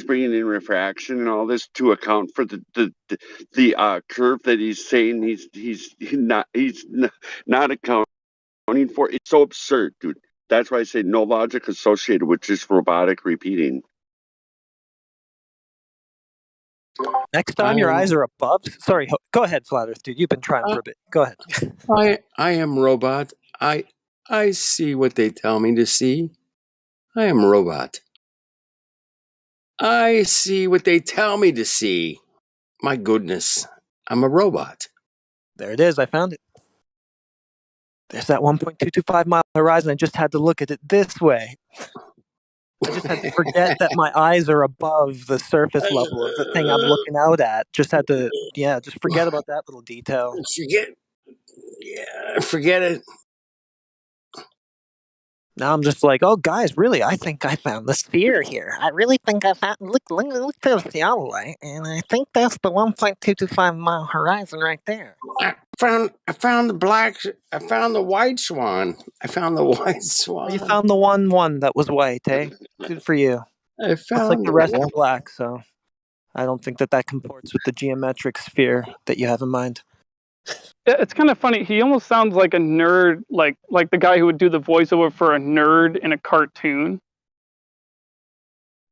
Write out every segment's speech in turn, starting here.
bringing in refraction and all this to account for the curve that he's saying he's not accounting for. It's so absurd, dude. That's why I say no logic associated with just robotic repeating. Next time your eyes are above. Sorry, go ahead, Flat Earth dude. You've been trying for a bit. Go ahead. I am robot. I see what they tell me to see. I am robot. I see what they tell me to see. My goodness, I'm a robot. There it is. I found it. There's that 1.225 mile horizon. I just had to look at it this way. I just had to forget that my eyes are above the surface level of the thing I'm looking out at. Just had to, just forget about that little detail. Forget it. Now I'm just like, oh, guys, really, I think I found the sphere here. I really think I found, look to the theodolite, and I think that's the 1.225 mile horizon right there. I found the white swan. I found the white swan. Oh, you found the one that was white, eh? Good for you. I found Looks like the rest are black, so I don't think that comports with the geometric sphere that you have in mind. Yeah, it's kind of funny. He almost sounds like a nerd, like the guy who would do the voiceover for a nerd in a cartoon.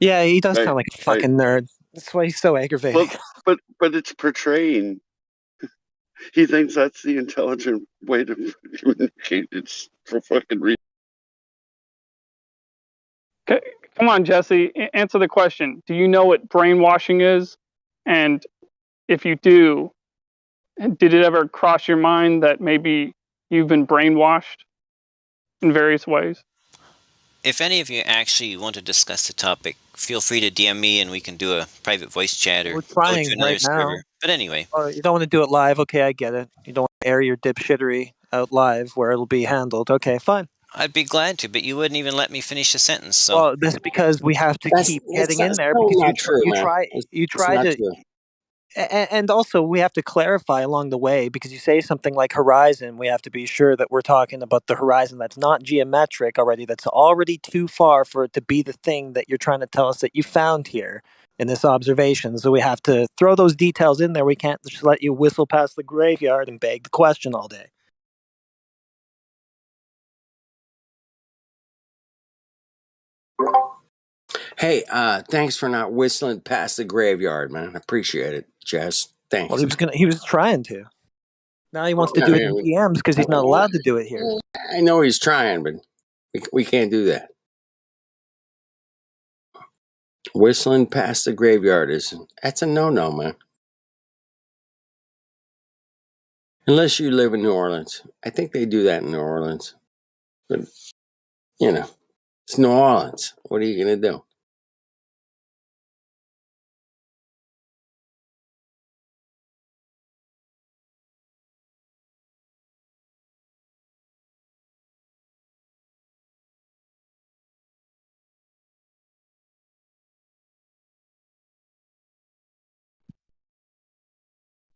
Yeah, he does sound like a fucking nerd. That's why he's so aggravating. But it's portraying. He thinks that's the intelligent way to communicate. It's for fucking reason. Okay, come on, Jesse. Answer the question. Do you know what brainwashing is? And if you do, did it ever cross your mind that maybe you've been brainwashed in various ways? If any of you actually want to discuss the topic, feel free to DM me and we can do a private voice chat or we're trying go to another right server. Now. But anyway. Oh, you don't want to do it live? Okay, I get it. You don't want to air your dipshittery out live where it'll be handled. Okay, fine. I'd be glad to, but you wouldn't even let me finish the sentence. So. Well, that's because we have to keep getting in there because you try to. True. And also, we have to clarify along the way because you say something like horizon, we have to be sure that we're talking about the horizon that's not geometric already, that's already too far for it to be the thing that you're trying to tell us that you found here in this observation. So we have to throw those details in there. We can't just let you whistle past the graveyard and beg the question all day. Hey, thanks for not whistling past the graveyard, man. I appreciate it, Jess. Thanks. Well, he was trying to. Now he wants to do it in DMs because he's not allowed to do it here. I know he's trying, but we can't do that. Whistling past the graveyard that's a no-no, man. Unless you live in New Orleans. I think they do that in New Orleans. But, it's New Orleans. What are you going to do?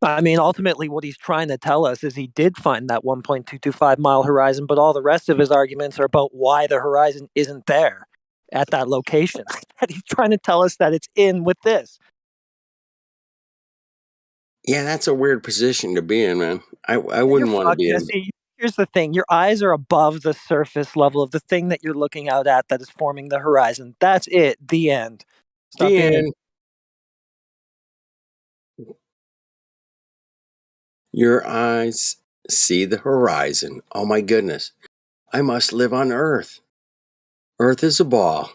I mean, ultimately, what he's trying to tell us is he did find that 1.225 mile horizon, but all the rest of his arguments are about why the horizon isn't there at that location. He's trying to tell us that it's in with this. Yeah, that's a weird position to be in, man. I wouldn't want to be in. Here's the thing. Your eyes are above the surface level of the thing that you're looking out at that is forming the horizon. That's it. The end. Stop the end. Your eyes see the horizon. Oh my goodness. I must live on Earth. Earth is a ball.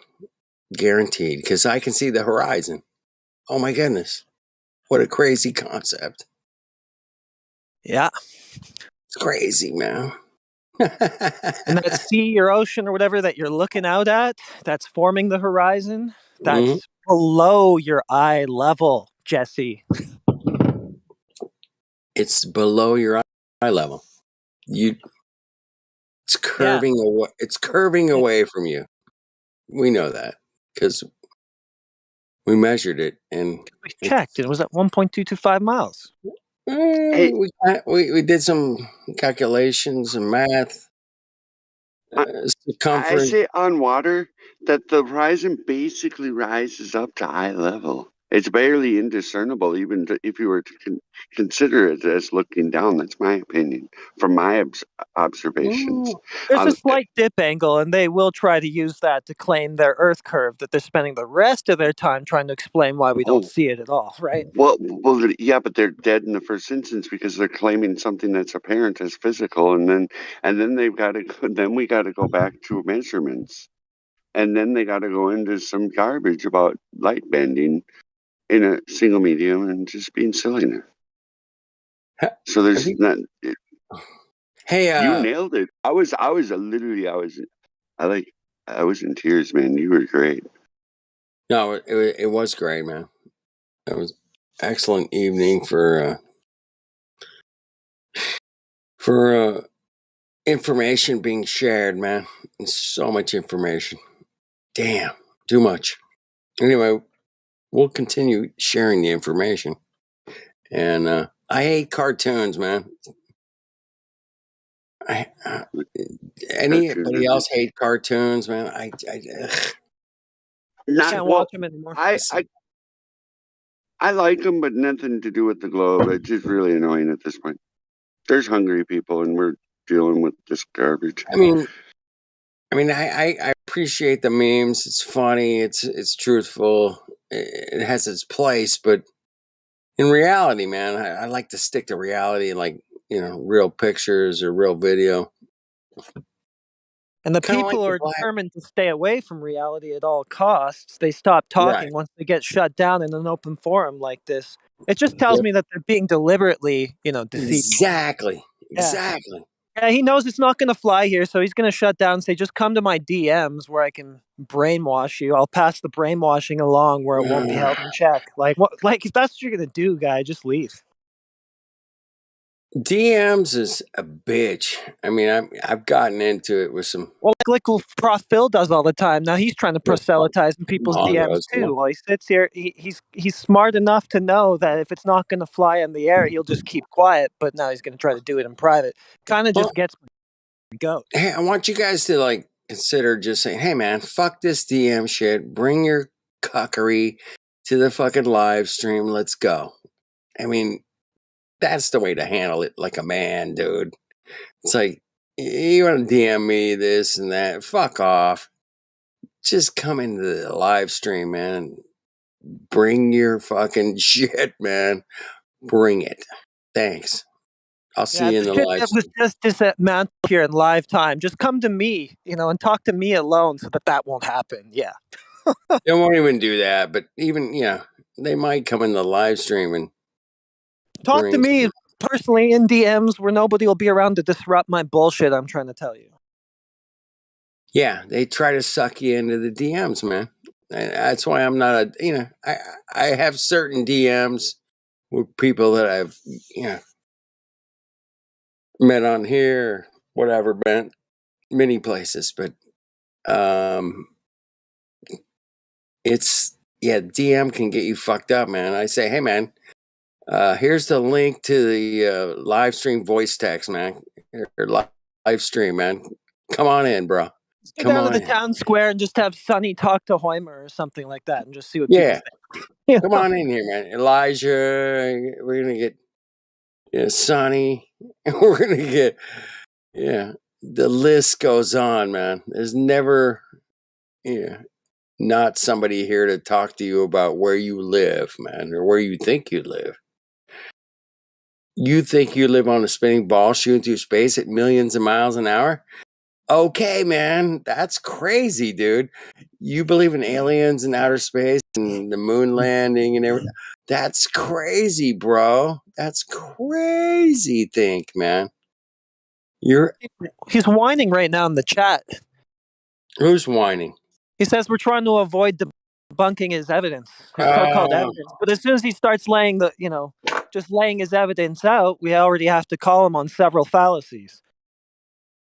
Guaranteed. Because I can see the horizon. Oh my goodness. What a crazy concept. Yeah. It's crazy, man. And that sea or ocean or whatever that you're looking out at, that's forming the horizon, that's below your eye level, Jesse. It's below your eye level. It's curving away. It's curving away from you. We know that because we measured it and we checked. It was at 1.225 miles. We did some calculations and math. I circumference. say on water that the horizon basically rises up to eye level. It's barely indiscernible, even if you were to consider it as looking down. That's my opinion from my observations. There's a slight dip angle, and they will try to use that to claim their Earth curve that they're spending the rest of their time trying to explain why we don't see it at all, right? Well, yeah, but they're dead in the first instance because they're claiming something that's apparent as physical, and then they've got to then we got to go back to measurements, and then they got to go into some garbage about light bending in a single medium and just being silliness. So there's not. Hey, you nailed it. I was in tears, man. You were great. No, it was great, man. It was excellent evening for information being shared, man. And so much information. Damn, too much. Anyway, we'll continue sharing the information. And I hate cartoons, man. Anybody else hate cartoons, man? I can't watch them anymore. I like them, but nothing to do with the globe. It's just really annoying at this point. There's hungry people, and we're dealing with this garbage. I mean, I appreciate the memes. It's funny. It's truthful. It has its place, but in reality, man, I like to stick to reality, like real pictures or real video. And the people who are determined to stay away from reality at all costs, they stop talking once they get shut down in an open forum like this. It just tells me that they're being deliberately, deceived. Exactly. Yeah, he knows it's not going to fly here, so he's going to shut down and say, just come to my DMs where I can brainwash you. I'll pass the brainwashing along where it won't be held in check. Like, if that's what you're going to do, guy, just leave. DMs is a bitch. I mean, I've gotten into it with some. Well, like Prof Phil does all the time. Now he's trying to proselytize in people's DMs too. While he sits here, he's smart enough to know that if it's not going to fly in the air, he'll just keep quiet. But now he's going to try to do it in private. Kind of just gets go. Hey, I want you guys to consider just saying, "Hey, man, fuck this DM shit. Bring your cuckery to the fucking live stream. Let's go." I mean, that's the way to handle it like a man, dude. It's like, you want to DM me this and that. Fuck off. Just come into the live stream, man. Bring your fucking shit, man. Bring it. Thanks. I'll see you in the live stream. That was just dismantled here in live time. Just come to me, and talk to me alone so that won't happen. Yeah. They won't even do that, but even, they might come in the live stream and talk to me personally in DMs where nobody will be around to disrupt my bullshit I'm trying to tell you. Yeah, they try to suck you into the DMs, man. And that's why I'm not I have certain DMs with people that I've, met on here, whatever, man, many places, but DM can get you fucked up, man. I say, hey, man, here's the link to the live stream voice text, man. Or live stream, man. Come on in, bro. Let's go down to the town square and just have Sonny talk to Hoimer or something like that and just see what people think. Come on in here, man. Elijah, we're going to get Sonny. We're going to get, the list goes on, man. There's never, not somebody here to talk to you about where you live, man, or where you think you live. You think you live on a spinning ball shooting through space at millions of miles an hour? Okay, man, that's crazy, dude. You believe in aliens and outer space and the moon landing and everything? That's crazy, bro. That's crazy think, man. He's whining right now in the chat. Who's whining? He says we're trying to avoid debunking his evidence, his so-called evidence. But as soon as he starts laying just laying his evidence out, we already have to call him on several fallacies.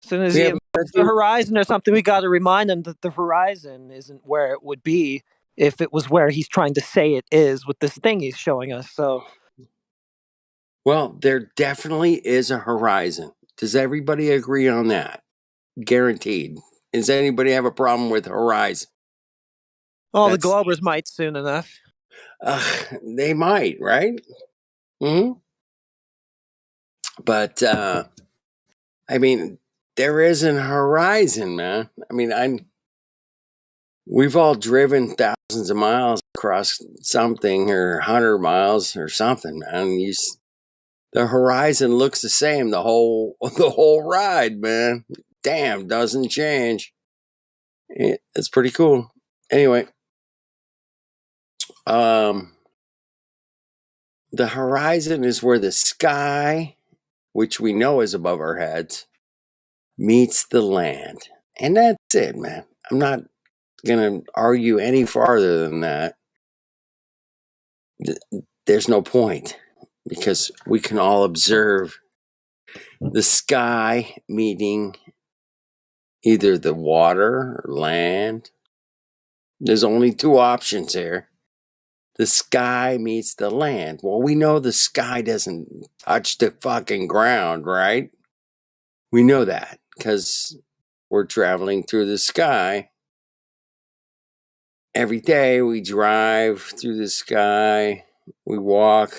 As soon as he invokes the horizon or something, we got to remind him that the horizon isn't where it would be if it was where he's trying to say it is with this thing he's showing us. So, well, there definitely is a horizon. Does everybody agree on that? guaranteed. Does anybody have a problem with horizon? Well, the Globers might soon enough. They might, right? Mm-hmm. But I mean, there isn't a horizon, man. I mean, we've all driven thousands of miles across something, or 100 miles or something, man. The horizon looks the same the whole ride, man. Damn, doesn't change. It's pretty cool. Anyway, the horizon is where the sky, which we know is above our heads, meets the land. And that's it, man. I'm not going to argue any farther than that. There's no point, because we can all observe the sky meeting either the water or land. There's only two options here. The sky meets the land. Well, we know the sky doesn't touch the fucking ground, right? We know that because we're traveling through the sky. Every day we drive through the sky. We walk,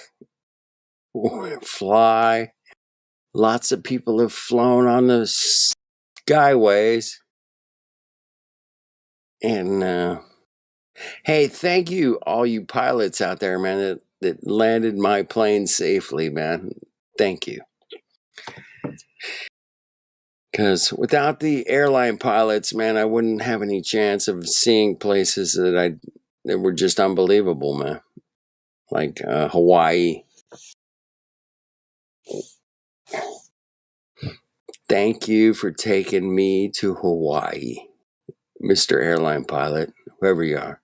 we fly. Lots of people have flown on the skyways. And hey, thank you, all you pilots out there, man, that landed my plane safely, man. Thank you. Because without the airline pilots, man, I wouldn't have any chance of seeing places that were just unbelievable, man. Like Hawaii. Thank you for taking me to Hawaii, Mr. Airline Pilot, whoever you are.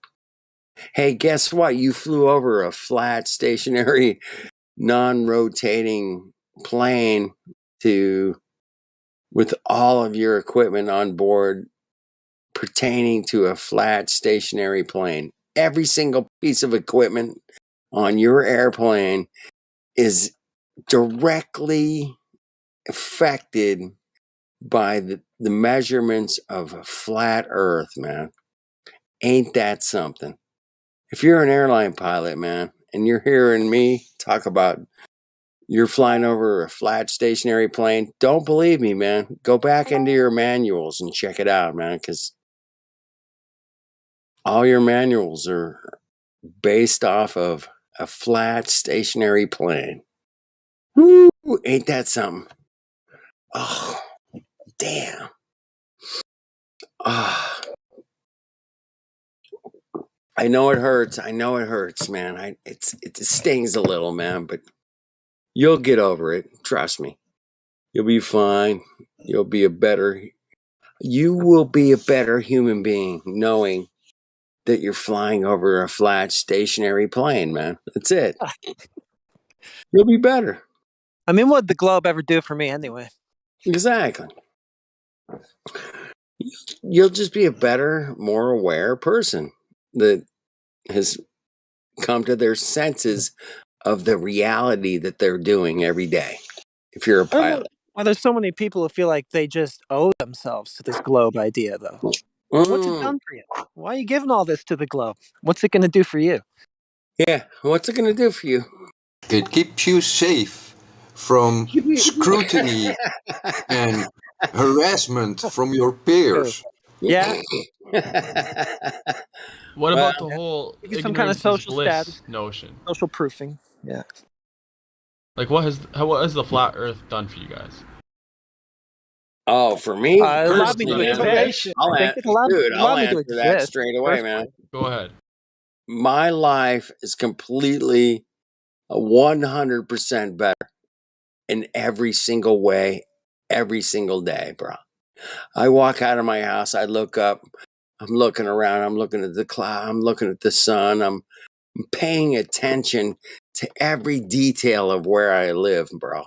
Hey, guess what? You flew over a flat, stationary, non-rotating plane with all of your equipment on board pertaining to a flat, stationary plane. Every single piece of equipment on your airplane is directly affected by the measurements of a flat Earth, man. Ain't that something? If you're an airline pilot, man, and you're hearing me talk about you're flying over a flat stationary plane, don't believe me, man. Go back into your manuals and check it out, man, because all your manuals are based off of a flat stationary plane. Woo, ain't that something? Oh, damn. Ah. I know it hurts. Man. It stings a little, man, but you'll get over it. Trust me. You'll be fine. You will be a better human being knowing that you're flying over a flat stationary plane, man. That's it. You'll be better. I mean, what would the globe ever do for me anyway? Exactly. You'll just be a better, more aware person that has come to their senses of the reality that they're doing every day. If you're a pilot. Well, there's so many people who feel like they just owe themselves to this globe idea, though. What's it done for you? Why are you giving all this to the globe? What's it going to do for you? Yeah, what's it going to do for you? It keeps you safe from scrutiny and harassment from your peers. Yeah. What about the whole some kind of social status notion? Social proofing. Yeah. Like, what has the flat Earth done for you guys? Oh, for me, allowed me to exist. I'll answer that straight away, man. Go ahead. My life is completely 100% better in every single way, every single day, bro. I walk out of my house, I look up, I'm looking around, I'm looking at the cloud, I'm looking at the sun, I'm paying attention to every detail of where I live, bro.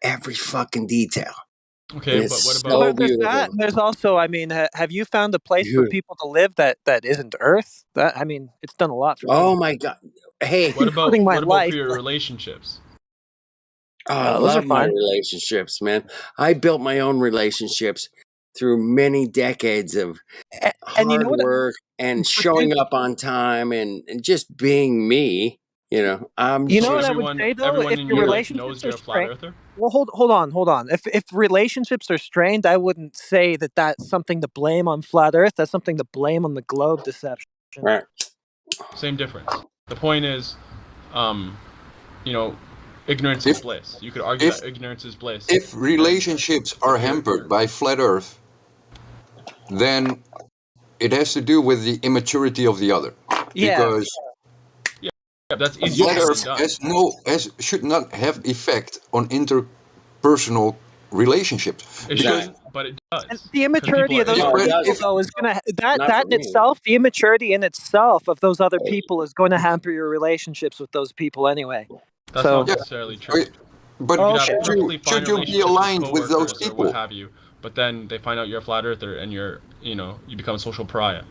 Every fucking detail. Okay, but what about there's that? There's also, I mean, have you found a place for people to live that isn't Earth? That, I mean, it's done a lot for me. Oh my God! Hey, what about for your relationships? Oh, I love my relationships, man. I built my own relationships through many decades of hard work and showing up on time and just being me. You know, what I would say though, if your relationships are strained, well, hold on. If relationships are strained, I wouldn't say that that's something to blame on flat Earth. That's something to blame on the globe deception. Right. Same difference. The point is, ignorance is bliss. You could argue that ignorance is bliss. If relationships are hampered by flat Earth, then it has to do with the immaturity of the other. Yeah. Because that's easy. Flat Earth should not have effect on interpersonal relationships. But it does. And the immaturity of those people, though, is going to that in itself. The immaturity in itself of those other people is going to hamper your relationships with those people anyway. That's not necessarily true. But should you be aligned with those people? What have you? But then they find out you're a flat earther and you become a social pariah.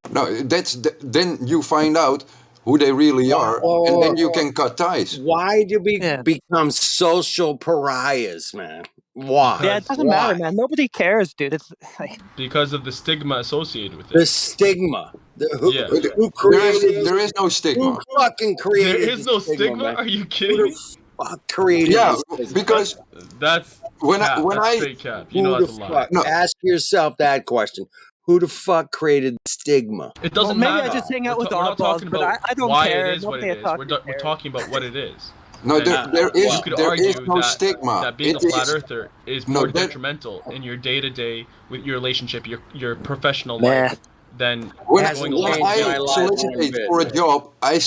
No, then you find out who they really are, and then you can cut ties. Why do we become social pariahs, man? Why? Yeah, it doesn't matter, man. Nobody cares, dude. It's like... because of the stigma associated with it. The stigma. Who created? There is no stigma. Who fucking created? There is no stigma. Are you kidding me? Fuck created? Yeah, because that's straight cap. You know that's a lie. No. Ask yourself that question. Who the fuck created stigma? It doesn't matter. Maybe I just hang out with oddballs, but I don't care. It is what it is. We're talking about what it is. No, there is no stigma. That being a flat earther is more detrimental in your day-to-day with your relationship, your professional life, than when I solicitate for a job, I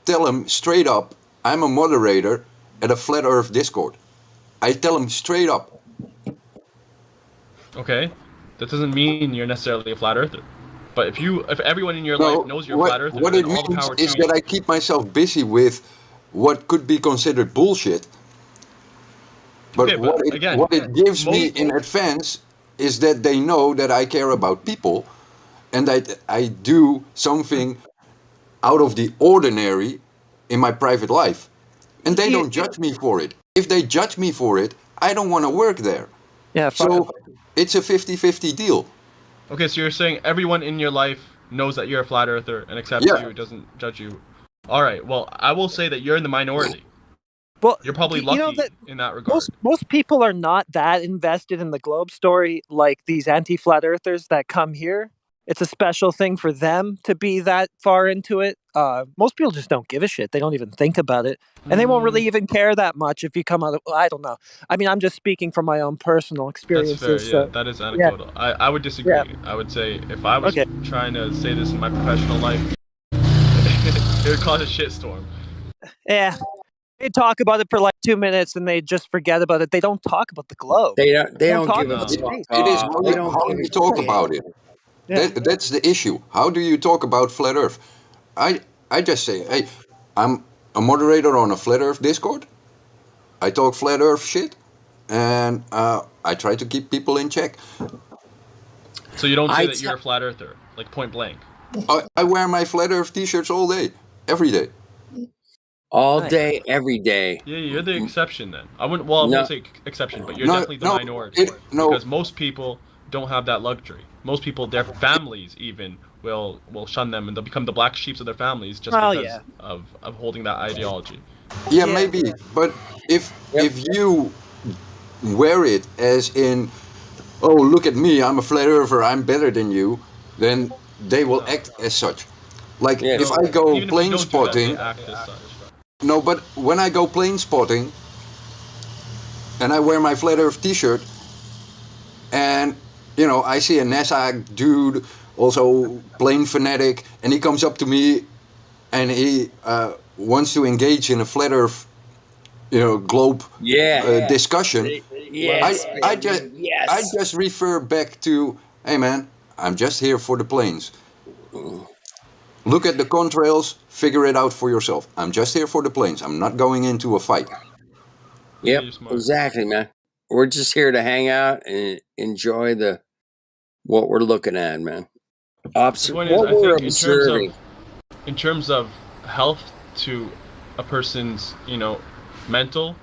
tell them straight up, I'm a moderator at a flat Earth Discord. I tell them straight up. Okay, that doesn't mean you're necessarily a flat earther. But if everyone in your life knows you're a flat earther, what it means is that I keep myself busy with what could be considered bullshit. But what it gives me in advance is that they know that I care about people and that I do something out of the ordinary in my private life. And they don't judge me for it. If they judge me for it, I don't want to work there. Yeah. So it's a 50-50 deal. Okay, so you're saying everyone in your life knows that you're a flat earther and accepts you, doesn't judge you. All right, well, I will say that you're in the minority. Well, you're probably lucky in that regard. Most people are not that invested in the globe story like these anti-flat earthers that come here. It's a special thing for them to be that far into it. Most people just don't give a shit. They don't even think about it. And they won't really even care that much if you come out of... I don't know. I mean, I'm just speaking from my own personal experiences. That's fair, yeah. That is anecdotal. Yeah. I would disagree. Yeah. I would say if I was trying to say this in my professional life, it would cause a shitstorm. Yeah. They talk about it for like 2 minutes and they just forget about it. They don't talk about the globe. They don't give a fuck. It is how you talk about it. Yeah. That's the issue. How do you talk about flat Earth? I just say, hey, I'm a moderator on a flat Earth Discord. I talk flat Earth shit, and I try to keep people in check. So you don't say that you're a flat earther, like point blank? I wear my flat Earth t-shirts all day, every day. All day, every day. Yeah, you're the exception then. I wouldn't say exception, but you're definitely the minority. Because most people don't have that luxury. Most people, their families even will shun them and they'll become the black sheeps of their families just because of holding that ideology. Yeah, maybe. But if you wear it as in, oh, look at me, I'm a flat earther, I'm better than you, then they will act as such. Like if I go plane spotting. No, but when I go plane spotting and I wear my flat earth t-shirt and I see a NASA dude, also plane fanatic, and he comes up to me and he wants to engage in a flat earth globe discussion. I just refer back to, hey man, I'm just here for the planes. Look at the contrails, figure it out for yourself. I'm just here for the planes. I'm not going into a fight. Yep, exactly, man. We're just here to hang out and enjoy what we're looking at, man. In terms of health to a person's, mental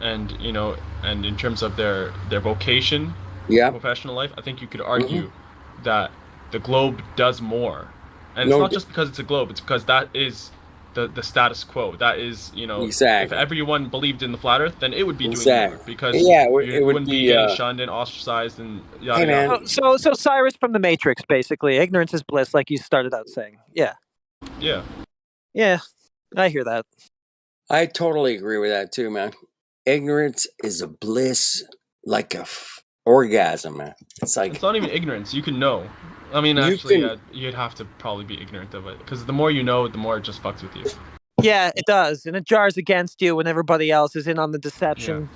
and in terms of their vocation professional life, I think you could argue that the globe does more. And it's not just because it's a globe, it's because that is the status quo. That is, if everyone believed in the flat earth, then it would be doing more, because it wouldn't be getting shunned and ostracized and yada yada. So Cyrus from the Matrix, basically. Ignorance is bliss, like you started out saying. Yeah. Yeah, I hear that. I totally agree with that too, man. Ignorance is a bliss, like a orgasm, man. It's not even ignorance. You can know. I mean, you'd have to probably be ignorant of it, because the more you know, the more it just fucks with you. Yeah, it does, and it jars against you when everybody else is in on the deception.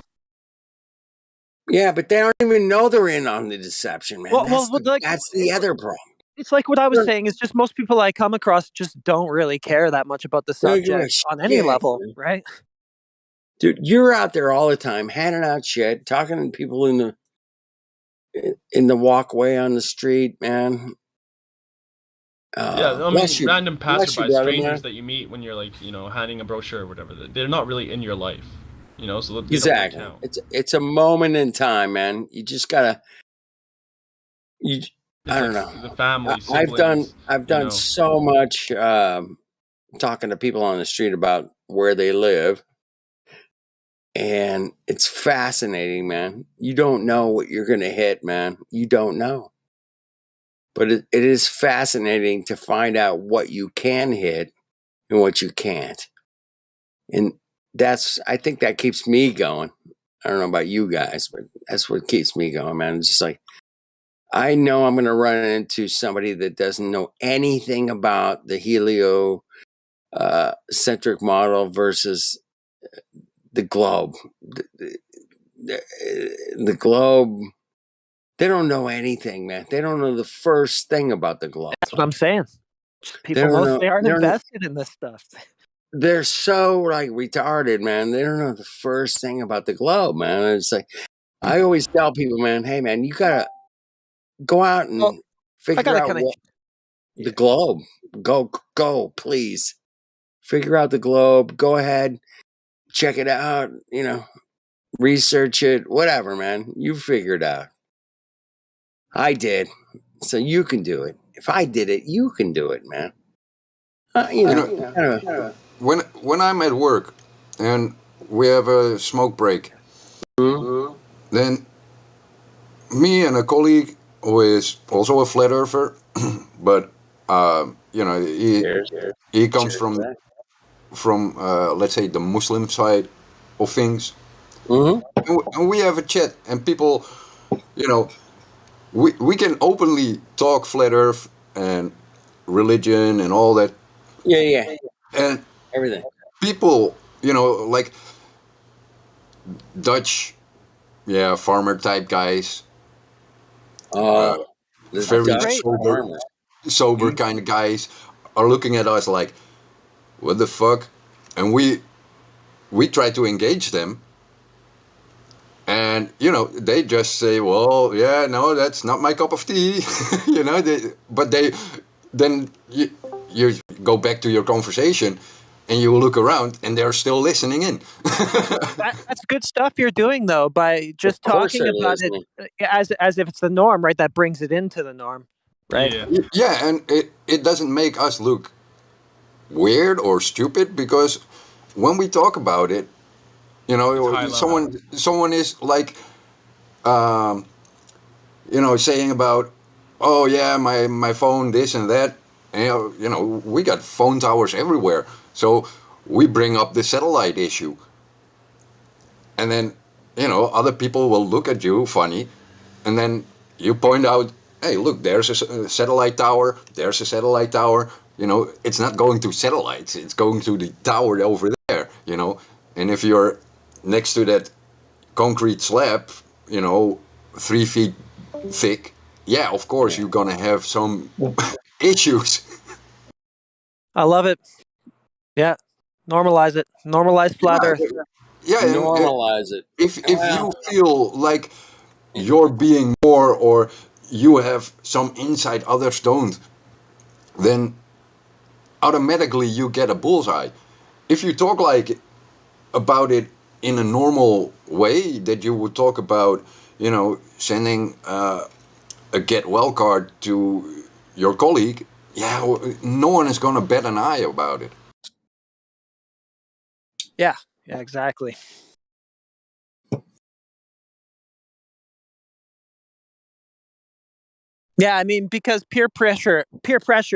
Yeah, but they don't even know they're in on the deception, man. That's the other problem. It's like what I was saying, is just most people I come across just don't really care that much about the subject on any level, right? Dude, you're out there all the time, handing out shit, talking to people in the walkway on the street, man. Random passerby, strangers that you meet when you're handing a brochure or whatever. They're not really in your life, so exactly. It's a moment in time, man. You just gotta. I don't know. The family. Siblings, I've done so much talking to people on the street about where they live. And it's fascinating, man. You don't know what you're going to hit, man. You don't know. But it is fascinating to find out what you can hit and what you can't. And I think that keeps me going. I don't know about you guys, but that's what keeps me going, man. It's just like, I know I'm going to run into somebody that doesn't know anything about the heliocentric model versus the globe. The globe, they don't know anything, man. They don't know the first thing about the globe. That's what I'm saying. People mostly aren't invested in this stuff. They're so retarded, man. They don't know the first thing about the globe, man. It's like, I always tell people, man, hey, man, you gotta go out and figure out the globe. Go, please. Figure out the globe. Go ahead. Check it out, research it, whatever, man. You figure it out. I did. So you can do it. If I did it, you can do it, man. When I'm at work and we have a smoke break, then me and a colleague who is also a flat earther, but he comes from let's say the Muslim side of things, and we have a chat, and people, we can openly talk flat earth and religion and all that. And everything. People, like Dutch, farmer type guys, very sober kind of guys are looking at us like, what the fuck? And we try to engage them, and they just say, well, yeah, no, that's not my cup of tea. Then you go back to your conversation and you look around and they're still listening in. That's good stuff you're doing, though, by just talking about it as if it's the norm, right? That brings it into the norm, right? Yeah, and it doesn't make us look weird or stupid, because when we talk about it, someone is like, saying about, oh yeah, my phone, this and that, and we got phone towers everywhere, so we bring up the satellite issue, and then other people will look at you funny, and then you point out, hey, look, there's a satellite tower, there's a satellite tower. It's not going to satellites, it's going to the tower over there, and if you're next to that concrete slab, 3 feet thick, yeah, of course you're gonna have some issues. I love it. Yeah, normalize it. Normalize flat Earth. Yeah, normalize it. If you feel like you're being more, or you have some insight others don't, then automatically you get a bullseye. If you talk about it in a normal way that you would talk about, sending a get well card to your colleague, no one is going to bat an eye about it. Yeah, exactly. Yeah, I mean, because peer pressure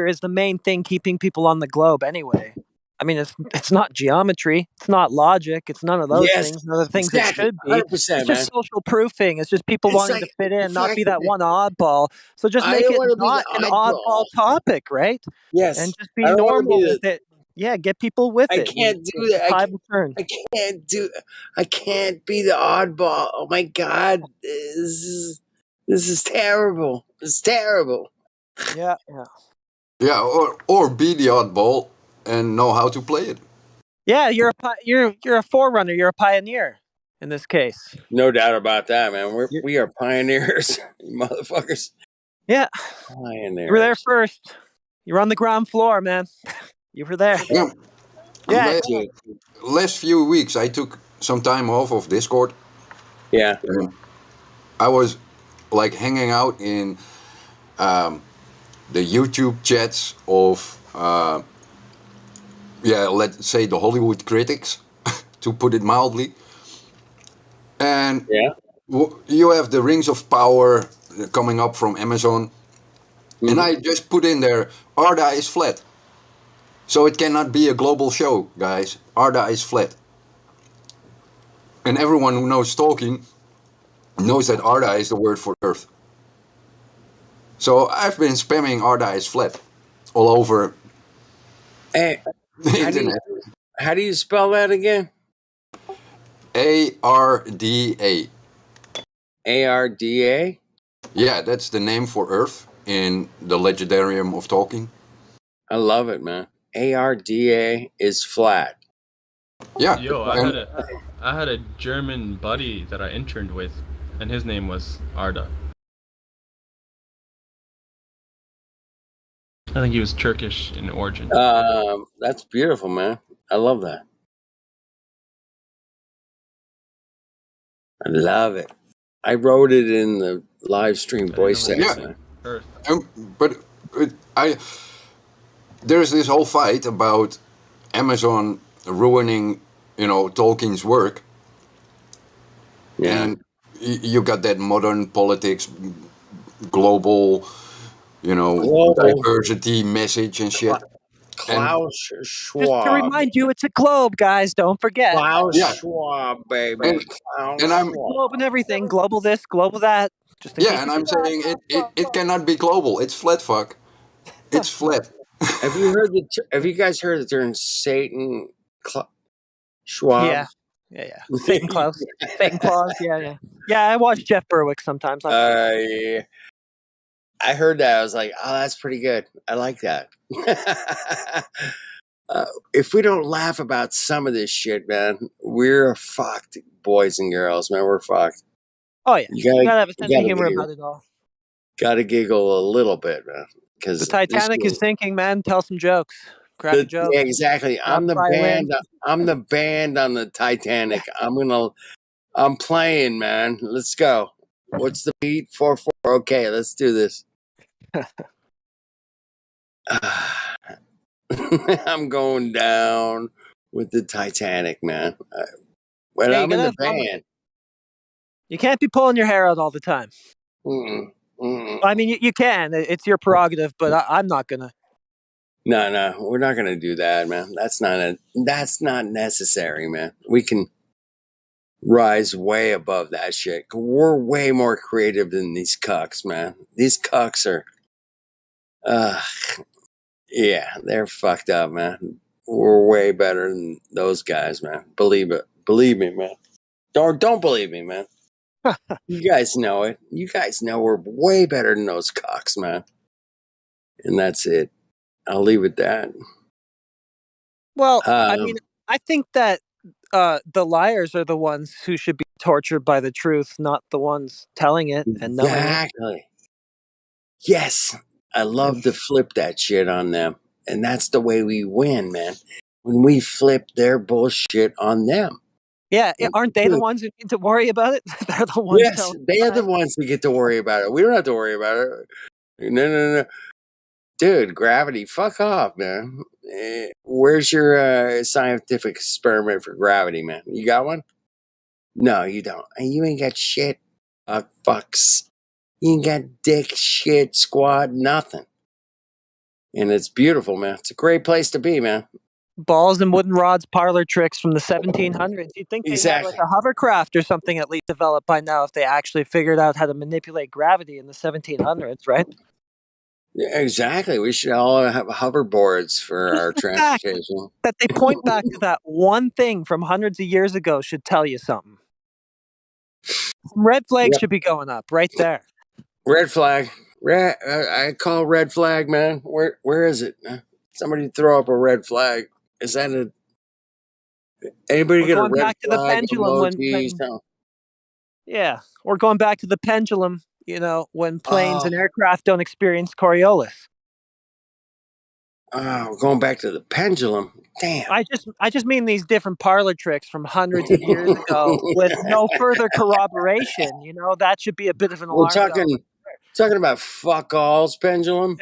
is the main thing keeping people on the globe anyway. I mean, it's not geometry, it's not logic, it's none of those things, none of the things exactly. it should be. 100%, it's just man. social proofing. It's just people wanting to fit in, not be that one oddball. So just make it not an oddball topic, right? Yes. And just be normal with it. Yeah, get people with it. I can't do that. I can't be the oddball. Oh my God. This is terrible. It's terrible. Yeah. Yeah, or be the oddball and know how to play it. Yeah, you're a forerunner. You're a pioneer in this case. No doubt about that, man. We are pioneers, motherfuckers. Yeah, pioneers. You were there first. You were on the ground floor, man. You were there. Yeah. Last few weeks, I took some time off of Discord. Yeah. I was like hanging out in the YouTube chats of, let's say the Hollywood critics, to put it mildly. And you have the Rings of Power coming up from Amazon. Mm-hmm. And I just put in there, Arda is flat. So it cannot be a global show, guys. Arda is flat. And everyone who knows Tolkien knows that Arda is the word for Earth. So I've been spamming Arda is flat all over the internet. How do you spell that again? ARDA. ARDA? Yeah, that's the name for Earth in the Legendarium of Tolkien. I love it, man. ARDA is flat. Yeah. Yo, I had a German buddy that I interned with, and his name was Arda. I think he was Turkish in origin. That's beautiful, man. I love that. I love it. I wrote it in the live stream voice section. But there's this whole fight about Amazon ruining, Tolkien's work. Yeah. And you got that modern politics, global, diversity message and shit. Klaus Schwab. Just to remind you, it's a globe, guys. Don't forget. Klaus Schwab, baby. And I'm globe and everything. Global this, global that. Just and I'm saying it cannot be global. It's flat, fuck. It's flat. Have you guys heard the term Satan Schwab? Yeah. Satan Claus. Satan Claus. Yeah. Yeah, I watch Jeff Berwick sometimes. Yeah. I heard that. I was like, oh, that's pretty good. I like that. If we don't laugh about some of this shit, man, we're fucked, boys and girls, man. We're fucked. Oh, yeah. You gotta have a sense of humor about it all. Gotta giggle a little bit, man. Because the Titanic is sinking, man. Tell some jokes. Crack a joke. Yeah, exactly. I'm the band. I'm the band on the Titanic. I'm playing, man. Let's go. What's the beat? 4/4. Okay, let's do this. I'm going down with the Titanic, man. When I'm in the band. You can't be pulling your hair out all the time. Mm-mm. I mean, you can. It's your prerogative, but I'm not gonna. No, we're not gonna do that, man. That's not necessary, man. We can rise way above that shit. We're way more creative than these cucks, man. These cucks are, yeah, they're fucked up, man. We're way better than those guys, man. Believe it. Believe me, man. Don't believe me, man. You guys know it. You guys know we're way better than those cocks, man. And that's it. I'll leave it that. Well, I mean, I think that the liars are the ones who should be tortured by the truth, not the ones telling it and knowing it. Yes. I love to flip that shit on them. And that's the way we win, man. When we flip their bullshit on them. Yeah, aren't they the ones who need to worry about it? They're the ones. Yes, they are the ones who get to worry about it. We don't have to worry about it. No. Dude, gravity, fuck off, man. Where's your scientific experiment for gravity, man? You got one? No, you don't. And you ain't got shit. Fucks. You ain't got dick, shit, squat, nothing. And it's beautiful, man. It's a great place to be, man. Balls and wooden rods parlor tricks from the 1700s. You'd think they'd have like a hovercraft or something at least developed by now if they actually figured out how to manipulate gravity in the 1700s, right? Yeah, exactly. We should all have hoverboards for our transportation. That they point back to that one thing from hundreds of years ago should tell you something. Red flags should be going up right there. Red flag. I call red flag, man. Where is it? Somebody throw up a red flag. Is that anybody get a red back to flag? The pendulum yeah, or going back to the pendulum. When planes and aircraft don't experience Coriolis. Oh, going back to the pendulum. Damn. I just mean these different parlor tricks from hundreds of years ago with no further corroboration. That should be a bit of an alarm. We're talking about fuck all's pendulum.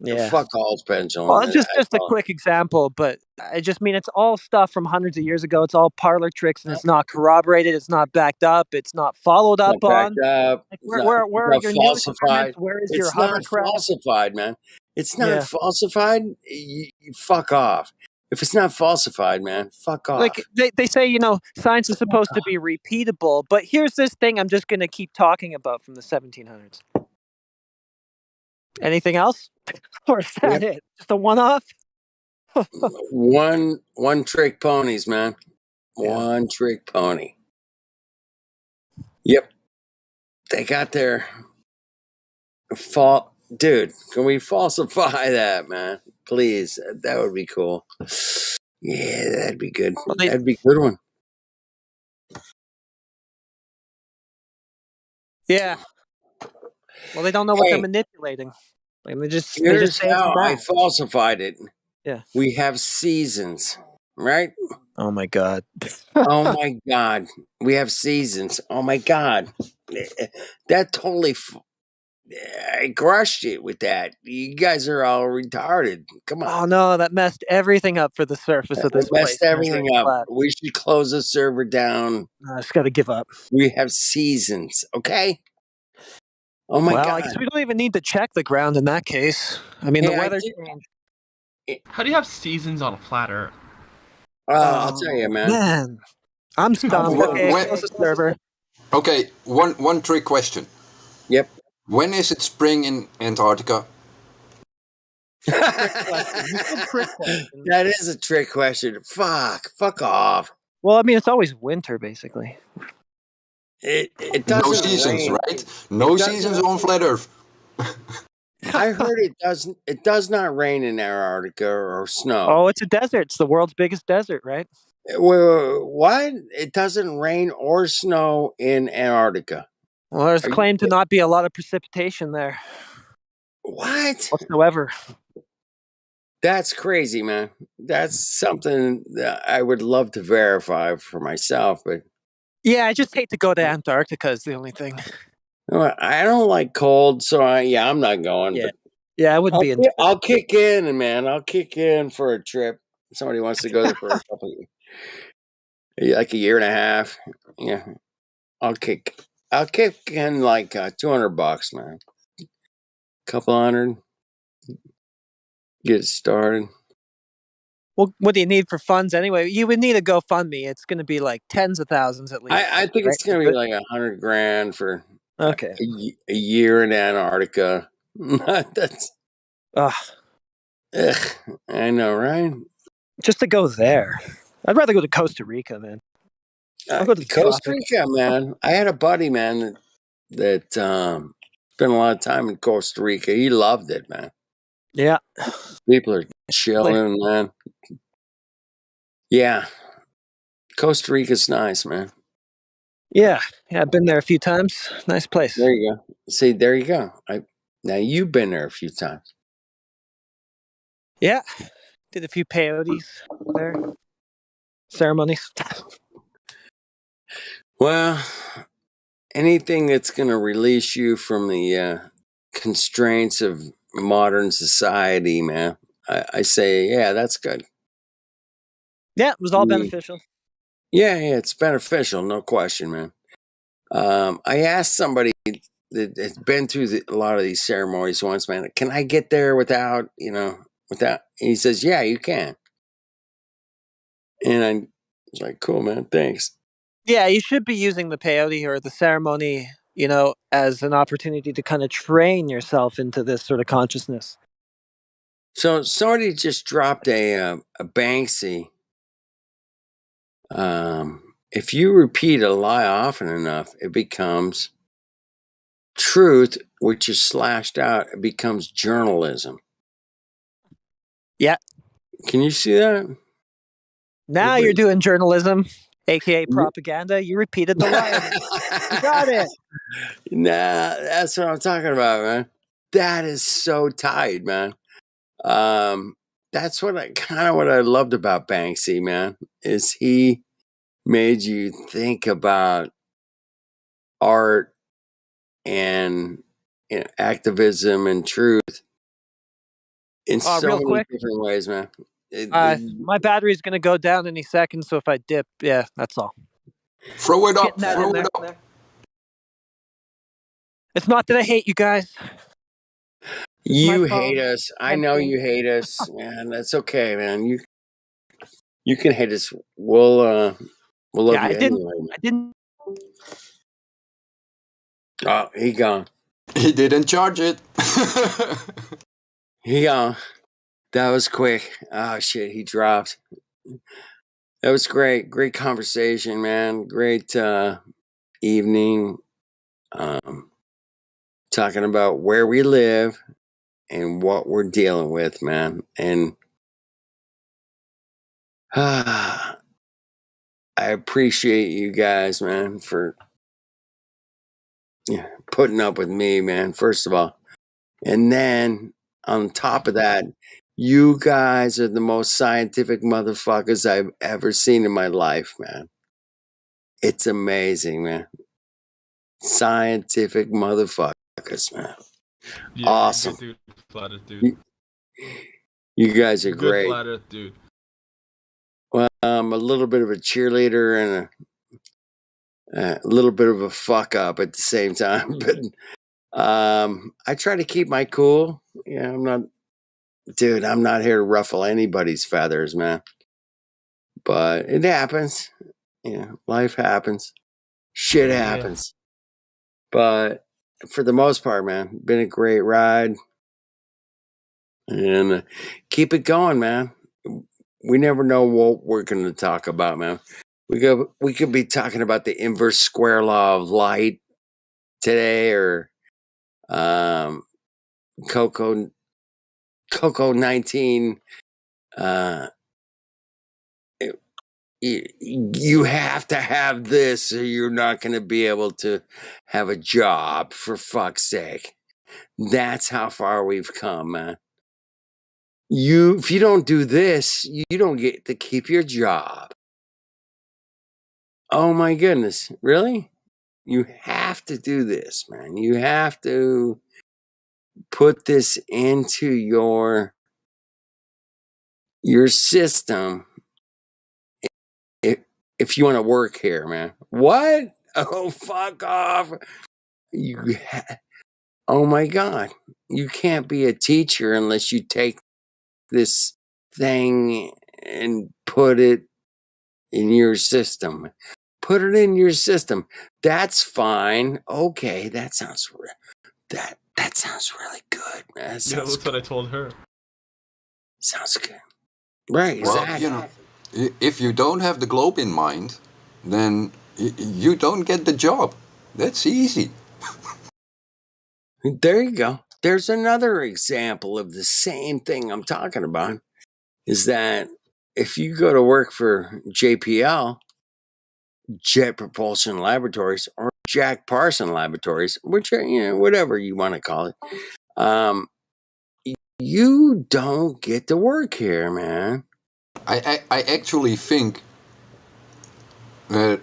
Yeah. Fuck all's pendulum. Well, it's just a quick example, but I just mean it's all stuff from hundreds of years ago. It's all parlor tricks, and it's not corroborated. It's not backed up. It's not followed up on. Where are your new experiments? Where is your hovercraft? It's not falsified, man. It's not falsified. You fuck off. If it's not falsified, man, fuck off. Like they say, science is supposed to be repeatable, but here's this thing I'm just going to keep talking about from the 1700s. Anything else? Or is that it? Just a one-off? one trick ponies, man. One trick pony. Yep. They got their fault. Dude, can we falsify that, man? Please. That would be cool. Yeah, that'd be good. That'd be a good one. Yeah. Well, they don't know what they're manipulating. Here's how I falsified it. Yeah. We have seasons, right? Oh my God. Oh my God. We have seasons. Oh my God. That totally I crushed it with that. You guys are all retarded. Come on. Oh no, that messed everything up for the surface of this place. Messed everything up. We should close the server down. I just got to give up. We have seasons, okay? Oh my God. I guess we don't even need to check the ground in that case. I mean, the weather changed. How do you have seasons on a flat Earth? I'll tell you, man. Man, I'm stumped. Close the server. Okay, one trick question. Yep. When is it spring in Antarctica? That is a trick question. Fuck off. Well, I mean, it's always winter, basically. It doesn't no seasons, rain. Right? No seasons on flat Earth. I heard it does not rain in Antarctica or snow. Oh, it's a desert. It's the world's biggest desert, right? What? It doesn't rain or snow in Antarctica. Well, there's claimed to not be a lot of precipitation there. What? Whatsoever. That's crazy, man. That's something that I would love to verify for myself, but yeah, I just hate to go to Antarctica is the only thing. I don't like cold, so I'm not going. Yeah, I wouldn't be. I'll kick in, man. I'll kick in for a trip. Somebody wants to go there for a couple of like a year and a half. Yeah, I'll kick in like $200, man. Couple hundred. Get it started. Well, what do you need for funds anyway? You would need a GoFundMe. It's going to be like tens of thousands at least. I think it's going to be like $100,000 for a year in Antarctica. That's ugh, I know, right? Just to go there. I'd rather go to Costa Rica, man. I'll go to Costa Rica, man. I had a buddy, man, that spent a lot of time in Costa Rica. He loved it, man. Yeah. People are chilling, man. Yeah. Costa Rica's nice, man. Yeah. I've been there a few times. Nice place. There you go. See, there you go. Now you've been there a few times. Yeah. Did a few peyotes there. Ceremonies. Well, anything that's going to release you from the constraints of modern society, man, I say, yeah, that's good. Yeah, it was all beneficial. Yeah, it's beneficial, no question, man. I asked somebody that has been through a lot of these ceremonies once, man, can I get there without? And he says, yeah, you can. And I was like, cool, man, thanks. Yeah, you should be using the peyote or the ceremony, as an opportunity to kind of train yourself into this sort of consciousness. So somebody just dropped a Banksy. If you repeat a lie often enough, it becomes truth, which is slashed out. It becomes journalism. Yeah. Can you see that? Now you're doing journalism, aka propaganda. You repeated the lie. You got it. Nah, that's what I'm talking about, man. That is so tight, man. That's what I loved about Banksy, man, is he made you think about art and activism and truth in so many different ways, man. My battery's going to go down any second, so if I dip, yeah, that's all. Throw it up. Throw it up. It's not that I hate you guys. You hate us. I know you hate us, man. That's okay, man. You can hate us. We'll love you anyway. I didn't. Oh, he gone. He didn't charge it. He gone. That was quick. Oh shit, he dropped. That was great. Great conversation, man. Great evening. Talking about where we live and what we're dealing with, man. And I appreciate you guys, man, for putting up with me, man, first of all. And then on top of that, you guys are the most scientific motherfuckers I've ever seen in my life, man. It's amazing, man. Scientific motherfuckers, man. Yeah, awesome. Dude. Flat Earth, dude. You guys are great. Good Flat Earth, dude. Well, I'm a little bit of a cheerleader and a little bit of a fuck up at the same time, but I try to keep my cool. Yeah, I'm not here to ruffle anybody's feathers, man. But it happens. Yeah, life happens. Shit happens. But for the most part, man, been a great ride. And keep it going, man. We never know what we're going to talk about, man. We could be talking about the inverse square law of light today, or Coco 19. You have to have this, or you're not going to be able to have a job. For fuck's sake, that's how far we've come, man. If you don't do this, you don't get to keep your job. Oh my goodness, really? You have to do this, man. You have to put this into your system if you want to work here, man. What? Oh, fuck off. Oh my God. You can't be a teacher unless you take this thing and put it in your system. Put it in your system. That's fine. Okay, that sounds that sounds really good. That's what I told her. Sounds good. Right, exactly. Well, if you don't have the globe in mind, then you don't get the job. That's easy. There you go. There's another example of the same thing I'm talking about, is that if you go to work for JPL, Jet Propulsion Laboratories, or Jack Parson Laboratories, which are, whatever you want to call it, you don't get to work here, man. I actually think that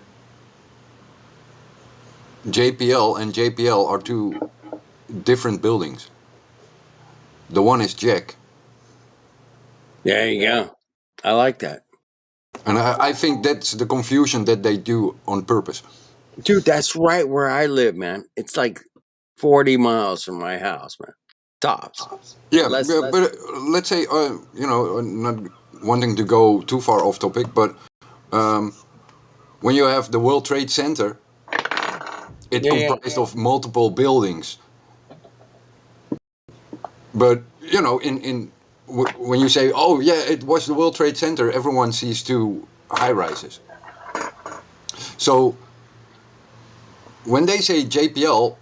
JPL and JPL are two different buildings. The one is Jack. There you go. I like that. And I think that's the confusion that they do on purpose. Dude, that's right where I live, man. It's like 40 miles from my house, man. Tops. Yeah, but let's say, not wanting to go too far off topic, but when you have the World Trade Center, it's comprised of multiple buildings. But, when you say, oh, yeah, it was the World Trade Center, everyone sees two high-rises. So, when they say JPL,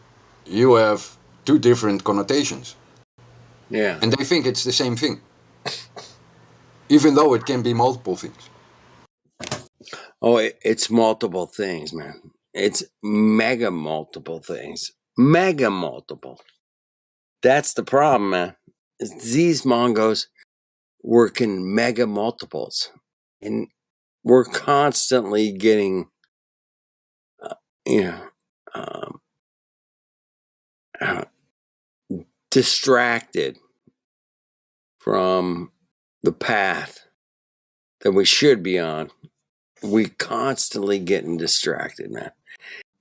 you have two different connotations. Yeah. And they think it's the same thing. Even though it can be multiple things. Oh, it's multiple things, man. It's mega multiple things. Mega multiple. That's the problem, man. These Mongos work in mega multiples. And we're constantly getting, distracted from the path that we should be on. We constantly getting distracted, man.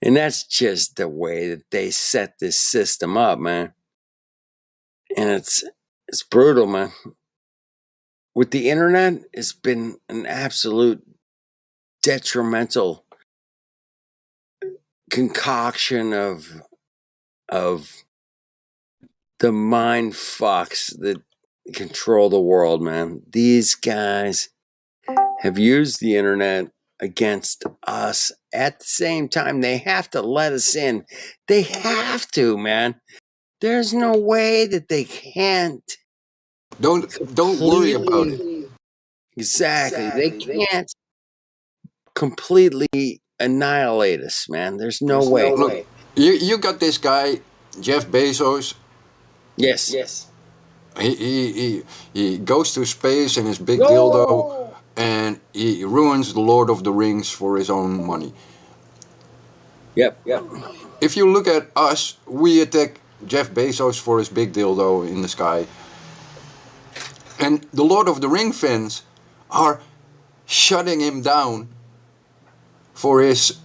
And that's just the way that they set this system up, man. And it's brutal, man. With the internet, it's been an absolute detrimental concoction of the mind fucks that control the world, man. These guys have used the internet against us. At the same time, they have to let us in. They have to, man. There's no way that they can't. Don't worry about it. Exactly. They can't completely annihilate us, man. There's no way. Look, you got this guy, Jeff Bezos. Yes. He goes to space in his big dildo, and he ruins the Lord of the Rings for his own money. Yep. If you look at us, we attack Jeff Bezos for his big dildo in the sky. And the Lord of the Ring fans are shutting him down for his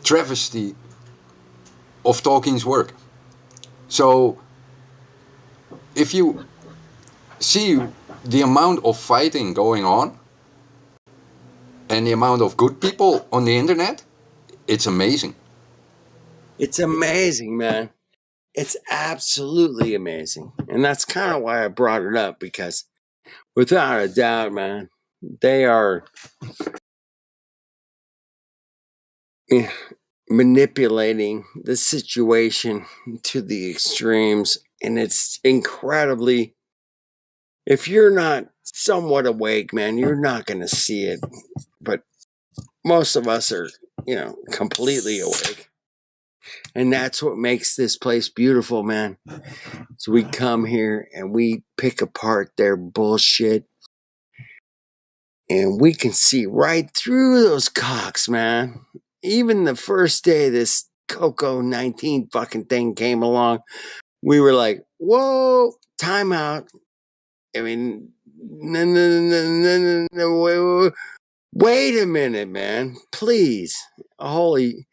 travesty of Tolkien's work. So, if you see the amount of fighting going on and the amount of good people on the internet, it's amazing. It's amazing, man. It's absolutely amazing. And that's kind of why I brought it up, because without a doubt, man, they are manipulating the situation to the extremes. And it's incredibly, if you're not somewhat awake, man, you're not going to see it. But most of us are, completely awake. And that's what makes this place beautiful, man. So we come here and we pick apart their bullshit. And we can see right through those cocks, man. Even the first day this Coco 19 fucking thing came along, we were like, whoa, time out. I mean, no, wait a minute, man. Please. Holy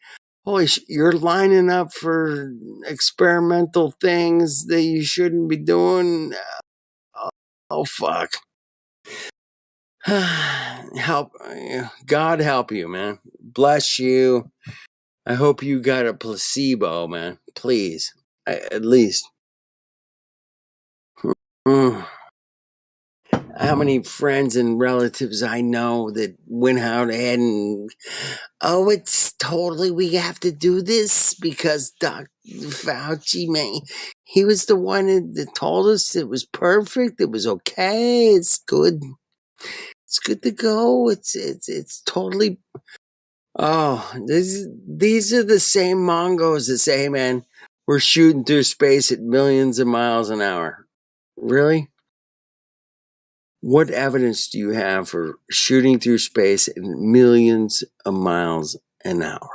you're lining up for experimental things that you shouldn't be doing. Oh fuck. God help you, man. Bless you. I hope you got a placebo, man. Please. At least. How many friends and relatives I know that went out ahead and, it's totally, we have to do this because Dr. Fauci, man, he was the one that told us it was perfect, it was okay, it's good. It's good to go. It's totally. Oh, these are the same Mongos that say, hey, man, we're shooting through space at millions of miles an hour. Really? What evidence do you have for shooting through space at millions of miles an hour?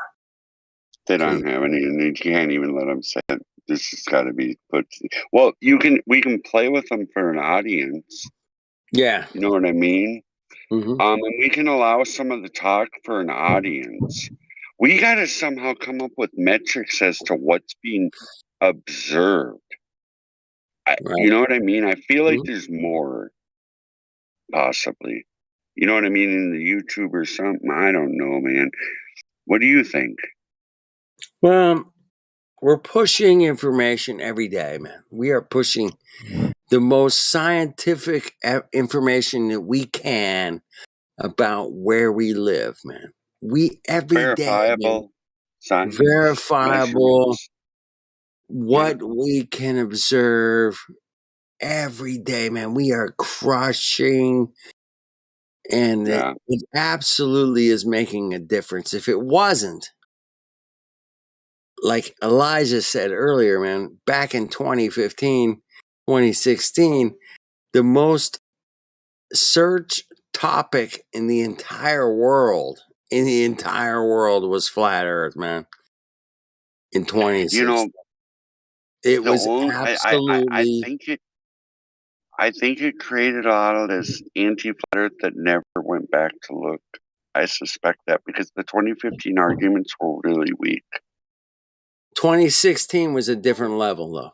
They don't have any, and you can't even let them say it. This has got to be put. Well, we can play with them for an audience. Yeah. You know what I mean? Mm-hmm. And we can allow some of the talk for an audience. We got to somehow come up with metrics as to what's being observed. Right. You know what I mean? I feel like there's more, possibly. You know what I mean? In the YouTube or something? I don't know, man. What do you think? Well, we're pushing information every day, man. We are pushing the most scientific information that we can about where we live, man. We every verifiable, day, man, verifiable, what we can observe every day, man. We are crushing, and it absolutely is making a difference. If it wasn't, like Elijah said earlier, man, back in 2015, 2016, the most search topic in the entire world was flat earth, man. In 2016. You know, it was absolutely I think it created a lot of this anti-flat earth that never went back to look. I suspect that because the 2015 arguments were really weak. 2016 was a different level, though.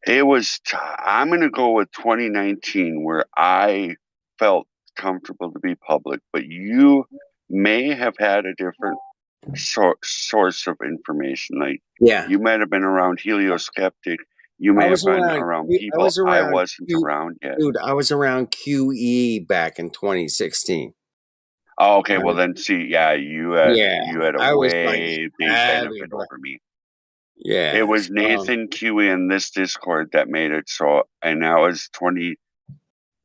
It was. I'm going to go with 2019, where I felt comfortable to be public, but you may have had a different source of information. Like, you might have been around Helioskeptic. You may have been around people I wasn't around yet. Dude, I was around QE back in 2016. Oh, okay. Well, then, see, you had a way big benefit over me. Yeah, it was Nathan QE in this Discord that made it so, and that was 20.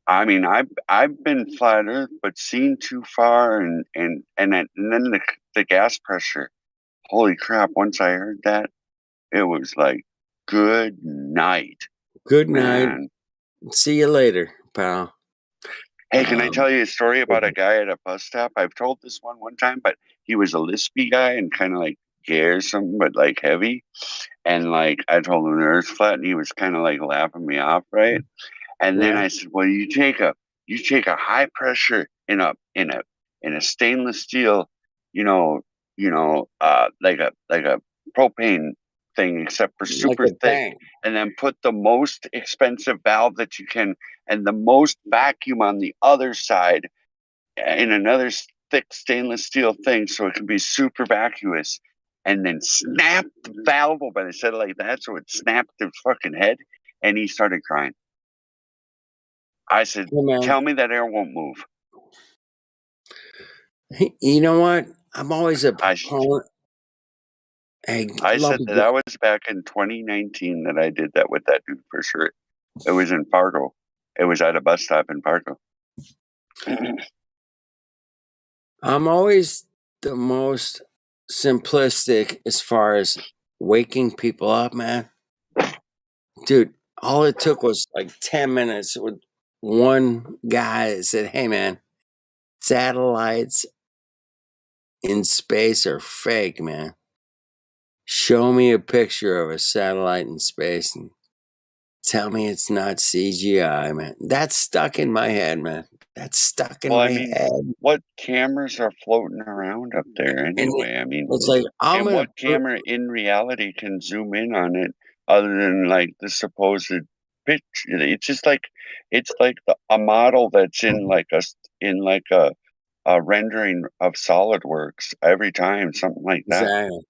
I mean, I've been flat Earth, but seen too far, and then the gas pressure. Holy crap! Once I heard that, it was like, good night. Good night. See you later, pal. Hey, can I tell you a story about a guy at a bus stop? I've told this one time, but he was a lispy guy and kind of like gay or something, but like heavy. And like I told him the Earth's flat, and he was kind of like laughing me off, right? And then I said, "Well, you take a high pressure in a stainless steel, like a propane thing, except for super thick, and then put the most expensive valve that you can, and the most vacuum on the other side, in another thick stainless steel thing, so it can be super vacuous, and then snap the valve open." I said it like that, so it snapped his fucking head, and he started crying. I said, "Tell me that air won't move." You know what? I'm always a proponent. I said that was back in 2019 that I did that with that dude for sure. It was in Fargo. It was at a bus stop in Fargo. I'm always the most simplistic as far as waking people up, man. Dude, all it took was like 10 minutes with one guy that said, "Hey, man, satellites in space are fake, man. Show me a picture of a satellite in space and tell me it's not CGI, man." That's stuck in my head, man. That's stuck in my head. What cameras are floating around up there anyway? I mean, it's like, what camera in reality can zoom in on it other than like the supposed picture? It's just like a model that's in like a rendering of SolidWorks every time, something like that. Exactly.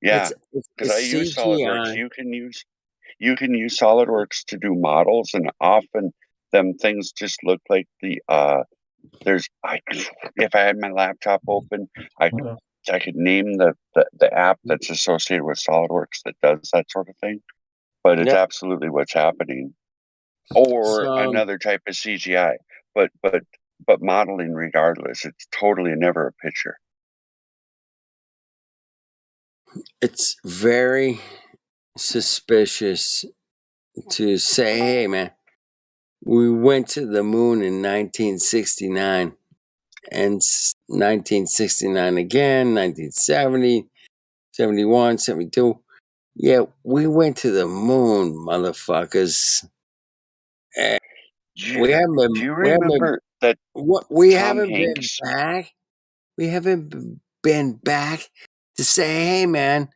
Yeah, because I use SolidWorks. You can use SolidWorks to do models, and often them things just look like if I had my laptop open, I could name the app that's associated with SolidWorks that does that sort of thing. But it's absolutely what's happening, or another type of CGI. But modeling regardless, it's totally never a picture. It's very suspicious to say, "Hey, man, we went to the moon in 1969 and 1969 again, 1970, 71, 72. Yeah, we went to the moon, motherfuckers. And we haven't been. Do you remember that we Tom haven't Hanks? been back. We haven't been back to say, hey, man,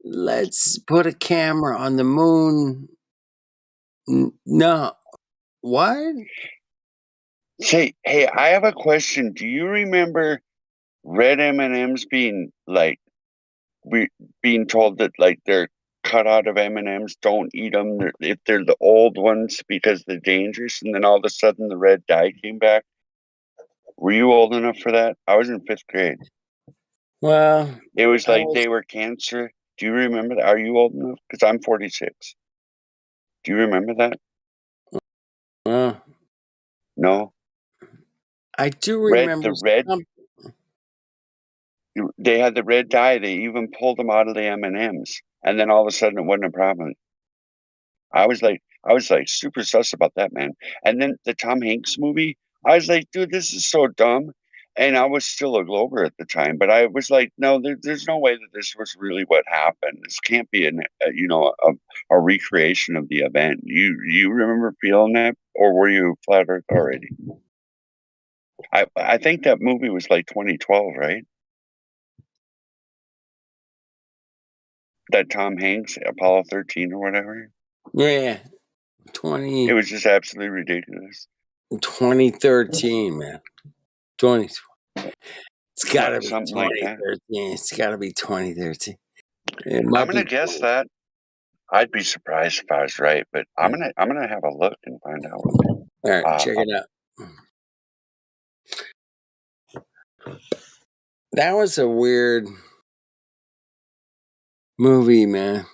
let's put a camera on the moon. No. What? Hey, I have a question. Do you remember red M&Ms being like being told that like they're cut out of M&Ms, don't eat them if they're the old ones because they're dangerous, and then all of a sudden the red dye came back? Were you old enough for that? I was in 5th grade. Well, it was like they were cancer. Do you remember that? Are you old enough? Because I'm 46. Do you remember that? No. I do remember they had the red dye. They even pulled them out of the M&Ms, and then all of a sudden it wasn't a problem. I was like super sus about that, man. And then the Tom Hanks movie, I was like, dude, this is so dumb. And I was still a Glober at the time, but I was like, no, there's no way that this was really what happened. This can't be a recreation of the event. You remember feeling that, or were you flat Earth already? I think that movie was like 2012, right? That Tom Hanks, Apollo 13 or whatever. Yeah, It was just absolutely ridiculous. 2013, man. 20. It's got to be something 2013. Like that. It's got to be 2013. I'm gonna guess that. I'd be surprised if I was right, but I'm gonna have a look and find out. All right, check it out. That was a weird movie, man.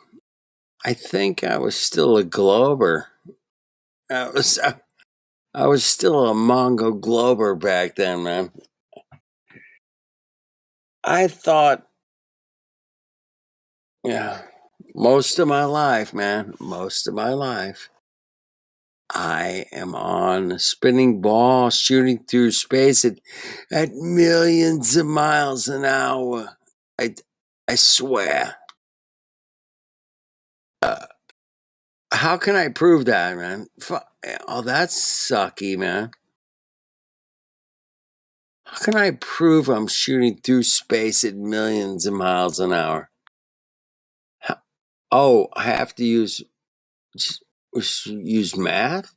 I think I was still a Glober. I was still a Mongo Glober back then, man. I thought, most of my life, man, I am on a spinning ball shooting through space at millions of miles an hour. I swear. How can I prove that, man? Oh, that's sucky, man. How can I prove I'm shooting through space at millions of miles an hour? I have to use math?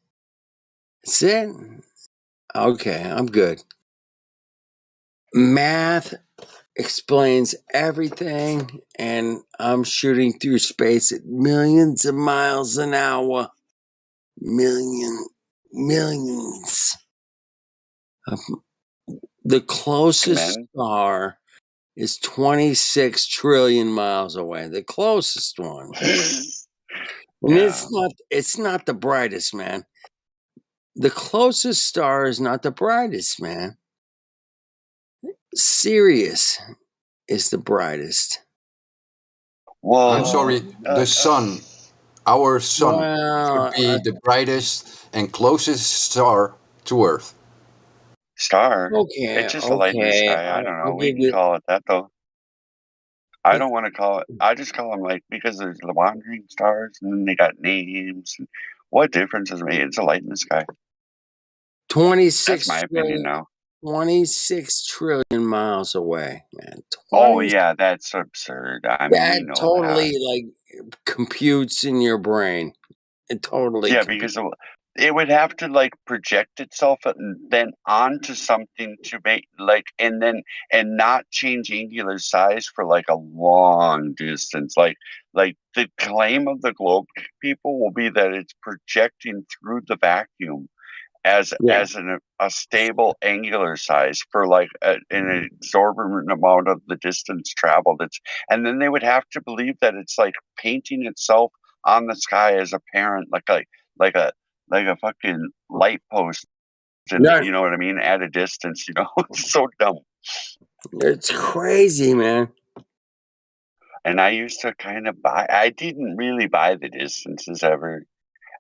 That's it? Okay, I'm good. Math explains everything, and I'm shooting through space at millions of miles an hour. Millions. The closest star is 26 trillion miles away. The closest one. And it's not the brightest, man. The closest star is not the brightest, man. Sirius is the brightest. Well, I'm sorry, the sun, our sun, should be the brightest and closest star to Earth. Star? Okay. It's just a light in the sky. I don't know. We can call it that, though. I don't want to call it. I just call them like, because there's the wandering stars, and then they got names. And what difference does it make? It's a light in the sky. 26. That's my opinion now. 26 trillion miles away, man. Oh yeah, that's absurd. I mean, that totally like computes in your brain. It totally. Yeah, because it would have to like project itself and then onto something to make like, and not change angular size for like a long distance. Like the claim of the globe people will be that it's projecting through the vacuum as a stable angular size for like an exorbitant amount of the distance traveled. And then they would have to believe that it's like painting itself on the sky as apparent, like a fucking light post, and you know what I mean, at a distance. It's so dumb. It's crazy, man. And I used to kind of I didn't really buy the distances ever.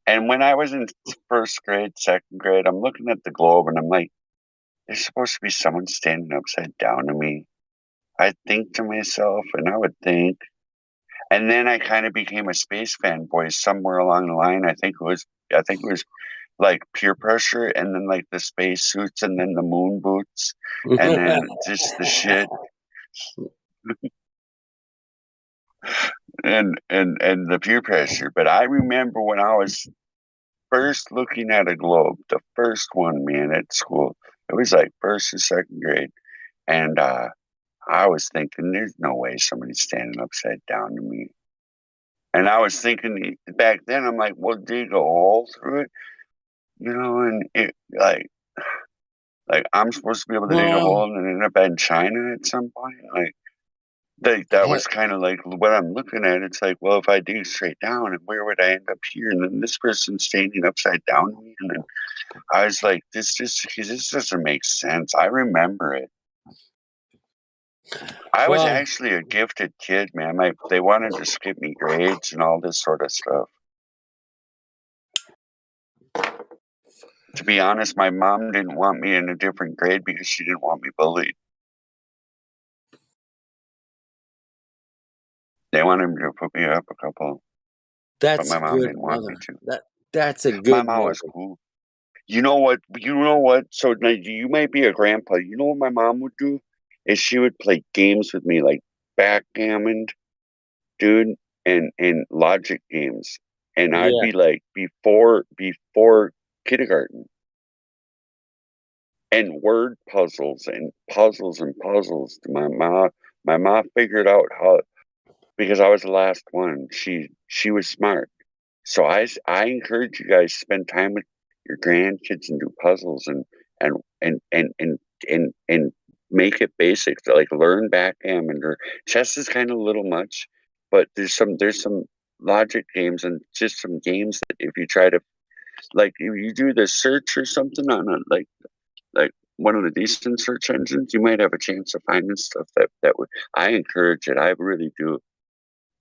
And when I was in 1st grade, 2nd grade, I'm looking at the globe and I'm like, there's supposed to be someone standing upside down to me. I'd think to myself, and I would think, and then I kind of became a space fanboy somewhere along the line. I think it was like peer pressure, and then like the space suits, and then the moon boots, and then just the shit, and the peer pressure. But I remember when I was first looking at a globe, the first one, man, at school. It was like first or second grade, and I was thinking, there's no way somebody's standing upside down to me. And I was thinking back then, I'm like, well, dig a hole through it, and it like I'm supposed to be able to dig a hole and end up in China at some point. That was kind of like what I'm looking at. It's like, well, if I dig straight down, and where would I end up here? And then this person's standing upside down to me, and then I was like, this doesn't make sense. I remember it. I was actually a gifted kid, man. They wanted to skip me grades and all this sort of stuff. To be honest, my mom didn't want me in a different grade because she didn't want me bullied. They wanted me to put me up a couple, but my mom didn't want me to. That's a good. My mom was cool. You know what? So now you might be a grandpa. You know what my mom would do? Is she would play games with me, like backgammon, dude, and logic games. And I'd be like before kindergarten. And word puzzles and puzzles. My mom figured out how, because I was the last one. She was smart. So I encourage you guys to spend time with your grandkids and do puzzles and make it basic. Like learn backgammon, or chess is kind of a little much, but there's some logic games and just some games that if you try to, like, if you do the search or something on like one of the decent search engines, you might have a chance of finding stuff that would. I encourage it. I really do.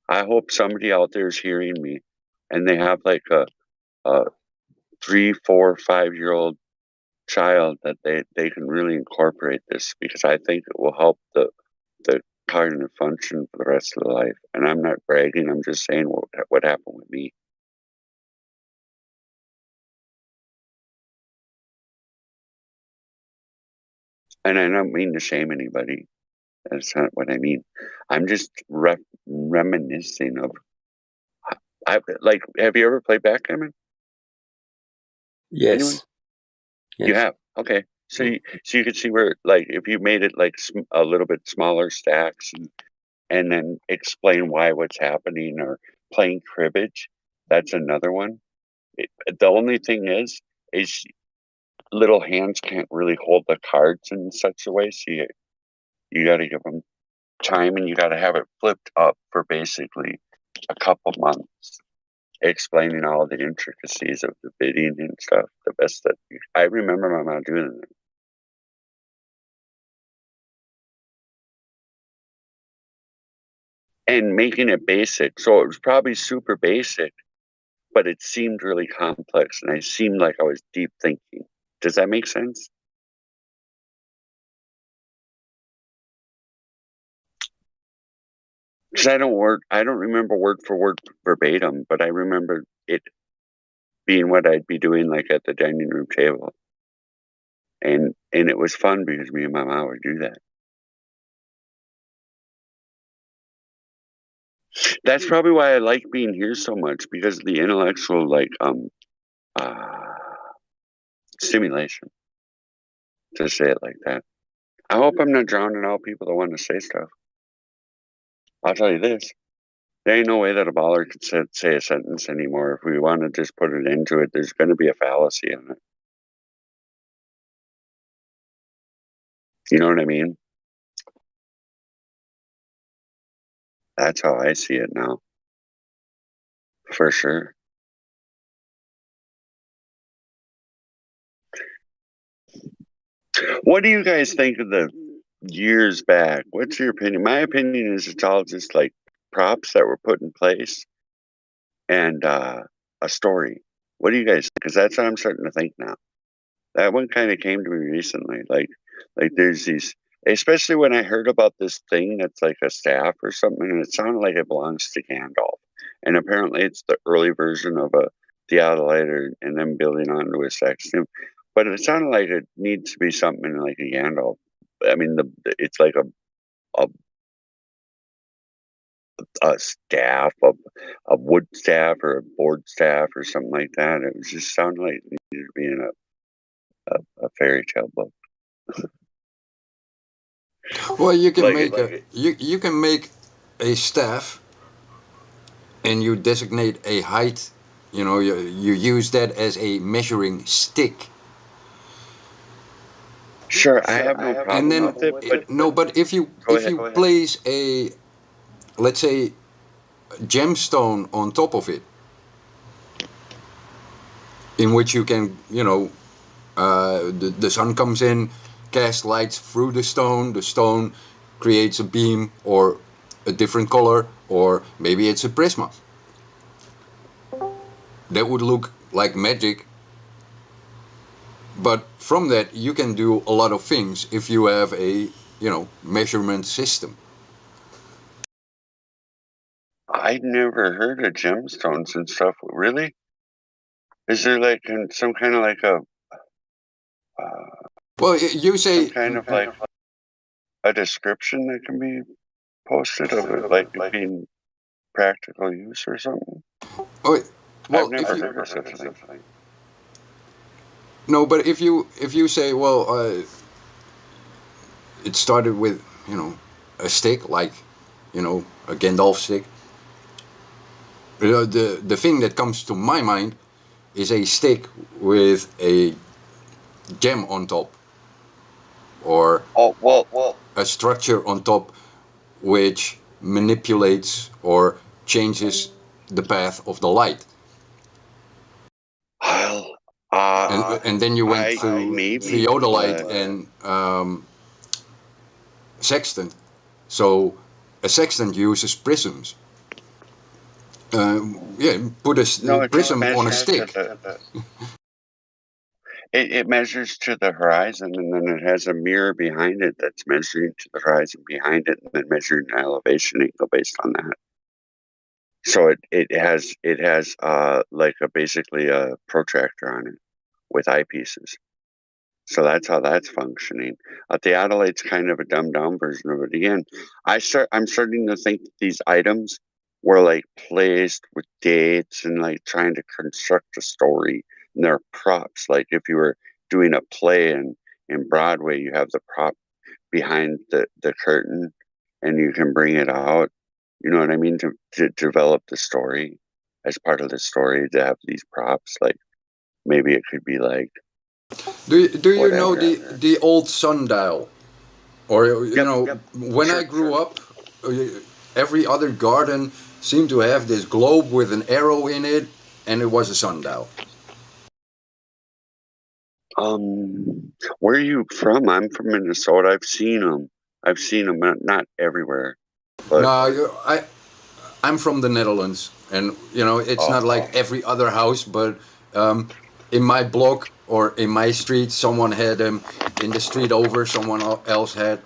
I hope somebody out there is hearing me, and they have like a 3, 4, 5-year-old child that they can really incorporate this, because I think it will help the cognitive function for the rest of the life. And I'm not bragging. I'm just saying what happened with me. And I don't mean to shame anybody. That's not what I mean. I'm just reminiscing of. Have you ever played backgammon? Yes. Anyone? Yes. You have? Okay. So you can see where, like, if you made it like a little bit smaller stacks and then explain what's happening, or playing cribbage, that's another one. The only thing is little hands can't really hold the cards in such a way, so you got to give them time, and you got to have it flipped up for basically a couple months, explaining all the intricacies of the bidding and stuff. The best that I remember my mom doing it. And making it basic. So it was probably super basic, but it seemed really complex, and I seemed like I was deep thinking. Does that make sense? Because I don't remember word for word verbatim, but I remember it being what I'd be doing, like at the dining room table. And it was fun because me and my mom would do that. That's probably why I like being here so much, because of the intellectual, stimulation, to say it like that. I hope I'm not drowning out people that want to say stuff. I'll tell you this. There ain't no way that a baller could say a sentence anymore. If we want to just put it into it, there's going to be a fallacy in it. You know what I mean? That's how I see it now. For sure. What do you guys think of the years back? What's your opinion? My opinion is it's all just like props that were put in place and a story. What do you guys think? Because that's what I'm starting to think now. That one kind of came to me recently. Like there's these, especially when I heard about this thing that's like a staff or something, and it sounded like it belongs to Gandalf. And apparently it's the early version of a theodolite and then building onto a sextant. But it sounded like it needs to be something like a Gandalf. I mean, it's like a staff, a wood staff or a board staff or something like that. It was just sounded like it needed to be in a fairy tale book. Well, you can you can make a staff, and you designate a height. You know, you use that as a measuring stick. Sure, I have no problem and then, with it. But if you place a, let's say, gemstone on top of it, in which you can, the sun comes in, casts lights through the stone creates a beam or a different color, or maybe it's a prisma. That would look like magic, but from that you can do a lot of things if you have a, measurement system. I'd never heard of gemstones and stuff. Really? Is there like some kind of like a? Well, you say kind of like a description that can be posted of it, like being practical use or something. Oh, well, I've never heard of such a thing. No, but if you say, well, it started with a stick, like a Gandalf stick. The thing that comes to my mind is a stick with a gem on top, or a structure on top which manipulates or changes the path of the light. Well, and then you went through theodolite and sextant. So a sextant uses prisms. Put a prism on a stick. It measures to the horizon, and then it has a mirror behind it that's measuring to the horizon behind it, and then measuring the elevation angle based on that. So it has like basically a protractor on it with eyepieces. So that's how that's functioning. Theodolite's kind of a dumbed down version of it. Again, I'm starting to think these items were like placed with dates and like trying to construct a story. And they're props. Like if you were doing a play in Broadway, you have the prop behind the curtain and you can bring it out. You know what I mean? To develop the story as part of the story, to have these props. Like maybe it could be like. Do you know the old sundial? Or when I grew up, every other garden seemed to have this globe with an arrow in it, and it was a sundial. Where are you from? I'm from Minnesota. I've seen them, not everywhere. But no, I'm from the Netherlands, and it's not like every other house, but in my block or in my street, someone had them. In the street over, someone else had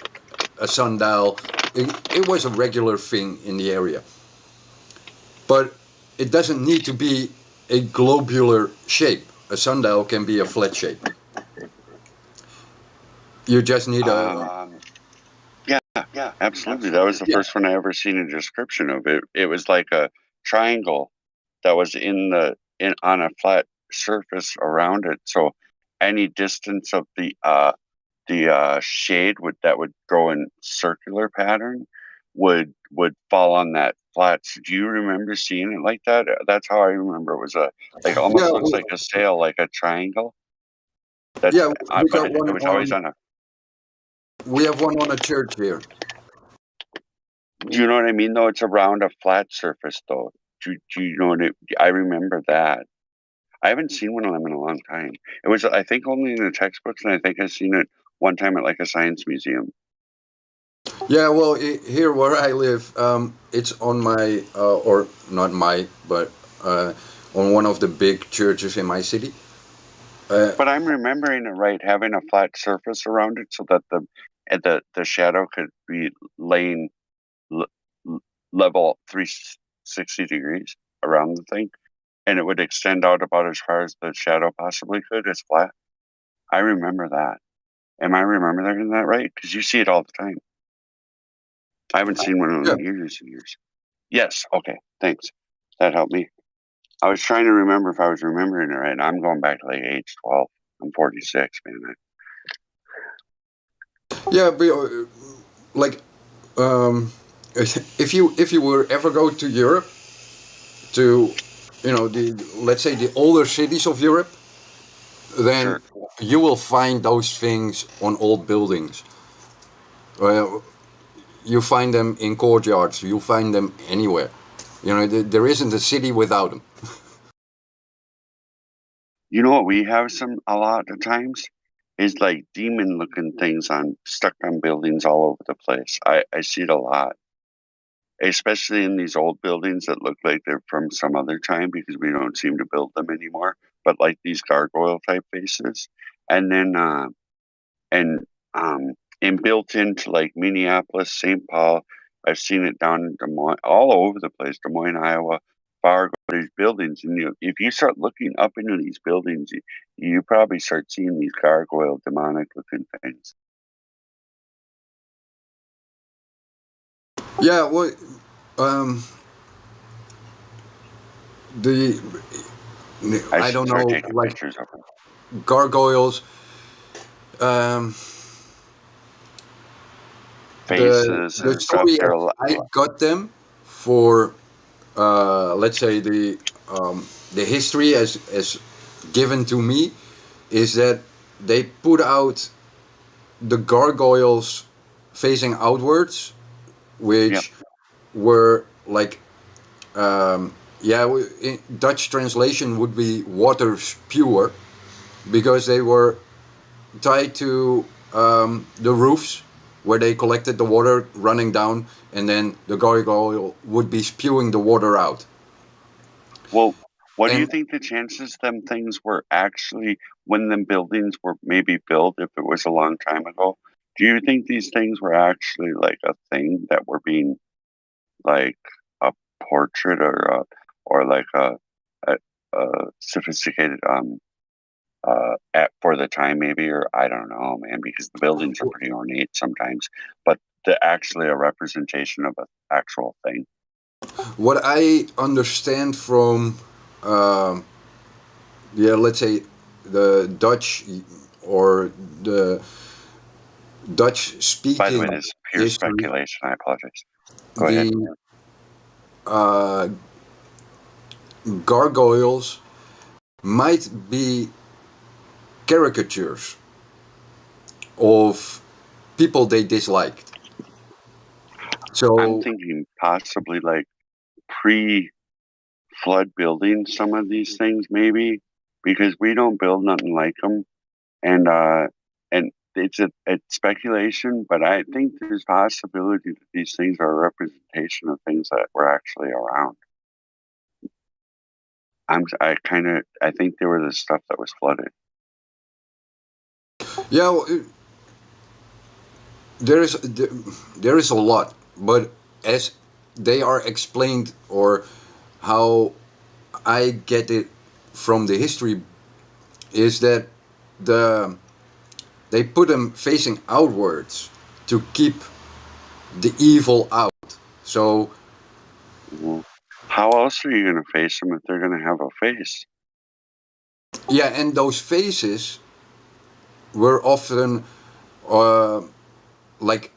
a sundial. It was a regular thing in the area. But it doesn't need to be a globular shape. A sundial can be a flat shape. You just need a... Yeah, absolutely. That was the first one I ever seen a description of it. It was like a triangle that was on a flat surface around it. So any distance of the shade that would go in circular pattern would fall on that flat. So do you remember seeing it like that? That's how I remember. It was almost looks like a sail, like a triangle. But it was always on a. We have one on a church here. Do you know what I mean? Though it's around a flat surface, though. Do you know what I remember that. I haven't seen one of them in a long time. It was, I think, only in the textbooks, and I think I've seen it one time at like a science museum. Yeah, well, here where I live, it's on my, or not my, but on one of the big churches in my city. But I'm remembering it right, having a flat surface around it so that the shadow could be laying level 360 degrees around the thing, and it would extend out about as far as the shadow possibly could as flat. I remember that. Am I remembering that right? Because you see it all the time. I haven't seen one in years and years. Yes. Okay. Thanks. That helped me. I was trying to remember if I was remembering it right. And I'm going back to like age 12. I'm 46, man. Yeah, but like, if you were ever go to Europe, to let's say the older cities of Europe, then you will find those things on old buildings. Well, you find them in courtyards. You find them anywhere. There isn't a city without them. You know what we have a lot of times is like demon looking things stuck on buildings all over the place. I see it a lot, especially in these old buildings that look like they're from some other time because we don't seem to build them anymore. But like these gargoyle type faces, and then and built into like Minneapolis, St. Paul. I've seen it down in Des Moines, all over the place, Des Moines, Iowa, Fargo, these buildings. And if you start looking up into these buildings, you probably start seeing these gargoyle, demonic looking things. Yeah, well, I don't know, like gargoyles. Faces the story I got them for, let's say the history as given to me is that they put out the gargoyles facing outwards, which were like, in Dutch translation would be water spewer, because they were tied to the roofs where they collected the water running down, and then the gargoyle would be spewing the water out. Well, what do you think the chances them things were actually when them buildings were maybe built, if it was a long time ago? Do you think these things were actually like a thing that were being like a portrait or like a sophisticated for the time maybe, or I don't know, man, because the buildings are pretty ornate sometimes, but actually a representation of an actual thing. What I understand from, let's say the Dutch or the Dutch speaking. By the way, this is pure history, speculation. I apologize. Go ahead. Gargoyles might be caricatures of people they disliked. So I'm thinking possibly like pre-flood buildings, some of these things maybe, because we don't build nothing like them, and it's speculation, but I think there's possibility that these things are a representation of things that were actually around. I think they were the stuff that was flooded. Yeah, well, there is a lot, but as they are explained, or how I get it from the history, is that they put them facing outwards to keep the evil out. So how else are you going to face them if they're going to have a face? Yeah, and those faces were often like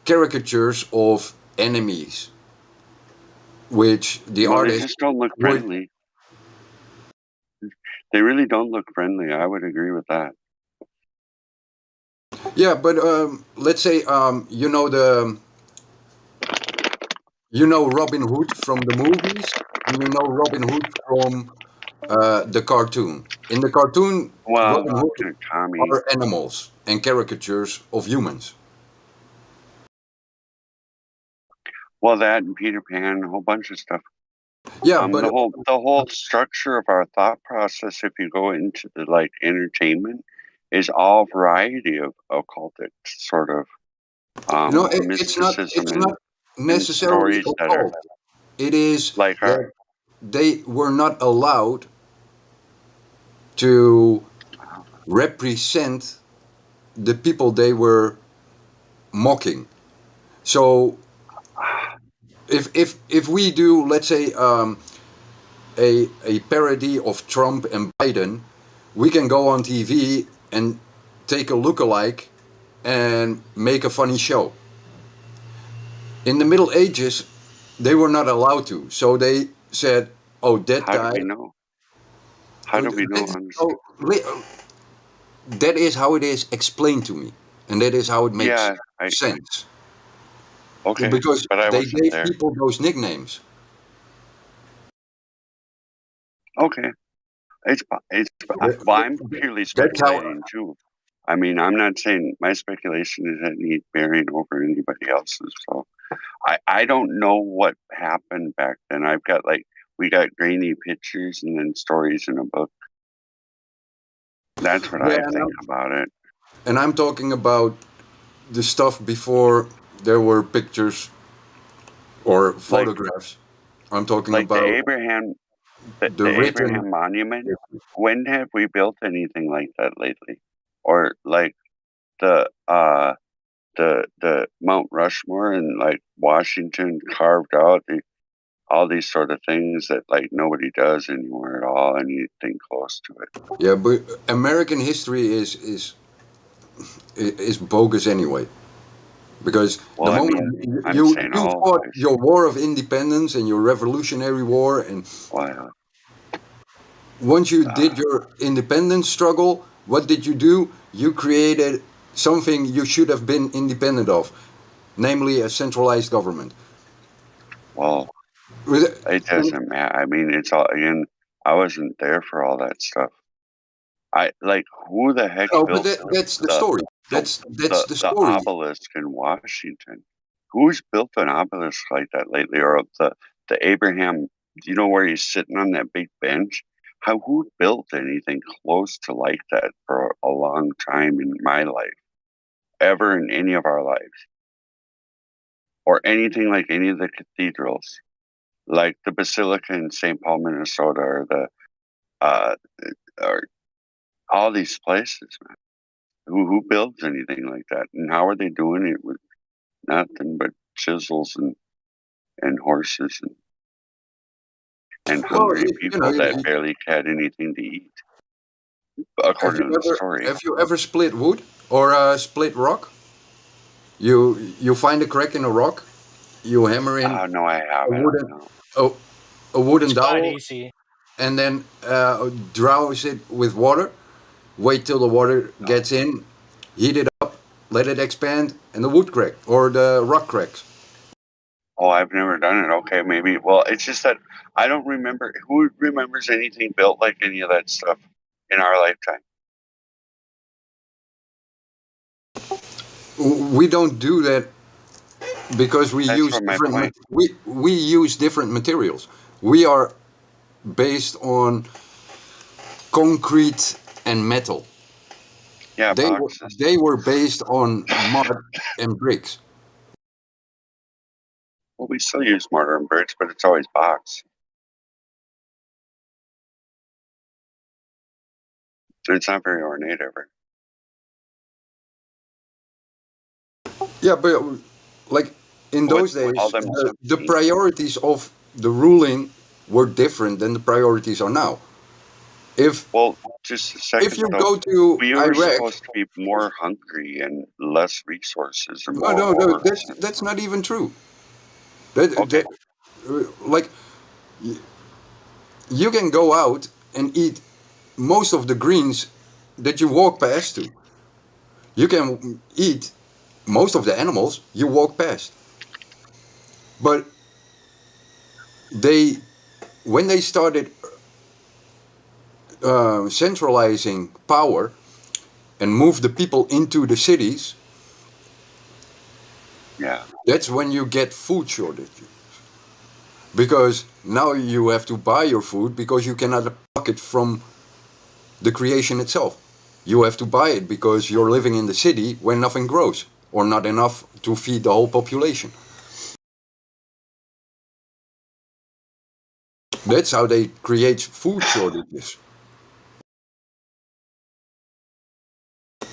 caricatures of enemies, which the artists just don't look friendly. They really don't look friendly. I would agree with that. Yeah, but let's say Robin Hood from the movies, and Robin Hood from the cartoon. In the cartoon, Robin Hood are animals and caricatures of humans. Well, that and Peter Pan, a whole bunch of stuff. Yeah, but the whole structure of our thought process, if you go into the like entertainment, is all variety of occultic sort of mysticism it's not and necessarily stories that are occult. It is like that they were not allowed to represent the people they were mocking. So if we do, let's say, a parody of Trump and Biden, we can go on TV and take a lookalike and make a funny show. In the Middle Ages, they were not allowed to, so they said, "Oh, that how guy." do we know? How do we know? That is how it is explained to me, and that is how it makes Yeah, sense. Okay, because but I they wasn't gave there. people those nicknames. Okay, well, I'm purely speculating too. I mean, I'm not saying my speculation is any bearing over anybody else's. So I don't know what happened back then. I've got we got grainy pictures and then stories in a book. That's what I think about it. And I'm talking about the stuff before there were pictures or photographs. I'm talking about the Abraham Abraham monument. When have we built anything like that lately? Or like the Mount Rushmore and like Washington carved out all these sort of things that like nobody does anymore at all, anything close to it. Yeah, but American history is bogus anyway. Because the moment you fought your war of independence and your Revolutionary War, and once you did your independence struggle, what did you do? You created something you should have been independent of, namely a centralized government. Well, it doesn't matter. I mean, it's all again. I wasn't there for all that stuff. I like who the heck built that's the story. That's the story. The obelisk in Washington. Who's built an obelisk like that lately? Or the Abraham? You know where he's sitting on that big bench? Who built anything close to like that for a long time in my life? Ever in any of our lives? Or anything like any of the cathedrals? Like the Basilica in St. Paul, Minnesota, or or all these places, man. Who builds anything like that? And how are they doing it with nothing but chisels and horses and hungry people that barely had anything to eat? According to the story. Have you ever split wood or split rock? You find a crack in a rock, you hammer in. Oh no, I haven't. A wooden it's dowel, quite easy. And then douse it with water. Wait till the water gets in, heat it up, let it expand, and the wood crack or the rock cracks. Oh, I've never done it. Okay, maybe. Well, it's just that I don't remember. Who remembers anything built like any of that stuff in our lifetime? We don't do that because we use different. We use different materials. We are based on concrete and metal. Yeah, they were based on mud and bricks. Well, we still use mortar and bricks, but it's always box. It's not very ornate ever. Yeah, but like in those days, the priorities of the ruling were different than the priorities are now. Just a second. If you go to we were Iraq, supposed to be more hungry and less resources. And no, that's not even true. Like you can go out and eat most of the greens that you walk past to. You can eat most of the animals you walk past. But when they started centralizing power and moved the people into the cities, yeah, that's when you get food shortages. because now you have to buy your food because you cannot pluck it from the creation itself. You have to buy it because you're living in the city where nothing grows or not enough to feed the whole population. That's how they create food shortages.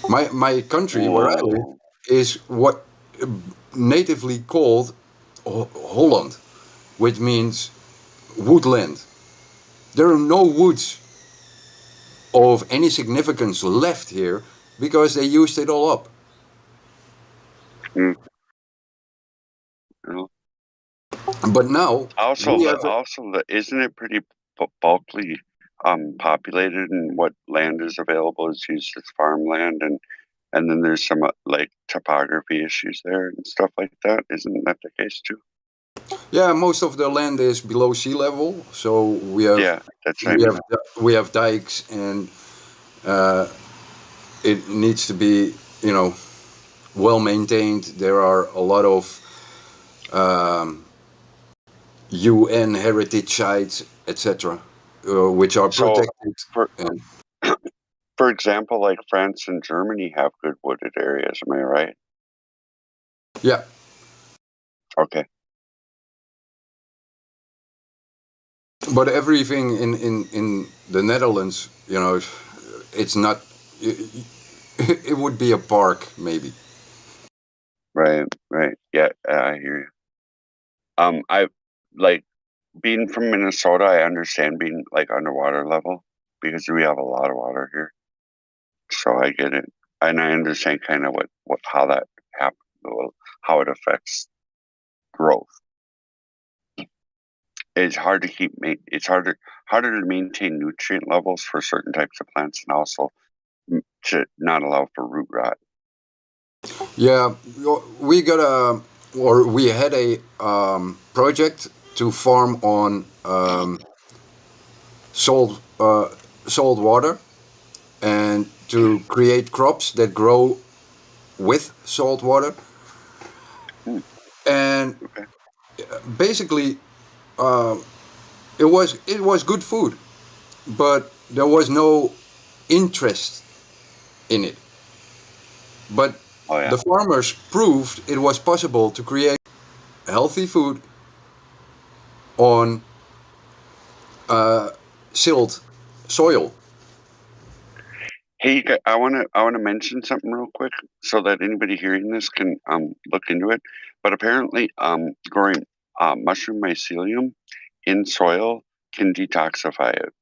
My country where I live is what natively called Holland, which means woodland. There are no woods of any significance left here because they used it all up. Mm. But now isn't it pretty bulkily populated, and what land is available is used as farmland, and then there's some like topography issues there and stuff like that. Isn't that the case too? Yeah, most of the land is below sea level, so we have we have dikes, and it needs to be well maintained. There are a lot of UN heritage sites, etc., which are protected. For example, like France and Germany have good wooded areas. Am I right? Yeah. Okay. But everything in the Netherlands, it's not. It would be a park, maybe. Right. Yeah, I hear you. I like being from Minnesota. I understand being like underwater level because we have a lot of water here. So I get it, and I understand kind of how that happens, how it affects growth. It's hard to keep. It's harder to maintain nutrient levels for certain types of plants, and also to not allow for root rot. Yeah, we had a project to farm on salt water, and to create crops that grow with salt water. And basically, it was good food, but there was no interest in it. But the farmers proved it was possible to create healthy food on silt soil. Hey, I want to mention something real quick so that anybody hearing this can look into it. But apparently, growing mushroom mycelium in soil can detoxify it.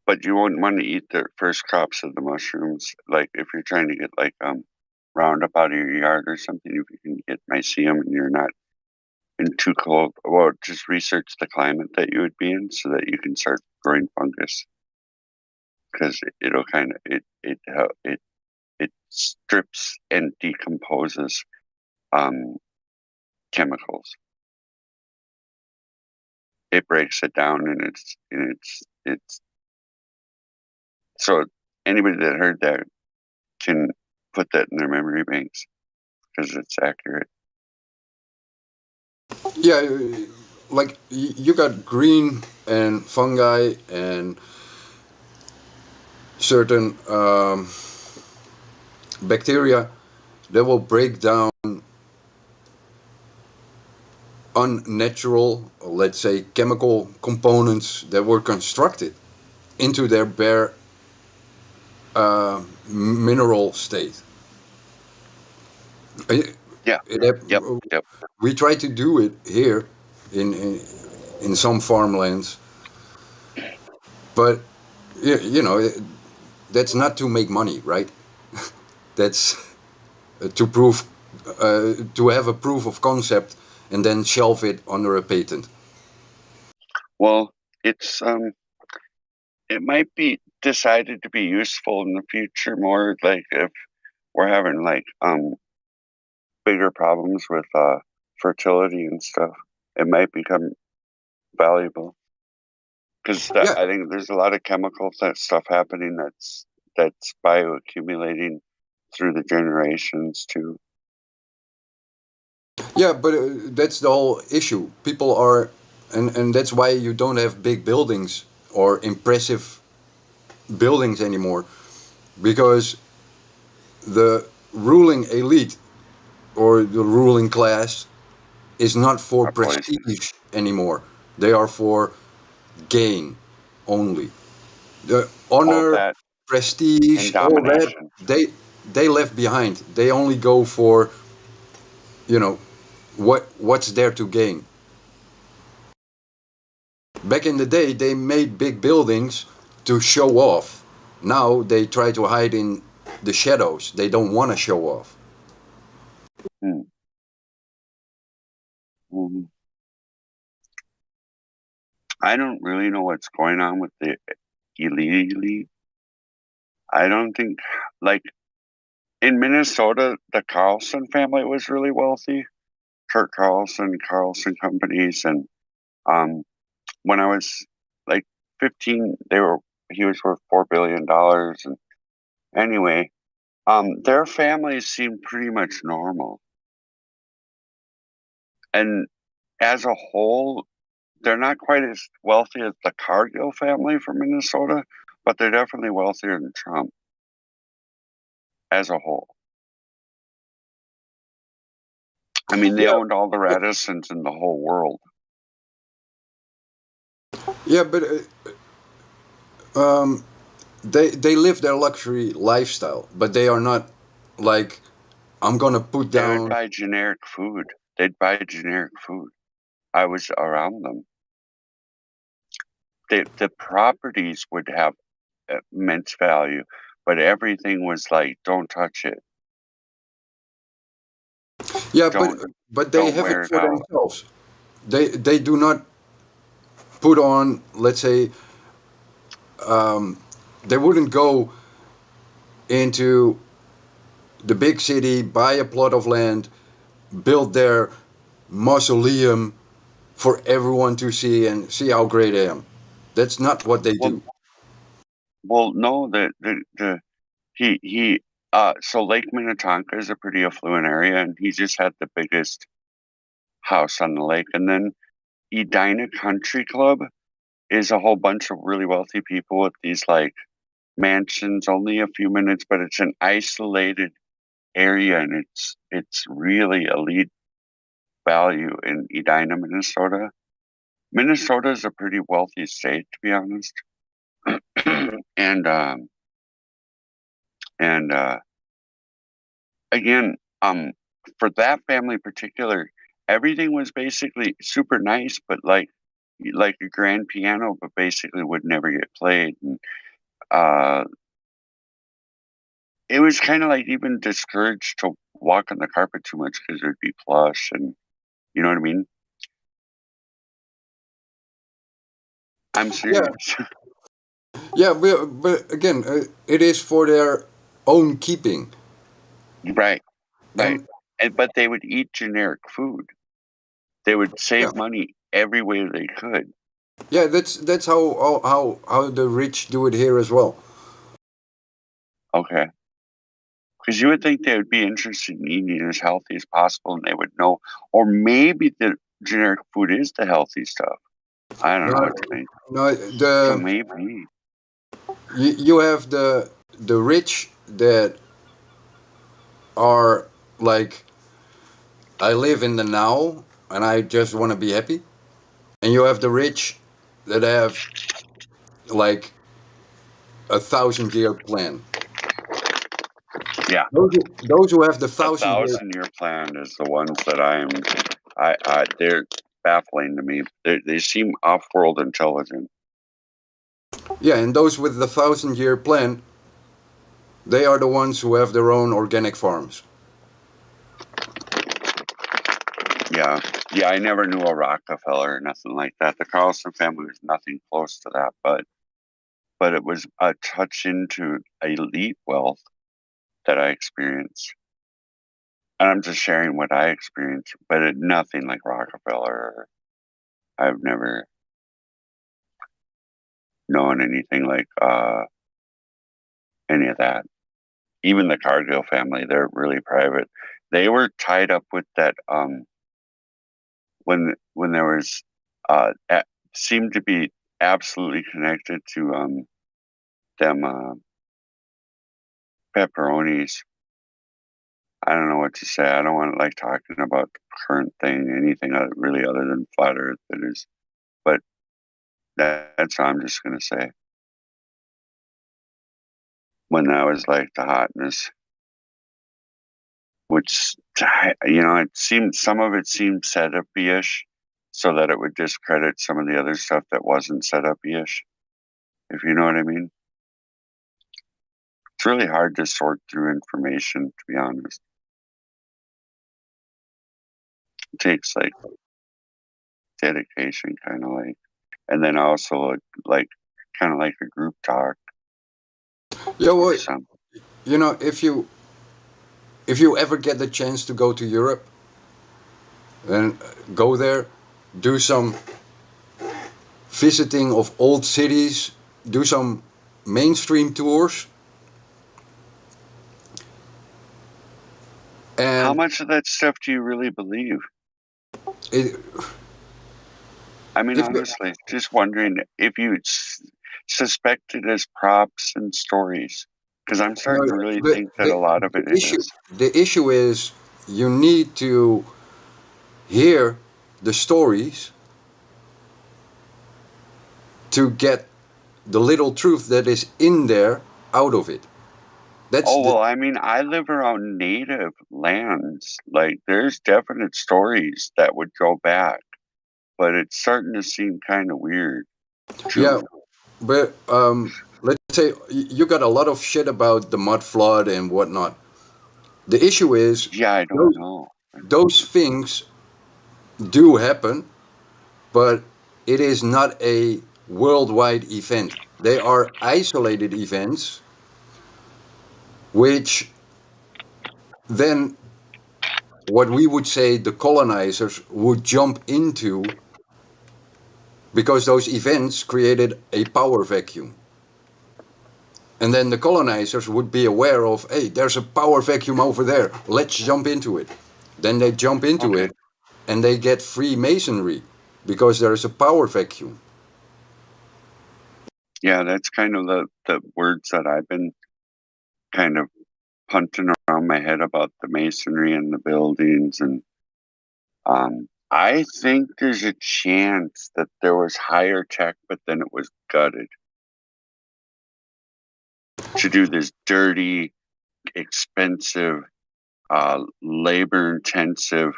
But you wouldn't want to eat the first crops of the mushrooms. Like if you're trying to get like Roundup out of your yard or something, if you can get mycelium and you're not in too cold, well, just research the climate that you would be in so that you can start growing fungus. Because it'll kind of it strips and decomposes chemicals. It breaks it down, and it's so anybody that heard that can put that in their memory banks because it's accurate. Yeah, like you got green and fungi and certain bacteria that will break down unnatural, let's say, chemical components that were constructed into their bare mineral state. Yeah. Yep. We try to do it here in some farmlands, but that's not to make money, right? That's to prove to have a proof of concept and then shelve it under a patent. Well, it's it might be decided to be useful in the future more, like if we're having like bigger problems with fertility and stuff. It might become valuable because I think there's a lot of chemical stuff happening that's bioaccumulating through the generations too. Yeah, but that's the whole issue. People are, and that's why you don't have big buildings or impressive buildings anymore, because the ruling elite or the ruling class is not for prestige anymore. They are for gain only. The honor, prestige, all that they left behind. They only go for, you know, what's there to gain. Back in the day, they made big buildings to show off. Now they try to hide in the shadows. They don't want to show off. I don't really know what's going on with the elite. I don't think, like, in Minnesota, the Carlson family was really wealthy. Kurt Carlson, Carlson Companies, and when I was like 15, he was worth $4 billion, and anyway, their families seemed pretty much normal, and as a whole, they're not quite as wealthy as the Cargill family from Minnesota, but they're definitely wealthier than Trump as a whole. I mean, they owned all the Radissons in the whole world. Yeah, but they live their luxury lifestyle, but they are not like, I'm gonna put down. They'd buy generic food. I was around them. The properties would have immense value, but everything was like, don't touch it. Yeah, but they have it for themselves. They do not put on, let's say, they wouldn't go into the big city, buy a plot of land, build their mausoleum for everyone to see and see how great I am. That's not what they do. Well, no, so Lake Minnetonka is a pretty affluent area, and he just had the biggest house on the lake. And then Edina Country Club is a whole bunch of really wealthy people with these like mansions, only a few minutes, but it's an isolated area, and it's really elite value in Edina, Minnesota. Minnesota is a pretty wealthy state, to be honest. and again, for that family in particular, everything was basically super nice, but like a grand piano, but basically would never get played. And it was kind of like even discouraged to walk on the carpet too much because there'd be plush, and you know what I mean? I'm serious. Yeah, but again, it is for their own keeping. Right. But they would eat generic food. They would save money every way they could. Yeah, that's how the rich do it here as well. Okay. Because you would think they would be interested in eating as healthy as possible, and they would know, or maybe the generic food is the healthy stuff. I don't know what to think. No, So maybe you have the rich that are like, I live in the now and I just want to be happy, and you have the rich that have like 1,000-year plan. Yeah. Those who have the 1,000-year plan is the ones that they're baffling to me. They seem off-world intelligent. Yeah, and those with the 1,000-year plan, they are the ones who have their own organic farms. Yeah. I never knew a Rockefeller or nothing like that. The Carlson family was nothing close to that, but it was a touch into elite wealth that I experienced. And I'm just sharing what I experienced, but nothing like Rockefeller. I've never known anything like any of that. Even the Cargill family, they're really private. They were tied up with that when there was seemed to be absolutely connected to them pepperonis. I don't know what to say. I don't want to like talking about the current thing, anything really other than flat Earth that is. But that's what I'm just gonna say. When that was like the hotness, which it seemed some of it seemed set up-ish, so that it would discredit some of the other stuff that wasn't set up-ish. If you know what I mean. It's really hard to sort through information, to be honest. It takes like dedication, kind of like, and then also like kind of like a group talk. Yeah, well, if you ever get the chance to go to Europe, then go there, do some visiting of old cities, do some mainstream tours. And how much of that stuff do you really believe? I mean, honestly, just wondering if you suspect it as props and stories, because I'm starting to really think that a lot of it is. The issue is you need to hear the stories to get the little truth that is in there out of it. Well, I mean, I live around native lands. Like, there's definite stories that would go back, but it's starting to seem kind of weird. Too. Yeah, but let's say you got a lot of shit about the mud flood and whatnot. The issue is, I don't know. Those things do happen, but it is not a worldwide event. They are isolated events, which then what we would say the colonizers would jump into, because those events created a power vacuum. And then the colonizers would be aware of, hey, there's a power vacuum over there, let's jump into it. Then they jump into it and they get Freemasonry because there is a power vacuum. Yeah, that's kind of the words that I've been kind of punting around my head about the masonry and the buildings. And I think there's a chance that there was higher tech, but then it was gutted to do this dirty, expensive, labor-intensive,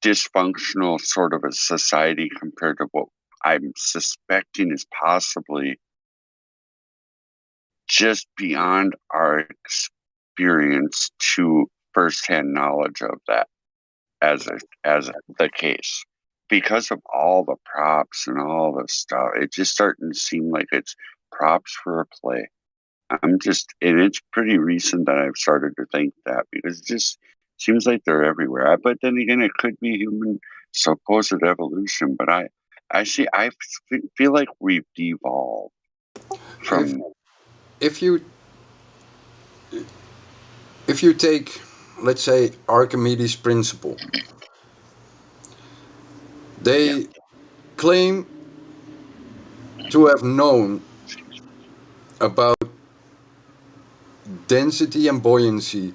dysfunctional sort of a society compared to what I'm suspecting is possibly just beyond our experience to firsthand knowledge of that as the case. Because of all the props and all the stuff, it's just starting to seem like it's props for a play. And it's pretty recent that I've started to think that, because it just seems like they're everywhere. But then again, it could be human supposed evolution. But I feel like we've devolved from. If you take, let's say, Archimedes' principle, they claim to have known about density and buoyancy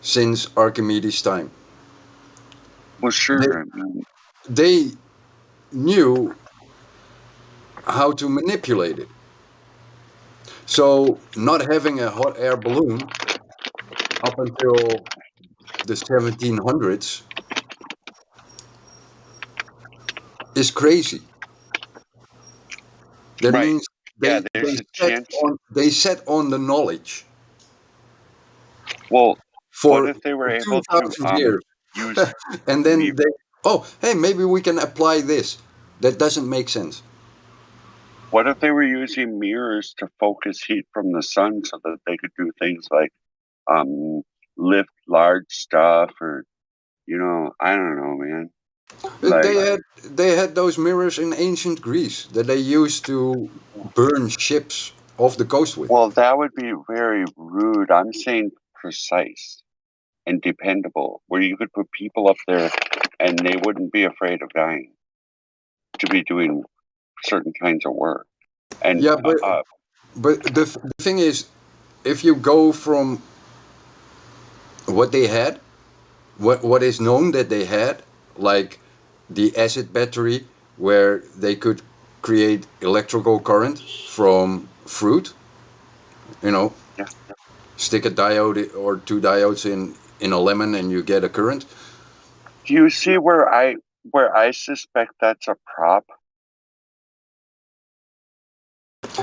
since Archimedes' time. Well, sure. They knew how to manipulate it. So not having a hot air balloon up until the 1700s is crazy. That means they set on the knowledge. Well, for what if they were able to years. use and then hey, maybe we can apply this. That doesn't make sense. What if they were using mirrors to focus heat from the sun so that they could do things like lift large stuff, or I don't know, man. They had those mirrors in ancient Greece that they used to burn ships off the coast with. Well, that would be very rude. I'm saying precise. and dependable, where you could put people up there and they wouldn't be afraid of dying to be doing certain kinds of work. And yeah, but the thing is, if you go from what they had, what is known that they had, like the acid battery, where they could create electrical current from fruit, you know, yeah. stick a diode or two diodes in a lemon and you get a current. Do you see where I suspect that's a prop?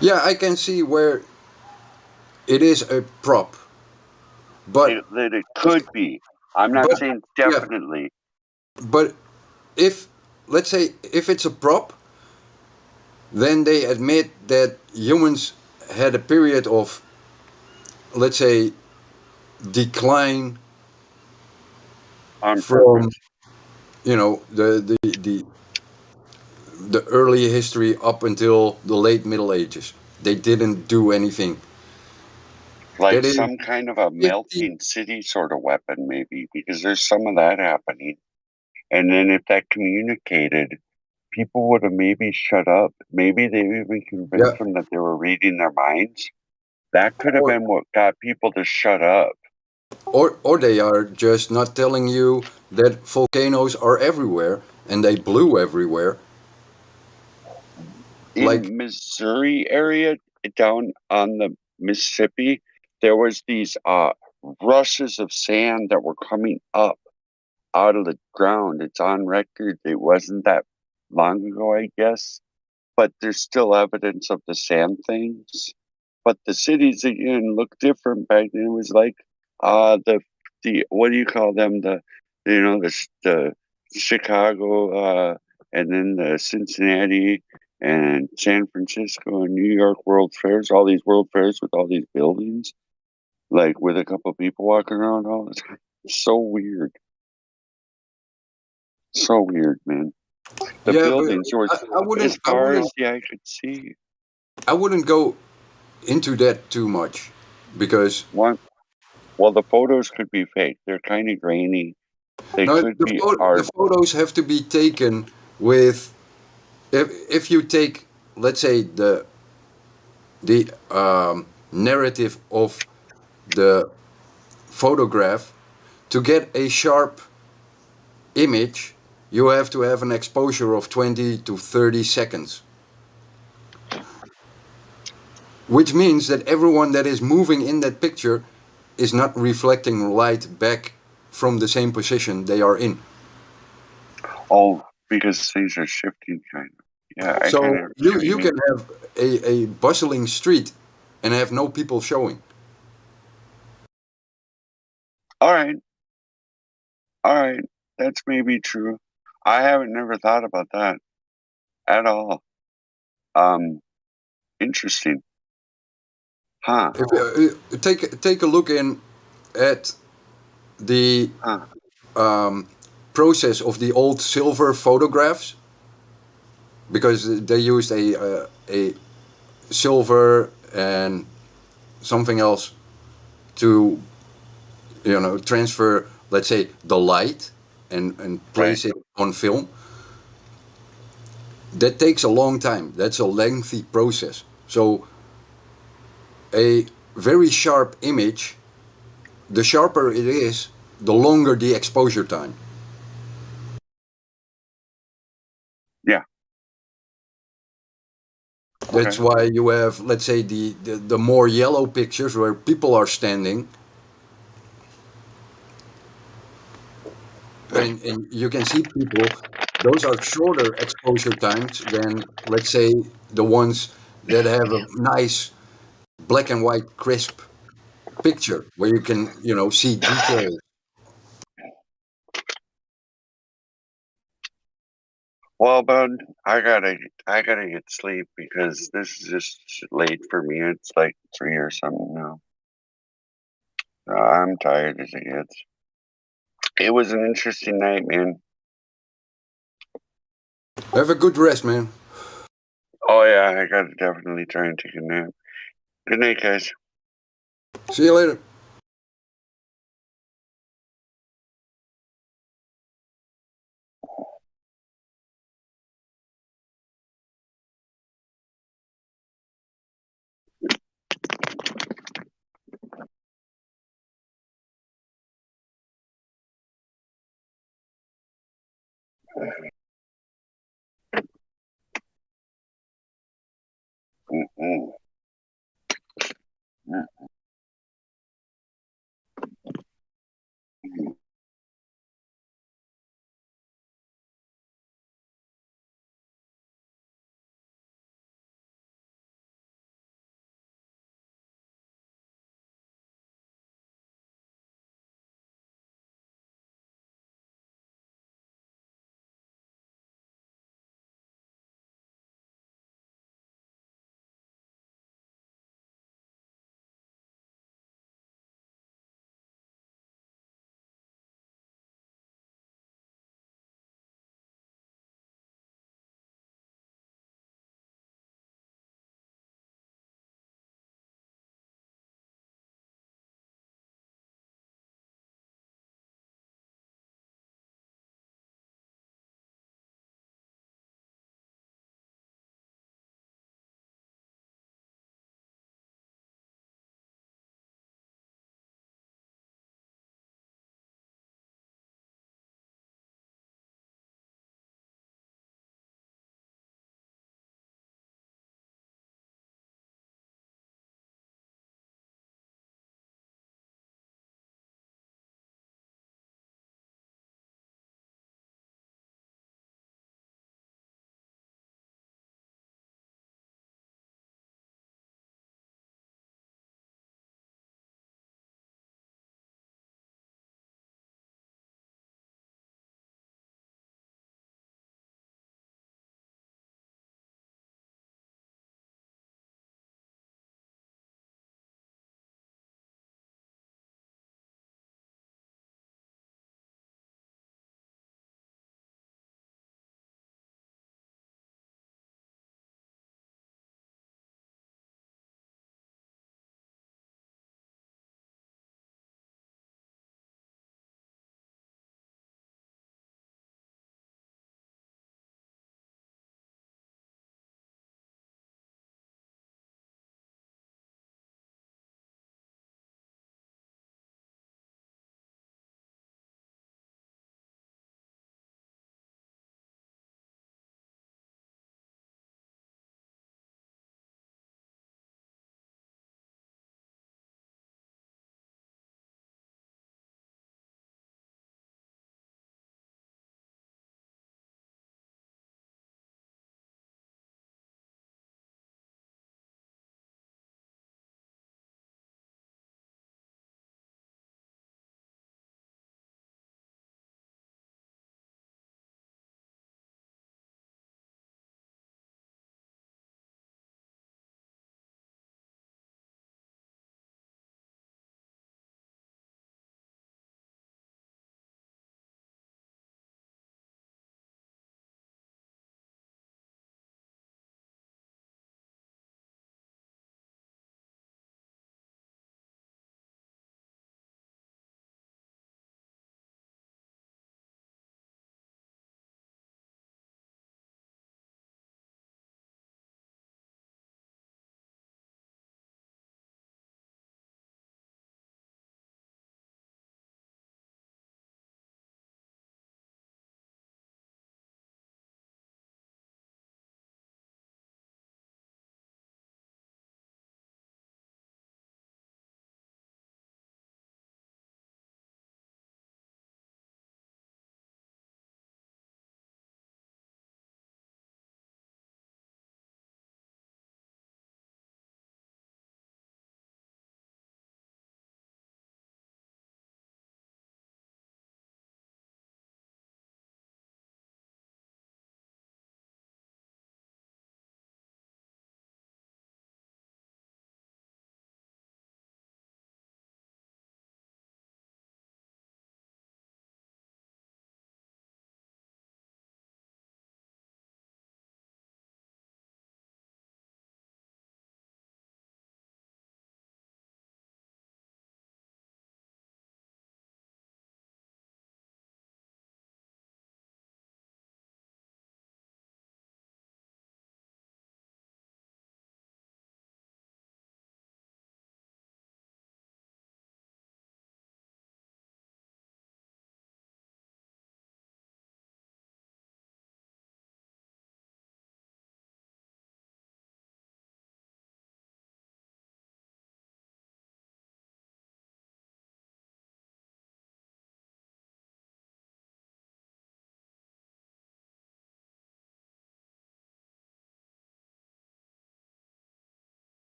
Yeah, I can see where it is a prop, but That it could be. I'm not saying definitely. Yeah, but if, let's say, if it's a prop, then they admit that humans had a period of, let's say, decline On from, purpose. the early history up until the late Middle Ages. They didn't do anything. Like some kind of a melting city sort of weapon, maybe, because there's some of that happening. And then if that communicated, people would have maybe shut up. Maybe they even convinced them that they were reading their minds. That could have been what got people to shut up. Or they are just not telling you that volcanoes are everywhere and they blew everywhere. In Missouri area, down on the Mississippi, there was these rushes of sand that were coming up out of the ground. It's on record. It wasn't that long ago, I guess, but there's still evidence of the sand things. But the cities again look different back then. It was like the what do you call them? The Chicago and then the Cincinnati and San Francisco and New York World Fairs, all these World Fairs with all these buildings, like with a couple of people walking around all the time. So weird. So weird, man. The buildings were as far as the eye could see. I wouldn't go into that too much because well, the photos could be fake. They're kind of grainy. They could be art. The photos have to be taken with. If you take, let's say, the narrative of the photograph, to get a sharp image, you have to have an exposure of 20 to 30 seconds. Which means that everyone that is moving in that picture is not reflecting light back from the same position they are in. Oh, because things are shifting kind of. Yeah. So you can have a bustling street and have no people showing. All right. That's maybe true. I haven't never thought about that at all. Interesting. Huh. Take a look at the process of the old silver photographs, because they used a silver and something else to transfer, let's say, the light and place it on film. That takes a long time. That's a lengthy process. So a very sharp image, the sharper it is, the longer the exposure time. Yeah. That's why you have, let's say, the more yellow pictures where people are standing. And you can see people, those are shorter exposure times than, let's say, the ones that have a nice black and white crisp picture where you can, see details. Well, bud, I gotta get sleep because this is just late for me. It's like 3 or something now. I'm tired as it gets. It was an interesting night, man. Have a good rest, man. Oh yeah, I gotta definitely try and take a nap. Good night, guys. See you later. Mm-mm.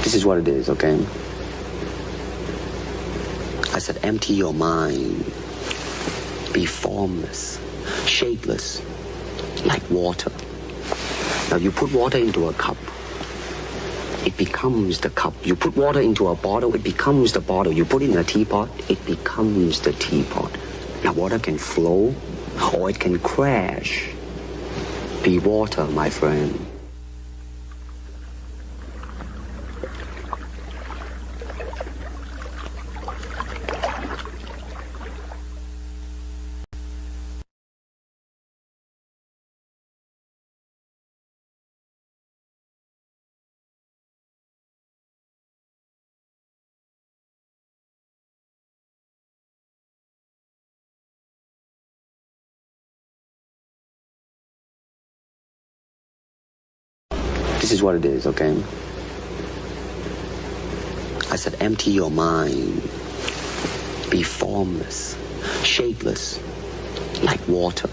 This is what it is, okay? I said, empty your mind. Be formless, shapeless, like water. Now you put water into a cup, it becomes the cup. You put water into a bottle, it becomes the bottle. You put it in a teapot, it becomes the teapot. Now water can flow or it can crash. Be water, my friend. This is what it is, okay? I said, empty your mind. Be formless, shapeless, like water.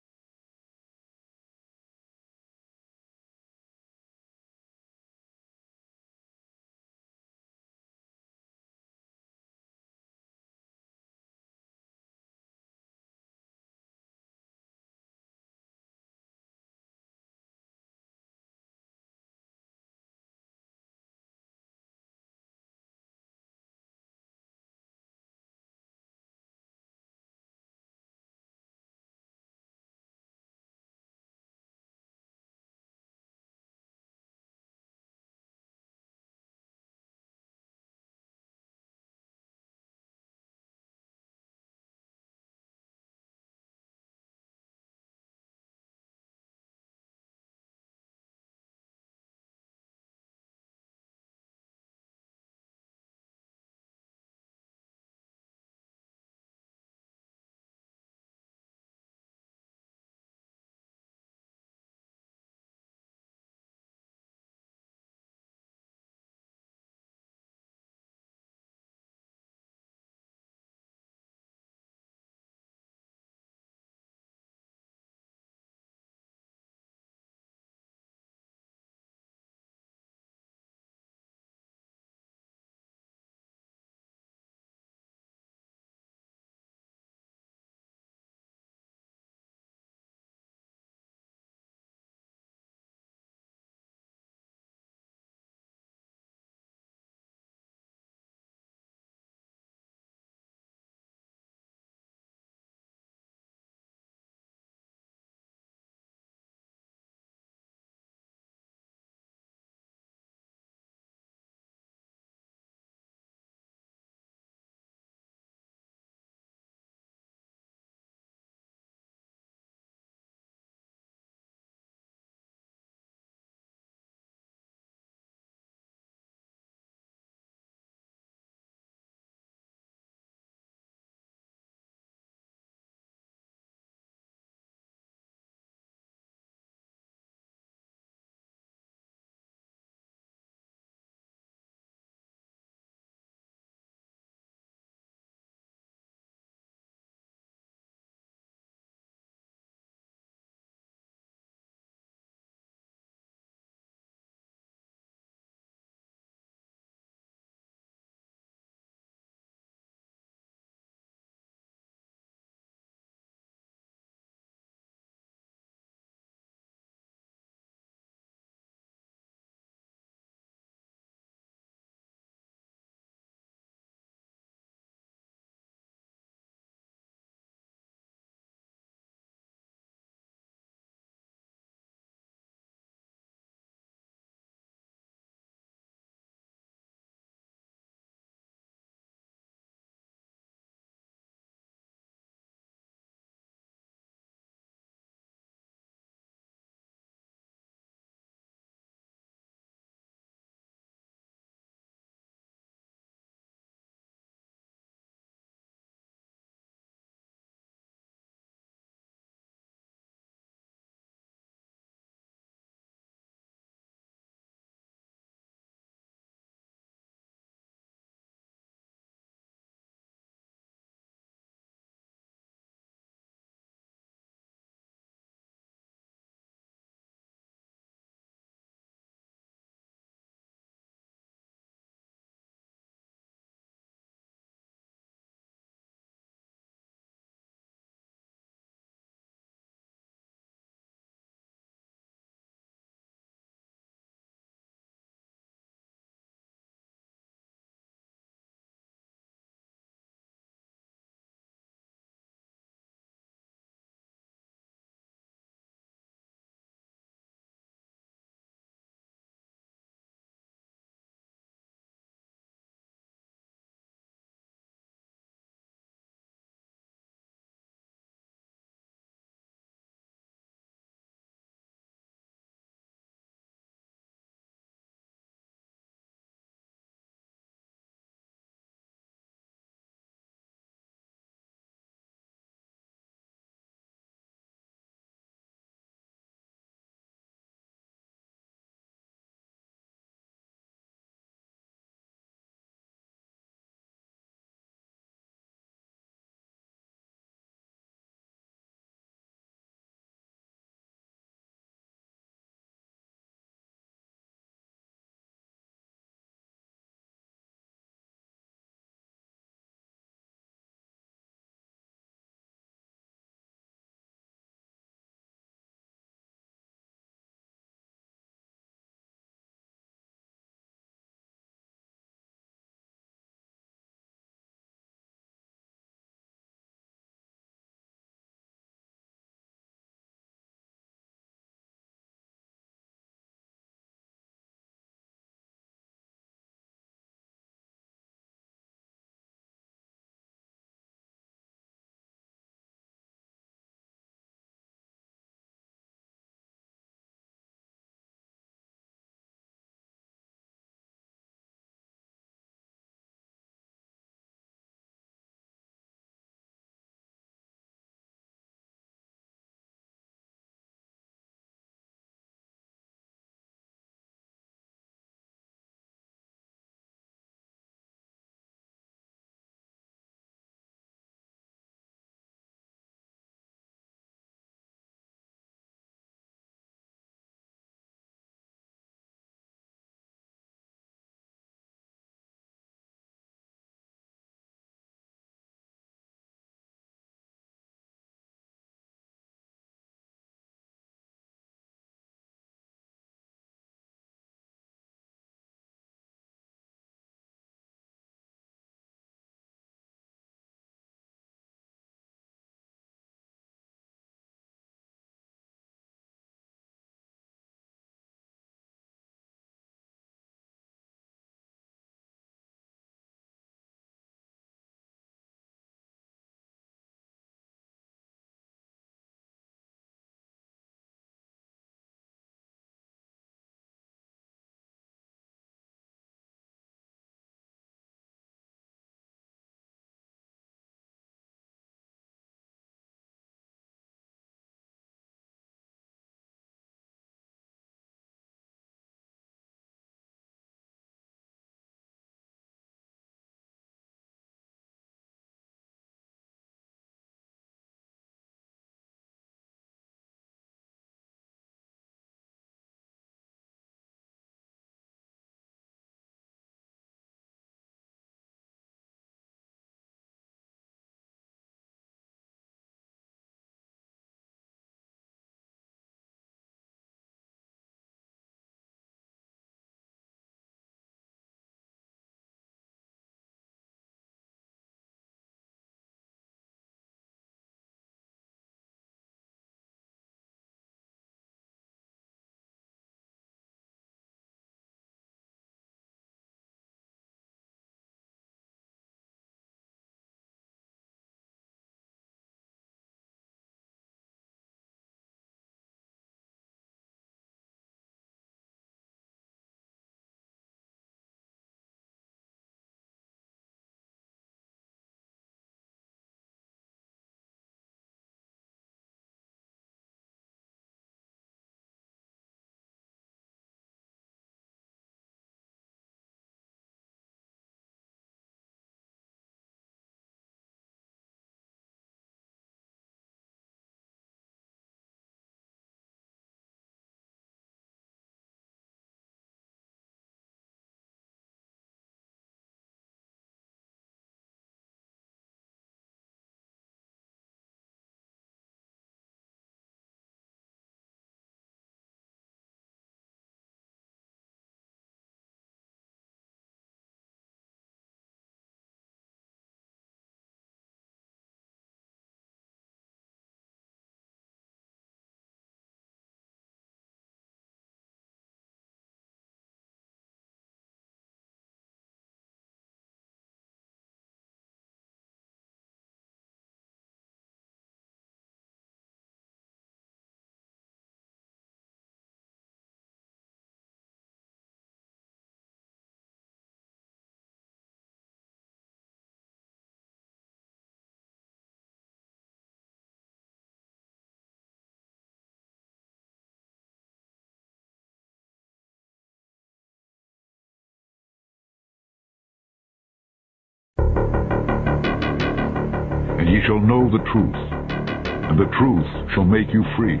ye shall know the truth, and the truth shall make you free.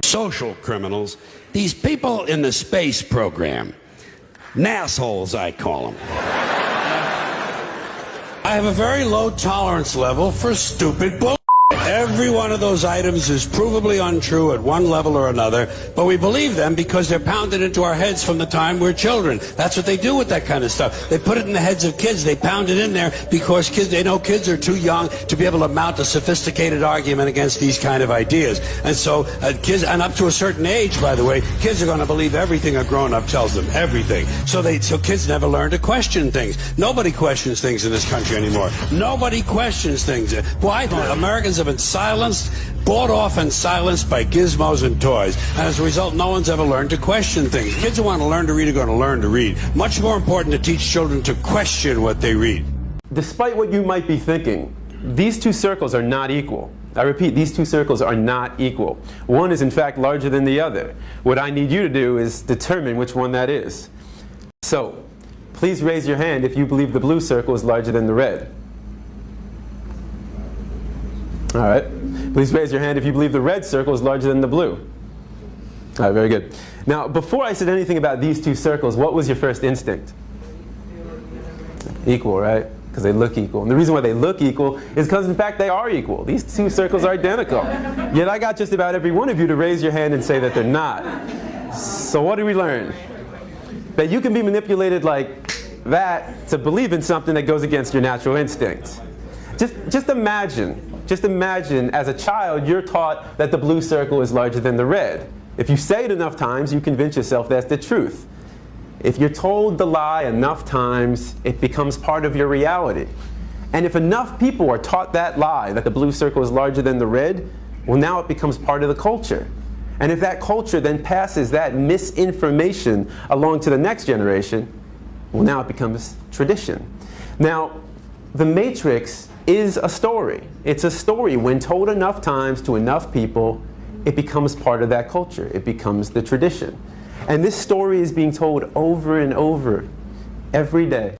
Social criminals, these people in the space program, nassholes I call them. I have a very low tolerance level for stupid bull. Every one of those items is provably untrue at one level or another, but we believe them because they're pounded into our heads from the time we're children. That's what they do with that kind of stuff. They put it in the heads of kids. They pound it in there because they know kids are too young to be able to mount a sophisticated argument against these kind of ideas. And so kids, and up to a certain age, by the way, kids are going to believe everything a grown-up tells them, everything. So kids never learn to question things. Nobody questions things in this country anymore. Nobody questions things. Why? Americans have been silenced, bought off and silenced by gizmos and toys. And as a result, no one's ever learned to question things. Kids who want to learn to read are going to learn to read. Much more important to teach children to question what they read. Despite what you might be thinking, these two circles are not equal. I repeat, these two circles are not equal. One is in fact larger than the other. What I need you to do is determine which one that is. So, please raise your hand if you believe the blue circle is larger than the red. All right. Please raise your hand if you believe the red circle is larger than the blue. All right, very good. Now, before I said anything about these two circles, what was your first instinct? Equal, right? Because they look equal. And the reason why they look equal is because, in fact, they are equal. These two circles are identical. Yet I got just about every one of you to raise your hand and say that they're not. So what did we learn? That you can be manipulated like that to believe in something that goes against your natural instincts. Just imagine as a child you're taught that the blue circle is larger than the red. If you say it enough times, you convince yourself that's the truth. If you're told the lie enough times, it becomes part of your reality. And if enough people are taught that lie, that the blue circle is larger than the red, well, now it becomes part of the culture. And if that culture then passes that misinformation along to the next generation, well, now it becomes tradition. Now, the Matrix is a story. It's a story. When told enough times to enough people, it becomes part of that culture. It becomes the tradition. And this story is being told over and over every day.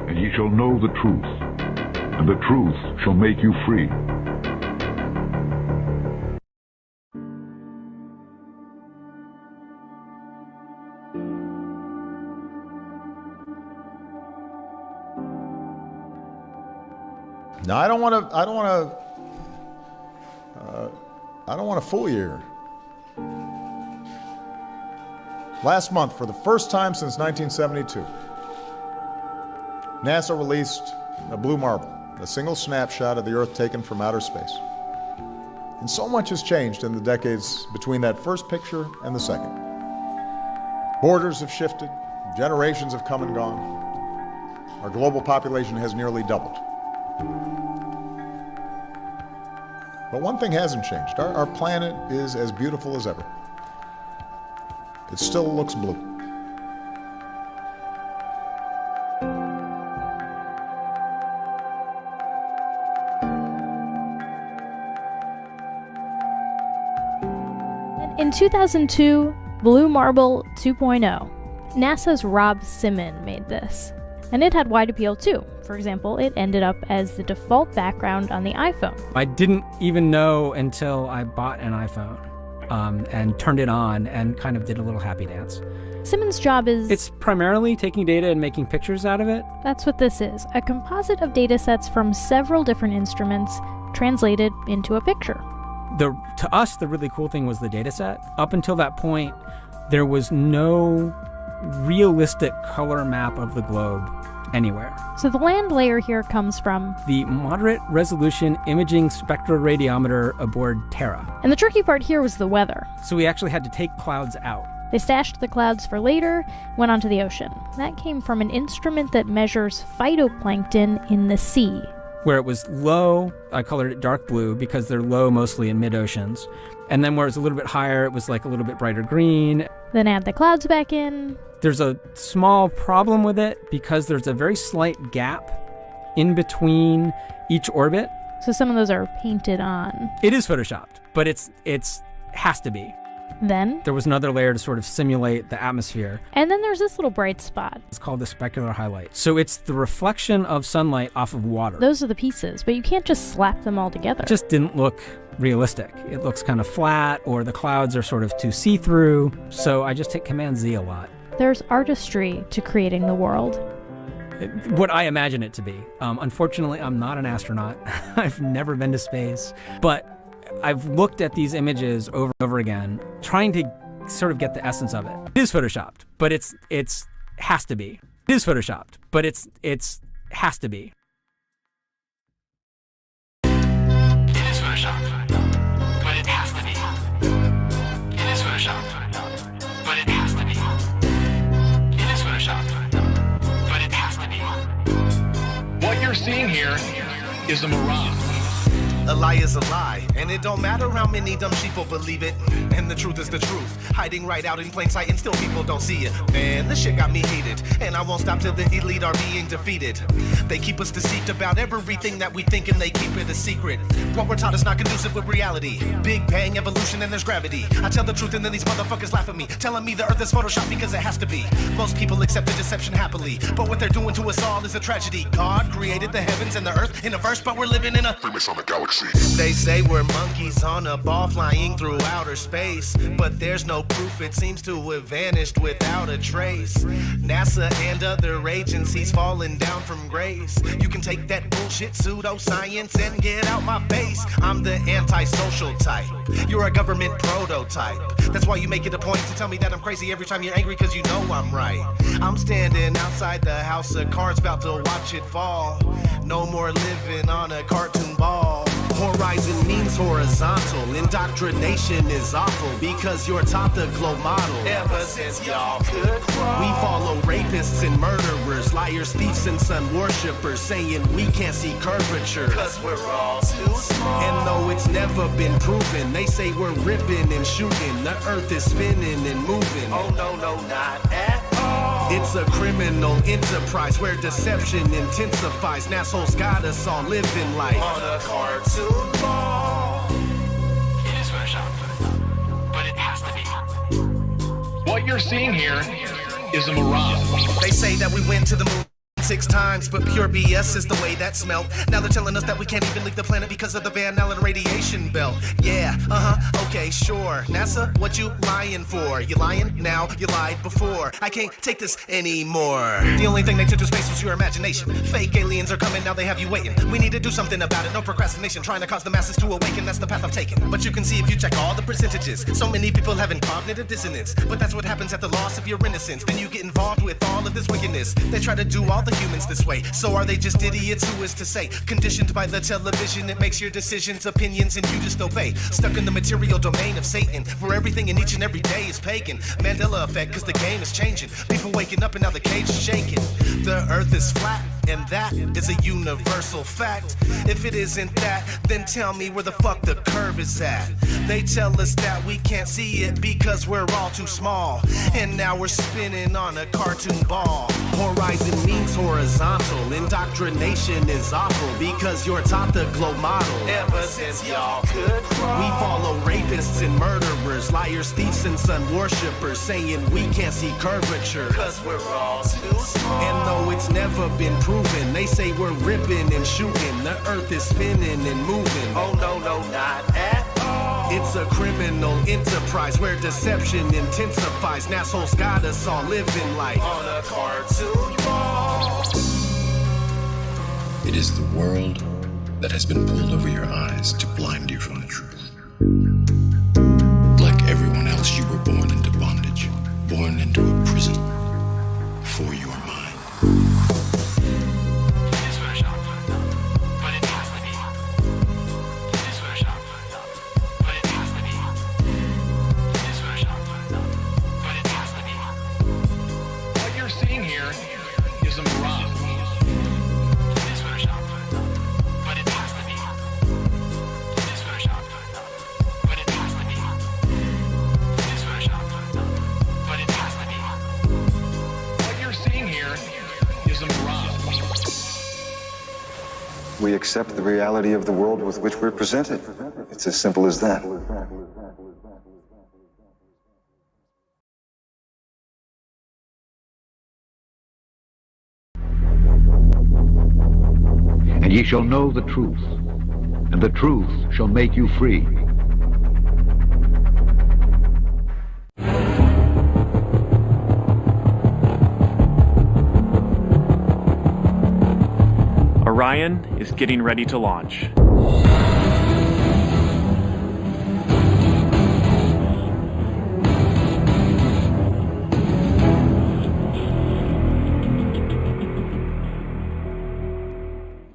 And ye shall know the truth, and the truth shall make you free. Now, I don't want to fool you here. Last month, for the first time since 1972, NASA released a blue marble, a single snapshot of the Earth taken from outer space. And so much has changed in the decades between that first picture and the second. Borders have shifted, generations have come and gone. Our global population has nearly doubled. But one thing hasn't changed. Our planet is as beautiful as ever. It still looks blue. In 2002, Blue Marble 2.0, NASA's Rob Simon made this. And it had wide appeal too. For example, it ended up as the default background on the iPhone. I didn't even know until I bought an iPhone and turned it on and kind of did a little happy dance. Simon's job is... It's primarily taking data and making pictures out of it. That's what this is, a composite of data sets from several different instruments translated into a picture. To us, the really cool thing was the data set. Up until that point, there was no realistic color map of the globe anywhere. So the land layer here comes from the Moderate Resolution Imaging Spectroradiometer aboard Terra. And the tricky part here was the weather. So we actually had to take clouds out. They stashed the clouds for later, went onto the ocean. That came from an instrument that measures phytoplankton in the sea. Where it was low, I colored it dark blue because they're low mostly in mid-oceans. And then where it's a little bit higher, it was like a little bit brighter green. Then add the clouds back in. There's a small problem with it because there's a very slight gap in between each orbit. So some of those are painted on. It is photoshopped, but it's has to be. Then there was another layer to sort of simulate the atmosphere. And then there's this little bright spot. It's called the specular highlight. So it's the reflection of sunlight off of water. Those are the pieces, but you can't just slap them all together. It just didn't look realistic. It looks kind of flat, or the clouds are sort of too see-through. So I just hit Command Z a lot. There's artistry to creating the world. What I imagine it to be. Unfortunately, I'm not an astronaut. I've never been to space. But I've looked at these images over and over again, trying to sort of get the essence of it. It is photoshopped, but it's has to be. It is photoshopped, but it's has to be. It is photoshopped, but it has to be. It is photoshopped, but it has to be. It is photoshopped, but it has to be. What you're seeing here is a mirage. A lie is a lie, and it don't matter how many dumb sheeple believe it. And the truth is the truth, hiding right out in plain sight, and still people don't see it. Man, this shit got me heated, and I won't stop till the elite are being defeated. They keep us deceived about everything that we think, and they keep it a secret. What we're taught is not conducive with reality. Big bang, evolution, and there's gravity. I tell the truth, and then these motherfuckers laugh at me, telling me the earth is photoshopped because it has to be. Most people accept the deception happily, but what they're doing to us all is a tragedy. God created the heavens and the earth in a verse, but we're living in a Freemasonic galaxy. They say we're monkeys on a ball flying through outer space, but there's no proof, it seems to have vanished without a trace. NASA and other agencies falling down from grace. You can take that bullshit pseudoscience and get out my face. I'm the antisocial type. You're a government prototype. That's why you make it a point to tell me that I'm crazy every time you're angry, cause you know I'm right. I'm standing outside the house of cards about to watch it fall. No more living on a cartoon ball. Horizon means horizontal. Indoctrination is awful because you're taught the glow model. Ever since y'all could crawl, we follow rapists and murderers, liars, thieves, and sun worshippers, saying we can't see curvature cause we're all too small. And though it's never been proven, they say we're ripping and shooting. The earth is spinning and moving. Oh no, no, not at all. It's a criminal enterprise where deception intensifies. Assholes got us all living life on a cartoon ball. It is photoshopped, but it has to be. What you're seeing here is a mirage. They say that we went to the moon 6 times, but pure BS is the way that smelled. Now they're telling us that we can't even leave the planet because of the Van Allen radiation belt. Yeah, okay, sure. NASA, what you lying for? You lying now, you lied before. I can't take this anymore. The only thing they took to space was your imagination. Fake aliens are coming, now they have you waiting. We need to do something about it, no procrastination. Trying to cause the masses to awaken, that's the path I've taken. But you can see if you check all the percentages, so many people having cognitive dissonance. But that's what happens at the loss of your innocence. Then you get involved with all of this wickedness. They try to do all the humans this way. So are they just idiots? Who is to say? Conditioned by the television, it makes your decisions, opinions, and you just obey. Stuck in the material domain of Satan, where everything in each and every day is pagan. Mandela effect, cause the game is changing. People waking up and now the cage is shaking. The earth is flat, and that is a universal fact. If it isn't that, then tell me where the fuck the curve is at. They tell us that we can't see it because we're all too small. And now we're spinning on a cartoon ball. Horizon means horizontal. Indoctrination is awful because you're taught the glow model. Ever since y'all could crawl, we follow rapists and murderers, liars, thieves, and sun worshippers, saying we can't see curvature cause we're all too small. And though it's never been proven, they say we're ripping and shooting. The earth is spinning and moving. Oh no, no, not at all. It's a criminal enterprise where deception intensifies. Assholes got us all living life on a cartoon ball. It is the world that has been pulled over your eyes to blind you from the truth. Like everyone else, you were born into bondage, born into a prison for your mind. What you're seeing here is a mirage. We accept the reality of the world with which we're presented. It's as simple as that. ye shall know the truth, and the truth shall make you free. Orion is getting ready to launch.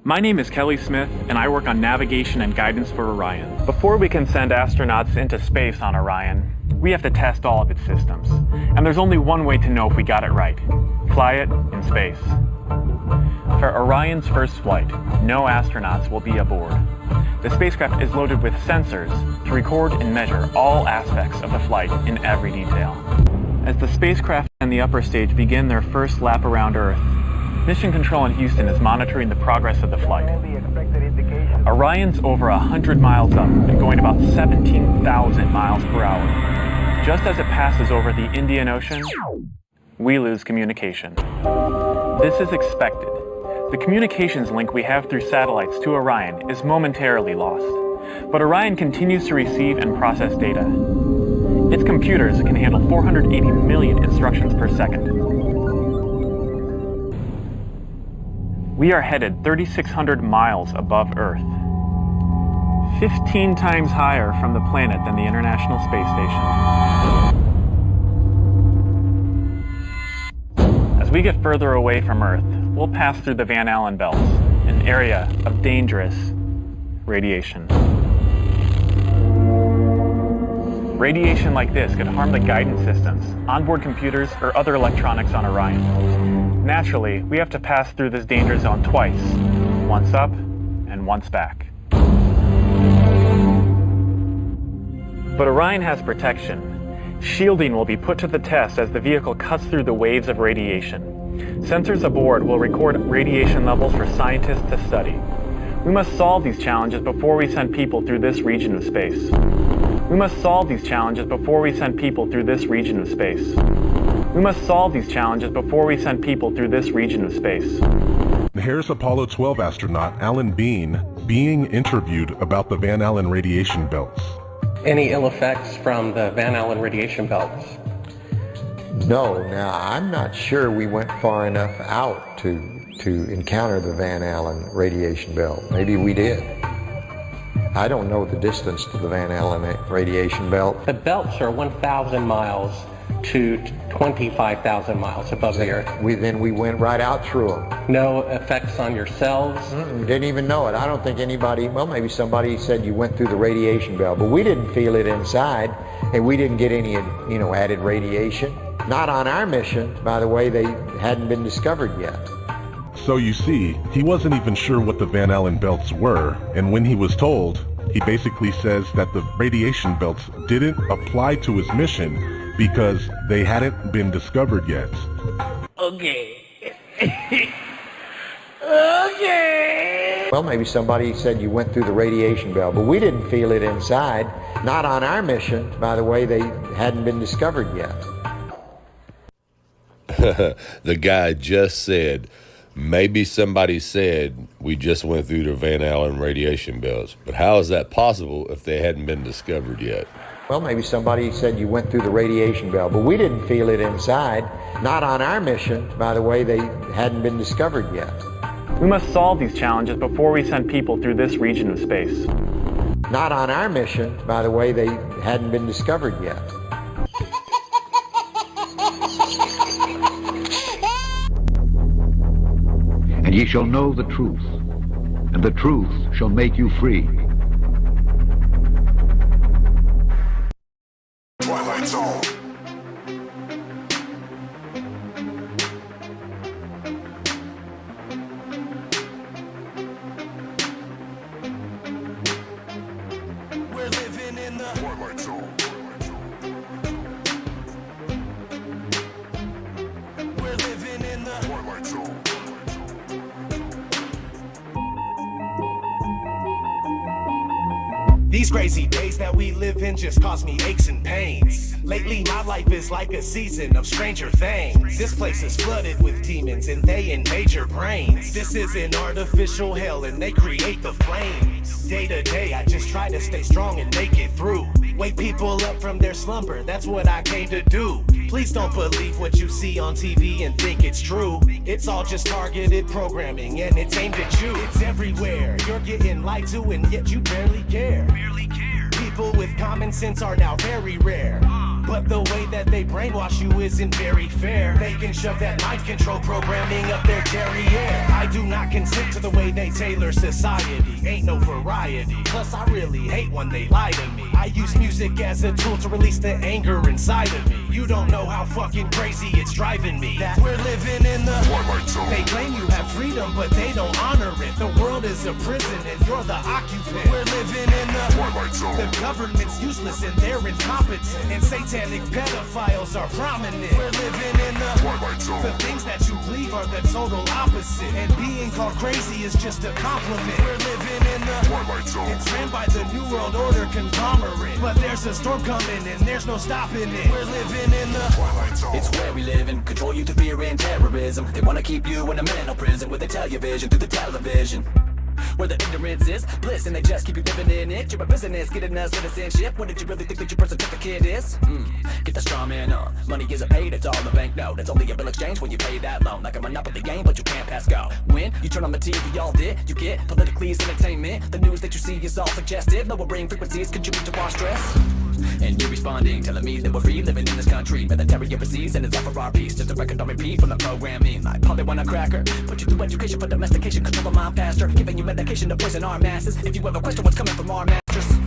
My name is Kelly Smith, and I work on navigation and guidance for Orion. Before we can send astronauts into space on Orion, we have to test all of its systems. And there's only one way to know if we got it right: fly it in space. For Orion's first flight, no astronauts will be aboard. The spacecraft is loaded with sensors to record and measure all aspects of the flight in every detail. As the spacecraft and the upper stage begin their first lap around Earth, Mission Control in Houston is monitoring the progress of the flight. Orion's over 100 miles up and going about 17,000 miles per hour. Just as it passes over the Indian Ocean, we lose communication. This is expected. The communications link we have through satellites to Orion is momentarily lost, but Orion continues to receive and process data. Its computers can handle 480 million instructions per second. We are headed 3,600 miles above Earth, 15 times higher from the planet than the International Space Station. As we get further away from Earth, we'll pass through the Van Allen belts, an area of dangerous radiation. Radiation like this could harm the guidance systems, onboard computers, or other electronics on Orion. Naturally, we have to pass through this danger zone twice, once up and once back. But Orion has protection. Shielding will be put to the test as the vehicle cuts through the waves of radiation. Sensors aboard will record radiation levels for scientists to study. We must solve these challenges before we send people through this region of space. We must solve these challenges before we send people through this region of space. We must solve these challenges before we send people through this region of space. Here's Apollo 12 astronaut Alan Bean being interviewed about the Van Allen radiation belts. Any ill effects from the Van Allen radiation belts? No. Now, I'm not sure we went far enough out to encounter the Van Allen radiation belt. Maybe we did. I don't know the distance to the Van Allen radiation belt. The belts are 1,000 miles to 25,000 miles above the Earth. Then we went right out through them. No effects on your cells? We didn't even know it. I don't think anybody, well, maybe somebody said you went through the radiation belt, but we didn't feel it inside, and we didn't get any, added radiation. Not on our mission. By the way, they hadn't been discovered yet. So you see, he wasn't even sure what the Van Allen belts were, and when he was told, he basically says that the radiation belts didn't apply to his mission because they hadn't been discovered yet. Okay. Okay. Well, maybe somebody said you went through the radiation belt, but we didn't feel it inside. Not on our mission. By the way, they hadn't been discovered yet. The guy just said, maybe somebody said we just went through the Van Allen radiation belts, but how is that possible if they hadn't been discovered yet? Well, maybe somebody said you went through the radiation belt, but we didn't feel it inside. Not on our mission. By the way, they hadn't been discovered yet. We must solve these challenges before we send people through this region of space. Not on our mission. By the way, they hadn't been discovered yet. And ye shall know the truth, and the truth shall make you free. Twilight Zone. We're living in the Twilight Zone. We're living in the Twilight Zone. These These crazy days that we live in just cause me aches and pains. Lately my life is like a season of Stranger Things. This place is flooded with demons and they invade your brains. This is an artificial hell and they create the flames. Day to day I just try to stay strong and make it through. Wake people up from their slumber, that's what I came to do. Please don't believe what you see on TV and think it's true. It's all just targeted programming and it's aimed at you. It's everywhere, you're getting lied to and yet you barely care. People with common sense are now very rare. But the way that they brainwash you isn't very fair. They can shove that mind control programming up their derriere. I do not consent to the way they tailor society. Ain't no variety. Plus I really hate when they lie to me. I use music as a tool to release the anger inside of me. You don't know how fucking crazy it's driving me. That we're living in the Twilight Zone. They claim you have freedom, but they don't honor it. The world is a prison and you're the occupant. We're living in the Twilight Zone. The government's useless and they're incompetent. And satanic pedophiles are prominent. We're living in the Twilight Zone. The things that you believe are the total opposite. And being called crazy is just a compliment. We're living in the Twilight Zone. It's ran by the New World Order conglomerate. But there's a storm coming and there's no stopping it. We're living in the Twilight Zone. It's where we live and control you through fear and terrorism. They wanna keep you in a mental prison where they tell your vision through the television. Where the ignorance is bliss and they just keep you living in it. You're a business, getting us citizenship. What did you really think that your birth certificate is? Get the straw man on. Money isn't paid, it's all a banknote. It's only a bill exchange when you pay that loan. Like a monopoly game, but you can't pass go. When you turn on the TV, all did you get politically is entertainment? The news that you see is all suggestive. Lowering frequencies contribute to our stress. And you're responding, telling me that we're free living in this country. Military overseas and it's all for our peace. Just a record on repeat from the programming. Like probably want a cracker. Put you through education for domestication, control the mind faster. Giving you medication to poison our masses. If you ever question what's coming from our mattress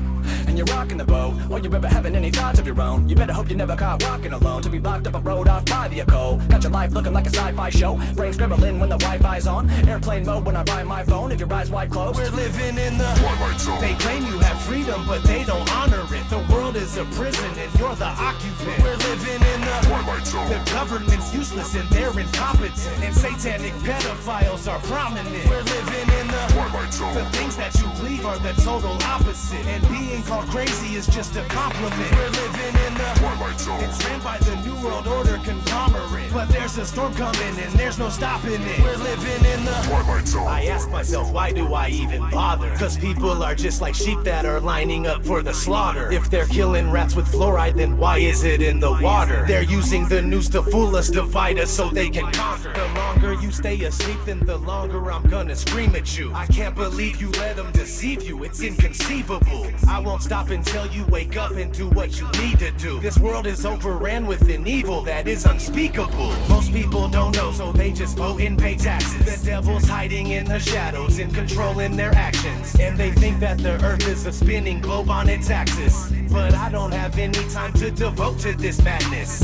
and you're rocking the boat, or you're ever having any thoughts of your own, you better hope you never caught walking alone to be locked up a road off by the echo. Got your life looking like a sci-fi show. Brain scrambling when the Wi-Fi's on. Airplane mode when I buy my phone. If your eyes wide closed, we're living in the Twilight Zone. They claim you have freedom, but they don't honor it. The world is a prison and you're the occupant. We're living in the Twilight Zone. The government's useless and they're incompetent. And satanic pedophiles are prominent. We're living in the Twilight Zone. The things that you believe are the total opposite. And being called crazy is just a compliment. We're living in the Twilight Zone. It's ran by the New World Order conglomerate. But there's a storm coming and there's no stopping it. We're living in the Twilight Zone. I ask myself, why do I even bother? Cause people are just like sheep that are lining up for the slaughter. If they're killing rats with fluoride, then why is it in the water? They're using the news to fool us, divide us so they can conquer. The longer you stay asleep, then the longer I'm gonna scream at you. I can't believe you let them deceive you, it's inconceivable. I won't stop until you wake up and do what you need to do. This world is overran with an evil that is unspeakable. Most people don't know, so they just vote and pay taxes. The devil's hiding in the shadows and controlling their actions. And they think that the earth is a spinning globe on its axis. But I don't have any time to devote to this madness.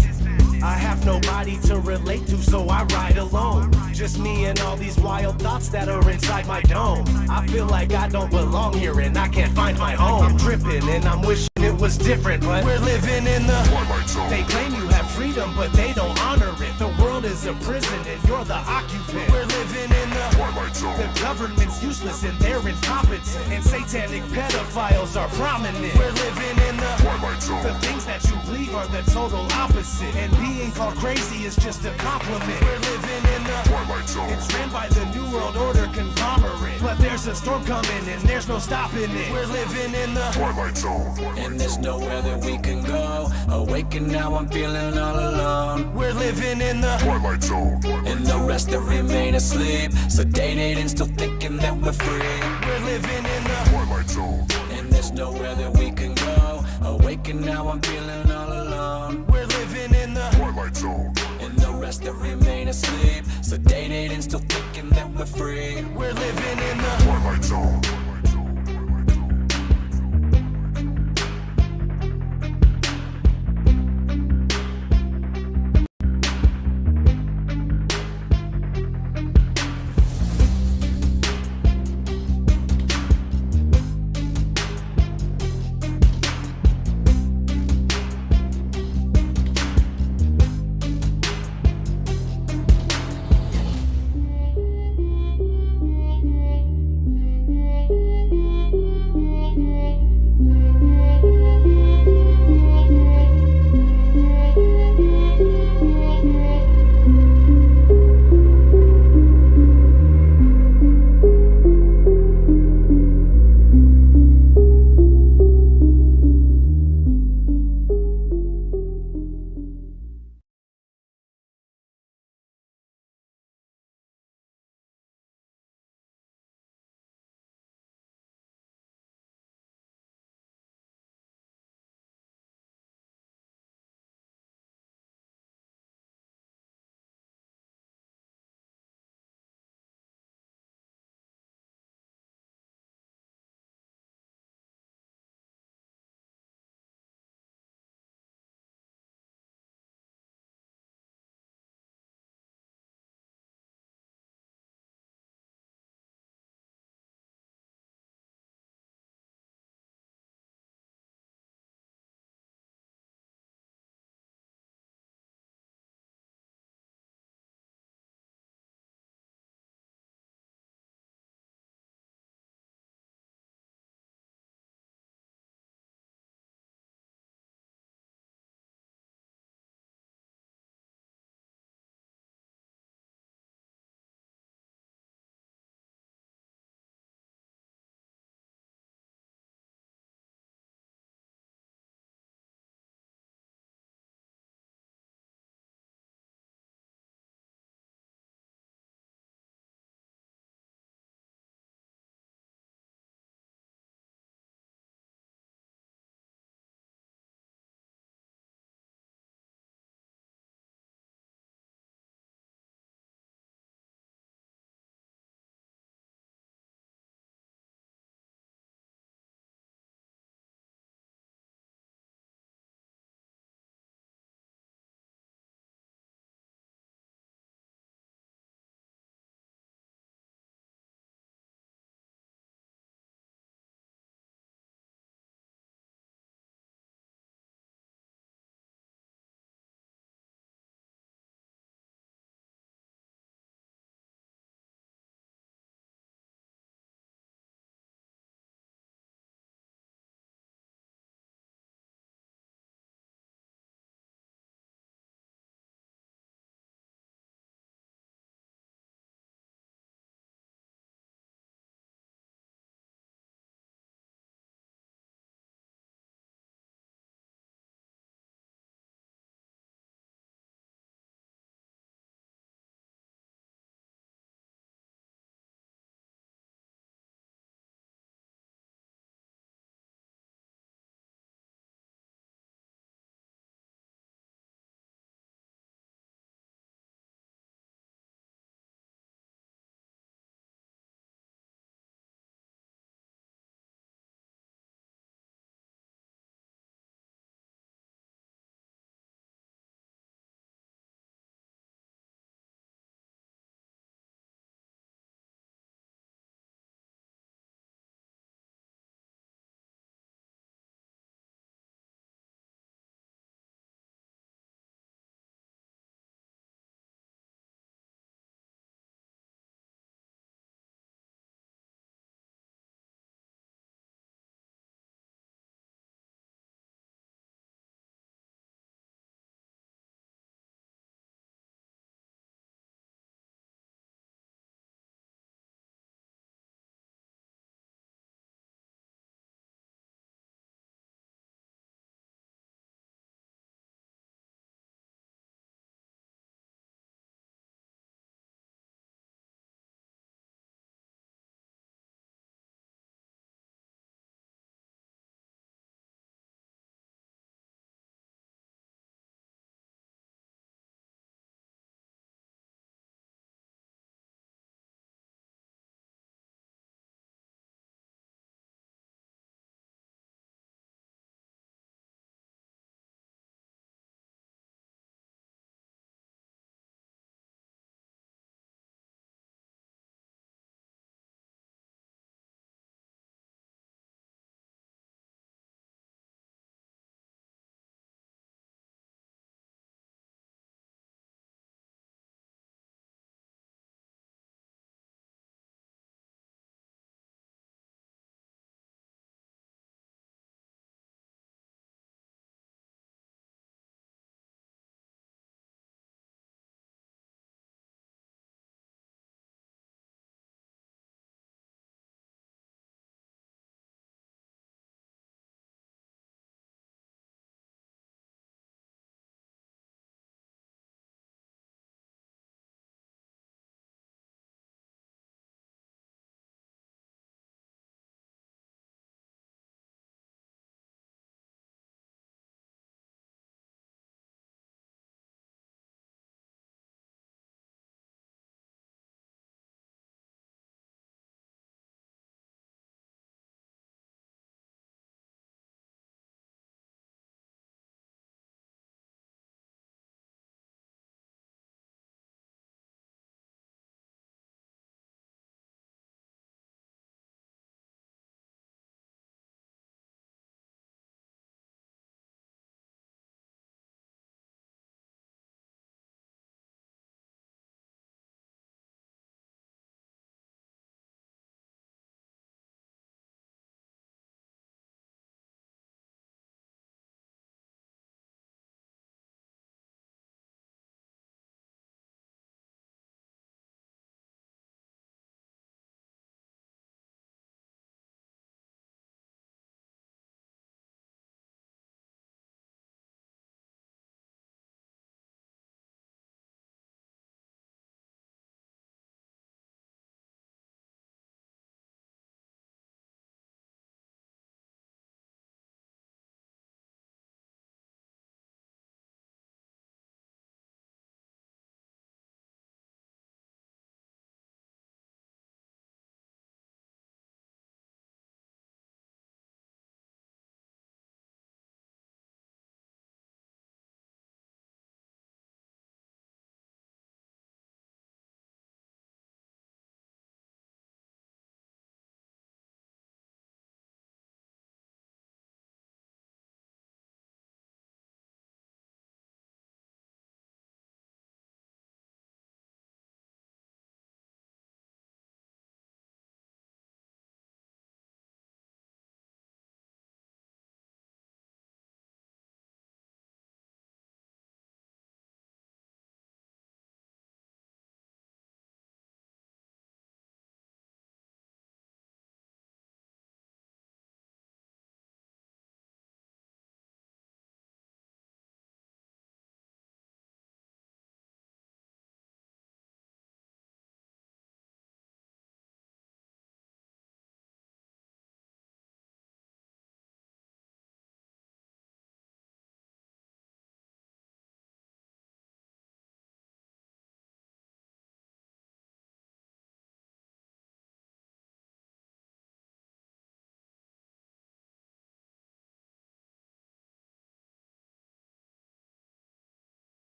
I have nobody to relate to, so I ride alone. Just me and all these wild thoughts that are inside my dome. I feel like I don't belong here and I can't find my home. I'm tripping and I'm wishing it was different, but we're living in the Twilight Zone. They claim you have freedom, but they don't honor it. The world is a prison and you're the occupant. We're living in the Twilight Zone. The government's useless and they're incompetent. And satanic pedophiles are prominent. We're living in the Twilight Zone. The things that you believe are the total opposite. And being called crazy is just a compliment. We're living in the Twilight Zone. It's ran by the New World Order conglomerate. But there's a storm coming and there's no stopping it. We're living in the Twilight Zone. And there's nowhere that we can go. Awake and now I'm feeling all alone. We're living in the Twilight Zone. And the rest that remain asleep, sedated and still thinking that we're free. We're living in the Twilight Zone. And there's nowhere that we can go. Awake and now I'm feeling all alone. We're living in the Twilight Zone. And the rest that remain asleep, sedated and still thinking that we're free. We're living in the Twilight Zone.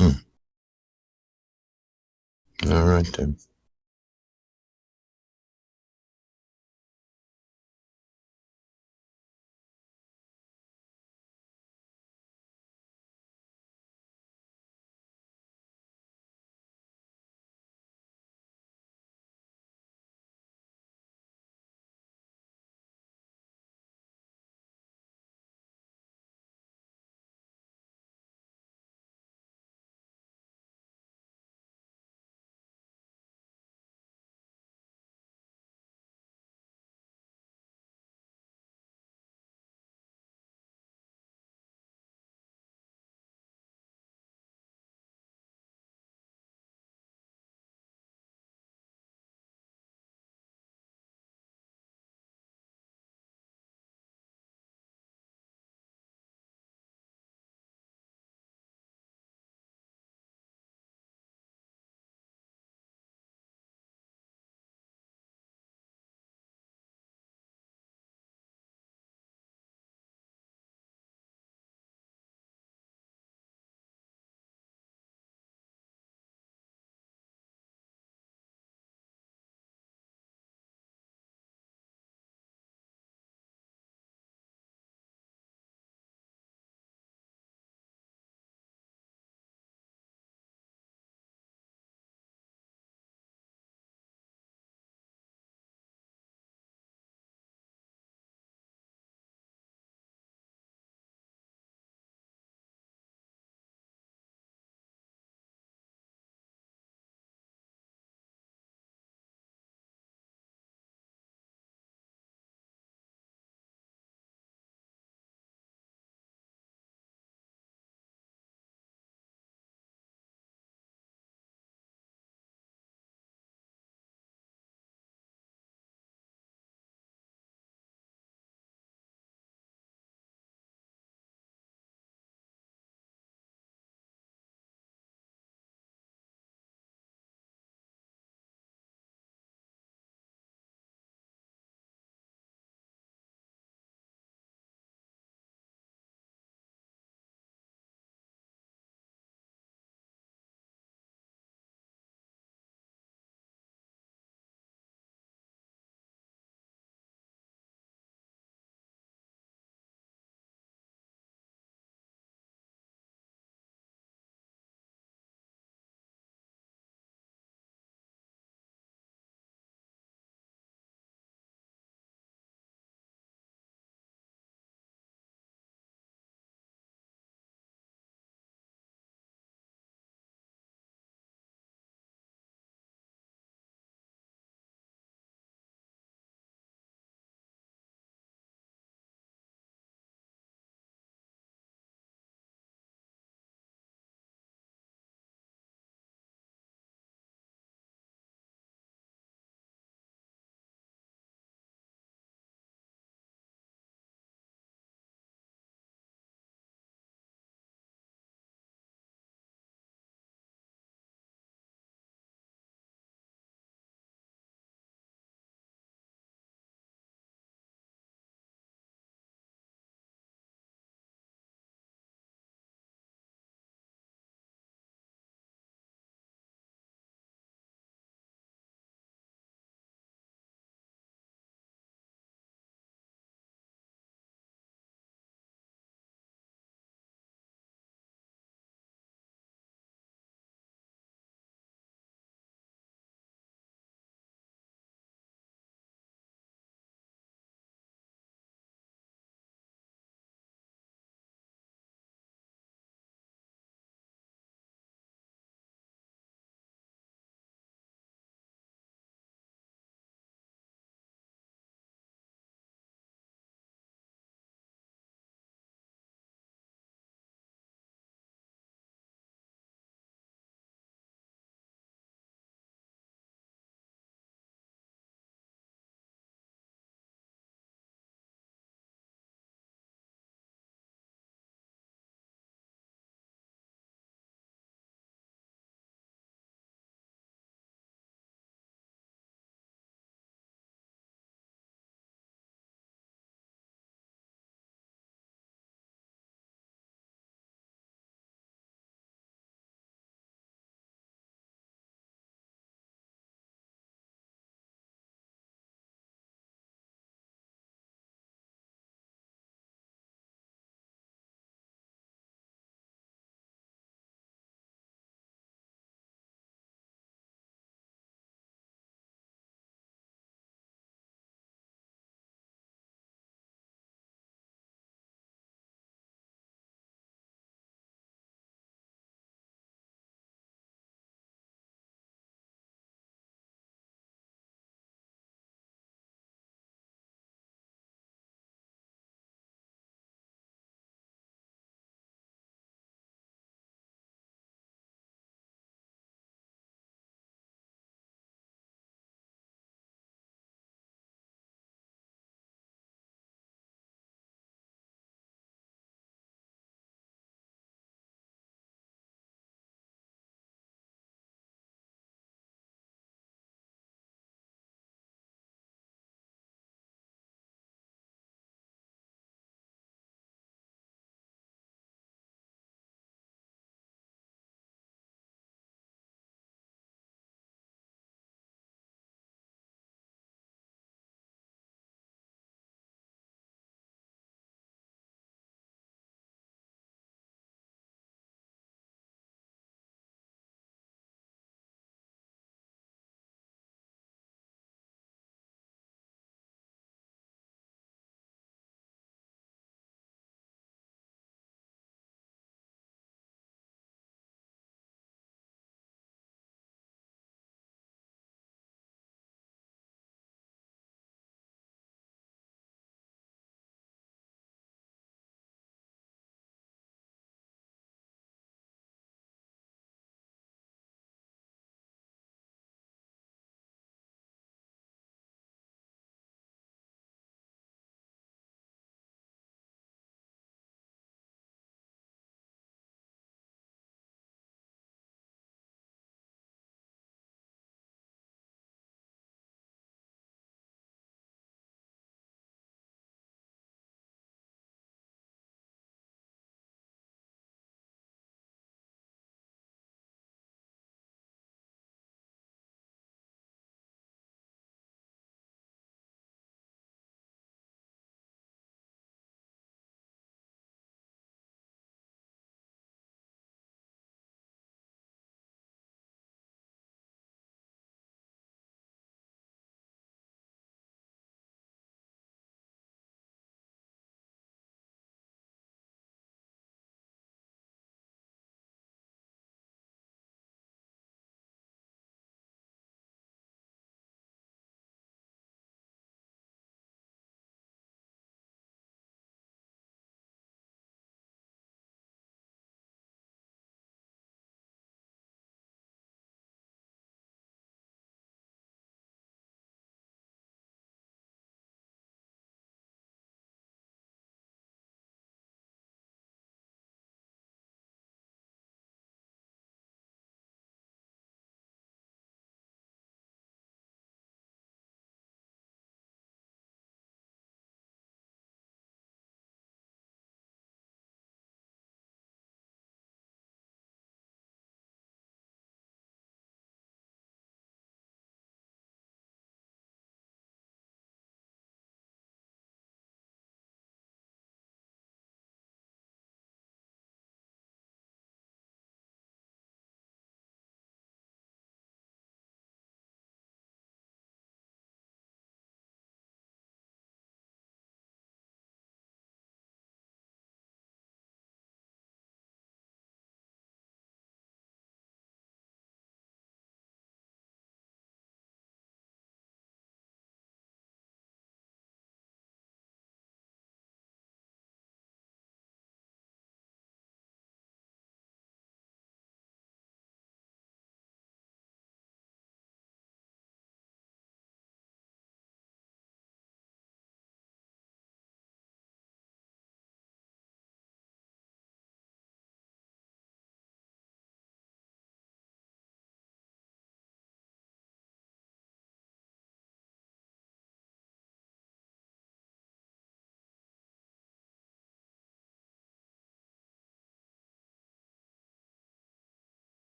All right then.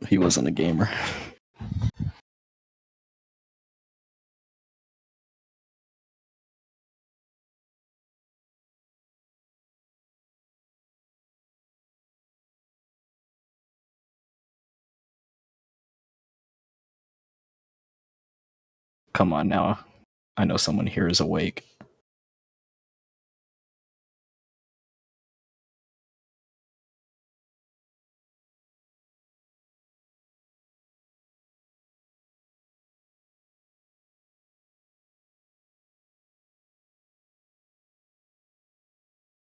He wasn't a gamer. Come on now. I know someone here is awake.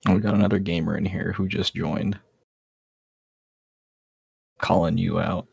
We got another gamer in here who just joined. Calling you out.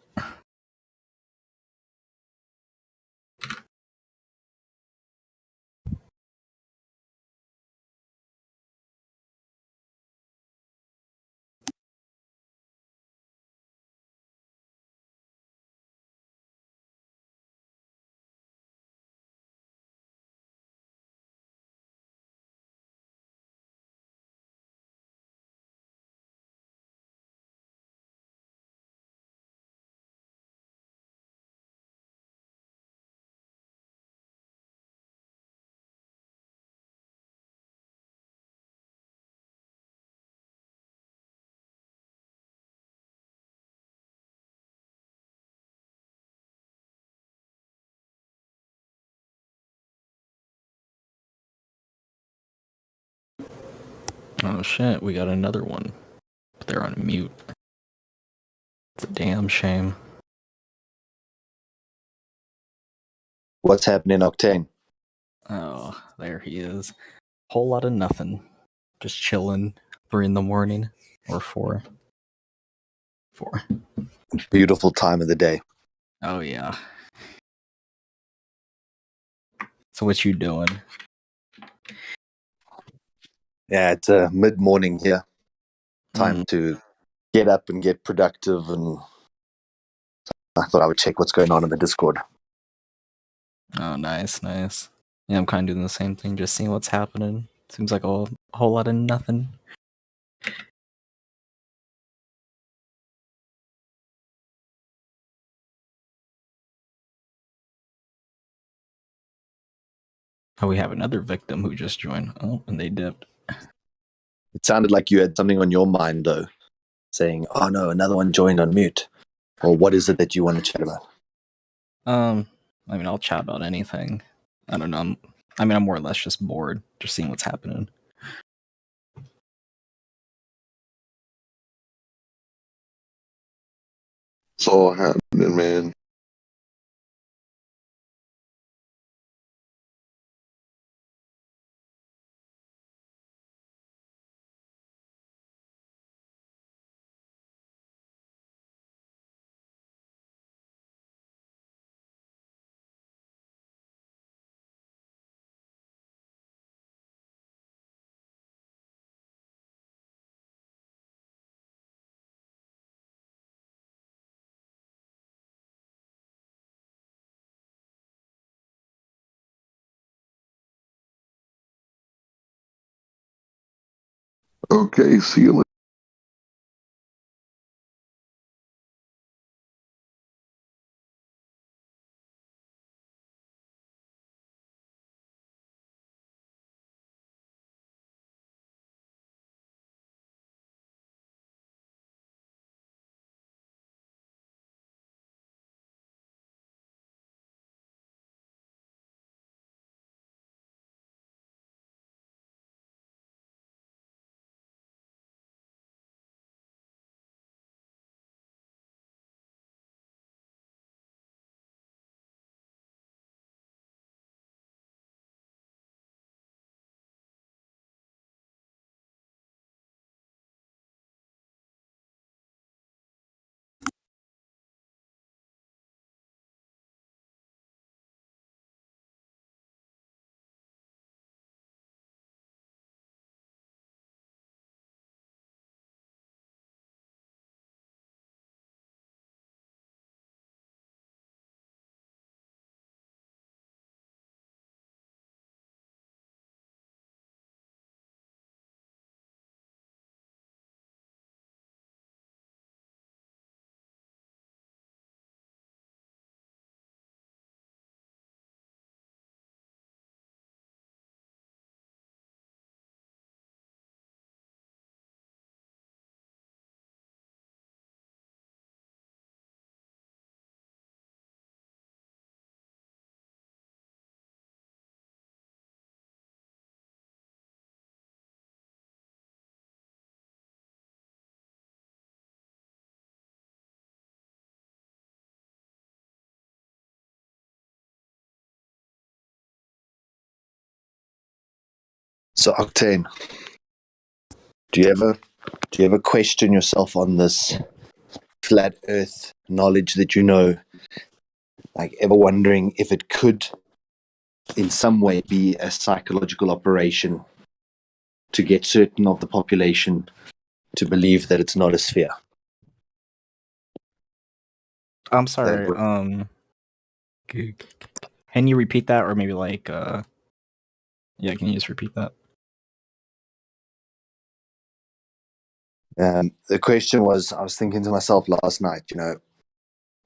Oh shit, we got another one. But they're on mute. It's a damn shame. What's happening, Octane? Oh, there he is. Whole lot of nothing. Just chilling. 3 in the morning. Or 4. 4. Beautiful time of the day. Oh yeah. So what you doing? Yeah, it's mid-morning here. Time to get up and get productive, and I thought I would check what's going on in the Discord. Oh, nice, nice. Yeah, I'm kind of doing the same thing, just seeing what's happening. Seems like a whole lot of nothing. Oh, we have another victim who just joined. Oh, and they dipped. It sounded like you had something on your mind, though, saying, oh no, another one joined on mute. Or what is it that you want to chat about? I mean, I'll chat about anything. I don't know. I'm more or less just bored, just seeing what's happening. It's all happening, man. Okay, see you later. So Octane, do you ever question yourself on this flat Earth knowledge that you know? Like ever wondering if it could, in some way, be a psychological operation to get certain of the population to believe that it's not a sphere? I'm sorry. Can you repeat that, or maybe like, yeah, can you just repeat that? The question was, I was thinking to myself last night,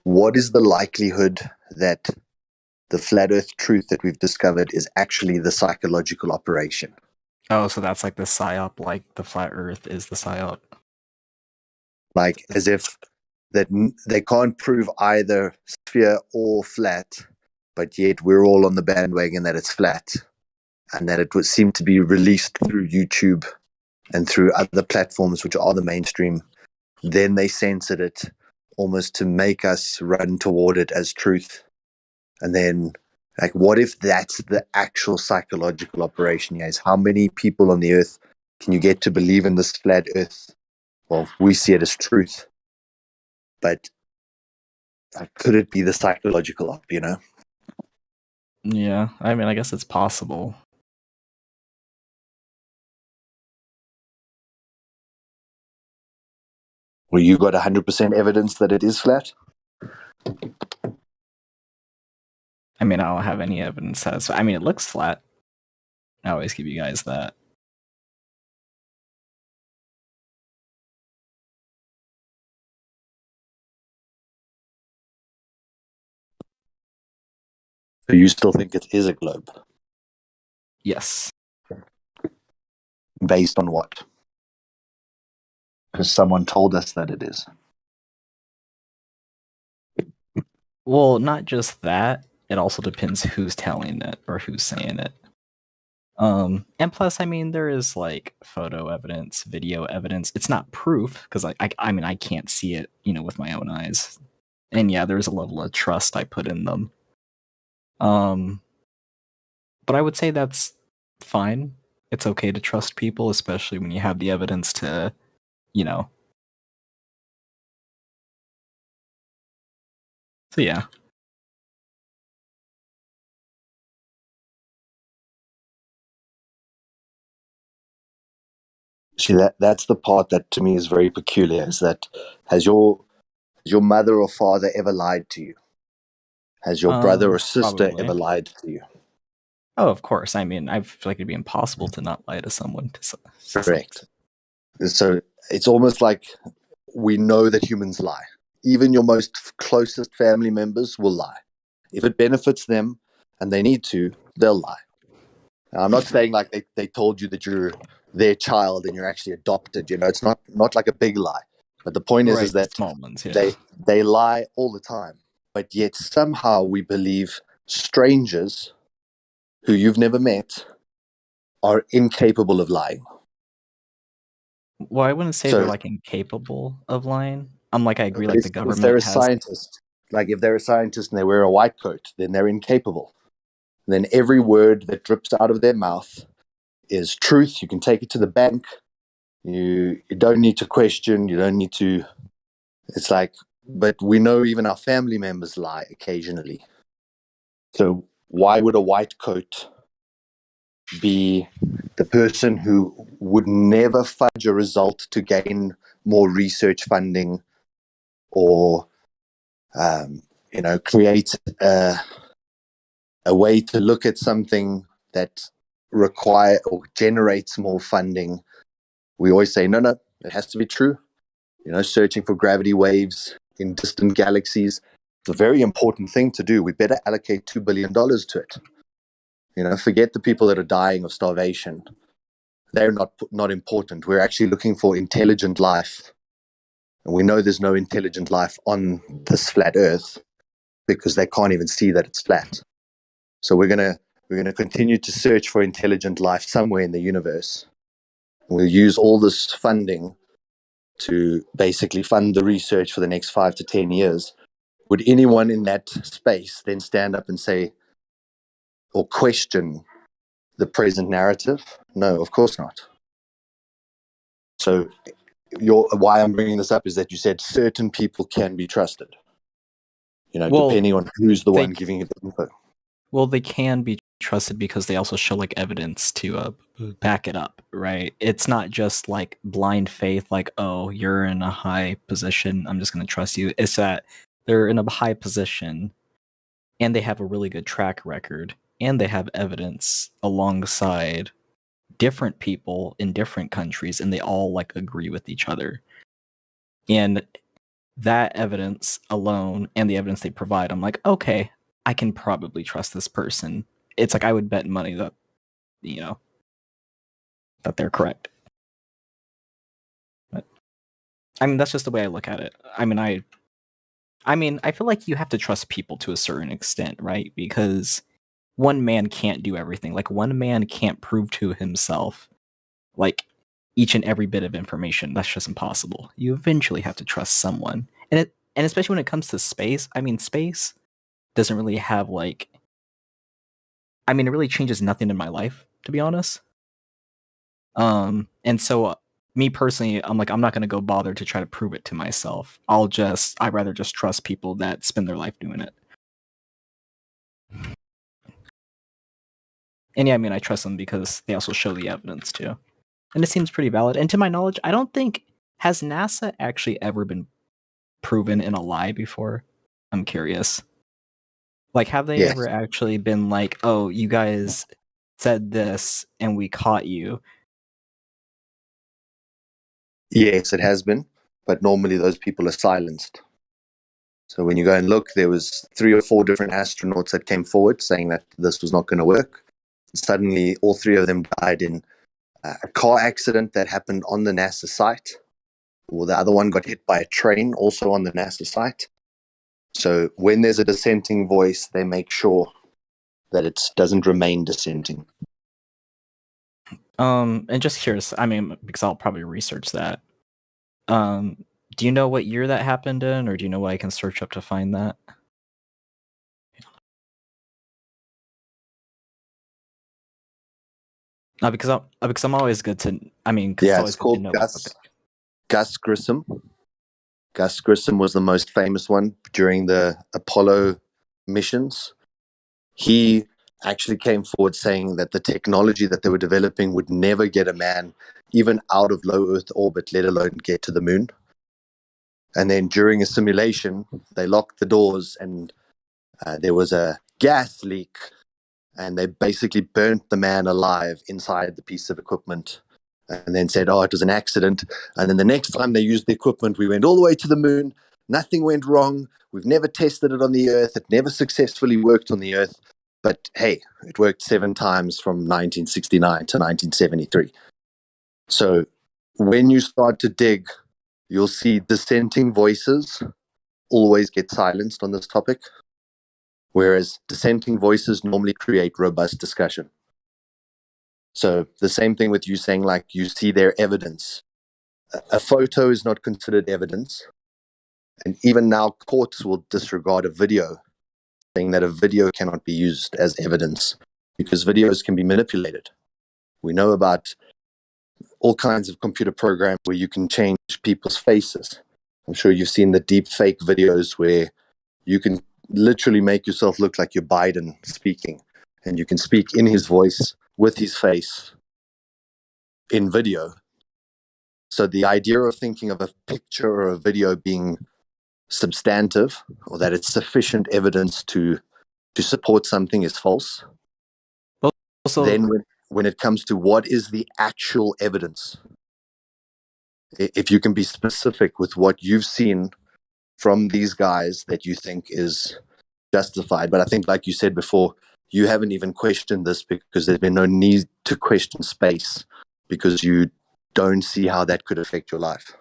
what is the likelihood that the flat Earth truth that we've discovered is actually the psychological operation? Oh, so that's like the psyop, like the flat Earth is the psyop. Like as if that they can't prove either sphere or flat, but yet we're all on the bandwagon that it's flat, and that it would seem to be released through YouTube and through other platforms which are the mainstream. Then they censored it almost to make us run toward it as truth. And then, like, what if that's the actual psychological operation, guys? How many people on the earth can you get to believe in this flat earth? Well, we see it as truth. But could it be the psychological op, Yeah, I mean, I guess it's possible. Well, you got 100% evidence that it is flat? I mean, I don't have any evidence that it's, I mean, it looks flat. I always give you guys that. So you still think it is a globe? Yes. Based on what? Because someone told us that it is. Well, not just that. It also depends who's telling it or who's saying it. And plus, I mean, there is like photo evidence, video evidence. It's not proof because I mean, I can't see it, with my own eyes. And yeah, there's a level of trust I put in them. But I would say that's fine. It's okay to trust people, especially when you have the evidence to, So yeah. See, that's the part that to me is very peculiar, is that has your mother or father ever lied to you? Has your brother or sister Probably. ever lied to you? Oh, of course. I mean, I feel like it'd be impossible to not lie to someone. Correct. So it's almost like we know that humans lie. Even your most closest family members will lie. If it benefits them and they need to, they'll lie. Now, I'm not saying like they told you that you're their child and you're actually adopted. It's not like a big lie. But the point is that small ones, yeah. they lie all the time. But yet somehow we believe strangers who you've never met are incapable of lying. Well, I wouldn't say they're like incapable of lying. I agree, like the government if they're a has. scientist, like if they're a scientist and they wear a white coat, then they're incapable. And then every word that drips out of their mouth is truth. You can take it to the bank. You don't need to question. You don't need to. It's like, but we know even our family members lie occasionally. So why would a white coat be the person who would never fudge a result to gain more research funding or, create a way to look at something that require or generates more funding? We always say, no, it has to be true. Searching for gravity waves in distant galaxies. It's a very important thing to do. We better allocate $2 billion to it. Forget the people that are dying of starvation. They're not important. We're actually looking for intelligent life. And we know there's no intelligent life on this flat Earth because they can't even see that it's flat. So we're gonna continue to search for intelligent life somewhere in the universe. We'll use all this funding to basically fund the research for the next 5 to 10 years. Would anyone in that space then stand up and say or question the present narrative? No, of course not. So why I'm bringing this up is that you said certain people can be trusted. Well, depending on who's the they- one giving it the info. Well, they can be trusted because they also show like evidence to back it up, right? It's not just like blind faith, like, oh, you're in a high position, I'm just going to trust you. It's that they're in a high position and they have a really good track record and they have evidence alongside different people in different countries and they all like agree with each other. And that evidence alone and the evidence they provide, I'm like, okay, I can probably trust this person. It's like I would bet money that, that they're correct. But, I mean, that's just the way I look at it. I mean, I feel like you have to trust people to a certain extent, right? Because one man can't do everything. Like, one man can't prove to himself, like, each and every bit of information. That's just impossible. You eventually have to trust someone. And especially when it comes to space, I mean, space doesn't really have, like... I mean, it really changes nothing in my life, to be honest. And so, me personally, I'm like, I'm not going to go bother to try to prove it to myself. I'd rather just trust people that spend their life doing it. And yeah, I mean, I trust them because they also show the evidence too. And it seems pretty valid. And to my knowledge, I don't think, has NASA actually ever been proven in a lie before? I'm curious. Like, have they ever actually been like, oh, you guys said this and we caught you? Yes, it has been, but normally those people are silenced. So when you go and look, there was 3 or 4 different astronauts that came forward saying that this was not going to work. And suddenly, all 3 of them died in a car accident that happened on the NASA site. Or the other one got hit by a train, also on the NASA site. So when there's a dissenting voice, they make sure that it doesn't remain dissenting. And just curious, I mean, because I'll probably research that. Do you know what year that happened in, or do you know what I can search up to find that? Because I'm always good to. I mean, It's called Gus Grissom. Gus Grissom was the most famous one during the Apollo missions. He actually came forward saying that the technology that they were developing would never get a man even out of low Earth orbit, let alone get to the moon. And then during a simulation, they locked the doors and there was a gas leak, and they basically burnt the man alive inside the piece of equipment and then said, oh, it was an accident. And then the next time they used the equipment, we went all the way to the moon. Nothing went wrong. We've never tested it on the Earth. It never successfully worked on the Earth. But hey, it worked 7 times from 1969 to 1973. So when you start to dig, you'll see dissenting voices always get silenced on this topic, whereas dissenting voices normally create robust discussion. So the same thing with you saying, like, you see their evidence. A photo is not considered evidence. And even now, courts will disregard a video, saying that a video cannot be used as evidence because videos can be manipulated. We know about all kinds of computer programs where you can change people's faces. I'm sure you've seen the deep fake videos where you can literally make yourself look like you're Biden speaking, and you can speak in his voice with his face in video. So the idea of thinking of a picture or a video being substantive, or that it's sufficient evidence to support something, is false. Then when it comes to what is the actual evidence, if you can be specific with what you've seen from these guys that you think is justified. But I think, like you said before, you haven't even questioned this because there's been no need to question space because you don't see how that could affect your life.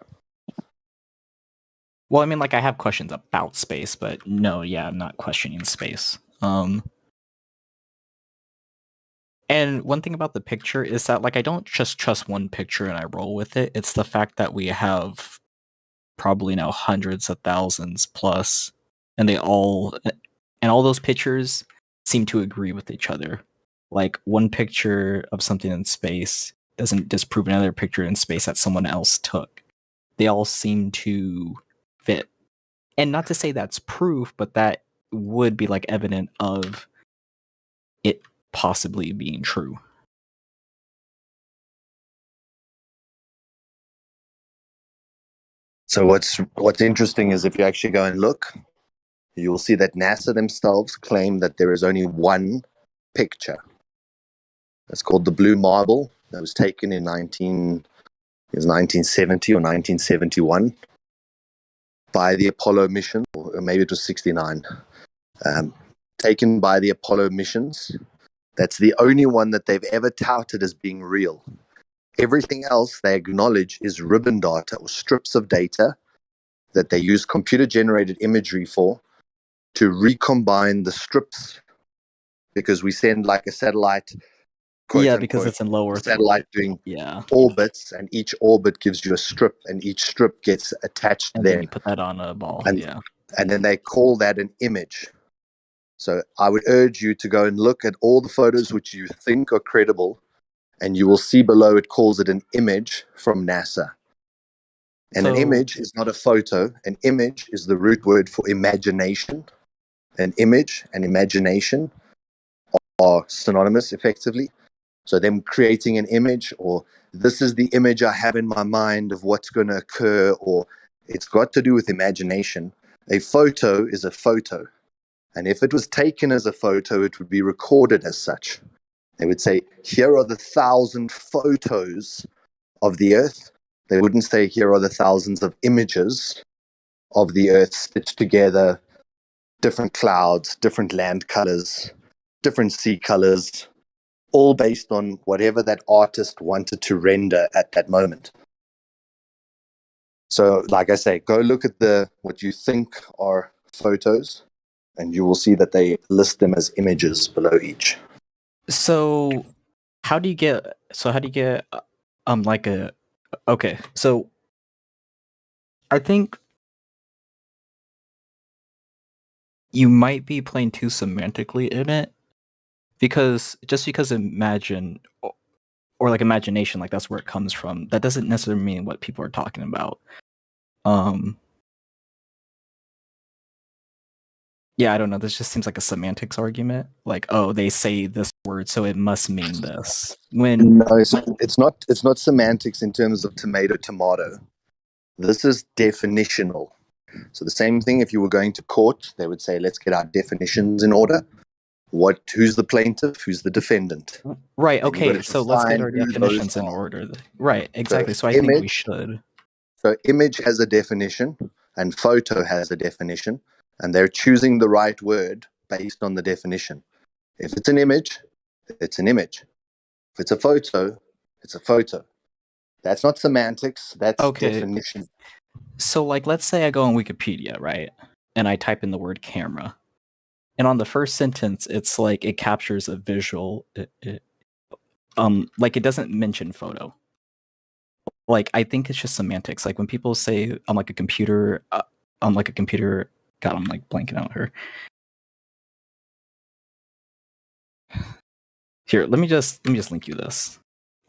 Well, I mean, like, I have questions about space, but no, yeah, I'm not questioning space. And one thing about the picture is that, like, I don't just trust one picture and I roll with it. It's the fact that we have probably now hundreds of thousands plus, and all those pictures seem to agree with each other. like one picture of something in space doesn't disprove another picture in space that someone else took. They all seem to fit. And not to say that's proof, but that would be like evident of it possibly being true. So what's interesting is if you actually go and look, you'll see that NASA themselves claim that there is only one picture. It's called the Blue Marble. That was taken in 1970 or 1971 by the Apollo mission, or maybe it was 69. Taken by the Apollo missions. That's the only one that they've ever touted as being real. Everything else they acknowledge is ribbon data or strips of data that they use computer-generated imagery for to recombine the strips, because we send like a satellite, quote Yeah, unquote, because it's in low Earth satellite orbit. doing orbits, and each orbit gives you a strip, and each strip gets attached And there. then you put that on a ball. And, yeah. and then they call that an image. So I would urge you to go and look at all the photos which you think are credible, and you will see below it calls it an image from NASA. And an image is not a photo. An image is the root word for imagination. An image and imagination are synonymous effectively. So them creating an image, or this is the image I have in my mind of what's going to occur, or it's got to do with imagination. A photo is a photo. And if it was taken as a photo, it would be recorded as such. They would say, here are the 1,000 photos of the Earth. They wouldn't say, here are the thousands of images of the Earth stitched together, different clouds, different land colors, different sea colors, all based on whatever that artist wanted to render at that moment. So, like I say, go look at what you think are photos, and you will see that they list them as images below each. So how do you get like a okay, so I think you might be playing too semantically in it, because just because imagine or like imagination, like that's where it comes from, that doesn't necessarily mean what people are talking about. Yeah, I don't know. This just seems like a semantics argument. Like, oh, they say this word, so it must mean this. When no, it's not semantics in terms of tomato. This is definitional. So the same thing, if you were going to court, they would say, let's get our definitions in order. Who's the plaintiff? Who's the defendant? Right. And Okay. So let's get our definitions in order. Right. Exactly. So I think we should. So image has a definition, and photo has a definition, and they're choosing the right word based on the definition. If it's an image, it's an image. If it's a photo, it's a photo. That's not semantics. That's definition. So, like, let's say I go on Wikipedia, right? And I type in the word camera. And on the first sentence, it's like it captures a visual. Like it doesn't mention photo. Like, I think it's just semantics. Like when people say I'm like a computer, God, I'm like blanking out here. Here, let me just link you this.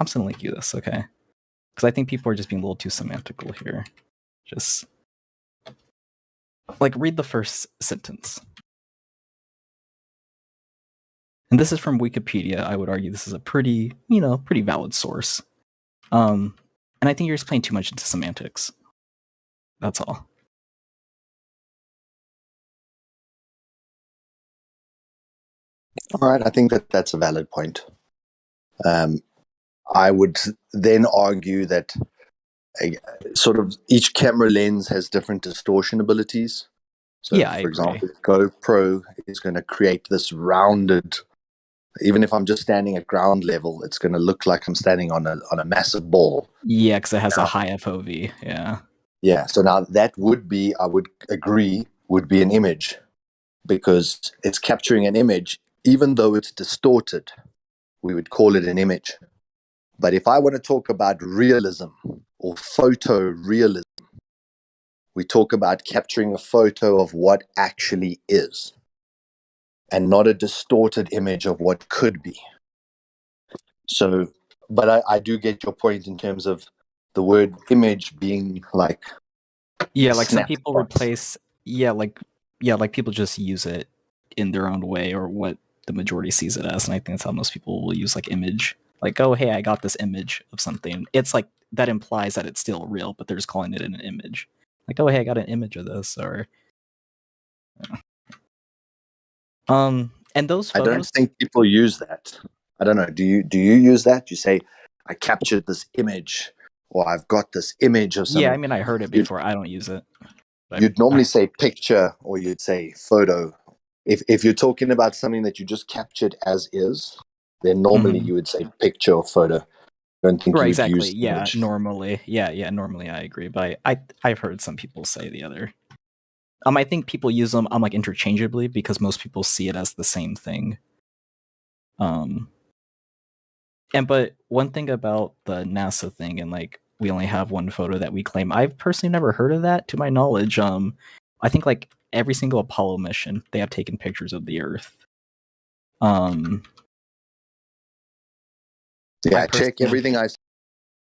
I'm just gonna link you this, okay? Because I think people are just being a little too semantical here. Just like read the first sentence. And this is from Wikipedia. I would argue this is a pretty valid source. And I think you're just playing too much into semantics. That's all. All right, I think that's a valid point. I would then argue that sort of each camera lens has different distortion abilities. So, yeah, for example, GoPro is going to create this rounded. Even if I'm just standing at ground level, it's going to look like I'm standing on a massive ball. Yeah, because it has a high FOV. Yeah. Yeah. So now that would be, I would agree, would be an image, because it's capturing an image, even though it's distorted. We would call it an image. But if I want to talk about realism or photorealism, we talk about capturing a photo of what actually is, and not a distorted image of what could be. So, but I do get your point in terms of the word image being like Yeah, like some snap people shots. replace like people just use it in their own way or what the majority sees it as, and I think that's how most people will use like image. Like, oh hey, I got this image of something. It's like that implies that it's still real, but they're just calling it an image. Like, oh hey, I got an image of this, or and those I don't photos. think people use that. I don't know. Do you use that? You say, I captured this image, or I've got this image of Yeah, I something. mean, I heard it before. I don't use it. You'd normally say picture, or you'd say photo. If you're talking about something that you just captured as is, then normally you would say picture or photo. I don't think Right, you'd exactly. use Yeah, image. normally. Yeah, normally I agree, but I've heard some people say the other. I think people use them like interchangeably because most people see it as the same thing. But one thing about the NASA thing and like we only have one photo that we claim, I've personally never heard of that to my knowledge. I think like every single Apollo mission, they have taken pictures of the Earth. Yeah, check everything I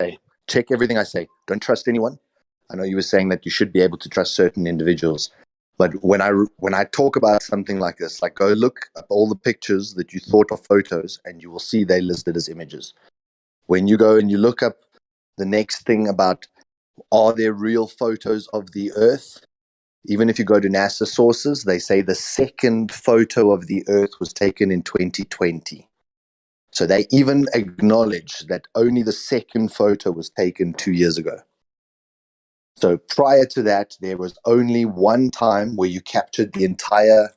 say. Check everything I say. Don't trust anyone. I know you were saying that you should be able to trust certain individuals, but when I talk about something like this, like go look up all the pictures that you thought are photos, and you will see they listed as images. When you go and you look up the next thing about are there real photos of the Earth, even if you go to NASA sources, they say the second photo of the Earth was taken in 2020. So they even acknowledge that only the second photo was taken 2 years ago. So prior to that, there was only one time where you captured the entire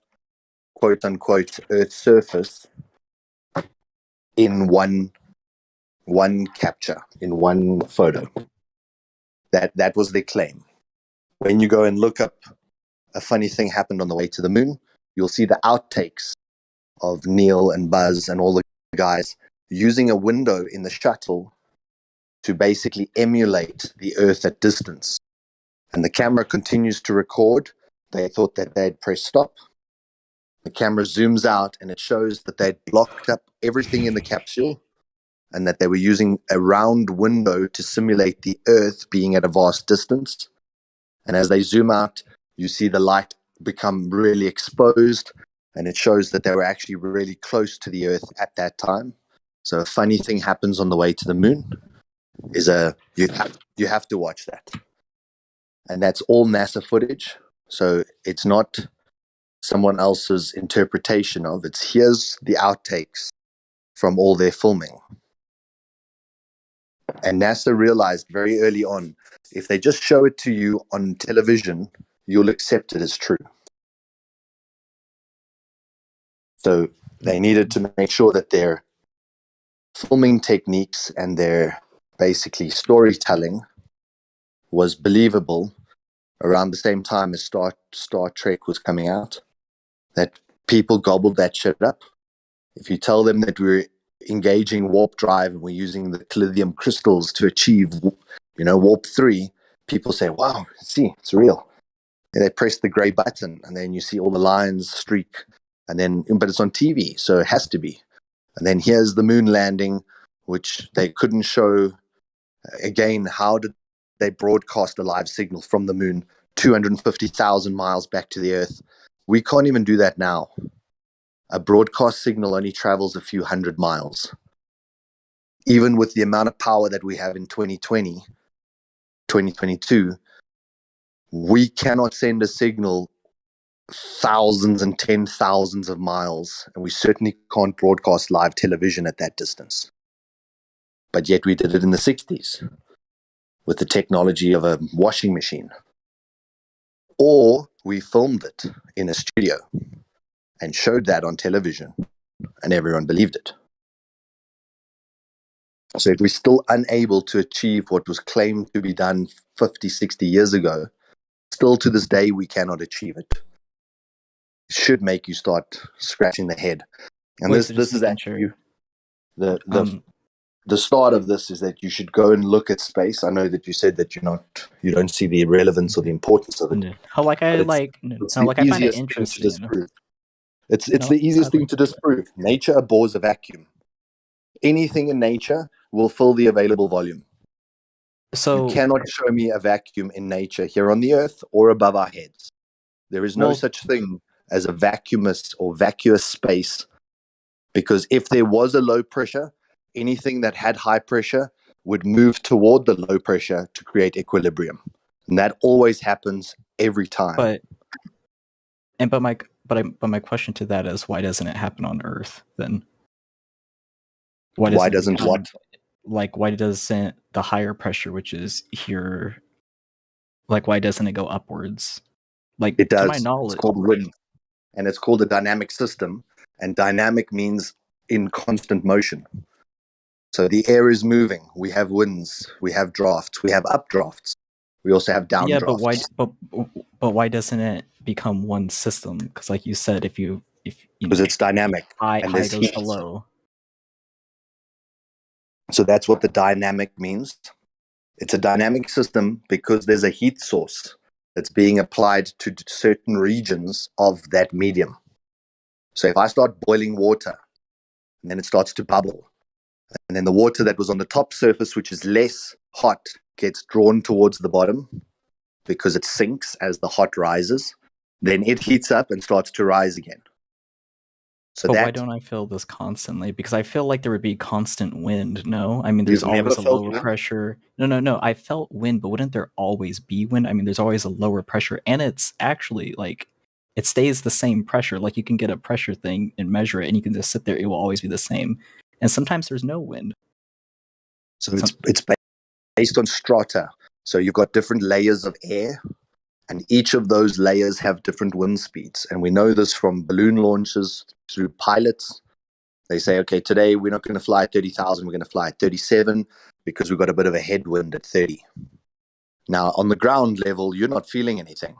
quote unquote Earth's surface in one capture, in one photo. That was their claim. When you go and look up a funny thing happened on the way to the moon, you'll see the outtakes of Neil and Buzz and all the guys using a window in the shuttle to basically emulate the Earth at distance. And the camera continues to record. They thought that they'd press stop. The camera zooms out and it shows that they'd blocked up everything in the capsule and that they were using a round window to simulate the Earth being at a vast distance. And as they zoom out, you see the light become really exposed, and it shows that they were actually really close to the Earth at that time. So a funny thing happens on the way to the moon. You have to watch that, and that's all NASA footage. So it's not someone else's interpretation of it. Here's the outtakes from all their filming. And NASA realized very early on, if they just show it to you on television, you'll accept it as true. So they needed to make sure that their filming techniques and their basically storytelling was believable around the same time as Star Trek was coming out, that people gobbled that shit up. If you tell them that we're engaging warp drive and we're using the Callidium crystals to achieve, warp 3, people say, wow, see, it's real. And they press the gray button and then you see all the lines streak, but it's on TV, so it has to be. And then here's the moon landing, which they couldn't show. Again, how did they broadcast a live signal from the moon 250,000 miles back to the Earth? We can't even do that now. A broadcast signal only travels a few hundred miles. Even with the amount of power that we have in 2020, 2022, we cannot send a signal thousands and 10,000s of miles, and we certainly can't broadcast live television at that distance. But yet we did it in the 60s with the technology of a washing machine. Or we filmed it in a studio and showed that on television, and everyone believed it. So if we're still unable to achieve what was claimed to be done 50, 60 years ago, still to this day we cannot achieve it. It should make you start scratching the head. And this is actually the start of this, is that you should go and look at space. I know that you said that you don't see the relevance or the importance of it. I find it interesting. It's the easiest thing to disprove. Nature abhors a vacuum. Anything in nature will fill the available volume. So you cannot show me a vacuum in nature here on the earth or above our heads. There is no such thing as a vacuumous or vacuous space, because if there was a low pressure, anything that had high pressure would move toward the low pressure to create equilibrium. And that always happens every time. But my question to that is, why doesn't it happen on Earth then? Why doesn't what? Like, why doesn't the higher pressure, which is here, like, why doesn't it go upwards? Like, It does. to my knowledge, it's called wind, and it's called a dynamic system. And dynamic means in constant motion. So the air is moving. We have winds, we have drafts, we have updrafts. We also have downdrafts. Yeah, but why doesn't it become one system? Because, like you said, because it's dynamic, high and there's goes heat. to low. So that's what the dynamic means. It's a dynamic system because there's a heat source that's being applied to certain regions of that medium. So if I start boiling water, and then it starts to bubble, and then the water that was on the top surface, which is less hot, gets drawn towards the bottom because it sinks as the hot rises, then it heats up and starts to rise again. So But why don't I feel this constantly? Because I feel like there would be constant wind, no? I mean, there's You've never always a felt lower wind? pressure. No. I felt wind, but wouldn't there always be wind? I mean, there's always a lower pressure, and it's actually, like, it stays the same pressure. Like, you can get a pressure thing and measure it, and you can just sit there. It will always be the same. And sometimes there's no wind. So it's based on strata. So you've got different layers of air, and each of those layers have different wind speeds. And we know this from balloon launches through pilots. They say, okay, today we're not going to fly at 30,000, we're going to fly at 37 because we've got a bit of a headwind at 30. Now, on the ground level, you're not feeling anything.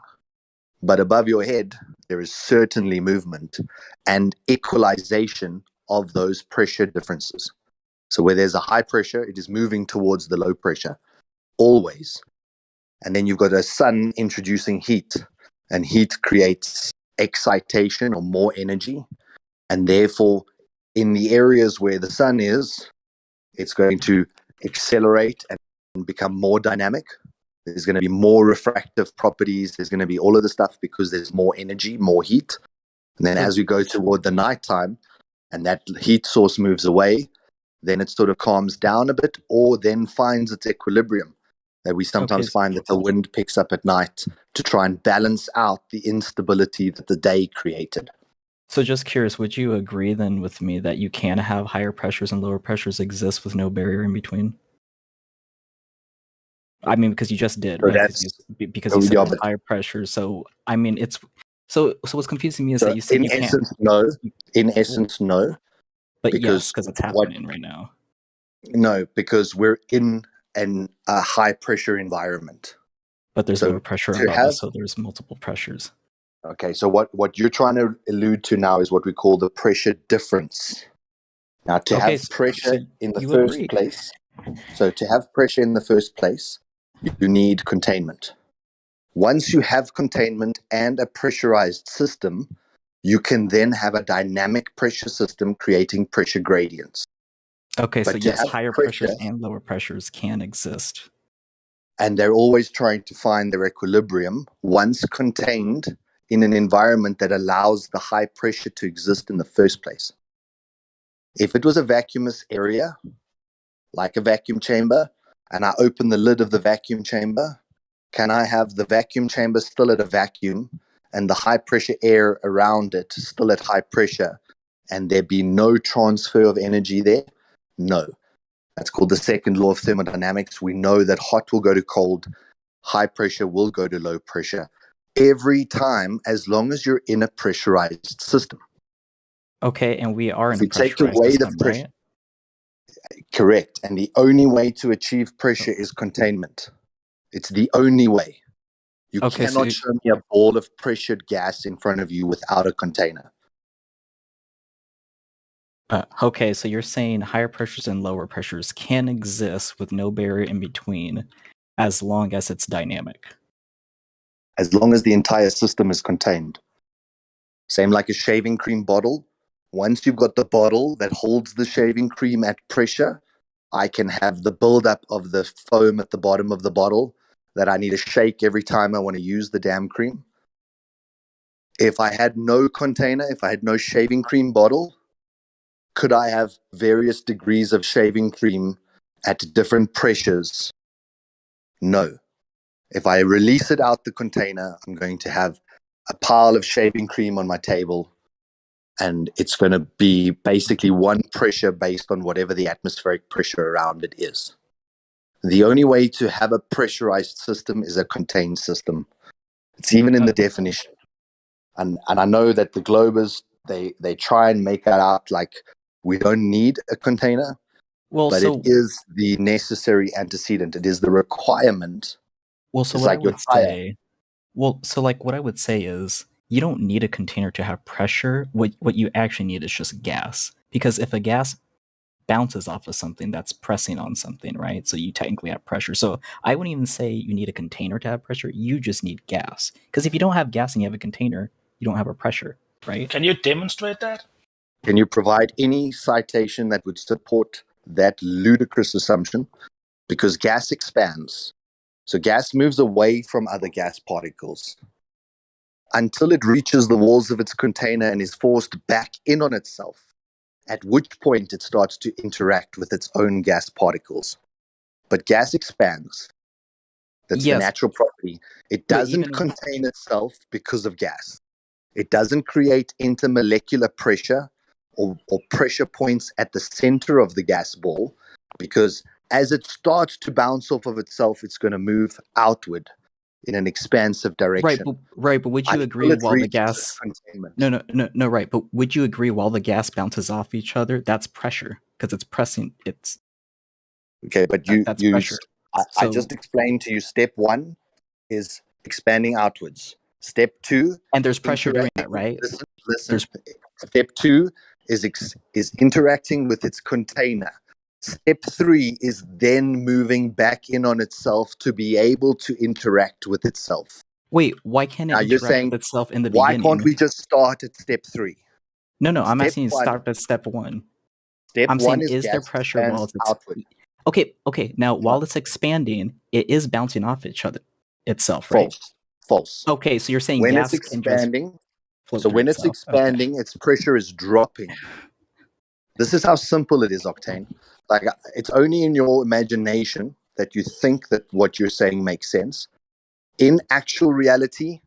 But above your head, there is certainly movement and equalization of those pressure differences. So where there's a high pressure, it is moving towards the low pressure, always. And then you've got a sun introducing heat, and heat creates excitation or more energy. And therefore, in the areas where the sun is, it's going to accelerate and become more dynamic. There's going to be more refractive properties. There's going to be all of the stuff because there's more energy, more heat. And then as we go toward the nighttime and that heat source moves away, then it sort of calms down a bit or then finds its equilibrium. That we sometimes find that the wind picks up at night to try and balance out the instability that the day created. So just curious, would you agree then with me that you can have higher pressures and lower pressures exist with no barrier in between? I mean, because you just did, So right? Because you said yeah, there's higher pressures. So I mean, it's so what's confusing me is So that you said you essence, can't. no. In essence, no. But because yes, because it's happening right now. No, because we're in a high pressure environment. But there's So lower pressure to above have- us, so there's multiple pressures. Okay, so what you're trying to allude to now is what we call the pressure difference. Now, to Okay, have pressure so in the you first agree. place, so to have pressure in the first place, you need containment. Once you have containment and a pressurized system, you can then have a dynamic pressure system creating pressure gradients. Okay, But so to yes, have higher pressure- pressures and lower pressures can exist. And they're always trying to find their equilibrium once contained in an environment that allows the high pressure to exist in the first place. If it was a vacuumous area, like a vacuum chamber, and I open the lid of the vacuum chamber, can I have the vacuum chamber still at a vacuum and the high pressure air around it still at high pressure and there be no transfer of energy there? No. That's called the second law of thermodynamics. We know that hot will go to cold, high pressure will go to low pressure every time, as long as you're in a pressurized system. Okay, and we are in If a you take pressurized away system, the pressure, right? correct. And the only way to achieve pressure is containment. It's the only way. You Okay, so cannot show me a ball of pressured gas in front of you without a container. Okay, so you're saying higher pressures and lower pressures can exist with no barrier in between, as long as it's dynamic. As long as the entire system is contained. Same like a shaving cream bottle. Once you've got the bottle that holds the shaving cream at pressure, I can have the buildup of the foam at the bottom of the bottle that I need to shake every time I want to use the damn cream. If I had no container, if I had no shaving cream bottle, could I have various degrees of shaving cream at different pressures? No. If I release it out the container, I'm going to have a pile of shaving cream on my table, and it's going to be basically one pressure based on whatever the atmospheric pressure around it is. The only way to have a pressurized system is a contained system. It's even in the definition. And I know that the Globers, they try and make that out like we don't need a container, but it is the necessary antecedent. It is the requirement. Well, so it's what like I your would tire. say, what I would say is you don't need a container to have pressure. What you actually need is just gas. Because if a gas bounces off of something, that's pressing on something, right? So you technically have pressure. So I wouldn't even say you need a container to have pressure. You just need gas. Because if you don't have gas and you have a container, you don't have a pressure, right? Can you demonstrate that? Can you provide any citation that would support that ludicrous assumption? Because gas expands. So gas moves away from other gas particles until it reaches the walls of its container and is forced back in on itself, at which point it starts to interact with its own gas particles. But gas expands. That's the natural property. It doesn't contain itself because of gas. It doesn't create intermolecular pressure or pressure points at the center of the gas ball, because as it starts to bounce off of itself, it's going to move outward in an expansive direction. Right, but would you agree while the gas No, right, but would you agree while the gas bounces off each other, that's pressure because it's pressing Okay, but that's pressure. I just explained to you step 1 is expanding outwards. Step 2, and there's pressure doing that, right? Listen. Step 2 is interacting with its container. Step 3 is then moving back in on itself to be able to interact with itself. Wait, why can't it interact with itself in the beginning? Why can't we just start at step 3? No, I'm asking you to start at step 1. Step 1 is there pressure while it's outward. Okay. Now, while it's expanding, it is bouncing off each other itself, right? False. Okay, so you're saying when gas it's expanding, so when it's expanding, its pressure is dropping. This is how simple it is, Octane. Like, it's only in your imagination that you think that what you're saying makes sense. In actual reality,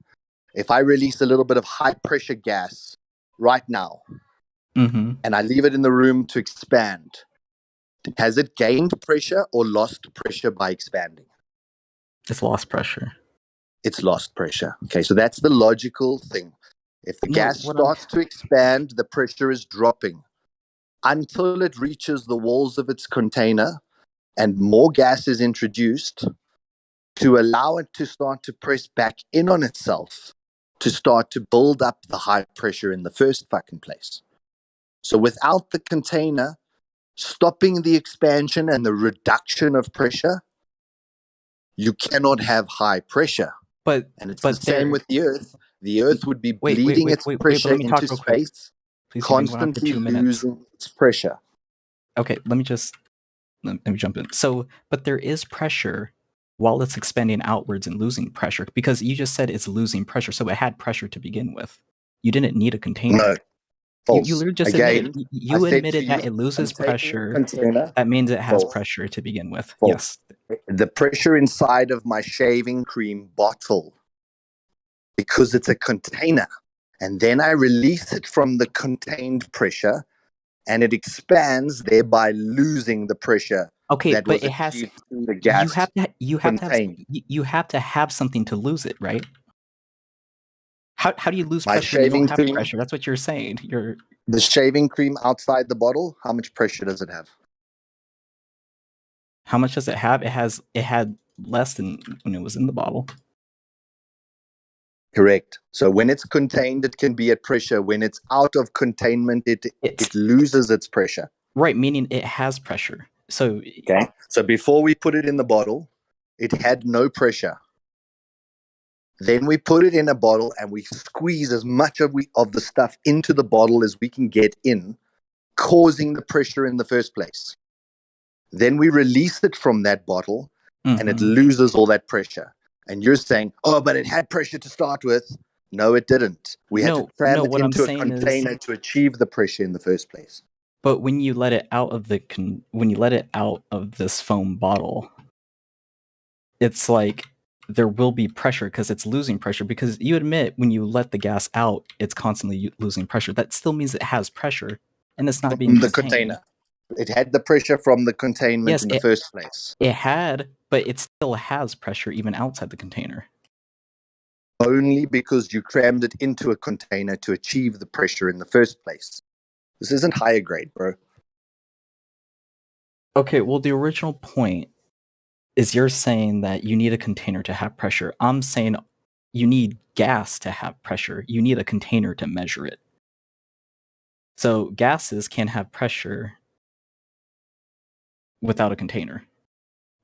if I release a little bit of high pressure gas right now, and I leave it in the room to expand, has it gained pressure or lost pressure by expanding? It's lost pressure. It's lost pressure. Okay, so that's the logical thing. If the gas starts to expand, the pressure is dropping until it reaches the walls of its container and more gas is introduced to allow it to start to press back in on itself, to start to build up the high pressure in the first fucking place. So without the container stopping the expansion and the reduction of pressure, you cannot have high pressure. And it's the same with the Earth. The Earth would be bleeding its pressure into space, constantly losing its pressure. Okay, let me jump in. So, but there is pressure while it's expanding outwards and losing pressure, because you just said it's losing pressure, so it had pressure to begin with. You didn't need a container. No, false. You literally just admitted that it loses pressure. That means it has pressure to begin with. False. Yes. The pressure inside of my shaving cream bottle, because it's a container, and then I release it from the contained pressure, and it expands, thereby losing the pressure. Okay, that but was it has achieved through the gas. you have to have something to lose it, right? How do you lose pressure when you don't have pressure? That's what you're saying. The shaving cream outside the bottle, how much pressure does it have? How much does it have? It had less than when it was in the bottle. Correct. So when it's contained, it can be at pressure. When it's out of containment, it loses its pressure. Right, meaning it has pressure. So So before we put it in the bottle, it had no pressure. Then we put it in a bottle and we squeeze as much of the stuff into the bottle as we can get in, causing the pressure in the first place. Then we release it from that bottle and it loses all that pressure. And you're saying, oh, but it had pressure to start with. No, it didn't. We had to cram it into a container to achieve the pressure in the first place. But when you let it out of this foam bottle, it's like there will be pressure because it's losing pressure, because you admit when you let the gas out, it's constantly losing pressure. That still means it has pressure and it's not being the contained. container. It had the pressure from the containment in the first place. It had, but it still has pressure even outside the container. Only because you crammed it into a container to achieve the pressure in the first place. This isn't higher grade, bro. Okay, well, the original point is you're saying that you need a container to have pressure. I'm saying you need gas to have pressure. You need a container to measure it. So gases can have pressure without a container.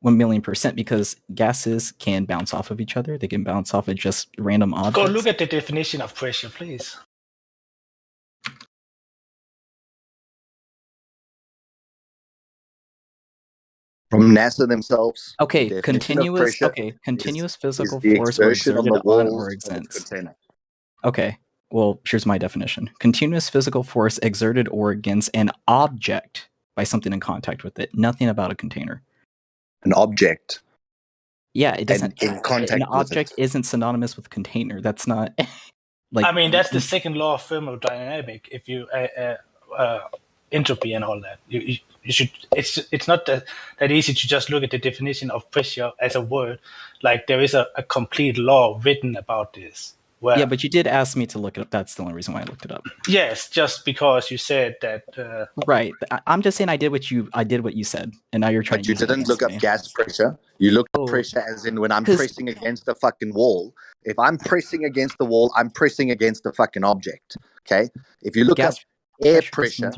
1,000,000%, because gases can bounce off of each other. They can bounce off of just random objects. Go look at the definition of pressure, please. From NASA themselves. Okay, continuous physical force or exerted on or against. Okay, well, here's my definition. Continuous physical force exerted or against an object by something in contact with it. Nothing about a container. An object. Yeah, it doesn't. In contact an with object isn't synonymous with container. That's not like. I mean, that's the second law of thermodynamics. If you entropy and all that, you should. It's not that easy to just look at the definition of pressure as a word. Like there is a complete law written about this. Where, yeah, but you did ask me to look it up. That's the only reason why I looked it up. Yes, just because you said that. Right. I'm just saying I did what you said, and now you're trying. But you didn't look up gas pressure. You looked up pressure as in when I'm pressing against a fucking wall. If I'm pressing against the wall, I'm pressing against a fucking object. Okay. If you look up air pressure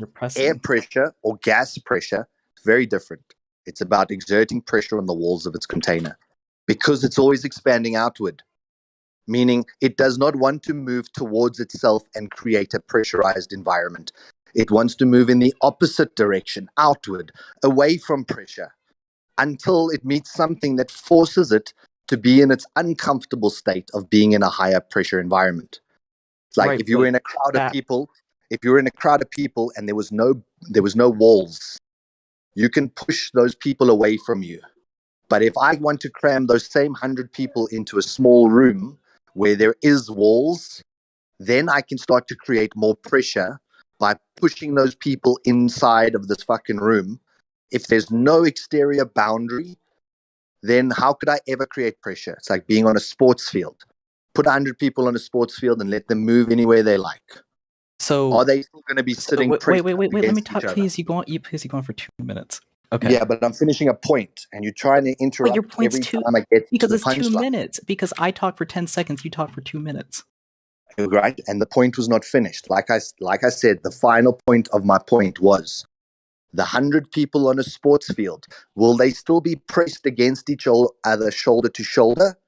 or gas pressure, it's very different. It's about exerting pressure on the walls of its container because it's always expanding outward. Meaning it does not want to move towards itself and create a pressurized environment. It wants to move in the opposite direction, outward, away from pressure, until it meets something that forces it to be in its uncomfortable state of being in a higher pressure environment. It's like if you were in a crowd of people, and there was no walls, you can push those people away from you. But if I want to cram those same 100 people into a small room where there is walls, then I can start to create more pressure by pushing those people inside of this fucking room. If there's no exterior boundary, then how could I ever create pressure? It's like being on a sports field. Put 100 people on a sports field and let them move anywhere they like. So are they still going to be sitting? Wait. Let me talk, please. You're going for 2 minutes. Okay. Yeah, but I'm finishing a point, and you're trying to interrupt every time I get because to it's the 2 punchline. minutes. Because I talk for 10 seconds, you talk for 2 minutes. Right, and the point was not finished. Like I said, the final point of my point was the 100 people on a sports field. Will they still be pressed against each other, shoulder to shoulder,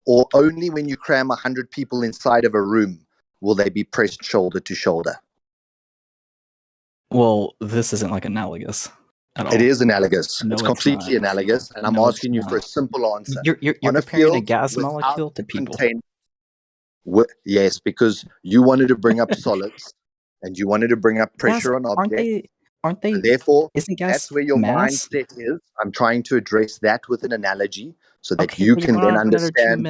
or only when you cram 100 people inside of a room will they be pressed shoulder to shoulder? Well, this isn't like analogous. It is analogous. No, it's completely analogous, and I'm asking you for a simple answer. You're comparing a gas molecule to people. Yes, because you wanted to bring up solids, and you wanted to bring up pressure on objects. Aren't they? Therefore, isn't gas that's where your mass? mindset is. I'm trying to address that with an analogy so that you can then understand.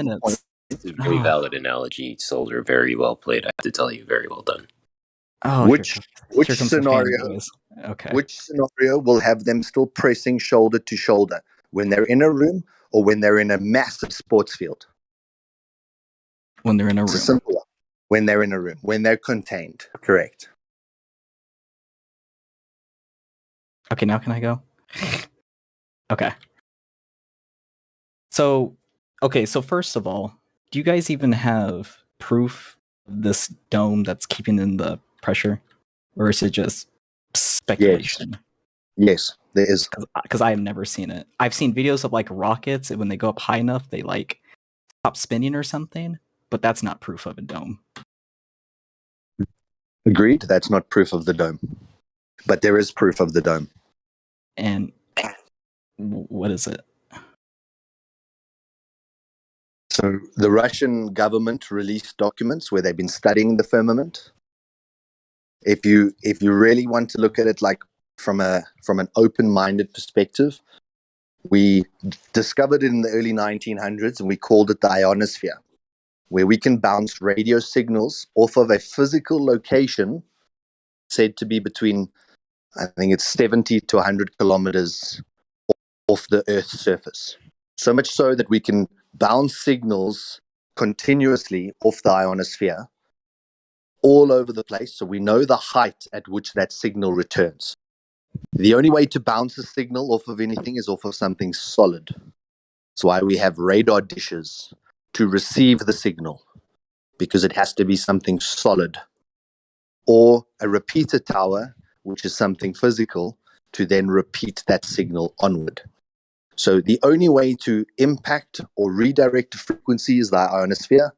It's a very valid analogy, Soldier. Very well played. I have to tell you, very well done. Oh, which scenario? Okay. Which scenario will have them still pressing shoulder to shoulder when they're in a room or when they're in a massive sports field? When they're in a room. It's simple one. When they're in a room, when they're contained. Correct. Okay, now can I go? Okay. So first of all, do you guys even have proof of this dome that's keeping in the pressure? Or is it just speculation? Yes, there is. Because I have never seen it. I've seen videos of like rockets, and when they go up high enough, they like stops spinning or something, but that's not proof of a dome. Agreed. That's not proof of the dome, but there is proof of the dome. And what is it? So the Russian government released documents where they've been studying the firmament. If you really want to look at it like from an open-minded perspective, we discovered it in the early 1900s and we called it the ionosphere, where we can bounce radio signals off of a physical location said to be between, I think it's 70 to 100 kilometers off the Earth's surface. So much so that we can bounce signals continuously off the ionosphere all over the place, so we know the height at which that signal returns. The only way to bounce a signal off of anything is off of something solid. That's why we have radar dishes to receive the signal, because it has to be something solid. Or a repeater tower, which is something physical, to then repeat that signal onward. So the only way to impact or redirect a frequency is the ionosphere.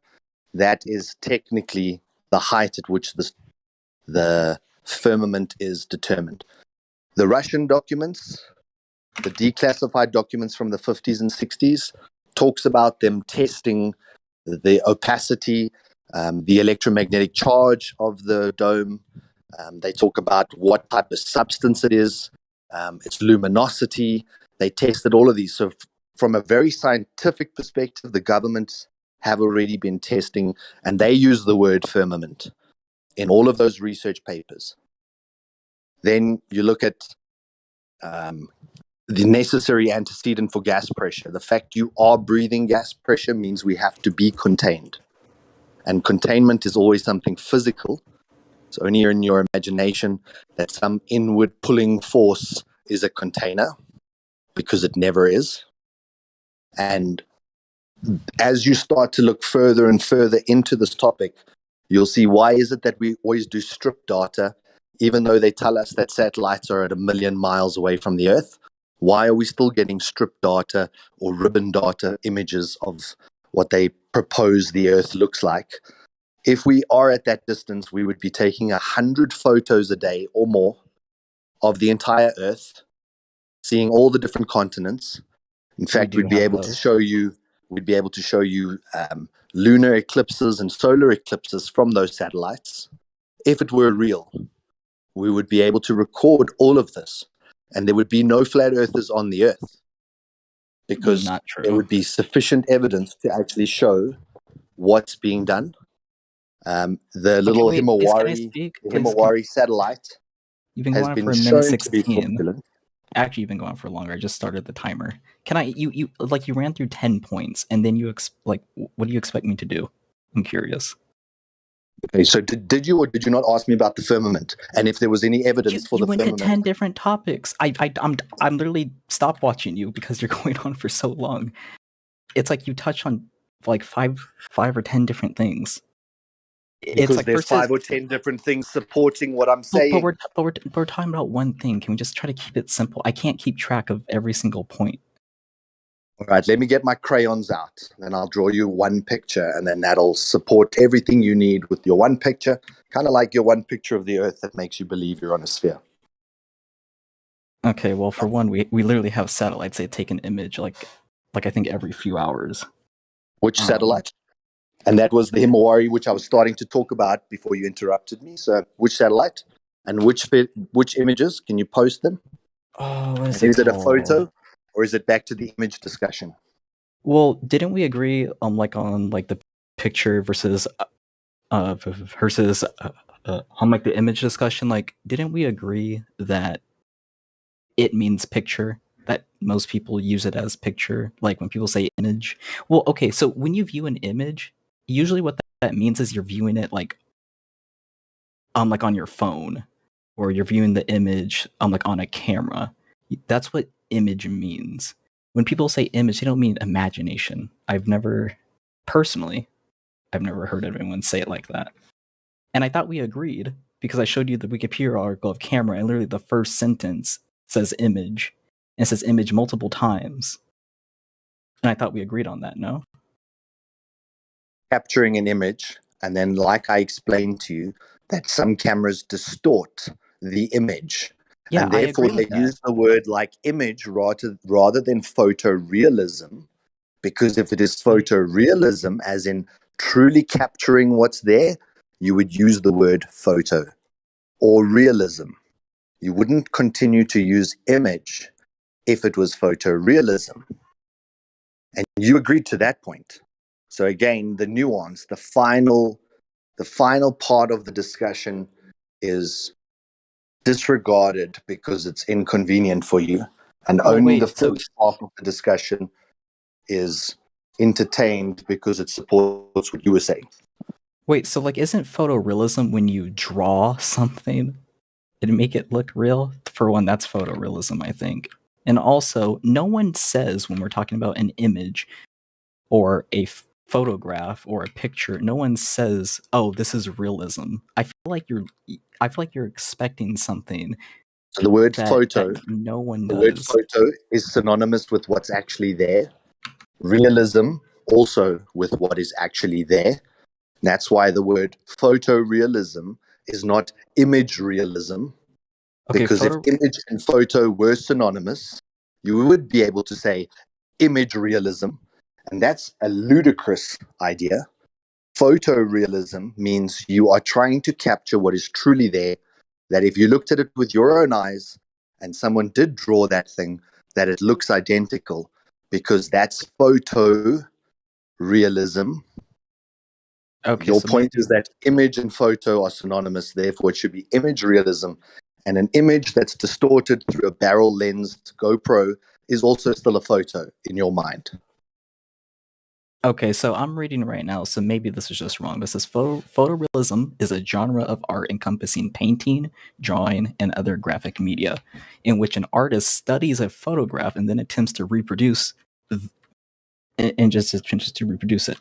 That is technically the height at which the firmament is determined. The Russian documents, the declassified documents from the 50s and 60s, talks about them testing the opacity, the electromagnetic charge of the dome. They talk about what type of substance it is, its luminosity. They tested all of these. So from a very scientific perspective, the governments have already been testing, and they use the word firmament in all of those research papers. Then you look at the necessary antecedent for gas pressure. The fact you are breathing gas pressure means we have to be contained. And containment is always something physical. It's only in your imagination that some inward pulling force is a container, because it never is. And as you start to look further and further into this topic, you'll see why is it that we always do strip data, even though they tell us that satellites are at 1 million miles away from the Earth. Why are we still getting strip data or ribbon data images of what they propose the Earth looks like? If we are at that distance, we would be taking 100 photos a day or more of the entire Earth, seeing all the different continents. In fact, we'd be able to show you lunar eclipses and solar eclipses from those satellites. If it were real, we would be able to record all of this, and there would be no flat earthers on the Earth, because there would be sufficient evidence to actually show what's being done. The little Himawari satellite You've been has going on been for a minute shown to be 16. fraudulent. Actually, you've been going for longer. I just started the timer. Can I? You like you ran through 10 points, and then what do you expect me to do? I'm curious. Okay, so did you or did you not ask me about the firmament, and if there was any evidence for the You went firmament? to 10 different topics. I'm literally stopwatching you because you're going on for so long. It's like you touch on like five or 10 different things. Because like there's 5 or 10 different things supporting what I'm saying. But we're talking about one thing. Can we just try to keep it simple? I can't keep track of every single point. All right, let me get my crayons out. Then I'll draw you one picture, and then that'll support everything you need with your one picture, kind of like your one picture of the Earth that makes you believe you're on a sphere. Okay, well, for one, we literally have satellites that take an image like I think every few hours. Which satellite? And that was the Himawari, which I was starting to talk about before you interrupted me. So which satellite and which images? Can you post them? Oh, what is and it is it a called? photo, or is it back to the image discussion? Well, didn't we agree on the picture versus on like the image discussion? Like, didn't we agree that it means picture? That most people use it as picture, like when people say image. Well, okay, so when you view an image, usually what that means is you're viewing it like on your phone, or you're viewing the image like on a camera. That's what image means. When people say image, they don't mean imagination. I've never heard anyone say it like that. And I thought we agreed because I showed you the Wikipedia article of camera, and literally the first sentence says image, and it says image multiple times. And I thought we agreed on that, no? capturing an image, and then, like I explained to you, that some cameras distort the image. Yeah, And I therefore agree they with that. use the word like image rather than photorealism, because if it is photorealism, as in truly capturing what's there, you would use the word photo. Or realism. You wouldn't continue to use image if it was photorealism. And you agreed to that point. So again, the nuance, the final part of the discussion is disregarded because it's inconvenient for you. And Well, only the wait, so first half of the discussion is entertained because it supports what you were saying. wait, so like, isn't photorealism when you draw something and make it look real? For one, that's photorealism, I think. And also, no one says when we're talking about an image or a photograph or a picture, no one says, "Oh, this is realism." I feel like you're expecting something So the word that photo, no one the word does. photo is synonymous with what's actually there. Realism also with what is actually there. That's why the word photorealism is not image realism. Okay, Because if image and photo were synonymous, you would be able to say image realism. And that's a ludicrous idea. Photorealism means you are trying to capture what is truly there, that if you looked at it with your own eyes and someone did draw that thing, that it looks identical, because that's photorealism. Okay, Your so point is that image and photo are synonymous, therefore it should be image realism. And an image that's distorted through a barrel lensed GoPro is also still a photo in your mind. Okay, so I'm reading right now, so maybe this is just wrong. This says photorealism is a genre of art encompassing painting, drawing, and other graphic media, in which an artist studies a photograph and then attempts to reproduce and just attempts to reproduce it.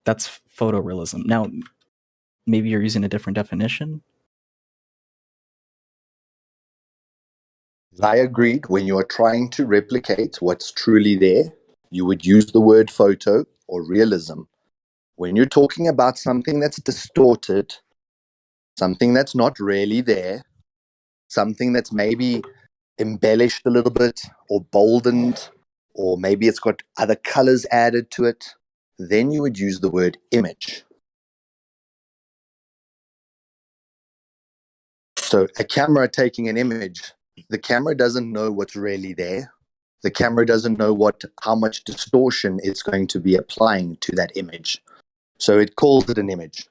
That's photorealism. Now, maybe you're using a different definition. I agreed. When you are trying to replicate what's truly there, you would use the word photo or realism. When you're talking about something that's distorted, something that's not really there, something that's maybe embellished a little bit or boldened, or maybe it's got other colors added to it, then you would use the word image. So a camera taking an image, the camera doesn't know what's really there. The camera doesn't know how much distortion it's going to be applying to that image. So it calls it an image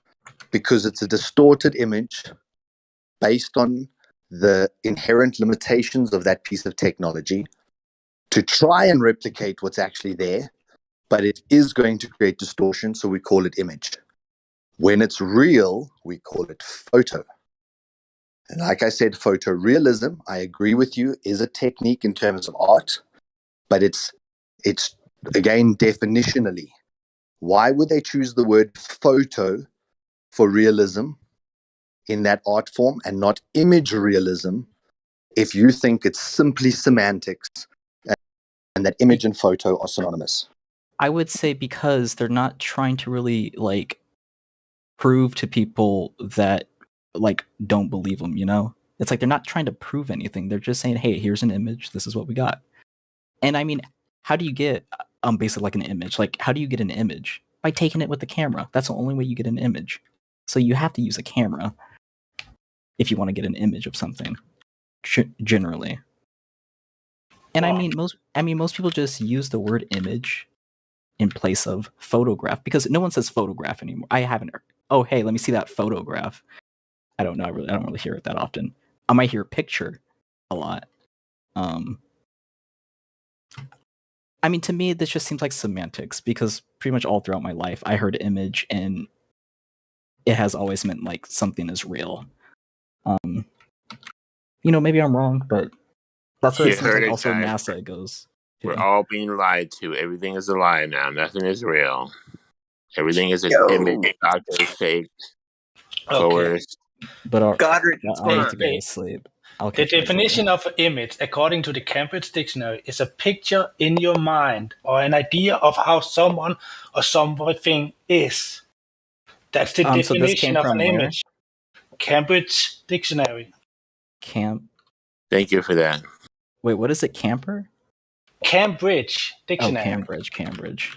because it's a distorted image based on the inherent limitations of that piece of technology to try and replicate what's actually there, but it is going to create distortion, so we call it image. When it's real, we call it photo. And like I said, photorealism, I agree with you, is a technique in terms of art, but it's again, definitionally. Why would they choose the word photo for realism in that art form and not image realism if you think it's simply semantics and that image and photo are synonymous? I would say because they're not trying to really like prove to people that like don't believe them, you know? It's like they're not trying to prove anything. They're just saying, "Hey, here's an image. This is what we got." And I mean, how do you get basically like an image? Like how do you get an image? By taking it with the camera. That's the only way you get an image. So you have to use a camera if you want to get an image of something generally. And I mean most people just use the word image in place of photograph because no one says photograph anymore. I haven't. Oh, hey, let me see that photograph. I don't know. I don't really hear it that often. I might hear picture a lot. I mean, to me, this just seems like semantics because pretty much all throughout my life, I heard image and it has always meant like something is real. You know, maybe I'm wrong, but that's what You it seems heard like. it, Also, guys. NASA goes. We're all being lied to. Everything is a lie now. Nothing is real. Everything is an image, doctor faked, Okay. coerced. But Godric, I need what's going to on? go to sleep. I'll The catch you guys later. definition of an image, according to the Cambridge Dictionary, is a picture in your mind or an idea of how someone or something is. That's the So this definition came of from an where? image. Cambridge Dictionary. Thank you for that. Wait, what is it? Camper? Cambridge Dictionary. Oh, Cambridge. CAMBRIDGE.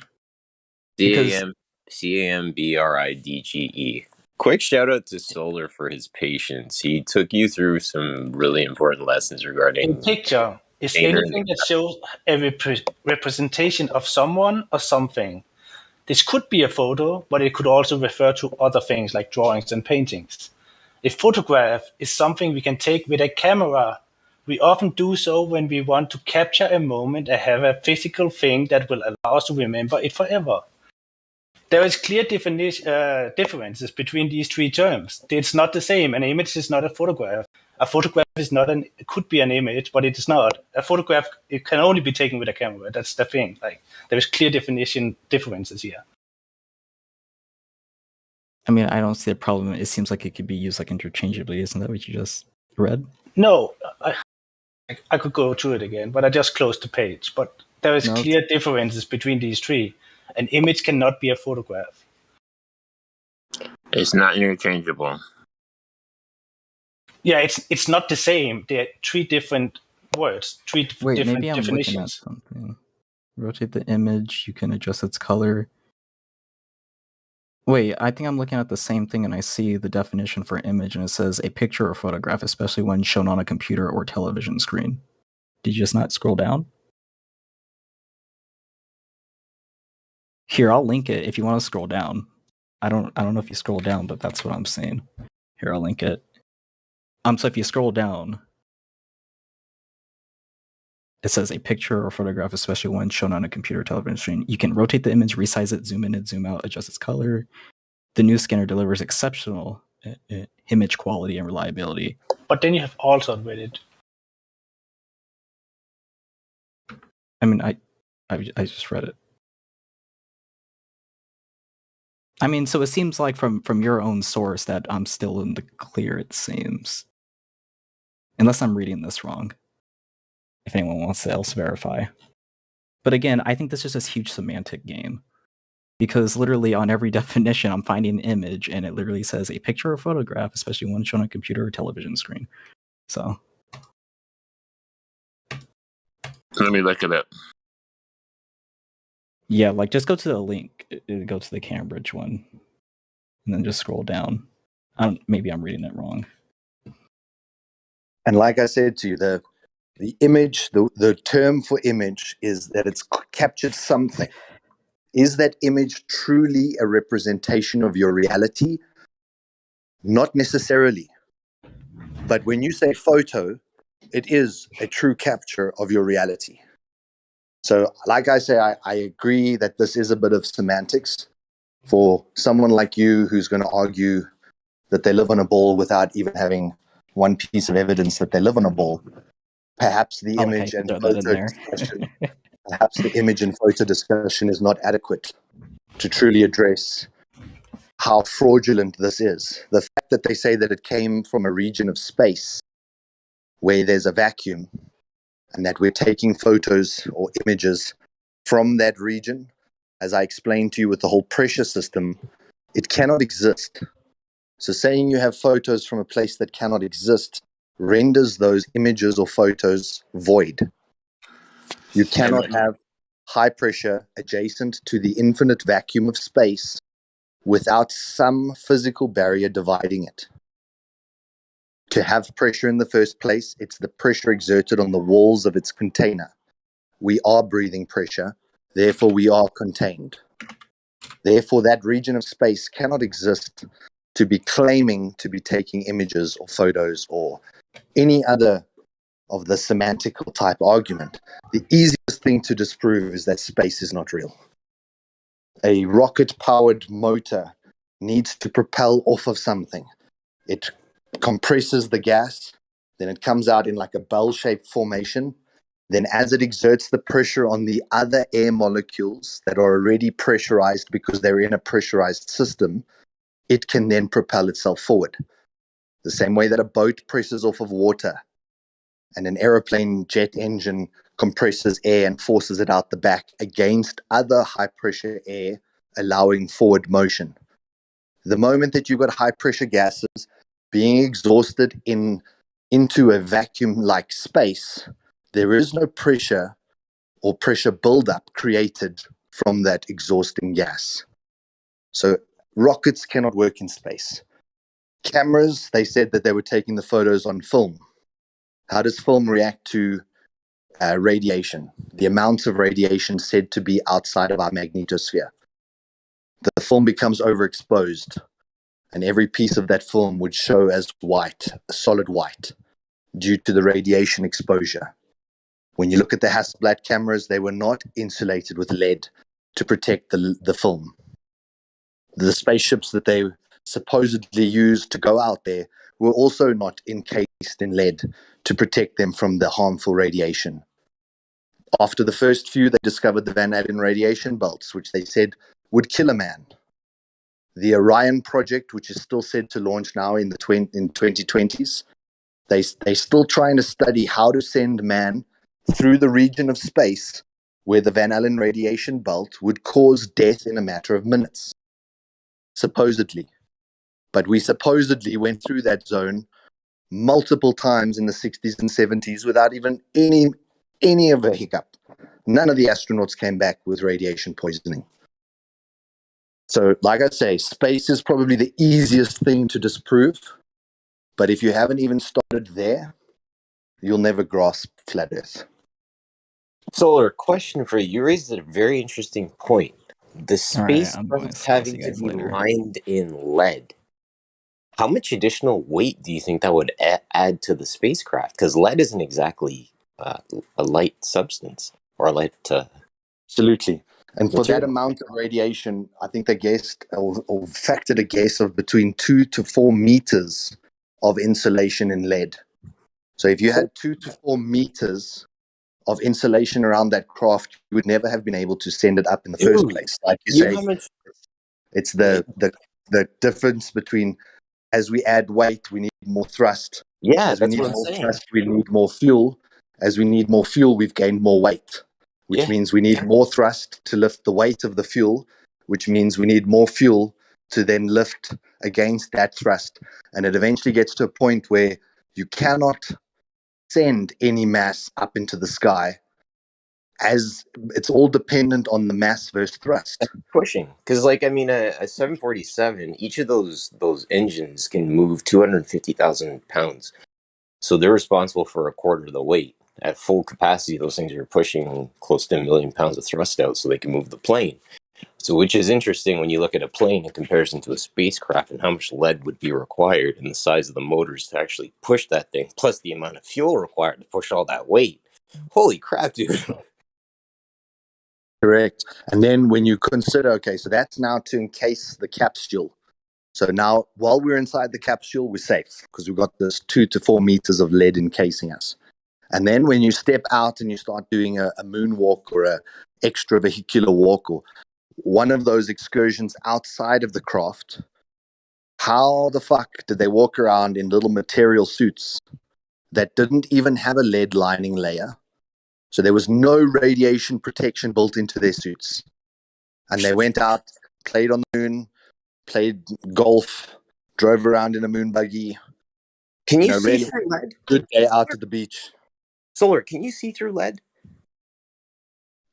Quick shout out to Solar for his patience. He took you through some really important lessons A regarding picture is Painter. anything that shows a representation of someone or something. This could be a photo, but it could also refer to other things like drawings and paintings. A photograph is something we can take with a camera. We often do so when we want to capture a moment and have a physical thing that will allow us to remember it forever. There is clear differences between these three terms. It's not the same. An image is not a photograph. A photograph is not it could be an image, but it is not. A photograph, it can only be taken with a camera. That's the thing. Like, there is clear differences here. I mean, I don't see a problem. It seems like it could be used like interchangeably. Isn't that what you just read? No, I could go through it again, but I just closed the page. But there is clear differences between these three. An image cannot be a photograph. It's not interchangeable. Yeah, it's not the same. They're three different words, different maybe I'm definitions. looking at something. Rotate the image. You can adjust its color. Wait, I think I'm looking at the same thing, and I see the definition for image, and it says a picture or photograph, especially when shown on a computer or television screen. Did you just not scroll down? Here, I'll link it if you want to scroll down. I don't know if you scroll down, but that's what I'm saying. Here, I'll link it. So if you scroll down, it says a picture or photograph, especially when shown on a computer or television screen. You can rotate the image, resize it, zoom in and zoom out, adjust its color. The new scanner delivers exceptional image quality and reliability. But then you have also read it. I mean, I just read it. I mean, so it seems like from your own source that I'm still in the clear, it seems. Unless I'm reading this wrong. If anyone wants to else verify. But again, I think this is just a huge semantic game. Because literally on every definition, I'm finding an image, and it literally says a picture or photograph, especially one shown on a computer or television screen. So. Let me look it up. Yeah, like just go to the link. Go to the Cambridge one. And then just scroll down. Maybe I'm reading it wrong. And like I said to you, the image, the term for image is that it's captured something. Is that image truly a representation of your reality? Not necessarily. But when you say photo, it is a true capture of your reality. So like I say, I agree that this is a bit of semantics for someone like you who's going to argue that they live on a ball without even having one piece of evidence that they live on a ball. Perhaps the image and photo discussion, perhaps the image and photo discussion is not adequate to truly address how fraudulent this is. The fact that they say that it came from a region of space where there's a vacuum and that we're taking photos or images from that region, as I explained to you with the whole pressure system, it cannot exist. So saying you have photos from a place that cannot exist renders those images or photos void. You cannot have high pressure adjacent to the infinite vacuum of space without some physical barrier dividing it. To have pressure in the first place, it's the pressure exerted on the walls of its container. We are breathing pressure, therefore we are contained. Therefore, that region of space cannot exist to be claiming to be taking images or photos or any other of the semantical type argument. The easiest thing to disprove is that space is not real. A rocket-powered motor needs to propel off of something. It compresses the gas, then it comes out in like a bell-shaped formation. Then as it exerts the pressure on the other air molecules that are already pressurized because they're in a pressurized system, it can then propel itself forward. The same way that a boat presses off of water and an aeroplane jet engine compresses air and forces it out the back against other high pressure air, allowing forward motion. The moment that you've got high pressure gases being exhausted into a vacuum like space, there is no pressure or pressure buildup created from that exhausting gas. So rockets cannot work in space. Cameras, they said that they were taking the photos on film. How does film react to radiation? The amount of radiation said to be outside of our magnetosphere. The film becomes overexposed, and every piece of that film would show as white, a solid white, due to the radiation exposure. When you look at the Hasselblad cameras, they were not insulated with lead to protect the film. The spaceships that they supposedly used to go out there were also not encased in lead to protect them from the harmful radiation. After the first few, they discovered the Van Allen radiation belts, which they said would kill a man. The Orion project, which is still said to launch now in the 2020s, they're still trying to study how to send man through the region of space where the Van Allen radiation belt would cause death in a matter of minutes. Supposedly. But we supposedly went through that zone multiple times in the 60s and 70s without even any of a hiccup. None of the astronauts came back with radiation poisoning. So, like I say, space is probably the easiest thing to disprove. But if you haven't even started there, you'll never grasp flat Earth. Solar, question for you. You raised a very interesting point. The All right, space I'm going to belts spice you having to guys be later. lined in lead. How much additional weight do you think that would add to the spacecraft? Because lead isn't exactly a light substance or a light Absolutely. And for that material. amount of radiation, I think they guessed or factored a guess of between 2 to 4 meters of insulation in lead. So if you had 2 to 4 meters of insulation around that craft, you would never have been able to send it up in the first place. Like you You know say, how much? it's the difference between, as we add weight, we need more thrust. Yeah, As we that's need what I'm more saying. thrust, we need more fuel. As we need more fuel, we've gained more weight, which means we need more thrust to lift the weight of the fuel, which means we need more fuel to then lift against that thrust. And it eventually gets to a point where you cannot send any mass up into the sky, as it's all dependent on the mass versus thrust. Pushing, because like I mean, a 747, each of those engines can move 250,000 pounds, so they're responsible for a quarter of the weight. At full capacity, those things are pushing close to 1 million pounds of thrust out, so they can move the plane. So, which is interesting when you look at a plane in comparison to a spacecraft and how much lead would be required and the size of the motors to actually push that thing, plus the amount of fuel required to push all that weight. Holy crap, dude! Correct. And then when you consider, okay, so that's now to encase the capsule. So now, while we're inside the capsule, we're safe because we've got this 2 to 4 meters of lead encasing us. And then when you step out and you start doing a moonwalk or a extravehicular walk or one of those excursions outside of the craft, how the fuck did they walk around in little material suits that didn't even have a lead lining layer? So there was no radiation protection built into their suits. And they went out, played on the moon, played golf, drove around in a moon buggy. Can you see really through lead? Good day out at the beach. Solar, can you see through lead?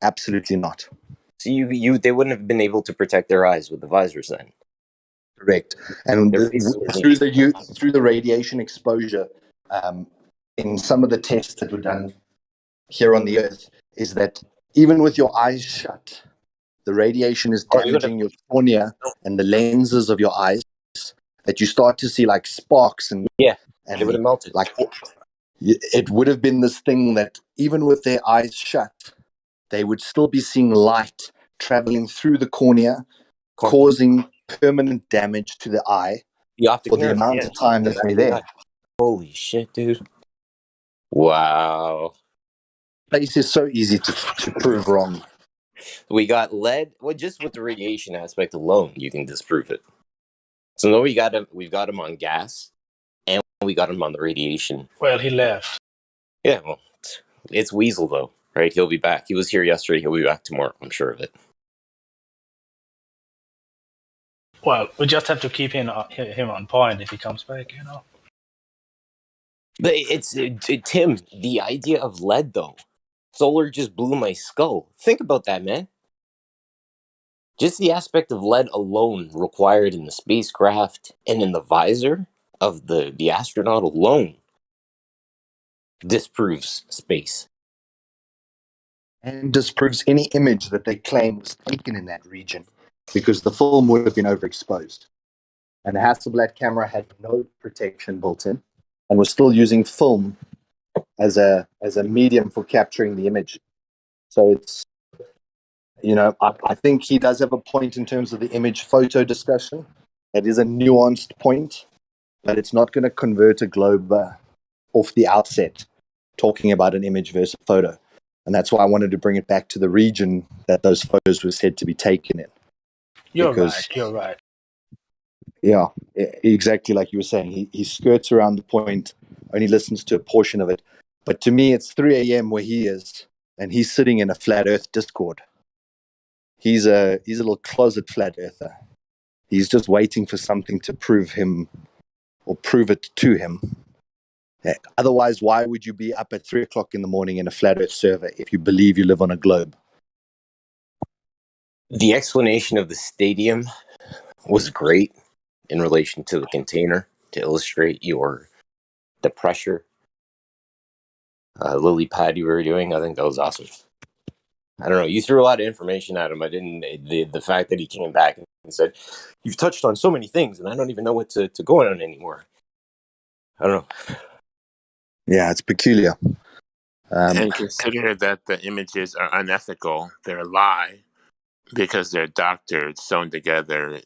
Absolutely not. So they wouldn't have been able to protect their eyes with the visors then. Correct. And through the radiation exposure, in some of the tests that were done here on the Earth, is that even with your eyes shut, the radiation is damaging your cornea and the lenses of your eyes, that you start to see like sparks and they would have melted. Like it would have been this thing that even with their eyes shut, they would still be seeing light traveling through the cornea, causing permanent damage to the eye for the amount of time that they're there. Holy shit, dude. Wow. Space is so easy to prove wrong. We got lead. Well, just with the radiation aspect alone, you can disprove it. So now we've got him on gas, and we got him on the radiation. Well, he left. Yeah, well, it's Weasel though, right? He'll be back. He was here yesterday. He'll be back tomorrow. I'm sure of it. Well, we just have to keep him on point if he comes back, you know. But Tim. The idea of lead though, solar just blew my skull. Think about that, man. Just the aspect of lead alone required in the spacecraft and in the visor of the astronaut alone disproves space. And disproves any image that they claim was taken in that region, because the film would have been overexposed. And the Hasselblad camera had no protection built in, and was still using film as a medium for capturing the image. So it's, you know, I think he does have a point in terms of the image photo discussion. It is a nuanced point, but it's not going to convert a globe off the outset talking about an image versus a photo. And that's why I wanted to bring it back to the region that those photos were said to be taken in. You're right. Yeah, exactly like you were saying. He skirts around the point, only listens to a portion of it. But to me, it's 3 a.m. where he is, and he's sitting in a flat Earth Discord. He's a little closet flat earther. He's just waiting for something to prove him or prove it to him. Otherwise, why would you be up at 3 o'clock in the morning in a flat Earth server if you believe you live on a globe? The explanation of the stadium was great in relation to the container to illustrate the pressure lily pad you were doing. I think that was awesome. I don't know. You threw a lot of information at him. I didn't. The fact that he came back and said, "You've touched on so many things, and I don't even know what to go on anymore." I don't know. Yeah, it's peculiar. And consider that the images are unethical. They're a lie because they're doctored, sewn together,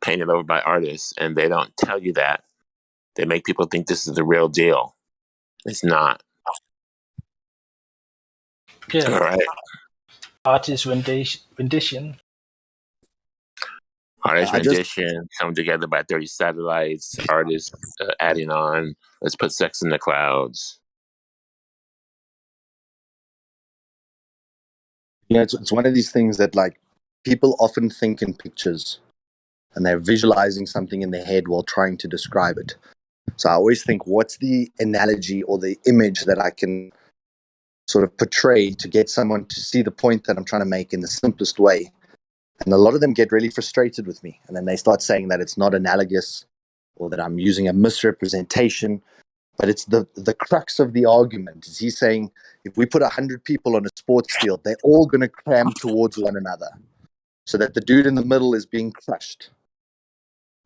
painted over by artists, and they don't tell you that. They make people think this is the real deal. It's not. Yeah. All right. Artist rendition. Artist rendition, sewn together by 30 satellites, artists adding on, let's put sex in the clouds. You know, it's one of these things that, like, people often think in pictures and they're visualizing something in their head while trying to describe it. So I always think, what's the analogy or the image that I can sort of portray to get someone to see the point that I'm trying to make in the simplest way? And a lot of them get really frustrated with me. And then they start saying that it's not analogous or that I'm using a misrepresentation. But it's the crux of the argument. Is he saying, if we put 100 people on a sports field, they're all going to cram towards one another so that the dude in the middle is being crushed.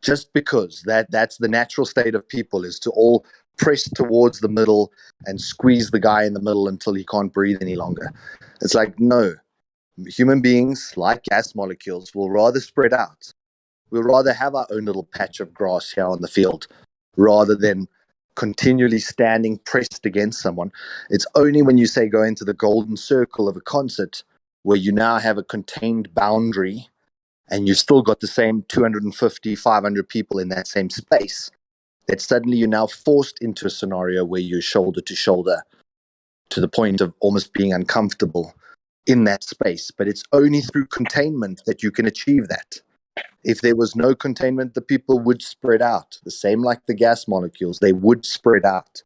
Just because that's the natural state of people, is to all press towards the middle and squeeze the guy in the middle until he can't breathe any longer. It's like, no. Human beings, like gas molecules, will rather spread out. We'll rather have our own little patch of grass here on the field rather than continually standing pressed against someone. It's only when you say go into the golden circle of a concert where you now have a contained boundary and you've still got the same 250, 500 people in that same space, that suddenly you're now forced into a scenario where you're shoulder to shoulder to the point of almost being uncomfortable in that space. But it's only through containment that you can achieve that. If there was no containment, the people would spread out. The same like the gas molecules, they would spread out.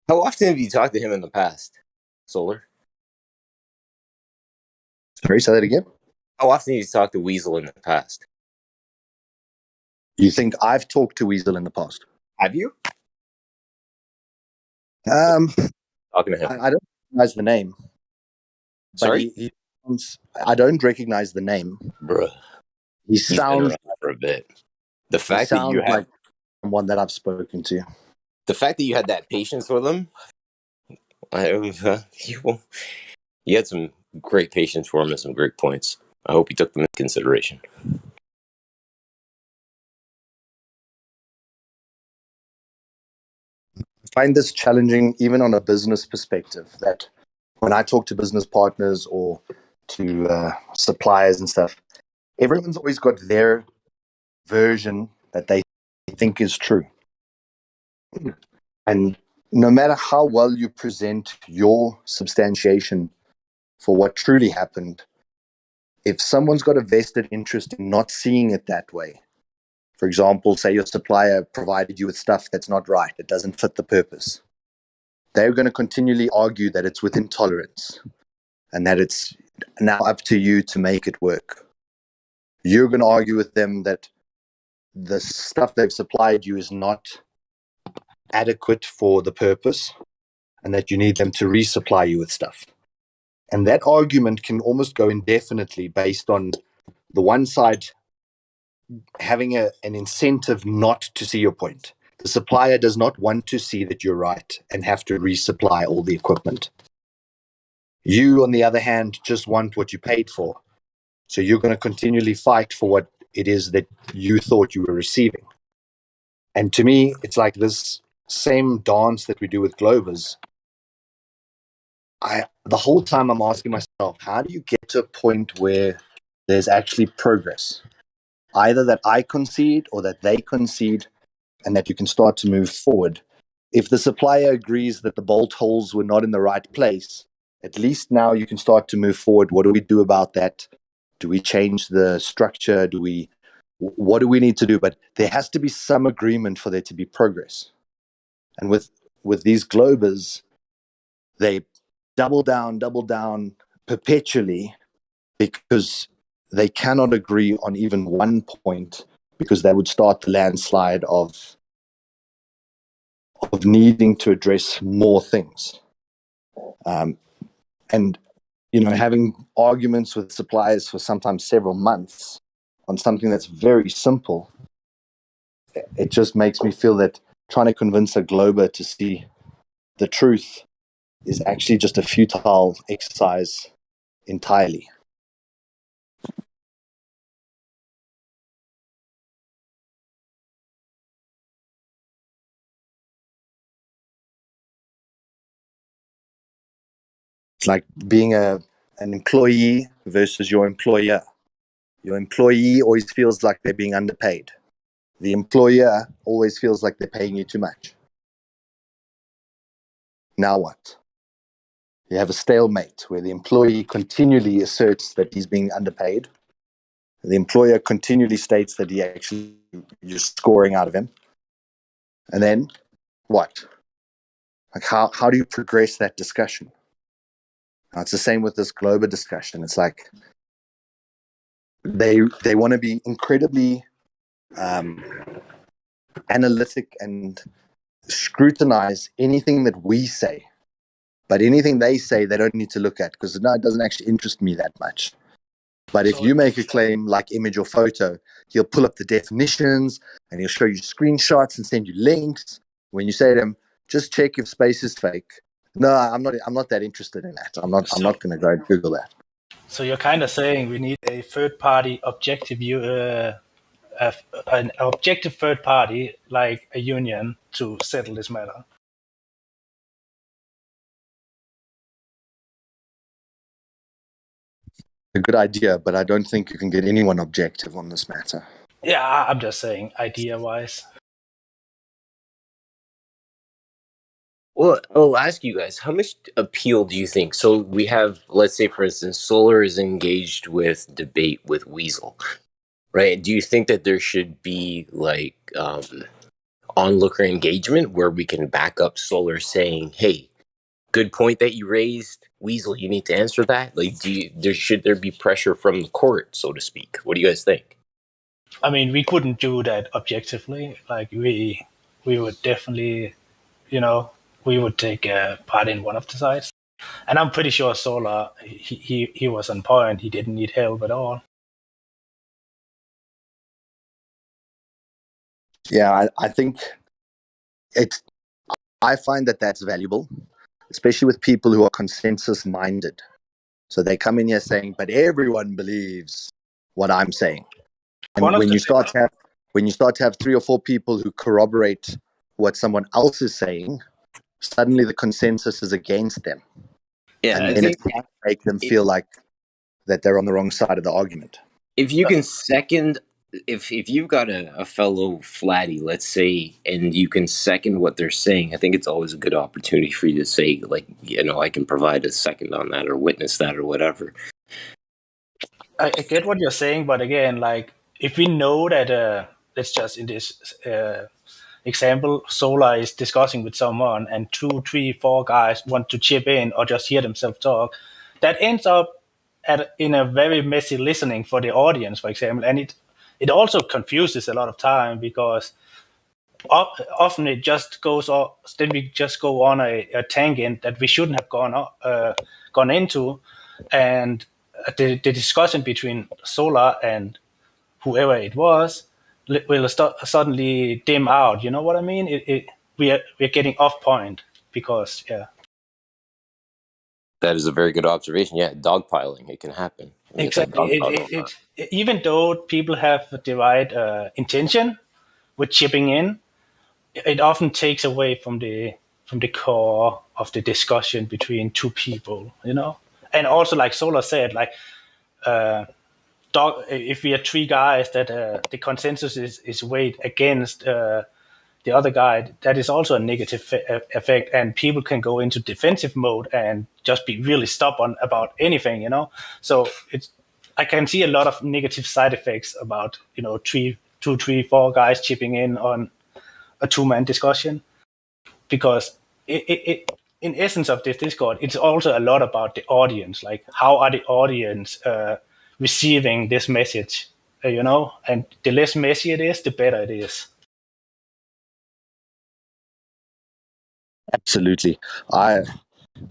How often have you talked to him in the past, Solar? Sorry, say that again? How often have you talked to Weasel in the past? You think I've talked to Weasel in the past? Have you? Talking to him. I don't recognize the name. Sorry? I don't recognize the name. Bruh. He He's been sounds around for a bit. The fact that you like someone that I've spoken to. The fact that you had that patience with him, you had some great patience for him and some great points. I hope you took them into consideration. I find this challenging even on a business perspective, that when I talk to business partners or to suppliers and stuff, everyone's always got their version that they think is true. And no matter how well you present your substantiation for what truly happened, if someone's got a vested interest in not seeing it that way, for example, say your supplier provided you with stuff that's not right, it doesn't fit the purpose, they're going to continually argue that it's within tolerance and that it's now up to you to make it work. You're going to argue with them that the stuff they've supplied you is not adequate for the purpose and that you need them to resupply you with stuff. And that argument can almost go indefinitely based on the one side having an incentive not to see your point. The supplier does not want to see that you're right and have to resupply all the equipment. You, on the other hand, just want what you paid for. So you're going to continually fight for what it is that you thought you were receiving. And to me, it's like this same dance that we do with Globers. The whole time I'm asking myself, how do you get to a point where there's actually progress? Either that I concede or that they concede and that you can start to move forward. If the supplier agrees that the bolt holes were not in the right place, at least now you can start to move forward. What do we do about that? Do we change the structure? What do we need to do? But there has to be some agreement for there to be progress. And with these Globers, they double down perpetually because they cannot agree on even one point, because that would start the landslide of needing to address more things. And, having arguments with suppliers for sometimes several months on something that's very simple, it just makes me feel that trying to convince a Glober to see the truth is actually just a futile exercise entirely. It's like being an employee versus your employer. Your employee always feels like they're being underpaid. The employer always feels like they're paying you too much. Now what? You have a stalemate where the employee continually asserts that he's being underpaid. The employer continually states that you're scoring out of him. And then what? Like how do you progress that discussion? Now, it's the same with this Glober discussion. It's like they want to be incredibly analytic and scrutinize anything that we say. But anything they say, they don't need to look at, because it doesn't actually interest me that much. But if you make a claim like image or photo, he'll pull up the definitions and he'll show you screenshots and send you links. When you say to him, just check if space is fake. No, I'm not that interested in that. I'm not going to go and Google that. So you're kind of saying we need a third-party objective view, an objective third party like a union to settle this matter. A good idea, but I don't think you can get anyone objective on this matter. Yeah, I'm just saying, idea-wise. Well, I'll ask you guys, how much appeal do you think? So we have, let's say, for instance, Solar is engaged with debate with Weasel, right? Do you think that there should be like onlooker engagement where we can back up Solar saying, hey, good point that you raised, Weasel, you need to answer that? Like, should there be pressure from the court, so to speak? What do you guys think? I mean, we couldn't do that objectively. Like, we would definitely, we would take part in one of the sides. And I'm pretty sure Solar, he was on point. He didn't need help at all. Yeah, I think I find that that's valuable, especially with people who are consensus minded. So they come in here saying, but everyone believes what I'm saying. And when you start to have 3 or 4 people who corroborate what someone else is saying, suddenly the consensus is against them. Yeah, and then it can make them feel like that they're on the wrong side of the argument. If you can second if you've got a fellow flatty, let's say, and you can second what they're saying, I think it's always a good opportunity for you to say, like, I can provide a second on that or witness that or whatever. I get what you're saying, but again, like if we know that, let's just in this example, Solar is discussing with someone, and 2, 3, 4 guys want to chip in or just hear themselves talk, that ends up in a very messy listening for the audience, for example, and it also confuses a lot of time because often it just goes off. Then we just go on a tangent that we shouldn't have gone into, and the discussion between Solar and whoever it was will suddenly dim out. You know what I mean? We're getting off point because That is a very good observation. Yeah, dogpiling, it can happen. exactly. Even though people have the right intention with chipping in, it often takes away from the core of the discussion between two people, and also like Solar said, like if we are 3 guys that the consensus is weighed against the other guy, that is also a negative effect, and people can go into defensive mode and just be really stubborn about anything, so I can see a lot of negative side effects about 2, 3, 4 guys chipping in on a 2-man discussion, because it in essence of this Discord, it's also a lot about the audience, like how are the audience receiving this message, and the less messy it is, the better it is. Absolutely. I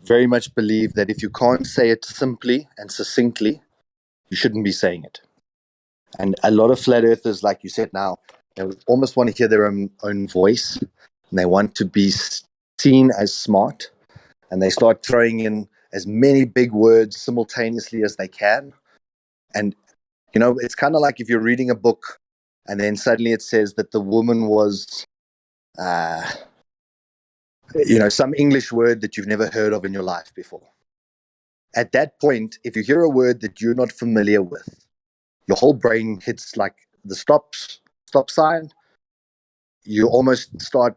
very much believe that if you can't say it simply and succinctly, you shouldn't be saying it. And a lot of flat earthers, like you said now, they almost want to hear their own voice, and they want to be seen as smart, and they start throwing in as many big words simultaneously as they can. And, it's kind of like if you're reading a book and then suddenly it says that the woman was, some English word that you've never heard of in your life before. At that point, if you hear a word that you're not familiar with, your whole brain hits like the stop sign. You almost start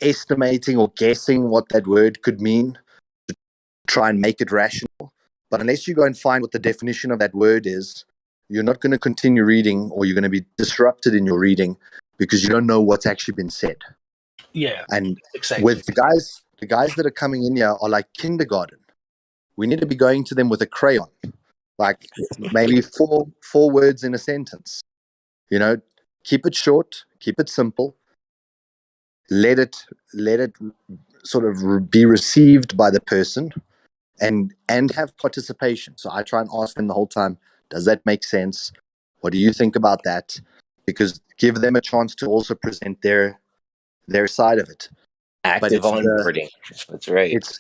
estimating or guessing what that word could mean to try and make it rational. But unless you go and find what the definition of that word is, you're not going to continue reading, or you're going to be disrupted in your reading because you don't know what's actually been said. Yeah, and exactly. With the guys that are coming in here are like kindergarten. We need to be going to them with a crayon, like maybe four words in a sentence. Keep it short, keep it simple. Let it sort of be received by the person, and have participation. So I try and ask them the whole time, does that make sense? What do you think about that? Because give them a chance to also present their side of it. Active onboarding. That's right. It's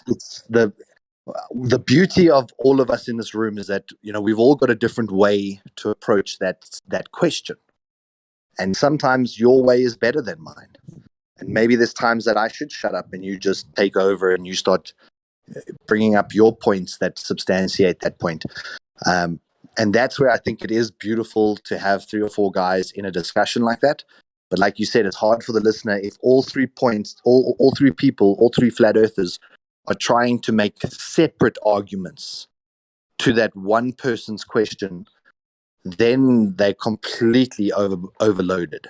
the beauty of all of us in this room is that we've all got a different way to approach that question, and sometimes your way is better than mine, and maybe there's times that I should shut up and you just take over and you start bringing up your points that substantiate that point. And that's where I think it is beautiful to have 3 or 4 guys in a discussion like that. But like you said, it's hard for the listener if all 3 points, all 3 people, all 3 flat earthers are trying to make separate arguments to that one person's question. Then they're completely overloaded.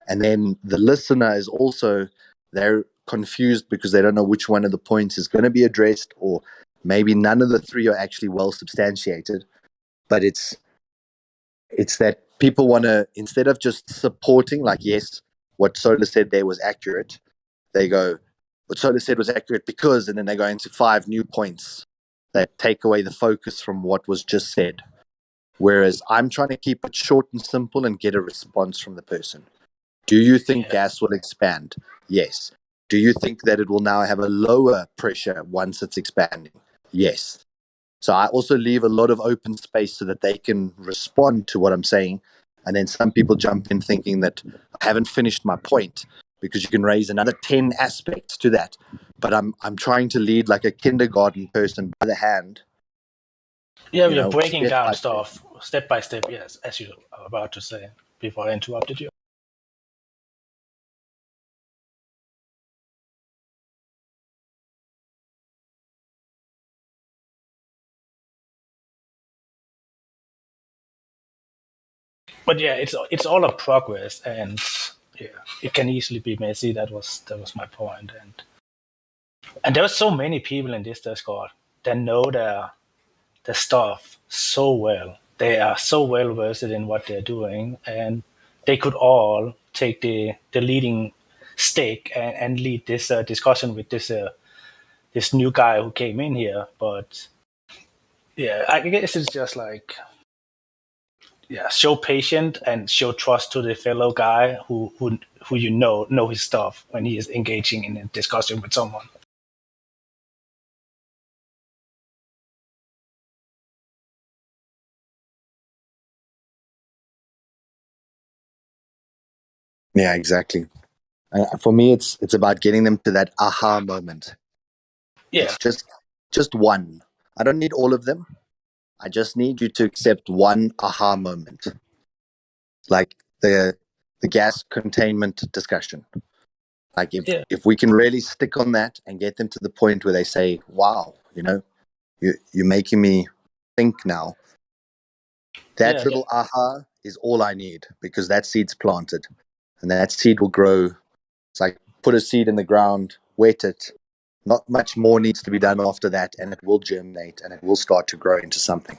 And then the listener is also, they're confused because they don't know which one of the points is going to be addressed, or maybe none of the 3 are actually well substantiated. But it's that people want to, instead of just supporting, like, yes, what Solar said there was accurate, they go, what Solar said was accurate because, and then they go into 5 new points that take away the focus from what was just said. Whereas I'm trying to keep it short and simple and get a response from the person. Do you think gas will expand? Yes. Do you think that it will now have a lower pressure once it's expanding? Yes. So I also leave a lot of open space so that they can respond to what I'm saying. And then some people jump in thinking that I haven't finished my point, because you can raise another 10 aspects to that. But I'm trying to lead like a kindergarten person by the hand. Yeah, we are breaking down stuff step by step, yes, as you are about to say. before I interrupted you. But yeah, it's all a progress, and yeah, it can easily be messy. That was my point, and there are so many people in this Discord that know their stuff so well. They are so well versed in what they're doing, and they could all take the leading stake and lead this discussion with this new guy who came in here. But yeah, I guess it's just like, yeah, show patience and show trust to the fellow guy who you know his stuff when he is engaging in a discussion with someone. Yeah, exactly. For me, it's about getting them to that aha moment. Yeah. It's just one. I don't need all of them. I just need you to accept one aha moment, like the gas containment discussion. Like if we can really stick on that and get them to the point where they say, "Wow, you're making me think now." That little aha is all I need, because that seed's planted, and that seed will grow. It's like put a seed in the ground, wet it. Not much more needs to be done after that, and it will germinate and it will start to grow into something.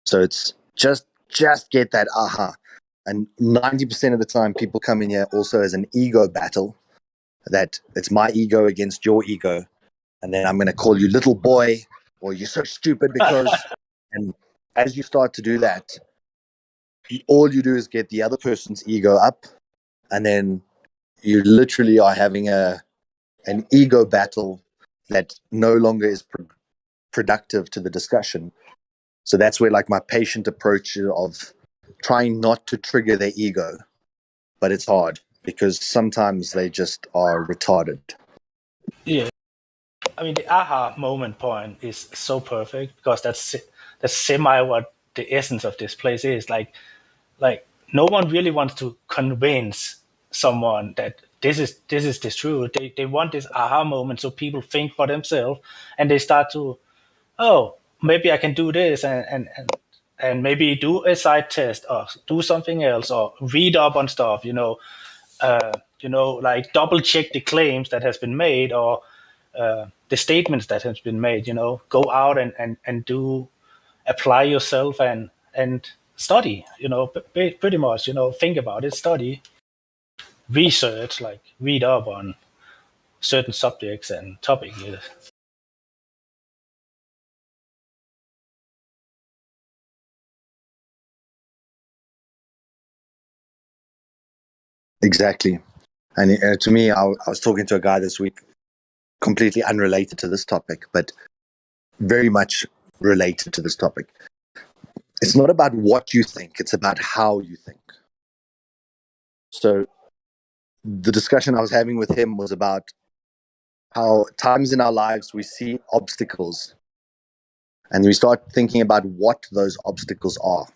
So it's just get that aha. And 90% of the time, people come in here also as an ego battle, that it's my ego against your ego. And then I'm going to call you little boy, or you're so stupid because, and as you start to do that, all you do is get the other person's ego up. And then you literally are having an ego battle that no longer is productive to the discussion. So that's where like my patient approach of trying not to trigger their ego, but it's hard because sometimes they just are retarded. Yeah, I mean the aha moment point is so perfect, because that's semi what the essence of this place is. Like no one really wants to convince someone that this is the truth. They want this aha moment so people think for themselves, and they start to, oh, maybe I can do this, and maybe do a side test or do something else or read up on stuff, like double check the claims that has been made, or the statements that has been made, go out and do, apply yourself and study, pretty much, think about it, study, research, like read up on certain subjects and topics. Exactly. And to me, I was talking to a guy this week, completely unrelated to this topic, but very much related to this topic. It's not about what you think, it's about how you think. So the discussion I was having with him was about how times in our lives we see obstacles and we start thinking about what those obstacles are.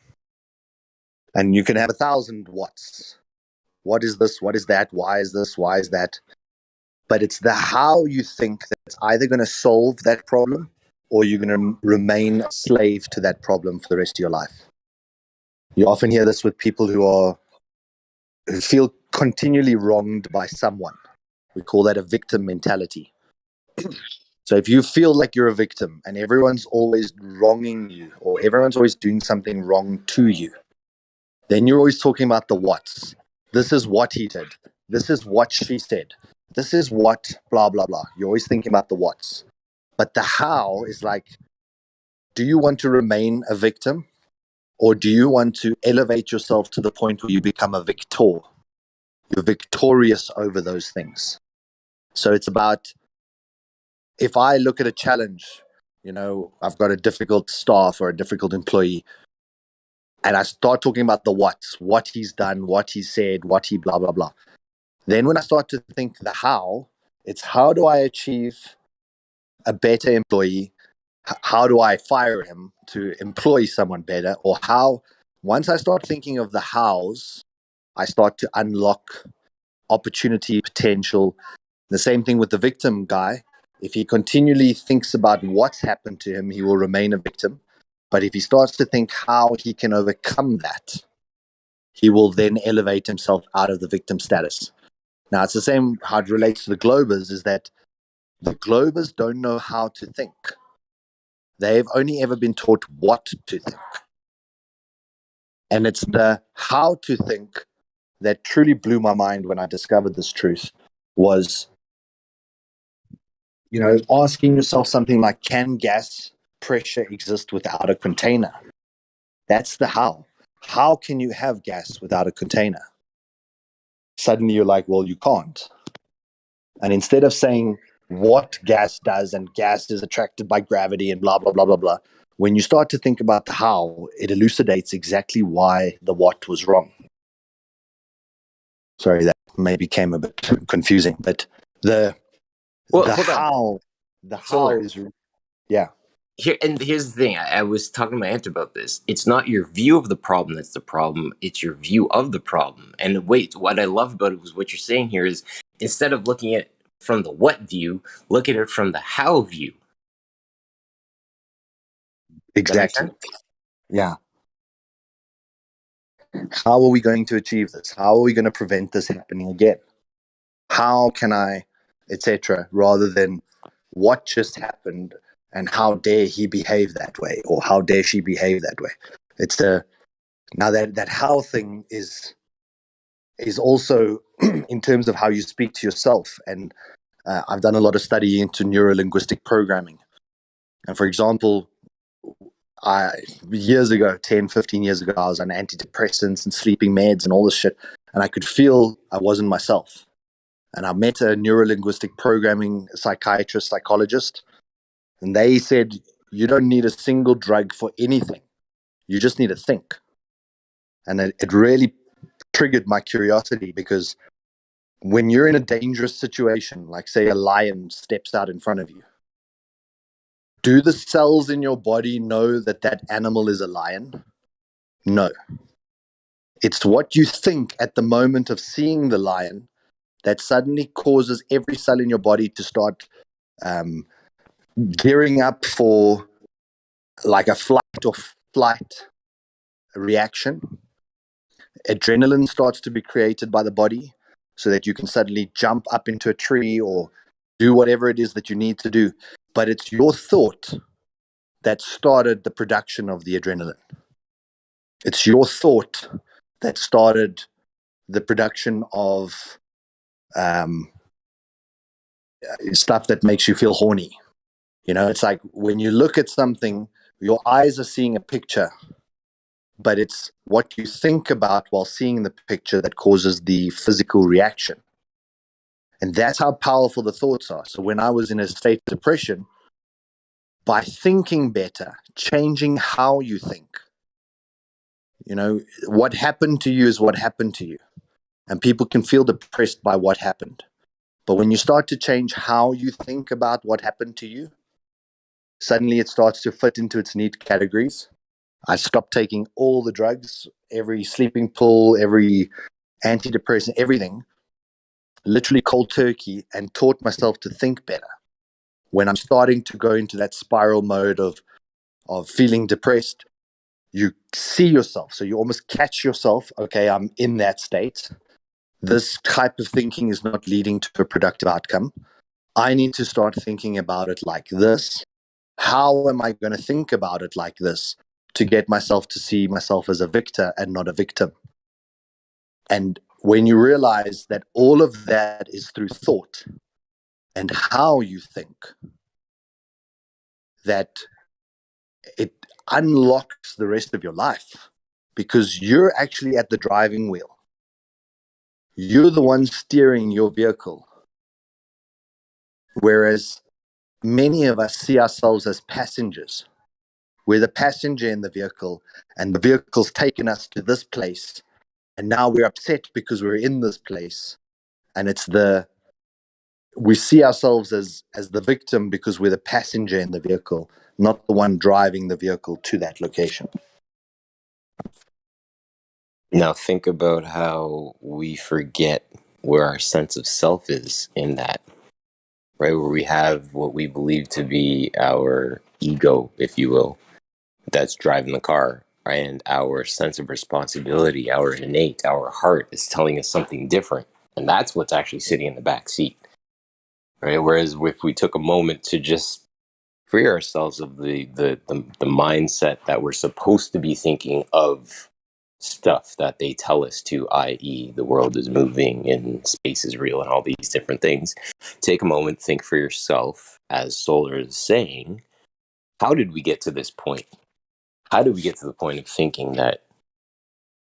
And you can have 1,000 whats. What is this? What is that? Why is this? Why is that? But it's the how you think that's either going to solve that problem, or you're going to remain a slave to that problem for the rest of your life. You often hear this with people who feel continually wronged by someone. We call that a victim mentality. So if you feel like you're a victim and everyone's always wronging you, or everyone's always doing something wrong to you, then you're always talking about the whats. This is what he did. This is what she said. This is what blah, blah, blah. You're always thinking about the whats. But the how is like, do you want to remain a victim, or do you want to elevate yourself to the point where you become a victor? You're victorious over those things. So it's about, if I look at a challenge, I've got a difficult staff or a difficult employee, and I start talking about the what he's done, what he said, what he blah, blah, blah. Then when I start to think the how, it's how do I achieve a better employee? How do I fire him to employ someone better? Or how, once I start thinking of the hows, I start to unlock opportunity, potential. The same thing with the victim guy. If he continually thinks about what's happened to him, he will remain a victim. But if he starts to think how he can overcome that, he will then elevate himself out of the victim status. Now, it's the same how it relates to the Globers, is that the Globers don't know how to think. They've only ever been taught what to think. And it's the how to think that truly blew my mind when I discovered this truth was, asking yourself something like, can gas pressure exist without a container? That's the how. How can you have gas without a container? Suddenly you're like, well, you can't. And instead of saying what gas does and gas is attracted by gravity and blah, blah, blah, blah, blah, when you start to think about the how, it elucidates exactly why the what was wrong. Sorry, that maybe came a bit confusing, but the how is, yeah. Here's the thing. I was talking to my aunt about this. It's not your view of the problem that's the problem. It's your view of the problem. And wait, what I love about it was what you're saying here is instead of looking at it from the what view, look at it from the how view. Exactly. Yeah. How are we going to achieve this? How are we going to prevent this happening again? How can I, etc., rather than what just happened and how dare he behave that way or how dare she behave that way. It's now that how thing is also in terms of how you speak to yourself. And I've done a lot of study into neuro-linguistic programming. And for example, years ago, 10, 15 years ago, I was on antidepressants and sleeping meds and all this shit. And I could feel I wasn't myself. And I met a neuro-linguistic programming psychologist, and they said, you don't need a single drug for anything. You just need to think. And it really triggered my curiosity, because when you're in a dangerous situation, like say a lion steps out in front of you, do the cells in your body know that that animal is a lion? No. It's what you think at the moment of seeing the lion that suddenly causes every cell in your body to start gearing up for like a flight or flight reaction. Adrenaline starts to be created by the body so that you can suddenly jump up into a tree or do whatever it is that you need to do. But it's your thought that started the production of the adrenaline. It's your thought that started the production of stuff that makes you feel horny. It's like when you look at something, your eyes are seeing a picture, but it's what you think about while seeing the picture that causes the physical reaction. And that's how powerful the thoughts are. So when I was in a state of depression, by thinking better, changing how you think, what happened to you is what happened to you. And people can feel depressed by what happened. But when you start to change how you think about what happened to you, suddenly it starts to fit into its neat categories. I stopped taking all the drugs, every sleeping pill, every antidepressant, everything, literally cold turkey, and taught myself to think better. When I'm starting to go into that spiral mode of feeling depressed, you see yourself. So you almost catch yourself. Okay, I'm in that state. This type of thinking is not leading to a productive outcome. I need to start thinking about it like this. How am I going to think about it like this to get myself to see myself as a victor and not a victim? And when you realize that all of that is through thought and how you think, that it unlocks the rest of your life, because you're actually at the driving wheel. You're the one steering your vehicle. Whereas many of us see ourselves as passengers. We're the passenger in the vehicle, and the vehicle's taken us to this place. And now we're upset because we're in this place. And we see ourselves as the victim because we're the passenger in the vehicle, not the one driving the vehicle to that location. Now think about how we forget where our sense of self is in that, right? Where we have what we believe to be our ego, if you will, that's driving the car, right? And our sense of responsibility, our innate, our heart is telling us something different. And that's what's actually sitting in the back seat, right? Whereas if we took a moment to just free ourselves of the mindset that we're supposed to be thinking of stuff that they tell us to, i.e., the world is moving and space is real and all these different things. Take a moment, think for yourself, as Solar is saying, how did we get to this point? How did we get to the point of thinking that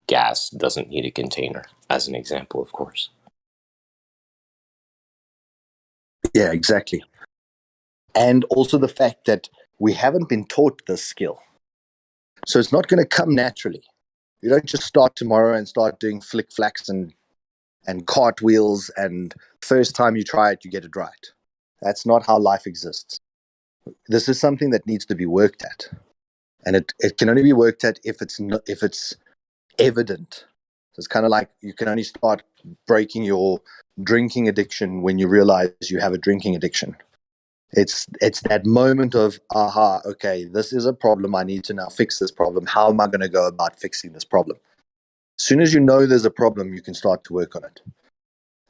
gas doesn't need a container, as an example, of course? Yeah, exactly. And also the fact that we haven't been taught this skill. So it's not going to come naturally. You don't just start tomorrow and start doing flick flacks and cartwheels, and first time you try it, you get it right. That's not how life exists. This is something that needs to be worked at. And it can only be worked at if it's evident. So it's kind of like you can only start breaking your drinking addiction when you realize you have a drinking addiction. It's that moment of, aha, okay, this is a problem. I need to now fix this problem. How am I going to go about fixing this problem? As soon as you know there's a problem, you can start to work on it.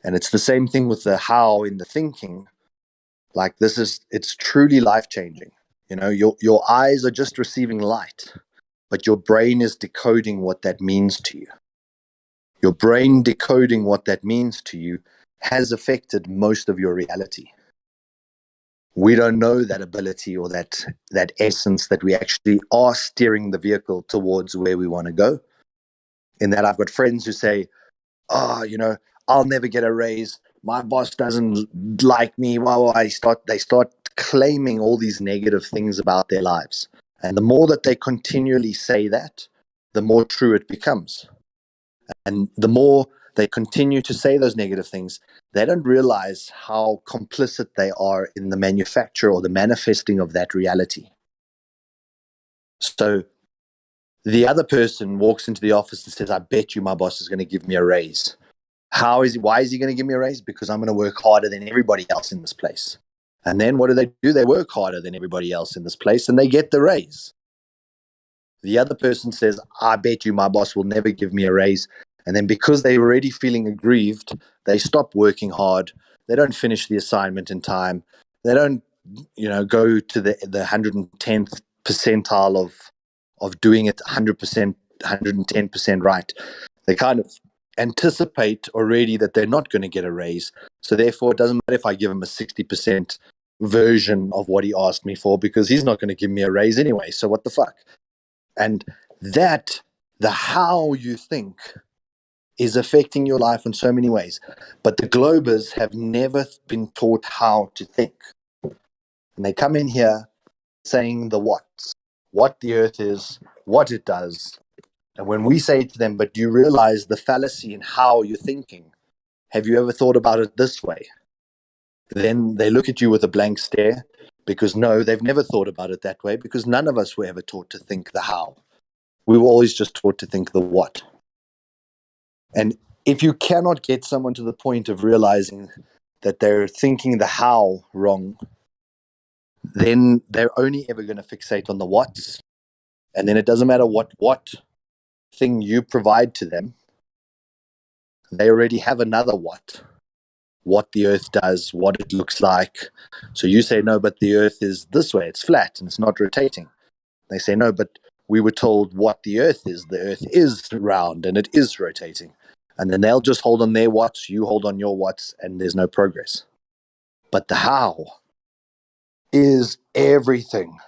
And it's the same thing with the how in the thinking. Like it's truly life-changing. You know, your eyes are just receiving light, but your brain is decoding what that means to you. Your brain decoding what that means to you has affected most of your reality. We don't know that ability or that essence that we actually are steering the vehicle towards where we want to go. In that, I've got friends who say, oh, I'll never get a raise. My boss doesn't like me. Well, they start claiming all these negative things about their lives. And the more that they continually say that, the more true it becomes. And the more they continue to say those negative things, they don't realize how complicit they are in the manufacture or the manifesting of that reality. So the other person walks into the office and says, I bet you my boss is going to give me a raise. Why is he going to give me a raise? Because I'm going to work harder than everybody else in this place. And then what do? They work harder than everybody else in this place and they get the raise. The other person says, I bet you my boss will never give me a raise. And then because they're already feeling aggrieved, they stop working hard. They don't finish the assignment in time. They don't, go to the 110th percentile of doing it 100%, 110% right. They kind of anticipate already that they're not going to get a raise. So therefore, it doesn't matter if I give him a 60% version of what he asked me for because he's not going to give me a raise anyway. So what the fuck? And the how you think is affecting your life in so many ways. But the Globers have never been taught how to think. And they come in here saying the what the earth is, what it does. And when we say to them, but do you realize the fallacy in how you're thinking? Have you ever thought about it this way? Then they look at you with a blank stare because no, they've never thought about it that way because none of us were ever taught to think the how. We were always just taught to think the what. And if you cannot get someone to the point of realizing that they're thinking the how wrong, then they're only ever going to fixate on the what's. And then it doesn't matter what thing you provide to them. They already have another what the earth does, what it looks like. So you say, no, but the earth is this way. It's flat and it's not rotating. They say, no, but we were told what the earth is. The earth is round and it is rotating. And then they'll just hold on their watts, you hold on your watts, and there's no progress. But the how is everything.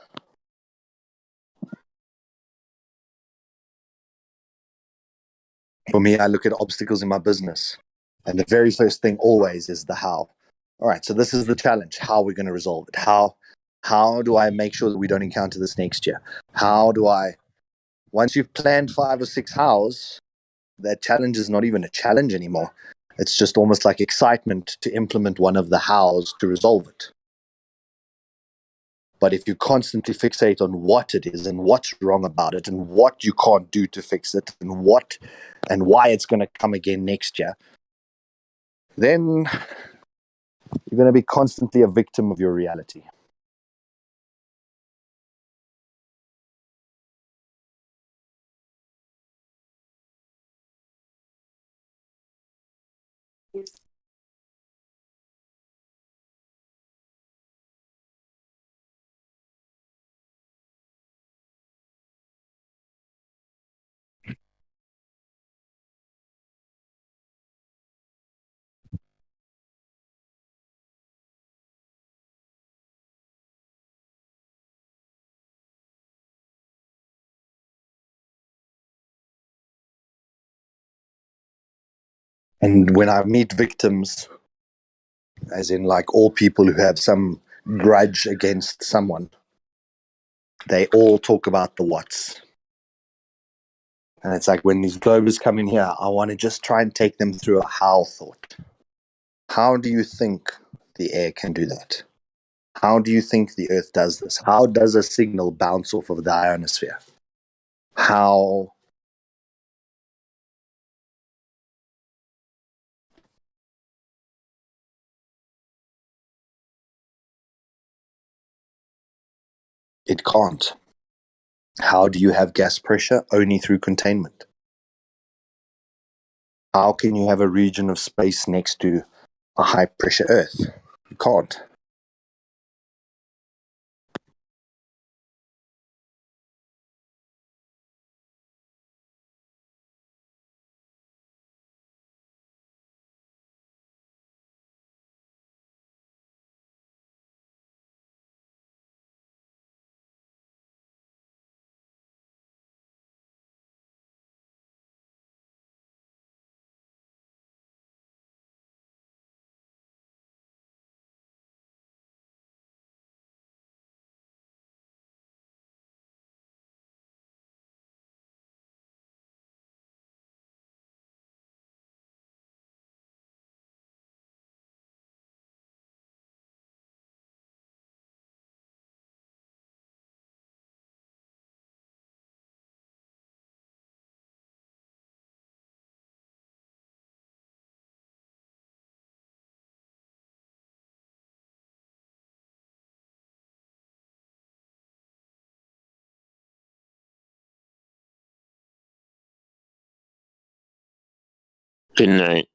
For me, I look at obstacles in my business. And the very first thing always is the how. All right, so this is the challenge. How are we going to resolve it? How do I make sure that we don't encounter this next year? Once you've planned 5 or 6 hows, that challenge is not even a challenge anymore. It's just almost like excitement to implement one of the hows to resolve it. But if you constantly fixate on what it is and what's wrong about it and what you can't do to fix it and why it's going to come again next year, then you're going to be constantly a victim of your reality. And when I meet victims, as in like all people who have some grudge against someone, they all talk about the what's. And it's like when these globers come in here, I want to just try and take them through a how thought. How do you think the air can do that? How do you think the earth does this? How does a signal bounce off of the ionosphere? How it can't. How do you have gas pressure? Only through containment. How can you have a region of space next to a high pressure earth? You can't. Good night.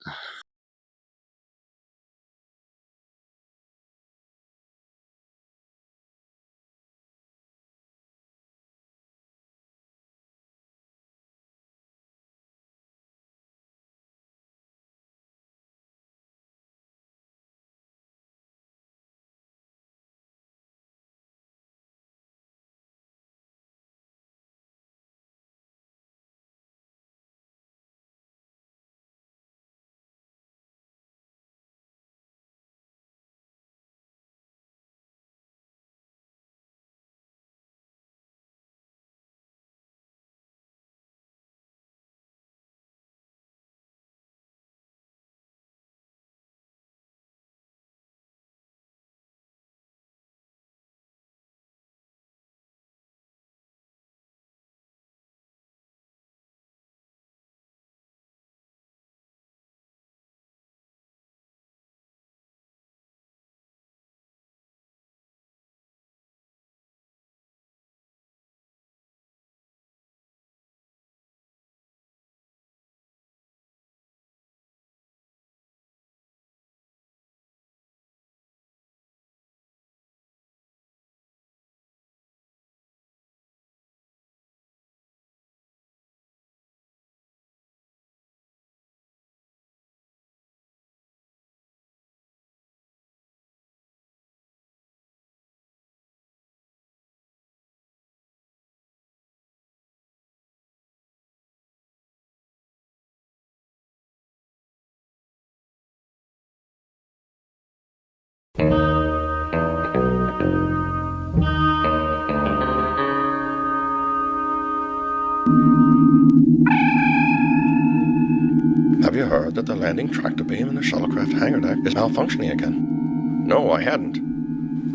Have you heard that the landing tractor beam in the shuttlecraft hangar deck is malfunctioning again? No, I hadn't.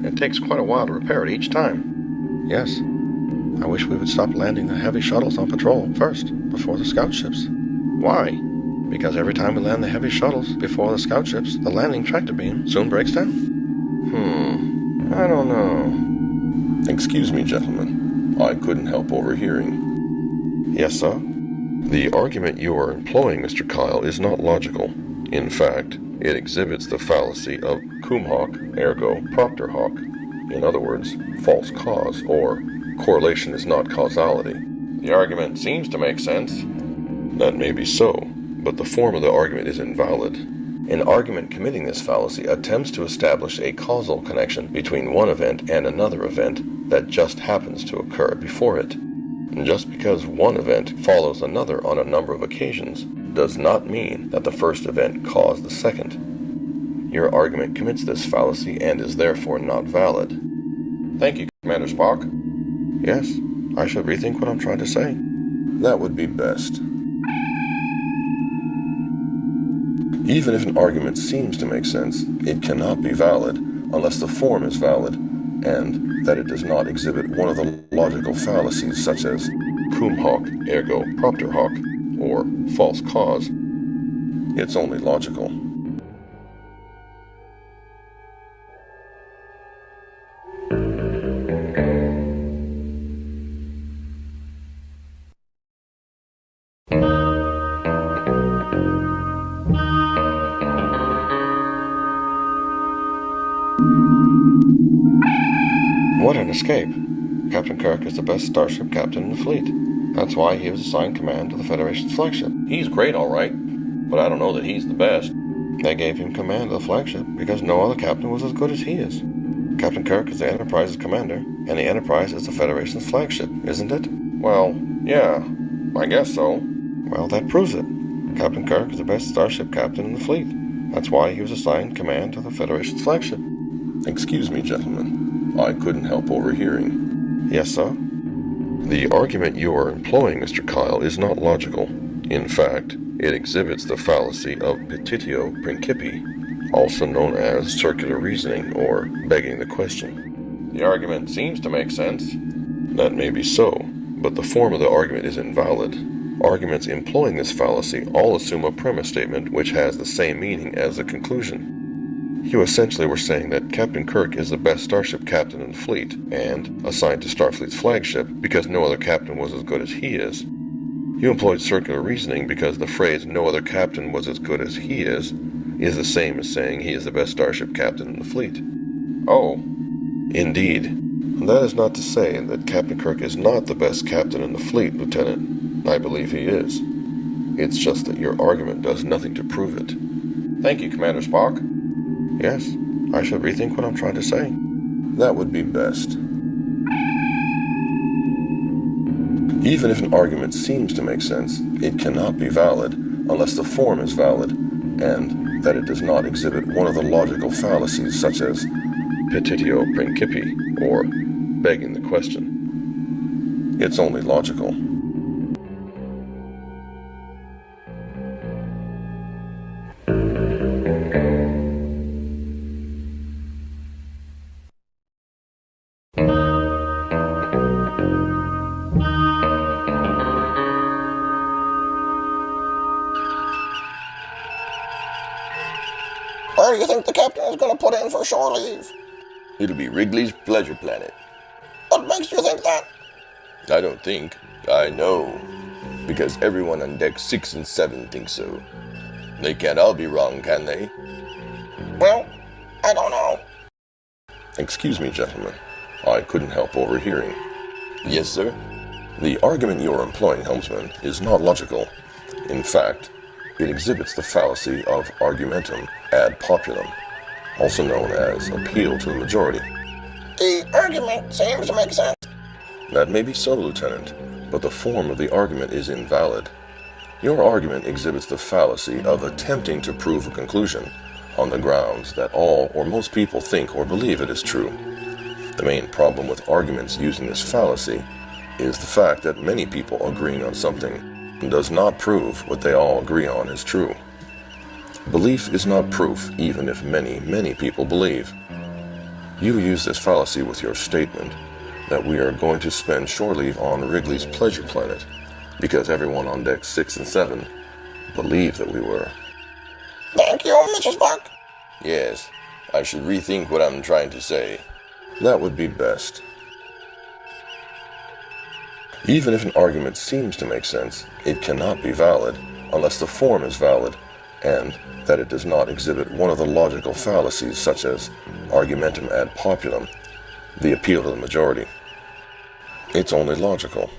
It takes quite a while to repair it each time. Yes. I wish we would stop landing the heavy shuttles on patrol first, before the scout ships. Why? Because every time we land the heavy shuttles before the scout ships, the landing tractor beam soon breaks down. I don't know. Excuse me, gentlemen. I couldn't help overhearing. Yes, sir? The argument you are employing, Mr. Kyle, is not logical. In fact, it exhibits the fallacy of cum hoc, ergo propter hoc. In other words, false cause, or correlation is not causality. The argument seems to make sense. That may be so, but the form of the argument is invalid. An argument committing this fallacy attempts to establish a causal connection between one event and another event that just happens to occur before it. Just because one event follows another on a number of occasions does not mean that the first event caused the second. Your argument commits this fallacy and is therefore not valid. Thank you, Commander Spock. Yes, I should rethink what I'm trying to say. That would be best. Even if an argument seems to make sense, it cannot be valid unless the form is valid, and that it does not exhibit one of the logical fallacies such as cum hoc, ergo propter hoc, or false cause. It's only logical. What an escape. Captain Kirk is the best starship captain in the fleet. That's why he was assigned command to the Federation's flagship. He's great, all right, but I don't know that he's the best. They gave him command of the flagship because no other captain was as good as he is. Captain Kirk is the Enterprise's commander, and the Enterprise is the Federation's flagship, isn't it? Well, yeah, I guess so. Well, that proves it. Captain Kirk is the best starship captain in the fleet. That's why he was assigned command to the Federation's flagship. Excuse me, gentlemen. I couldn't help overhearing. Yes, sir? The argument you are employing, Mr. Kyle, is not logical. In fact, it exhibits the fallacy of petitio principii, also known as circular reasoning or begging the question. The argument seems to make sense. That may be so, but the form of the argument is invalid. Arguments employing this fallacy all assume a premise statement which has the same meaning as the conclusion. You essentially were saying that Captain Kirk is the best starship captain in the fleet, and assigned to Starfleet's flagship because no other captain was as good as he is. You employed circular reasoning because the phrase no other captain was as good as he is the same as saying he is the best starship captain in the fleet. Oh. Indeed. That is not to say that Captain Kirk is not the best captain in the fleet, Lieutenant. I believe he is. It's just that your argument does nothing to prove it. Thank you, Commander Spock. Yes, I should rethink what I'm trying to say. That would be best. Even if an argument seems to make sense, it cannot be valid unless the form is valid, and that it does not exhibit one of the logical fallacies such as petitio principii, or begging the question. It's only logical. Where do you think the captain is going to put in for shore leave? It'll be Wrigley's Pleasure Planet. What makes you think that? I don't think. I know. Because everyone on deck 6 and 7 thinks so. They can't all be wrong, can they? Well, I don't know. Excuse me, gentlemen. I couldn't help overhearing. Yes, sir? The argument you are employing, helmsman, is not logical. In fact, it exhibits the fallacy of argumentum ad populum, also known as appeal to the majority. The argument seems to make sense. That may be so, Lieutenant, but the form of the argument is invalid. Your argument exhibits the fallacy of attempting to prove a conclusion on the grounds that all or most people think or believe it is true. The main problem with arguments using this fallacy is the fact that many people agreeing on something does not prove what they all agree on is true. Belief is not proof even if many people believe. You use this fallacy with your statement that we are going to spend shore leave on Wrigley's Pleasure Planet because everyone on decks 6 and 7 believed that we were. Thank you, Mr. Spock. Yes, I should rethink what I'm trying to say. That would be best. Even if an argument seems to make sense, it cannot be valid unless the form is valid, and that it does not exhibit one of the logical fallacies such as argumentum ad populum, the appeal to the majority. It's only logical.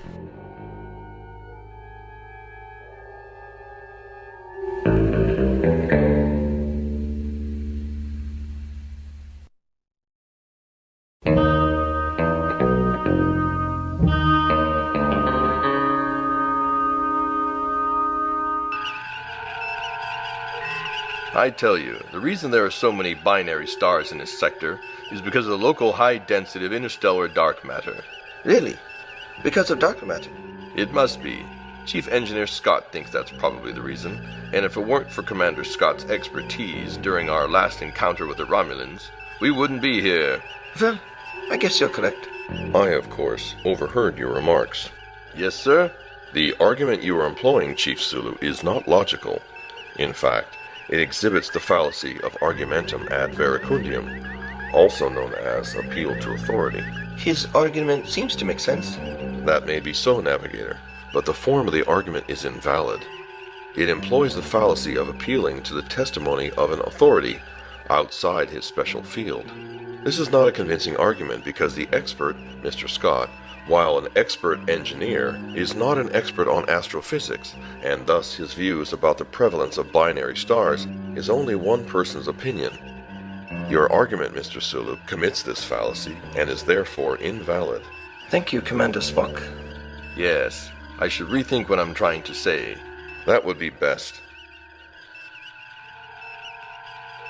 I tell you, the reason there are so many binary stars in this sector is because of the local high density of interstellar dark matter. Really? Because of dark matter? It must be. Chief Engineer Scott thinks that's probably the reason, and if it weren't for Commander Scott's expertise during our last encounter with the Romulans, we wouldn't be here. Well, I guess you're correct. I, of course, overheard your remarks. Yes, sir? The argument you are employing, Chief Sulu, is not logical. In fact, it exhibits the fallacy of argumentum ad verecundium, also known as appeal to authority. His argument seems to make sense. That may be so, Navigator, but the form of the argument is invalid. It employs the fallacy of appealing to the testimony of an authority outside his special field. This is not a convincing argument because the expert, Mr. Scott, while an expert engineer, is not an expert on astrophysics, and thus his views about the prevalence of binary stars is only one person's opinion. Your argument, Mr. Sulu, commits this fallacy and is therefore invalid. Thank you, Commander Spock. Yes, I should rethink what I'm trying to say. That would be best.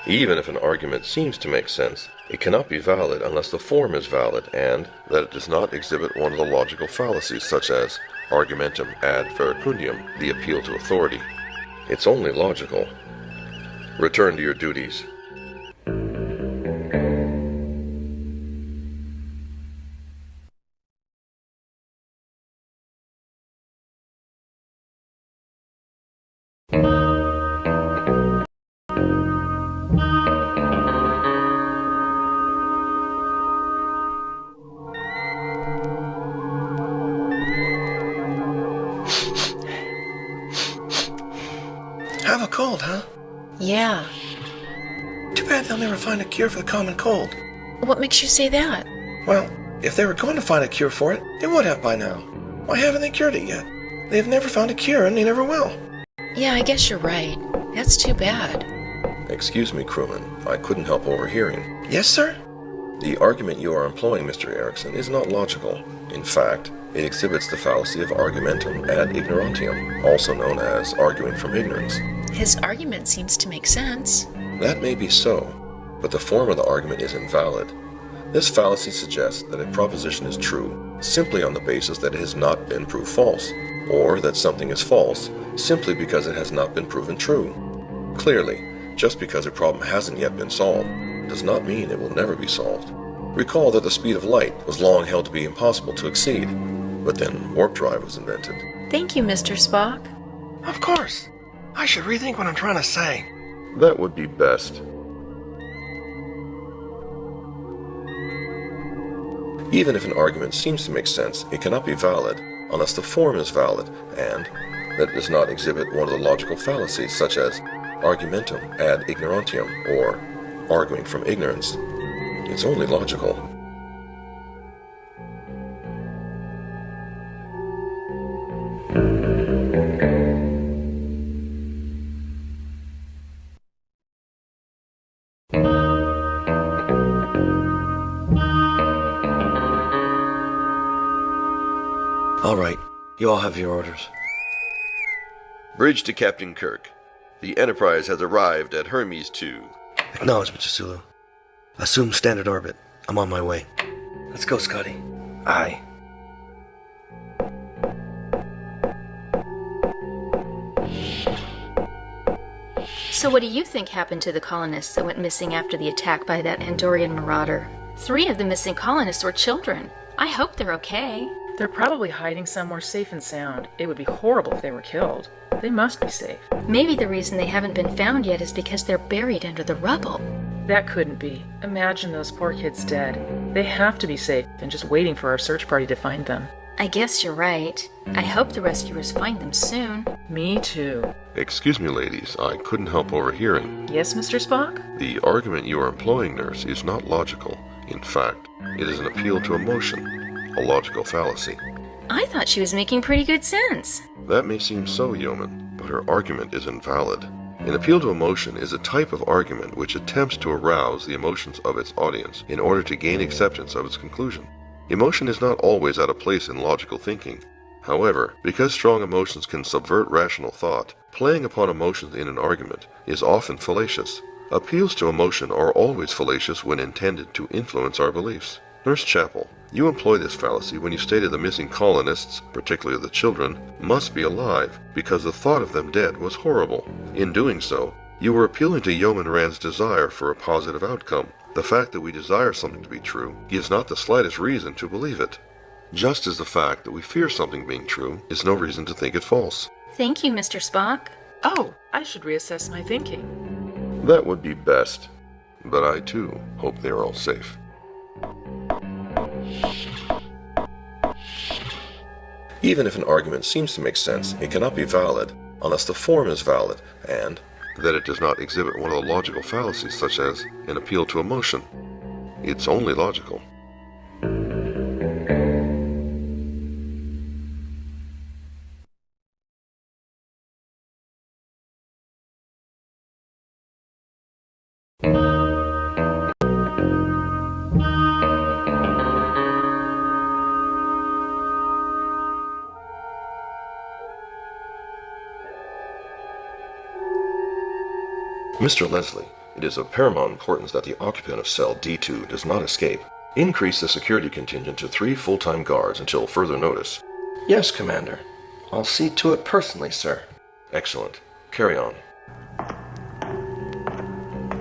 Even if an argument seems to make sense, it cannot be valid unless the form is valid and that it does not exhibit one of the logical fallacies such as argumentum ad verecundium, the appeal to authority. It's only logical. Return to your duties. Have a cold, huh? Yeah. Too bad they'll never find a cure for the common cold. What makes you say that? Well, if they were going to find a cure for it, they would have by now. Why haven't they cured it yet? They've never found a cure, and they never will. Yeah, I guess you're right. That's too bad. Excuse me, crewman. I couldn't help overhearing. Yes, sir? The argument you are employing, Mr. Erickson, is not logical. In fact, it exhibits the fallacy of argumentum ad ignorantium, also known as arguing from ignorance. His argument seems to make sense. That may be so, but the form of the argument is invalid. This fallacy suggests that a proposition is true simply on the basis that it has not been proved false, or that something is false simply because it has not been proven true. Clearly, just because a problem hasn't yet been solved does not mean it will never be solved. Recall that the speed of light was long held to be impossible to exceed, but then warp drive was invented. Thank you, Mr. Spock. Of course. I should rethink what I'm trying to say. That would be best. Even if an argument seems to make sense, it cannot be valid unless the form is valid and that it does not exhibit one of the logical fallacies such as argumentum ad ignorantium or arguing from ignorance. It's only logical. All right, you all have your orders. Bridge to Captain Kirk. The Enterprise has arrived at Hermes 2. Acknowledge, Mr. Sulu. Assume standard orbit. I'm on my way. Let's go, Scotty. Aye. So what do you think happened to the colonists that went missing after the attack by that Andorian marauder? 3 of the missing colonists were children. I hope they're okay. They're probably hiding somewhere safe and sound. It would be horrible if they were killed. They must be safe. Maybe the reason they haven't been found yet is because they're buried under the rubble. That couldn't be. Imagine those poor kids dead. They have to be safe and just waiting for our search party to find them. I guess you're right. I hope the rescuers find them soon. Me too. Excuse me, ladies, I couldn't help overhearing. Yes, Mr. Spock? The argument you are employing, nurse, is not logical. In fact, it is an appeal to emotion, a logical fallacy. I thought she was making pretty good sense. That may seem so, Yeoman, but her argument is invalid. An appeal to emotion is a type of argument which attempts to arouse the emotions of its audience in order to gain acceptance of its conclusion. Emotion is not always out of place in logical thinking. However, because strong emotions can subvert rational thought, playing upon emotions in an argument is often fallacious. Appeals to emotion are always fallacious when intended to influence our beliefs. Nurse Chapel, you employ this fallacy when you stated the missing colonists, particularly the children, must be alive because the thought of them dead was horrible. In doing so, you were appealing to Yeoman Rand's desire for a positive outcome. The fact that we desire something to be true gives not the slightest reason to believe it. Just as the fact that we fear something being true is no reason to think it false. Thank you, Mr. Spock. Oh, I should reassess my thinking. That would be best, but I too hope they are all safe. Even if an argument seems to make sense, it cannot be valid unless the form is valid and that it does not exhibit one of the logical fallacies such as an appeal to emotion. It's only logical. Mr. Leslie, it is of paramount importance that the occupant of cell D2 does not escape. Increase the security contingent to 3 full-time guards until further notice. Yes, Commander. I'll see to it personally, sir. Excellent. Carry on.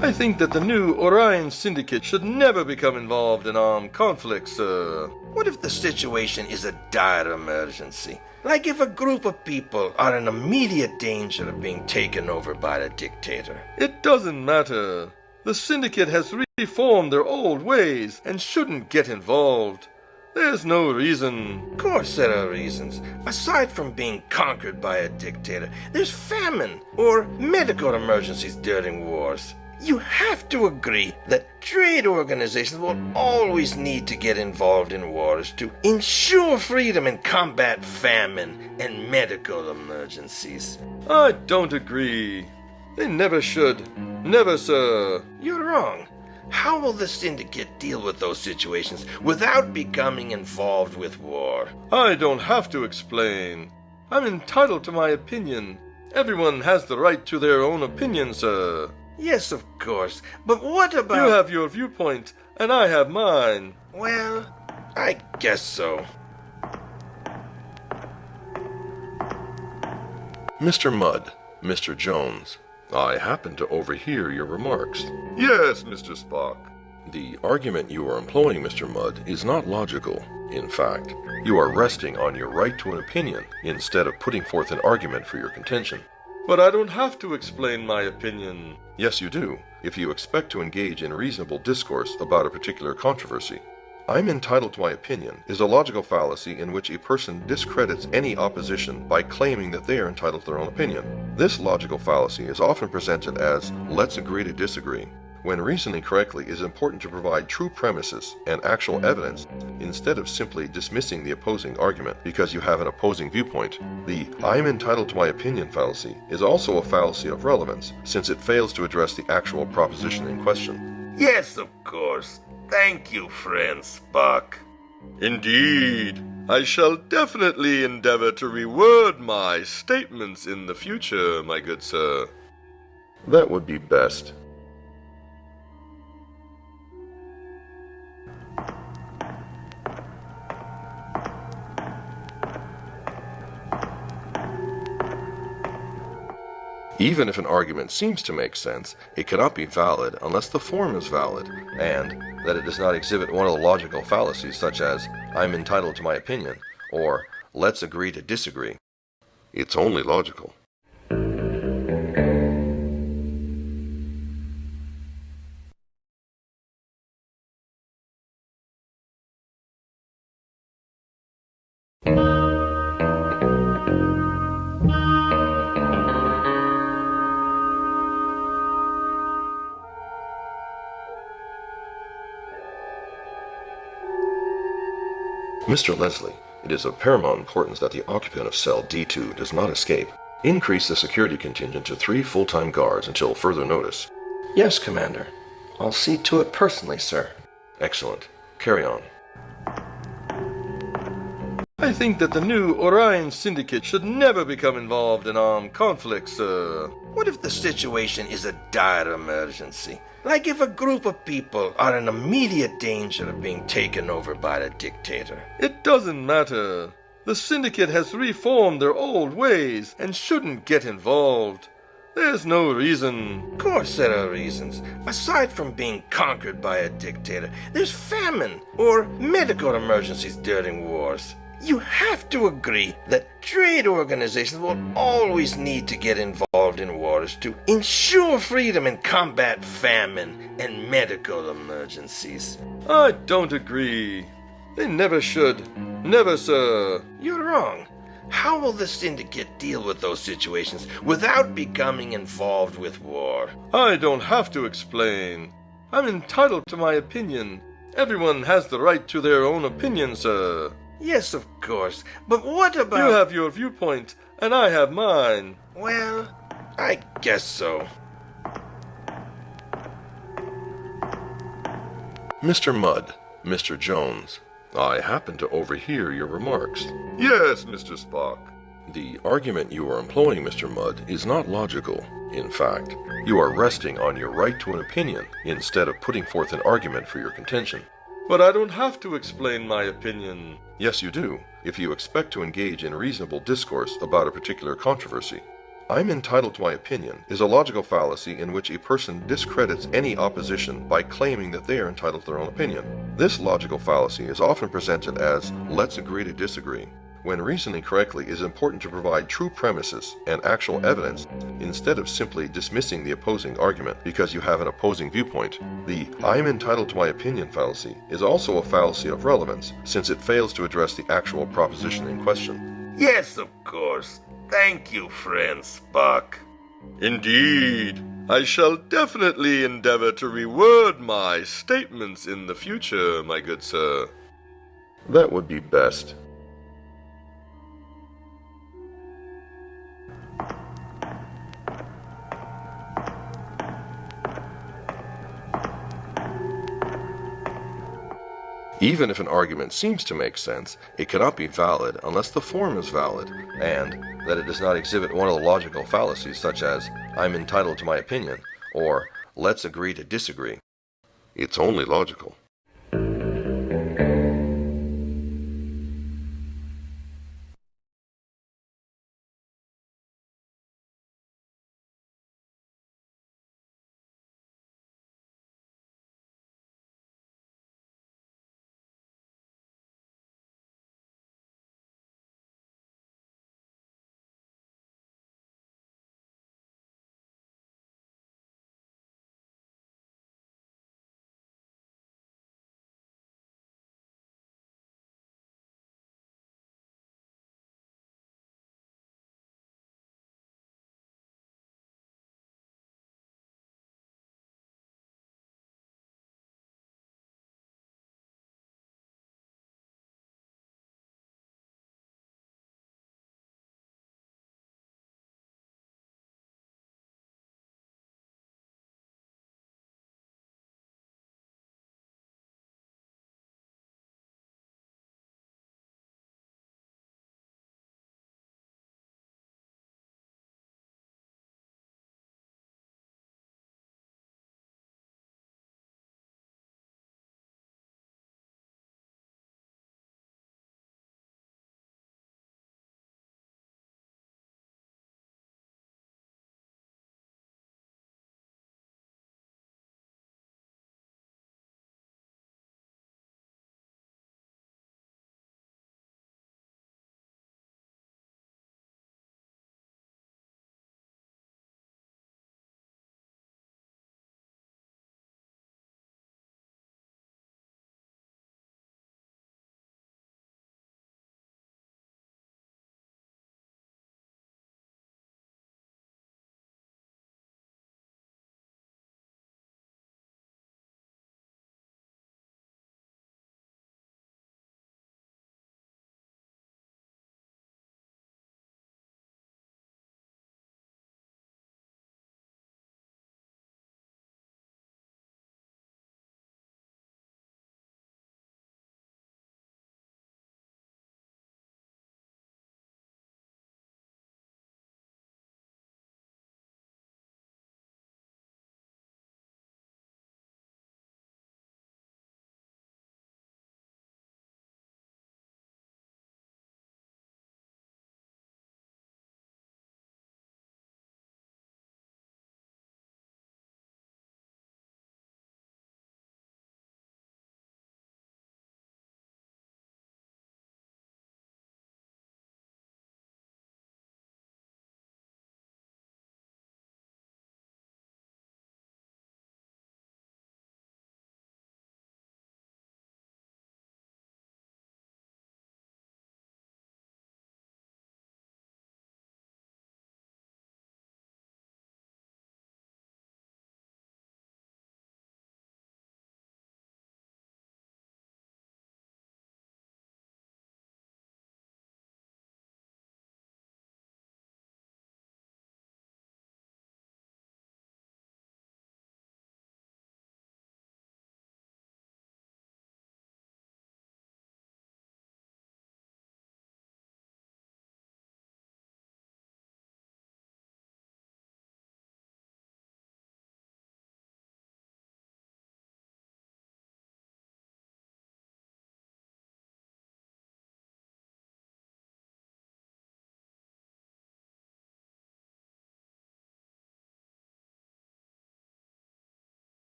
I think that the new Orion Syndicate should never become involved in armed conflicts, sir. What if the situation is a dire emergency? Like if a group of people are in immediate danger of being taken over by the dictator. It doesn't matter. The Syndicate has reformed their old ways and shouldn't get involved. There's no reason. Of course there are reasons. Aside from being conquered by a dictator, there's famine or medical emergencies during wars. You have to agree that trade organizations will always need to get involved in wars to ensure freedom and combat famine and medical emergencies. I don't agree. They never should. Never, sir. You're wrong. How will the Syndicate deal with those situations without becoming involved with war? I don't have to explain. I'm entitled to my opinion. Everyone has the right to their own opinion, sir. Yes, of course. But what about... You have your viewpoint, and I have mine. Well, I guess so. Mr. Mudd, Mr. Jones, I happen to overhear your remarks. Yes, Mr. Spock. The argument you are employing, Mr. Mudd, is not logical. In fact, you are resting on your right to an opinion instead of putting forth an argument for your contention. But I don't have to explain my opinion. Yes, you do, if you expect to engage in reasonable discourse about a particular controversy. I'm entitled to my opinion is a logical fallacy in which a person discredits any opposition by claiming that they are entitled to their own opinion. This logical fallacy is often presented as, let's agree to disagree. When reasoning correctly, it is important to provide true premises and actual evidence instead of simply dismissing the opposing argument because you have an opposing viewpoint. The I am entitled to my opinion fallacy is also a fallacy of relevance since it fails to address the actual proposition in question. Yes, of course. Thank you, friend Spock. Indeed. I shall definitely endeavor to reword my statements in the future, my good sir. That would be best. Even if an argument seems to make sense, it cannot be valid unless the form is valid, and that it does not exhibit one of the logical fallacies such as, I'm entitled to my opinion, or let's agree to disagree. It's only logical. Mr. Leslie, it is of paramount importance that the occupant of cell D2 does not escape. Increase the security contingent to 3 full-time guards until further notice. Yes, Commander. I'll see to it personally, sir. Excellent. Carry on. I think that the new Orion Syndicate should never become involved in armed conflicts, sir. What if the situation is a dire emergency? Like if a group of people are in immediate danger of being taken over by the dictator. It doesn't matter. The Syndicate has reformed their old ways and shouldn't get involved. There's no reason. Of course there are reasons. Aside from being conquered by a dictator, there's famine or medical emergencies during wars. You have to agree that trade organizations will always need to get involved in wars to ensure freedom and combat famine and medical emergencies. I don't agree. They never should. Never, sir. You're wrong. How will the Syndicate deal with those situations without becoming involved with war? I don't have to explain. I'm entitled to my opinion. Everyone has the right to their own opinion, sir. Yes, of course. But what about... You have your viewpoint, and I have mine. Well, I guess so. Mr. Mudd, Mr. Jones, I happen to overhear your remarks. Yes, Mr. Spock. The argument you are employing, Mr. Mudd, is not logical. In fact, you are resting on your right to an opinion instead of putting forth an argument for your contention. But I don't have to explain my opinion. Yes, you do, if you expect to engage in reasonable discourse about a particular controversy. I'm entitled to my opinion is a logical fallacy in which a person discredits any opposition by claiming that they are entitled to their own opinion. This logical fallacy is often presented as, let's agree to disagree. When reasoning correctly, it is important to provide true premises and actual evidence instead of simply dismissing the opposing argument because you have an opposing viewpoint. The I am entitled to my opinion fallacy is also a fallacy of relevance since it fails to address the actual proposition in question. Yes, of course. Thank you, friend Spock. Indeed. I shall definitely endeavor to reword my statements in the future, my good sir. That would be best. Even if an argument seems to make sense, it cannot be valid unless the form is valid, and that it does not exhibit one of the logical fallacies such as, I'm entitled to my opinion, or let's agree to disagree. It's only logical.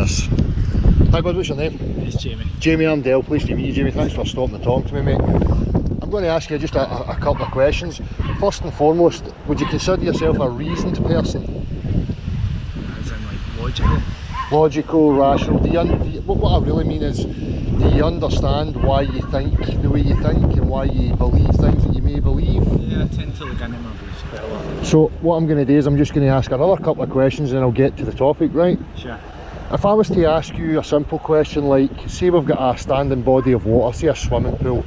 Chris. Hi bud, what's your name? It's Jamie. Jamie, I'm Dale. Pleased to meet you, Jamie. Thanks for stopping and talking to me, mate. I'm going to ask you just a couple of questions. First and foremost, would you consider yourself a reasoned person? As in like logical? Logical, rational. What I really mean is, do you understand why you think the way you think and why you believe things that you may believe? Yeah, I tend to look into my beliefs quite a lot. So what I'm going to do is I'm just going to ask another couple of questions and then I'll get to the topic, right? Sure. If I was to ask you a simple question like, say we've got a standing body of water, say a swimming pool,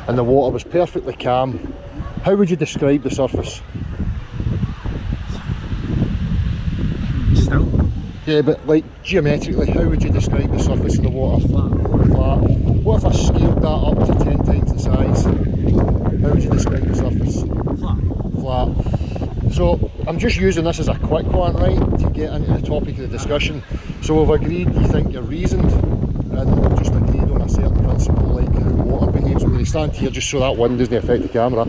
and the water was perfectly calm, how would you describe the surface? Still? Yeah, but like geometrically, how would you describe the surface of the water? Flat. What if I scaled that up to 10 times the size? How would you describe the surface? Flat. So I'm just using this as a quick one, right, to get into the topic of the discussion. So we've agreed you think you're reasoned, and we've just agreed on a certain principle, like how water behaves. I'm going to stand here just so that wind doesn't affect the camera.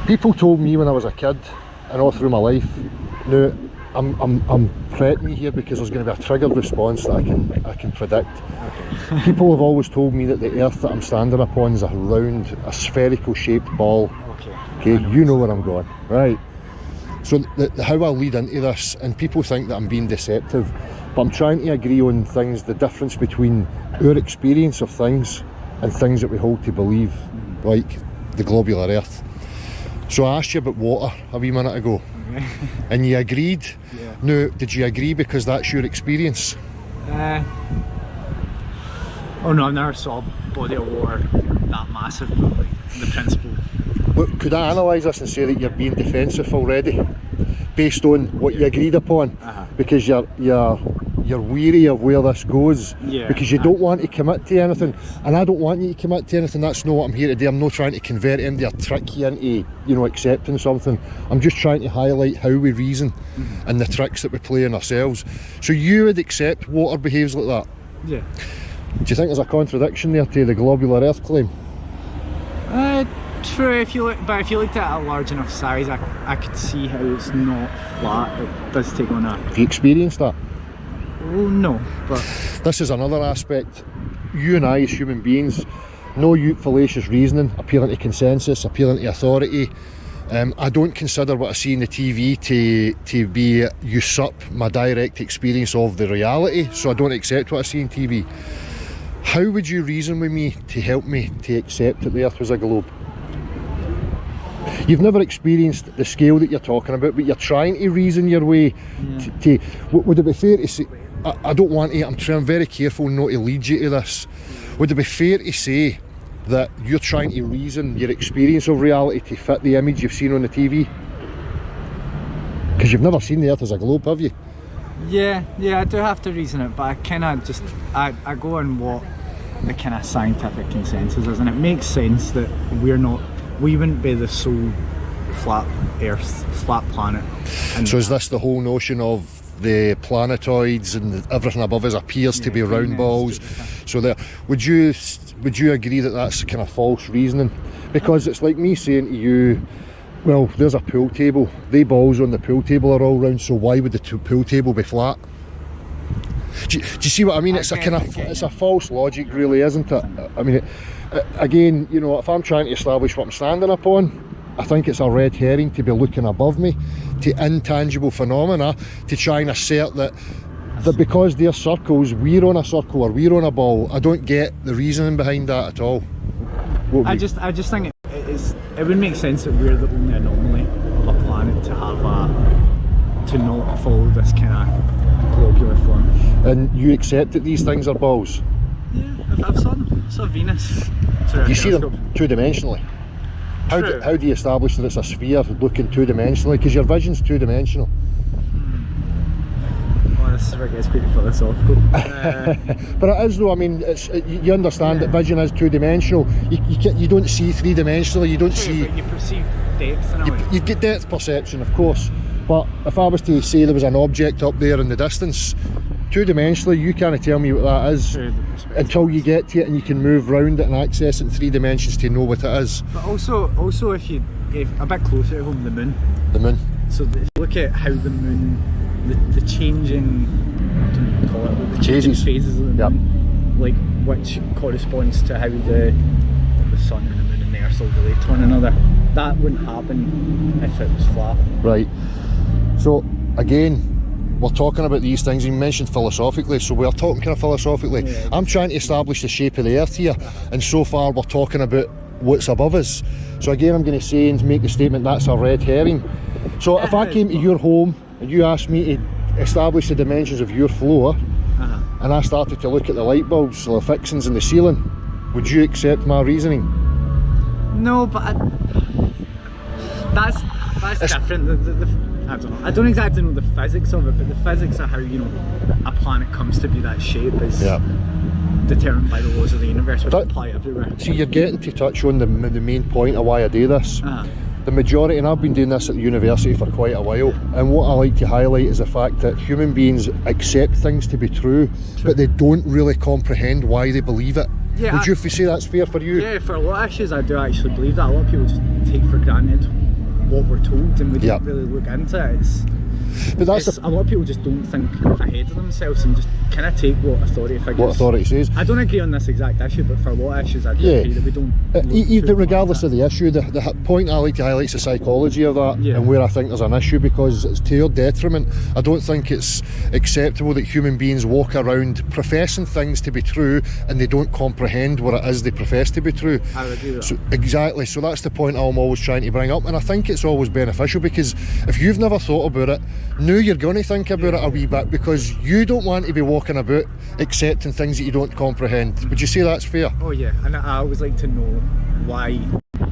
People told me when I was a kid, and all through my life, now I'm prepping you here because there's going to be a triggered response that I can predict. Okay. People have always told me that the earth that I'm standing upon is a round, a spherical shaped ball. Okay, you know where I'm going, right? So how I lead into this, and people think that I'm being deceptive, but I'm trying to agree on things, the difference between our experience of things and things that we hold to believe, like the globular earth. So I asked you about water a wee minute ago, and you agreed. Yeah. Now, did you agree because that's your experience? Oh no, I've never saw a body of water that massive, but like the principle. Look, could I analyse this and say that you're being defensive already, based on what you agreed upon? Because you're weary of where this goes, because you don't want to commit to anything, and I don't want you to commit to anything. That's not what I'm here to do. I'm not trying to convert into or trick you into, accepting something. I'm just trying to highlight how we reason and the tricks that we play on ourselves. So you would accept water behaves like that? Yeah. Do you think there's a contradiction there to the globular earth claim? True, if you looked at it at a large enough size, I could see how it's not flat. It does take on a... Have you experienced that? Oh no, but... This is another aspect. You and I as human beings, no fallacious reasoning, appealing to consensus, appealing to authority. I don't consider what I see in the TV to be usurp my direct experience of the reality, so I don't accept what I see in TV. How would you reason with me to help me to accept that the earth was a globe? You've never experienced the scale that you're talking about, but you're trying to reason your way to would it be fair to say, I don't want to, I'm very careful not to lead you to this. Would it be fair to say that you're trying to reason your experience of reality to fit the image you've seen on the TV? Because you've never seen the earth as a globe, have you? Yeah, I do have to reason it, but I kind of just, I go on what the kind of scientific consensus is, and it makes sense that we wouldn't be the sole flat earth, flat planet. So is this the whole notion of the planetoids and everything above us appears to be round balls? So there, would you agree that that's kind of false reasoning? Because it's like me saying to you, well, there's a pool table, the balls on the pool table are all round, so why would the pool table be flat? Do you see what I mean? It's it's a false logic, really, isn't it? I mean, again, if I'm trying to establish what I'm standing upon, I think it's a red herring to be looking above me to intangible phenomena to try and assert that because they're circles, we're on a circle or we're on a ball. I don't get the reasoning behind that at all. I just think it would make sense that we're the only anomaly of a planet to have to not follow this kind of globular form. And you accept that these things are balls? Yeah, I've saw them. I saw Venus. You see them two-dimensionally? How do you establish that it's a sphere looking two-dimensionally? Because your vision's two-dimensional. Well, this is where it gets pretty philosophical. But it is though. I mean, you understand that vision is two-dimensional. You don't see three-dimensionally. You don't see. But you perceive depth in a way. You get depth perception, of course. But if I was to say there was an object up there in the distance, two-dimensionally, you can't tell me what that is until you get to it and you can move around it and access it in 3 dimensions to know what it is. But also if a bit closer to home, the moon. The moon. So if you look at how the moon the changing, I don't know what you call it, the changing phases of the moon, like which corresponds to how the sun and the moon and the earth will relate to one another. That wouldn't happen if it was flat. Right. So again, we're talking about these things. You mentioned philosophically, so we're talking kind of philosophically. Yeah. I'm trying to establish the shape of the earth here, and so far we're talking about what's above us. So again, I'm going to say and make the statement that's a red herring. So if I came to your home and you asked me to establish the dimensions of your floor, and I started to look at the light bulbs or the fixings in the ceiling, would you accept my reasoning? No, but that's different. I don't know. I don't exactly know the physics of it, but the physics of how, you know, a planet comes to be that shape is determined by the laws of the universe, which apply everywhere. See, you're getting to touch on the main point of why I do this. The majority, and I've been doing this at the university for quite a while, and what I like to highlight is the fact that human beings accept things to be true, but they don't really comprehend why they believe it. Yeah, Would you say that's fair for you? Yeah, for a lot of issues I do actually believe that. A lot of people just take for granted what we're told and we don't really look into it. A lot of people just don't think ahead of themselves and just kind of take what authority figures. What authority says. I don't agree on this exact issue, but for a lot of issues I do agree that we don't. Even regardless of the issue, the point I like to highlight is the psychology of that and where I think there's an issue, because it's to your detriment. I don't think it's acceptable that human beings walk around professing things to be true and they don't comprehend what it is they profess to be true. I would agree with that. Exactly, so that's the point I'm always trying to bring up, and I think it's always beneficial, because if you've never thought about it, now you're going to think about it a wee bit, because you don't want to be walking about accepting things that you don't comprehend. Would you say that's fair? Oh yeah, and I always like to know why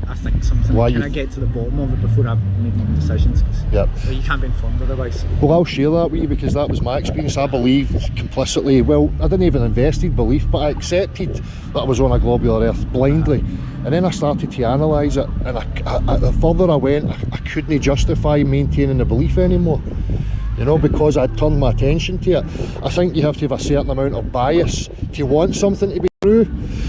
I think something. Can I get to the bottom of it before I make my own decisions? Well, you can't be informed otherwise. Well, I'll share that with you, because that was my experience. I believed complicitly, well, I didn't even invested belief, but I accepted that I was on a globular earth blindly. And then I started to analyse it, and the further I went, I couldn't justify maintaining the belief anymore. You know, because I'd turned my attention to it. I think you have to have a certain amount of bias to want something to be true.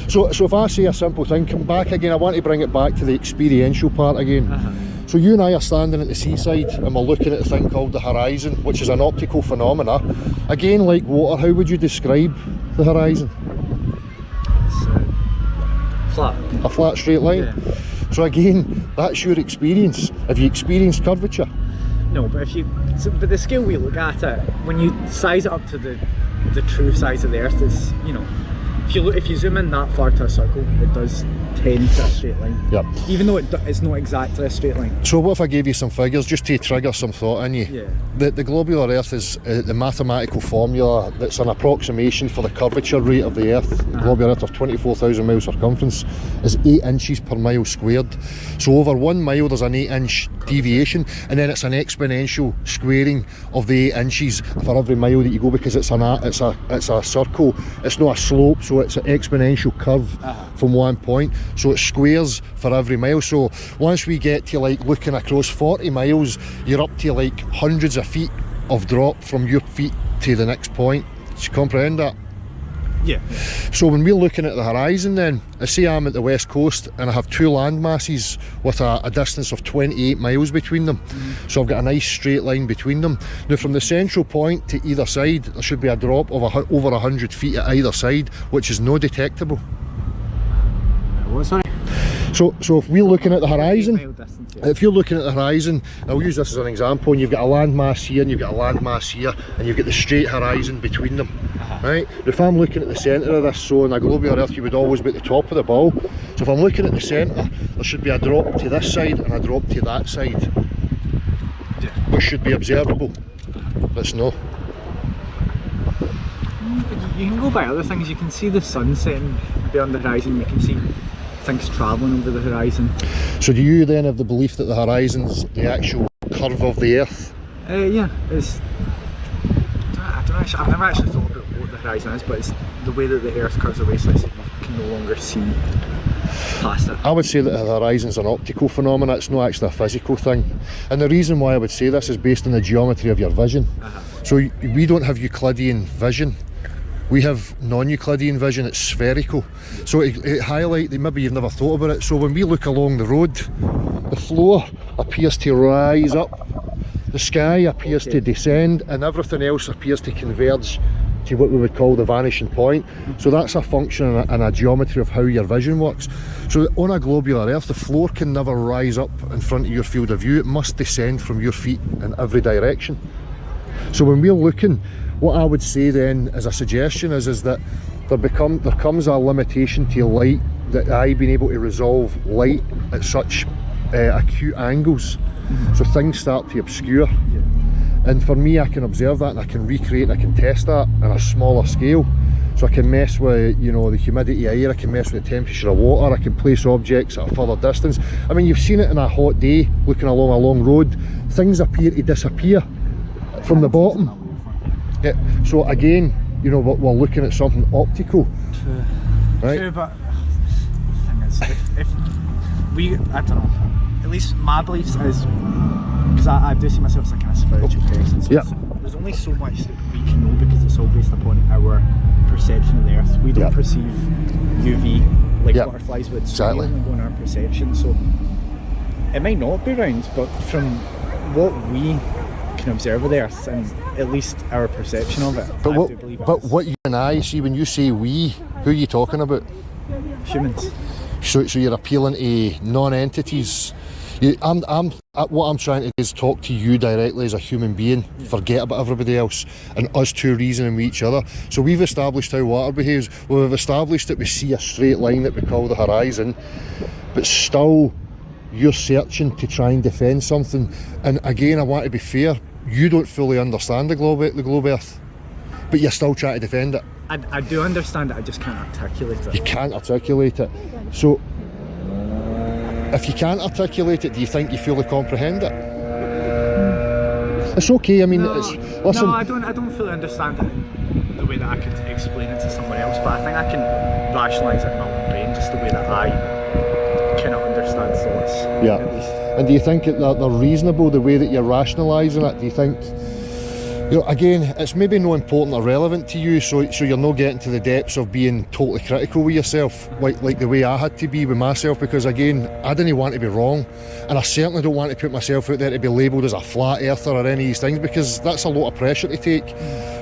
So if I say a simple thing, come back again, I want to bring it back to the experiential part again. So you and I are standing at the seaside and we're looking at a thing called the horizon, which is an optical phenomena. Again, like water, how would you describe the horizon? It's flat. A flat straight line? Yeah. So again, that's your experience. Have you experienced curvature? No, but but the scale we look at it, when you size it up to the true size of the Earth, is, you know, if you zoom in that far to a circle, it does tend to a straight line. Yep. Even though it's not exactly a straight line. So what if I gave you some figures just to trigger some thought in you? Yeah. The globular Earth is the mathematical formula that's an approximation for the curvature rate of the Earth. The globular Earth of 24,000 mile circumference is 8 inches per mile squared. So over 1 mile there's an 8-inch deviation, and then it's an exponential squaring of the 8 inches for every mile that you go, because it's a circle. It's not a slope, so it's an exponential curve from one point. So it squares for every mile. So once we get to like looking across 40 miles, you're up to like hundreds of feet of drop from your feet to the next point. Do you comprehend that? Yeah. So when we're looking at the horizon then, I say I'm at the west coast and I have two land masses with a distance of 28 miles between them. So I've got a nice straight line between them. Now from the central point to either side, there should be a drop of over 100 feet at either side, which is no detectable. What, sorry? So if we're looking at the horizon, if you're looking at the horizon, I'll use this as an example, and you've got a landmass here and you've got a landmass here, and you've got the straight horizon between them, right? If I'm looking at the centre of this, so in a globular Earth you would always be at the top of the ball. So if I'm looking at the centre, there should be a drop to this side and a drop to that side, which should be observable. Let's know. You can go by other things. You can see the sun setting beyond the horizon. You can see things travelling over the horizon. So do you then have the belief that the horizon's the actual curve of the Earth? Yeah, it's. I don't actually, I've never actually thought about what the horizon is, but it's the way that the Earth curves away, so you can no longer see past it. I would say that the horizon's an optical phenomenon. It's not actually a physical thing, and the reason why I would say this is based on the geometry of your vision. So we don't have Euclidean vision. We have non-Euclidean vision, it's spherical. So it highlights, maybe you've never thought about it, so when we look along the road, the floor appears to rise up The sky appears to descend and everything else appears to converge to what we would call the vanishing point. So that's a function and a geometry of how your vision works. So on a globular earth, the floor can never rise up in front of your field of view. It must descend from your feet in every direction. So when we're looking, what I would say then as a suggestion is that there comes a limitation to light, that eye being able to resolve light at such acute angles. So things start to obscure. And for me, I can observe that and I can recreate, I can test that on a smaller scale. So I can mess with, you know, the humidity of air, I can mess with the temperature of water, I can place objects at a further distance. I mean, you've seen it on a hot day, looking along a long road, things appear to disappear from the bottom. Yeah. So again, you know, we're looking at something optical. True. Right? True, but the thing is, if we, I don't know, at least my beliefs is, because I do see myself as a kind of spiritual person, so there's only so much that we can know because it's all based upon our perception of the earth. We don't perceive UV like butterflies would, so we only go on our perception. So it might not be round, but from what we can observe of the earth and at least our perception of it, but I do believe it is. what you and I see, when you say we, who are you talking about? Humans. So you're appealing to non-entities. What I'm trying to do is talk to you directly as a human being, forget about everybody else, and us two reasoning with each other. So we've established how water behaves, we've established that we see a straight line that we call the horizon, but still you're searching to try and defend something. And again, I want to be fair, you don't fully understand the globe Earth, but you're still trying to defend it. I do understand it, I just can't articulate it. You can't articulate it. So if you can't articulate it, do you think you fully comprehend it? It's okay, I mean, listen. No, I don't fully understand it the way that I could explain it to someone else, but I think I can rationalise it in my own brain, just the way that I cannot understand thoughts. Yeah. And do you think that they're reasonable, the way that you're rationalising it? Do you think, you know, again, it's maybe not important or relevant to you, so you're not getting to the depths of being totally critical with yourself, like the way I had to be with myself, because again, I didn't want to be wrong, and I certainly don't want to put myself out there to be labelled as a flat earther or any of these things, because that's a lot of pressure to take.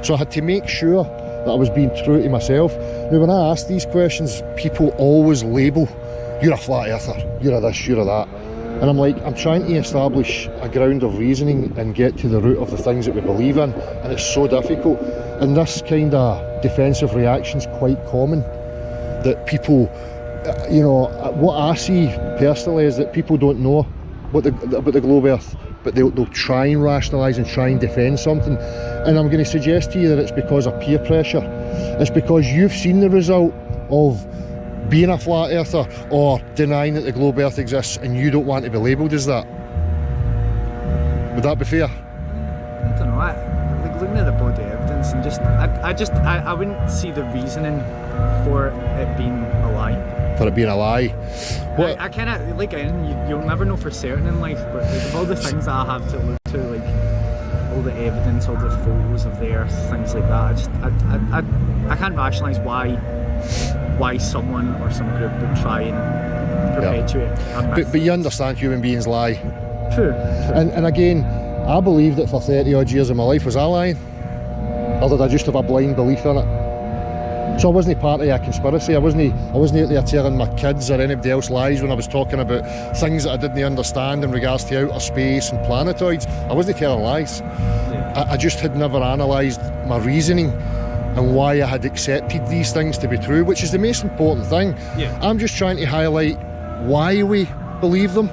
So I had to make sure that I was being true to myself. Now, when I ask these questions, people always label, you're a flat earther, you're a this, you're a that. And I'm like, I'm trying to establish a ground of reasoning and get to the root of the things that we believe in, and it's so difficult. And this kind of defensive reaction is quite common, that people, you know, what I see personally is that people don't know about the globe Earth, but they'll try and rationalise and try and defend something. And I'm going to suggest to you that it's because of peer pressure. It's because you've seen the result of being a flat earther or denying that the globe Earth exists, and you don't want to be labelled as that. Would that be fair? I don't know, like looking at the body evidence and I wouldn't see the reasoning for it being a lie. For it being a lie? What? I kind of, like, you'll never know for certain in life, but like, of all the things that I have to look to, like all the evidence, all the photos of the earth, things like that, I can't rationalise why someone or some group would try and perpetuate a myth. But you understand human beings lie. True. And again, I believe that for 30 odd years of my life, was I lying? Or did I just have a blind belief in it? So I wasn't part of a conspiracy. I wasn't out there telling my kids or anybody else lies when I was talking about things that I didn't understand in regards to outer space and planetoids. I wasn't telling lies. I just had never analysed my reasoning and why I had accepted these things to be true, which is the most important thing. I'm just trying to highlight why we believe them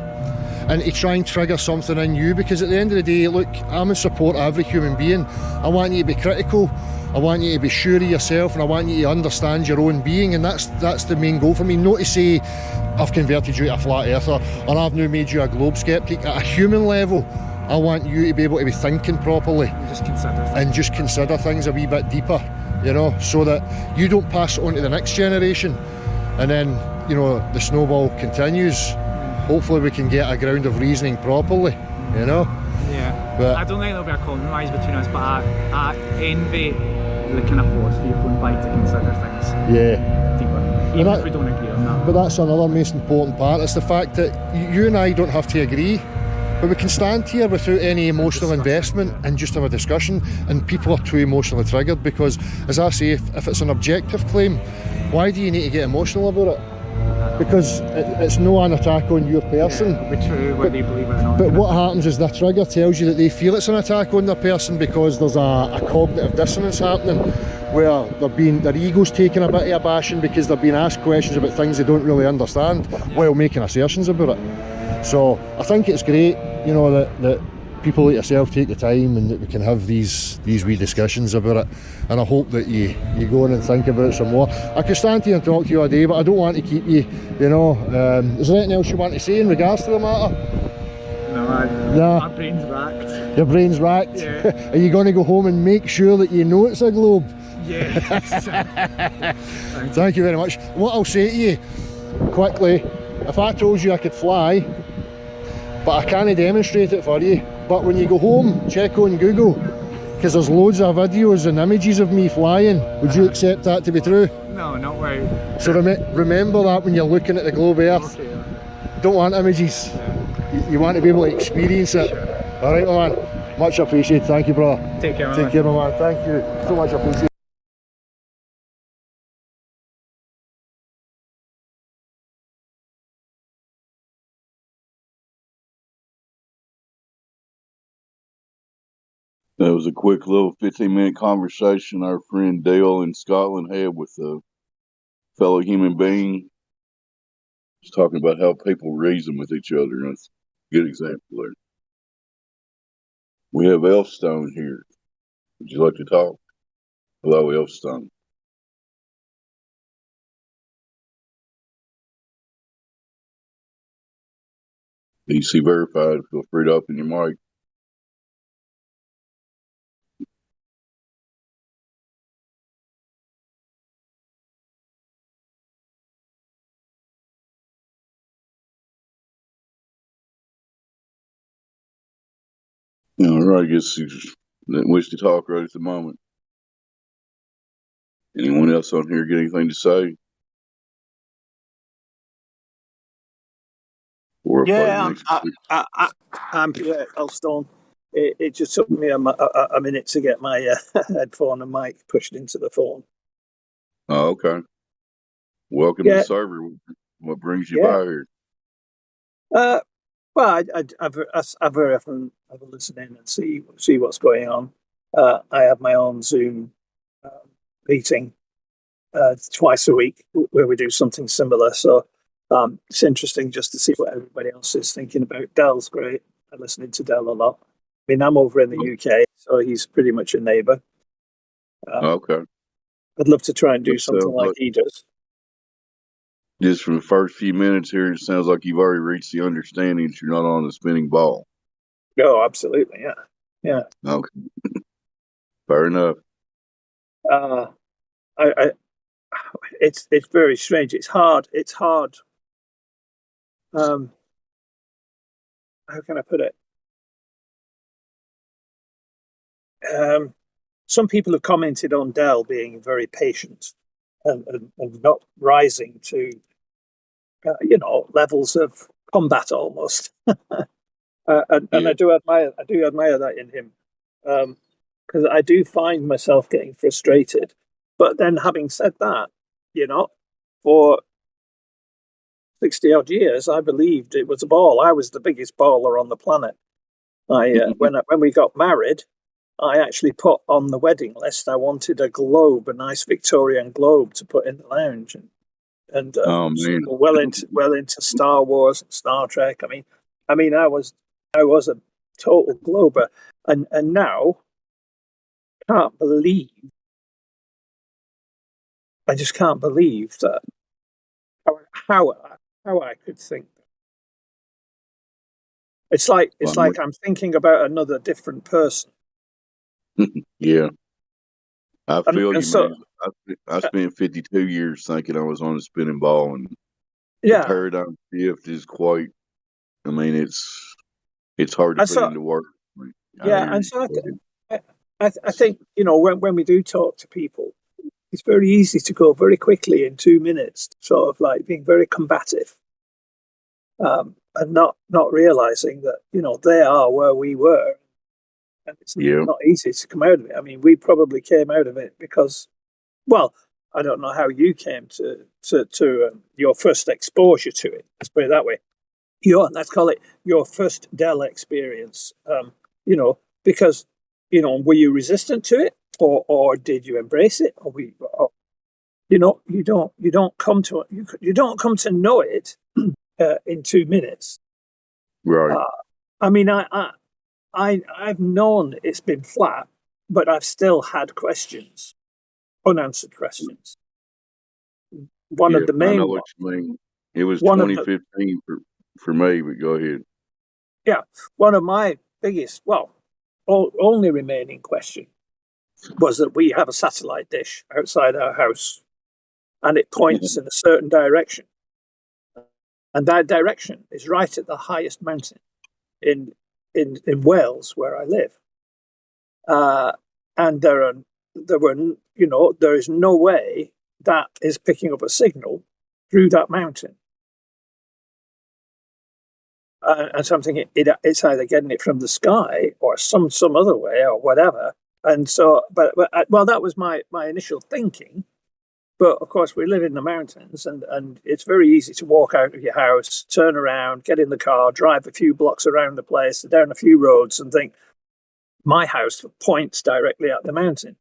and to try and trigger something in you, because at the end of the day, look, I'm in support of every human being. I want you to be critical, I want you to be sure of yourself, and I want you to understand your own being, and that's the main goal for me. Not to say I've converted you to a flat earther or I've now made you a globe skeptic. At a human level, I want you to be able to be thinking properly and just consider things a wee bit deeper, you know, so that you don't pass it on to the next generation and then, you know, the snowball continues. Hopefully we can get a ground of reasoning properly, you know. Yeah, but I don't think there'll be a compromise between us, but I envy the kind of philosophy you're going by to consider things deeper, even if we don't agree on that. But that's another most important part. It's the fact that you and I don't have to agree. But we can stand here without any emotional investment and just have a discussion, and people are too emotionally triggered because, as I say, if it's an objective claim, why do you need to get emotional about it? Because it's no an attack on your person. Yeah, it'll be true whether you believe it or not. But what happens is the trigger tells you that they feel it's an attack on their person because there's a cognitive dissonance happening where their ego's taking a bit of a bashing because they're being asked questions about things they don't really understand while making assertions about it. So I think it's great, you know, that people like yourself take the time and that we can have these wee discussions about it, and I hope that you go on and think about it some more. I could stand here and talk to you all day, but I don't want to keep you, you know. Is there anything else you want to say in regards to the matter? No, my brain's racked. Your brain's racked? Yeah. Are you going to go home and make sure that you know it's a globe? Yeah. Thank you very much. What I'll say to you, quickly, if I told you I could fly, but I can't demonstrate it for you, but when you go home, check on Google, because there's loads of videos and images of me flying. Would you accept that to be true? No, not right. So remember that when you're looking at the globe Earth. Okay. Don't want images. You want to be able to experience it. Alright, my man. Much appreciated. Thank you, brother. Take care, my Take man. care, my man. Thank you. So much appreciated. That was a quick little 15-minute conversation our friend Dale in Scotland had with a fellow human being. He's talking about how people reason with each other. And that's a good example there. We have Elfstone here. Would you like to talk? Hello, Elfstone. DC verified. Feel free to open your mic. All right, I guess you didn't wish to talk right at the moment. Anyone else on here get anything to say? Yeah, I'm here, Elstone. It just took me a minute to get my headphone and mic pushed into the phone. Oh, okay. Welcome to the server. What brings you by here? Well, I very often have a listen in and see what's going on. I have my own Zoom meeting twice a week where we do something similar. So it's interesting just to see what everybody else is thinking about. Dell's great. I'm listening to Dell a lot. I mean, I'm over in the UK, so he's pretty much a neighbour. Okay. I'd love to try and do something like he does. Just from the first few minutes here, it sounds like you've already reached the understanding that you're not on a spinning ball. Oh, absolutely, yeah. Okay. Fair enough. It's very strange. It's hard. How can I put it? Some people have commented on Dell being very patient and not rising to, levels of combat almost. And I do admire that in him, because I do find myself getting frustrated. But then, having said that, for 60 odd years, I believed it was a ball. I was the biggest baller on the planet. When we got married, I actually put on the wedding list, I wanted a globe, a nice Victorian globe to put in the lounge, and well into Star Wars and Star Trek. I mean, I was a total glober, and now I just can't believe that how I could think. It's like I'm thinking about another different person. Yeah. I feel you, man. I spent 52 years thinking I was on a spinning ball, and the paradigm shift is quite. I mean, it's hard to put into work. And so I think when we do talk to people, it's very easy to go very quickly in 2 minutes, sort of like being very combative. not realizing that they are where we were, and it's not easy to come out of it. I mean, we probably came out of it because, well, I don't know how you came to your first exposure to it. Let's put it that way. Let's call it your first Dell experience. Because were you resistant to it, or did you embrace it, you don't come to know it in 2 minutes. Right. I mean, I've known it's been flat, but I've still had questions, unanswered questions. One of the main I know what ones. you mean. It was 2015 for me, but go ahead. Yeah, one of my biggest, only remaining question was that we have a satellite dish outside our house, and it points in a certain direction, and that direction is right at the highest mountain in Wales, where I live. And there is no way that is picking up a signal through that mountain. And so I'm thinking it's either getting it from the sky or some other way or whatever. And so, but that was my initial thinking. But of course, we live in the mountains, and it's very easy to walk out of your house, turn around, get in the car, drive a few blocks around the place, down a few roads, and think, my house points directly at the mountain.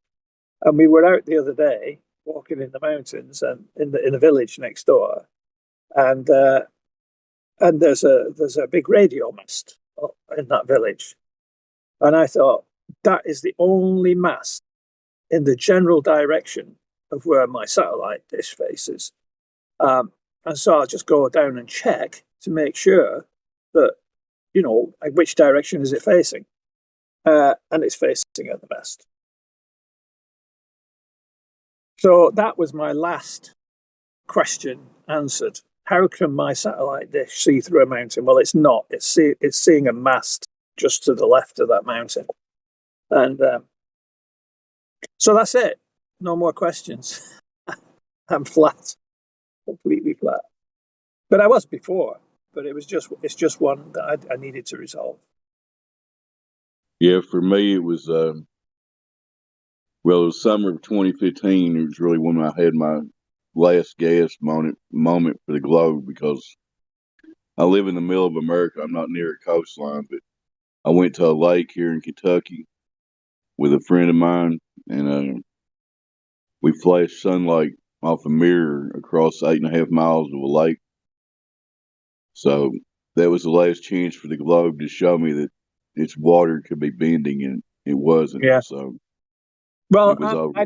And we were out the other day walking in the mountains and in the village next door, and there's a big radio mast in that village, and I thought that is the only mast in the general direction of where my satellite dish faces. And so I'll just go down and check to make sure that, which direction is it facing? And it's facing at the mast. So that was my last question answered. How can my satellite dish see through a mountain? Well, it's not. It's seeing a mast just to the left of that mountain. And so that's it. No more questions. I'm flat, completely flat. But I was before. But it's just one that I needed to resolve. Yeah, for me it was it was summer of 2015. It was really when I had my last gasp moment for the globe, because I live in the middle of America. I'm not near a coastline, but I went to a lake here in Kentucky with a friend of mine, and we flashed sunlight off a mirror across 8.5 miles of a lake. So that was the last chance for the globe to show me that its water could be bending, and it wasn't. Yeah. So well, it was over.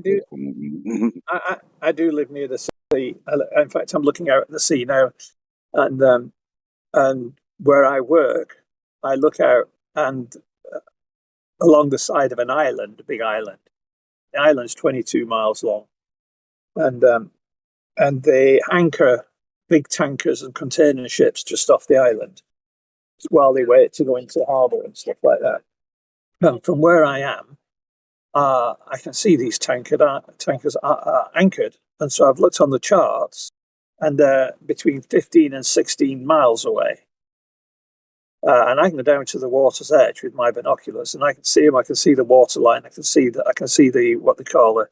I do live near the sea. In fact, I'm looking out at the sea now, and where I work, I look out and along the side of an island, a big island. The island's 22 miles long, and they anchor big tankers and container ships just off the island while they wait to go into the harbour and stuff like that. And from where I am, I can see these tankers are anchored, and so I've looked on the charts, and they're between 15 and 16 miles away. And I can go down to the water's edge with my binoculars, and I can see them. I can see the water line. I can see the what they call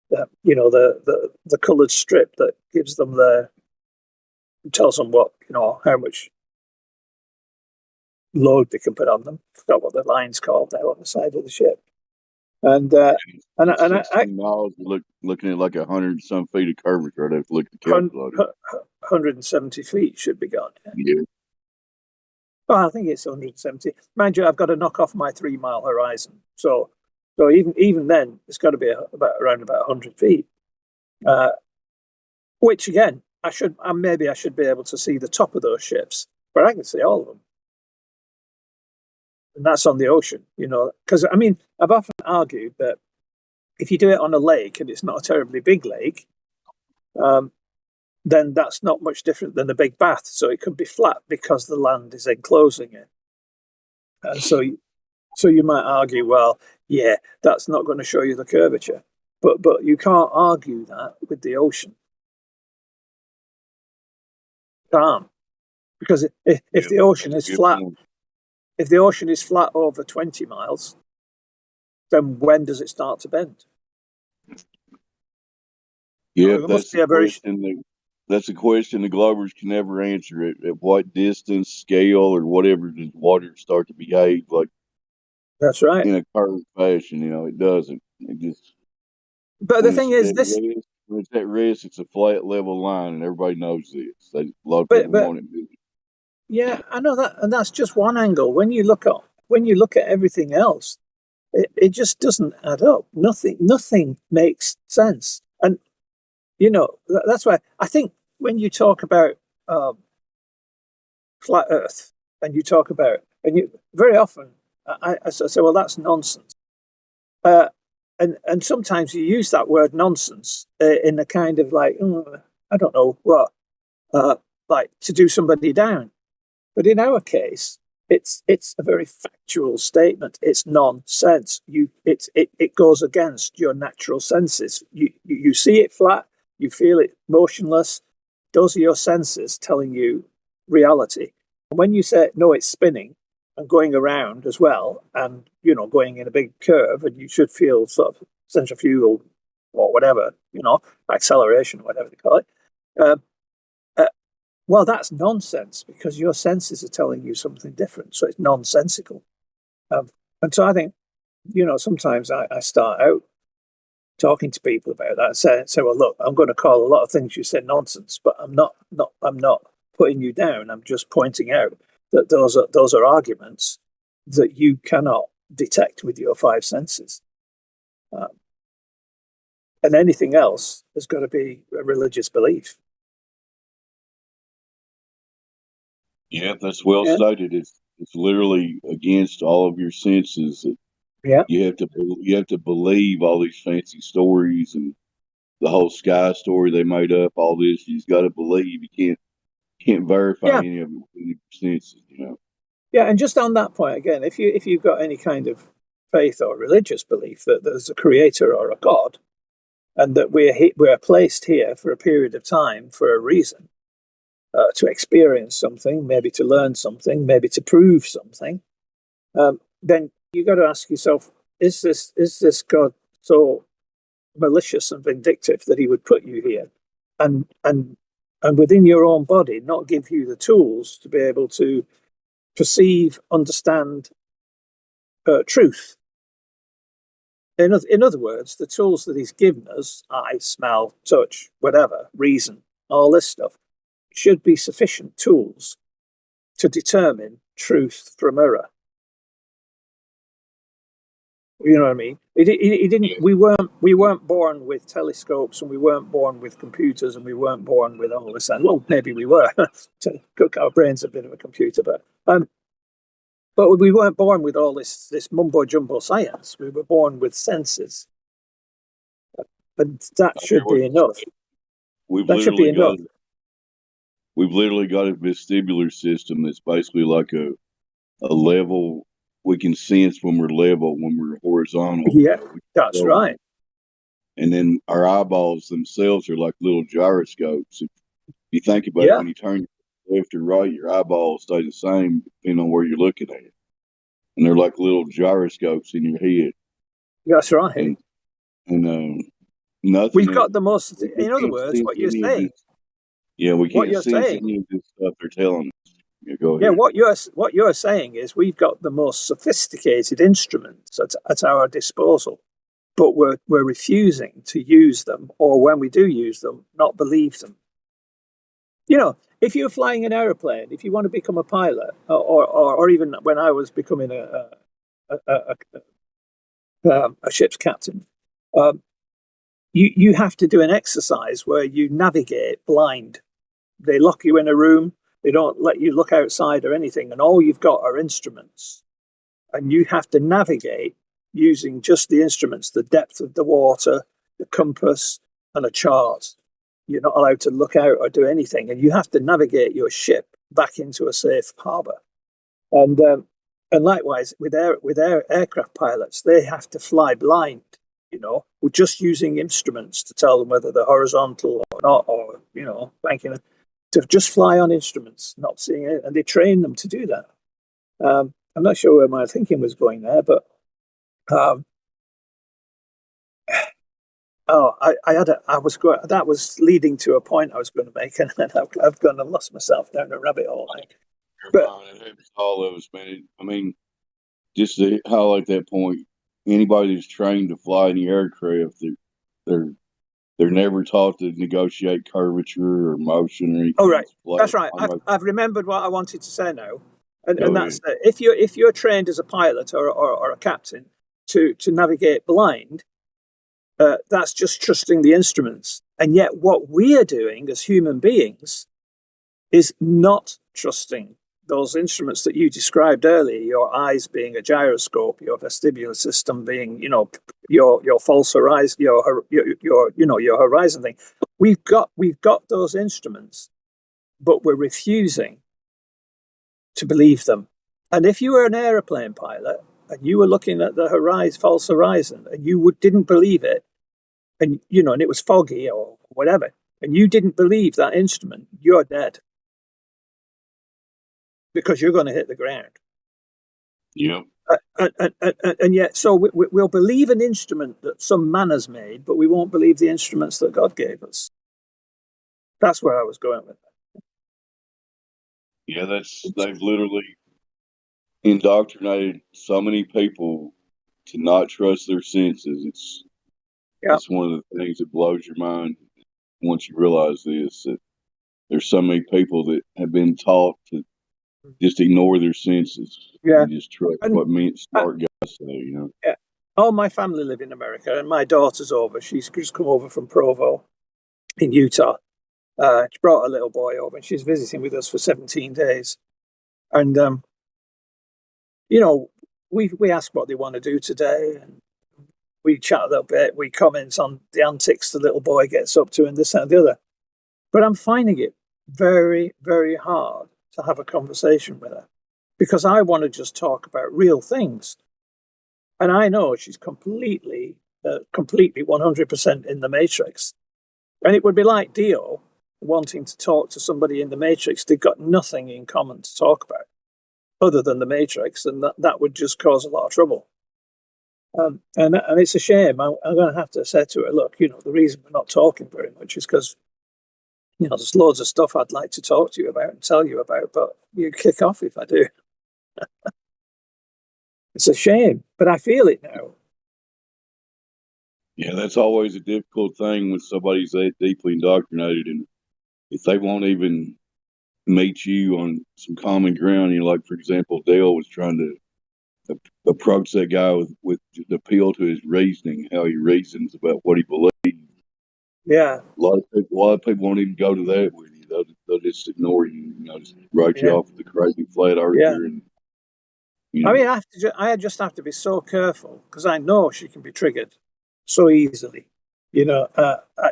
the coloured strip that gives them tells them what how much load they can put on them. I forgot what the line's called now on the side of the ship. And miles, looking at like 100 some feet of curvature. I'd have to look at the calculator. 170 feet should be gone. Yeah. Well, I think it's 170. Mind you, I've got to knock off my 3 mile horizon. So even then, it's got to be around about 100 feet. Which again, I should be able to see the top of those ships, but I can see all of them. And that's on the ocean, because I mean, I've often argued that if you do it on a lake and it's not a terribly big lake, then that's not much different than a big bath. So it could be flat because the land is enclosing it. And so you might argue, well, yeah, that's not going to show you the curvature, but you can't argue that with the ocean. Can't. Because if the ocean is flat, if the ocean is flat over 20 miles, then when does it start to bend? Yeah, that's the question. That's a question the Glovers can never answer. At what distance, scale, or whatever does water start to behave like? That's right. In a curved fashion, it doesn't. It just. But the thing is, when it's at rest, it's a flat, level line, and everybody knows this. A lot of people want it. Yeah, I know that, and that's just one angle. When you look at everything else, it just doesn't add up. Nothing makes sense. And that's why I think when you talk about flat Earth, and you talk about, and you very often I say, well, that's nonsense. And sometimes you use that word nonsense in a kind of like, I don't know what, like to do somebody down. But in our case, it's a very factual statement. It's nonsense. It goes against your natural senses. You see it flat, you feel it motionless. Those are your senses telling you reality. And when you say no, it's spinning and going around as well, and going in a big curve, and you should feel sort of centrifugal or whatever, acceleration, whatever they call it. Well, that's nonsense because your senses are telling you something different. So it's nonsensical. And so I think, sometimes I start out talking to people about that and say, well, look, I'm going to call a lot of things you said nonsense, but I'm not putting you down. I'm just pointing out that those are arguments that you cannot detect with your five senses. And anything else has got to be a religious belief. Yeah, that's well stated. It's literally against all of your senses. Yeah, you have to believe all these fancy stories and the whole sky story they made up. All this you just got to believe. You can't verify any of it with your senses. Yeah, and just on that point again, if you've got any kind of faith or religious belief that there's a creator or a god, and that we're placed here for a period of time for a reason. To experience something, maybe to learn something, maybe to prove something, then you got to ask yourself: is this God so malicious and vindictive that he would put you here, and within your own body, not give you the tools to be able to perceive, understand truth? In other words, the tools that he's given us, eye, smell, touch, whatever, reason, all this stuff, should be sufficient tools to determine truth from error. You know what I mean? He didn't. We weren't born with telescopes, and we weren't born with computers, and we weren't born with all this. And well, maybe we were. To cook our brains a bit of a computer, but we weren't born with all this mumbo jumbo science. We were born with senses, and that should be enough. That should be enough. We've literally got a vestibular system that's basically like a level. We can sense when we're level, when we're horizontal. Yeah, that's right. And then our eyeballs themselves are like little gyroscopes. If you think about it, when you turn left or right, your eyeballs stay the same depending on where you're looking at. And they're like little gyroscopes in your head. That's right. And nothing. We've got the most. In other words, what you're saying. Yeah, we can't sense any of this stuff they're telling us. Yeah, go ahead. Yeah, what you're saying is we've got the most sophisticated instruments at our disposal, but we're refusing to use them, or when we do use them, not believe them. If you're flying an aeroplane, if you want to become a pilot, or even when I was becoming a ship's captain, you have to do an exercise where you navigate blind. They lock you in a room. They don't let you look outside or anything. And all you've got are instruments. And you have to navigate using just the instruments, the depth of the water, the compass, and a chart. You're not allowed to look out or do anything. And you have to navigate your ship back into a safe harbor. And likewise, with aircraft pilots, they have to fly blind. We're just using instruments to tell them whether they're horizontal or not, or banking to just fly on instruments, not seeing it, and they train them to do that. I'm not sure where my thinking was going there, but that was leading to a point I was going to make, and then I've gone and lost myself down a rabbit hole. But all of us, man. I mean, just to highlight that point, anybody that's trained to fly any aircraft, they're never taught to negotiate curvature or motion or anything. Oh, right. That's right. I've remembered what I wanted to say now. And that's ahead. if you're trained as a pilot or a captain to navigate blind, that's just trusting the instruments. And yet what we are doing as human beings is not trusting those instruments that you described earlier, your eyes being a gyroscope, your vestibular system being, your false horizon, your horizon thing. We've got those instruments, but we're refusing to believe them. And if you were an aeroplane pilot and you were looking at the false horizon, and you didn't believe it, and and it was foggy or whatever, and you didn't believe that instrument, you're dead. Because you're going to hit the ground. Yep. And yet, so we'll believe an instrument that some man has made, but we won't believe the instruments that God gave us. That's where I was going with that. Yeah, they've literally indoctrinated so many people to not trust their senses. It's one of the things that blows your mind once you realize this, that there's so many people that have been taught to just ignore their senses. Yeah. And just trust what smart guys say, Yeah. All my family live in America, and my daughter's over. She's just come over from Provo in Utah. She brought a little boy over, and she's visiting with us for 17 days. And, we ask what they want to do today, and we chat a little bit. We comment on the antics the little boy gets up to and this and the other. But I'm finding it very, very hard to have a conversation with her because I want to just talk about real things. And I know she's completely 100% in the Matrix. And it would be like Dio wanting to talk to somebody in the Matrix. They've got nothing in common to talk about other than the Matrix, and that would just cause a lot of trouble. And it's a shame. I'm going to have to say to her, look, the reason we're not talking very much is because, there's loads of stuff I'd like to talk to you about and tell you about, but you kick off if I do. It's a shame, but I feel it now. Yeah, that's always a difficult thing when somebody's that deeply indoctrinated, and if they won't even meet you on some common ground, like, for example, Dale was trying to approach that guy with the appeal to his reasoning, how he reasons about what he believes. Yeah. A lot of people won't even go to that with you. They'll just ignore you, just write you off as the crazy flat earther. Yeah. And, I mean, I just have to be so careful because I know she can be triggered so easily.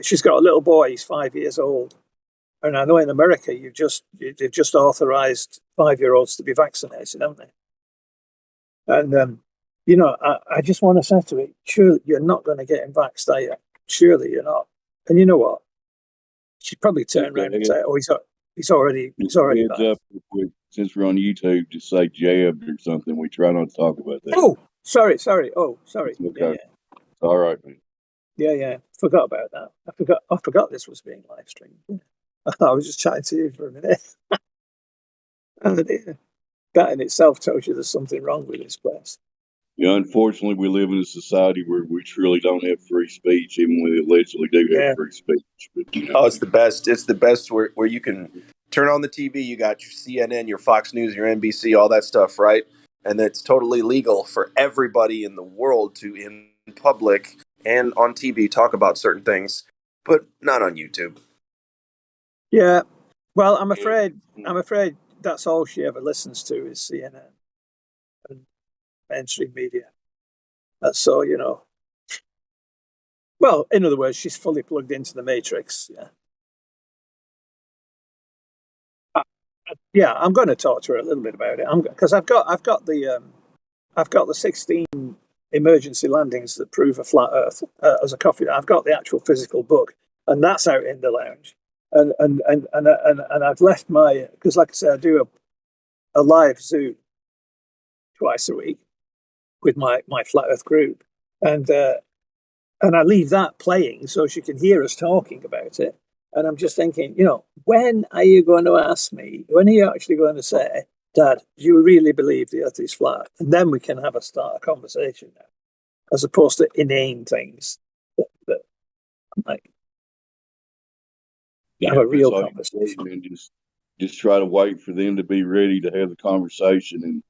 She's got a little boy. He's 5 years old, and I know in America they've just authorized 5-year-olds to be vaccinated, haven't they? And I just want to say to it, surely you're not going to get him vaxxed, are you? Surely you're not. And you know what? She'd probably turn around and say, "Oh, he's already heads up, since we're on YouTube, just say jabbed or something. We try not to talk about that. Oh, sorry. Oh, sorry. Okay. Yeah. It's all right, man. Yeah. Forgot about that. I forgot this was being live streamed. I was just chatting to you for a minute. Oh dear. That in itself tells you there's something wrong with this place. Yeah, unfortunately, we live in a society where we truly don't have free speech, even when we allegedly do have free speech. But, Oh, it's the best. It's the best where you can turn on the TV. You got your CNN, your Fox News, your NBC, all that stuff, right? And it's totally legal for everybody in the world to, in public and on TV, talk about certain things, but not on YouTube. Yeah. Well, I'm afraid that's all she ever listens to is CNN and mainstream media. So, well, in other words, she's fully plugged into the Matrix. Yeah. I'm going to talk to her a little bit about it because I've got the 16 emergency landings that prove a flat Earth as a copy. I've got the actual physical book, and that's out in the lounge. and I've left my, because like I said, I do a live Zoom twice a week with my Flat Earth group, and I leave that playing so she can hear us talking about it. And I'm just thinking, when are you going to ask me? When are you actually going to say, Dad, do you really believe the Earth is flat? And then we can start a conversation now, as opposed to inane things that like have a real conversation. And just try to wait for them to be ready to have the conversation. And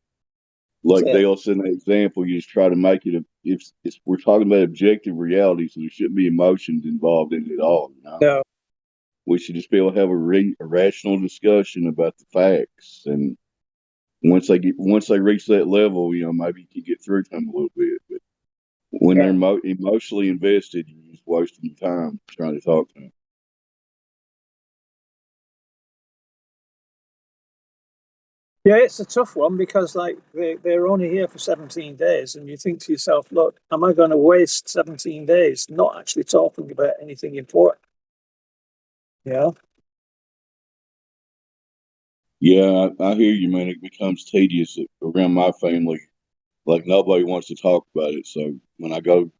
like Dale said, an example, you just try to make it if we're talking about objective reality, so there shouldn't be emotions involved in it at all. No. We should just be able to have a rational discussion about the facts, and once they reach that level, maybe you can get through to them a little bit. But when they're emotionally invested, you're just wasting your time trying to talk to them. Yeah, it's a tough one because they're only here for 17 days, and you think to yourself, look, am I going to waste 17 days not actually talking about anything important? Yeah. Yeah, I hear you, man. It becomes tedious around my family. Like, nobody wants to talk about it. So when I go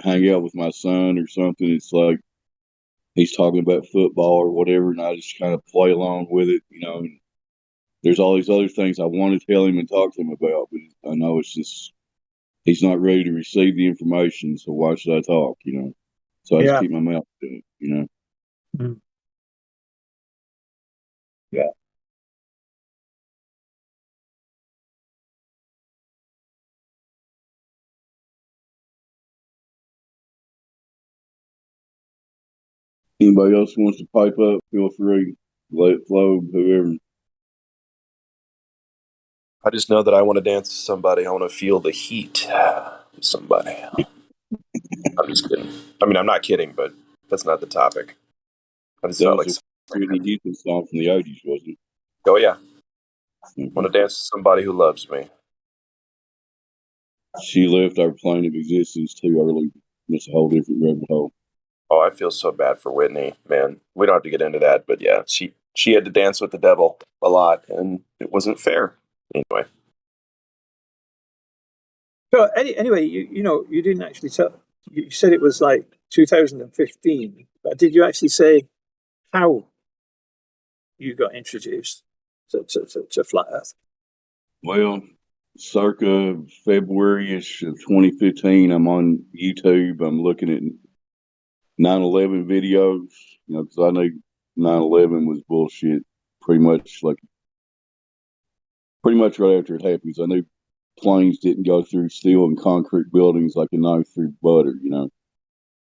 hang out with my son or something, it's like he's talking about football or whatever, and I just kind of play along with it, And there's all these other things I want to tell him and talk to him about, but I know it's just he's not ready to receive the information. So why should I talk? So I just keep my mouth shut. Mm. Yeah. Anybody else wants to pipe up, feel free. Let it flow, whoever. I just know that I want to dance to somebody. I want to feel the heat with somebody. I'm just kidding. I mean, I'm not kidding, but that's not the topic. I just felt like Whitney Houston song from the 80s, wasn't it? Oh, yeah. I want to dance to somebody who loves me. She left our plane of existence too early. It's a whole different rabbit hole. Oh, I feel so bad for Whitney, man. We don't have to get into that, but yeah, she had to dance with the devil a lot, and it wasn't fair. Anyway. So anyway, you didn't actually tell. You said it was like 2015, but did you actually say how you got introduced to Flat Earth? Well, circa February-ish of 2015, I'm on YouTube. I'm looking at 9/11 videos, because I knew 9/11 was bullshit. Pretty much right after it happened. I knew planes didn't go through steel and concrete buildings like a knife through butter.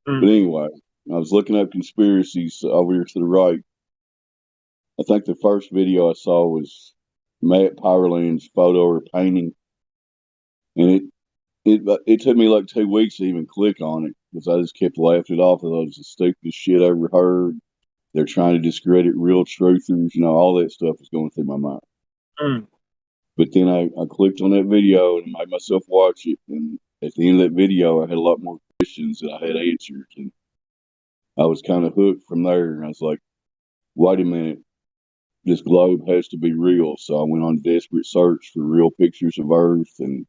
But anyway, I was looking up conspiracies over here to the right. I think the first video I saw was Matt Powerland's photo or painting, and it took me like 2 weeks to even click on it because I just kept laughing it off. I thought it was the stupidest shit I ever heard. They're trying to discredit real truthers, all that stuff was going through my mind. But then I clicked on that video and made myself watch it, and at the end of that video, I had a lot more questions that I had answered, and I was kind of hooked from there. And I was like, wait a minute, this globe has to be real. So I went on a desperate search for real pictures of Earth, and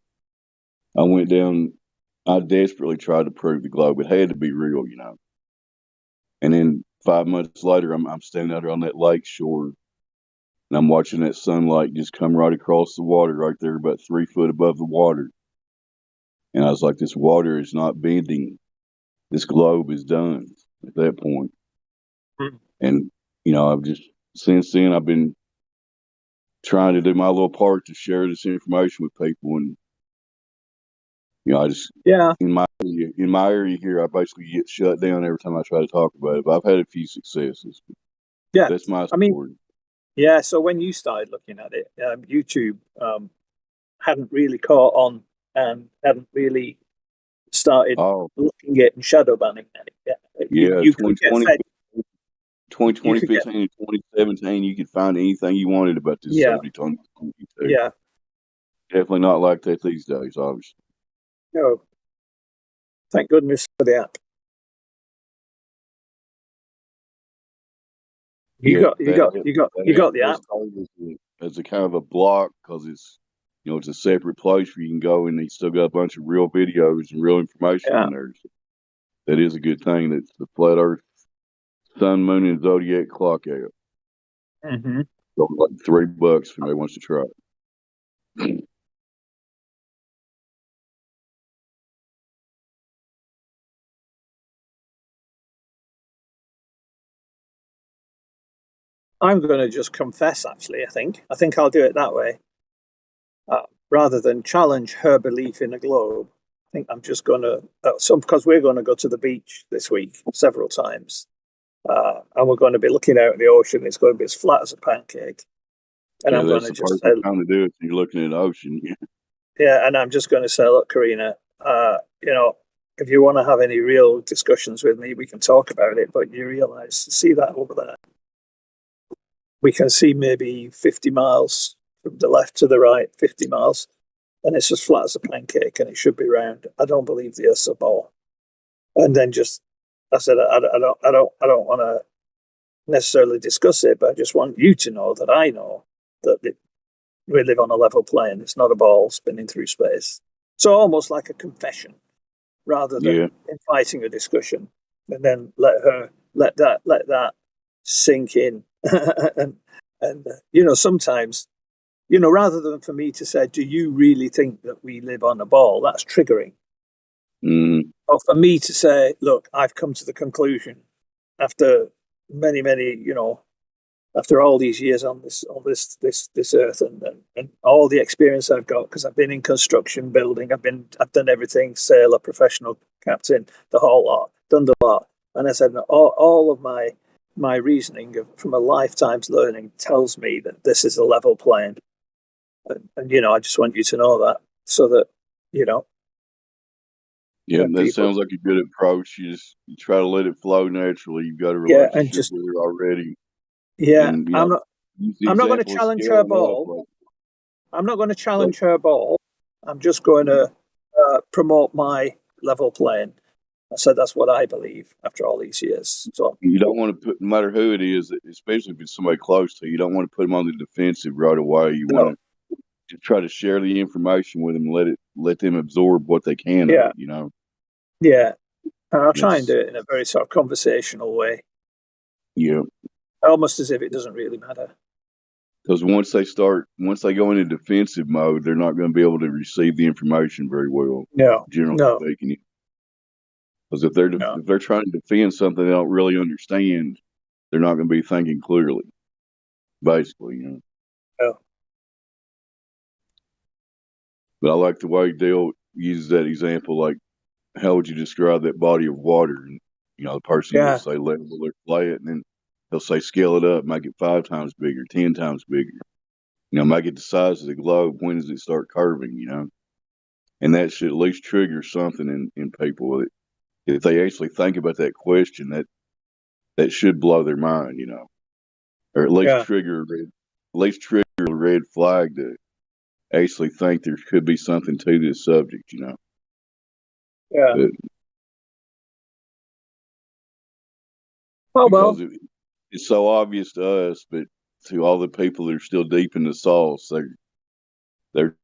I desperately tried to prove the globe. It had to be real, And then 5 months later, I'm standing out there on that lake shore, and I'm watching that sunlight just come right across the water right there, about 3 foot above the water. And I was like, this water is not bending. This globe is done at that point. And, since then, I've been trying to do my little part to share this information with people. And, in my area here, I basically get shut down every time I try to talk about it. But I've had a few successes. Yeah. That's my story. Yeah. So when you started looking at it, YouTube hadn't really caught on and hadn't really started looking at and shadow banning it. Yeah, You could get fed. 2015 and 2017, you could find anything you wanted about this subject on YouTube. Yeah. Definitely not like that these days, obviously. No. Thank goodness for the app. You Yeah, got the that's app. called as a kind of a block because it's a separate place where you can go and they still got a bunch of real videos and real information Yeah. on there. So that is a good thing. That's the Flat Earth, Sun, Moon, and Zodiac Clock app. Mm-hmm. So like $3 if anybody wants to try it. I'm going to just confess. Actually, I think I'll do it that way, rather than challenge her belief in a globe. I think I'm just going to because we're going to go to the beach this week several times, and we're going to be looking out at the ocean. It's going to be as flat as a pancake, and Yeah, I'm going that's to the just say, perfect time to do it. You're looking at the ocean. yeah, and I'm just going to say, look, Karina, if you want to have any real discussions with me, we can talk about it. But you realise, see that over there? We can see maybe 50 miles from the left to the right, 50 miles, and it's as flat as a pancake, and it should be round. I don't believe the Earth's a ball. And then I said, I don't want to necessarily discuss it, but I just want you to know that I know that we live on a level plane. It's not a ball spinning through space. So almost like a confession, rather than inviting a discussion, and then let that sink in, and sometimes, rather than for me to say, do you really think that we live on a ball? That's triggering. Or for me to say, look, I've come to the conclusion after many, after all these years on this earth, and all the experience I've got, because I've been in construction, building, I've done everything, sailor, professional captain, the whole lot, done the lot. And I said, all of my reasoning from a lifetime's learning tells me that this is a level plane. And I just want you to know that, so that, Yeah, when that people, sounds like a good approach. You try to let it flow naturally. You've got a and relationship just, with her already, yeah, and I'm use the not going to example of challenge her scaling up. ball. I'm not going to challenge her ball. I'm just going to promote my level playing. I said that's what I believe after all these years. So You don't want to put, no matter who it is, especially if it's somebody close to you, you don't want to put them on the defensive right away. You want to try to share the information with them, let them absorb what they can of yeah, it. yeah, and I'll try and That's do it in a very sort of conversational way, yeah. almost as if it doesn't really matter. Because once they go into defensive mode, they're not going to be able to receive the information very well. No, Generally no, speaking, because if they're trying to defend something they don't really understand, they're not going to be thinking clearly. Basically. no. But I like the way Dale uses that example. Like, how would you describe that body of water? And the person will Yeah, say level or flat, and then he'll say scale it up, make it 5 times bigger, 10 times bigger. Make it the size of the globe. When does it start curving? And that should at least trigger something in people. If they actually think about that question, that should blow their mind. Or at least yeah, trigger a red flag to actually think there could be something to this subject. yeah. But Oh because well, it's so obvious to us, but to all the people that are still deep in the sauce, they're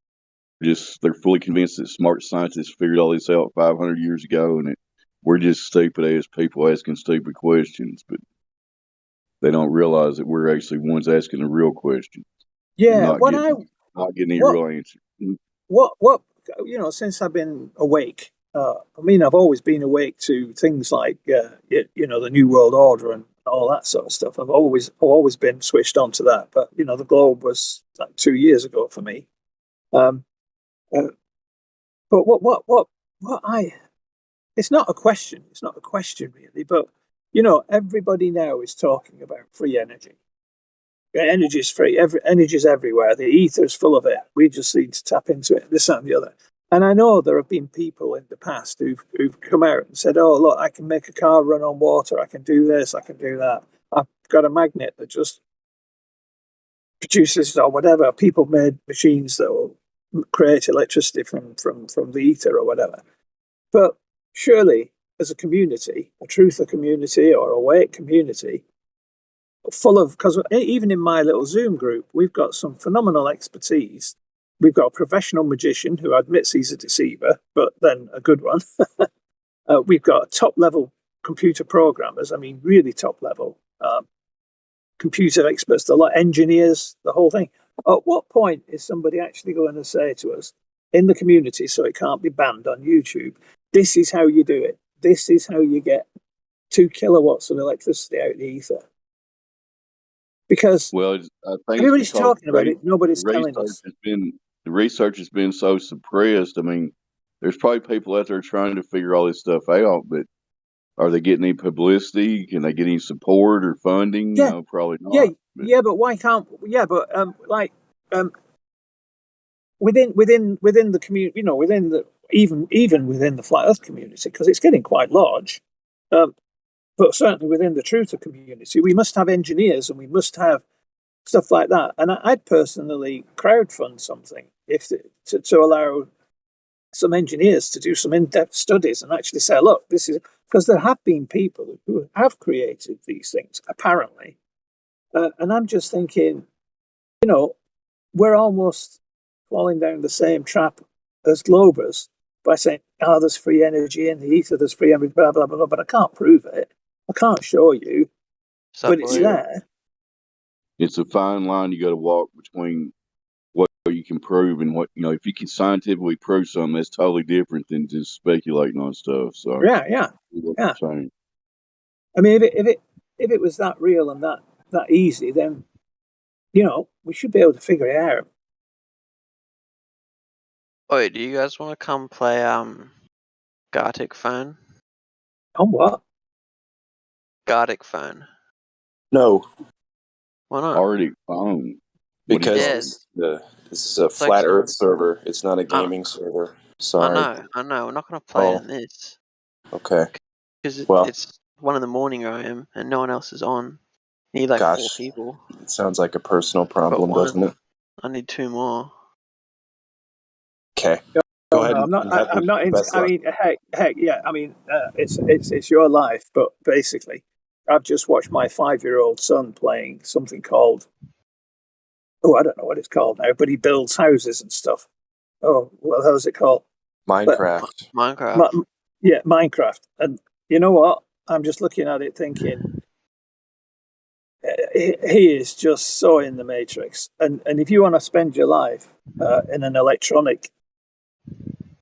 they're fully convinced that smart scientists figured all this out 500 years ago, and we're just stupid ass people asking stupid questions, but they don't realize that we're actually ones asking the real questions and yeah. not getting any What real answer. what since I've been awake. I've always been awake to things like the New World Order and all that sort of stuff. I've always been switched on to that. But the globe was like 2 years ago for me. Um, uh, but what I it's not a question. It's not a question really. But everybody now is talking about free energy. Yeah, energy is free. Energy is everywhere. The ether is full of it. We just need to tap into it. This, that, and the other. And I know there have been people in the past who've come out and said, "Oh, look, I can make a car run on water. I can do this. I can do that. I've got a magnet that just produces or whatever." People made machines that will create electricity from the ether or whatever. But surely, as a community, a truther community or a awake community, full of, because even in my little Zoom group, we've got some phenomenal expertise. We've got a professional magician who admits he's a deceiver, but then a good one. We've got top level computer programmers. I mean, really top level computer experts, the lot engineers, the whole thing. At what point is somebody actually going to say to us in the community, so it can't be banned on YouTube, this is how you do it. This is how you get 2 kilowatts of electricity out of the ether. Because I think everybody's talking about it, nobody's telling us. The research has been so suppressed. I mean, there's probably people out there trying to figure all this stuff out, but are they getting any publicity? Can they get any support or funding? Yeah. No, probably not. But why can't? Yeah, but within the community, within the even within the flat Earth community, because it's getting quite large. But certainly within the truther community, we must have engineers and we must have stuff like that. And I'd personally crowdfund something to allow some engineers to do some in-depth studies and actually say, look, this is, because there have been people who have created these things, apparently. And I'm just thinking, we're almost falling down the same trap as Globers by saying, there's free energy in the ether, there's free energy, blah, blah, blah, blah, but I can't prove it. I can't show you, but it's there. It's a fine line you got to walk between what you can prove and what, if you can scientifically prove something, that's totally different than just speculating on stuff. So yeah. I mean, if it was that real and that easy, then we should be able to figure it out. Oi, do you guys want to come play Gartic Phone? On what? Gartic Phone. No. Why not? Arctic Phone. Because this is a flat Earth server. It's not a gaming server. Sorry. I know. We're not going to play it in this. Okay. Because it's 1 in the morning where I am, and no one else is on. I need 4 people. It sounds like a personal problem, doesn't it? I need 2 more. Okay. Go ahead. No, I'm not. I mean, heck, yeah. I mean, it's your life, but basically, I've just watched my 5-year-old son playing something called. I don't know what it's called now, but he builds houses and stuff. Oh, well, how's it called? Minecraft. Minecraft. Yeah, Minecraft. And you know what? I'm just looking at it thinking, he is just so in the Matrix. And if you want to spend your life in an electronic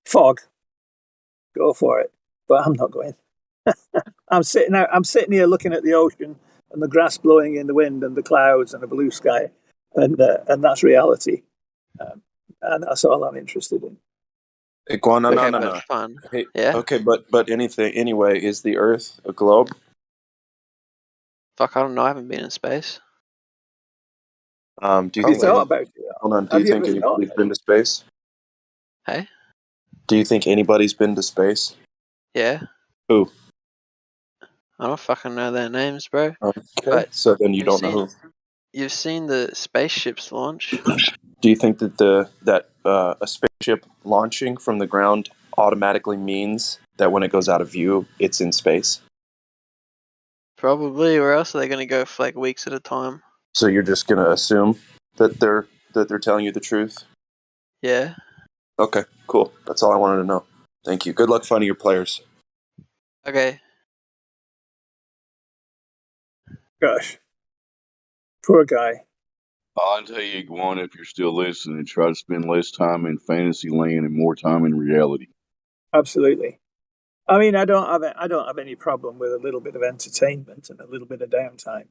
fog, go for it. But I'm not going. I'm sitting here looking at the ocean and the grass blowing in the wind and the clouds and the blue sky, and that's reality. And that's all I'm interested in. Hey, no. Fun. Hey, yeah. Okay, but anyway, is the Earth a globe? Fuck, I don't know. I haven't been in space. Do you think? Hold on. Do you think anybody's been to space? Hey. Do you think anybody's been to space? Yeah. Who? I don't fucking know their names, bro. Okay. But so then you don't know who. You've seen the spaceships launch. Do you think that a spaceship launching from the ground automatically means that when it goes out of view, it's in space? Probably, or else are they going to go for weeks at a time? So you're just going to assume that they're telling you the truth? Yeah. Okay, cool. That's all I wanted to know. Thank you. Good luck finding your players. Okay. Gosh. Poor guy. I'll tell you, Guan, if you're still listening, try to spend less time in fantasy land and more time in reality. Absolutely. I mean, I don't have any problem with a little bit of entertainment and a little bit of downtime.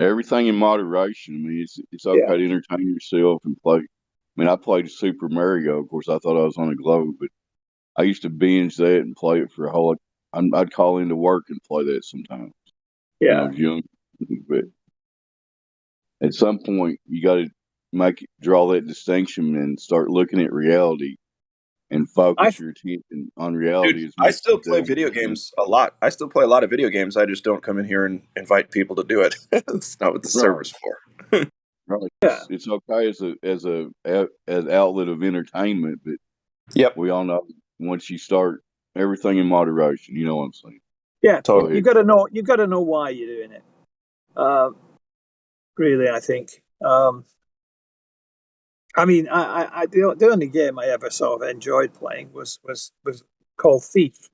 Everything in moderation. I mean, it's okay to entertain yourself and play. I mean, I played Super Mario. Of course, I thought I was on a globe, but I used to binge that and play it for a whole. I'd call into work and play that sometimes. Yeah. When I was young, but at some point, you got to draw that distinction and start looking at reality and focus your attention on reality. Dude, I still play video games a lot. I still play a lot of video games. I just don't come in here and invite people to do it. That's not what the server's for. Right. Yeah. It's okay as an outlet of entertainment, but we all know once you start everything in moderation, you know what I'm saying? Yeah, totally. You got to know why you're doing it. really. I think. I mean, the only game I ever sort of enjoyed playing was called Thief,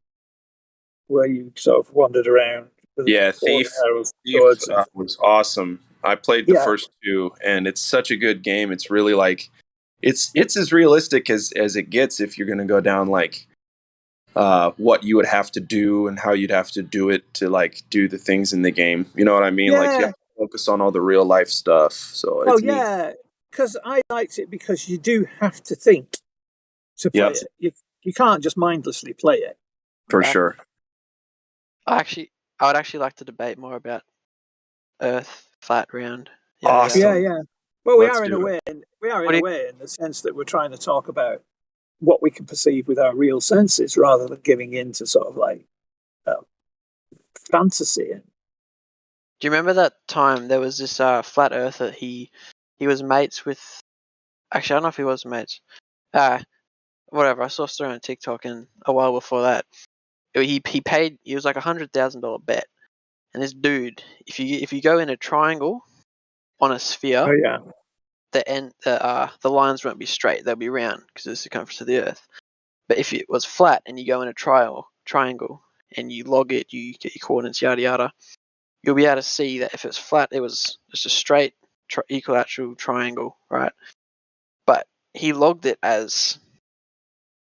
where you sort of wandered around with Yeah, bow and Thief. arrows, Thief swords, and was awesome. I played the yeah, first two, and it's such a good game. It's really like it's as realistic as it gets if you're going to go down like what you would have to do and how you'd have to do it to like do the things in the game. You know what I mean? Like you yeah. have to focus on all the real life stuff. So Well, it's neat. yeah, because I liked it because you do have to think to play Yep, it. You can't just mindlessly play it. for Right. sure. I would actually like to debate more about Earth, flat, round, yada Awesome. yada. Yeah. Well, Let's do we are What in do a you- way in the sense that we're trying to talk about what we can perceive with our real senses, rather than giving in to sort of like fantasy. Do you remember that time there was this flat earther? He was mates with. Actually, I don't know if he was mates. Whatever. I saw a story on TikTok, and a while before that, he paid. It was like $100,000 bet, and this dude, if you go in a triangle on a sphere, Oh yeah. the lines won't be straight; they'll be round because of the circumference of the Earth. But if it was flat and you go in a triangle and you log it, you get your coordinates, yada yada, you'll be able to see that if it's flat, it was just a straight equilateral triangle, right? But he logged it as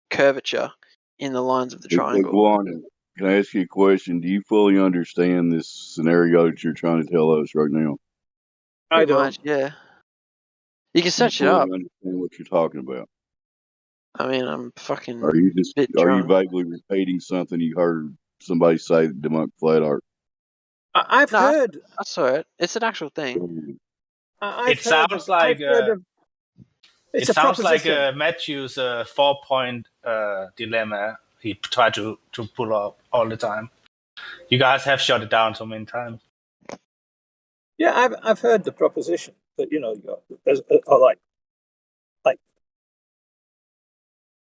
curvature in the lines of the triangle. Iguana, can I ask you a question? Do you fully understand this scenario that you're trying to tell us right now? I Pretty much, don't. yeah. You can Do you search it fully up. understand what you're talking about? I mean, I'm fucking Are you just bit are you drunk. vaguely repeating something you heard somebody say that debunked flat art? I've No, heard. I saw it. It's an actual thing. I've It heard of. sounds like I've heard of. It's it a sounds like proposition. Matthew's 4-point dilemma. He tried to pull up all the time. You guys have shut it down so many times. Yeah, I've heard the proposition that there's or like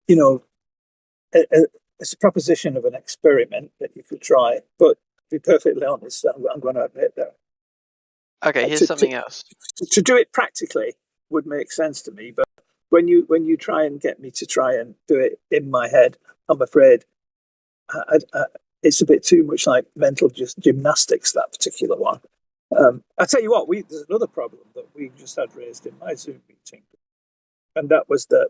you know it's a proposition of an experiment that you could try. But to be perfectly honest, I'm going to admit that Okay, here's something else. to do it practically would make sense to me. But when you try and get me to try and do it in my head, I'm afraid it's a bit too much like mental gymnastics, that particular one. I tell you what, there's another problem that we just had raised in my Zoom meeting, and that was that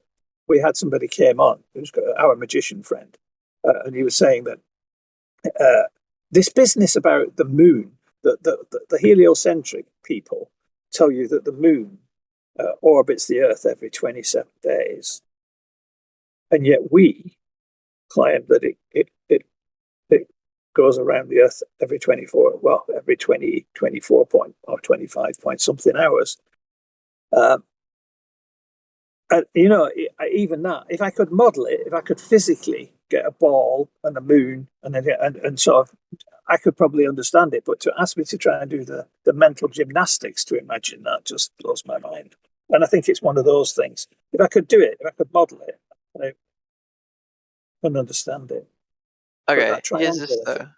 we had somebody came on who's our magician friend, and he was saying that this business about the moon, the heliocentric people tell you that the moon orbits the Earth every 27 days, and yet we claim that it goes around the Earth every 24 point or 25 point something hours. And even that, if I could model it, if I could physically get a ball and a moon and sort of, I could probably understand it. But to ask me to try and do the mental gymnastics to imagine that just blows my mind. And I think it's one of those things. If I could do it, if I could model it, I can understand it. Okay, here's this though.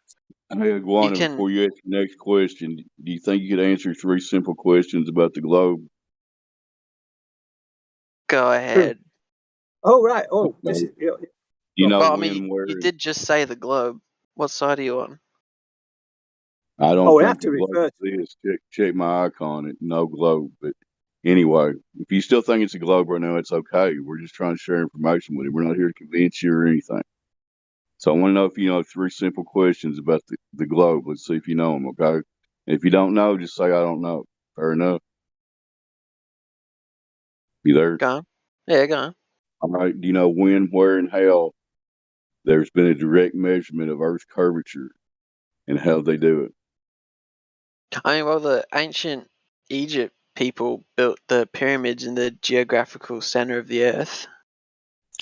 Hey, Iguana, before you ask your next question, do you think you could answer 3 simple questions about the globe? Go ahead. Oh, right. Oh, this is. You know well, I when, mean, where. you did just say the globe. What side are you on? I don't we have think to the globe refer to exists. Check my icon. It no globe. But anyway, if you still think it's a globe right now, it's okay. We're just trying to share information with you. We're not here to convince you or anything. So I want to know if you know 3 simple questions about the globe. Let's see if you know them, okay? And if you don't know, just say I don't know. Fair enough. You there? Go on. Yeah, go on. All right. Do you know when, where, and how there's been a direct measurement of Earth's curvature and how they do it? I mean, well, the ancient Egypt people built the pyramids in the geographical center of the Earth.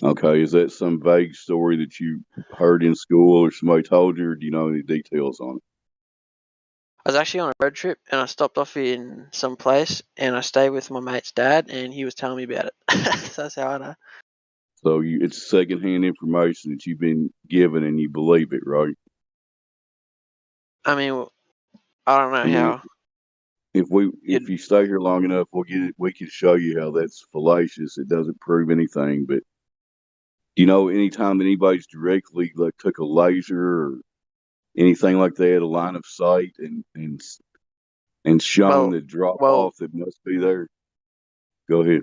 Okay, is that some vague story that you heard in school or somebody told you, or do you know any details on it? I was actually on a road trip and I stopped off in some place and I stayed with my mate's dad and he was telling me about it. So that's how I know. So it's secondhand information that you've been given and you believe it, right? I mean, I don't know how. if you stay here long enough, we can show you how that's fallacious. It doesn't prove anything. But anytime that anybody's directly like took a laser or anything like that, a line of sight, and shown the drop off that must be there. Go ahead.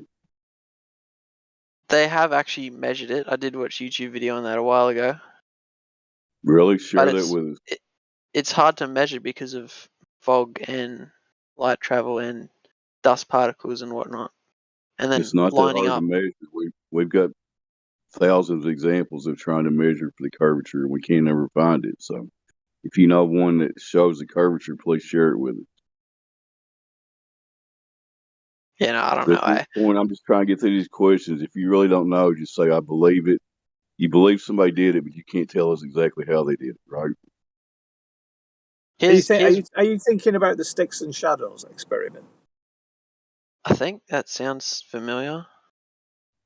They have actually measured it. I did watch a YouTube video on that a while ago. Really? Share that with us. It's hard to measure because of fog and light travel and dust particles and whatnot. And then It's not lining that hard up. to measure. We've got thousands of examples of trying to measure for the curvature, and we can't ever find it. So, if you know one that shows the curvature, please share it with us. Yeah, no, I don't So know. at this point, I'm just trying to get through these questions. If you really don't know, just say, I believe it. You believe somebody did it, but you can't tell us exactly how they did it, right? Are you thinking about the sticks and shadows experiment? I think that sounds familiar.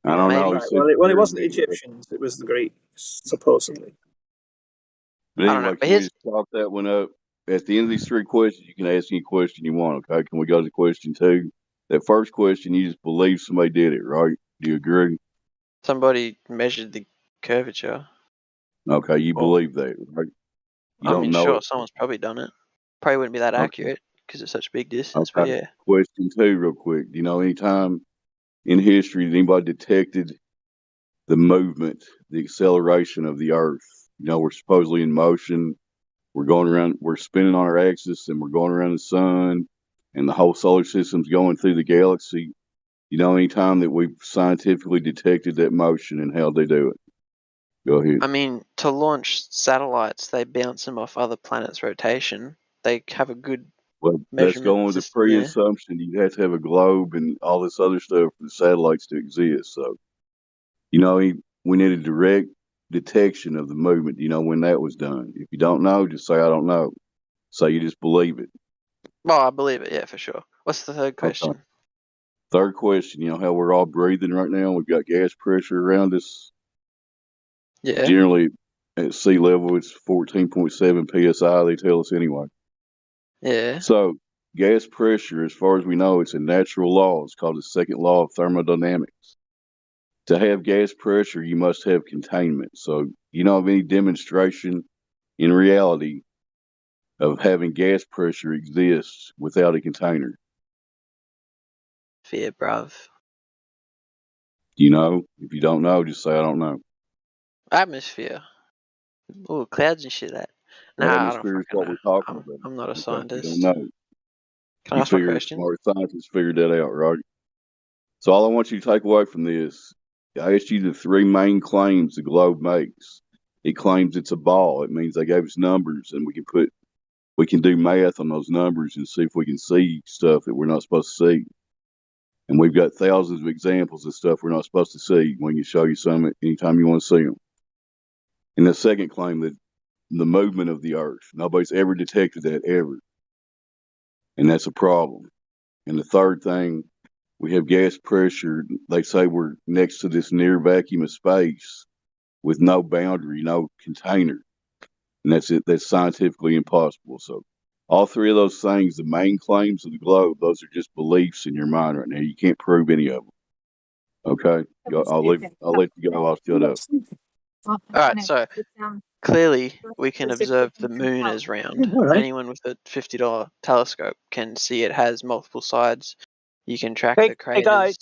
I don't know. Right. Well, it wasn't the Egyptians; it was the Greeks, supposedly. But anyway, can we just chop that one up? At the end of these three questions, you can ask any question you want, okay? Can we go to question 2? That first question, you just believe somebody did it, right? Do you agree? Somebody measured the curvature. Okay, you believe that, right? You don't know sure, it. someone's probably done it. Probably wouldn't be that accurate because it's such a big distance, but Okay. yeah. Question 2, real quick. Do you know any time in history that anybody detected the movement, the acceleration of the Earth? We're supposedly in motion. We're going around, we're spinning on our axis, and we're going around the sun, and the whole solar system's going through the galaxy. Any time that we've scientifically detected that motion and how they do it? Go ahead. I mean, to launch satellites, they bounce them off other planets' rotation. They have a good That's going with the system there. pre-assumption you have to have a globe and all this other stuff for the satellites to exist. So, we need a direct detection of the movement. Do you know when that was done? If you don't know, just say, I don't know. Say you just believe it. Well, I believe it, yeah, for sure. What's the third question? Okay. Third question, how we're all breathing right now? We've got gas pressure around us. Yeah. Generally, at sea level, it's 14.7 psi, they tell us anyway. Yeah. So, gas pressure, as far as we know, it's a natural law. It's called the second law of thermodynamics. To have gas pressure, you must have containment. So, of any demonstration in reality of having gas pressure exists without a container? Fear, bruv. If you don't know, just say, I don't know. Atmosphere. Oh, clouds and shit. That. Nah, Atmosphere is what we're talking about. I'm not a scientist. You don't know. Can I ask my question? Smart scientists figured that out, right? So all I want you to take away from this, I asked you the 3 main claims the globe makes. It claims it's a ball. It means they gave us numbers, and we can do math on those numbers and see if we can see stuff that we're not supposed to see. And we've got thousands of examples of stuff we're not supposed to see. We can show you some anytime you want to see them. And the second claim, that the movement of the Earth, nobody's ever detected that ever. And that's a problem. And the third thing, we have gas pressure. They say we're next to this near vacuum of space with no boundary, no container. And that's it. That's scientifically impossible. So all 3 of those things, the main claims of the globe, those are just beliefs in your mind right now. You can't prove any of them. Okay? I'll let you go. I'll shut up. All right, so clearly we can observe the moon as round. Anyone with a $50 telescope can see it has multiple sides. You can track the craters. Hey guys.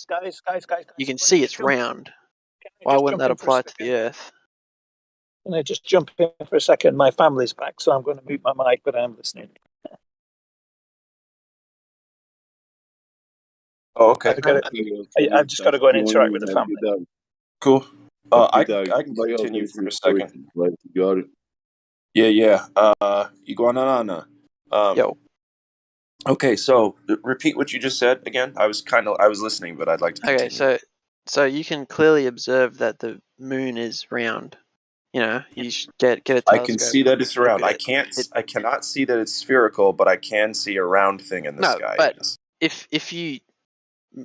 You can see it's round. Why wouldn't that apply to the Earth? Can I just jump in for a second? My family's back, so I'm going to mute my mic, but I'm listening. Oh, okay. I've just got to go and interact with the family. Cool. I can continue for a second. You got it. Yeah. Iguanana. Yo. Okay, so repeat what you just said again. I was listening, but I'd like to continue. Okay, so you can clearly observe that the moon is round. You get a telescope. I can see that it's round. I cannot see that it's spherical, but I can see a round thing in the sky. But if you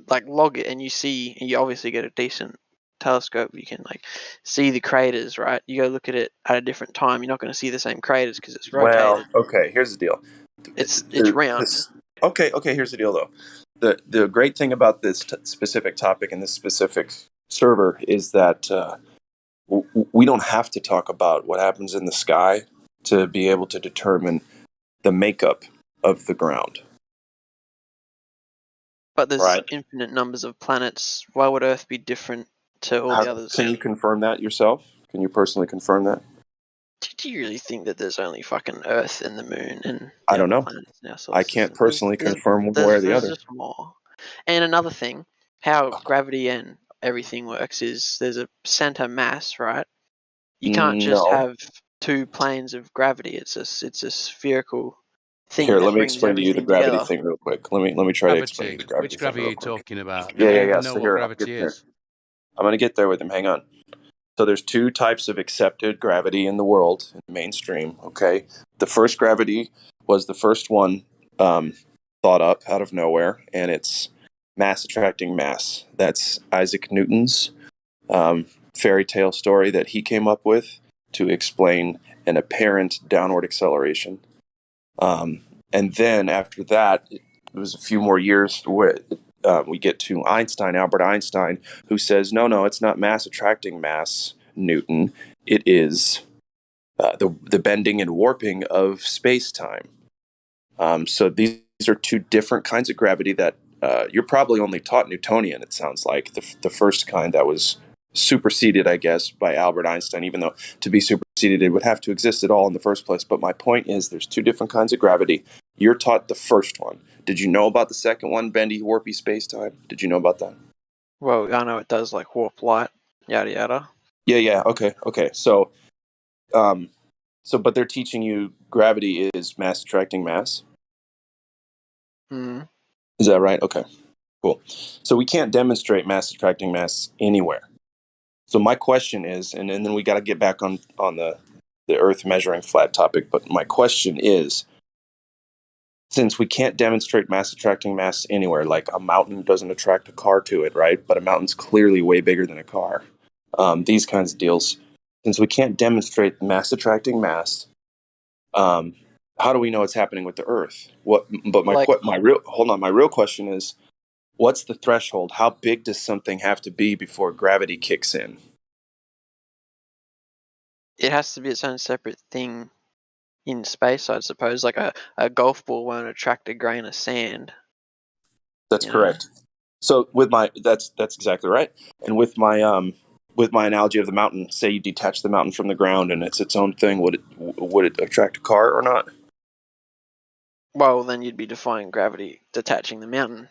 log it and you obviously get a decent telescope, you can see the craters, right? You go look at it at a different time, you're not going to see the same craters because it's rotated. Well, okay, here's the deal. It's round. Okay. Here's the deal, though. The great thing about this specific topic and this specific server is that we don't have to talk about what happens in the sky to be able to determine the makeup of the ground. But there's right? infinite numbers of planets. Why would Earth be different to all the others? Can you confirm that yourself? Can you personally confirm that? Do you really think that there's only fucking Earth and the Moon and I don't know. planets in our solar I can't system? personally confirm one way or the There's other. just more. And another thing, how gravity and everything works is there's a center mass, right? You can't just No. have two planes of gravity. It's a spherical thing Here, that let me brings explain to you the everything gravity together. thing real quick. Let me try to explain Gravity. the gravity Which thing gravity are real you quick. talking about? Do Yeah. they even know So what here, I'll gravity get there. is? I'm going to get there with him. Hang on. So there's two types of accepted gravity in the world, in the mainstream. Okay, the first gravity was the first one thought up out of nowhere, and it's mass attracting mass. That's Isaac Newton's fairy tale story that he came up with to explain an apparent downward acceleration. And then after that, it was a few more years where we get to Einstein, Albert Einstein, who says, no, it's not mass attracting mass, Newton. It is the bending and warping of space-time. So these are two different kinds of gravity that you're probably only taught Newtonian, it sounds like, the first kind that was superseded, I guess, by Albert Einstein, even though to be superseded, it would have to exist at all in the first place. But my point is there's two different kinds of gravity. You're taught the first one. Did you know about the second one, bendy, warpy space-time? Did you know about that? Well, I know it does like warp light, yada yada. Yeah. Okay. So, but they're teaching you gravity is mass attracting mass. Mm. Is that right? Okay, cool. So we can't demonstrate mass attracting mass anywhere. So my question is, and then we got to get back on the Earth measuring flat topic. But my question is, since we can't demonstrate mass attracting mass anywhere, like a mountain doesn't attract a car to it, right? But a mountain's clearly way bigger than a car. These kinds of deals. Since we can't demonstrate mass attracting mass, how do we know it's happening with the Earth? But my real question is, what's the threshold? How big does something have to be before gravity kicks in? It has to be its own separate thing in space, I suppose. Like a golf ball won't attract a grain of sand. That's correct. So that's exactly right. And with my analogy of the mountain, say you detach the mountain from the ground and it's its own thing, would it attract a car or not? Well, then you'd be defying gravity, detaching the mountain.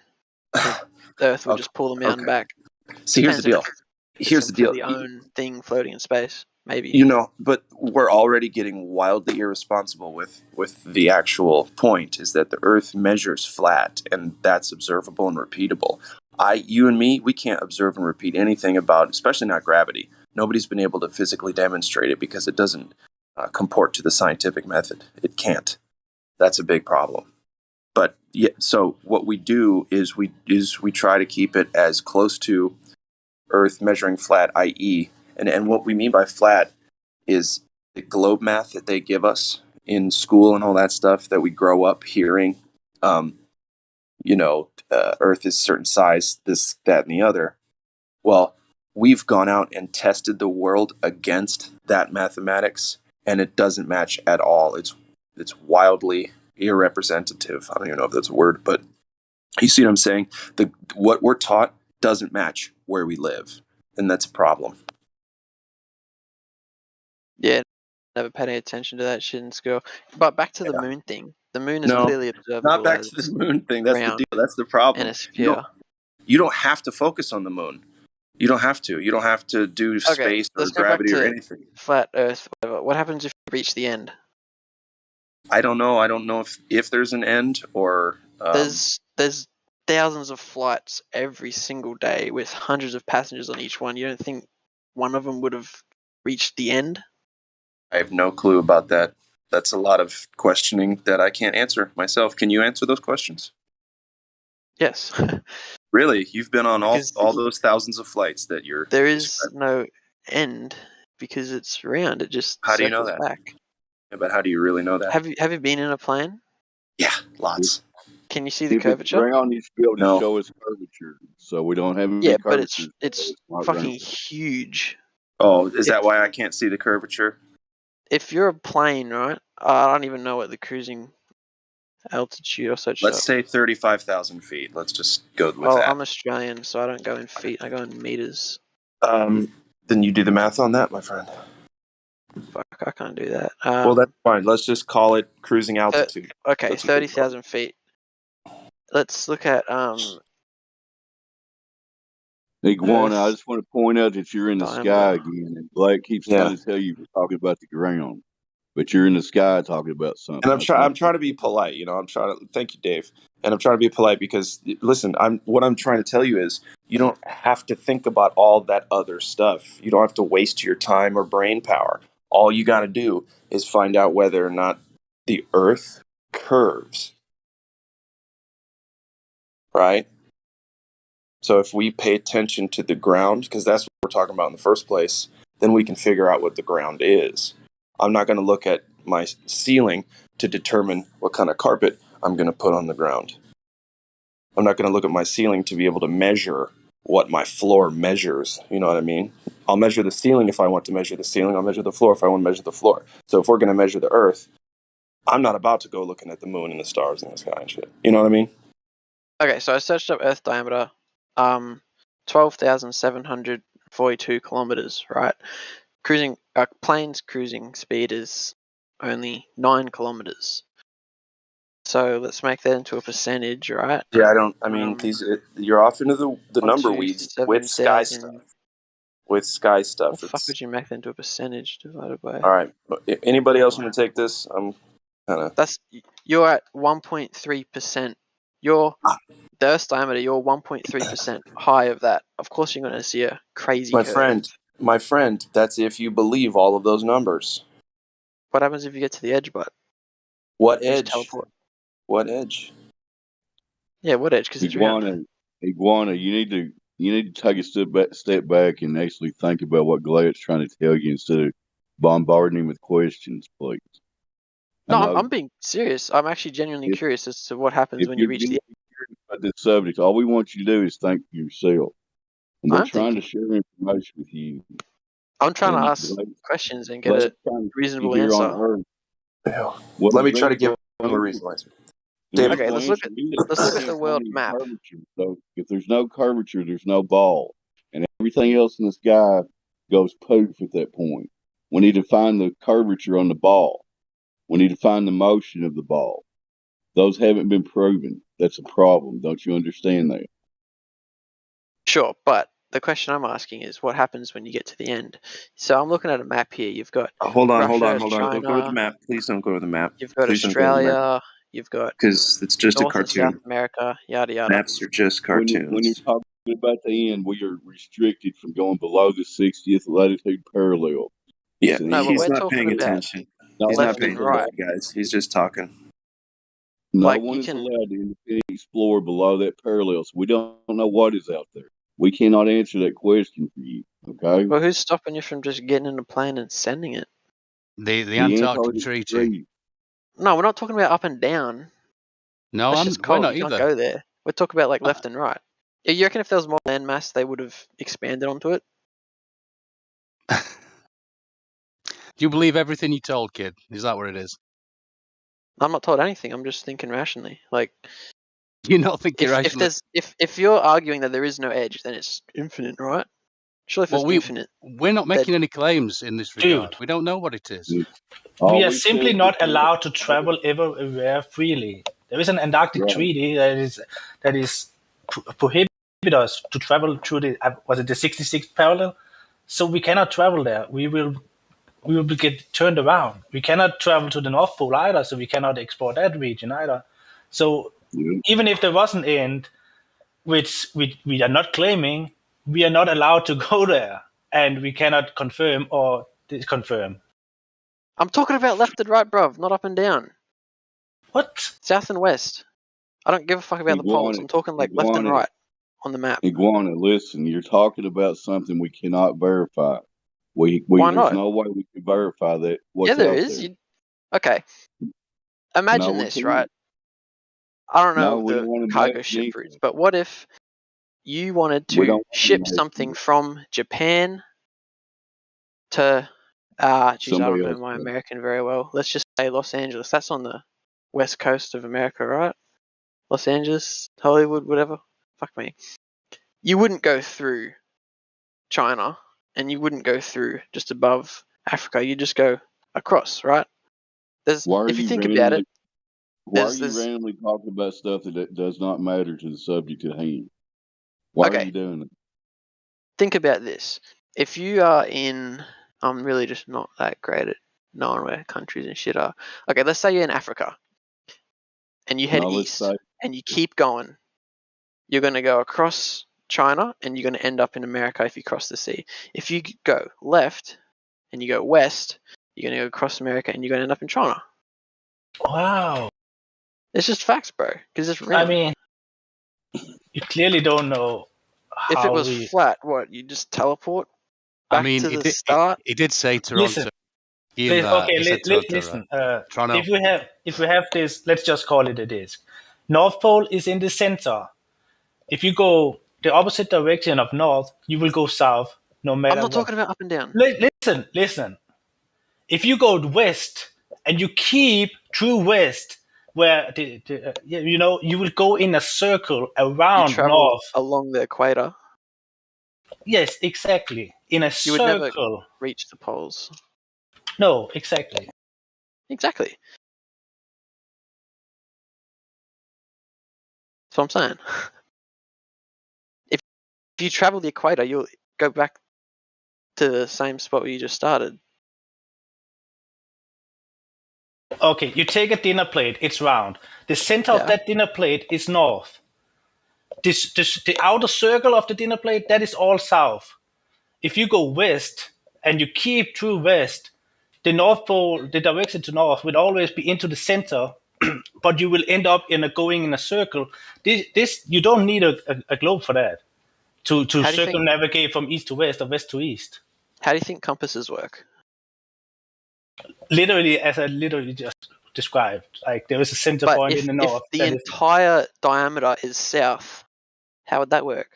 The Earth would just pull the mountain back. See, here's the deal. Here's the deal. Own thing floating in space, maybe. But we're already getting wildly irresponsible with the actual point is that the Earth measures flat, and that's observable and repeatable. You and me, we can't observe and repeat anything about, especially not gravity. Nobody's been able to physically demonstrate it because it doesn't comport to the scientific method. It can't. That's a big problem. But yeah, so what we do is we try to keep it as close to Earth measuring flat, i.e., and what we mean by flat is the globe math that they give us in school and all that stuff that we grow up hearing. Earth is certain size, this, that, and the other. Well, we've gone out and tested the world against that mathematics, and it doesn't match at all. It's wildly irrepresentative. I don't even know if that's a word, but you see what I'm saying? What we're taught doesn't match where we live, and that's a problem. Yeah, never paid any attention to that shit in school. But back to the moon thing. The moon is clearly observable. Not back to the moon thing. That's the deal. That's the problem. And a sphere. You don't have to focus on the moon. You don't have to. You don't have to do space or gravity or anything. Flat Earth, whatever. What happens if you reach the end? I don't know. I don't know if there's an end or. There's thousands of flights every single day with hundreds of passengers on each one. You don't think one of them would have reached the end? I have no clue about that. That's a lot of questioning that I can't answer myself. Can you answer those questions? Yes. Really? You've been on all those thousands of flights that you're... There is no end because it's round. It just How do you know that? back. Yeah, but how do you really know that? Have you been in a plane? Yeah, lots. Can you see the If it's curvature? round, you should be able to No. show us curvature. So we don't have any Yeah, but curvature. it's not fucking round. huge. Oh, is that why I can't see the curvature? If you're a plane, right? I don't even know what the cruising altitude I searched Let's up. say 35,000 feet. Let's just go with Well, that. I'm Australian, so I don't go in feet. I go in meters. Then you do the math on that, my friend. Fuck, I can't do that. Well, that's fine. Let's just call it cruising altitude. Okay, That's what they call it. 30,000 feet. Let's look at Iguana, I Earth just want to point out that you're in the sky diameter. again, and Blake keeps Yeah. trying to tell you we're talking about the ground, but you're in the sky talking about something. And I'm trying to be polite. You know, I'm trying to. Thank you, Dave. And I'm trying to be polite because listen, what I'm trying to tell you is you don't have to think about all that other stuff. You don't have to waste your time or brain power. All you got to do is find out whether or not the Earth curves. Right? So if we pay attention to the ground, because that's what we're talking about in the first place, then we can figure out what the ground is. I'm not going to look at my ceiling to determine what kind of carpet I'm going to put on the ground. I'm not going to look at my ceiling to be able to measure what my floor measures. You know what I mean? I'll measure the ceiling if I want to measure the ceiling. I'll measure the floor if I want to measure the floor. So if we're going to measure the Earth, I'm not about to go looking at the moon and the stars in the sky and shit. You know what I mean? Okay, so I searched up Earth diameter, 12,742 kilometers. Right, plane's cruising speed is only 9 kilometers. So let's make that into a percentage, right? Yeah, I mean, you're off into the number 1, 2, weeds with sky stuff. 7,000. With sky stuff. What the fuck would you make that into a percentage divided by? All right. Anybody else want to take this? I'm kind of. You're at 1.3%. The Earth's diameter. You're 1.3% high of that. Of course, you're going to see a crazy curve. My friend. That's if you believe all of those numbers. What happens if you get to the edge, bud? What You just edge? teleport. What edge? Yeah, what edge? Because it's round. Iguana, you need to take a step back and actually think about what Glad's trying to tell you instead of bombarding him with questions, please. No, I'm being serious. I'm actually genuinely curious as to what happens when you reach the. About this subject, all we want you to do is think for yourself. And we're I'm trying thinking. to share information with you. I'm trying to ask questions and get a reasonable answer. Let me try to give him a reason. David, okay, let's look at the world map. So if there's no curvature, there's no ball, and everything else in the sky goes poof at that point. We need to find the curvature on the ball. We need to find the motion of the ball. Those haven't been proven. That's a problem. Don't you understand that? Sure, but the question I'm asking is what happens when you get to the end? So I'm looking at a map here. You've got hold on. China, Don't go with the map. Please don't go with the map. You've got Australia. You've got because it's just North a cartoon. And South America, yada yada. Maps are just cartoons. When you're talking about the end, we are restricted from going below the 60th latitude parallel. Yeah, he's not paying attention. He's not paying attention, guys. He's just talking. No one is allowed to independently explore below that parallel, so we don't know what is out there. We cannot answer that question for you, okay? Well, who's stopping you from just getting in a plane and sending it? The Antarctic Treaty. No, we're not talking about up and down. No, that's just cold. You can't go there. We're talking about like left and right. You reckon if there was more land mass, they would have expanded onto it? Do you believe everything you're told, kid? Is that what it is? I'm not told anything. I'm just thinking rationally. Like, you're not thinking rationally. If you're arguing that there is no edge, then it's infinite, right? Surely, if it's infinite, we're not making any claims in this regard. We don't know what it is. We are simply not allowed to travel everywhere freely. There is an Antarctic treaty that is prohibit us to travel through the 66th parallel. So we cannot travel there. We will get turned around. We cannot travel to the North Pole either, so we cannot explore that region either. So even if there was an end, which we are not claiming, we are not allowed to go there, and we cannot confirm or disconfirm. I'm talking about left and right, bruv, not up and down. What? South and west. I don't give a fuck about the poles. I'm talking like left and right on the map. Iguana, listen, you're talking about something we cannot verify. Why not? There's no way we can verify that. Yeah, there is. Okay. Imagine this, right? I don't know No, we don't the want to cargo imagine ship anything. routes, but what if you wanted We to don't want to ship imagine something from Japan to, geez, I somebody don't know else. my American very well. Let's just say Los Angeles. That's on the west coast of America, right? Los Angeles, Hollywood, whatever. Fuck me. You wouldn't go through China, and you wouldn't go through just above Africa. You just go across, right? Why are If you you think about it, there's randomly talking about stuff that does not matter to the subject at hand? Why are okay. you doing it? Think about this. If you are in, I'm really just not that great at knowing where countries and shit are. Okay, let's say you're in Africa, and you head No, let's east, say and you keep going. You're going to go across China, and you're going to end up in America if you cross the sea. If you go left, and you go west, you're going to go across America, and you're going to end up in China. Wow. It's just facts, bro. Because it's I random. mean, you clearly don't know If it how was we. flat, what, you just teleport I back mean, to the start? it did say Toronto. Listen, okay, He said Toronto, listen. Toronto. If we have this, let's just call it a disk. North Pole is in the center. If you go the opposite direction of north, you will go south, no I'm matter not what. talking about up and down. Listen. If you go west and you keep true west, where you will go in a circle You around travel north. along the equator. Yes, exactly. In a You would never circle. reach the poles. No, exactly. Exactly. That's what I'm saying. If you travel the equator, you'll go back to the same spot where you just started. Okay, you take a dinner plate, it's round. The center of that dinner plate is north. The outer circle of the dinner plate, that is all south. If you go west and you keep true west, the North Pole, the direction to north, will always be into the center, but you will end up going in a circle. This you don't need a globe for that to circumnavigate from east to west or west to east. How do you think compasses work? Literally, as I literally just described, like there is a center But point in the north. if the entire diameter is south, how would that work?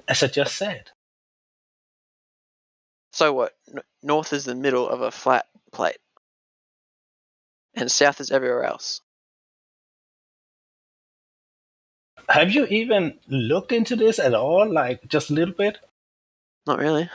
As I just said. So what? North is the middle of a flat plate, and south is everywhere else. Have you even looked into this at all? Like just a little bit? Not really.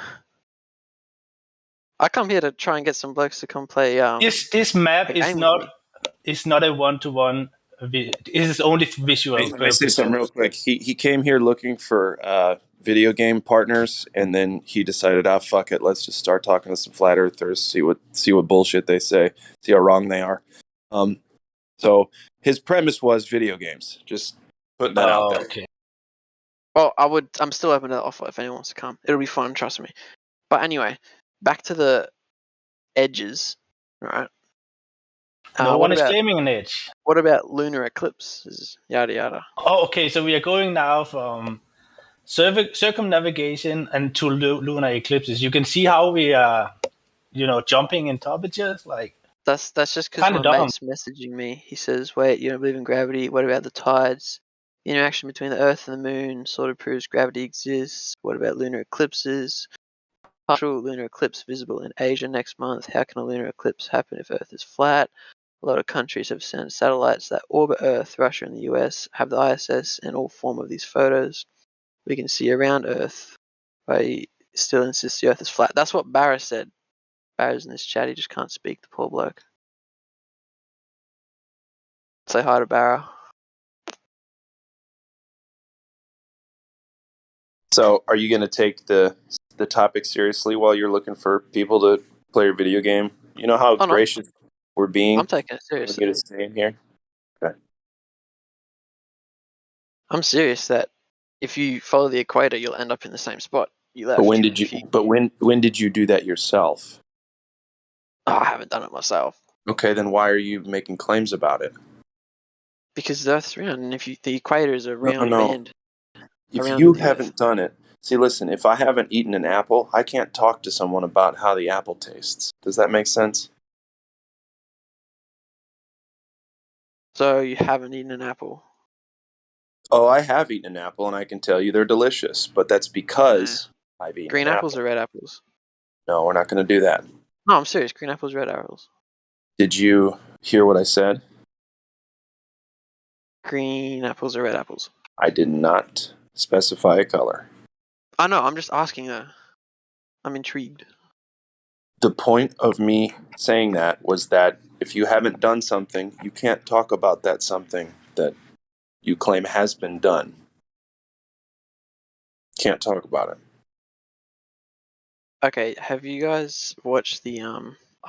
I come here to try and get some blokes to come play. This map is not a one-to-one. It is only visual. Can I say something real quick? He came here looking for video game partners, and then he decided, fuck it, let's just start talking to some flat earthers, see what bullshit they say, see how wrong they are. So his premise was video games. Just putting that out there. Okay. Well, I'm still open to the offer if anyone wants to come. It'll be fun, trust me. But anyway, back to the edges, right? No one is claiming an edge. What about lunar eclipses? Yada yada. Oh, okay. So we are going now from circumnavigation and to lunar eclipses. You can see how we are, jumping in topages. Like that's just because my mate's messaging me. He says, "Wait, you don't believe in gravity? What about the tides? The interaction between the Earth and the Moon sort of proves gravity exists. What about lunar eclipses? Partial lunar eclipse visible in Asia next month. How can a lunar eclipse happen if Earth is flat? A lot of countries have sent satellites that orbit Earth. Russia and the US have the ISS and all form of these photos. We can see around Earth, but he still insists the Earth is flat." That's what Barra said. Barra's in this chat. He just can't speak, the poor bloke. Say hi to Barra. So, are you going to take the topic seriously while you're looking for people to play your video game? You know how gracious we're being. I'm taking it seriously. Get to stay in here. Okay. I'm serious that if you follow the equator, you'll end up in the same spot you left. But when did you? But when did you do that yourself? Oh, I haven't done it myself. Okay, then why are you making claims about it? Because the Earth's round, and if the equator is a round band. If you haven't done it, see, listen, if I haven't eaten an apple, I can't talk to someone about how the apple tastes. Does that make sense? So you haven't eaten an apple? Oh, I have eaten an apple, and I can tell you they're delicious. But that's because I've eaten Green an apples apple. or red apples? No, we're not going to do that. No, I'm serious. Green apples, red apples. Did you hear what I said? Green apples or red apples? I did not specify a color. I know. I'm just asking. I'm intrigued. The point of me saying that was that if you haven't done something, you can't talk about that something that you claim has been done. Can't talk about it. Okay, have you guys watched the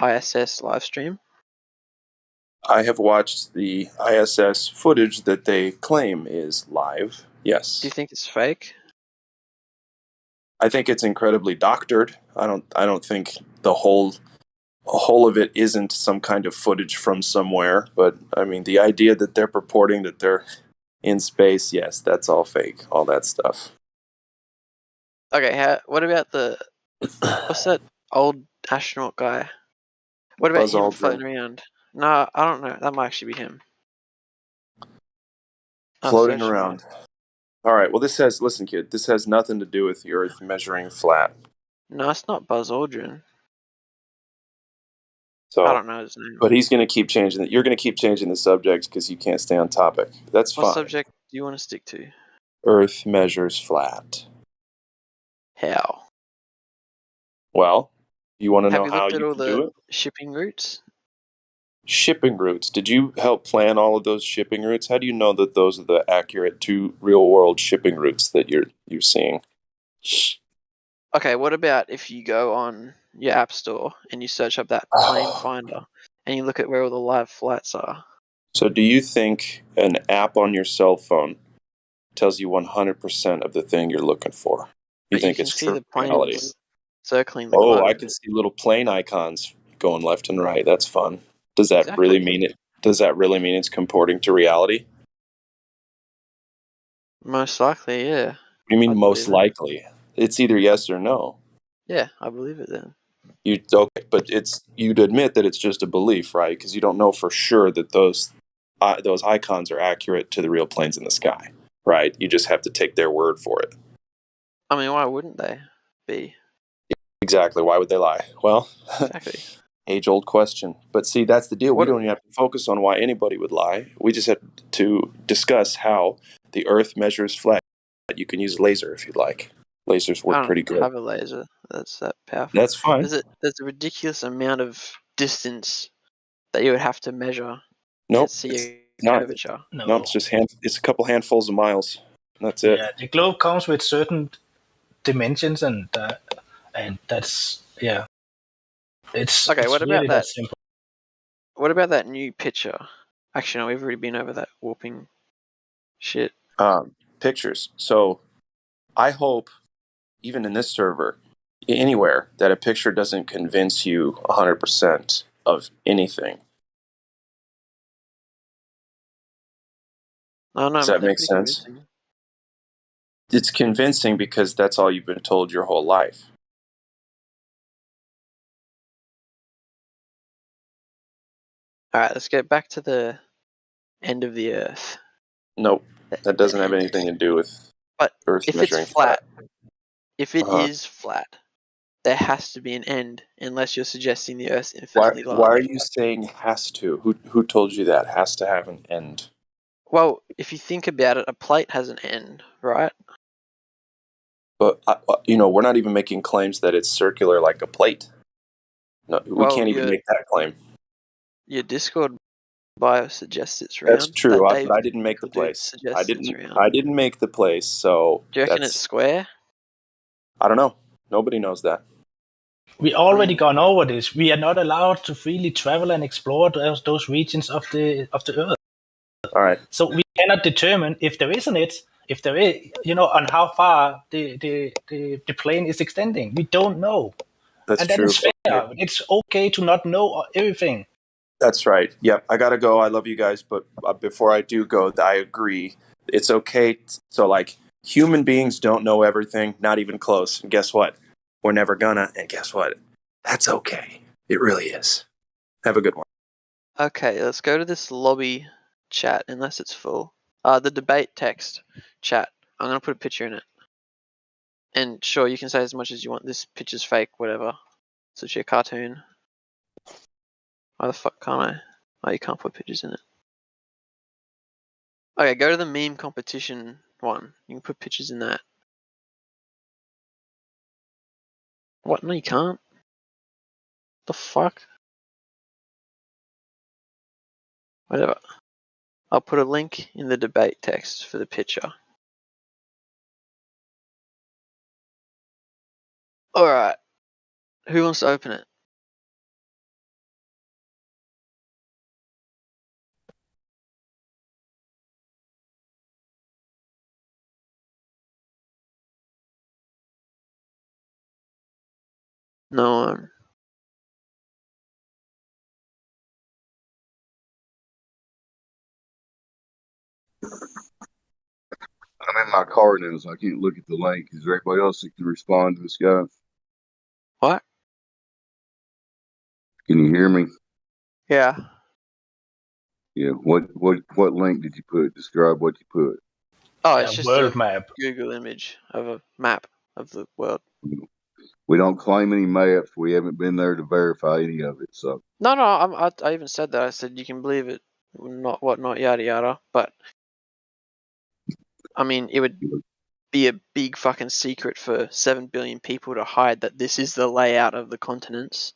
ISS live stream? I have watched the ISS footage that they claim is live. Yes. Do you think it's fake? I think it's incredibly doctored. I don't think the whole of it isn't some kind of footage from somewhere, but I mean the idea that they're purporting that they're in space, yes, that's all fake. All that stuff. Okay, what about what's that old astronaut guy? What about Buzz him Aldrin. floating around? No, I don't know. That might actually be him. Floating around. All right, well listen kid, this has nothing to do with the Earth measuring flat. No, it's not Buzz Aldrin. So, I don't know his name. but he's going to keep changing it. You're going to keep changing the subject because you can't stay on topic. That's What fine. subject do you want to stick to? Earth measures flat. How? Well, you want to Have know you how looked at you all can do the it? shipping routes? Shipping routes. Did you help plan all of those shipping routes? How do you know that those are the accurate to real world shipping routes that you're seeing? Okay, what about if you go on your app store and you search up that plane finder and you look at where all the live flights are? So do you think an app on your cell phone tells you 100% of the thing you're looking for? You But think you can it's see true the reality? planes circling the Oh, globe. I can see little plane icons going left and right. That's fun. Does that Exactly. really mean it? Does that really mean it's comporting to reality? Most likely, yeah. You mean I'd most believe it. likely? It's either yes or no. Yeah, I believe it then. Okay, but you'd admit that it's just a belief, right? Because you don't know for sure that those icons are accurate to the real planes in the sky, right? You just have to take their word for it. I mean, why wouldn't they be? Exactly. Why would they lie? Well, Exactly. age-old question. But see, that's the deal. What- We don't even have to focus on why anybody would lie. We just have to discuss how the Earth measures flat. You can use a laser if you'd like. Lasers I work don't pretty good. have a laser that's that powerful. That's fine. There's a ridiculous amount of distance that you would have to measure Nope, to see it's a not. curvature. No. Nope, it's just it's a couple handfuls of miles. That's it. Yeah, the globe comes with certain dimensions, and that's it's Okay, it's what really about that? simple. What about that new picture? Actually, no, we've already been over that warping shit. Pictures. So I hope, even in this server, anywhere, that a picture doesn't convince you 100% of anything. No, Does that make sense? Convincing. It's convincing because that's all you've been told your whole life. All right, let's get back to the end of the Earth. Nope, that doesn't have anything to do with But Earth if measuring it's flat, if it Uh-huh. is flat, there has to be an end, unless you're suggesting the Earth's Why infinitely large. are you saying has to? Who told you that? Has to have an end. Well, if you think about it, a plate has an end, right? But, we're not even making claims that it's circular like a plate. No, we Well, can't even make that claim. Your Discord bio suggests it's round. That's true, That but I didn't make the dude place. suggests it's round. I didn't make the place, so Do you reckon it's square? I don't know. Nobody knows that. We already gone over this. We are not allowed to freely travel and explore those regions of the Earth. All right. So we cannot determine if there is an edge, if there is, on how far the plane is extending. We don't know. That's and that true. is fair. It's okay to not know everything. That's right. Yep. I gotta go. I love you guys, but before I do go, I agree. It's okay. So, like, human beings don't know everything, not even close. And guess what? We're never gonna. And guess what? That's okay. It really is. Have a good one. Okay, let's go to this lobby chat unless it's full. The debate text chat. I'm gonna put a picture in it. And sure, you can say as much as you want. This picture's fake, whatever. It's actually a cartoon. Why the fuck can't I? Oh, you can't put pictures in it. Okay, go to the meme competition one. You can put pictures in that. What? No, you can't. The fuck? Whatever. I'll put a link in the debate text for the picture. Alright. Who wants to open it? No one. I'm in my car now, so I can't look at the link. Is there anybody else that can respond to this guy? What? Can you hear me? Yeah. Yeah. What link did you put? Describe what you put. Oh, it's just world a map. Google image of a map of the world. We don't claim any maps. We haven't been there to verify any of it. So No, I even said that. I said you can believe it, not whatnot, yada yada. But I mean, it would be a big fucking secret for 7 billion people to hide that this is the layout of the continents.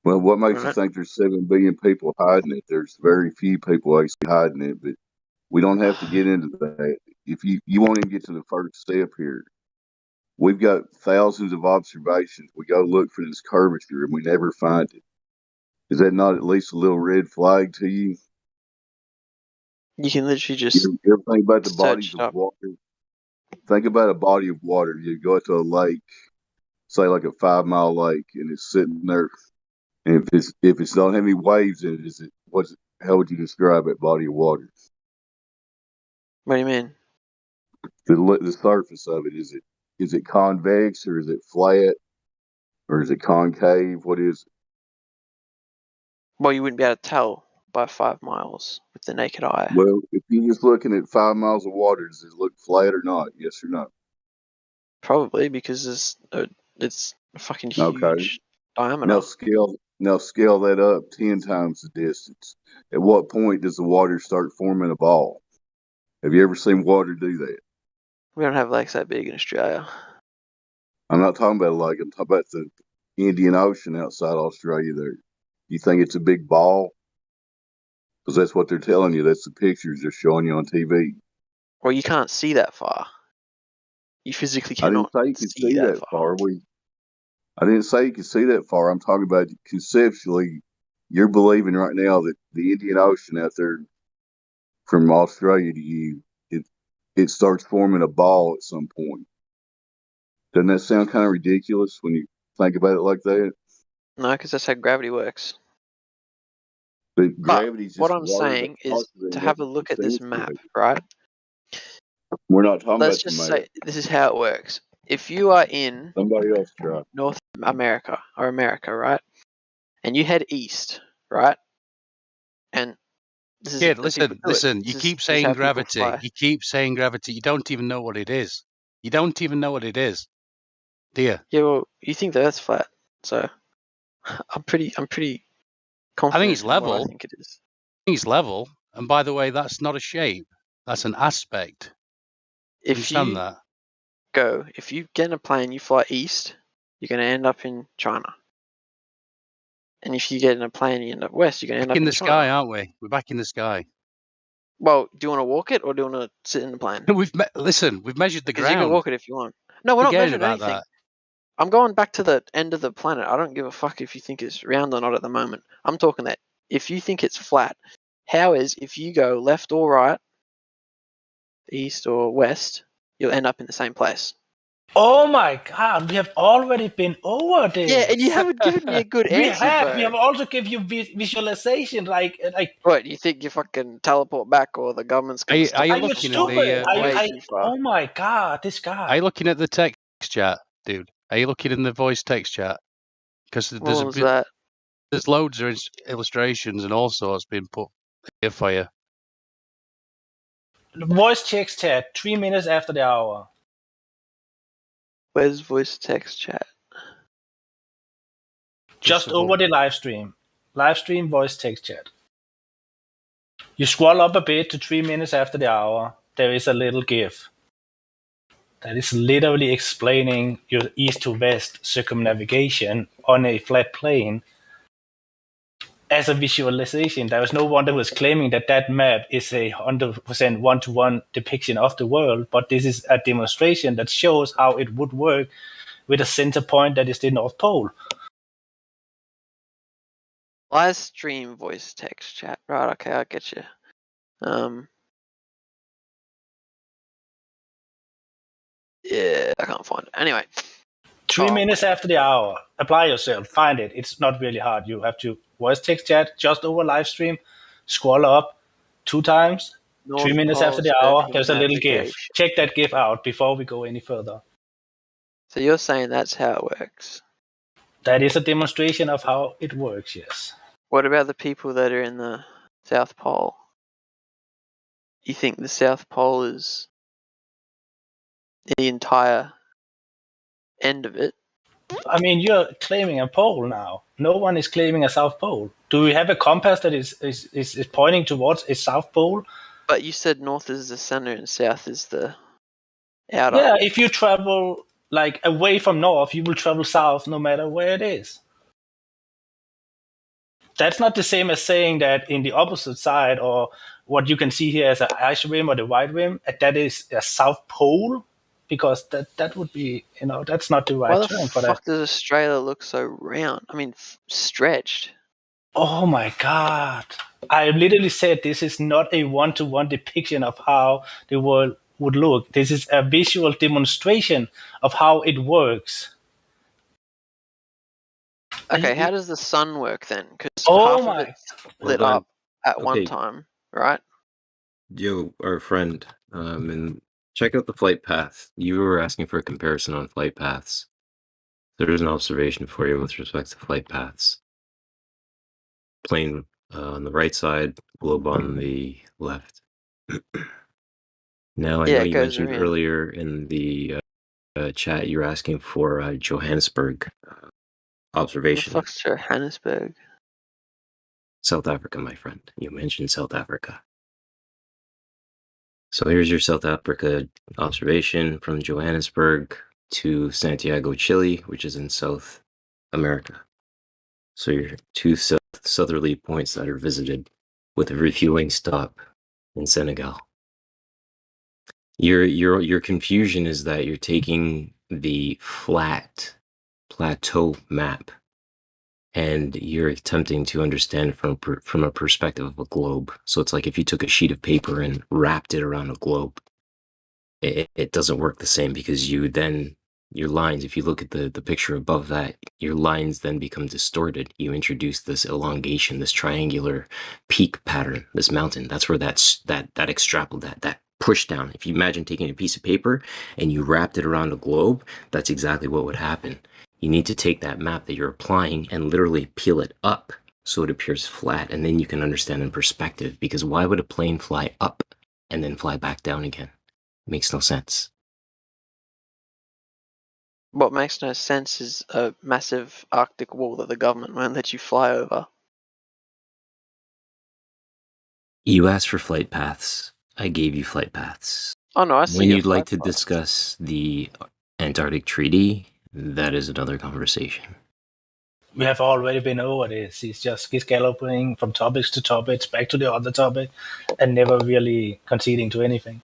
well, what makes you Right. think there's 7 billion people hiding it? There's very few people actually hiding it, but we don't have to get into that. If you won't even get to the first step here. We've got thousands of observations. We go look for this curvature and we never find it. Is that not at least a little red flag to you? You can literally just You ever think about the search bodies it of up. water? Think about a body of water. You go to a lake, say like a 5-mile lake, and it's sitting there. And if it's don't have any waves in it, how would you describe that body of water? What do you mean? The surface of it, is it convex or is it flat or is it concave? What is it? Well, you wouldn't be able to tell by 5 miles with the naked eye. Well, if you're just looking at 5 miles of water, does it look flat or not? Yes or no? Probably because it's a fucking huge Okay. diameter. Now scale that up 10 times the distance. At what point does the water start forming a ball? Have you ever seen water do that? We don't have lakes that big in Australia. I'm not talking about a lake. I'm talking about the Indian Ocean outside Australia there. You think it's a big ball? Because that's what they're telling you. That's the pictures they're showing you on TV. Well, you can't see that far. You physically I didn't cannot say you could see see that that far. I didn't say you could see that far. I'm talking about conceptually. You're believing right now that the Indian Ocean out there from Australia to you, it starts forming a ball at some point. Doesn't that sound kind of ridiculous when you think about it like that? No, because that's how gravity works. But gravity's What just I'm water saying that's is to have a look at this map, right? We're not talking Let's about the just map. say this is how it works. If you are in Somebody else try. North America or America, right? And you head east, right? And this is Kid, and people do it. listen. This You is- keep this is how saying people gravity. fly. You keep saying gravity. You don't even know what it is. You don't even know what it is, do you? Yeah, well, you think the Earth's flat, so I'm pretty confident I think it's in what I level. think it is. I think it's level. And by the way, that's not a shape. That's an aspect. If Understand you that? if you get in a plane, you fly east, you're going to end up in China. And if you get in a plane and you end up west, you're going to end Back up in in the China. sky, aren't we? We're back in the sky. Well, do you want to walk it or do you want to sit in the plane? We've measured the Because you can ground. walk it if you want. No, we're not Forgetting measuring about anything. that. I'm going back to the end of the planet. I don't give a fuck if you think it's round or not at the moment. I'm talking that if you think it's flat, how is if you go left or right, east or west, you'll end up in the same place. Oh my god, we have already been over this. Yeah, and you haven't given me a good answer, bro. We have also given you visualization, like. What, you think you fucking teleport back or the government's gonna stop? Are you Are you looking stupid? at too far. Oh my god, this guy. Are you looking at the text chat, dude? Are you looking in the voice text chat? Because there's What was that? there's loads of illustrations and all sorts being put here for you. Voice text chat 3 minutes after the hour. Where's voice text chat? Just over the live stream. Live stream voice text chat. You scroll up a bit to 3 minutes after the hour. There is a little GIF that is literally explaining your east to west circumnavigation on a flat plane as a visualization. There was no one that was claiming that that map is a 100% one-to-one depiction of the world, but this is a demonstration that shows how it would work with a center point that is the North Pole. Live stream voice text chat. Right, okay, I get you. Yeah, I can't find it. Anyway. 3 minutes after the hour. Apply yourself. Find it. It's not really hard. You have to voice text chat just over live stream. Scroll up 2 times. North 3 minutes Pole after the hour. There's a little circumnavigation. GIF. Check that GIF out before we go any further. So you're saying that's how it works? That is a demonstration of how it works, yes. What about the people that are in the South Pole? You think the South Pole is the entire end of it? I mean, you're claiming a pole now. No one is claiming a South Pole. Do we have a compass that is pointing towards a South Pole? But you said north is the center and south is the outer. Yeah, if you travel like away from north, you will travel south no matter where it is. That's not the same as saying that in the opposite side, or what you can see here as an ice rim or the white rim, that is a South Pole, because that would be, that's not the right Why term the for that. fuck does Australia look so round? I mean, stretched. Oh my God. I literally said this is not a one-to-one depiction of how the world would look. This is a visual demonstration of how it works. Okay, how does the sun work then? Because Oh half of it's lit up at one time, right? Yo, our friend, and check out the flight path. You were asking for a comparison on flight paths. There's an observation for you with respect to flight paths. Plane on the right side, globe on the left. Now, I know you mentioned earlier in the chat you were asking for Johannesburg observation. What the fuck's Johannesburg? South Africa, my friend. You mentioned South Africa. So here's your South Africa observation from Johannesburg to Santiago, Chile, which is in South America. So your 2 southerly points that are visited with a refueling stop in Senegal. Your confusion is that you're taking the flat plateau map and you're attempting to understand from a perspective of a globe. So it's like if you took a sheet of paper and wrapped it around a globe. It doesn't work the same, because your lines, if you look at the picture above that, your lines then become distorted. You introduce this elongation, this triangular peak pattern, this mountain. That's where that push down. If you imagine taking a piece of paper and you wrapped it around a globe, that's exactly what would happen. You need to take that map that you're applying and literally peel it up so it appears flat, and then you can understand in perspective, because why would a plane fly up and then fly back down again? Makes no sense. What makes no sense is a massive Arctic wall that the government won't let you fly over. You asked for flight paths. I gave you flight paths. Oh no, I see. When you'd like to discuss the Antarctic Treaty, that is another conversation. We have already been over this. He's galloping from topics to topics, back to the other topic, and never really conceding to anything.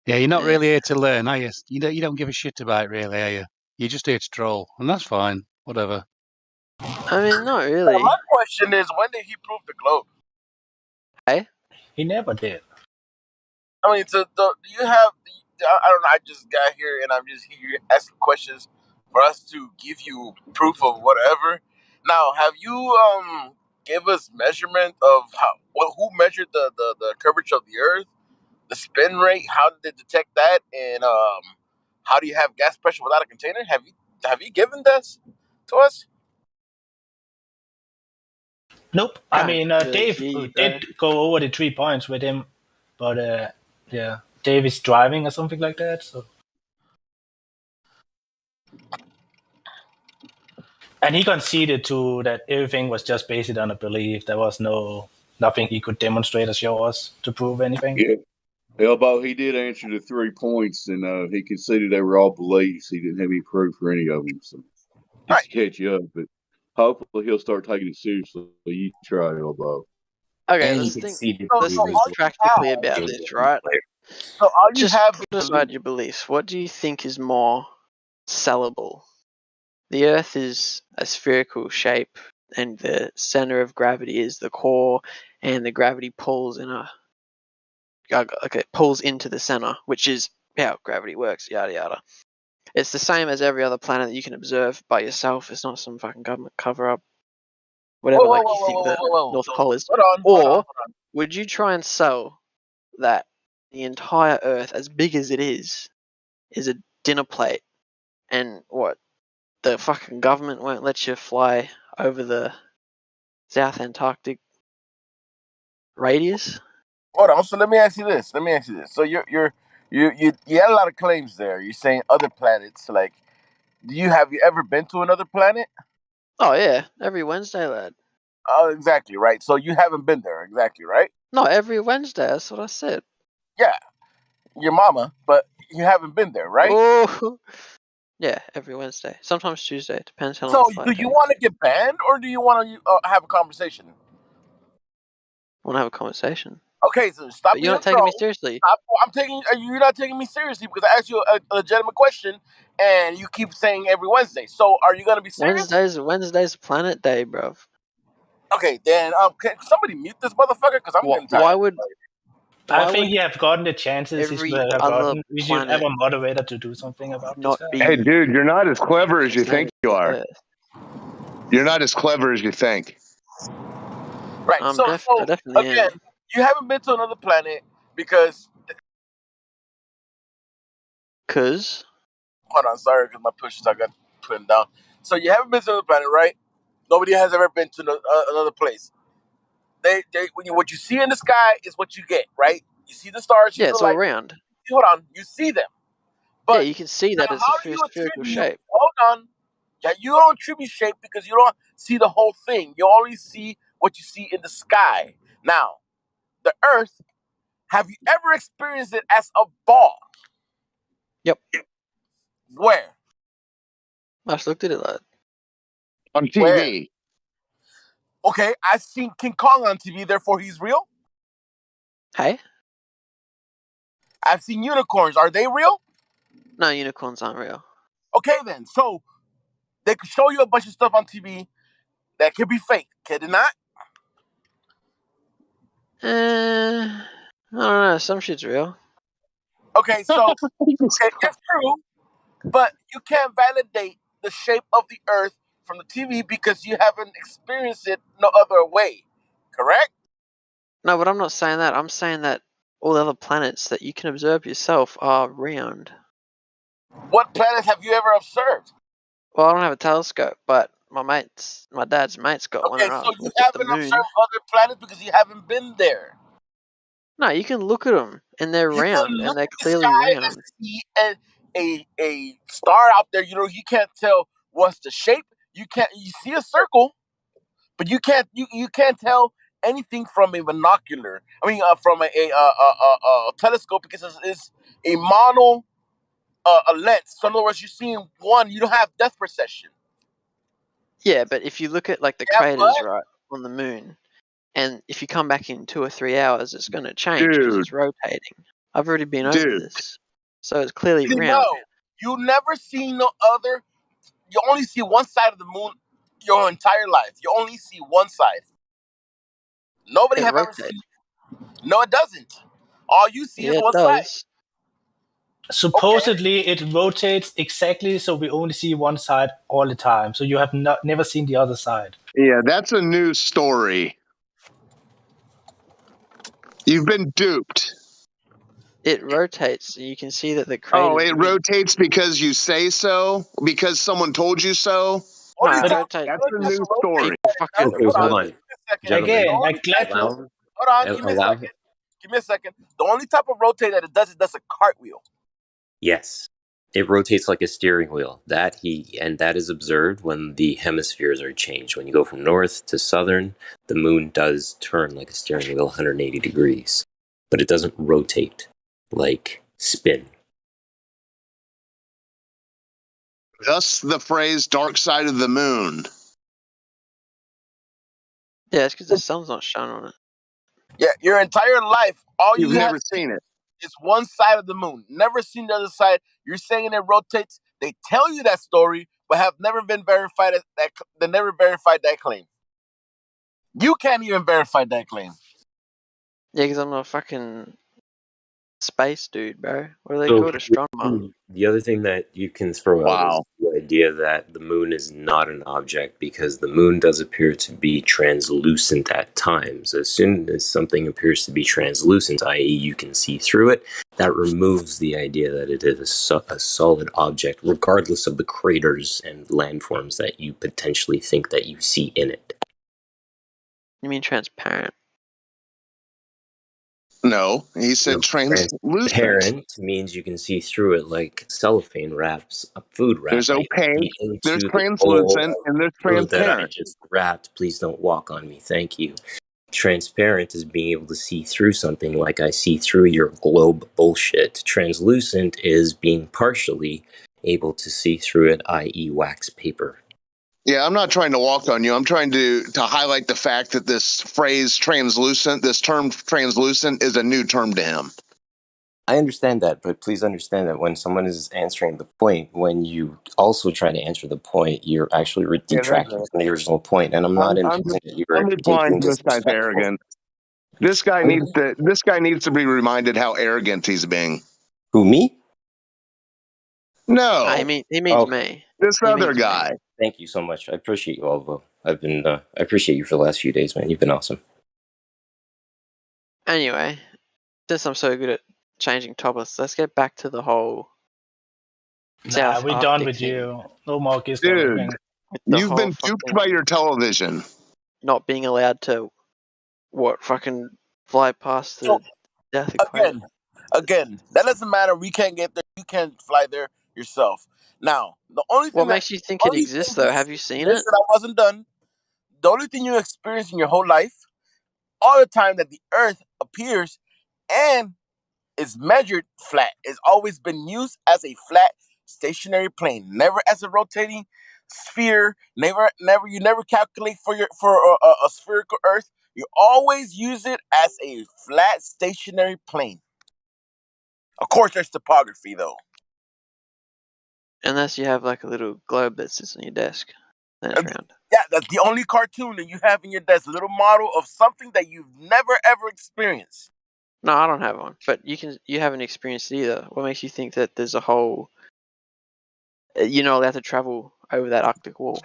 Yeah, you're not really here to learn, are you? You don't give a shit about it, really, are you? You're just here to troll, and that's fine. Whatever. I mean, not really. My question is, when did he prove the globe? Hey? He never did. I mean, do you have... I don't know, I just got here, and I'm just here asking questions for us to give you proof of whatever. Now, have you give us measurement of who measured the curvature of the Earth? The spin rate, how did they detect that, and how do you have gas pressure without a container? Have you given this to us? Nope. I mean, Dave did go over the 3 points with him, But yeah, David's driving or something like that. So, and he conceded to that everything was just based on a belief. There was nothing he could demonstrate or show us to prove anything. Yeah. Elbow, he did answer the 3 points, and he conceded they were all beliefs. He didn't have any proof for any of them, so just to catch you up. But hopefully he'll start taking it seriously. You try, Elbow. Okay, let's think practically about this, right? So all you Just have put aside your beliefs. What do you think is more sellable? The Earth is a spherical shape, and the center of gravity is the core, and the gravity pulls pulls into the center, which is how gravity works. Yada yada. It's the same as every other planet that you can observe by yourself. It's not some fucking government cover up. Whatever, you think the North Pole is. Hold on. Would you try and sell that the entire Earth, as big as it is a dinner plate, and what, the fucking government won't let you fly over the South Antarctic radius? Hold on. So let me ask you this. So you had a lot of claims there. You're saying other planets. Like, have you ever been to another planet? Oh yeah, every Wednesday, lad. Oh, exactly right. So you haven't been there, exactly right? No, every Wednesday. That's what I said. Yeah, your mama, but you haven't been there, right? Oh, yeah, every Wednesday. Sometimes Tuesday. Depends how long So the flight do takes. you want to get banned, or do you want to have a conversation? Want to have a conversation? Okay, so stop. But you're not taking me seriously. You're not taking me seriously because I asked you a legitimate question, and you keep saying every Wednesday. So are you going to be serious? Wednesday's Planet Day, bruv. Okay, then can somebody mute this motherfucker? Because I'm getting tired. I think you have gotten the chances he every should have other gotten. We should have planet a moderator to do something about not this guy. be Hey, dude, you're not as clever as you think you are. Earth? You're not as clever as you think. Right. I So definitely again, am. you haven't been to another planet because. Hold on, sorry, because my pushes I got put them down. So you haven't been to another planet, right? Nobody has ever been to another place. What you see in the sky is what you get, right? You see the stars, you see it's the light. all round. Hold on, you see them. But yeah, you can see that it's a spherical shape. Hold on. Yeah, you don't attribute shape because you don't see the whole thing. You only see what you see in the sky. Now, the Earth, have you ever experienced it as a ball? Yep. Where? I just looked at it like on TV. Where? Okay, I've seen King Kong on TV, therefore he's real. Hey? I've seen unicorns. Are they real? No, unicorns aren't real. Okay, then. So they could show you a bunch of stuff on TV that could be fake. Could it not? I don't know. Some shit's real. Okay, so it's true, but you can't validate the shape of the Earth from the TV because you haven't experienced it no other way. Correct? No, but I'm not saying that. I'm saying that all the other planets that you can observe yourself are round. What planets have you ever observed? Well, I don't have a telescope, but my dad's mate's got one. Okay, so you haven't observed other planets because you haven't been there. No, you can look at them, and they're round, and they're clearly round. See a star out there, you can't tell what's the shape. You see a circle, but you can't tell anything from a binocular. I mean, from a telescope because it's a mono a lens. So in other words, you're seeing one. You don't have depth perception. Yeah, but if you look at the craters right on the moon, and if you come back in 2 or 3 hours, it's going to change because it's rotating. I've already been over this, so it's clearly round. No, you never see no other. You only see one side of the moon your entire life. You only see one side. Nobody have ever seen. No, it doesn't. All you see is one side. Supposedly, it rotates exactly, so we only see one side all the time. So you have never seen the other side. Yeah, that's a news story. You've been duped. It rotates, and you can see that the craters. Oh, it rotates because you say so? Because someone told you so? No, it rotates. That's a news story. Okay, hold on. Again, hold on. Give me a second. The only type of rotate that it does a cartwheel. Yes. It rotates like a steering wheel. That is observed when the hemispheres are changed. When you go from north to southern, the moon does turn like a steering wheel 180 degrees. But it doesn't rotate like spin. Thus the phrase dark side of the moon. Yeah, it's because the sun's not shining on it. Yeah, your entire life, all You've you never have seen it. is one side of the moon. Never seen the other side. You're saying it rotates. They tell you that story, but have never been verified. They never verified that claim. You can't even verify that claim. Yeah, because I'm not a fucking space dude, bro. What are they called? Astronomer. The other thing that you can throw out is Wow. the idea that the moon is not an object, because the moon does appear to be translucent at times. As soon as something appears to be translucent, i.e. you can see through it, that removes the idea that it is a solid object, regardless of the craters and landforms that you potentially think that you see in it. You mean transparent? No, he said translucent. Transparent means you can see through it like cellophane wraps a food wrap. There's opaque, there's Into the translucent, and there's food that I transparent. just wrapped. Please don't walk on me. Thank you. Transparent is being able to see through something like I see through your globe bullshit. Translucent is being partially able to see through it, i.e. wax paper. Yeah, I'm not trying to walk on you. I'm trying to highlight the fact that this phrase translucent, this term translucent, is a new term to him. I understand that, but please understand that when someone is answering the point, when you also try to answer the point, you're actually detracting from the original point. And I'm not implying that you're I'm implying being this guy's disrespectful. arrogant. This guy needs to be reminded how arrogant he's being. Who, me? No. He means me. This He other means me. guy. Thank you so much. I appreciate you, Alvo. I appreciate you for the last few days, man. You've been awesome. Anyway, since I'm so good at changing topics, let's get back to the whole South we're Arctic done with thing. you. No more kiss. Dude, you've been duped by your television. Not being allowed to, fucking fly past the South equator. Again, that doesn't matter. We can't get there. You can't fly there yourself. Now, the only thing What makes you think it exists, though? Have you seen it? Listen, I wasn't done. The only thing you experience in your whole life, all the time that the Earth appears and is measured flat, it's always been used as a flat, stationary plane, never as a rotating sphere. You never calculate for a spherical Earth. You always use it as a flat, stationary plane. Of course, there's topography, though. Unless you have like a little globe that sits on your desk. Then it's round. Yeah, that's the only cartoon that you have in your desk. A little model of something that you've never ever experienced. No, I don't have one. But you haven't experienced it either. What makes you think that there's a whole... You're not allowed to travel over that Arctic wall?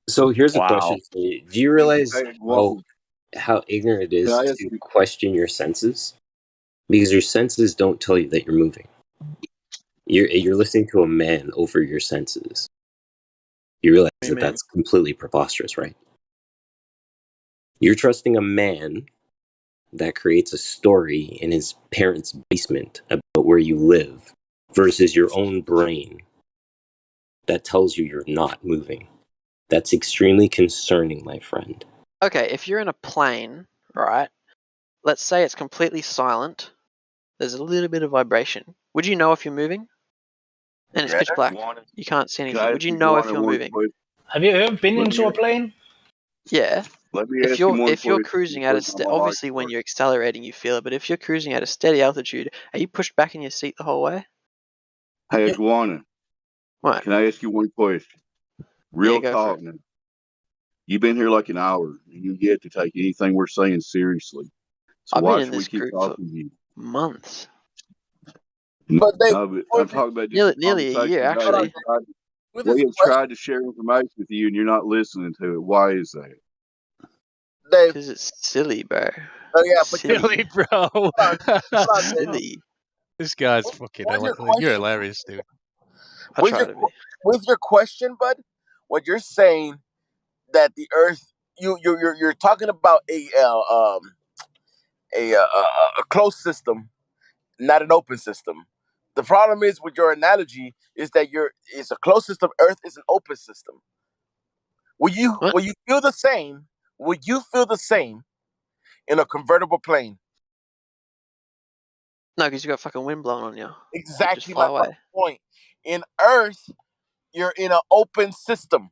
So here's a question for you. Do you realize how ignorant it is Can I ask to question your senses? Because your senses don't tell you that you're moving. You're listening to a man over your senses. You realize that that's completely preposterous, right? You're trusting a man that creates a story in his parents' basement about where you live versus your own brain that tells you you're not moving. That's extremely concerning, my friend. Okay, if you're in a plane, right, let's say it's completely silent, there's a little bit of vibration. Would you know if you're moving? And it's pitch black. You can't see anything. Would you know if you're moving? Have you ever been into a plane? Yeah. Let me If you're cruising at obviously when you're accelerating you feel it, but if you're cruising at a steady altitude, are you pushed back in your seat the whole way? Hey, Iguana. What? Can I ask you one question? Real go talk now. You've been here like an hour, and you get to take anything we're saying seriously. So I've why been in should we this keep group talking to you? for months. But I'm talking about just nearly a year, actually. We have tried to share information with you, and you're not listening to it. Why is that? Because it's silly, bro. Oh yeah, but silly, bro. Silly. This guy's fucking you're hilarious, dude. With your question, bud, what you're saying that the Earth, you're talking about a closed system, not an open system. The problem is with your analogy is that it's a closed system. Earth is an open system. Will you feel the same? Would you feel the same in a convertible plane? No, because you got fucking wind blowing on you. Exactly Just fly my away. point. In Earth, you're in an open system.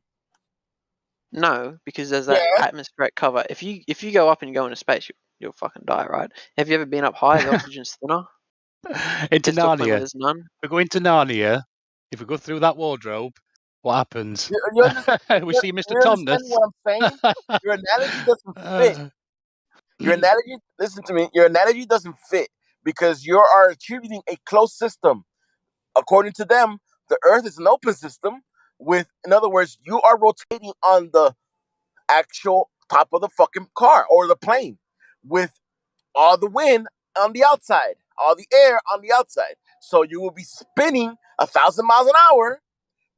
No, because there's that atmospheric cover. If you go up and you go into space, you'll fucking die, right? Have you ever been up high? The oxygen's thinner. Into Get to a point where Narnia. there's none. We go into Narnia. If we go through that wardrobe, what happens? You understand, we see Mr. you understand Tondas. what I'm saying? Your analogy doesn't fit. Your analogy, listen to me. Your analogy doesn't fit because you are attributing a closed system. According to them, the Earth is an open system. In other words, you are rotating on the actual top of the fucking car or the plane with all the wind on the outside, all the air on the outside. So you will be spinning 1,000 miles an hour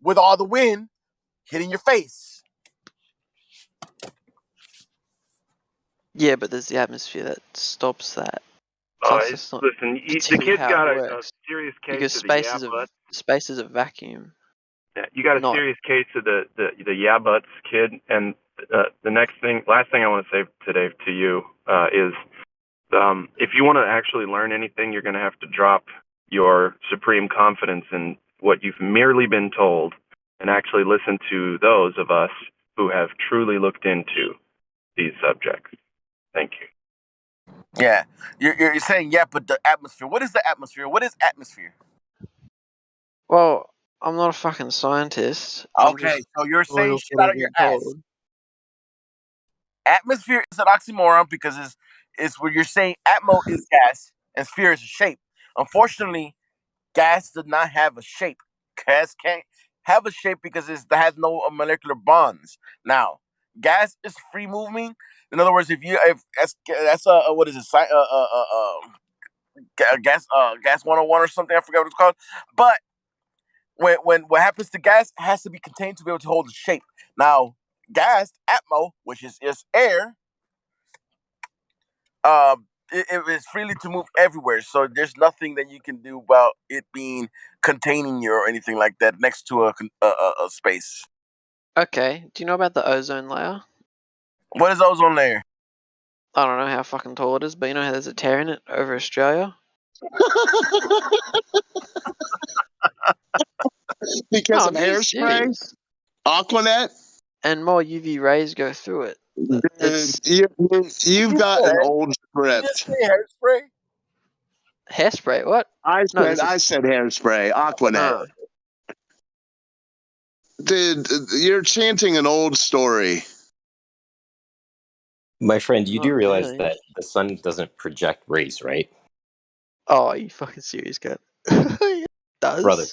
with all the wind hitting your face. Yeah, but there's the atmosphere that stops that. Plus, it's not Listen, the particularly kid's how got it a works. serious case Because of the space is a vacuum. Yeah, you got a not- serious case of the yeah buts kid, and the last thing I want to say today to you is if you want to actually learn anything, you're going to have to drop your supreme confidence in what you've merely been told and actually listen to those of us who have truly looked into these subjects. Thank you. Yeah, you're saying but the atmosphere. What is the atmosphere? What is atmosphere? Well, I'm not a fucking scientist. Okay, so you're saying shit out of your ass. Atmosphere is an oxymoron because it's where you're saying atmo is gas and sphere is a shape. Unfortunately, gas does not have a shape. Gas can't have a shape because it has no molecular bonds. Now, gas is free moving. In other words, if that's what is it? Gas 101 or something. I forgot what it's called. But when what happens to gas has to be contained to be able to hold its shape. Now, gas, atmo, which is air, it is freely to move everywhere. So there's nothing that you can do about it being containing you or anything like that next to a space. Okay, do you know about the ozone layer? What is ozone layer? I don't know how fucking tall it is, but you know how there's a tear in it over Australia? Because of hairspray? Aquanet? And more UV rays go through it. You've got an old script. Hairspray? Hairspray? What? I said hairspray. Aquanet. Dude, you're chanting an old story. My friend, you do Not realize really. that the sun doesn't project rays, right? Oh, are you fucking serious, guy? It does. Brother,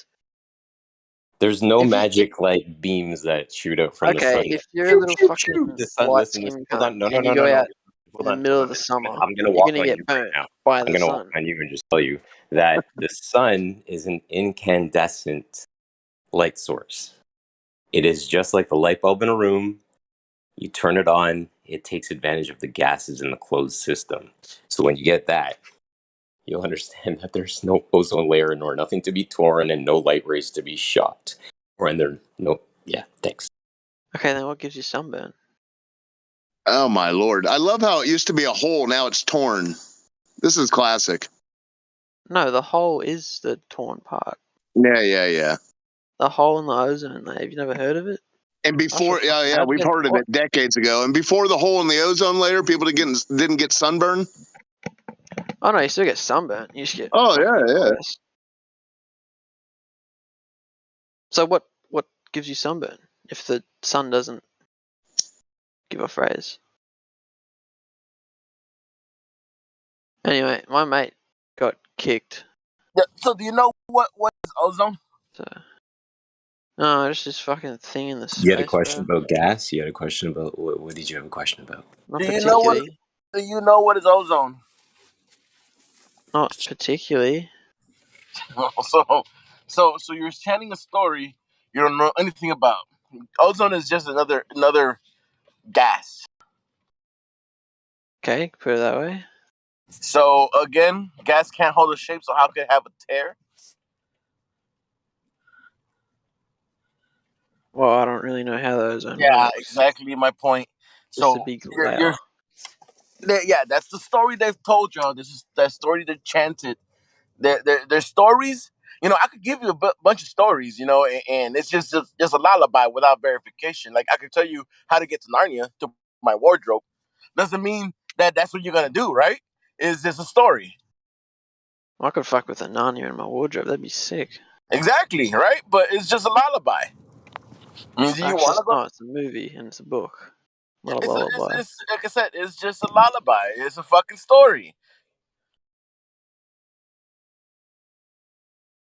there's no magic like beams that shoot out from the sun. Okay, if you're a little fucking The sun, light listen, skin hold on, cunt and you go out in the middle of the summer, I'm gonna you're walk gonna on get you right burnt now. by I'm the gonna sun. walk on you and just tell you that the sun is an incandescent light source. It is just like the light bulb in a room. You turn it on, it takes advantage of the gases in the closed system. So when you get that, you'll understand that there's no ozone layer nor nothing to be torn and no light rays to be shot. Thanks. Okay, then what gives you sunburn? Oh my lord. I love how it used to be a hole, now it's torn. This is classic. No, the hole is the torn part. Yeah. The hole in the ozone layer. Have you never heard of it? And before, we've heard of it decades ago. And before the hole in the ozone layer, people didn't get sunburn. Oh no, you still get sunburn. You just get. Oh yeah. So what gives you sunburn if the sun doesn't give off rays? Anyway, my mate got kicked. Yeah, so do you know what is ozone? No, it's just fucking thing in the space. You had a question about gas? You had a question about what did you have a question about? Not Do particularly. you know what is ozone? Not particularly. So you're telling a story you don't know anything about. Ozone is just another gas. Okay, put it that way. So again, gas can't hold a shape, so how could it have a tear? Well, I don't really know how the ozone Yeah, works. exactly my point. Just a So big you're layer. yeah, that's the story they've told y'all. This is that story they chanted. Their stories. You know, I could give you a bunch of stories. You know, and it's just a lullaby without verification. Like I could tell you how to get to Narnia to my wardrobe. Doesn't mean that that's what you're gonna do, right? It's just a story. I could fuck with a Narnia in my wardrobe. That'd be sick. Exactly, right? But it's just a lullaby. I mean, do you Actually, want to it's go? not. It's a movie and it's a book. Not a It's lullaby. it's like I said, it's just a lullaby. It's a fucking story.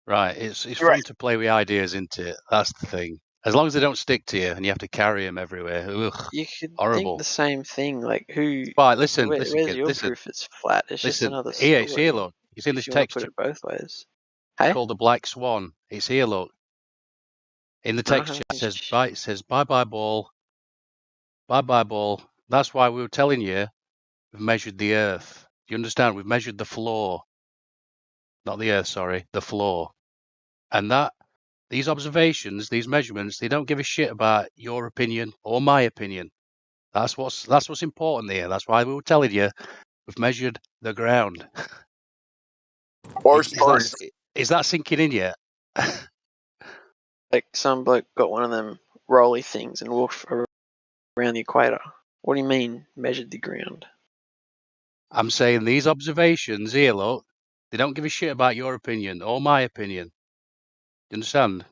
Right, it's You're fun right. to play with ideas, isn't it? That's the thing. As long as they don't stick to you and you have to carry them everywhere. Ugh, You could think the horrible. same thing. Like, Right, listen, where's kid, your listen, proof it's flat? It's just listen. another Here, it's here, story. look. You see If this you want to put text it both ways. Hey? called the Black Swan? It's here, look. In the text chat, it says bye bye ball, bye bye ball. That's why we were telling you we've measured the earth. Do you understand? We've measured the floor. Not the earth, sorry, the floor. And these observations, these measurements, they don't give a shit about your opinion or my opinion. That's what's important here. That's why we were telling you we've measured the ground. Or Is stories. that sinking in yet? Like, some bloke got one of them rolly things and walked around the equator. What do you mean, measured the ground? I'm saying these observations here, look, they don't give a shit about your opinion or my opinion. You understand?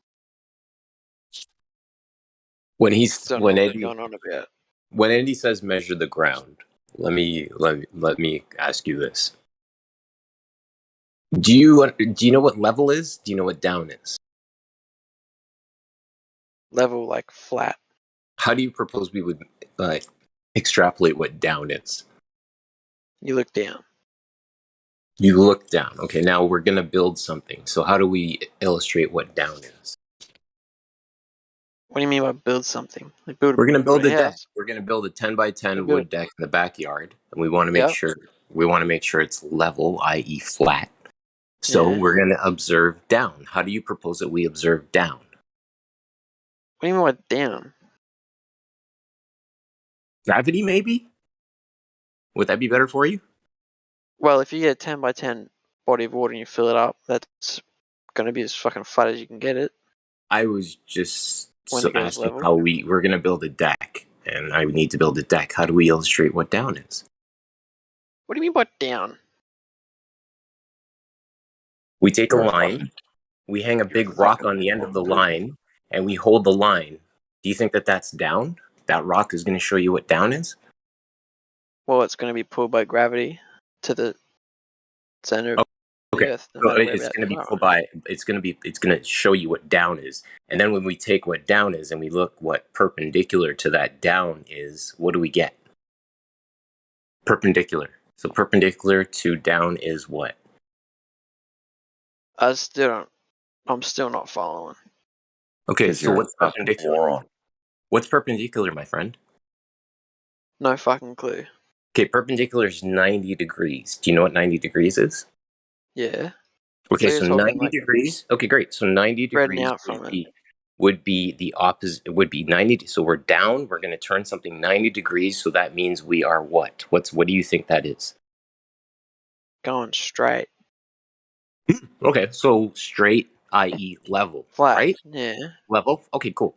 When Don't know what you're going on about. when Andy says measure the ground, let me ask you this: do you know what level is? Do you know what down is? Level, like flat. How do you propose we would extrapolate what down is? You look down. You look down. Okay, now we're gonna build something. So how do we illustrate what down is? What do you mean by build something? Like build We're gonna build a a deck. house? We're gonna build a 10 by You 10 build. wood deck in the backyard, and we want to make Yep. sure it's level, i.e., flat. So Yeah. we're gonna observe down. How do you propose that we observe down? What do you mean by down? Gravity, maybe? Would that be better for you? Well, if you get a 10 by 10 body of water and you fill it up, that's going to be as fucking flat as you can get it I was just when it goes asking level. how we're gonna build a deck, and I need to build a deck. How do we illustrate what down is? What do you mean by down? We take a line, we hang a big rock on the end of the line, and we hold the line. Do you think that that's down? That rock is going to show you what down is? Well, it's going to be pulled by gravity to the center of the Okay, Earth, no so matter where it's that going to you be are. pulled by. It's going to show you what down is, and then when we take what down is and we look what perpendicular to that down is, what do we get? Perpendicular. So perpendicular to down is what? I'm still not following. Okay, so what's perpendicular? What's perpendicular, my friend? No fucking clue. Okay, perpendicular is 90 degrees. Do you know what 90 degrees is? Yeah. Okay, You're so talking 90 like degrees. Okay, great. So 90 spreading degrees out from it. would be the opposite. It would be 90. So we're down. We're going to turn something 90 degrees. So that means we are what? What do you think that is? Going straight. Okay, so straight, i.e., level, Flat. right? Yeah. Level. Okay, cool.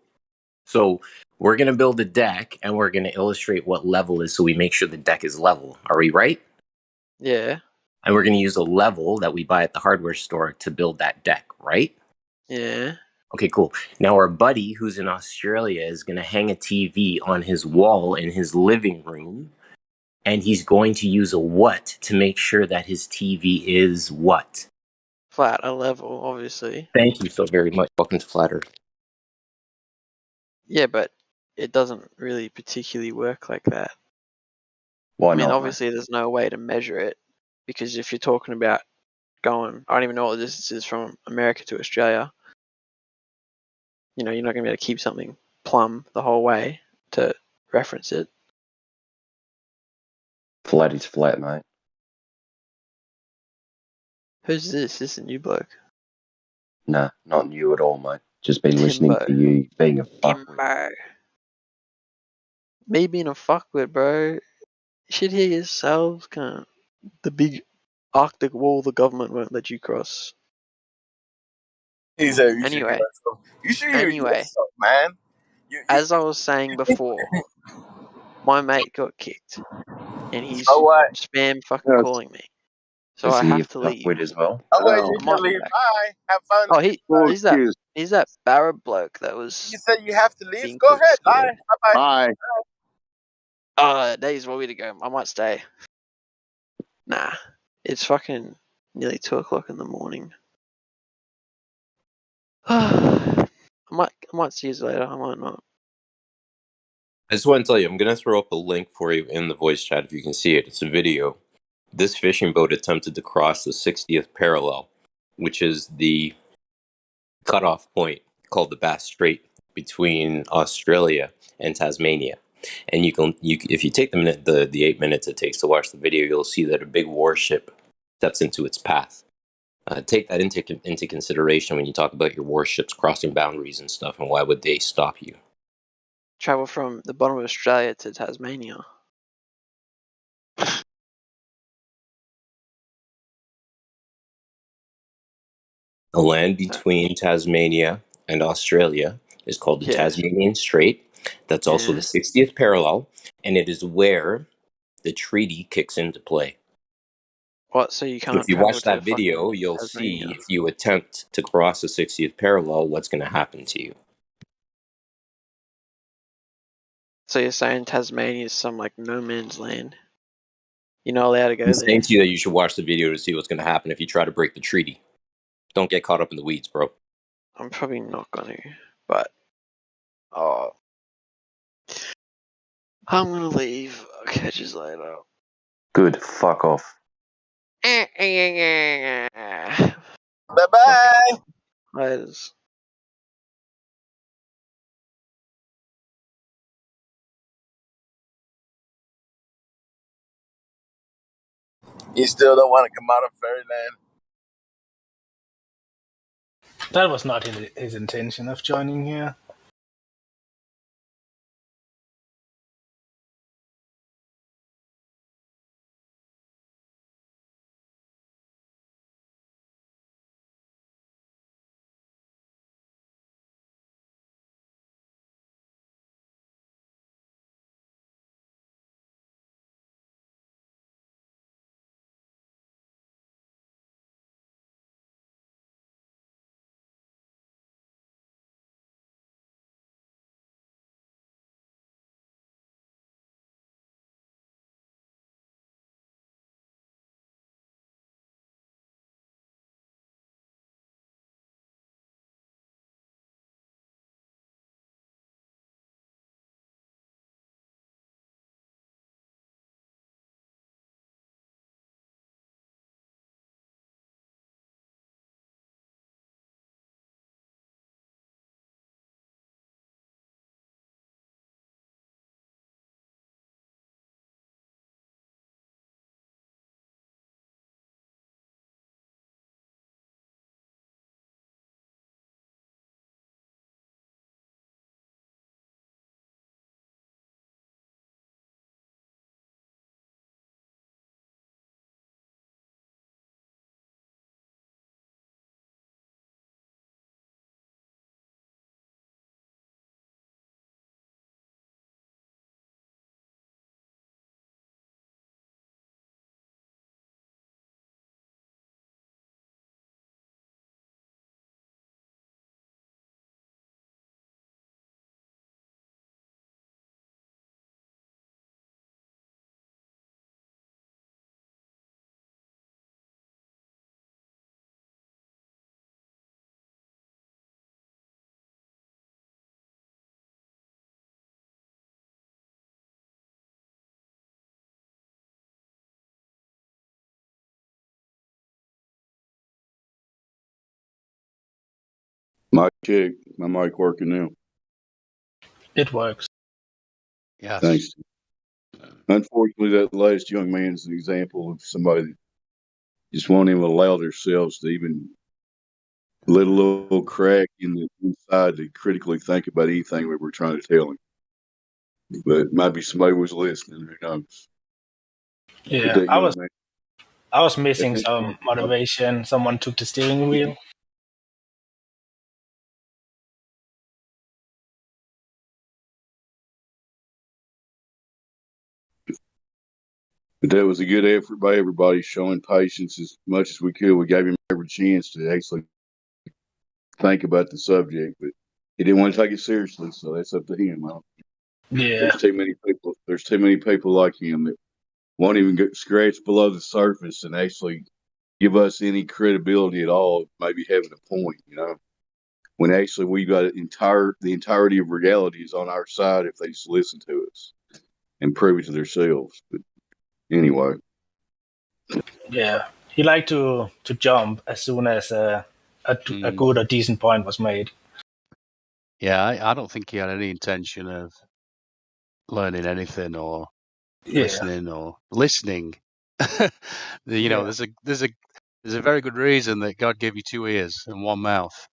So we're going to build a deck and we're going to illustrate what level is so we make sure the deck is level. Are we right? Yeah. And we're going to use a level that we buy at the hardware store to build that deck, right? Yeah. Okay, cool. Now our buddy who's in Australia is going to hang a TV on his wall in his living room, and he's going to use a what to make sure that his TV is what? Flat, a level, obviously. Thank you so very much. Welcome to Flat Earth. Yeah, but it doesn't really particularly work like that. Why I mean, not, obviously there's no way to measure it, because if you're talking about going, I don't even know what the distance is from America to Australia, you're not going to be able to keep something plumb the whole way to reference it. Flat is flat, mate. Who's this? Is this a new bloke? Nah, not new at all, mate. Just been listening to you being a fuckwit. Timbo. Me being a fuckwit, bro. You should hear yourselves, cunt. The big Arctic wall the government won't let you cross. He said, you Anyway. should hear yourself, man. As I was saying before, my mate got kicked. And he's spam fucking calling me. So Is I he have a to leave. fuckwit as well? Oh, wait, you can leave. Bye. Have fun. Oh, he's that Barra bloke that was. You said you have to leave? Go ahead. Bye. Bye-bye. Bye. Days want me to go. I might stay. Nah. It's fucking nearly 2 o'clock in the morning. I might see you later. I might not. I just want to tell you, I'm going to throw up a link for you in the voice chat if you can see it. It's a video. This fishing boat attempted to cross the 60th parallel, which is the cutoff point called the Bass Strait between Australia and Tasmania. And if you take the 8 minutes it takes to watch the video, you'll see that a big warship steps into its path. Take that into consideration when you talk about your warships crossing boundaries and stuff, and why would they stop you? Travel from the bottom of Australia to Tasmania. The land between Tasmania and Australia is called the Tasmanian Strait. That's also the 60th parallel, and it is where the treaty kicks into play. What? So you can't. So if you watch that video, you'll see if you attempt to cross the 60th parallel, what's going to happen to you. So you're saying Tasmania is some like no man's land? You're not allowed to go I'm there. saying to you that you should watch the video to see what's going to happen if you try to break the treaty. Don't get caught up in the weeds, bro. I'm probably not going to, but I'm going to leave. I'll catch you later. Good. Fuck off. Bye-bye. Laters. You still don't want to come out of Fairyland? That was not his intention of joining here. Mic check. My mic working now. It works. Yes. Thanks. Unfortunately, that last young man is an example of somebody just won't even allow themselves to even let a little crack in the inside to critically think about anything we were trying to tell him. But maybe somebody was listening. Who knows? Yeah, I was missing some motivation. Someone took the steering wheel. But that was a good effort by everybody, showing patience as much as we could. We gave him every chance to actually think about the subject, but he didn't want to take it seriously, so that's up to him. Yeah. There's too many people. There's too many people like him that won't even get scratched below the surface and actually give us any credibility at all. Maybe having a point, when actually we got the entirety of reality is on our side if they just listen to us and prove it to themselves. But anyway. Yeah, he liked to jump as soon as a good or decent point was made. Yeah, I don't think he had any intention of learning anything or listening or listening. There's a very good reason that God gave you 2 ears and 1 mouth.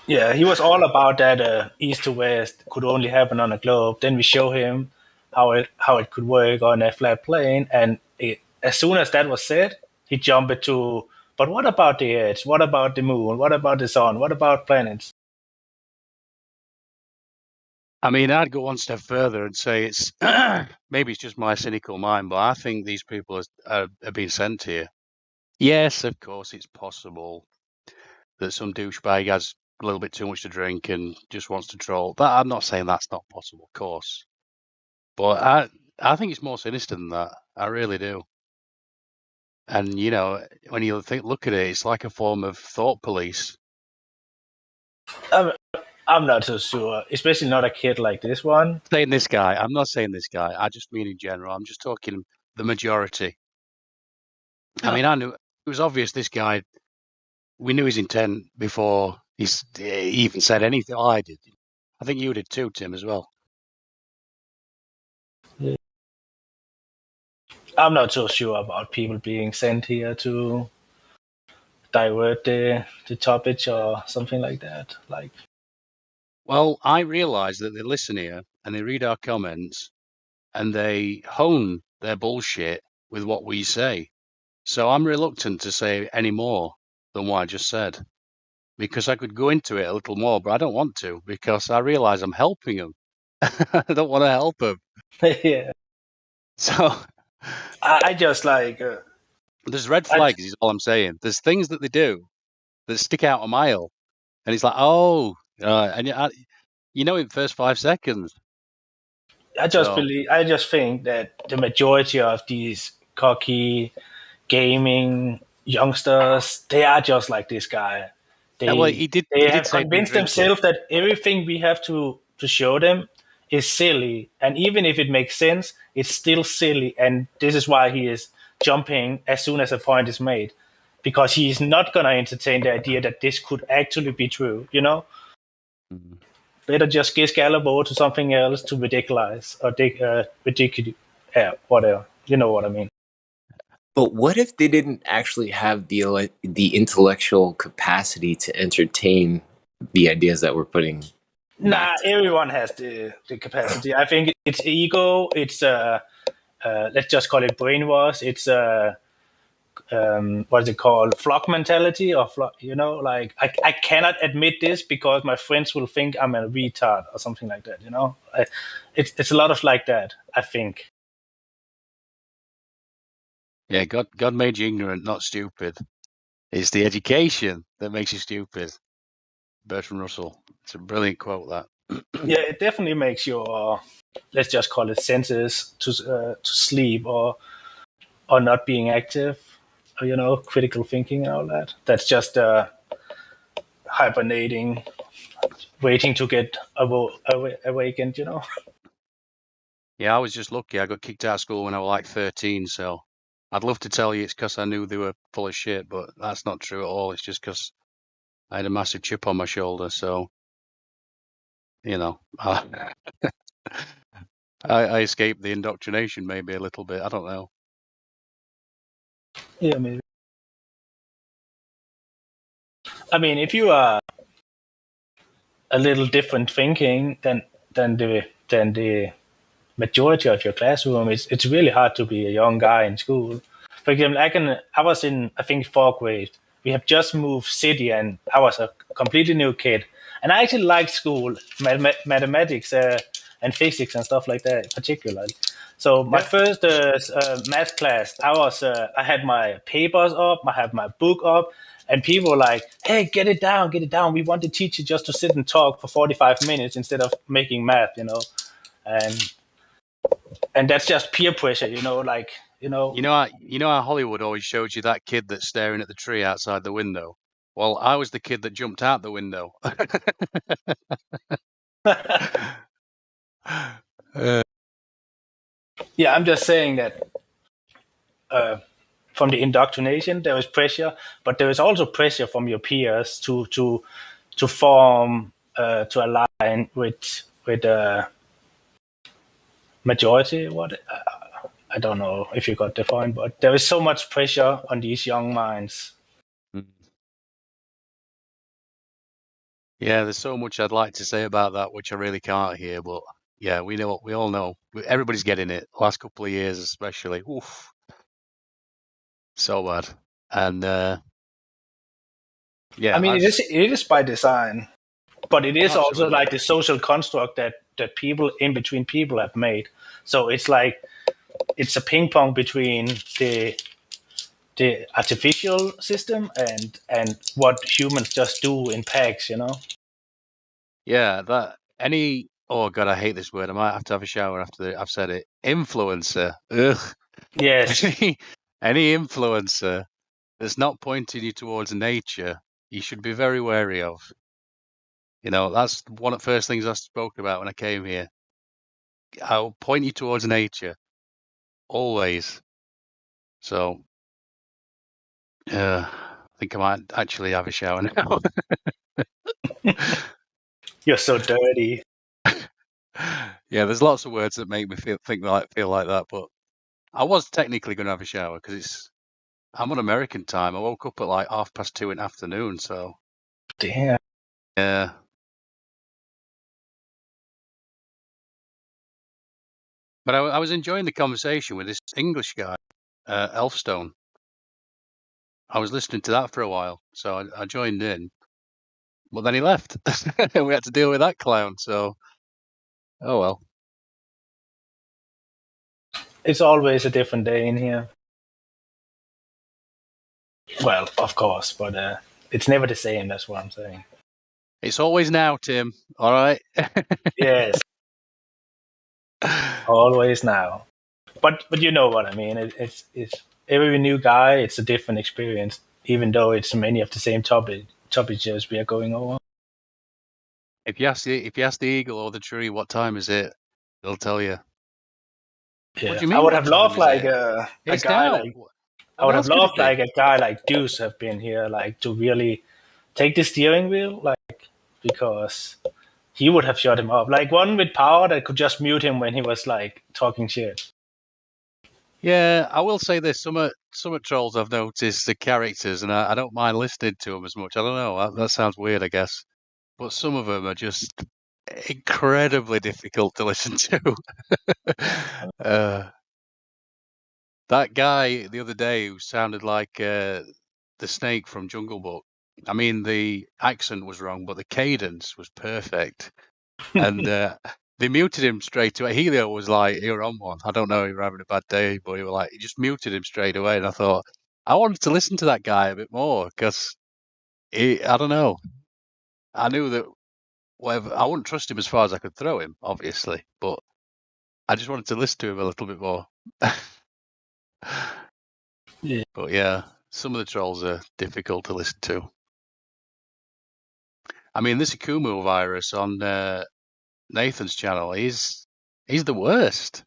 Yeah, he was all about that east to west could only happen on a globe. Then we show him how it could work on a flat plane, and as soon as that was said, he jumped to. But what about the edge? What about the moon? What about the sun? What about planets? I mean, I'd go one step further and say it's maybe it's just my cynical mind, but I think these people are being sent here. Yes, of course, it's possible that some douchebag has a little bit too much to drink and just wants to troll. But I'm not saying that's not possible, of course. But I think it's more sinister than that. I really do. And when you look at it, it's like a form of thought police. I'm not so sure, especially not a kid like this one. I'm not saying this guy. I just mean in general. I'm just talking the majority. I mean, I knew it was obvious this guy. We knew his intent before he even said anything. Oh, I did. I think you did too, Tim, as well. Yeah. I'm not so sure about people being sent here to divert the topic or something like that. Well, I realise that they listen here and they read our comments and they hone their bullshit with what we say. So I'm reluctant to say any more than what I just said, because I could go into it a little more, but I don't want to because I realise I'm helping them. I don't want to help them. Yeah. So I just there's red flags is all I'm saying. There's things that they do that stick out a mile, and it's like, oh, and in the first 5 seconds. I just think that the majority of these cocky gaming youngsters, they are just like this guy. They have convinced themselves that everything we have to show them is silly, and even if it makes sense, it's still silly. And this is why he is jumping as soon as a point is made, because he's not gonna entertain the idea that this could actually be true. Mm-hmm. Better just scalable over to something else to ridiculous or ridiculous, whatever. You know what I mean. But what if they didn't actually have the intellectual capacity to entertain the ideas that we're putting? Nah, everyone has the capacity. I think it's ego. It's let's just call it brainwash. It's what is it called? Flock mentality, or flock. I cannot admit this because my friends will think I'm a retard or something like that. It's a lot of like that, I think. Yeah, God made you ignorant, not stupid. It's the education that makes you stupid. Bertrand Russell. It's a brilliant quote, that. Yeah, it definitely makes your, let's just call it senses to sleep or not being active, or, critical thinking and all that. That's just hibernating, waiting to get awakened, Yeah, I was just lucky. I got kicked out of school when I was like 13, so I'd love to tell you it's because I knew they were full of shit, but that's not true at all. It's just because I had a massive chip on my shoulder, so, I escaped the indoctrination maybe a little bit. I don't know. Yeah, maybe. I mean, if you are a little different thinking than the majority of your classroom, it's really hard to be a young guy in school. For example, I was in, I think, 4th grade. We have just moved city, and I was a completely new kid. And I actually liked school, mathematics and physics and stuff like that, particularly. So my first math class, I had my papers up, I had my book up, and people were like, "Hey, get it down, get it down. We want the teacher just to sit and talk for 45 minutes instead of making math, and that's just peer pressure, like. You know how Hollywood always shows you that kid that's staring at the tree outside the window? Well, I was the kid that jumped out the window. Yeah, I'm just saying that from the indoctrination, there is pressure, but there is also pressure from your peers to form to align with majority. I don't know if you got the point, but there is so much pressure on these young minds. Yeah, there's so much I'd like to say about that, which I really can't here. But yeah, we all know. Everybody's getting it. Last couple of years, especially. Oof, so bad. And yeah, I mean, it is by design, but it is also Absolutely. like the social construct that people in between people have made. So it's like it's a ping pong between the artificial system and what humans just do in packs. Yeah, oh God, I hate this word. I might have to have a shower after I've said it. Influencer. Ugh. Yes. Any influencer that's not pointing you towards nature, you should be very wary of. That's one of the first things I spoke about when I came here. I'll point you towards nature. Always. So, I think I might actually have a shower now. You're so dirty. Yeah, there's lots of words that make me feel like that, but I was technically going to have a shower because I'm on American time. I woke up at like 2:30 in the afternoon, so. Damn. Yeah. But I was enjoying the conversation with this English guy, Elfstone. I was listening to that for a while, so I joined in. But then he left. We had to deal with that clown, so. Oh well. It's always a different day in here. Well, of course, but it's never the same. That's what I'm saying. It's always now, Tim. All right. Yes. Always now. But you know what I mean. It's every new guy. It's a different experience, even though it's many of the same topics as we are going over. If you ask the eagle or the tree, what time is it? They'll tell you. Yeah. What do you mean? I would what have time loved is like it? a It's guy now. like. I What would else have could it loved be? like a guy like Deuce have been here, like to really take the steering wheel, like because he would have shut him up. Like one with power that could just mute him when he was like talking shit. Yeah, I will say this: some of trolls I've noticed the characters, and I don't mind listening to them as much. I don't know. That sounds weird, I guess, but some of them are just incredibly difficult to listen to. That guy the other day who sounded like the snake from Jungle Book. I mean, the accent was wrong, but the cadence was perfect. And they muted him straight away. Helio was like, "You're on one." I don't know, you were having a bad day, but he just muted him straight away. And I thought, I wanted to listen to that guy a bit more because I don't know. I knew that whatever, I wouldn't trust him as far as I could throw him, obviously, but I just wanted to listen to him a little bit more. Yeah. But yeah, some of the trolls are difficult to listen to. I mean, this Akumu virus on Nathan's channel, he's the worst.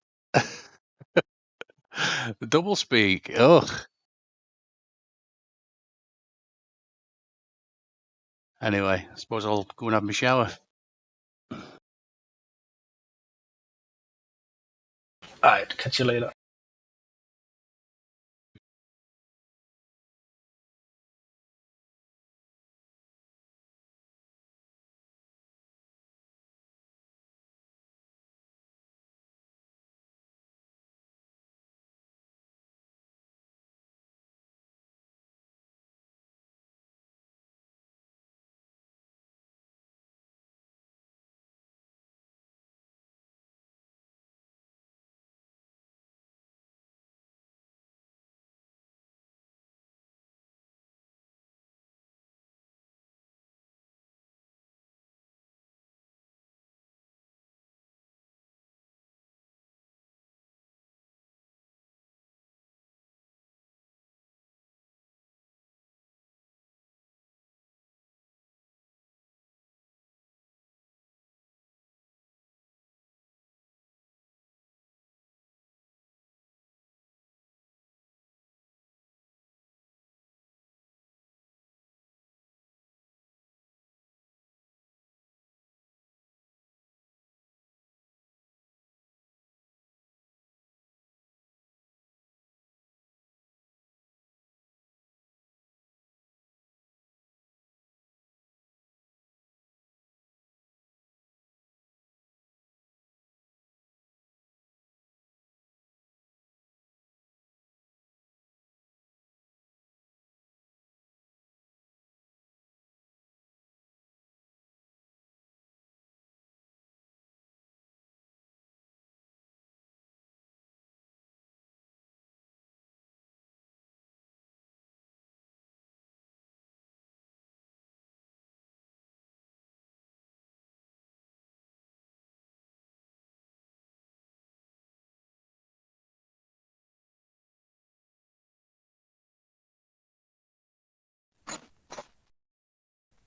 The double speak, ugh. Anyway, I suppose I'll go and have my shower. Alright, catch you later.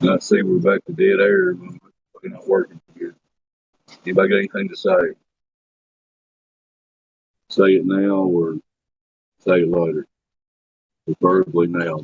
I see we're back to dead air. We're not working here. Anybody got anything to say? Say it now or say it later. Preferably now.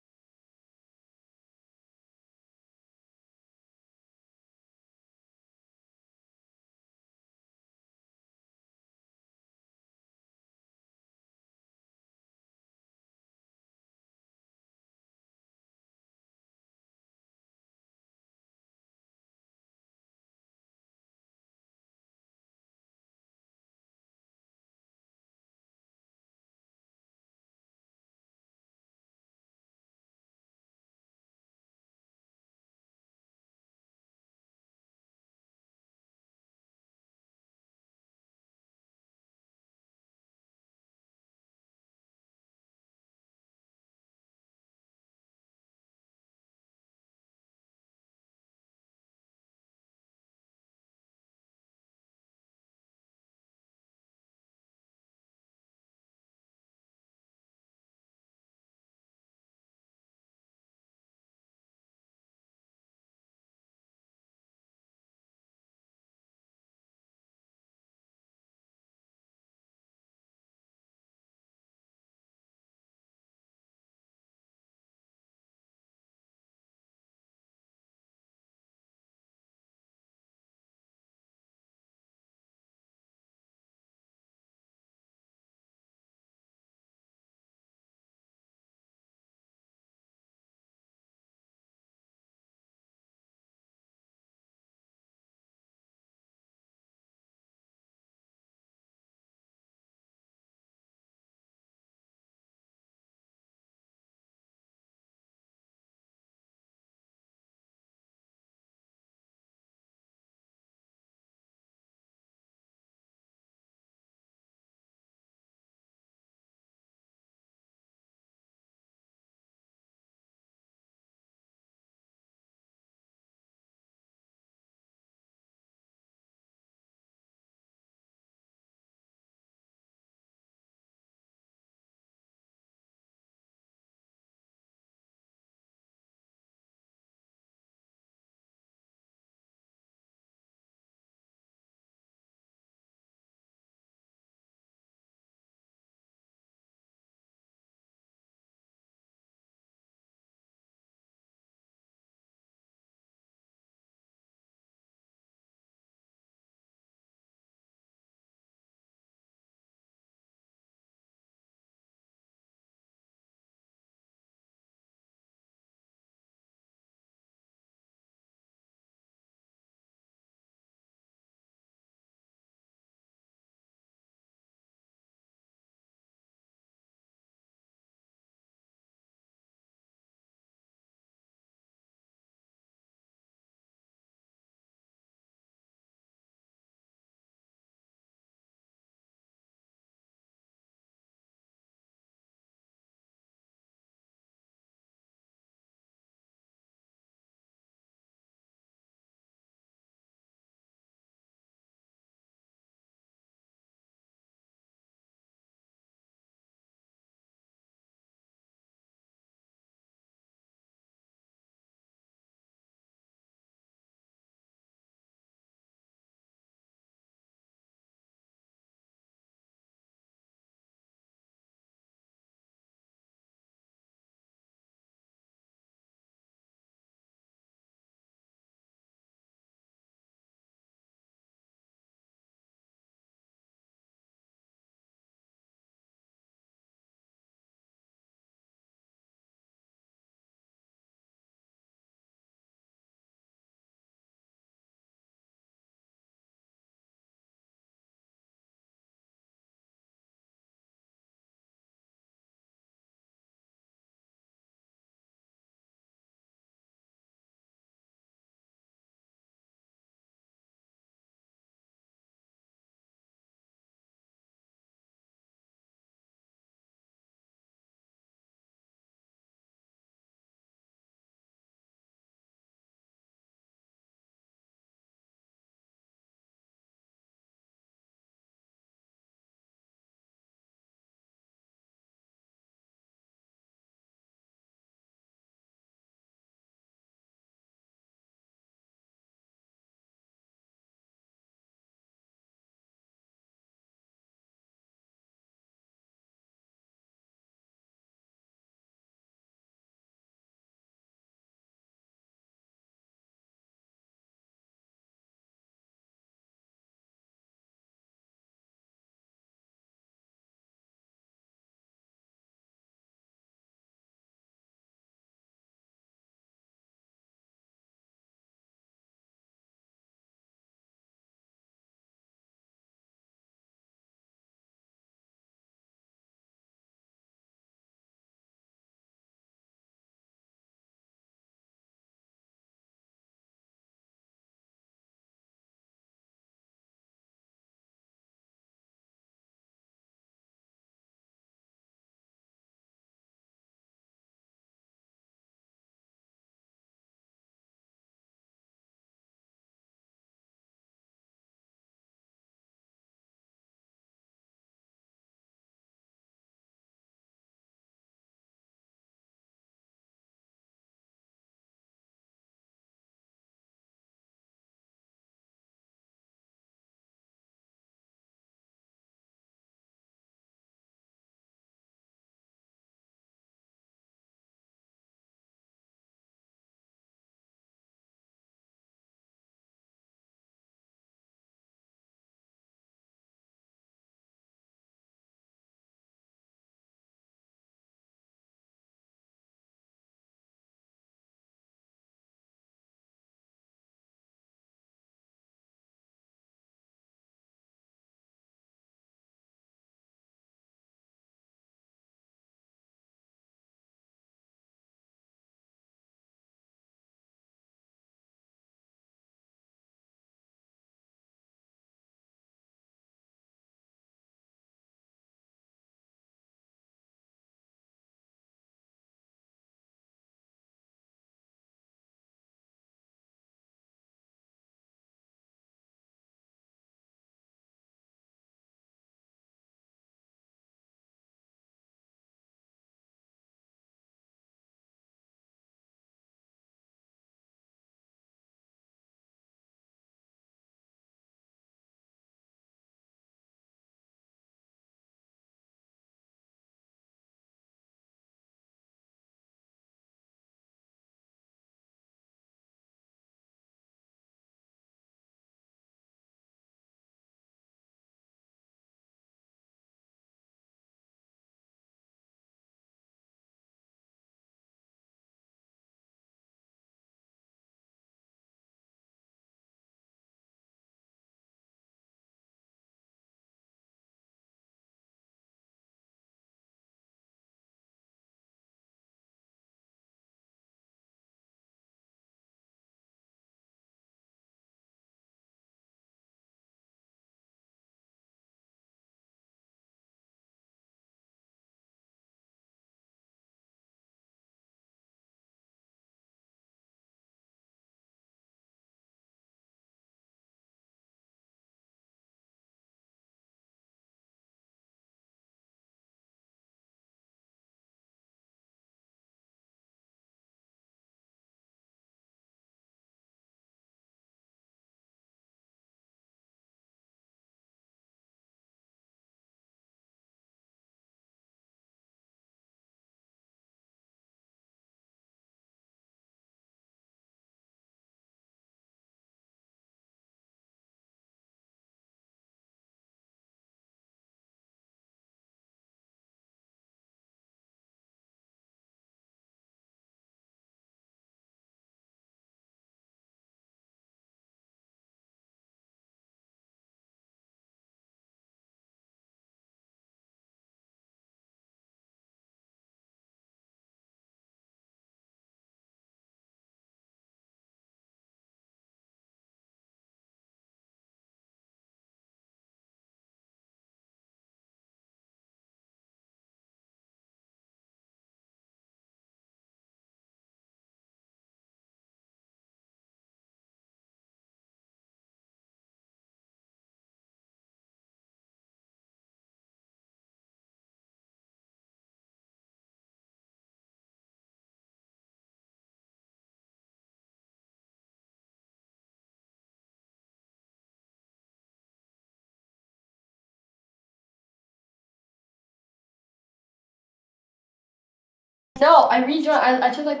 No, I rejoined. I took like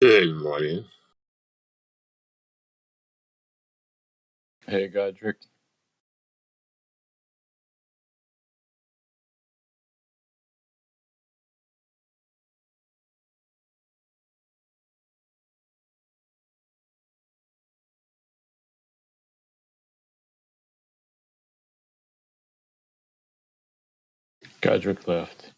Good morning. Hey, Godric. Godric left.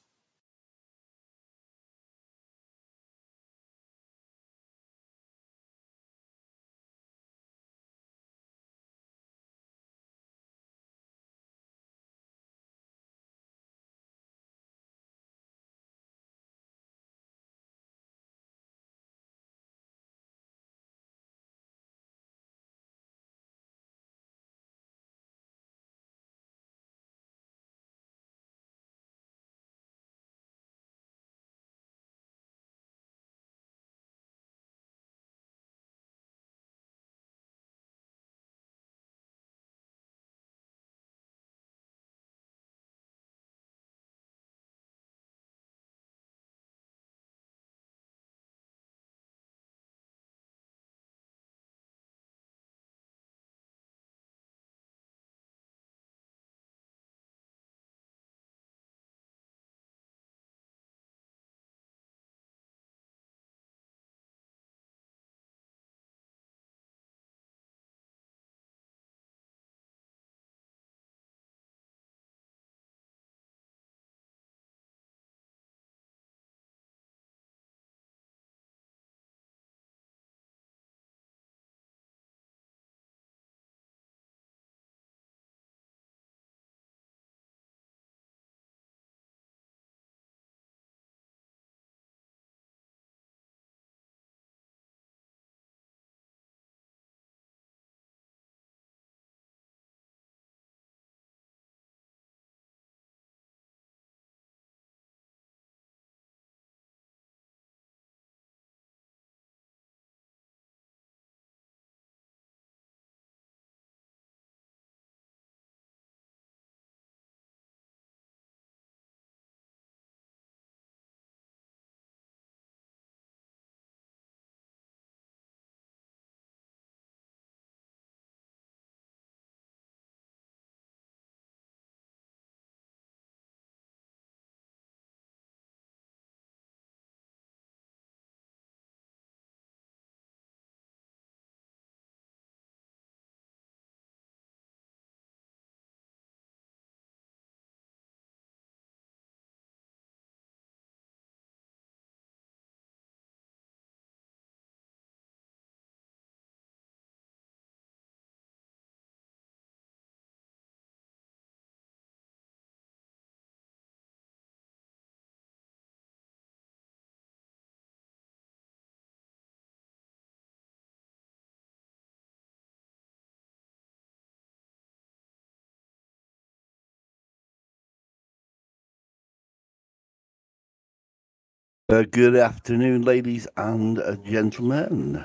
Good afternoon, ladies and gentlemen.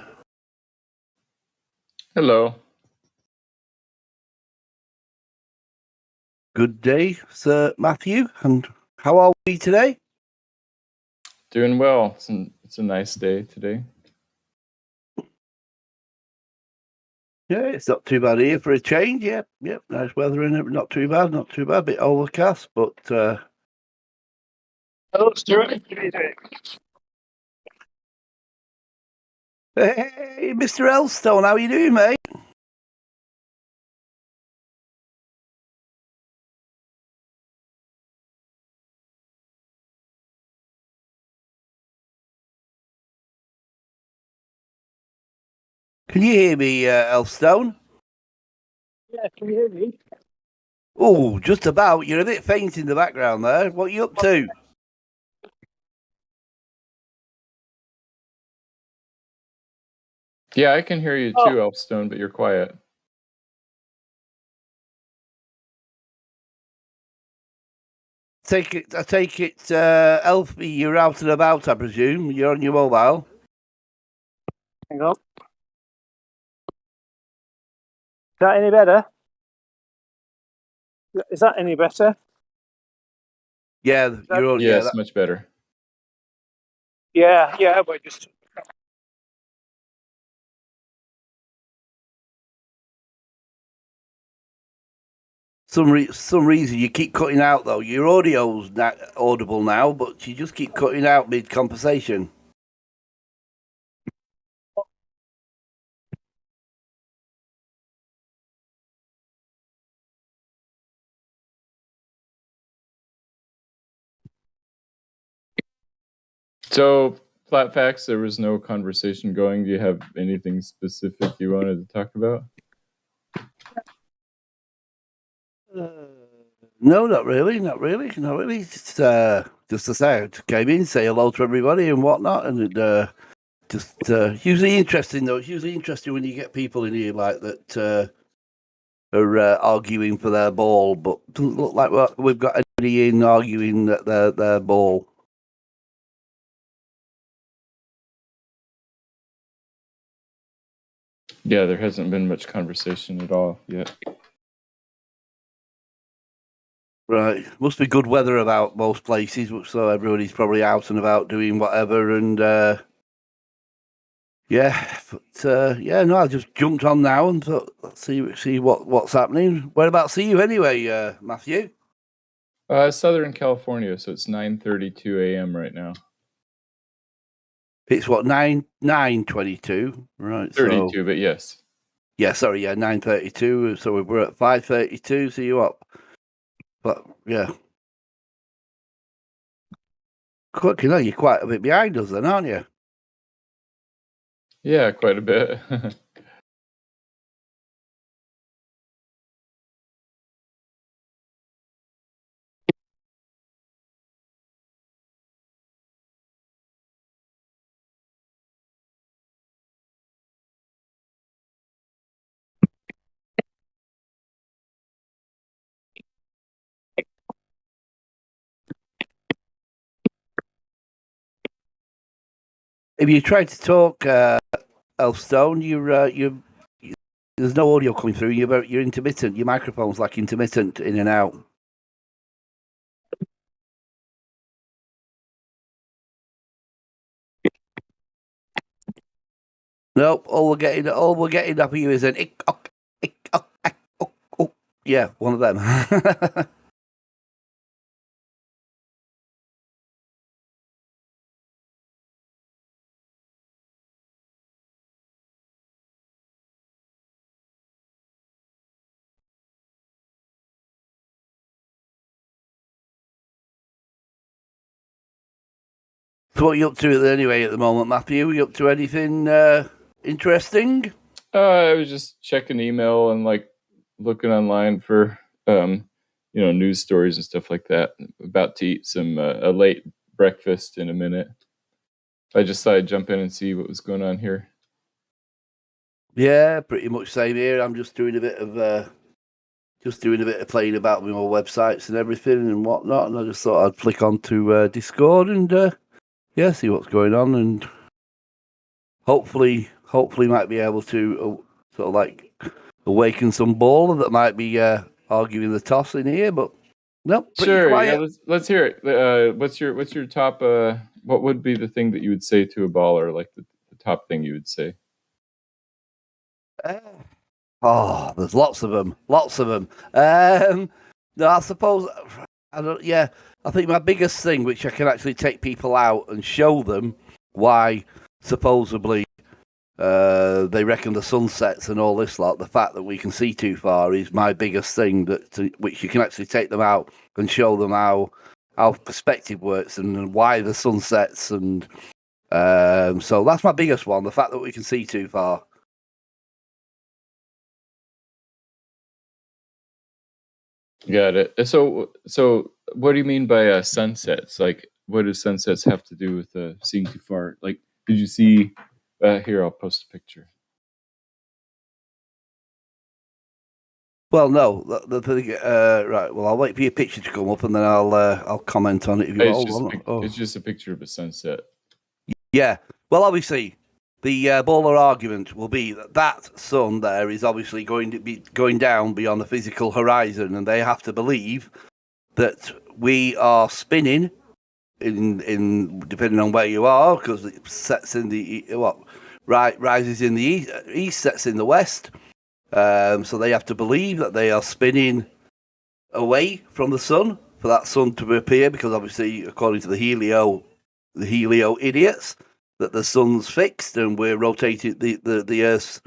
Hello. Good day, Sir Matthew. And how are we today? Doing well. It's a nice day today. Yeah, it's not too bad here for a change. Yep, nice weather in it. Not too bad. Bit overcast, but. Hello, Stuart. Hey, Mr. Elstone, how you doing, mate? Can you hear me, Elstone? Yeah, can you hear me? Oh, just about. You're a bit faint in the background there. What are you up to? Yeah, I can hear you too, Elfstone, but you're quiet. I take it, Elfie, you're out and about, I presume. You're on your mobile. Hang on. Is that any better? Is that any better? Yeah, you're on. Yes, much better. Yeah, but just some reason you keep cutting out though. Your audio's not audible now, but you just keep cutting out mid conversation. So, flat facts, there was no conversation going. Do you have anything specific you wanted to talk about? No, not really. Just to say, I just came in, say hello to everybody and whatnot, and just usually interesting though. It's usually interesting when you get people in here like that are arguing for their ball, but doesn't look like we've got anybody in arguing that their ball. Yeah, there hasn't been much conversation at all yet. Right, must be good weather about most places, so everybody's probably out and about doing whatever. And I just jumped on now and thought, let's see what's happening. Whereabouts are you anyway, Matthew? Southern California, so it's 9:32 a.m. right now. It's what 9:22, right? 32, so, but yes. Yeah, sorry, 9:32. So we're at 5:32. So you up? But yeah, quick, you're quite a bit behind us, then, aren't you? Yeah, quite a bit. If you try to talk, Elstone, there's no audio coming through. You're intermittent. Your microphone's like intermittent in and out. Nope. All we're getting up here is an yeah, one of them. So what are you up to anyway at the moment, Matthew? Are you up to anything interesting? I was just checking email and looking online for news stories and stuff like that. About to eat some a late breakfast in a minute. I just thought I'd jump in and see what was going on here. Yeah, pretty much same here. I'm just doing a bit of playing about with my websites and everything and whatnot, and I just thought I'd flick onto Discord and see what's going on, and hopefully might be able to sort of like awaken some ball that might be arguing the toss in here, but nope. Sure, quiet. yeah, let's hear it. What's your top? What would be the thing that you would say to a baller? Like the top thing you would say? There's lots of them. No, I suppose I don't. Yeah, I think my biggest thing, which I can actually take people out and show them why supposedly they reckon the sun sets and all this lot. The fact that we can see too far is my biggest thing. Which you can actually take them out and show them how perspective works and why the sun sets, and so that's my biggest one. The fact that we can see too far. Got it. So what do you mean by sunsets? Like, what do sunsets have to do with seeing too far? Like, did you see? Here, I'll post a picture. Well, no. Right. Well, I'll wait for your picture to come up, and then I'll comment on it. If you It's just a picture of a sunset. Yeah. Well, obviously, the baller argument will be that sun there is obviously going to be going down beyond the physical horizon, and they have to believe that we are spinning in depending on where you are, because it sets in the rises in the east, sets in the west. So they have to believe that they are spinning away from the sun for that sun to appear, because obviously, according to the helio idiots, that the sun's fixed and we're rotating, the Earth's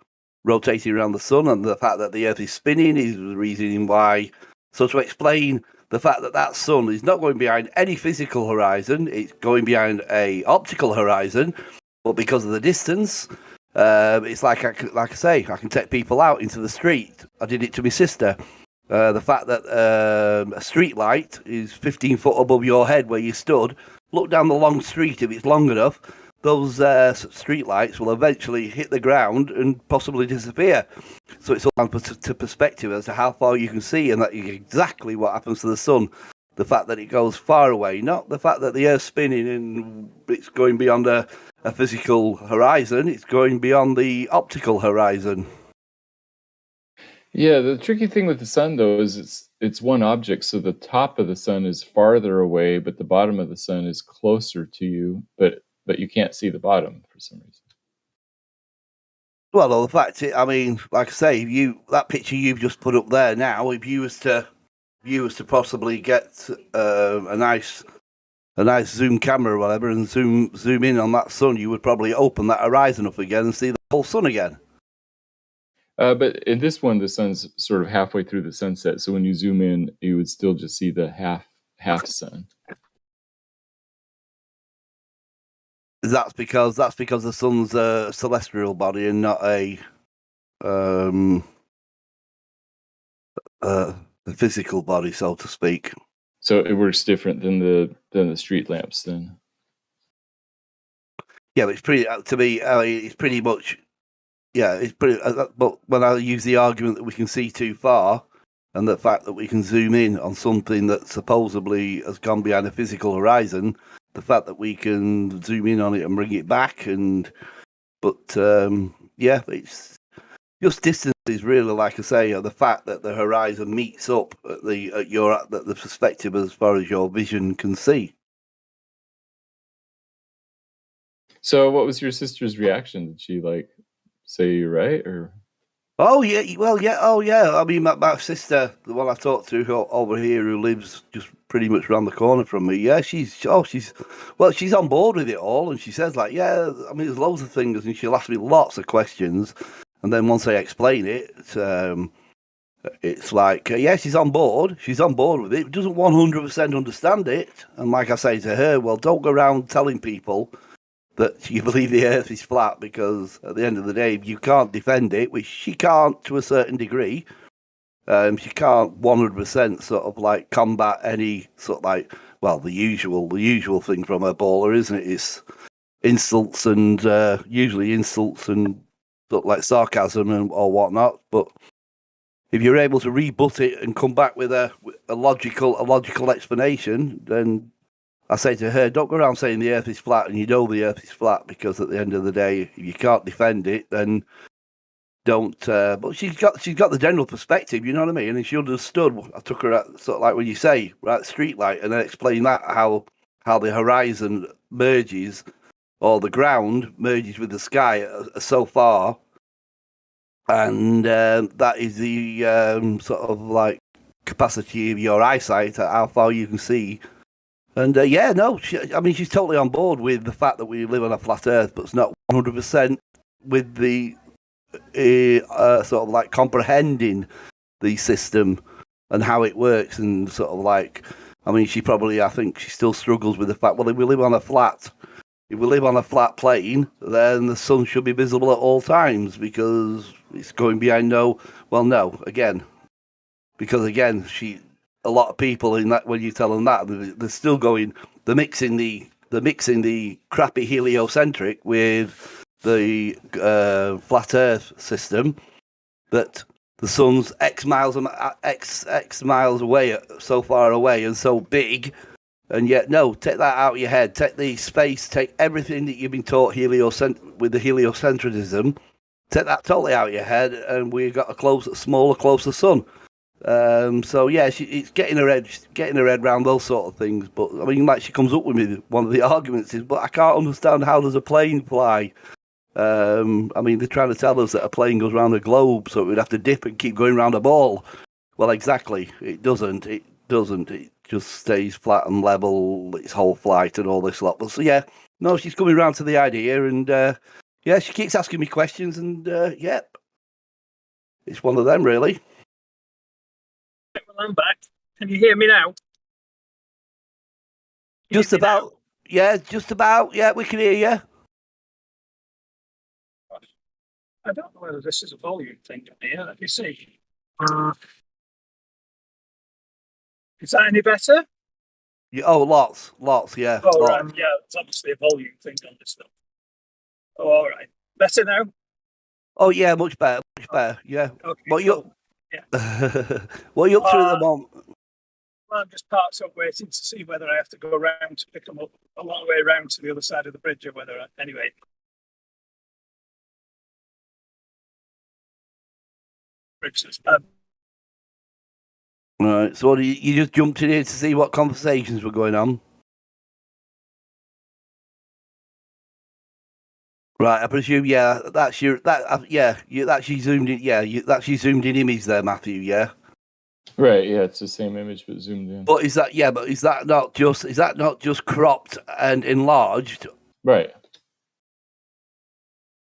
rotating around the sun, and the fact that the Earth is spinning is the reason why. So to explain the fact that that sun is not going behind any physical horizon, it's going behind a optical horizon, but because of the distance, it's like I say, I can take people out into the street. I did it to my sister. The fact that a street light is 15 foot above your head where you stood, look down the long street. If it's long enough, those street lights will eventually hit the ground and possibly disappear. So it's all down to perspective as to how far you can see, and that is exactly what happens to the sun. The fact that it goes far away, not the fact that the Earth's spinning and it's going beyond a physical horizon, it's going beyond the optical horizon. Yeah, the tricky thing with the sun, though, is it's one object, so the top of the sun is farther away, but the bottom of the sun is closer to you, but you can't see the bottom for some reason. Well, the fact, I mean, like I say, that picture you've just put up there now, if you was to possibly get a nice zoom camera or whatever and zoom in on that sun, you would probably open that horizon up again and see the whole sun again. But in this one, the sun's sort of halfway through the sunset, so when you zoom in, you would still just see the half sun. That's because the sun's a celestial body and not a physical body, so to speak. So it works different than the street lamps, then. Yeah, but it's pretty. To me, it's pretty much. Yeah, it's pretty. But when I use the argument that we can see too far, and the fact that we can zoom in on something that supposedly has gone behind a physical horizon, the fact that we can zoom in on it and bring it back, yeah, it's just distances really. Like I say, the fact that the horizon meets up at the perspective as far as your vision can see. So, what was your sister's reaction? Did she say you're right, or? Oh yeah, oh yeah. I mean, my sister, the one I talked to over here, who lives just pretty much around the corner from me. Yeah, she's on board with it all, and she says yeah. I mean, there's loads of things, and she'll ask me lots of questions, and then once I explain it, it's yeah, she's on board. She's on board with it. Doesn't 100% understand it, and like I say to her, well, don't go around telling people that you believe the Earth is flat, because at the end of the day, you can't defend it, which she can't to a certain degree. She can't 100% sort of combat any sort of the usual thing from a baller, isn't it? It's insults and usually insults and sort of sarcasm or whatnot. But if you're able to rebut it and come back with a logical explanation, then I say to her, don't go around saying the Earth is flat and you know the Earth is flat, because at the end of the day, if you can't defend it, then don't. But she's got the general perspective, you know what I mean? And she understood. I took her at sort of like when you say right street light, and then explain that how the horizon merges, or the ground merges with the sky so far, and that is the sort of capacity of your eyesight, how far you can see. And she's totally on board with the fact that we live on a flat Earth, but it's not 100% with the sort of comprehending the system and how it works, and sort of I think she still struggles with the fact, well, if we live on a flat plane, then the sun should be visible at all times, because it's going behind a lot of people in that, when you tell them that, they're still they're mixing the crappy heliocentric with the flat Earth system, that the sun's X miles away, so far away and so big, and yet no, take that out of your head. Take the space, take everything that you've been taught with the heliocentrism, take that totally out of your head, and we've got a smaller, closer sun. So yeah, it's getting her head around those sort of things. But I mean, she comes up with me. One of the arguments is, but I can't understand how does a plane fly. I mean, they're trying to tell us that a plane goes around the globe, so we'd have to dip and keep going around a ball. Well, exactly. It doesn't. It doesn't. It just stays flat and level its whole flight and all this lot. But so yeah, no, she's coming around to the idea, and yeah, she keeps asking me questions, and yeah, it's one of them really. Well, I'm back. Can you hear me now? Just about. Yeah, just about. Yeah, we can hear you. I don't know whether this is a volume thing here. Let me see. Is that any better? Yeah, oh, lots, yeah. Oh, lots. right. Yeah, it's obviously a volume thing on this stuff. Oh, all right. Better now? Oh, yeah, much better, yeah. Okay, What you? Yeah. What are you up to at the moment? Well, I'm just parked up waiting to see whether I have to go around to pick them up a long way around to the other side of the bridge, or whether anyway. Bridge is bad. Right, so you just jumped in here to see what conversations were going on? Right, I presume, yeah, that's your that's your zoomed in, that's your zoomed in image there, Matthew, yeah. Right, yeah, it's the same image but zoomed in. But is that not just cropped and enlarged? Right.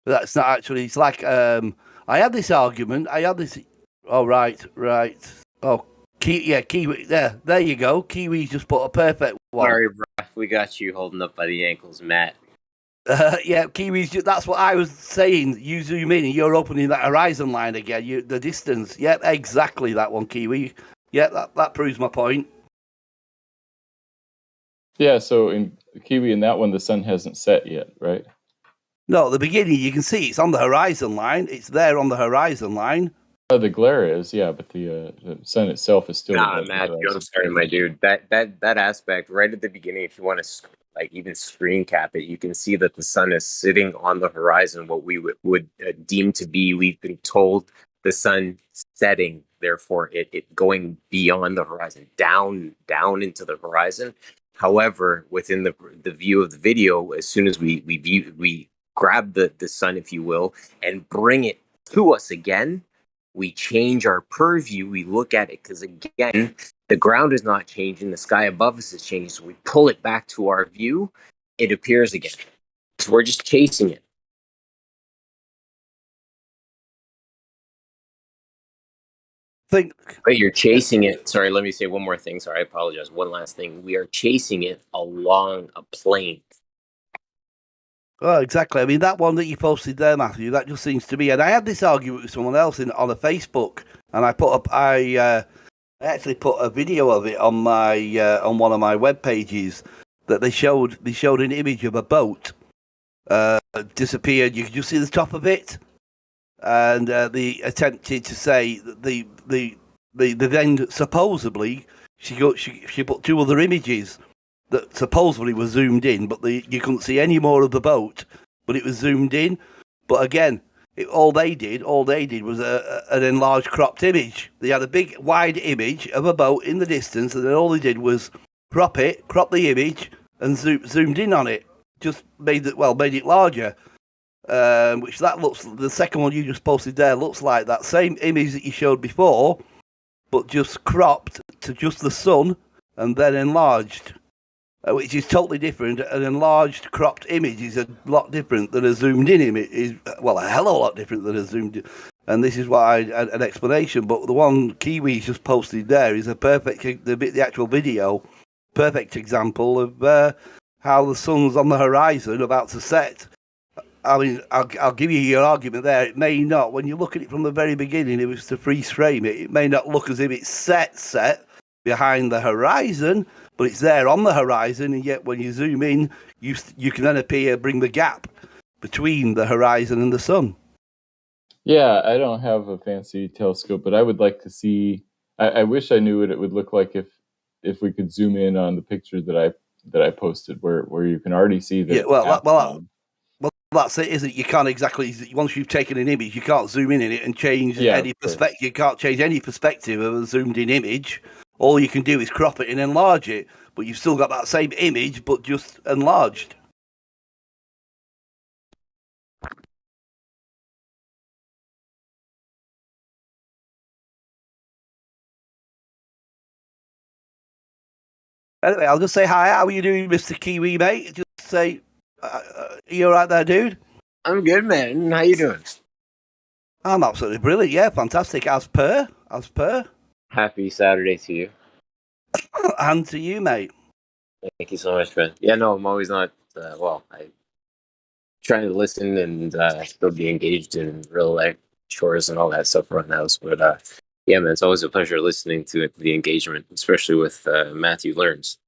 That's not actually. It's like I had this argument. Oh right. Oh, Kiwi. There you go. Kiwi's just put a perfect one. Sorry, bro. We got you holding up by the ankles, Matt. Yeah, Kiwi's. That's what I was saying. You zoom in, and you're opening that horizon line again. The distance. Yep, exactly that one, Kiwi. Yep, that proves my point. Yeah, so in Kiwi, in that one, the sun hasn't set yet, right? No, at the beginning you can see it's on the horizon line. It's there on the horizon line. Oh, the glare is, yeah, but the sun itself is still. Nah, Matt, I'm sorry, my dude. That aspect right at the beginning, if you want to like even screen cap it, you can see that the sun is sitting on the horizon. What we would deem to be, we've been told, the sun setting. Therefore, it going beyond the horizon, down into the horizon. However, within the view of the video, as soon as we grab the sun, if you will, and bring it to us again, we change our purview, we look at it, because again, the ground is not changing, the sky above us is changing, so we pull it back to our view, it appears again. So we're just chasing it. But you're chasing it. Sorry, let me say one more thing. Sorry, I apologize. One last thing. We are chasing it along a plane. Oh, exactly. I mean, that one that you posted there, Matthew, that just seems to be. And I had this argument with someone else on a Facebook, and I actually put a video of it on my on one of my web pages that they showed an image of a boat disappeared. You could just see the top of it, and they attempted to say that the then supposedly she put two other images that supposedly were zoomed in, but you couldn't see any more of the boat, but it was zoomed in. But again, all they did was an enlarged, cropped image. They had a big, wide image of a boat in the distance, and then all they did was crop the image, and zoomed in on it. Just made it larger. Which that looks, the second one you just posted there looks like that same image that you showed before, but just cropped to just the sun and then enlarged. Which is totally different. An enlarged, cropped image is a lot different than a zoomed-in image. Well, a hell of a lot different than a zoomed-in. And this is why an explanation. But the one Kiwi just posted there is a perfect, the actual video, perfect example of how the sun's on the horizon about to set. I mean, I'll give you your argument there. It may not, when you look at it from the very beginning, it was to freeze frame it. It may not look as if it's set behind the horizon, but it's there on the horizon, and yet when you zoom in, you can then bring the gap between the horizon and the sun. Yeah, I don't have a fancy telescope, but I would like to see. I wish I knew what it would look like if we could zoom in on the picture that I posted, where you can already see that. Yeah, that's it, isn't it? You can't exactly, once you've taken an image, you can't zoom in it and change any perspective. You can't change any perspective of a zoomed-in image. All you can do is crop it and enlarge it, but you've still got that same image, but just enlarged. Anyway, I'll just say hi. How are you doing, Mr. Kiwi, mate? Just say, you all right there, dude? I'm good, man. How you doing? I'm absolutely brilliant. Yeah, fantastic. As per. Happy Saturday to you. And to you, mate. Thank you so much, man. Yeah, no, I'm always not. I try to listen and still be engaged in real life chores and all that stuff around the house. But yeah, man, it's always a pleasure listening to the engagement, especially with Matthew Learns.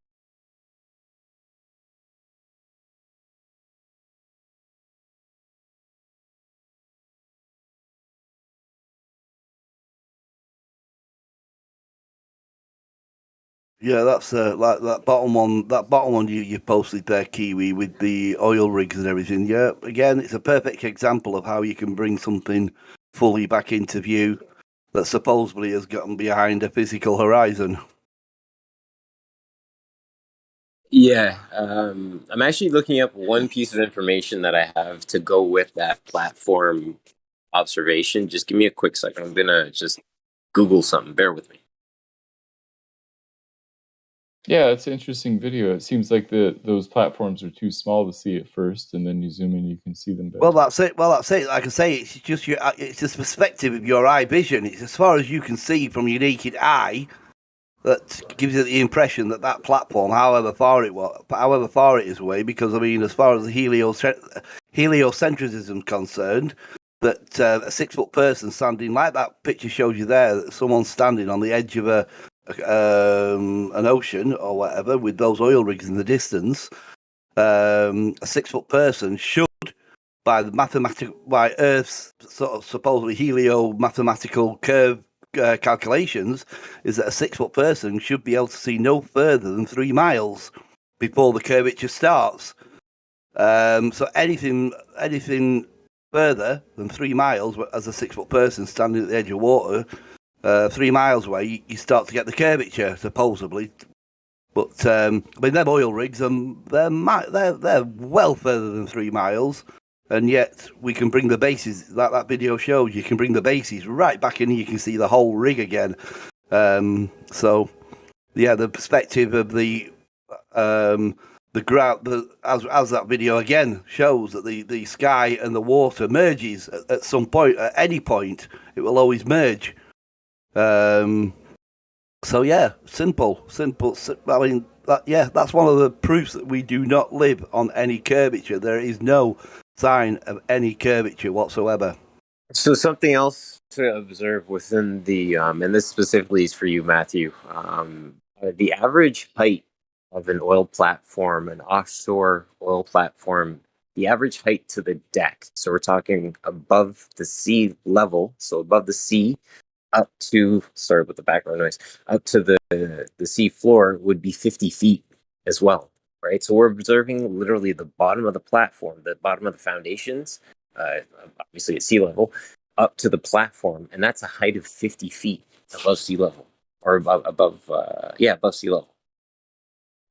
Yeah, that's like that bottom one. That bottom one you posted there, Kiwi, with the oil rigs and everything. Yeah, again, it's a perfect example of how you can bring something fully back into view that supposedly has gotten behind a physical horizon. Yeah, I'm actually looking up one piece of information that I have to go with that platform observation. Just give me a quick second. I'm gonna just Google something. Bear with me. Yeah, it's an interesting video. It seems like those platforms are too small to see at first, and then you zoom in, you can see them better. Well, that's it. Like I say, it's just it's just perspective of your eye vision. It's as far as you can see from your naked eye. That gives you the impression that that platform, however far it is away, because I mean, as far as the heliocentrism is concerned, that a 6 foot person standing like that picture shows you there, that someone's standing on the edge of an ocean or whatever with those oil rigs in the distance. A 6 foot person should, by Earth's sort of supposedly helio-mathematical curve calculations, is that a 6 foot person should be able to see no further than 3 miles before the curvature starts. So anything further than 3 miles, as a 6 foot person standing at the edge of water, 3 miles away, you start to get the curvature, supposedly. But I mean, them oil rigs, they're well further than 3 miles. And yet we can bring the bases, like that video shows, you can bring the bases right back in and you can see the whole rig again. So, yeah, the perspective of the ground, as that video again shows, that the sky and the water merges at some point, at any point, it will always merge. So, yeah, simple. I mean, that's one of the proofs that we do not live on any curvature. There is no sign of any curvature whatsoever. So something else to observe within the, and this specifically is for you, Matthew, the average height of an oil platform, an offshore oil platform, the average height to the deck. So we're talking above the sea level, so above the sea, up to, sorry about the background noise, up to the sea floor would be 50 feet as well, right? So we're observing literally the bottom of the platform, the bottom of the foundations, obviously at sea level, up to the platform, and that's a height of 50 feet above sea level, or above sea level.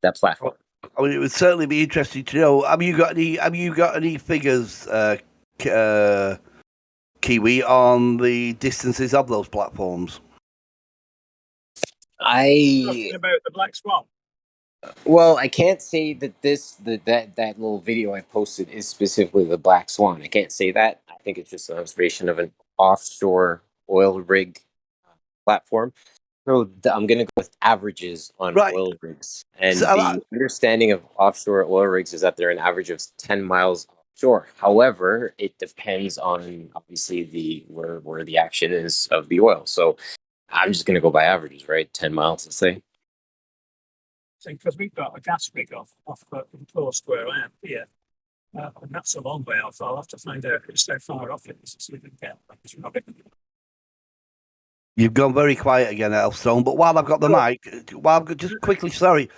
That platform. I mean, it would certainly be interesting to know. Have you got any figures, Kiwi, on the distances of those platforms? Talking about the Black Swan. Well, I can't say that that little video I posted is specifically the Black Swan. I can't say that. I think it's just an observation of an offshore oil rig platform. So I'm going to go with averages on oil rigs. And the understanding of offshore oil rigs is that they're an average of 10 miles offshore. However, it depends on obviously where the action is of the oil. So I'm just going to go by averages, right? 10 miles, let's say. Because we've got a gas rig off close where I am here, and that's a long way off. I'll have to find out just how far off it is so we can get. You've gone very quiet again, Elfstone. But while I've got the mic, just quickly, sorry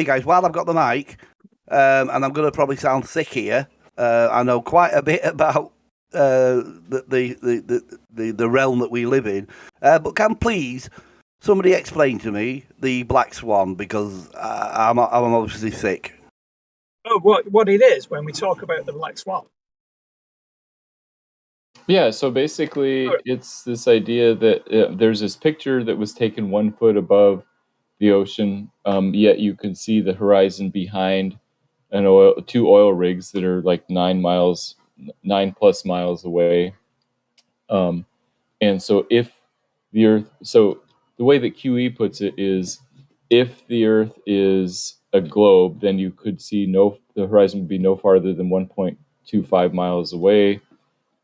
guys, while I've got the mic, and I'm going to probably sound thick here. I know quite a bit about the realm that we live in, but can please somebody explain to me the Black Swan, because I'm obviously thick. Oh, what it is when we talk about the Black Swan? Yeah, so basically it's this idea that there's this picture that was taken 1 foot above the ocean, yet you can see the horizon behind two oil rigs that are like 9+ miles away. And so if the Earth, so the way that QE puts it is, if the Earth is a globe, then you could see the horizon would be no farther than 1.25 miles away.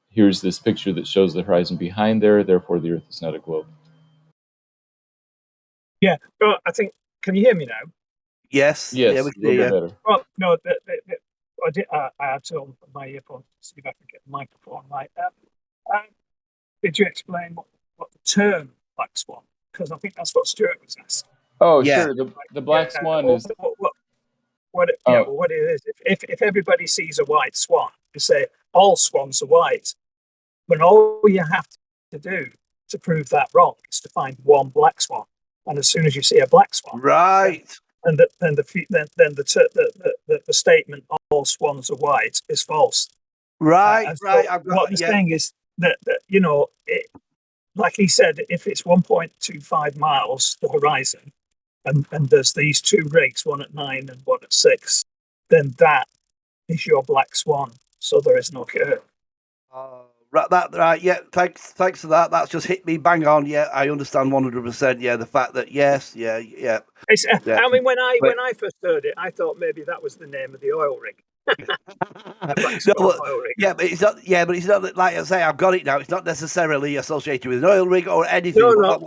Here's this picture that shows the horizon behind there, therefore the Earth is not a globe. Yeah, well, I think, can you hear me now? Yes. Yes, yeah, a we little bit better. Well, no, I had to open my earphone to see if I could get the microphone right. Did you explain what the term black swan? Because I think that's what Stuart was asking. Oh, sure. The black swan is. What it is. If everybody sees a white swan, you say all swans are white. But all you have to do to prove that wrong is to find one black swan. And as soon as you see a black swan, right, then the statement all swans are white is false. Right, right. So what they're saying is that like he said, if it's 1.25 miles the horizon, and there's these two rigs, one at 9 and one at 6, then that is your black swan. So there is no curve. Right, yeah. Thanks for that. That's just hit me bang on. Yeah, I understand 100%. Yeah, the fact that yes, yeah. I mean, when I first heard it, I thought maybe that was the name of the oil rig. Oil rig. Yeah, but it's not. Yeah, but it's not like I say. I've got it now. It's not necessarily associated with an oil rig or anything. No.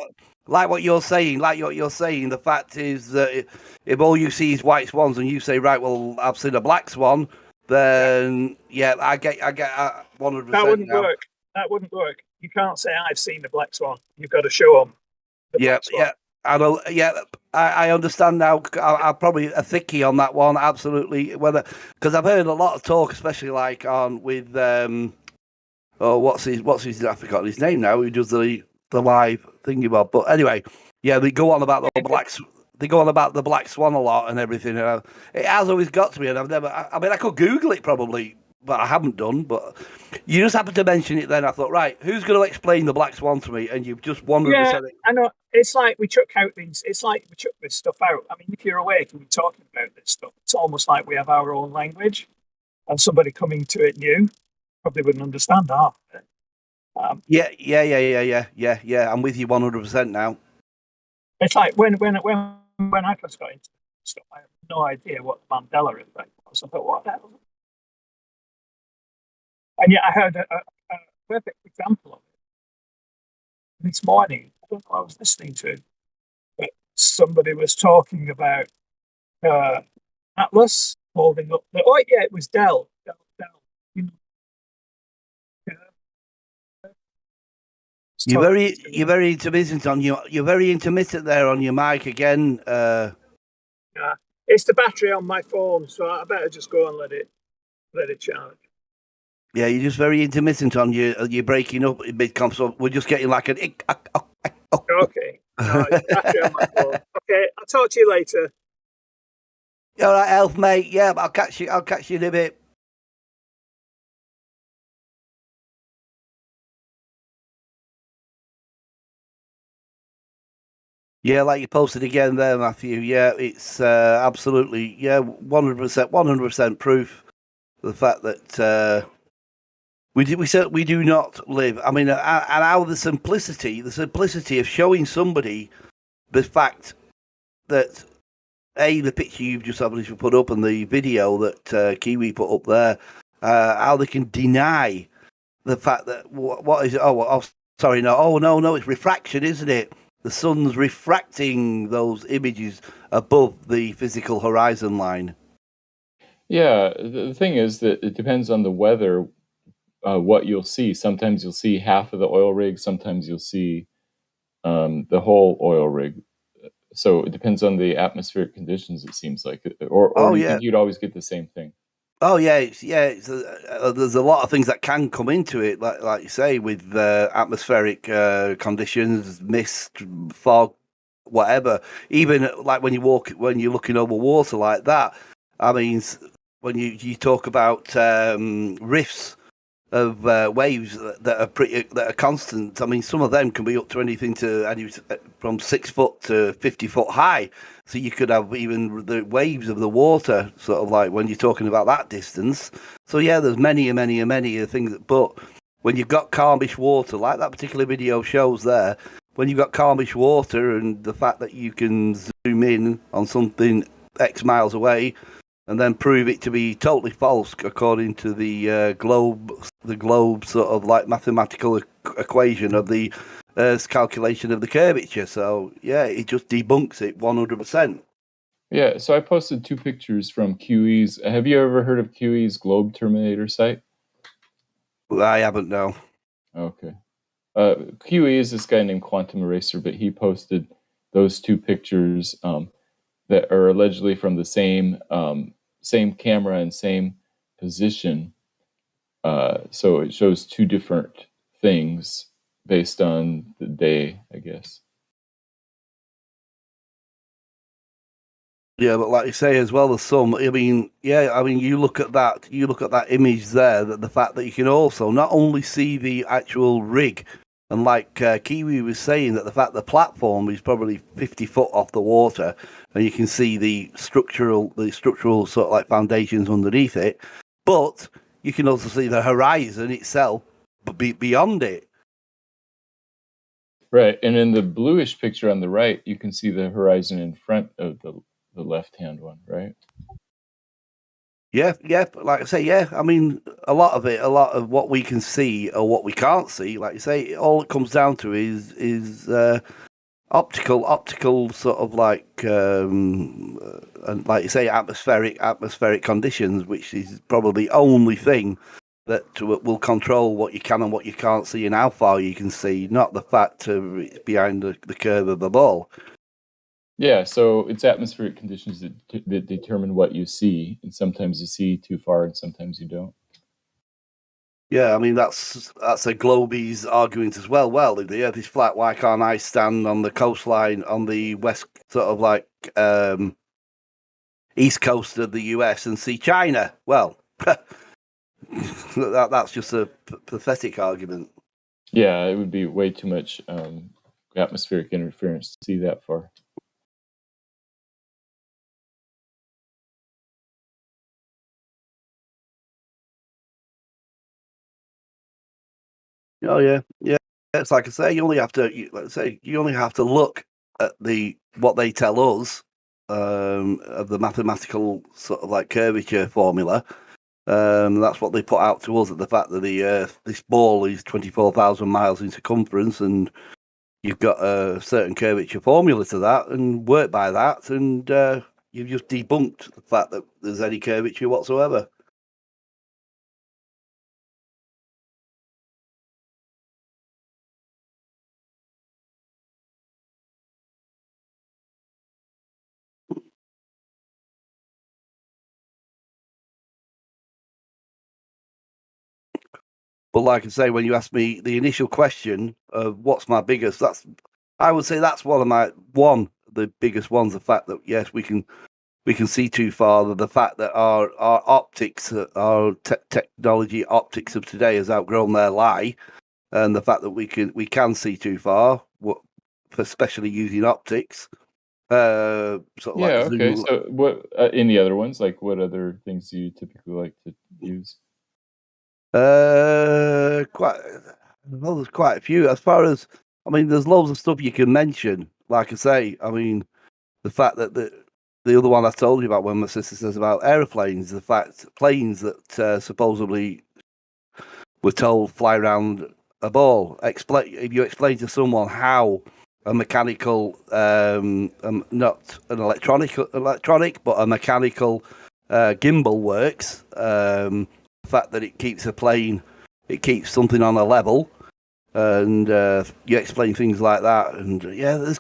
Like what you're saying. The fact is that if all you see is white swans and you say, right, well, I've seen a black swan, then I get 100%. That wouldn't work. You can't say I've seen the black swan. You've got to show them. I understand now. I'm probably a thickie on that one. Absolutely, because I've heard a lot of talk, especially like on with what's his? I forgot his name now. Who does the live thingy bob? But anyway, they go on about the black. They go on about the black swan a lot and everything. It has always got to me, and I've never. I mean, I could Google it probably, but I haven't done. But you just happened to mention it then. I thought, right, who's going to explain the black swan to me? And you've just 100%. Yeah, I know. It's like we chuck this stuff out. I mean, if you're awake and we're talking about this stuff, it's almost like we have our own language, and somebody coming to it new probably wouldn't understand half of it. Yeah. I'm with you 100% now. It's like when I first got into stuff, I had no idea what the Mandela effect was. I thought, what the hell? And yet I heard a perfect example of it this morning. I don't know what I was listening to, but somebody was talking about Atlas holding up. It was Dell. You know. You're very intermittent on you're very intermittent there on your mic again. Yeah, it's the battery on my phone, so I better just go and let it charge. Yeah, you're just very intermittent on you're breaking up mid comp, so we're just getting like an Okay. No, it's battery on my phone. Okay, I'll talk to you later. All right, Elf mate. Yeah, I'll catch you in a bit. Yeah, like you posted again there, Matthew. Yeah, it's absolutely 100% proof of the fact that we do not live. I mean, and how the simplicity of showing somebody the fact that the picture you've just obviously put up and the video that Kiwi put up there, how they can deny the fact that what is it? No, it's refraction, isn't it? The sun's refracting those images above the physical horizon line. Yeah, the thing is that it depends on the weather, what you'll see. Sometimes you'll see half of the oil rig, sometimes you'll see the whole oil rig. So it depends on the atmospheric conditions, it seems like. Or do you think you'd always get the same thing? Oh yeah, there's a lot of things that can come into it, like you say, with atmospheric conditions, mist, fog, whatever. Even like when you're looking over water like that. I mean, when you talk about rifts of waves that are constant. I mean, some of them can be up to anything to from 6 foot to 50 foot high. So you could have even the waves of the water, sort of like when you're talking about that distance. So yeah, there's many things. But when you've got calmish water, like that particular video shows there, when you've got calmish water and the fact that you can zoom in on something X miles away and then prove it to be totally false according to the globe sort of like mathematical equation of the Earth's calculation of the curvature. So yeah, it just debunks it 100%. Yeah, so I posted 2 pictures from QE's. Have you ever heard of QE's Globe Terminator site? I haven't, no. Okay. QE is this guy named Quantum Eraser, but he posted those 2 pictures that are allegedly from the same camera and same position. So it shows 2 different things based on the day, I guess. Yeah, but like you say as well, there's some. I mean, you look at that image there. That the fact that you can also not only see the actual rig, and like Kiwi was saying, that the fact the platform is probably 50 foot off the water, and you can see the structural sort of like foundations underneath it, but you can also see the horizon itself, but beyond it. Right, and in the bluish picture on the right, you can see the horizon in front of the left-hand one, right? Yeah, like I say, yeah. I mean, a lot of what we can see or what we can't see, like you say, all it comes down to is optical sort of like, and like you say, atmospheric conditions, which is probably the only thing that will control what you can and what you can't see and how far you can see, not the fact it's behind the curve of the ball. Yeah, so it's atmospheric conditions that determine what you see, and sometimes you see too far, and sometimes you don't. Yeah, I mean that's a Globie's argument as well. Well, if the Earth is flat, why can't I stand on the coastline on the west, sort of like east coast of the US and see China? Well, that's just a pathetic argument. Yeah, it would be way too much atmospheric interference to see that far. Oh yeah. It's like I say, you only have to look at what they tell us of the mathematical sort of like curvature formula. That's what they put out to us, at the fact that this ball is 24,000 miles in circumference, and you've got a certain curvature formula to that, and work by that, and you've just debunked the fact that there's any curvature whatsoever. But like I say, when you ask me the initial question of what's my biggest, I would say that's one of the biggest ones. The fact that yes, we can see too far. The fact that our optics, our technology optics of today has outgrown their lie, and the fact that we can see too far, especially using optics. Okay. So, what any other ones? Like, what other things do you typically like to use? There's quite a few. As far as, I mean, there's loads of stuff you can mention. Like I say, I mean, the fact that the other one I told you about when my sister says about aeroplanes, the fact planes that supposedly were told fly around a ball. If you explain to someone how a mechanical, not an electronic, but a mechanical gimbal works. The fact that it keeps it keeps something on a level, and you explain things like that. And yeah,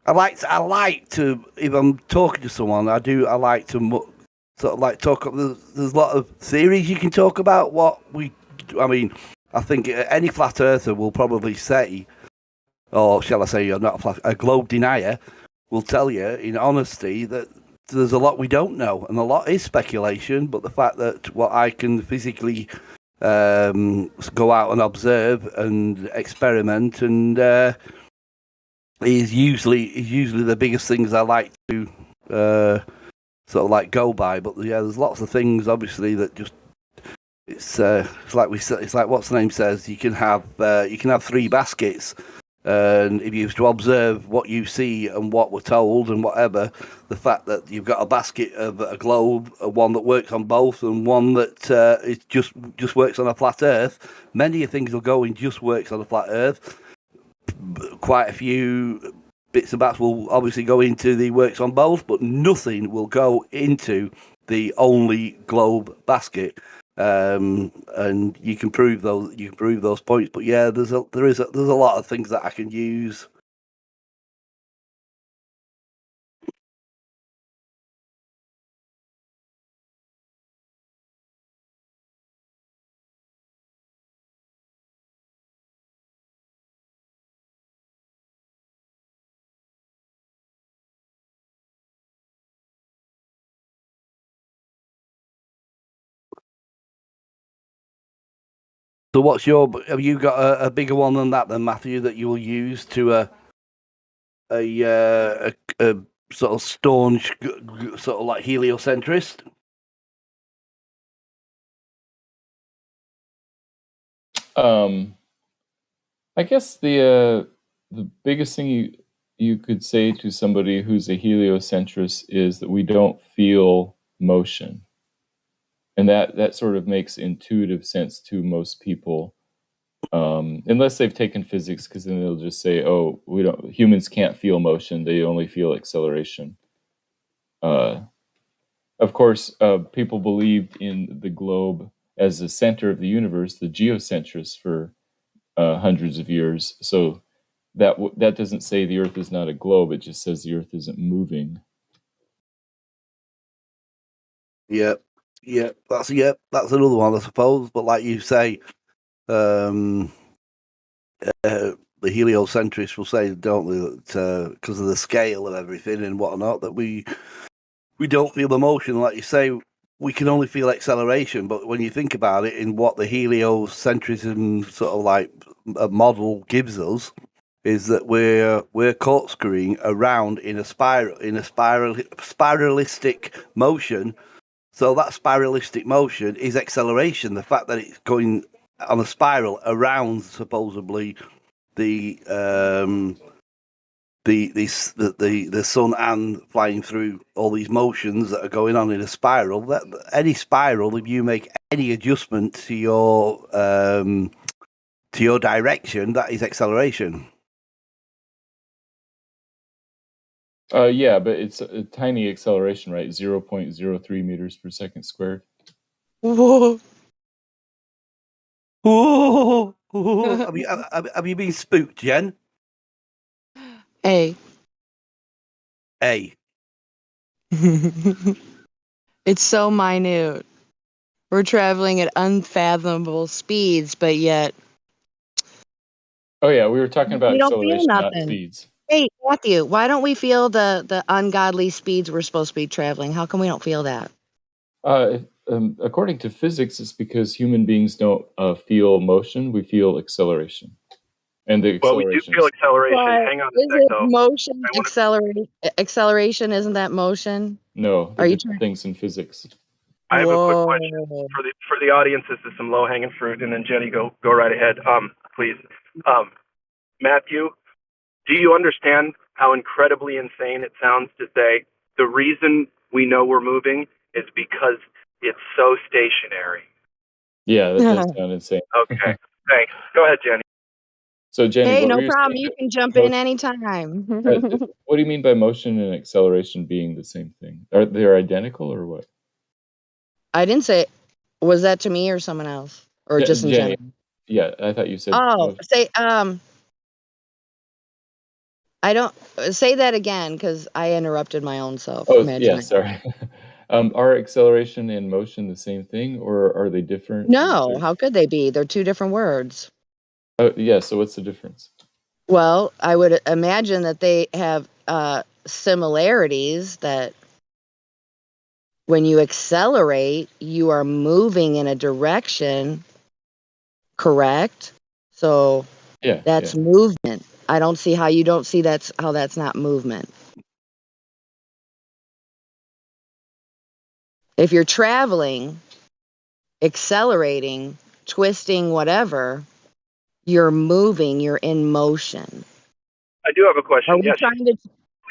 I like to if I'm talking to someone, I like to sort of like talk. There's a lot of theories you can talk about. I think any flat earther will probably say, or shall I say, a globe denier will tell you in honesty that there's a lot we don't know, and a lot is speculation. But the fact that what I can physically go out and observe and experiment and is usually the biggest things I like to sort of like go by. But yeah, there's lots of things obviously that just it's like it's like what's the name says, you can have 3 baskets. And if you was to observe what you see and what we're told and whatever, the fact that you've got a basket of a globe, one that works on both, and one that it just works on a flat Earth, many things will go in just works on a flat Earth. Quite a few bits and bats will obviously go into the works on both, but nothing will go into the only globe basket. And you can prove those points. But yeah, there's a lot of things that I can use. So have you got a bigger one than that then, Matthew, that you will use to a sort of staunch, sort of like heliocentrist? I guess the biggest thing you could say to somebody who's a heliocentrist is that we don't feel motion. And that sort of makes intuitive sense to most people, unless they've taken physics, because then they'll just say, "Oh, humans can't feel motion; they only feel acceleration." Of course, people believed in the globe as the center of the universe, the geocentrists, for hundreds of years. So that doesn't say the Earth is not a globe; it just says the Earth isn't moving. Yep. That's another one, I suppose. But like you say, the heliocentrists will say, don't they, that because of the scale of everything and whatnot, that we don't feel the motion. Like you say, we can only feel acceleration. But when you think about it, in what the heliocentrism sort of like a model gives us, is that we're corkscrewing around in a spiralistic motion. So that spiralistic motion is acceleration. The fact that it's going on a spiral around supposedly the sun and flying through all these motions that are going on in a spiral. That any spiral, if you make any adjustment to your direction, that is acceleration. Yeah, but it's a tiny acceleration, right? 0.03 meters per second squared. Whoa! Whoa! Have you been spooked, Jen? Hey. Hey. It's so minute. We're traveling at unfathomable speeds, but yet. Oh yeah, we were talking about we don't feel acceleration, not nothing. speeds. Hey, Matthew, why don't we feel the ungodly speeds we're supposed to be traveling? How come we don't feel that? According to physics, it's because human beings don't feel motion; we feel acceleration. And the acceleration. Well, we do feel acceleration. But Hang on a is sec, it though. motion acceleration? Isn't that motion? No, Are you different things in physics. I have a quick question for the audience. This is some low hanging fruit, and then Jenny, go right ahead, please. Matthew, do you understand how incredibly insane it sounds to say the reason we know we're moving is because it's so stationary? Yeah, that does sound insane. Okay, thanks. Go ahead, Jenny. So Jenny, Hey, what no were you problem. saying? You can jump in anytime. What do you mean by motion and acceleration being the same thing? Are they identical or what? I didn't say. Was that to me or someone else, or just in Jenny. general? Yeah, I thought you said. Oh, say I don't say that again because I interrupted my own self. Oh, yeah, sorry. Are acceleration and motion the same thing, or are they different? No, how could they be? They're two different words. Yeah, so what's the difference? Well, I would imagine that they have similarities, that when you accelerate, you are moving in a direction, correct? So yeah, that's movement. I don't see how you don't see how that's not movement. If you're traveling, accelerating, twisting, whatever, you're moving, you're in motion. I do have a question. Are we Yes. trying to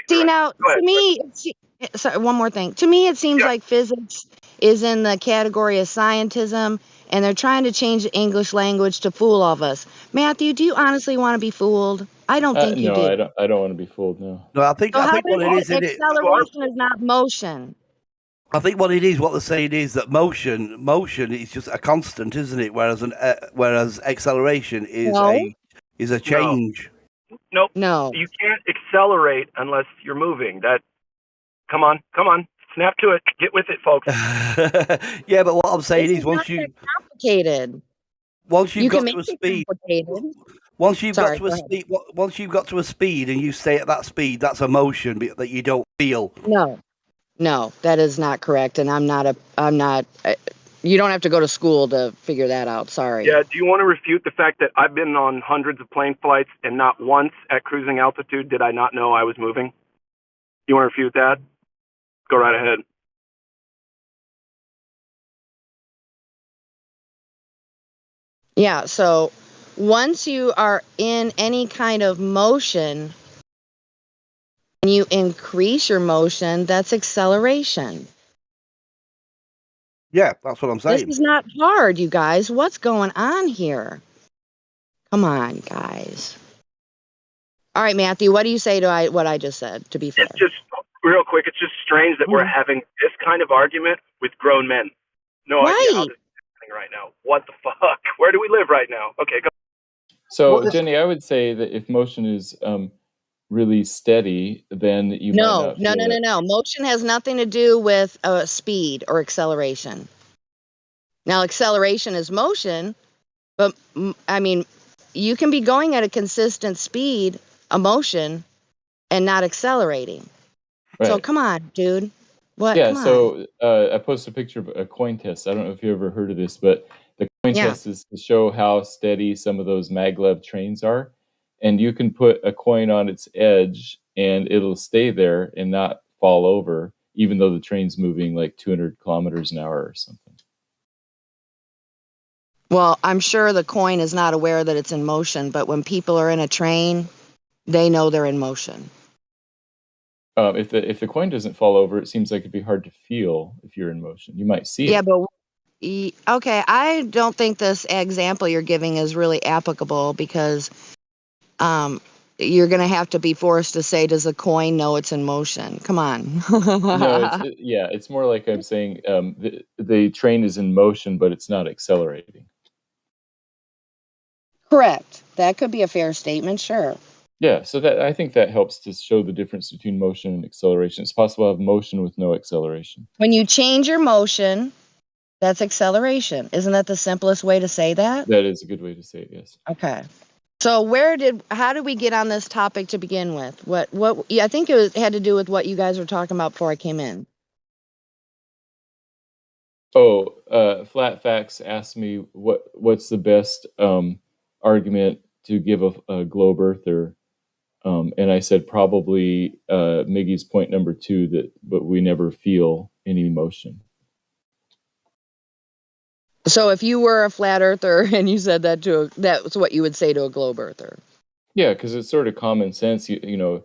see now? To me, sorry, one more thing. To me, it seems like physics is in the category of scientism, and they're trying to change the English language to fool all of us. Matthew, do you honestly want to be fooled? I don't think you No, do. I don't want to be fooled. No. No, I think So how what it is, acceleration is not motion? I think what it is, what they're saying is that motion is just a constant, isn't it? Whereas acceleration is a change. Nope. No. You can't accelerate unless you're moving. Come on. Snap to it. Get with it, folks. Yeah, but what I'm saying This is once not that complicated. you've got to a speed, once you've got to a speed and you stay at that speed, that's a motion that you don't feel. No, that is not correct, and I'm not. You don't have to go to school to figure that out. Sorry. Yeah, do you want to refute the fact that I've been on hundreds of plane flights and not once at cruising altitude did I not know I was moving? You want to refute that? Go right ahead. Yeah, so once you are in any kind of motion and you increase your motion, that's acceleration. Yeah, that's what I'm saying. This is not hard, you guys. What's going on here? Come on, guys. All right, Matthew, what do you say to what I just said, to be fair? It's just, real quick, it's just strange that we're having this kind of argument with grown men. No idea how this is happening right now. What the fuck? Where do we live right now? Okay, go. So, Jenny, I would say that if motion is really steady, then you might not feel it. No. Motion has nothing to do with speed or acceleration. Now, acceleration is motion, but I mean, you can be going at a consistent speed, a motion, and not accelerating. Right. So come on, dude. What? Yeah, Come on. so I posted a picture of a coin test. I don't know if you ever heard of this, but the coin test is to show how steady some of those maglev trains are. And you can put a coin on its edge and it'll stay there and not fall over, even though the train's moving like 200 kilometers an hour or something. Well, I'm sure the coin is not aware that it's in motion, but when people are in a train, they know they're in motion. If the coin doesn't fall over, it seems like it'd be hard to feel if you're in motion. You might see it. Yeah, but okay, I don't think this example you're giving is really applicable because you're going to have to be forced to say, does the coin know it's in motion? Come on. No, it's more like I'm saying the train is in motion, but it's not accelerating. Correct. That could be a fair statement, sure. Yeah, so that I think that helps to show the difference between motion and acceleration. It's possible to have motion with no acceleration. When you change your motion, that's acceleration. Isn't that the simplest way to say that? That is a good way to say it, yes. Okay. So how did we get on this topic to begin with? I think it had to do with what you guys were talking about before I came in. Flat Facts asked me what's the best argument to give a globe earther. And I said probably Miggy's point number 2 but we never feel any motion. So if you were a flat earther and you said that's what you would say to a globe earther. Yeah, because it's sort of common sense. You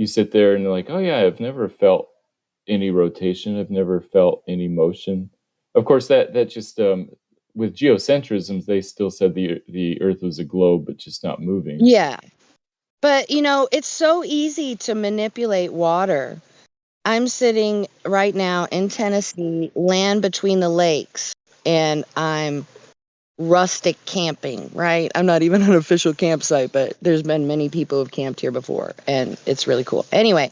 sit there and you're like, oh yeah, I've never felt any rotation. I've never felt any motion. Of course, that just with geocentrism, they still said the Earth was a globe, but just not moving. Yeah. But, it's so easy to manipulate water. I'm sitting right now in Tennessee, land between the lakes, and I'm rustic camping, right? I'm not even an official campsite, but there's been many people who've camped here before, and it's really cool. Anyway,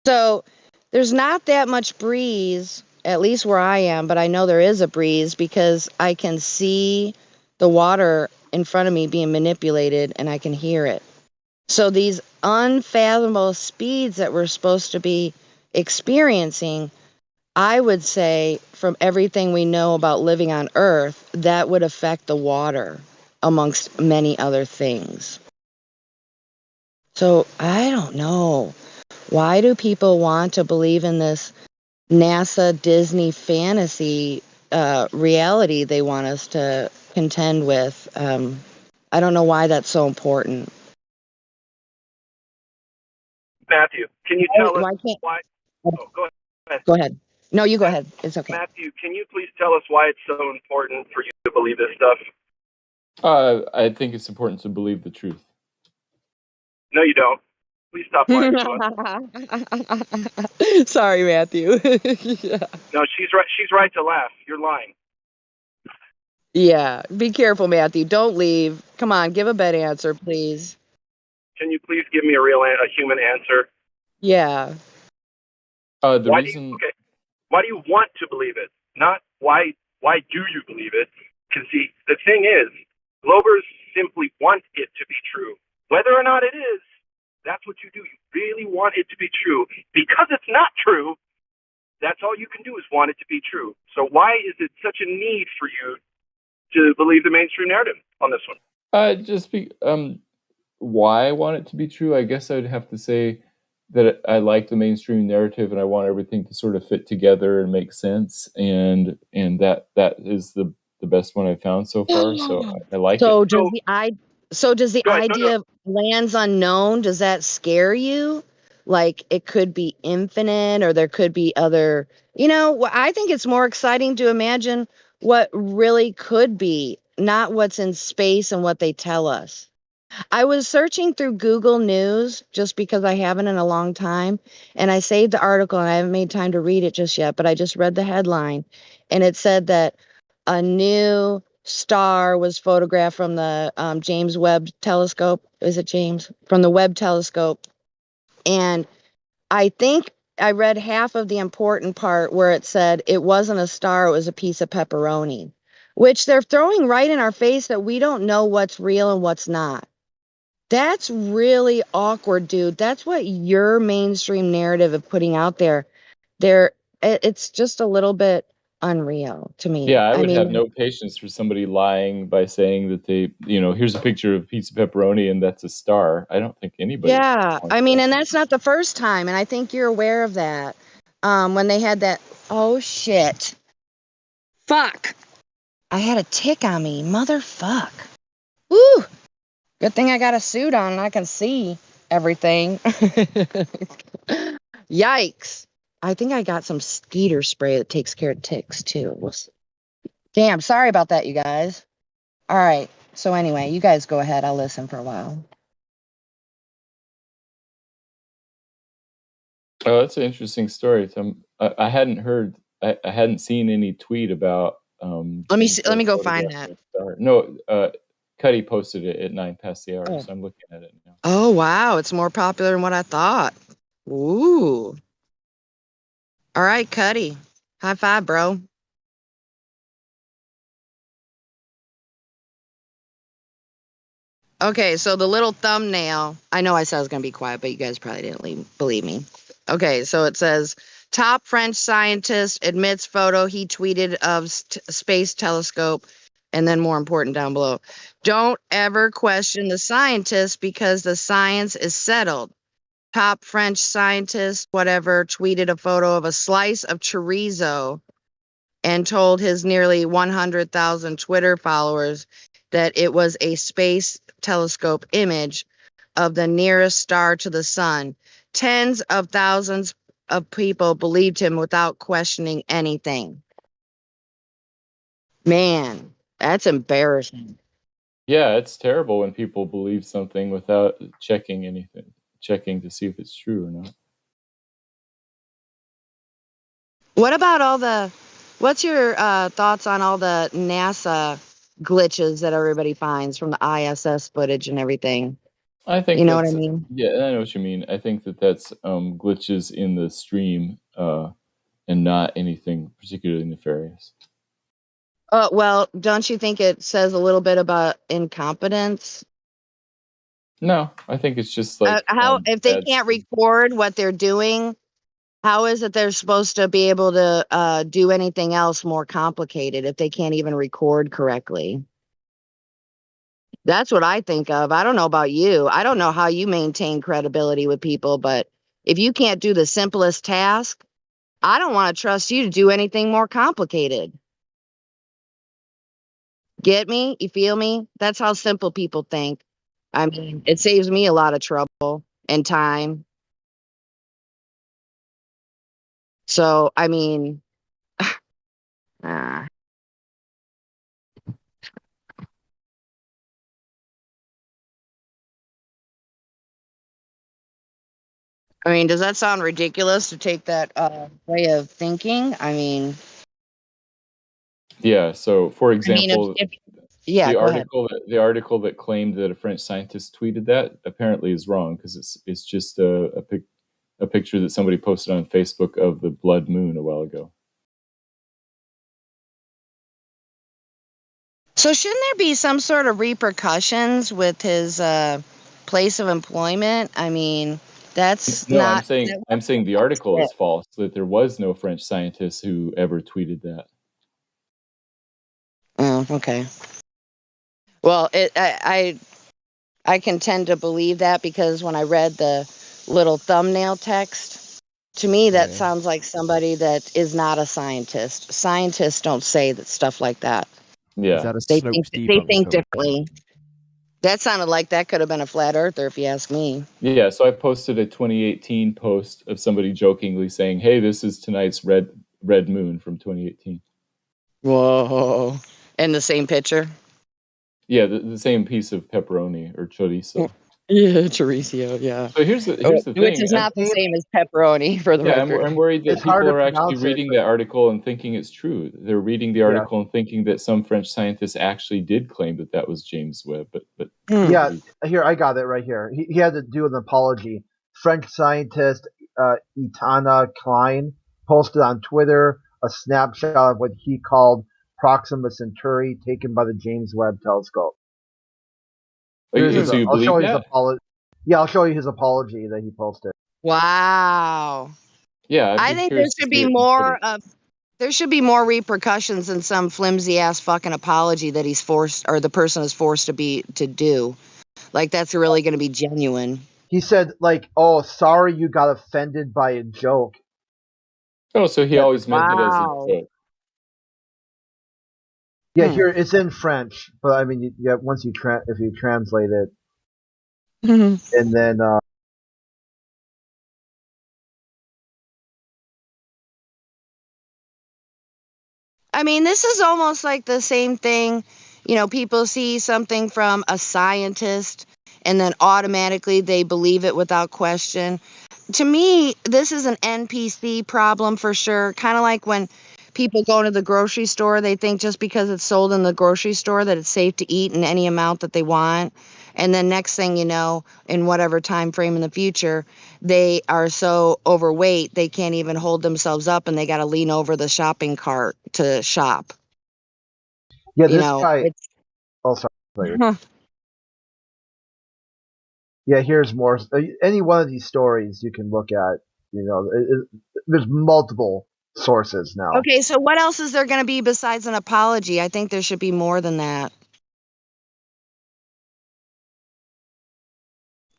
so there's not that much breeze, at least where I am, but I know there is a breeze because I can see the water in front of me being manipulated, and I can hear it. So these unfathomable speeds that we're supposed to be experiencing, I would say from everything we know about living on Earth, that would affect the water amongst many other things. So I don't know. Why do people want to believe in this NASA Disney fantasy reality they want us to contend with? I don't know why that's so important. Matthew, can you tell us why? Oh, go ahead. Go ahead. No, you go ahead. It's okay. Matthew, can you please tell us why it's so important for you to believe this stuff? I think it's important to believe the truth. No, you don't. Please stop lying to us. Sorry, Matthew. Yeah. No, she's right. She's right to laugh. You're lying. Yeah, be careful, Matthew. Don't leave. Come on, give a bad answer, please. Can you please give me a human answer? Yeah. The Why reason. Why do you want to believe it? Not why. Why do you believe it? Because the thing is, Globers simply want it to be true, whether or not it is. That's what you do. You really want it to be true. Because it's not true, that's all you can do is want it to be true. So why is it such a need for you to believe the mainstream narrative on this one? Why I want it to be true? I guess I'd have to say that I like the mainstream narrative and I want everything to sort of fit together and make sense. And that is the best one I've found so far. So I like So it. does the idea of lands unknown, does that scare you? Like it could be infinite or there could be other, I think it's more exciting to imagine what really could be, not what's in space and what they tell us. I was searching through Google News just because I haven't in a long time, and I saved the article and I haven't made time to read it just yet, but I just read the headline and it said that a new star was photographed from the James Webb telescope. Is it James? From the Webb telescope. And I think I read half of the important part where it said it wasn't a star, it was a piece of pepperoni, which they're throwing right in our face that we don't know what's real and what's not. That's really awkward, dude. That's what your mainstream narrative of putting out there. It's just a little bit unreal to me. Yeah, I would have mean, no patience for somebody lying by saying that they, here's a picture of a piece of pepperoni and that's a star. I don't think anybody. yeah, I mean, and that's not the first time, and I think you're aware of that. When they had that, oh shit, fuck, I had a tick on me, motherfuck. Woo! Good thing I got a suit on and I can see everything. Yikes. I think I got some skeeter spray that takes care of ticks too. Damn, sorry about that, you guys. All right. So anyway, you guys go ahead. I'll listen for a while. Oh, that's an interesting story. I hadn't heard, I hadn't seen any tweet about. Let me go find that. No, Cuddy posted it at 9 past the hour, so I'm looking at it now. Oh wow, it's more popular than what I thought. Ooh. All right, Cuddy. High five, bro. Okay, so the little thumbnail, I know I said I was going to be quiet, but you guys probably didn't believe me. Okay, so it says, top French scientist admits photo he tweeted of space telescope, and then more important down below. Don't ever question the scientist because the science is settled. Top French scientist, whatever, tweeted a photo of a slice of chorizo and told his nearly 100,000 Twitter followers that it was a space telescope image of the nearest star to the sun. Tens of thousands of people believed him without questioning anything. Man, that's embarrassing. Yeah, it's terrible when people believe something without checking to see if it's true or not. What about what's your thoughts on all the NASA glitches that everybody finds from the ISS footage and everything? I think you know what I mean? Yeah, I know what you mean. I think that's glitches in the stream and not anything particularly nefarious. Well, don't you think it says a little bit about incompetence? No, I think it's just like how if they can't record what they're doing, how is it they're supposed to be able to do anything else more complicated if they can't even record correctly? That's what I think of. I don't know about you. I don't know how you maintain credibility with people, but if you can't do the simplest task, I don't want to trust you to do anything more complicated. Get me? You feel me? That's how simple people think. I mean, it saves me a lot of trouble and time. So, I mean, ah. I mean, does that sound ridiculous to take that way of thinking? I mean, Yeah. So, for example, yeah, go ahead. the article that claimed that a French scientist tweeted that apparently is wrong because it's just a picture that somebody posted on Facebook of the blood moon a while ago. So, shouldn't there be some sort of repercussions with his place of employment? I mean, that's No, not. I'm saying the article is false. That there was no French scientist who ever tweeted that. Oh, okay. Well, I can tend to believe that because when I read the little thumbnail text, to me that sounds like somebody that is not a scientist. Scientists don't say that stuff like that. Yeah. Is that a They Snopes think debunker? differently. That sounded like that could have been a flat earther, if you ask me. Yeah, so I posted a 2018 post of somebody jokingly saying, "Hey, this is tonight's red moon from 2018." Whoa! In the same picture. Yeah, the same piece of pepperoni or chorizo. Yeah, chorizo. Yeah. So here's the Which thing. is not the same as pepperoni, for the Yeah, record. I'm worried that It's hard people to are actually pronounce it, reading the article and thinking it's true. They're reading the article and thinking that some French scientist actually did claim that that was James Webb, but Yeah, here I got it right here. He had to do an apology. French scientist Itana Klein posted on Twitter a snapshot of what he called Proxima Centauri taken by the James Webb Telescope. So you I'll show believe you his that? apology. Yeah, I'll show you his apology that he posted. Wow. Yeah, I'd I be think there curious to should see be it more considered. there should be more repercussions than some flimsy ass fucking apology that he's forced or the person is forced to do. Like that's really going to be genuine. He said like, "Oh, sorry you got offended by a joke." Oh, so he always meant it as a Wow. joke. Yeah, here it's in French, but I mean, yeah, once you if you translate it, and then I mean, this is almost like the same thing. You know, people see something from a scientist and then automatically they believe it without question. To me, this is an NPC problem for sure. Kind of like when people go to the grocery store, they think just because it's sold in the grocery store that it's safe to eat in any amount that they want. And then next thing you know, in whatever time frame in the future, they are so overweight they can't even hold themselves up and they got to lean over the shopping cart to shop. yeah, You this know, guy. it's Oh, sorry. Yeah, here's more. Any one of these stories you can look at. You know, there's multiple sources now. okay, so what else is there going to be besides an apology? I think there should be more than that.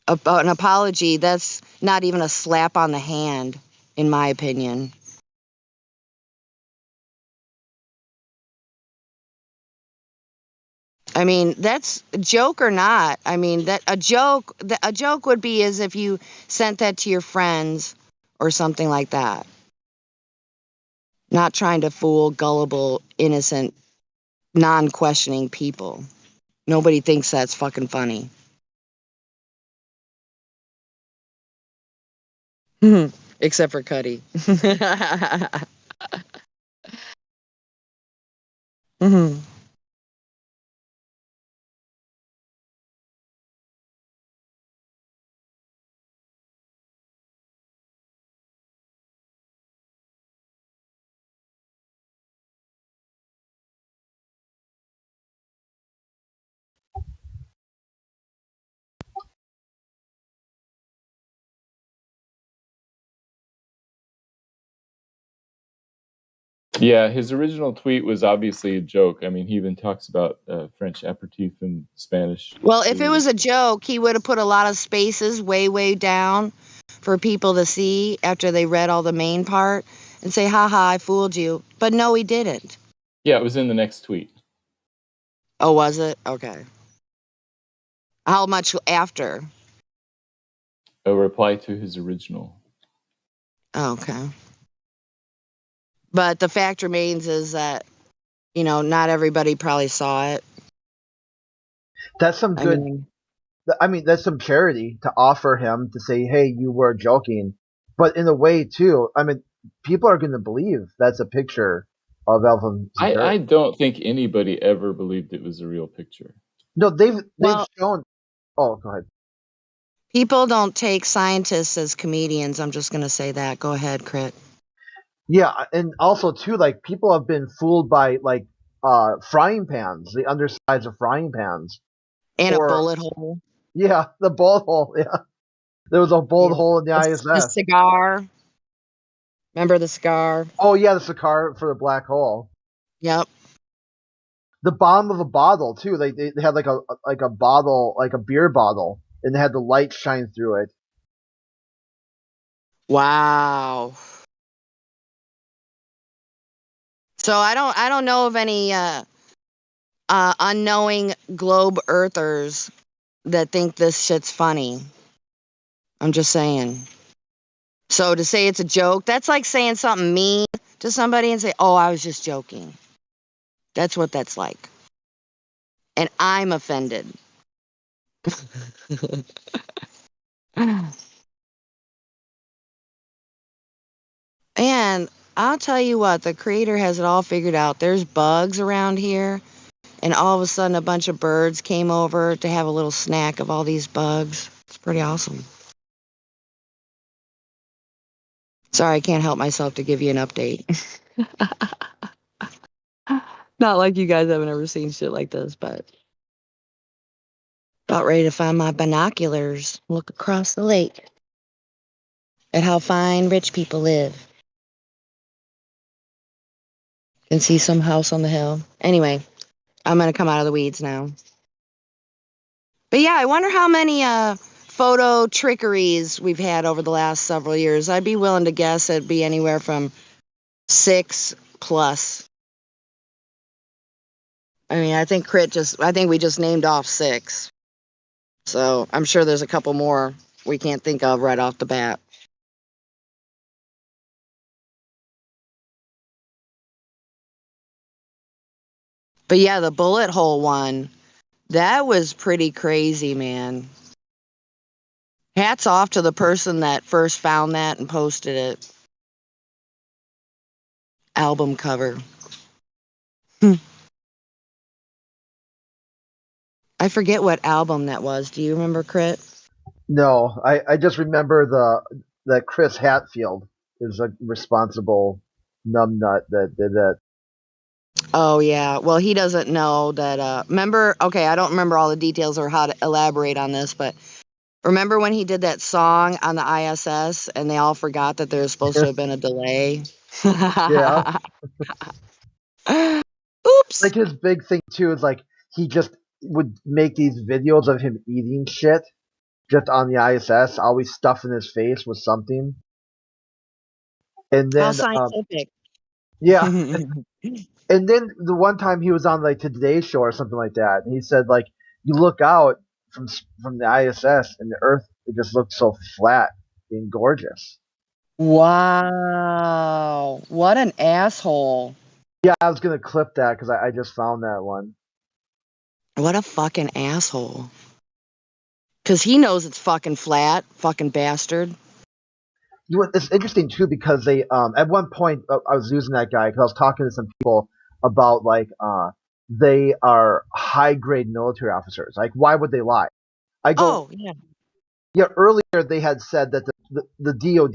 An apology, that's not even a slap on the hand, in my opinion. I mean, that's joke or not. I mean, that a joke would be as if you sent that to your friends or something like that. Not trying to fool gullible, innocent, non-questioning people. Nobody thinks that's fucking funny. Except for Cuddy. Yeah, his original tweet was obviously a joke. I mean, he even talks about French aperitif in Spanish. Well, if it was a joke, he would have put a lot of spaces way, way down for people to see after they read all the main part and say, haha, I fooled you. But no, he didn't. Yeah, it was in the next tweet. Oh, was it? Okay. How much after? A reply to his original. Okay. But the fact remains is that, not everybody probably saw it. That's some good. That's some charity to offer him to say, "Hey, you were joking," but in a way too. I mean, people are going to believe that's a picture of Elvin. I don't think anybody ever believed it was a real picture. No, they've shown. Oh, go ahead. People don't take scientists as comedians. I'm just going to say that. Go ahead, Crit. Yeah, and also too, like people have been fooled by like frying pans, the undersides of frying pans, and a bullet hole. Yeah, the bullet hole. Yeah, there was a bullet hole in the ISS. The cigar. Remember the cigar? Oh yeah, the cigar for the black hole. Yep. The bottom of a bottle too. They had like a bottle, like a beer bottle, and they had the light shine through it. Wow. So I don't know of any unknowing globe earthers that think this shit's funny. I'm just saying. So to say it's a joke, that's like saying something mean to somebody and say, "Oh, I was just joking." That's what that's like. And I'm offended. And I'll tell you what, the creator has it all figured out. There's bugs around here, and all of a sudden a bunch of birds came over to have a little snack of all these bugs. It's pretty awesome. Sorry, I can't help myself to give you an update. Not like you guys haven't ever seen shit like this, but about ready to find my binoculars, look across the lake at how fine rich people live. Can see some house on the hill. Anyway, I'm going to come out of the weeds now. But yeah, I wonder how many photo trickeries we've had over the last several years. I'd be willing to guess it'd be anywhere from 6 plus. I mean, I think we just named off 6. So I'm sure there's a couple more we can't think of right off the bat. But yeah, the bullet hole one, that was pretty crazy, man. Hats off to the person that first found that and posted it. Album cover. I forget what album that was. Do you remember, Crit? No, I just remember that Chris Hatfield is a responsible numbnut that did that. Oh, yeah. Well, he doesn't know that. Remember? Okay, I don't remember all the details or how to elaborate on this, but remember when he did that song on the ISS and they all forgot that there was supposed to have been a delay? Yeah. Oops. Like his big thing too is like he just would make these videos of him eating shit just on the ISS, always stuffing his face with something. And then How scientific. Yeah. And then the one time he was on like Today Show or something like that, and he said like you look out from the ISS and the Earth, it just looks so flat and gorgeous. Wow. What an asshole. Yeah, I was gonna clip that because I just found that one. What a fucking asshole. Because he knows it's fucking flat, fucking bastard. You know, it's interesting too because they at one point I was using that guy because I was talking to some people about like they are high grade military officers. Like, why would they lie? I go, yeah. Earlier they had said that the DoD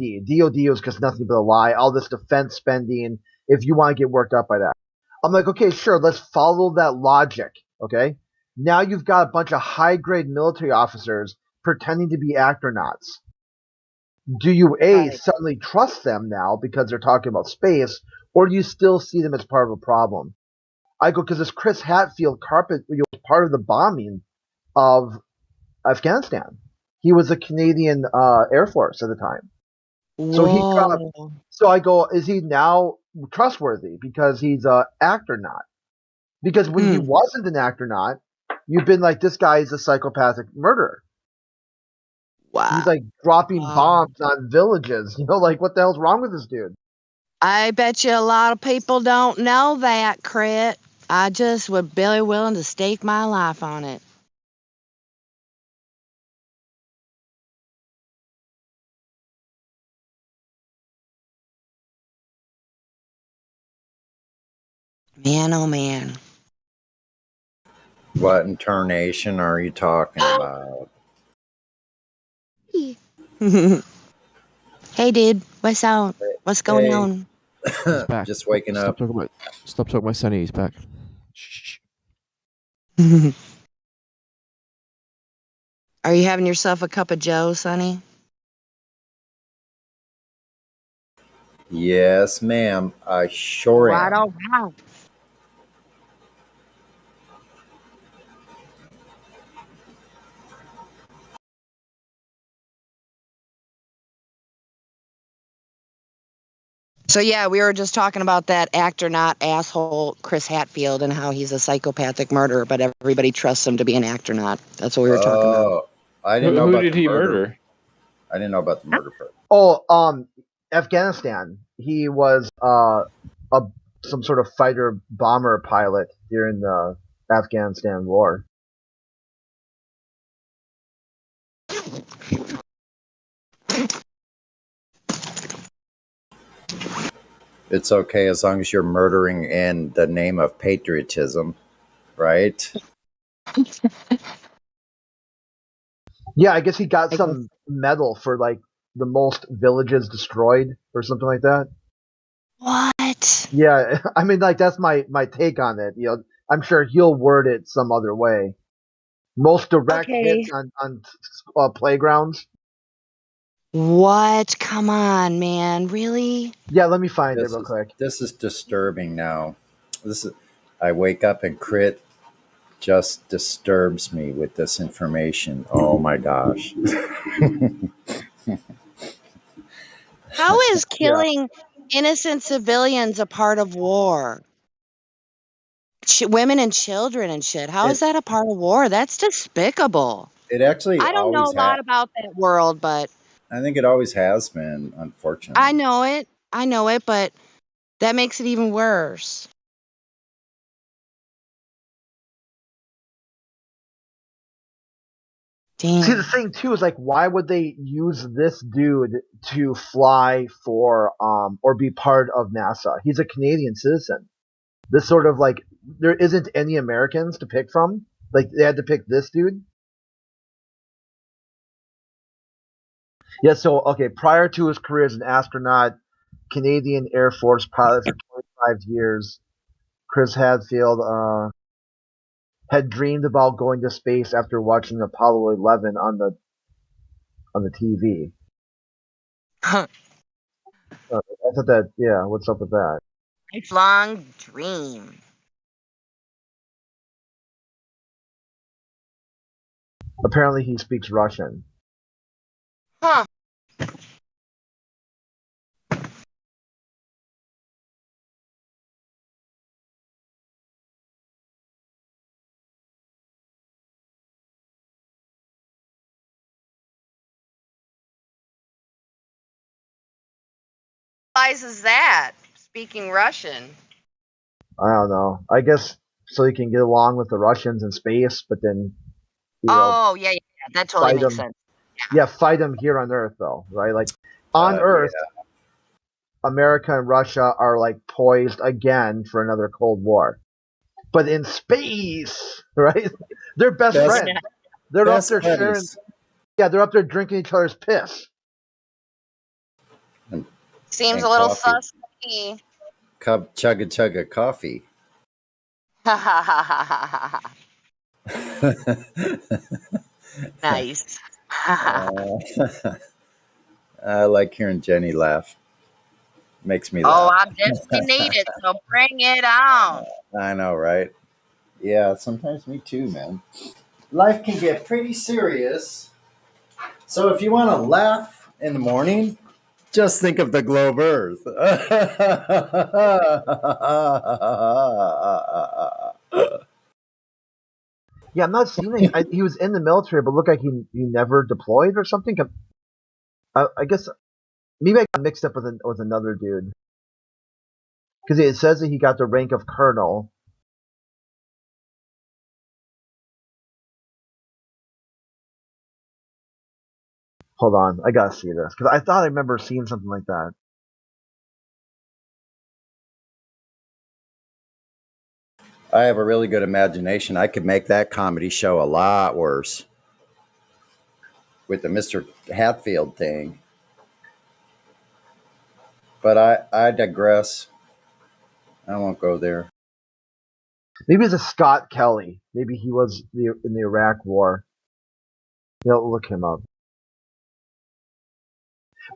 was just nothing but a lie. All this defense spending. If you want to get worked up by that, I'm like, okay, sure, let's follow that logic. Okay, now you've got a bunch of high grade military officers pretending to be astronauts. Do you suddenly trust them now because they're talking about space, or do you still see them as part of a problem? I go, because this Chris Hadfield was part of the bombing of Afghanistan. He was a Canadian Air Force at the time. Whoa. So I go, is he now trustworthy because he's an actor not? Because when he wasn't an actor not, you've been like, this guy is a psychopathic murderer. Wow. He's like dropping bombs on villages. Like what the hell's wrong with this dude? I bet you a lot of people don't know that, Crit. I just would be willing to stake my life on it. Man, oh man. What incarnation are you talking about? Hey, dude. What's up? What's going on? He's back. Just waking up. Stop talking about Sonny. He's back. Shh. Are you having yourself a cup of joe, Sonny? Yes, ma'am. I sure am. Right on. So yeah, we were just talking about that actor not asshole Chris Hadfield and how he's a psychopathic murderer, but everybody trusts him to be an actor not. That's what we were talking about. Oh, I didn't know Who about did the he murder. murder? I didn't know about the murder part. Oh, Afghanistan. He was some sort of fighter bomber pilot during the Afghanistan war. It's okay as long as you're murdering in the name of patriotism, right? Yeah, I guess he got some medal for like the most villages destroyed or something like that. What? Yeah, I mean, like that's my take on it. I'm sure he'll word it some other way. Most direct hits on playgrounds. What? Come on, man. Really? Yeah, let me find it real quick. This is disturbing now. I wake up and Crit just disturbs me with this information. Oh my gosh. How is killing innocent civilians a part of war? Women and children and shit. How is that a part of war? That's despicable. It actually I don't know a always lot about that world, but I think it always has been, unfortunately. I know it, but that makes it even worse. Damn. See, the thing too is like, why would they use this dude to fly for or be part of NASA? He's a Canadian citizen. This sort of like, there isn't any Americans to pick from. Like they had to pick this dude. Yeah. So okay, prior to his career as an astronaut, Canadian Air Force pilot for 25 years, Chris Hadfield had dreamed about going to space after watching Apollo 11 on the TV. Huh. I thought that, yeah, what's up with that? Lifelong dream. Apparently he speaks Russian. Huh. Is that? Speaking Russian. I don't know. I guess so he can get along with the Russians in space, but then Yeah. That totally makes sense. Yeah, fight them here on Earth though, right? Like on Earth, America and Russia are like poised again for another Cold War. But in space, right? They're best friends. They're up there sharing. Yeah, they're up there drinking each other's piss. Seems a little sus to me. Chugga coffee. Nice. I like hearing Jenny laugh. Makes me Oh, laugh. I definitely need it, so bring it on. I know, right? Yeah, sometimes me too, man. Life can get pretty serious. So if you want to laugh in the morning, just think of the globe Earth. Yeah, I'm not seeing it. He was in the military, but looked like he never deployed or something. I guess maybe I got mixed up with another dude because it says that he got the rank of colonel. Hold on, I gotta see this because I thought I remember seeing something like that. I have a really good imagination. I could make that comedy show a lot worse with the Mr. Hatfield thing. But I digress. I won't go there. Maybe it's a Scott Kelly. Maybe he was in the Iraq War. Look him up.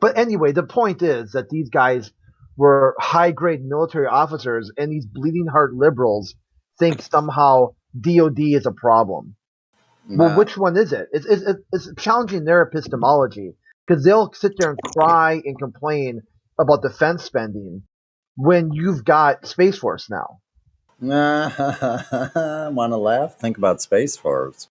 But anyway, the point is that these guys were high-grade military officers, and these bleeding heart liberals think somehow DOD is a problem. Well, which one is it? It's challenging their epistemology because they'll sit there and cry and complain about defense spending when you've got Space Force now. Want to laugh? Think about Space Force.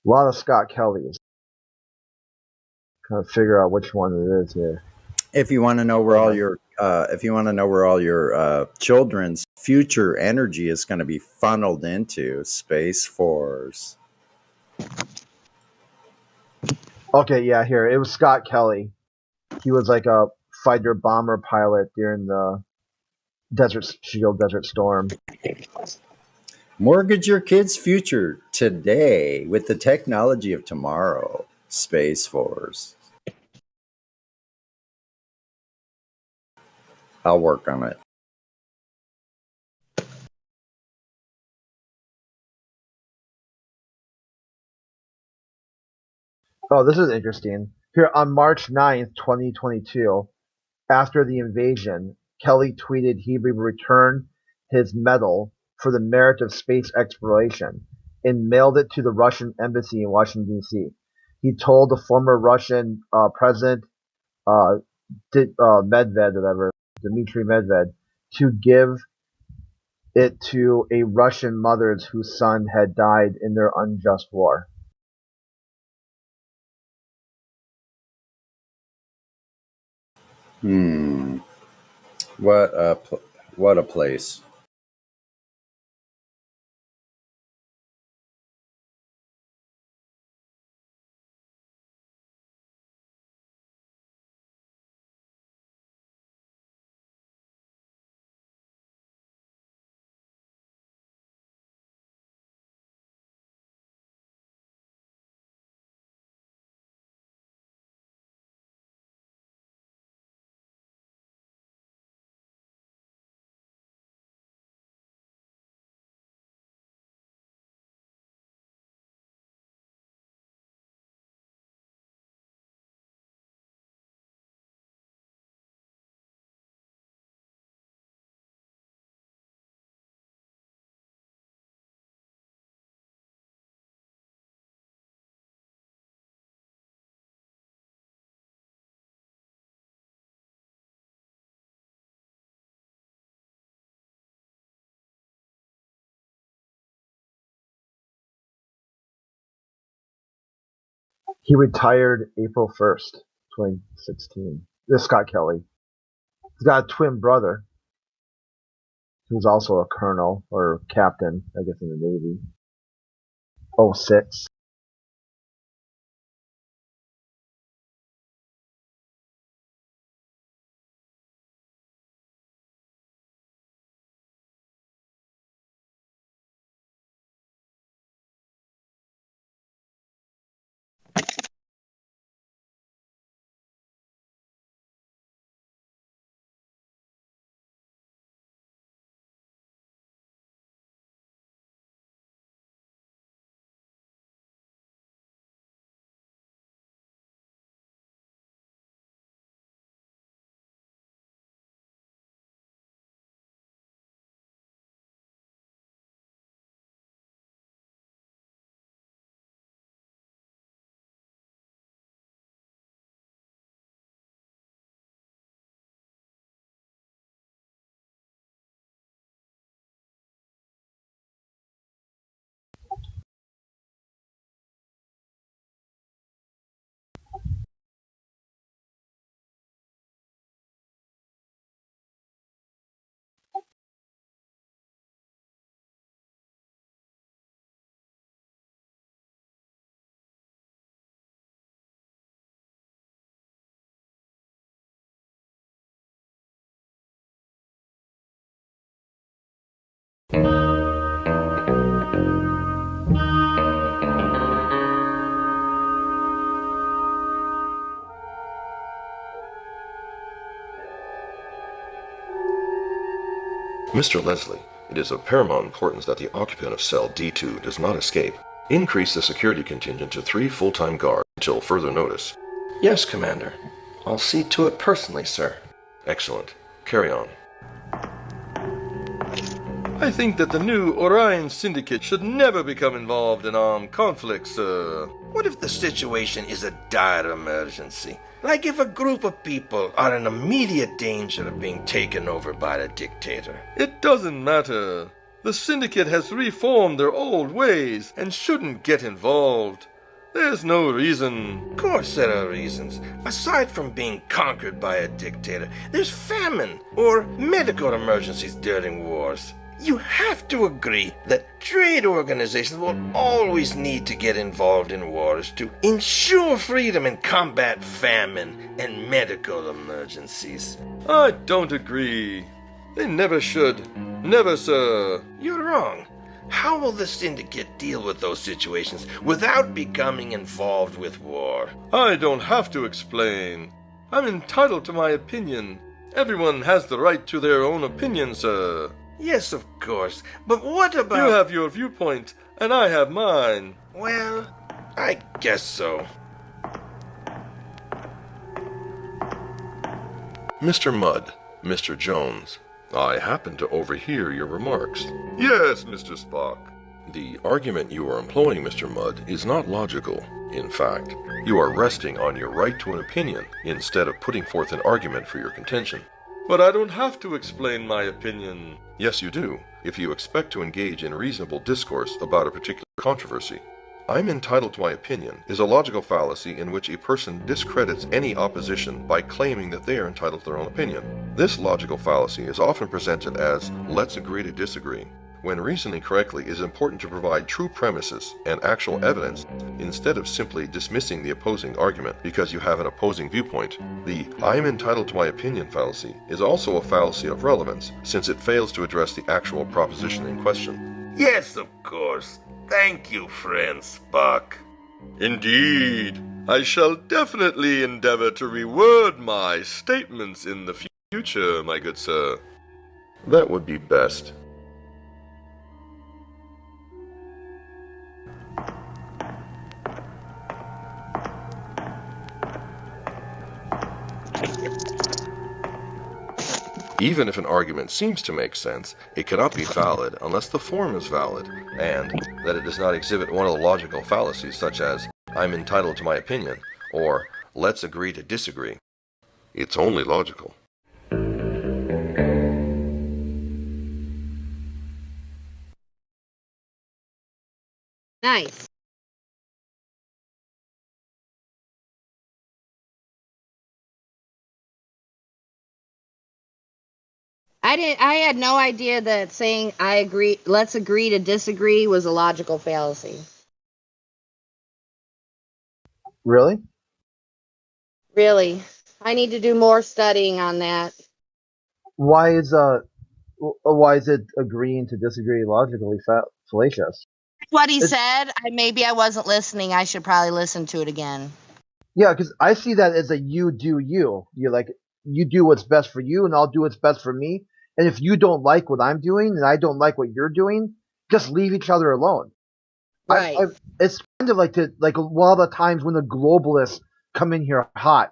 A lot of Scott Kellys. Trying to figure out which one it is here. If you want to know where all your children's future energy is going to be funneled into, Space Force. Okay, yeah, here. It was Scott Kelly. He was like a fighter bomber pilot during the Desert Storm. Mortgage your kids' future today with the technology of tomorrow. Space Force. I'll work on it. Oh, this is interesting. Here on March 9th, 2022, after the invasion, Kelly tweeted he would return his medal for the merit of space exploration and mailed it to the Russian embassy in Washington, D.C. He told the former Russian president, Medved, whatever, Dmitry Medved, to give it to a Russian mothers whose son had died in their unjust war. What a place. He retired April 1st, 2016. This Scott Kelly. He's got a twin brother who's also a colonel or captain, I guess, in the Navy. 06. Mr. Leslie, it is of paramount importance that the occupant of cell D2 does not escape. Increase the security contingent to 3 full-time guards until further notice. Yes, Commander. I'll see to it personally, sir. Excellent. Carry on. I think that the new Orion Syndicate should never become involved in armed conflicts, sir. What if the situation is a dire emergency? Like if a group of people are in immediate danger of being taken over by the dictator? It doesn't matter. The Syndicate has reformed their old ways and shouldn't get involved. There's no reason. Of course there are reasons. Aside from being conquered by a dictator, there's famine or medical emergencies during wars. You have to agree that trade organizations will always need to get involved in wars to ensure freedom and combat famine and medical emergencies. I don't agree. They never should. Never, sir. You're wrong. How will the Syndicate deal with those situations without becoming involved with war? I don't have to explain. I'm entitled to my opinion. Everyone has the right to their own opinion, sir. Yes, of course. But what about... You have your viewpoint, and I have mine. Well, I guess so. Mr. Mudd, Mr. Jones, I happen to overhear your remarks. Yes, Mr. Spock. The argument you are employing, Mr. Mudd, is not logical. In fact, you are resting on your right to an opinion instead of putting forth an argument for your contention. But I don't have to explain my opinion. Yes, you do, if you expect to engage in reasonable discourse about a particular controversy. I'm entitled to my opinion is a logical fallacy in which a person discredits any opposition by claiming that they are entitled to their own opinion. This logical fallacy is often presented as, let's agree to disagree. When reasoning correctly, it is important to provide true premises and actual evidence instead of simply dismissing the opposing argument because you have an opposing viewpoint. The I am entitled to my opinion fallacy is also a fallacy of relevance since it fails to address the actual proposition in question. Yes, of course. Thank you, friend Spock. Indeed. I shall definitely endeavor to reword my statements in the future, my good sir. That would be best. Even if an argument seems to make sense, it cannot be valid unless the form is valid, and that it does not exhibit one of the logical fallacies such as, I'm entitled to my opinion, or let's agree to disagree. It's only logical. Nice. I had no idea that saying I agree, let's agree to disagree was a logical fallacy. Really? Really. I need to do more studying on that. Why is it agreeing to disagree logically fallacious? What he said, maybe I wasn't listening. I should probably listen to it again. Yeah, because I see that as a you do you. You do what's best for you, and I'll do what's best for me. And if you don't like what I'm doing, and I don't like what you're doing, just leave each other alone. Right. It's kind of like a lot of the times when the globalists come in here hot.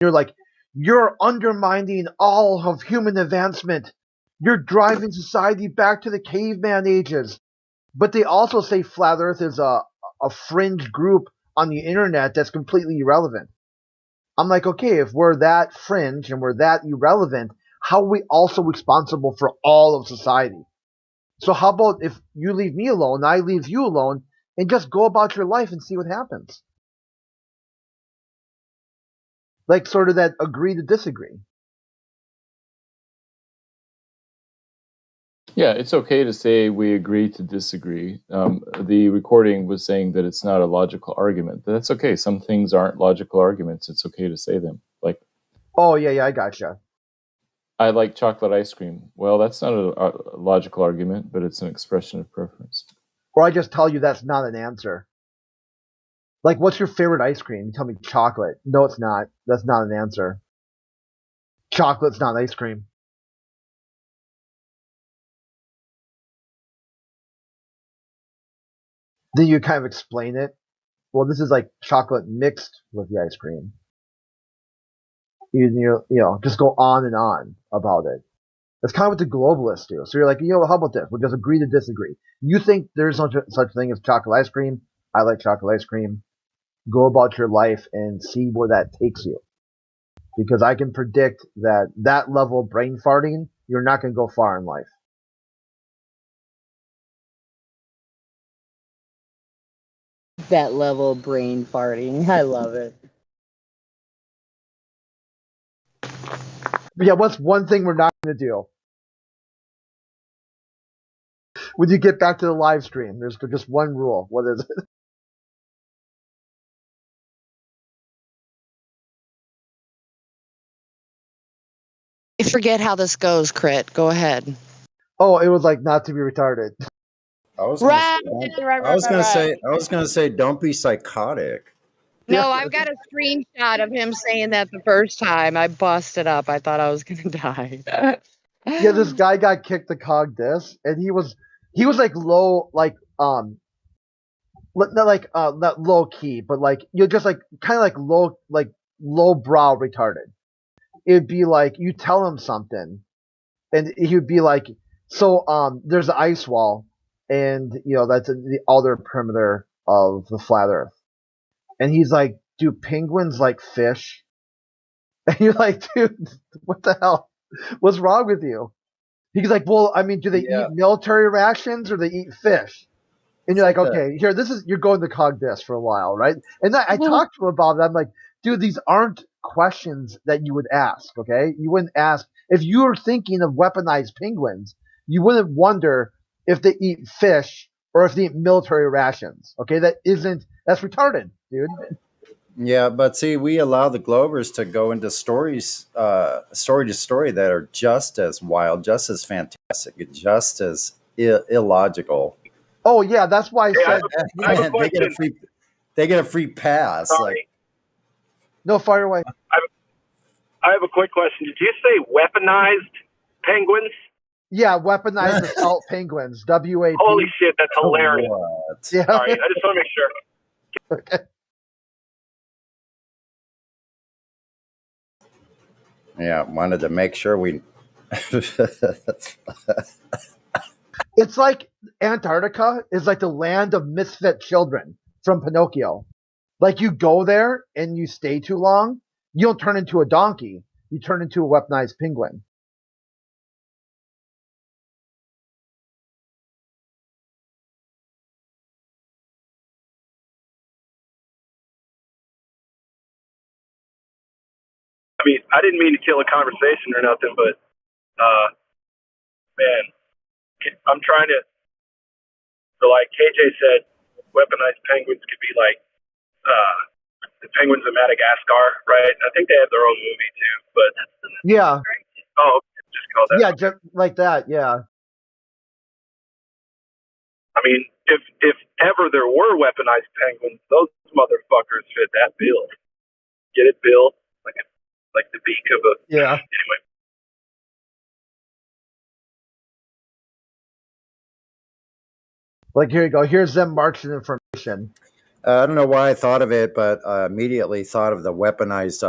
You're like, you're undermining all of human advancement. You're driving society back to the caveman ages. But they also say Flat Earth is a fringe group on the internet that's completely irrelevant. I'm like, okay, if we're that fringe and we're that irrelevant, how are we also responsible for all of society? So how about if you leave me alone, I leave you alone, and just go about your life and see what happens? Like sort of that agree to disagree. Yeah, it's okay to say we agree to disagree. The recording was saying that it's not a logical argument. That's okay. Some things aren't logical arguments. It's okay to say them. Like, oh yeah, I gotcha. I like chocolate ice cream. Well, that's not a logical argument, but it's an expression of preference. Or I just tell you that's not an answer. Like, what's your favorite ice cream? You tell me chocolate. No, it's not. That's not an answer. Chocolate's not ice cream. Then you kind of explain it. Well, this is like chocolate mixed with the ice cream. You just go on and on about it. That's kind of what the globalists do. So you're like, how about this? We'll just agree to disagree. You think there's no such thing as chocolate ice cream? I like chocolate ice cream. Go about your life and see where that takes you. Because I can predict that level of brain farting, you're not going to go far in life. That level of brain farting. I love it. But yeah, what's one thing we're not going to do? When you get back to the live stream, there's just one rule. What is it? I forget how this goes, Crit. Go ahead. Oh, it was like not to be retarded. I was gonna say, don't be psychotic. No, I've got a screenshot of him saying that the first time. I busted up. I thought I was gonna die. Yeah, this guy got kicked the cog disc, and he was like low, not low key, but like just like kind of like low brow retarded. It'd be like you tell him something, and he would be like, so there's an ice wall, and that's the outer perimeter of the flat Earth, and he's like, do penguins like fish? And you're like, dude, what the hell? What's wrong with you? He's like, well, I mean, do they eat military rations or they eat fish? And you're like, okay, you're going to cog this for a while, right? And I talked to him about it. I'm like, dude, these aren't questions that you would ask, okay? You wouldn't ask. If you were thinking of weaponized penguins, you wouldn't wonder if they eat fish or if they eat military rations, okay? That's retarded, dude. Yeah, but see, we allow the Globers to go into stories, story to story, that are just as wild, just as fantastic, just as illogical. Oh yeah, that's why I said they get a free pass. Sorry. Like, no, fire away. I have a quick question. Did you say weaponized penguins? Yeah, weaponized assault penguins. WAP. Holy shit, that's hilarious. What? Yeah. Sorry, I just want to make sure. Okay. Yeah, wanted to make sure we. It's like Antarctica is like the land of misfit children from Pinocchio. Like you go there and you stay too long, you don't turn into a donkey. You turn into a weaponized penguin. I mean, I didn't mean to kill a conversation or nothing, but man, I'm trying to. So like KJ said, weaponized penguins could be like the penguins of Madagascar, right? I think they have their own movie too, but yeah. Oh, just call that. Yeah, just like that. Yeah. I mean, if ever there were weaponized penguins, those motherfuckers fit that bill. Get it, Bill? Like the beak of a. Yeah. Anyway. Like here you go. Here's them marching information. I don't know why I thought of it, but I immediately thought of the weaponized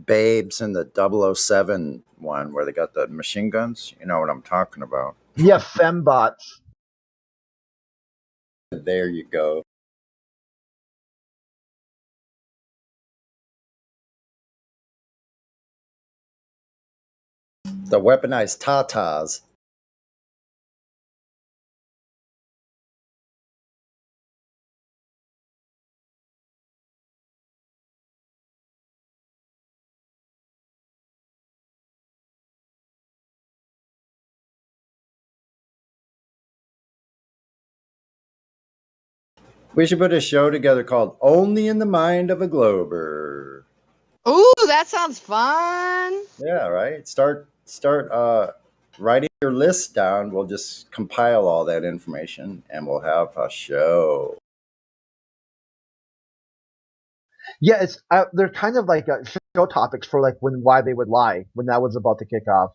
babes in the 007 one where they got the machine guns. You know what I'm talking about. Yeah, fembots. There you go. The weaponized tatas. We should put a show together called Only in the Mind of a Glober. Ooh, that sounds fun. Yeah, right? Start start writing your list down. We'll just compile all that information and we'll have a show. Yeah, it's they're kind of like show topics for like why they would lie when that was about to kick off.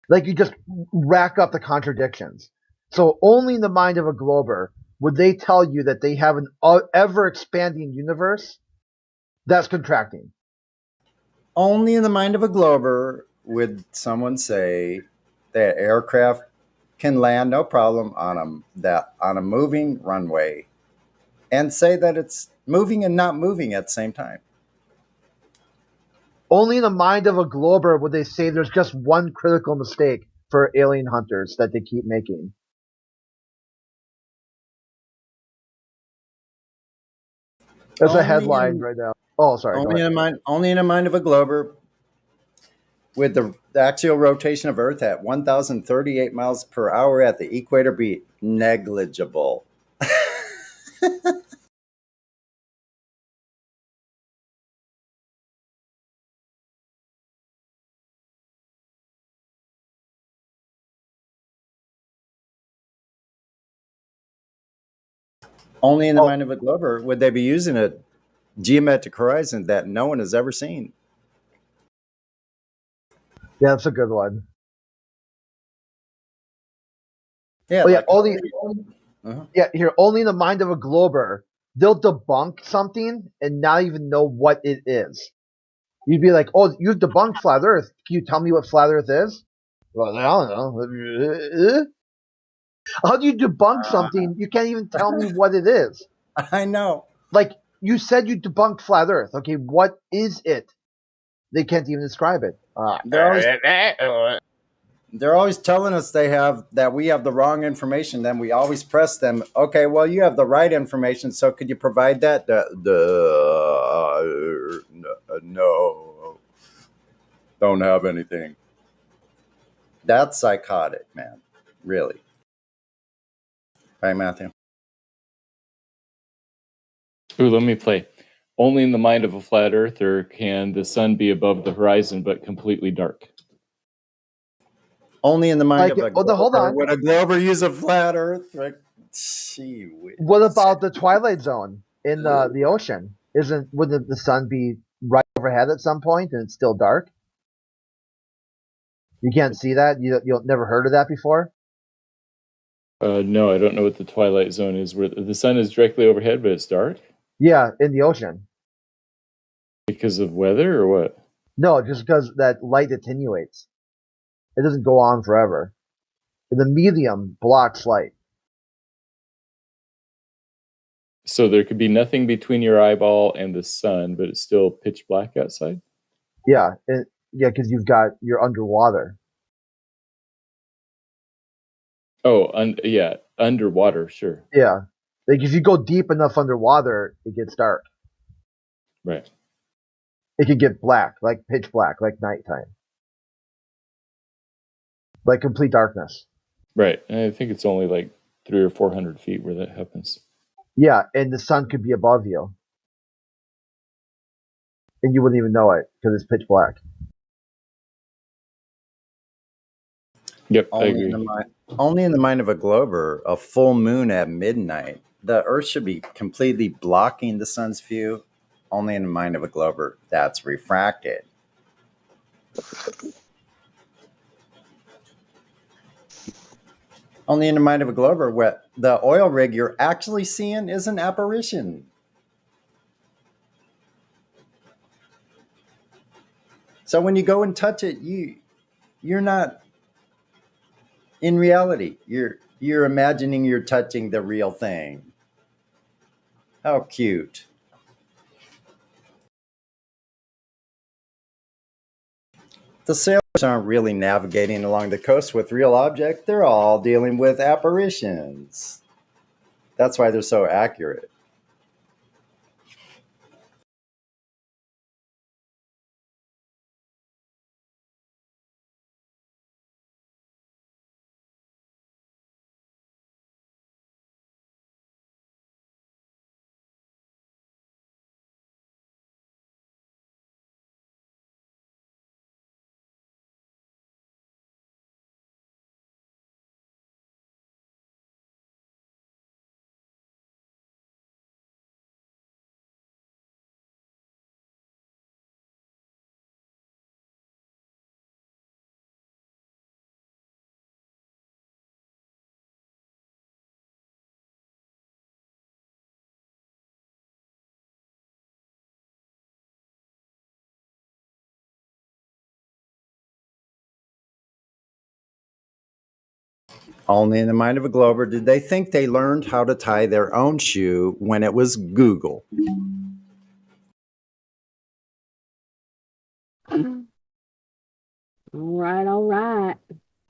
Like you just rack up the contradictions. So only in the mind of a Glober would they tell you that they have an ever expanding universe that's contracting. Only in the mind of a Glober would someone say that aircraft can land no problem on a moving runway, and say that it's moving and not moving at the same time. Only in the mind of a Glober would they say there's just one critical mistake for alien hunters that they keep making. That's a headline right now. Oh, sorry. Only in the mind of a Glober, with the axial rotation of Earth at 1,038 miles per hour at the equator be negligible. Only in the mind of a Glober would they be using a geometric horizon that no one has ever seen. Yeah, that's a good one. Yeah, oh, yeah, only in the mind of a Glober, they'll debunk something and not even know what it is. You'd be like, oh, you've debunked flat Earth. Can you tell me what flat Earth is? Well, I don't know. How do you debunk something? You can't even tell me what it is. I know. Like, you said you debunked flat Earth. Okay, what is it? They can't even describe it. They're always telling us that we have the wrong information. Then we always press them. Okay, well, you have the right information. So could you provide that? No, don't have anything. That's psychotic, man. Really. Right, Matthew? Ooh, let me play. Only in the mind of a flat earther can the sun be above the horizon but completely dark. Only in the mind of a Glober. Hold on. Would a Glober use a flat Earth? Like, gee whiz. What about the Twilight Zone in the ocean? Wouldn't the sun be right overhead at some point and it's still dark? You can't see that? You've never heard of that before? No, I don't know what the Twilight Zone is, where the sun is directly overhead but it's dark? Yeah, in the ocean. Because of weather or what? No, just because that light attenuates. It doesn't go on forever. The medium blocks light. So there could be nothing between your eyeball and the sun, but it's still pitch black outside? Yeah, because you're underwater. Oh, underwater, sure. Yeah, like if you go deep enough underwater, it gets dark. Right. It can get black, like pitch black, like nighttime. Like complete darkness. Right. And I think it's only like 300 or 400 feet where that happens. Yeah, and the sun could be above you. And you wouldn't even know it because it's pitch black. Yep, I agree. Only in the mind of a Glober, a full moon at midnight, the Earth should be completely blocking the sun's view. Only in the mind of a Glober, that's refracted. Only in the mind of a Glober, where the oil rig you're actually seeing is an apparition. So when you go and touch it, you're not in reality. You're imagining you're touching the real thing. How cute. The sailors aren't really navigating along the coast with real objects. They're all dealing with apparitions. That's why they're so accurate. Only in the mind of a Glober did they think they learned how to tie their own shoe when it was Google. All right, all right.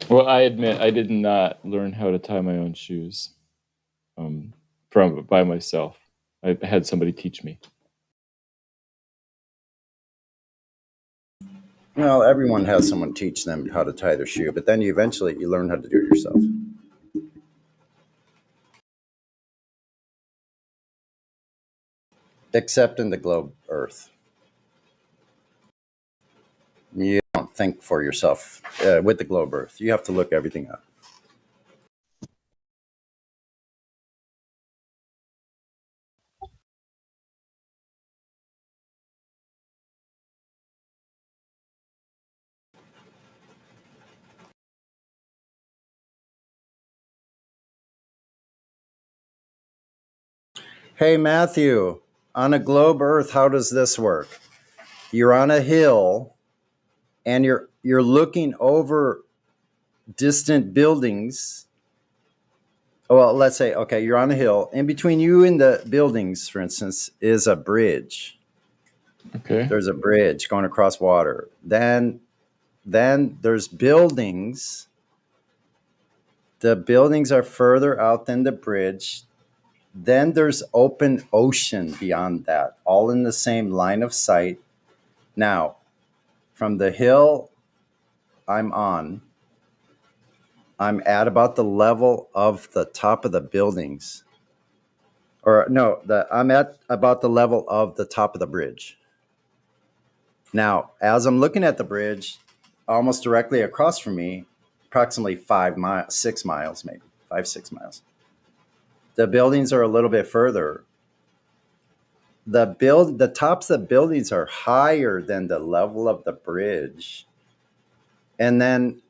Well, I admit I did not learn how to tie my own shoes by myself. I had somebody teach me. Well, everyone has someone teach them how to tie their shoe, but then eventually you learn how to do it yourself. Except in the globe Earth. You don't think for yourself with the globe Earth. You have to look everything up. Hey, Matthew, on a globe Earth, how does this work? You're on a hill and you're looking over distant buildings. Well, let's say, okay, you're on a hill. In between you and the buildings, for instance, is a bridge. Okay. There's a bridge going across water. Then there's buildings. The buildings are further out than the bridge. Then there's open ocean beyond that, all in the same line of sight. Now, from the hill I'm on, I'm at about the level of the top of the buildings. Or no, I'm at about the level of the top of the bridge. Now, as I'm looking at the bridge, almost directly across from me, approximately 6 miles, maybe 5-6 miles. The buildings are a little bit further. The tops of the buildings are higher than the level of the bridge. And then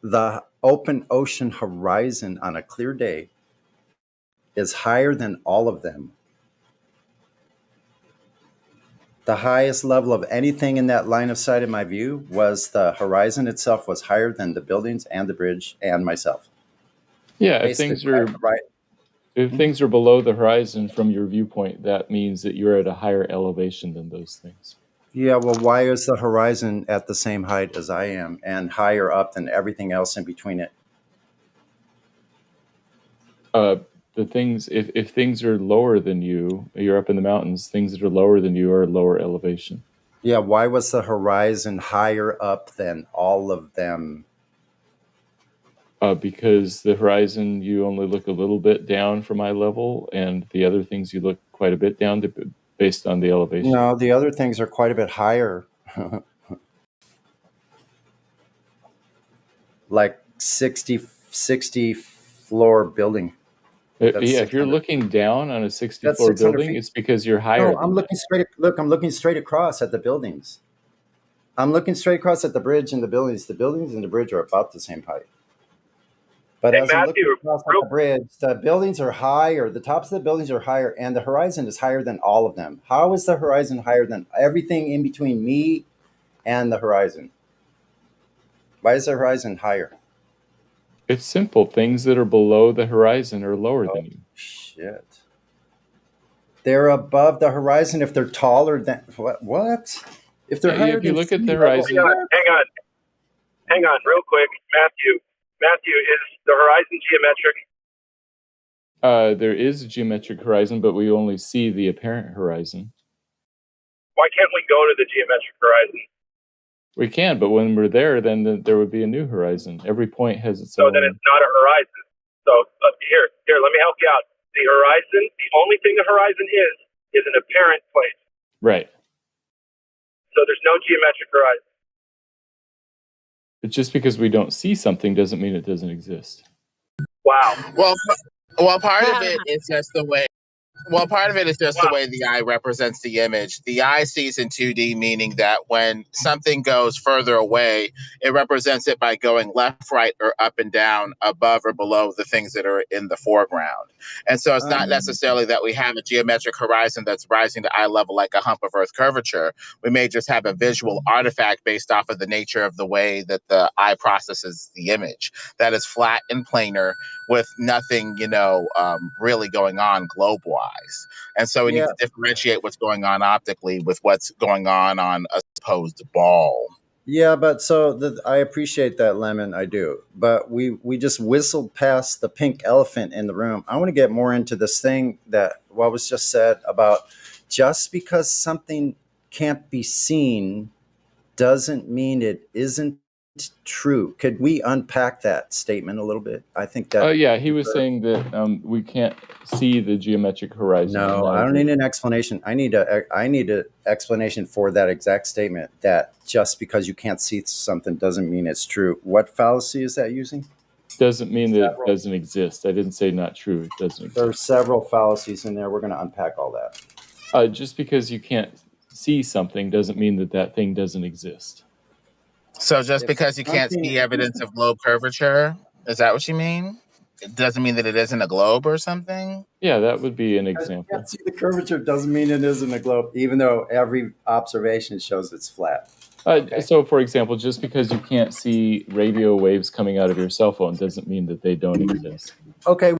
the open ocean horizon on a clear day is higher than all of them. The highest level of anything in that line of sight in my view was the horizon itself was higher than the buildings and the bridge and myself. Yeah, Basically, if things are below the horizon from your viewpoint, that means that you're at a higher elevation than those things. Yeah, well, why is the horizon at the same height as I am and higher up than everything else in between it? If things are lower than you, you're up in the mountains, things that are lower than you are lower elevation. Yeah, why was the horizon higher up than all of them? Because the horizon, you only look a little bit down from eye level, and the other things you look quite a bit down based on the elevation. No, the other things are quite a bit higher. Like 60 floor building. If you're looking down on a 60-floor building, it's because you're higher. No, I'm looking straight. Look, I'm looking straight across at the buildings. I'm looking straight across at the bridge and the buildings. The buildings and the bridge are about the same height. But as I'm looking across at the bridge, the buildings are higher. The tops of the buildings are higher, and the horizon is higher than all of them. How is the horizon higher than everything in between me and the horizon? Why is the horizon higher? It's simple. Things that are below the horizon are lower than you. Shit. They're above the horizon if they're taller than what? If they're higher if you than look at the sea horizon. level, Hang on, real quick, Matthew. Matthew, is the horizon geometric? There is a geometric horizon, but we only see the apparent horizon. Why can't we go to the geometric horizon? We can, but when we're there, then there would be a new horizon. Every point has its So own. then it's not a horizon. So here, let me help you out. The horizon, the only thing the horizon is an apparent place. Right. So there's no geometric horizon. But just because we don't see something doesn't mean it doesn't exist. Wow. Well, part of it is just the way. Well, part of it is just the way the eye represents the image. The eye sees in 2D, meaning that when something goes further away, it represents it by going left, right, or up and down, above or below the things that are in the foreground. And so it's not necessarily that we have a geometric horizon that's rising to eye level like a hump of Earth curvature. We may just have a visual artifact based off of the nature of the way that the eye processes the image that is flat and planar with nothing, really going on globe-wise. And so we need to differentiate what's going on optically with what's going on a supposed ball. Yeah, but I appreciate that, Lemon. I do. But we just whistled past the pink elephant in the room. I want to get more into this thing that what was just said about just because something can't be seen doesn't mean it isn't true. Could we unpack that statement a little bit? I think that. Oh yeah, he was saying that we can't see the geometric horizon. No, I don't need an explanation. I need an explanation for that exact statement. That just because you can't see something doesn't mean it's true. What fallacy is that using? Doesn't mean that it doesn't exist. I didn't say not true. It doesn't exist. There are several fallacies in there. We're going to unpack all that. Just because you can't see something doesn't mean that thing doesn't exist. So just because you can't see evidence of globe curvature, is that what you mean? It doesn't mean that it isn't a globe or something? Yeah, that would be an example. You can't see the curvature doesn't mean it isn't a globe, even though every observation shows it's flat. So, for example, just because you can't see radio waves coming out of your cell phone doesn't mean that they don't exist. Okay.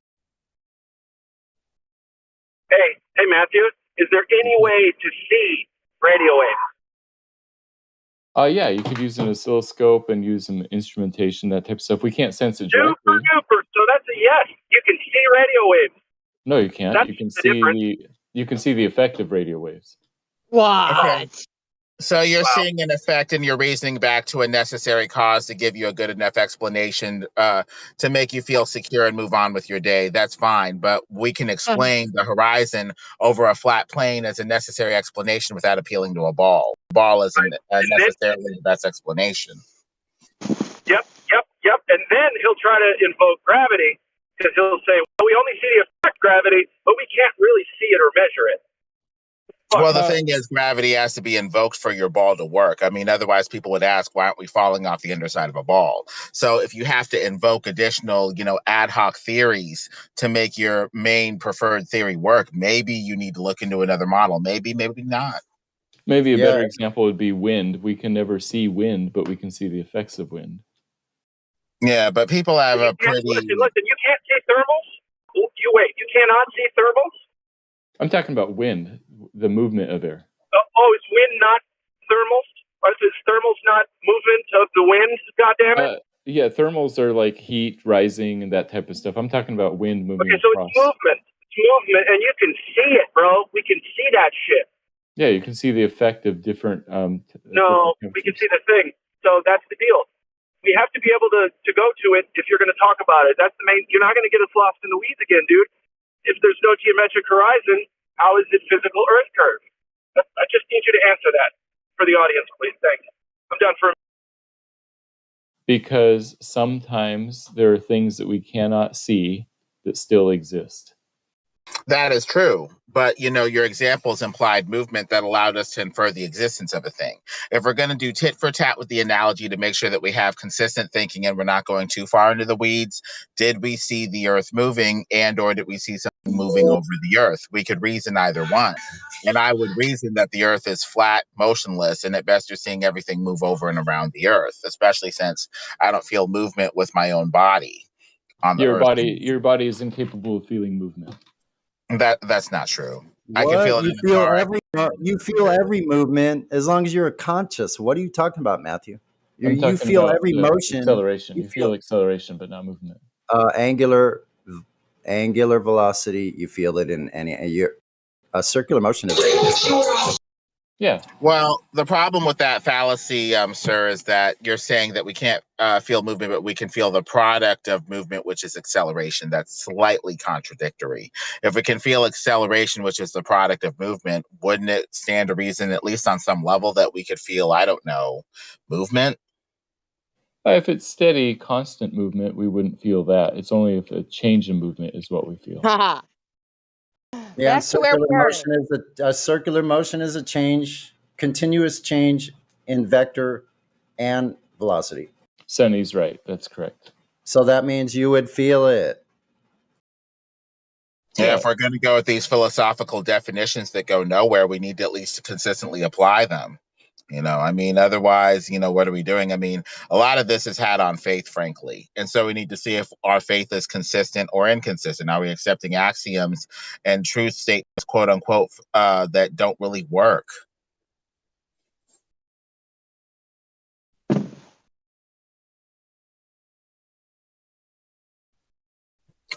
Hey, Matthew, is there any way to see radio waves? Yeah, you could use an oscilloscope and use some instrumentation, that type of stuff. We can't sense it directly. Super duper. So that's a yes. You can see radio waves. No, you can't. That's You can see the effect of radio waves. What? Okay. So you're seeing an effect and you're reasoning back to a necessary cause to give you a good enough explanation to make you feel secure and move on with your day. That's fine. But we can explain the horizon over a flat plane as a necessary explanation without appealing to a ball. Ball isn't necessarily the best explanation. Yep. And then he'll try to invoke gravity because he'll say, well, we only see the effect of gravity, but we can't really see it or measure it. Well, the thing is, gravity has to be invoked for your ball to work. I mean, otherwise people would ask, why aren't we falling off the underside of a ball? So if you have to invoke additional, ad hoc theories to make your main preferred theory work, maybe you need to look into another model. Maybe not. Maybe a better example would be wind. We can never see wind, but we can see the effects of wind. Yeah, but people have a pretty... Listen, you can't see thermals? You cannot see thermals? I'm talking about wind, the movement of air. Oh, is wind not thermals? Or is thermals not movement of the wind? God damn it! Yeah, thermals are like heat rising and that type of stuff. I'm talking about wind moving across. So it's movement. It's movement, and you can see it, bro. We can see that shit. Yeah, you can see the effect of different... No, we can see the thing. So that's the deal. We have to be able to go to it if you're going to talk about it. That's the main... You're not going to get us lost in the weeds again, dude. If there's no geometric horizon, how is it physical Earth curve? I just need you to answer that for the audience, please. Thanks. I'm done for... Because sometimes there are things that we cannot see that still exist. That is true. But, your examples implied movement that allowed us to infer the existence of a thing. If we're going to do tit for tat with the analogy to make sure that we have consistent thinking and we're not going too far into the weeds, did we see the Earth moving or did we see something moving over the Earth? We could reason either one. And I would reason that the Earth is flat, motionless, and at best you're seeing everything move over and around the Earth, especially since I don't feel movement with my own body on the Earth. Your body is incapable of feeling movement. That's not true. What? I can feel it. You feel every movement as long as you're conscious. What are you talking about, Matthew? You feel every motion. Acceleration. You feel acceleration, but not movement. Angular velocity. You feel it in a circular motion is. Yeah. Well, the problem with that fallacy, sir, is that you're saying that we can't feel movement, but we can feel the product of movement, which is acceleration. That's slightly contradictory. If we can feel acceleration, which is the product of movement, wouldn't it stand to reason, at least on some level, that we could feel, movement? If it's steady, constant movement, we wouldn't feel that. It's only if a change in movement is what we feel. Yeah, and Back to where circular we were. motion is a circular motion is a change, continuous change in vector and velocity. Sunny's right. That's correct. So that means you would feel it. Yeah, if we're going to go with these philosophical definitions that go nowhere, we need to at least consistently apply them. I mean, otherwise, what are we doing? I mean, a lot of this is had on faith, frankly. And so we need to see if our faith is consistent or inconsistent. Are we accepting axioms and truth statements, quote unquote, that don't really work?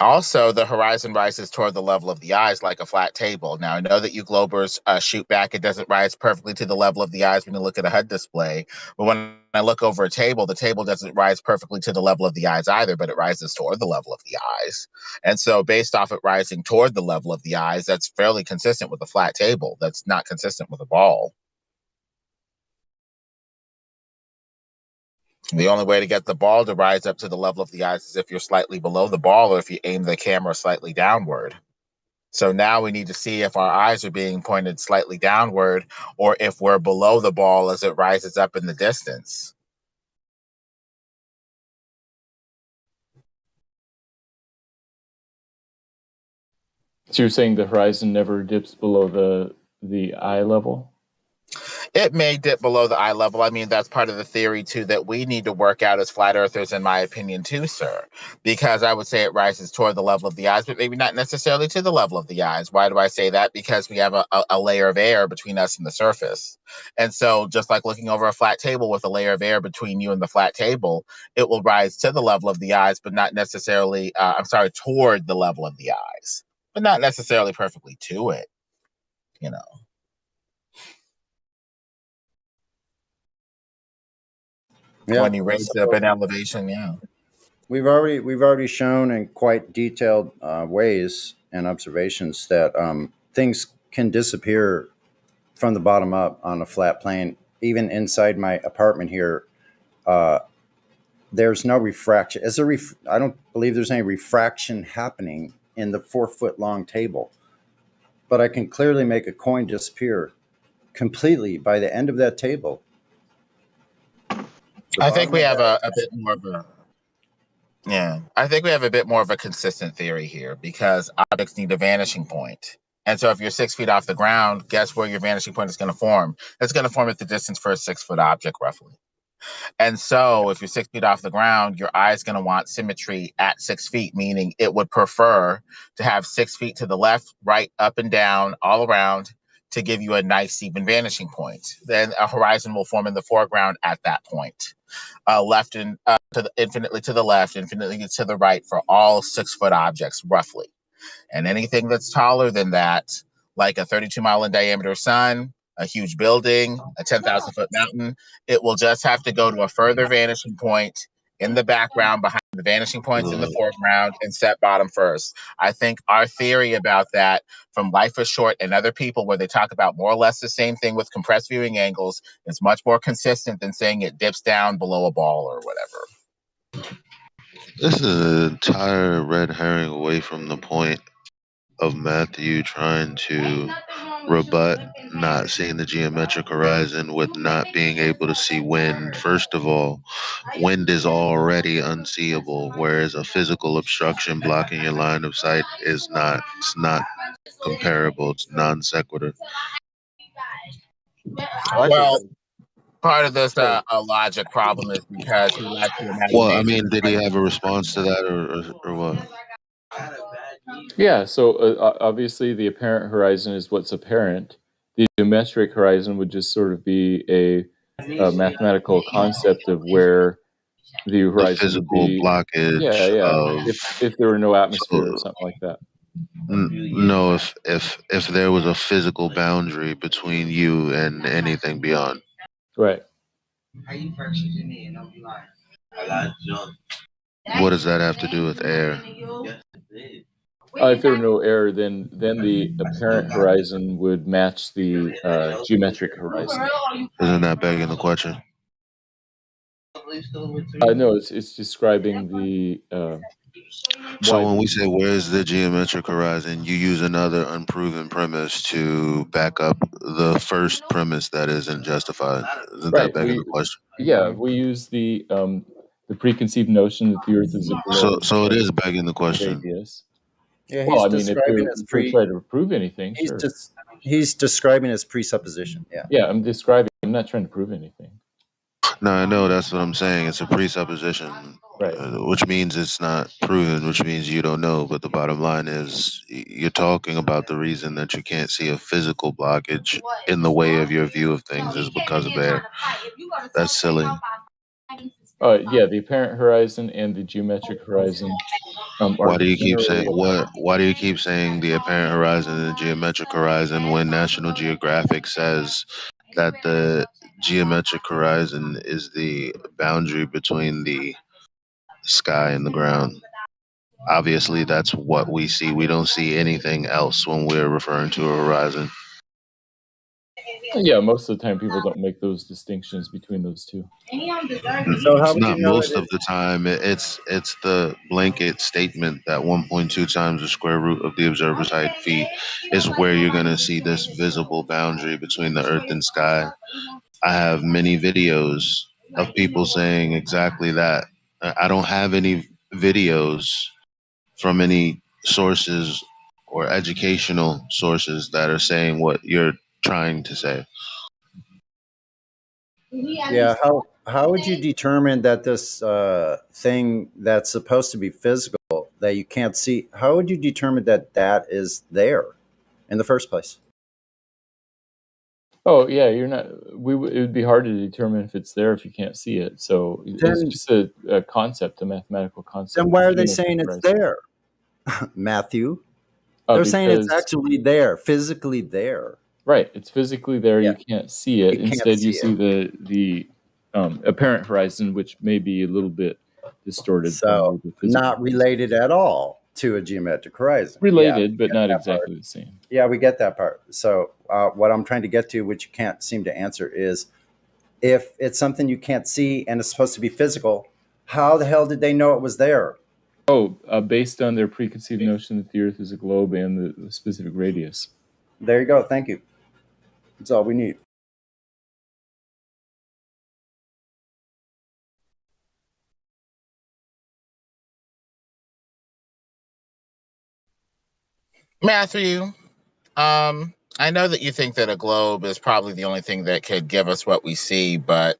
Also, the horizon rises toward the level of the eyes like a flat table. Now, I know that you globers shoot back. It doesn't rise perfectly to the level of the eyes when you look at a HUD display. But when I look over a table, the table doesn't rise perfectly to the level of the eyes either, but it rises toward the level of the eyes. And so based off it rising toward the level of the eyes, that's fairly consistent with a flat table. That's not consistent with a ball. The only way to get the ball to rise up to the level of the eyes is if you're slightly below the ball or if you aim the camera slightly downward. So now we need to see if our eyes are being pointed slightly downward or if we're below the ball as it rises up in the distance. So you're saying the horizon never dips below the eye level? It may dip below the eye level. I mean, that's part of the theory, too, that we need to work out as flat earthers, in my opinion, too, sir. Because I would say it rises toward the level of the eyes, but maybe not necessarily to the level of the eyes. Why do I say that? Because we have a layer of air between us and the surface. And so just like looking over a flat table with a layer of air between you and the flat table, it will rise to the level of the eyes, but not necessarily, toward the level of the eyes, but not necessarily perfectly to it, Yeah, when you raise up in elevation, yeah. We've already shown in quite detailed ways and observations that things can disappear from the bottom up on a flat plane. Even inside my apartment here, there's no refraction. I don't believe there's any refraction happening in the 4-foot long table, but I can clearly make a coin disappear completely by the end of that table. I think we have a bit more of a I think we have a bit more of a consistent theory here because objects need a vanishing point. And so if you're 6 feet off the ground, guess where your vanishing point is going to form? It's going to form at the distance for a 6-foot object, roughly. And so if you're 6 feet off the ground, your eye is going to want symmetry at 6 feet, meaning it would prefer to have 6 feet to the left, right, up and down, all around to give you a nice even vanishing point. Then a horizon will form in the foreground at that point. Left and infinitely to the left, infinitely to the right for all 6-foot objects, roughly. And anything that's taller than that, like a 32-mile in diameter sun, a huge building, a 10,000-foot mountain, it will just have to go to a further vanishing point in the background behind the vanishing points in the foreground and set bottom first. I think our theory about that from Life is Short and other people where they talk about more or less the same thing with compressed viewing angles is much more consistent than saying it dips down below a ball or whatever. This is an entire red herring away from the point of Matthew trying to rebut not seeing the geometric horizon with not being able to see wind. First of all, wind is already unseeable, whereas a physical obstruction blocking your line of sight is not. It's not comparable. It's non sequitur. Well, part of this a logic problem is because he lacks the Well, I imagination. mean, did he have a response to that or what? Yeah, so obviously the apparent horizon is what's apparent. The geometric horizon would just sort of be a mathematical concept of where the horizon would be. Blockage. If there were no atmosphere or something like that. No, if there was a physical boundary between you and anything beyond. Right. What does that have to do with air? If there were no air, then the apparent horizon would match the geometric horizon. Isn't that begging the question? No, it's describing the So when we say where's the geometric horizon, you use another unproven premise to back up the first premise that isn't justified. Isn't that begging the question? We use the preconceived notion that the Earth is a globe. So it is begging the question. Radius. Yeah, Well, he's I mean, if describing we're, his if we're trying to prove anything, sure. He's describing his presupposition. Yeah. Yeah, I'm describing. I'm not trying to prove anything. No, I know that's what I'm saying. It's a presupposition, Right? Which means it's not proven, which means you don't know. But the bottom line is, you're talking about the reason that you can't see a physical blockage in the way of your view of things is because of air. That's silly. Yeah, the apparent horizon and the geometric horizon. Why do you keep saying what? Why do you keep saying the apparent horizon and the geometric horizon when National Geographic says that the geometric horizon is the boundary between the sky and the ground? Obviously, that's what we see. We don't see anything else when we're referring to a horizon. Yeah, most of the time people don't make those distinctions between those two. So how It's would not you know most of the time. It's the blanket statement that 1.2 times the square root of the observer's height feet is where you're going to see this visible boundary between the earth and sky. I have many videos of people saying exactly that. I don't have any videos from any sources or educational sources that are saying what you're trying to say. Yeah, how would you determine that this thing that's supposed to be physical that you can't see? How would you determine that that is there in the first place? Oh yeah, you're not. It would be hard to determine if it's there if you can't see it. So it's just a concept, a mathematical concept. Then why are they saying it's there, Matthew? They're saying it's actually there, physically there. Right, it's physically there. Yeah. You can't see it. You can't Instead, you see see the apparent horizon, which may be a little bit distorted. So from the physical not related at all to a geometric horizon. related, Yeah, but not that exactly part. the same. Yeah, we get that part. So what I'm trying to get to, which you can't seem to answer, is if it's something you can't see and it's supposed to be physical, how the hell did they know it was there? Oh, based on their preconceived notion that the Earth is a globe and the specific radius. There you go. Thank you. That's all we need. Matthew, I know that you think that a globe is probably the only thing that could give us what we see, but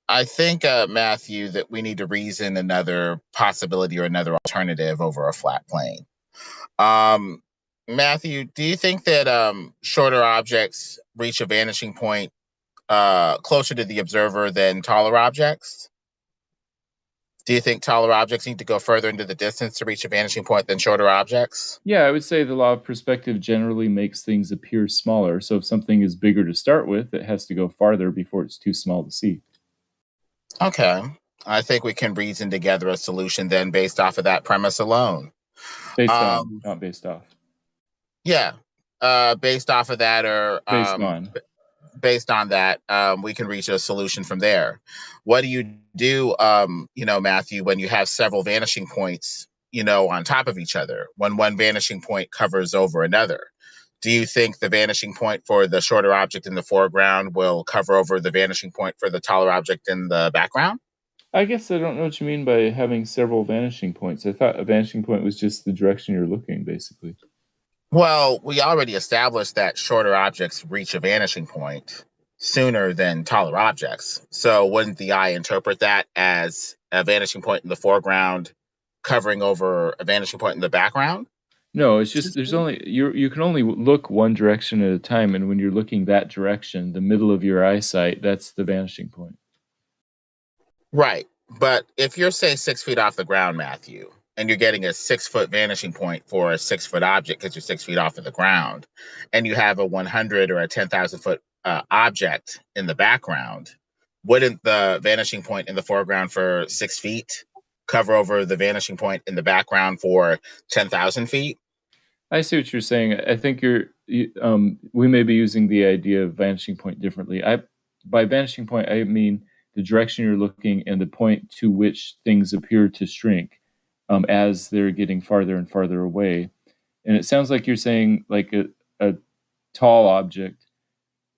I think, Matthew, that we need to reason another possibility or another alternative over a flat plane. Matthew, do you think that shorter objects reach a vanishing point closer to the observer than taller objects? Do you think taller objects need to go further into the distance to reach a vanishing point than shorter objects? Yeah, I would say the law of perspective generally makes things appear smaller. So if something is bigger to start with, it has to go farther before it's too small to see. Okay. I think we can reason together a solution then based off of that premise alone. Based on, not based off. Yeah. Based off of that or based on that, we can reach a solution from there. What do you do, Matthew, when you have several vanishing points, on top of each other, when one vanishing point covers over another? Do you think the vanishing point for the shorter object in the foreground will cover over the vanishing point for the taller object in the background? I guess I don't know what you mean by having several vanishing points. I thought a vanishing point was just the direction you're looking, basically. Well, we already established that shorter objects reach a vanishing point sooner than taller objects. So wouldn't the eye interpret that as a vanishing point in the foreground covering over a vanishing point in the background? No, it's just there's only you can only look one direction at a time, and when you're looking that direction, the middle of your eyesight, that's the vanishing point. Right. But if you're, say, 6 feet off the ground, Matthew, and you're getting a 6-foot vanishing point for a 6-foot object because you're 6 feet off of the ground, and you have a 100 or a 10,000 foot object in the background, wouldn't the vanishing point in the foreground for 6 feet cover over the vanishing point in the background for 10,000 feet? I see what you're saying. I think we may be using the idea of vanishing point differently. By vanishing point, I mean the direction you're looking and the point to which things appear to shrink. as they're getting farther and farther away. And it sounds like you're saying like a tall object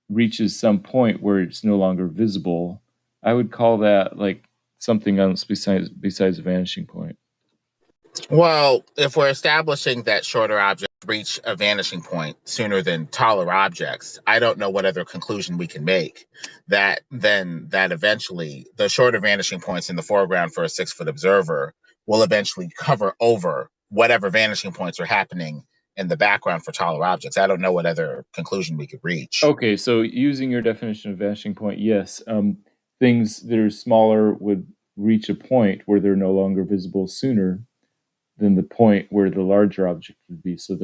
reaches some point where it's no longer visible. I would call that like something else besides a vanishing point. Well, if we're establishing that shorter objects reach a vanishing point sooner than taller objects, I don't know what other conclusion we can make that eventually the shorter vanishing points in the foreground for a 6-foot observer will eventually cover over whatever vanishing points are happening in the background for taller objects. I don't know what other conclusion we could reach. Okay, so using your definition of vanishing point, yes, things that are smaller would reach a point where they're no longer visible sooner than the point where the larger object would be. So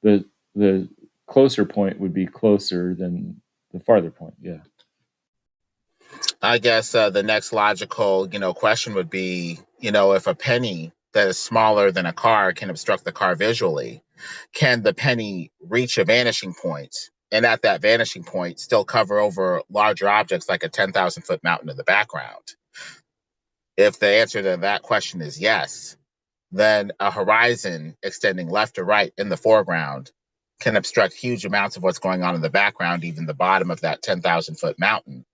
the closer point would be closer than the farther point. Yeah. I guess the next logical, question would be, if a penny that is smaller than a car can obstruct the car visually, can the penny reach a vanishing point and at that vanishing point still cover over larger objects like a 10,000 foot mountain in the background? If the answer to that question is yes, then a horizon extending left or right in the foreground can obstruct huge amounts of what's going on in the background, even the bottom of that 10,000 foot mountain,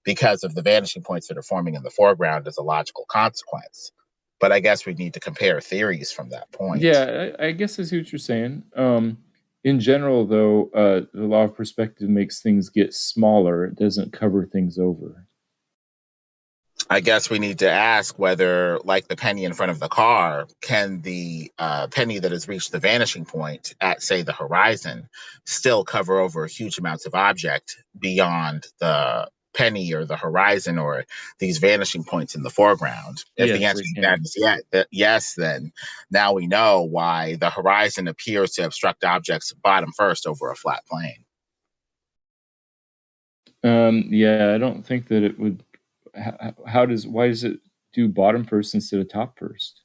because of the vanishing points that are forming in the foreground as a logical consequence. But I guess we need to compare theories from that point. Yeah, I guess I see what you're saying. In general, though, the law of perspective makes things get smaller. It doesn't cover things over. I guess we need to ask whether, like the penny in front of the car, can the penny that has reached the vanishing point at, say, the horizon still cover over huge amounts of object beyond the penny or the horizon or these vanishing points in the foreground? If the answer to that is yes, then now we know why the horizon appears to obstruct objects bottom first over a flat plane. Yeah, I don't think that it would. Why does it do bottom first instead of top first?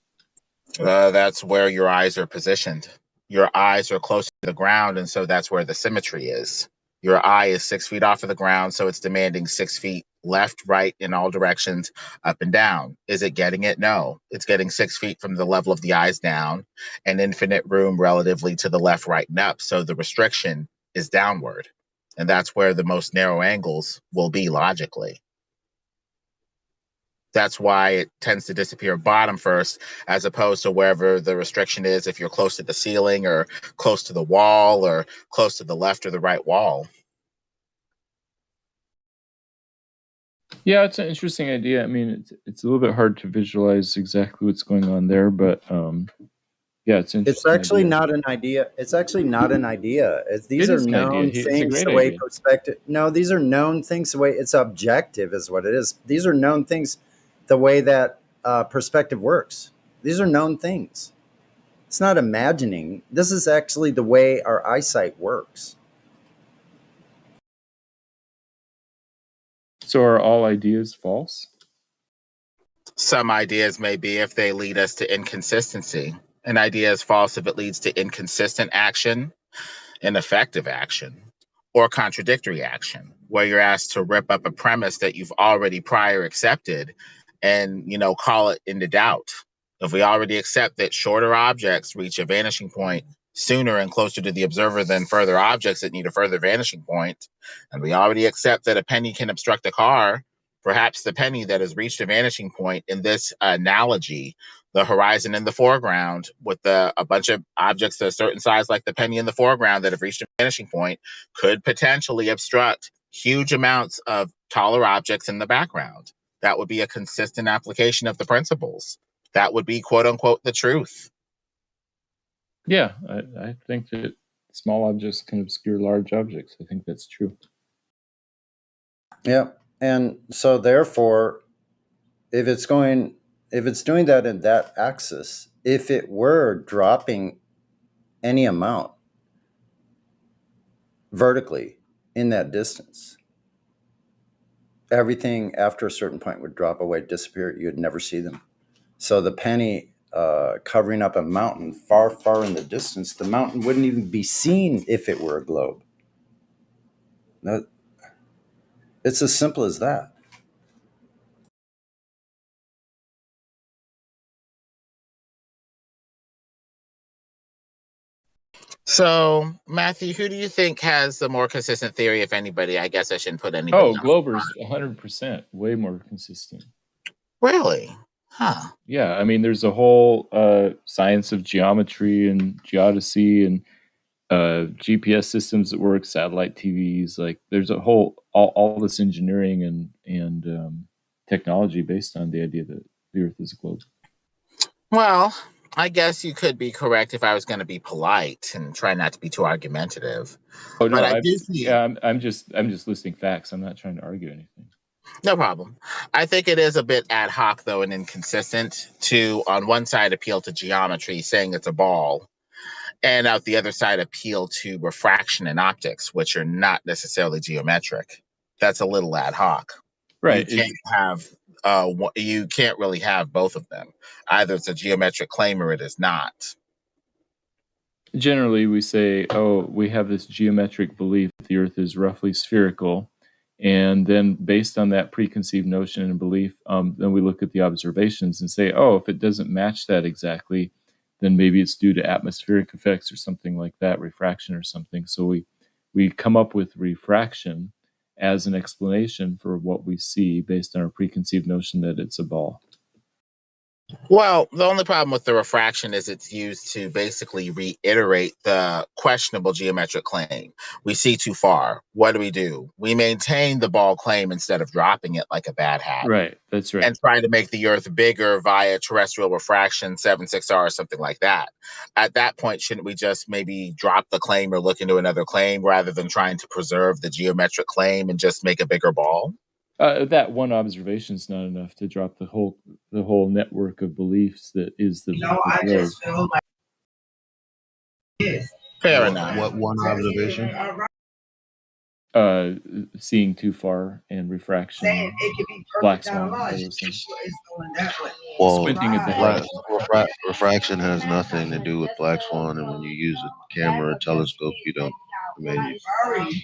That's where your eyes are positioned. Your eyes are close to the ground, and so that's where the symmetry is. Your eye is 6 feet off of the ground, so it's demanding 6 feet left, right, in all directions, up and down. Is it getting it? No. It's getting 6 feet from the level of the eyes down, and infinite room relatively to the left, right, and up. So the restriction is downward. And that's where the most narrow angles will be logically. That's why it tends to disappear bottom first, as opposed to wherever the restriction is, if you're close to the ceiling or close to the wall or close to the left or the right wall. Yeah, it's an interesting idea. I mean, it's a little bit hard to visualize exactly what's going on there, but yeah, it's interesting. It's actually not an idea. It's actually not an idea. These are known things. The way perspective. No, these are known things. The way it's objective is what it is. These are known things. The way that perspective works. These are known things. It's not imagining. This is actually the way our eyesight works. So are all ideas false? Some ideas may be if they lead us to inconsistency. An idea is false if it leads to inconsistent action, ineffective action, or contradictory action, where you're asked to rip up a premise that you've already prior accepted and, call it into doubt. If we already accept that shorter objects reach a vanishing point sooner and closer to the observer than further objects that need a further vanishing point, and we already accept that a penny can obstruct a car, perhaps the penny that has reached a vanishing point in this analogy, the horizon in the foreground with a bunch of objects of a certain size like the penny in the foreground that have reached a vanishing point, could potentially obstruct huge amounts of taller objects in the background. That would be a consistent application of the principles. That would be, quote unquote, the truth. Yeah, I think that small objects can obscure large objects. I think that's true. Yeah. And so therefore, if it's doing that in that axis, if it were dropping any amount vertically in that distance, everything after a certain point would drop away, disappear. You'd never see them. So the penny covering up a mountain far, far in the distance, the mountain wouldn't even be seen if it were a globe. It's as simple as that. So, Matthew, who do you think has the more consistent theory, if anybody? I guess I shouldn't put anybody on. Glover's 100% way more consistent. Really? Huh. Yeah, I mean, there's a whole science of geometry and geodesy and GPS systems that work, satellite TVs. Like, there's a whole all this engineering and technology based on the idea that the Earth is a globe. Well, I guess you could be correct if I was going to be polite and try not to be too argumentative. Oh no, But I do see. Yeah, I'm just listing facts. I'm not trying to argue anything. No problem. I think it is a bit ad hoc, though, and inconsistent to, on one side, appeal to geometry, saying it's a ball, and out the other side, appeal to refraction and optics, which are not necessarily geometric. That's a little ad hoc. Right. You can't really have both of them. Either it's a geometric claim or it is not. Generally, we say, we have this geometric belief that the Earth is roughly spherical. And then based on that preconceived notion and belief, then we look at the observations and say, if it doesn't match that exactly, then maybe it's due to atmospheric effects or something like that, refraction or something. So we come up with refraction as an explanation for what we see based on our preconceived notion that it's a ball. Well, the only problem with the refraction is it's used to basically reiterate the questionable geometric claim. We see too far. What do? We maintain the ball claim instead of dropping it like a bad hat. Right, that's right. And trying to make the Earth bigger via terrestrial refraction, 7/6R, or something like that. At that point, shouldn't we just maybe drop the claim or look into another claim rather than trying to preserve the geometric claim and just make a bigger ball? That one observation is not enough to drop the whole network of beliefs that is the globe. I just feel like fair enough. What one observation? Seeing too far and refraction, black swan, all those things. Well, Squinting at the refraction has nothing to do with black swan, and when you use a camera or telescope, you don't. I mean,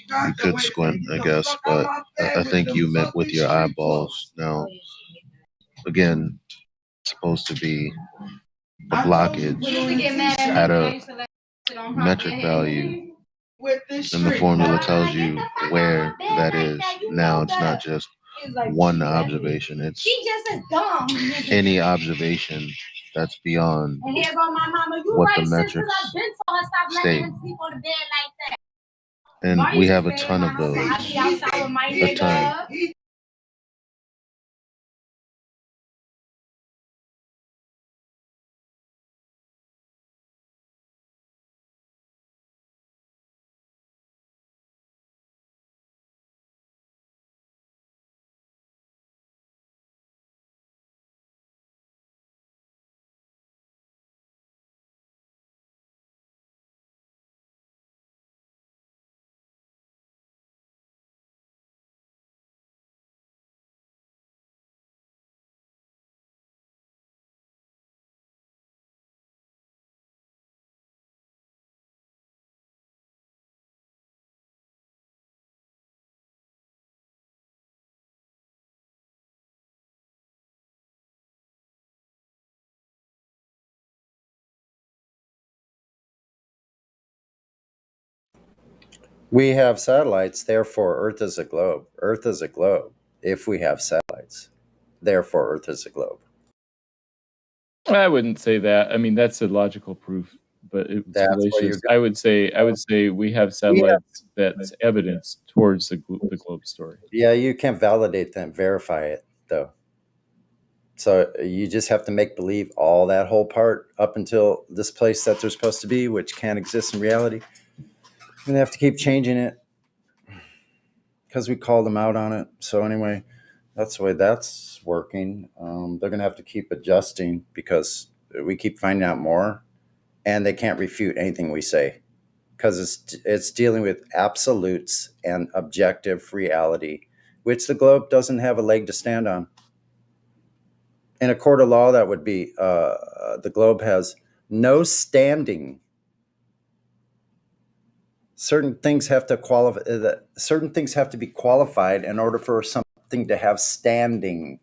you could squint, I guess, but I think you meant with your eyeballs. Now, again, it's supposed to be the blockage at a metric value, and the formula tells you where that is. Now, it's not just one observation, it's any observation that's beyond what the metrics state. And we have a ton of those. A ton. We have satellites, therefore Earth is a globe. Earth is a globe if we have satellites. Therefore Earth is a globe. I wouldn't say that. I mean, that's a logical proof, but it's fallacious. I would say we have satellites that's evidence towards the globe story. Yeah, you can't validate that and verify it, though. So you just have to make believe all that whole part up until this place that they're supposed to be, which can't exist in reality. You're going to have to keep changing it because we called them out on it. So anyway, that's the way that's working. They're going to have to keep adjusting because we keep finding out more, and they can't refute anything we say because it's dealing with absolutes and objective reality, which the globe doesn't have a leg to stand on. In a court of law, that would be the globe has no standing. Certain things have to qualify. Certain things have to be qualified in order for something to have standing.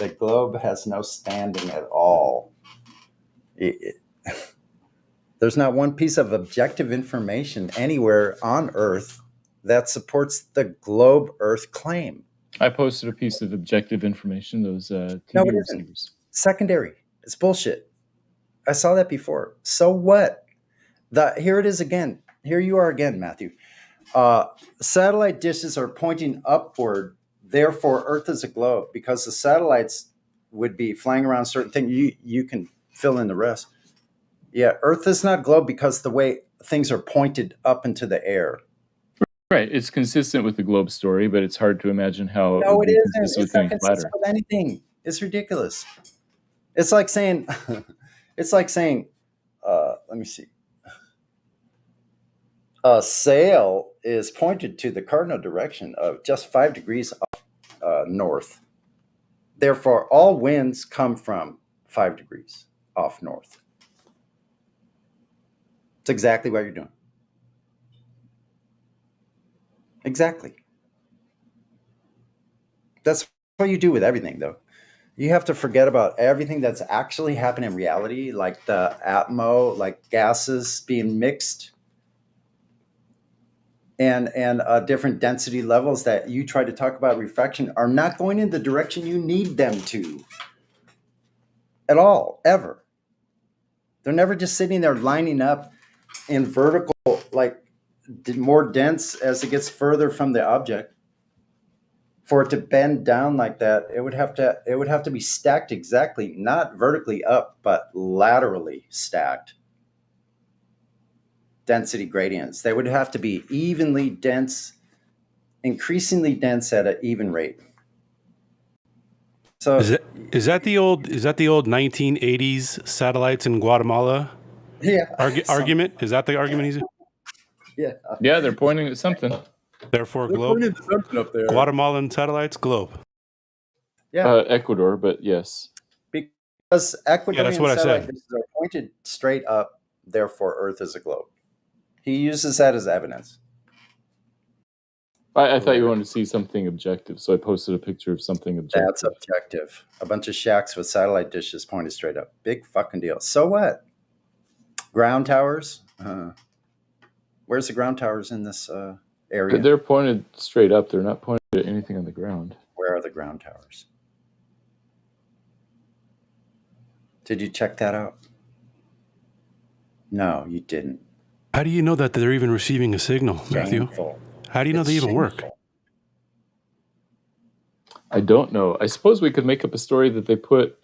The globe has no standing at all. There's not one piece of objective information anywhere on Earth that supports the globe Earth claim. I posted a piece of objective information, those TV No, it isn't. receivers. Secondary. It's bullshit. I saw that before. So what? Here it is again. Here you are again, Matthew. Satellite dishes are pointing upward. Therefore, Earth is a globe, because the satellites would be flying around certain things. You can fill in the rest. Yeah, Earth is not a globe because the way things are pointed up into the air. Right. It's consistent with the globe story, but it's hard to imagine how No, would it be isn't. consistent It's with not being consistent flatter. with anything. It's ridiculous. It's like saying, let me see. A sail is pointed to the cardinal direction of just 5 degrees north. Therefore, all winds come from 5 degrees off north. It's exactly what you're doing. Exactly. That's what you do with everything, though. You have to forget about everything that's actually happening in reality, like the atmo, like gases being mixed, and different density levels that you try to talk about refraction are not going in the direction you need them to at all, ever. They're never just sitting there lining up in vertical, like more dense as it gets further from the object. For it to bend down like that, it would have to be stacked exactly, not vertically up, but laterally stacked. Density gradients. They would have to be evenly dense, increasingly dense at an even rate. So is that the old 1980s satellites in Guatemala? Yeah. Argument? Is that the argument he's? Yeah. Yeah, they're pointing at something. Therefore, They're globe. pointing at something up there. Guatemalan satellites, globe. Yeah. Ecuador, but yes. Because Ecuadorian that's what I satellite said. dishes are pointed straight up, therefore Earth is a globe. He uses that as evidence. I thought you wanted to see something objective, so I posted a picture of something objective. That's objective. A bunch of shacks with satellite dishes pointed straight up. Big fucking deal. So what? Ground towers? Where's the ground towers in this area? They're pointed straight up. They're not pointed at anything on the ground. Where are the ground towers? Did you check that out? No, you didn't. How do you know that they're even receiving a signal, Matthew? Shameful. How do you know they even work? I don't know. I suppose we could make up a story that they put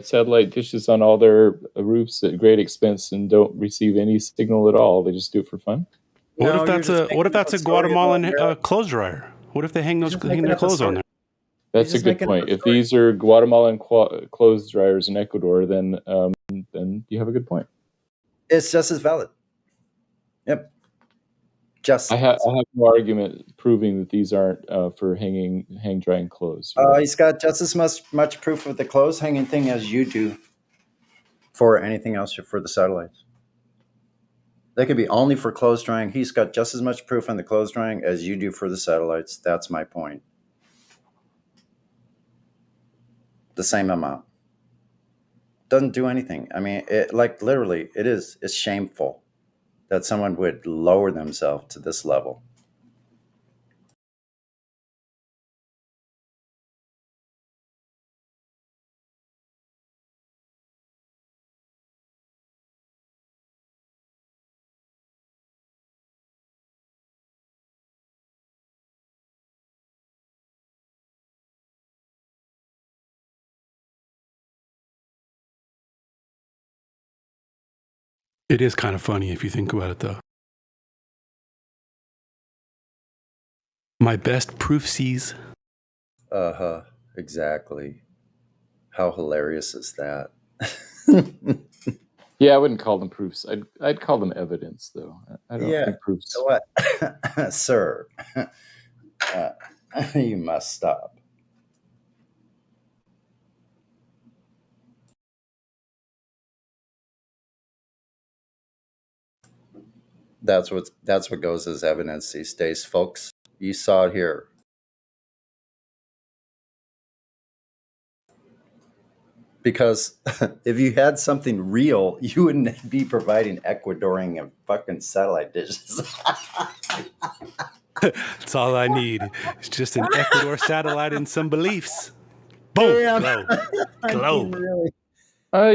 satellite dishes on all their roofs at great expense and don't receive any signal at all. They just do it for fun. What if that's a Guatemalan clothes dryer? What if they hang their clothes on there? That's a good point. If these are Guatemalan clothes dryers in Ecuador, then you have a good point. It's just as valid. Yep. I have no argument proving that these aren't for hang drying clothes. He's got just as much proof of the clothes hanging thing as you do for anything else for the satellites. They could be only for clothes drying. He's got just as much proof on the clothes drying as you do for the satellites. That's my point. The same amount. Doesn't do anything. I mean, literally, it's shameful that someone would lower themselves to this level. It is kind of funny if you think about it, though. My best proofsies. Exactly. How hilarious is that? Yeah, I wouldn't call them proofs. I'd call them evidence, though. I don't think proofs. So what? Sir, you must stop. That's what goes as evidence these days, folks. You saw it here. Because if you had something real, you wouldn't be providing Ecuadorian and fucking satellite dishes. That's all I need. It's just an Ecuador satellite and some beliefs. Boom. Damn. Globe. I mean, Globe. really.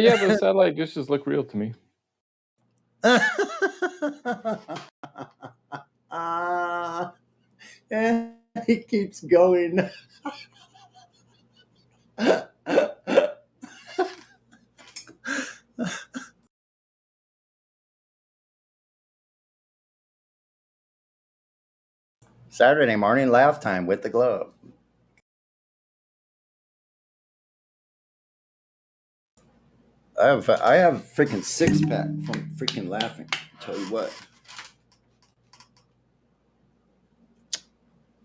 Yeah, those satellite dishes look real to me. And he keeps going. Saturday morning laugh time with the Globe. I have freaking 6-pack from freaking laughing. Tell you what.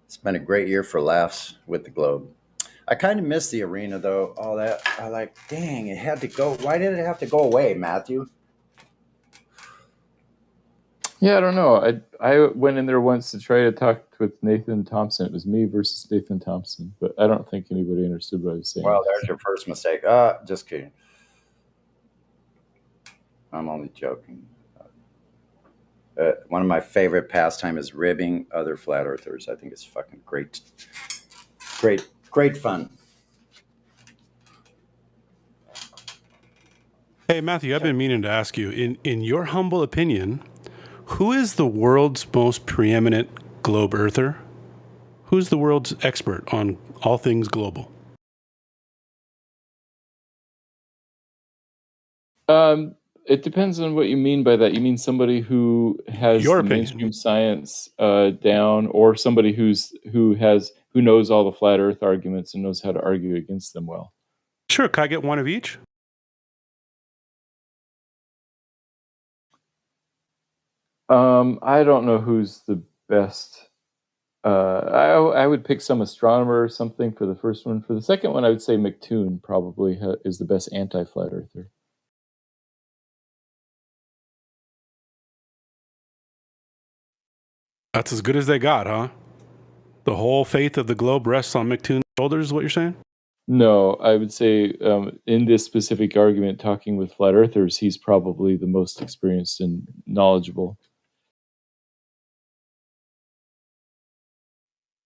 It's been a great year for laughs with the Globe. I kind of miss the arena though. All that. I like, dang, it had to go. Why did it have to go away, Matthew? Yeah, I don't know. I went in there once to try to talk with Nathan Thompson. It was me versus Nathan Thompson, but I don't think anybody understood what I was saying. Well, there's your first mistake. Just kidding. I'm only joking. One of my favorite pastime is ribbing other flat earthers. I think it's fucking great. Great fun. Hey, Matthew, I've been meaning to ask you, in your humble opinion, who is the world's most preeminent globe earther? Who's the world's expert on all things global? It depends on what you mean by that. You mean somebody who has Your the opinion. mainstream science down, or somebody who knows all the flat Earth arguments and knows how to argue against them well? Sure. Can I get one of each? I don't know who's the best. I would pick some astronomer or something for the first one. For the second one, I would say McToon probably is the best anti-flat earther. That's as good as they got, huh? The whole faith of the globe rests on McToon's shoulders, is what you're saying? No, I would say in this specific argument, talking with flat earthers, he's probably the most experienced and knowledgeable.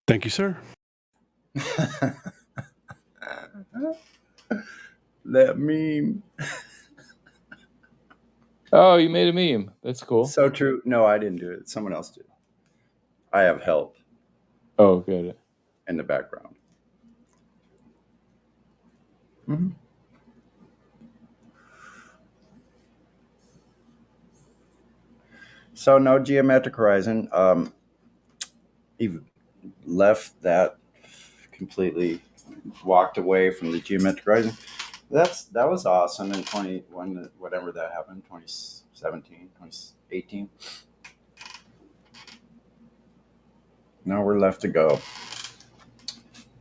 Thank you, sir. That meme. Oh, you made a meme. That's cool. So true. No, I didn't do it. Someone else did. I have help. Oh, got it. In the background. Mm-hmm. So no geometric horizon. You've left that completely, walked away from the geometric horizon. That was awesome in 21, whatever that happened, 2017, 2018. Nowhere left to go.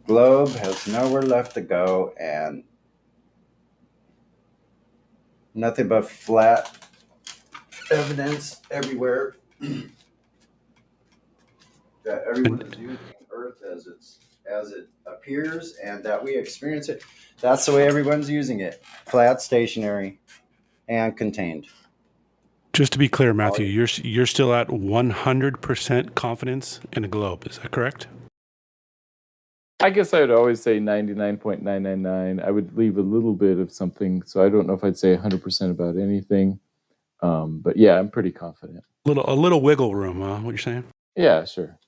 Globe has nowhere left to go, and nothing but flat evidence everywhere that everyone is using Earth as it appears, and that we experience it. That's the way everyone's using it: flat, stationary, and contained. Just to be clear, Matthew, you're still at 100% confidence in a globe. Is that correct? I guess I would always say 99.999. I would leave a little bit of something, so I don't know if I'd say 100% about anything. But yeah, I'm pretty confident. A little wiggle room, huh? What you're saying? Yeah, sure.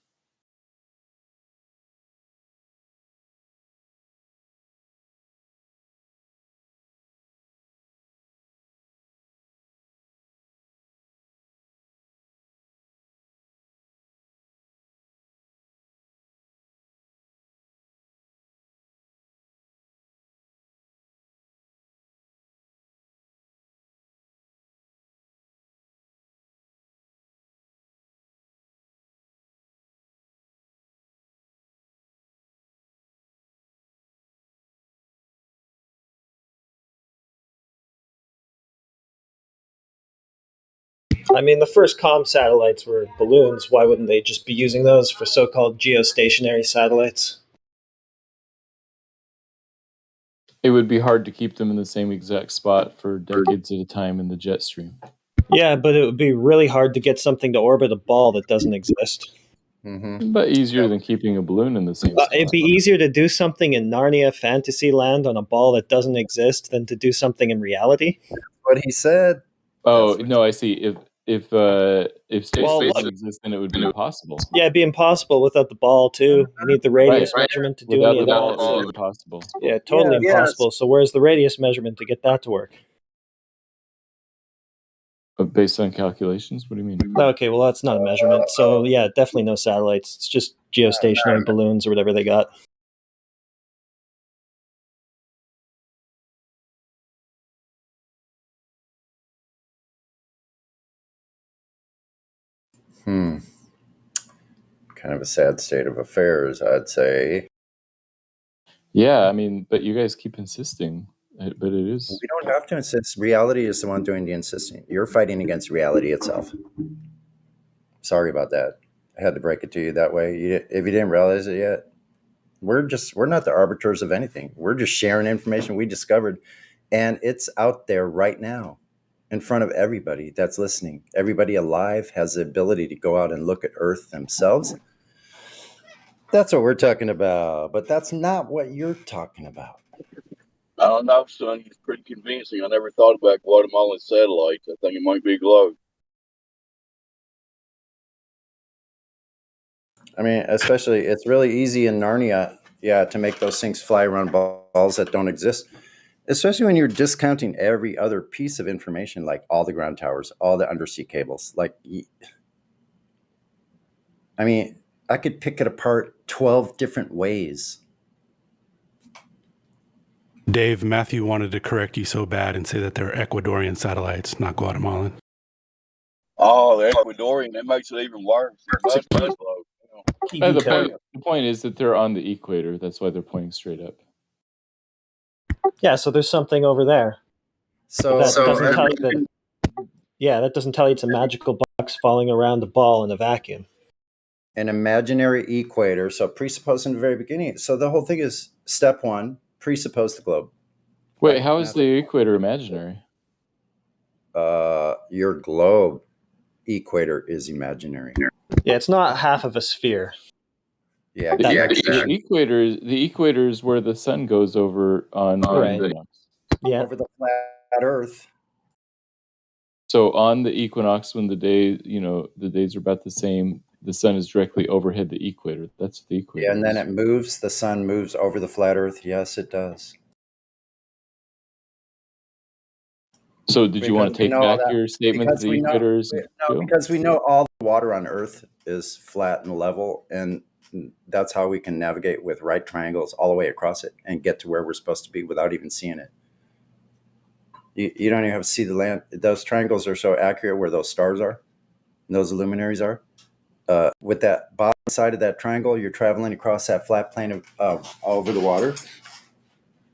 I mean, the first comm satellites were balloons. Why wouldn't they just be using those for so-called geostationary satellites? It would be hard to keep them in the same exact spot for decades at a time in the jet stream. Yeah, but it would be really hard to get something to orbit a ball that doesn't exist. Mm-hmm. But easier than keeping a balloon in the same spot. It'd be easier to do something in Narnia Fantasyland on a ball that doesn't exist than to do something in reality. What he said. Oh no, I see. If space Well, doesn't look. exist, then it would be impossible. Yeah, it'd be impossible without the ball too. You need the radius measurement to do Without any the of ball, that. it would So, be impossible. yeah, totally Yeah, impossible. So where's the radius measurement to get that to work? Based on calculations, what do you mean? Okay, well that's not a measurement. So yeah, definitely no satellites. It's just geostationary balloons or whatever they got. Kind of a sad state of affairs, I'd say. Yeah, I mean, but you guys keep insisting. But it is. We don't have to insist. Reality is the one doing the insisting. You're fighting against reality itself. Sorry about that. I had to break it to you that way. If you didn't realize it yet, we're not the arbiters of anything. We're just sharing information we discovered, and it's out there right now in front of everybody that's listening. Everybody alive has the ability to go out and look at Earth themselves. That's what we're talking about, but that's not what you're talking about. I don't know, son. He's pretty convincing. I never thought about Guatemalan satellites. I think it might be a globe. I mean, especially, it's really easy in Narnia, to make those things fly around balls that don't exist. Especially when you're discounting every other piece of information, like all the ground towers, all the undersea cables. I mean, I could pick it apart 12 different ways. Dave, Matthew wanted to correct you so bad and say that they're Ecuadorian satellites, not Guatemalan. Oh, the Ecuadorian. That makes it even worse. It must be a globe. The point is that they're on the equator. That's why they're pointing straight up. Yeah, so there's something over there. So that doesn't tell you that. Yeah, that doesn't tell you it's a magical box falling around a ball in a vacuum. An imaginary equator. So presuppose in the very beginning. So the whole thing is step one, presuppose the globe. Wait, how is the equator imaginary? Your globe equator is imaginary. Yeah, it's not half of a sphere. Yeah, the equator is where the sun goes over on equinox. Yeah, over the flat Earth. So on the equinox, when the days are about the same, the sun is directly overhead the equator. That's the equator. Yeah, and then it moves. The sun moves over the flat Earth. Yes, it does. So did you want to take back your statement that the equator is? No, because we know all the water on Earth is flat and level, and that's how we can navigate with right triangles all the way across it and get to where we're supposed to be without even seeing it. You don't even have to see the land. Those triangles are so accurate where those stars are, and those luminaries are. With that bottom side of that triangle, you're traveling across that flat plane of over the water.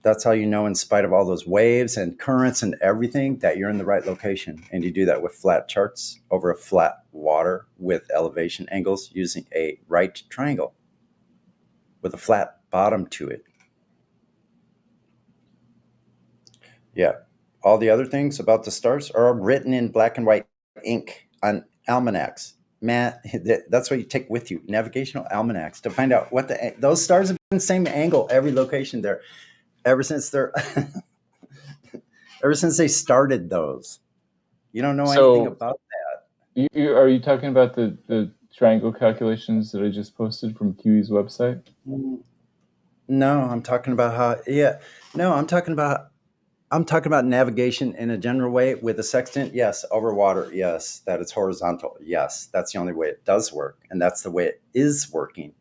That's how you know, in spite of all those waves and currents and everything, that you're in the right location. And you do that with flat charts over a flat water with elevation angles using a right triangle with a flat bottom to it. Yeah. All the other things about the stars are written in black and white ink on almanacs. Man, that's what you take with you, navigational almanacs, to find out what those stars have been the same angle every location there. Ever since they started those. You don't know anything about that. Are you talking about the triangle calculations that I just posted from QE's website? No, I'm talking about I'm talking about navigation in a general way with a sextant. Yes, over water. Yes, that it's horizontal. Yes, that's the only way it does work, and that's the way it is working.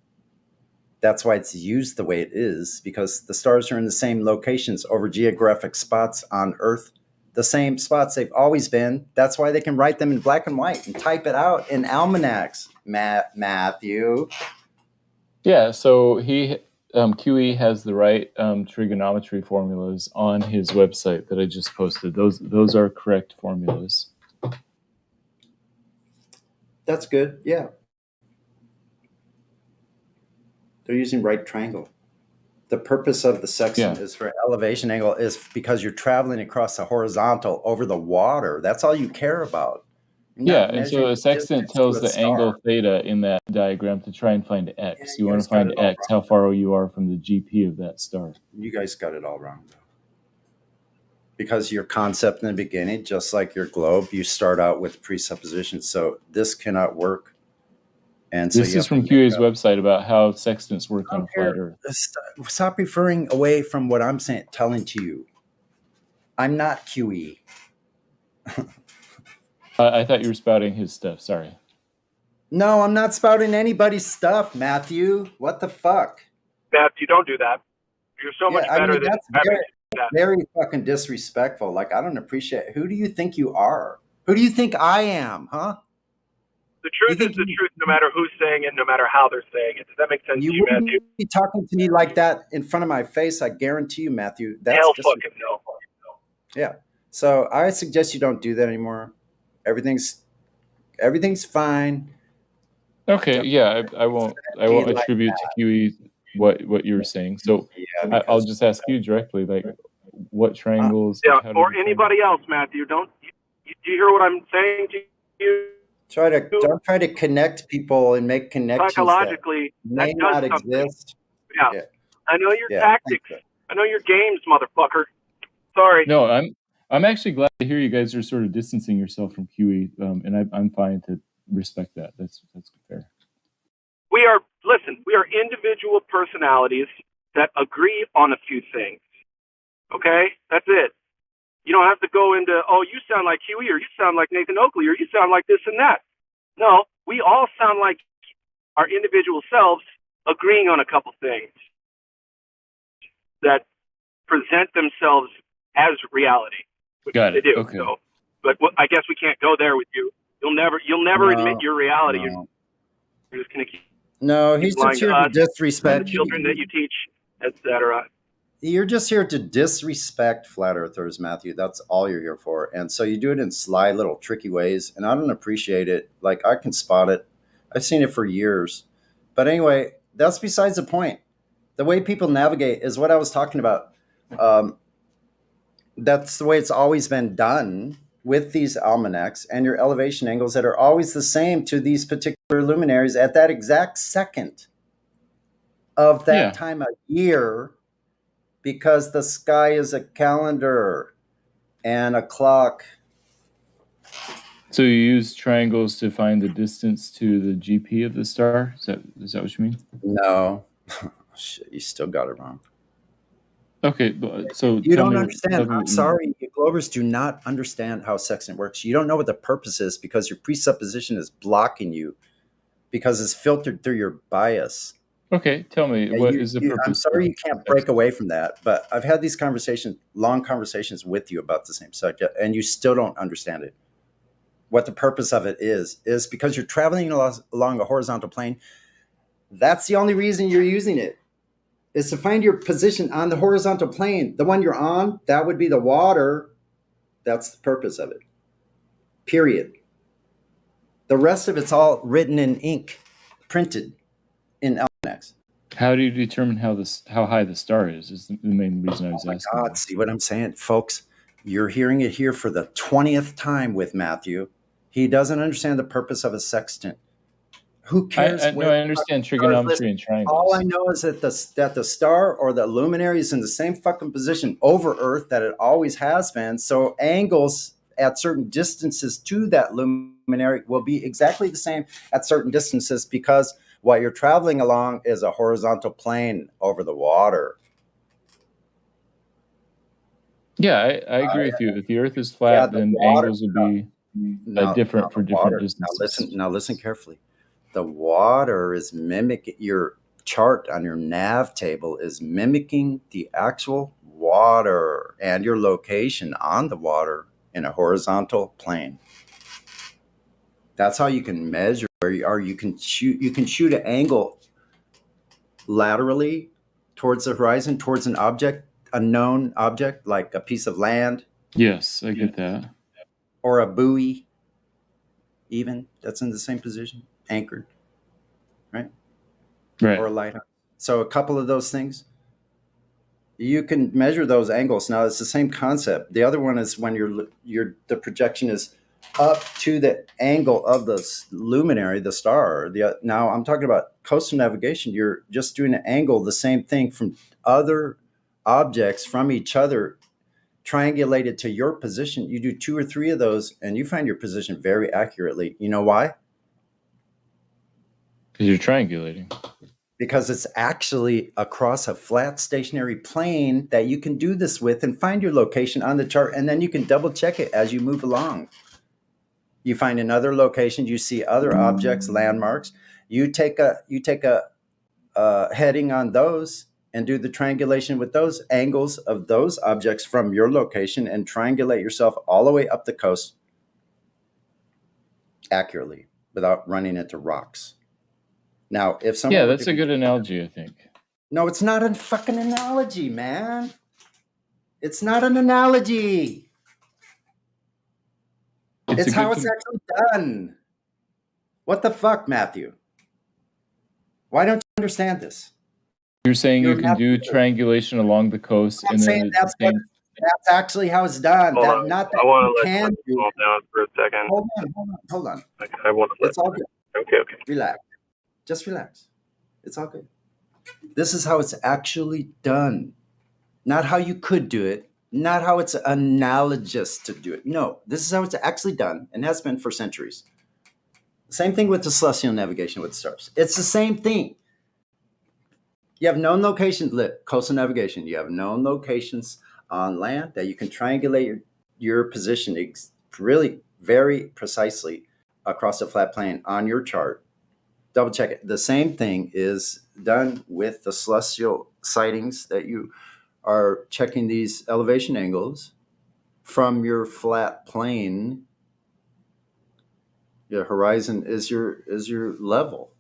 That's why it's used the way it is, because the stars are in the same locations over geographic spots on Earth, the same spots they've always been. That's why they can write them in black and white and type it out in almanacs. Matthew. Yeah, so QE has the right trigonometry formulas on his website that I just posted. Those are correct formulas. That's good. Yeah. They're using right triangle. The purpose of the sextant is for elevation angle, is because you're traveling across the horizontal over the water. That's all you care about. Yeah, and so a sextant tells the angle theta in that diagram to try and find x. You want to find x, how far you are from the GP of that star. You guys got it all wrong, though. Because your concept in the beginning, just like your globe, you start out with presuppositions. So this cannot work. And so This is from QA's website about how sextants work on a flat Earth. Stop referring away from what I'm saying, telling to you. I'm not QE. I thought you were spouting his stuff. Sorry. No, I'm not spouting anybody's stuff, Matthew. What the fuck? Matthew, don't do that. You're so much better than having that. Very fucking disrespectful. Like, I don't appreciate it. Who do you think you are? Who do you think I am, huh? The truth is the truth, no matter who's saying it, no matter how they're saying it. Does that make sense to you, Matthew? You wouldn't be talking to me like that in front of my face. I guarantee you, Matthew. That's hell fucking no. Yeah. So I suggest you don't do that anymore. Everything's fine. Okay. Yeah, I won't attribute to QE what you were saying. So I'll just ask you directly, like, what triangles? Or anybody else, Matthew. Do you hear what I'm saying to you? Don't try to connect people and make connections psychologically that may not exist. Yeah. I know your tactics. I know your games, motherfucker. Sorry. No, I'm actually glad to hear you guys are sort of distancing yourself from QE, and I'm fine to respect that. That's fair. We are individual personalities that agree on a few things. Okay? That's it. You don't have to go into, oh, you sound like Huey, or you sound like Nathan Oakley, or you sound like this and that. No, we all sound like our individual selves agreeing on a couple things that present themselves as reality, which Got it. they do. Okay. So, but I guess we can't go there with you. You'll never admit your reality. No. You're just going to keep. No, he's just here to disrespect the children that you teach, etc. You're just here to disrespect flat earthers, Matthew. That's all you're here for. And so you do it in sly little tricky ways, and I don't appreciate it. Like, I can spot it. I've seen it for years. But anyway, that's besides the point. The way people navigate is what I was talking about. That's the way it's always been done with these almanacs and your elevation angles that are always the same to these particular luminaries at that exact second of that time of year, because the sky is a calendar and a clock. So you use triangles to find the distance to the GP of the star? Is that what you mean? No. Shit, you still got it wrong. Okay, so you don't understand. I'm sorry. You Globers do not understand how sextant works. You don't know what the purpose is because your presupposition is blocking you because it's filtered through your bias. Okay, tell me, what is the purpose? I'm sorry you can't break away from that, but I've had these long conversations with you about the same subject, and you still don't understand it. What the purpose of it is because you're traveling along a horizontal plane. That's the only reason you're using it, is to find your position on the horizontal plane. The one you're on, that would be the water. That's the purpose of it. Period. The rest of it's all written in ink, printed in almanacs. How do you determine how high the star is the main reason I was asking. Oh my God, see what I'm saying? Folks, you're hearing it here for the 20th time with Matthew. He doesn't understand the purpose of a sextant. Who cares? I understand trigonometry and triangles. All I know is that the star or the luminary is in the same fucking position over Earth that it always has been. So angles at certain distances to that luminary will be exactly the same at certain distances because what you're traveling along is a horizontal plane over the water. Yeah, I agree with you. If the Earth is flat, then angles would be different for different distances. Now listen carefully. The water is mimicking your chart on your nav table is mimicking the actual water and your location on the water in a horizontal plane. That's how you can measure where you are. You can shoot an angle laterally towards the horizon, towards an object, a known object like a piece of land. Yes, I get that. Or a buoy, even that's in the same position, anchored, right? Right. Or a lighthouse. So a couple of those things. you can measure those angles. Now it's the same concept. The other one is when the projection is up to the angle of the luminary, the star. Now I'm talking about coastal navigation. You're just doing an angle, the same thing from other objects from each other, triangulated to your position. You do 2 or 3 of those, and you find your position very accurately. You know why? Because you're triangulating. Because it's actually across a flat stationary plane that you can do this with and find your location on the chart, and then you can double check it as you move along. You find another location, you see other objects, landmarks. You take a heading on those and do the triangulation with those angles of those objects from your location and triangulate yourself all the way up the coast accurately without running into rocks. Now, if someone that's a good analogy, I think. No, it's not a fucking analogy, man. It's not an analogy. It's how it's actually done. What the fuck, Matthew? Why don't you understand this? You're saying you can do triangulation along the coast, and then that's actually how it's done. Hold on. Not that I want to you can do. calm down for a second. Hold on. Okay, I want to. It's all good. Okay. Relax. Just relax. It's all good. This is how it's actually done. Not how you could do it. Not how it's analogous to do it. No, this is how it's actually done and has been for centuries. Same thing with the celestial navigation with the stars. It's the same thing. You have known locations, coastal navigation. You have known locations on land that you can triangulate your position really very precisely across a flat plane on your chart. Double check it. The same thing is done with the celestial sightings that you are checking these elevation angles from your flat plane. Your horizon is your level.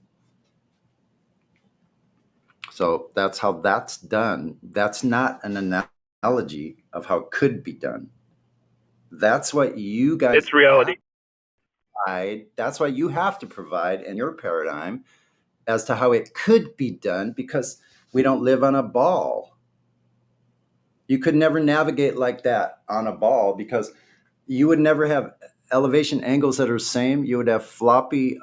So that's how that's done. That's not an analogy of how it could be done. That's what you guys. It's reality. That's why you have to provide in your paradigm as to how it could be done, because we don't live on a ball. You could never navigate like that on a ball, because you would never have elevation angles that are the same. You would have floppy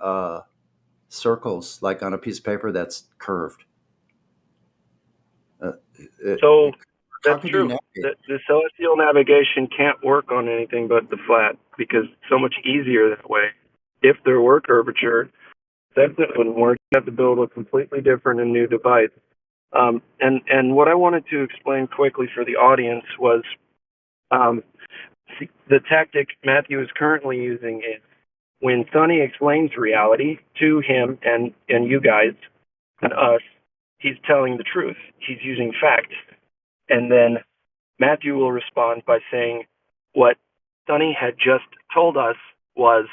circles like on a piece of paper that's curved. So that's true. The celestial navigation can't work on anything but the flat, because it's so much easier that way. If there were curvature, that wouldn't work. You have to build a completely different and new device. And what I wanted to explain quickly for the audience was the tactic Matthew is currently using is when Sonny explains reality to him and you guys and us, he's telling the truth. He's using facts. And then Matthew will respond by saying what Sonny had just told us was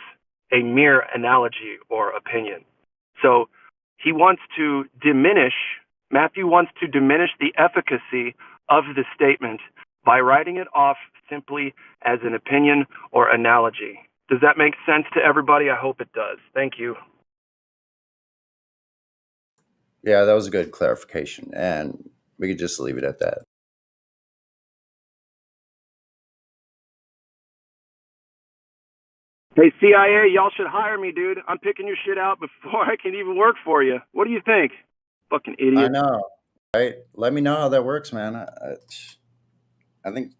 a mere analogy or opinion. So Matthew wants to diminish the efficacy of the statement by writing it off simply as an opinion or analogy. Does that make sense to everybody? I hope it does. Thank you. Yeah, that was a good clarification, and we could just leave it at that. Hey, CIA, y'all should hire me, dude. I'm picking your shit out before I can even work for you. What do you think? Fucking idiot. I know, right? Let me know how that works, man. I think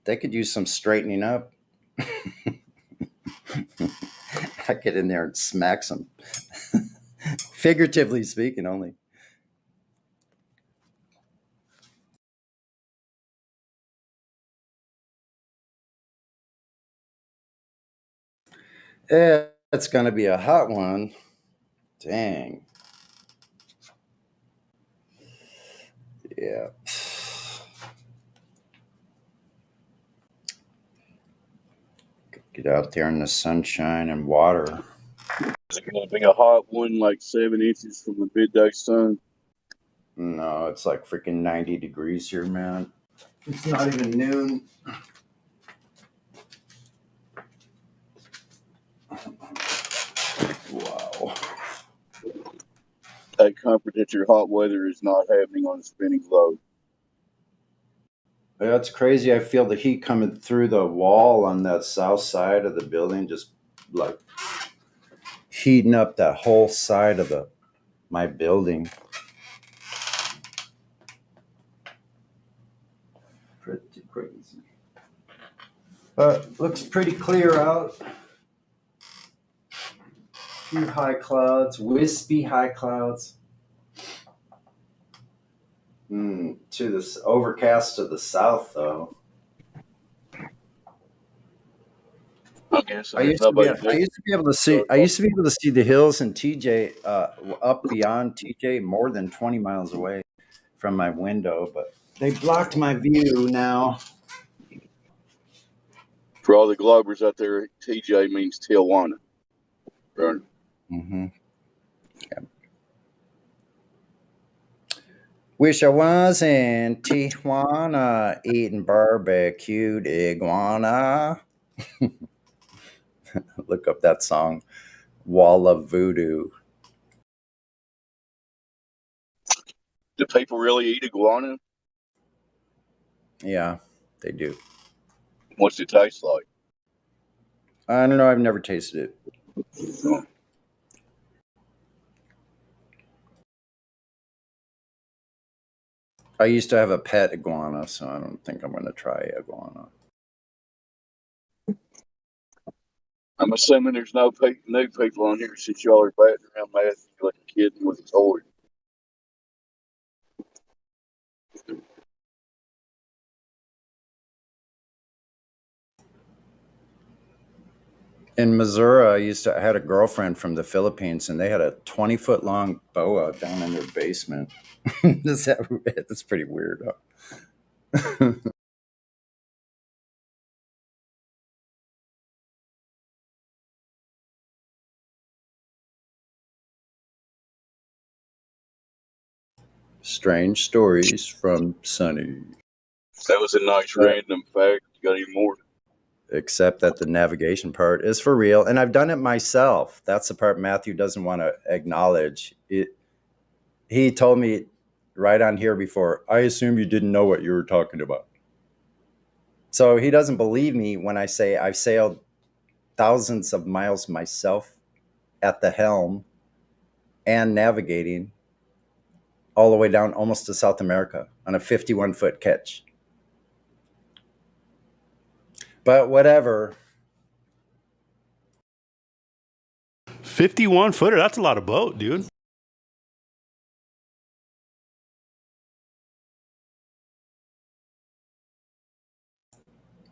they could use some straightening up. I get in there and smack some. Figuratively speaking only. Yeah, it's going to be a hot one. Dang. Yeah. Get out there in the sunshine and water. It's going to be a hot one, like 7 inches from the midday sun. No, it's like freaking 90 degrees here, man. It's not even noon. Wow. Take comfort that your hot weather is not happening on a spinning globe. That's crazy. I feel the heat coming through the wall on that south side of the building, just like heating up that whole side of my building. Pretty crazy. But looks pretty clear out. Few high clouds, wispy high clouds. To this overcast to the south, though. I guess I there's used to be nobody able to see. I used to be able to see the hills in TJ, up beyond TJ, more than 20 miles away from my window, but they blocked my view now. For all the Globers out there, TJ means Tijuana. Right. Mm-hmm. Yeah. Wish I was in Tijuana eating barbecued iguana. Look up that song, Wall of Voodoo. Do people really eat iguana? Yeah, they do. What's it taste like? I don't know. I've never tasted it. I used to have a pet iguana, so I don't think I'm going to try iguana. I'm assuming there's no new people on here since y'all are batting around Matthew like a kid with a toy. In Missouri, I had a girlfriend from the Philippines, and they had a 20-foot long boa down in their basement. That's pretty weird. Strange stories from Sunny. That was a nice random fact. You got any more? Except that the navigation part is for real, and I've done it myself. That's the part Matthew doesn't want to acknowledge. He told me right on here before, I assume you didn't know what you were talking about. So he doesn't believe me when I say I've sailed thousands of miles myself at the helm and navigating all the way down almost to South America on a 51-foot catch. But whatever. 51-footer, that's a lot of boat, dude.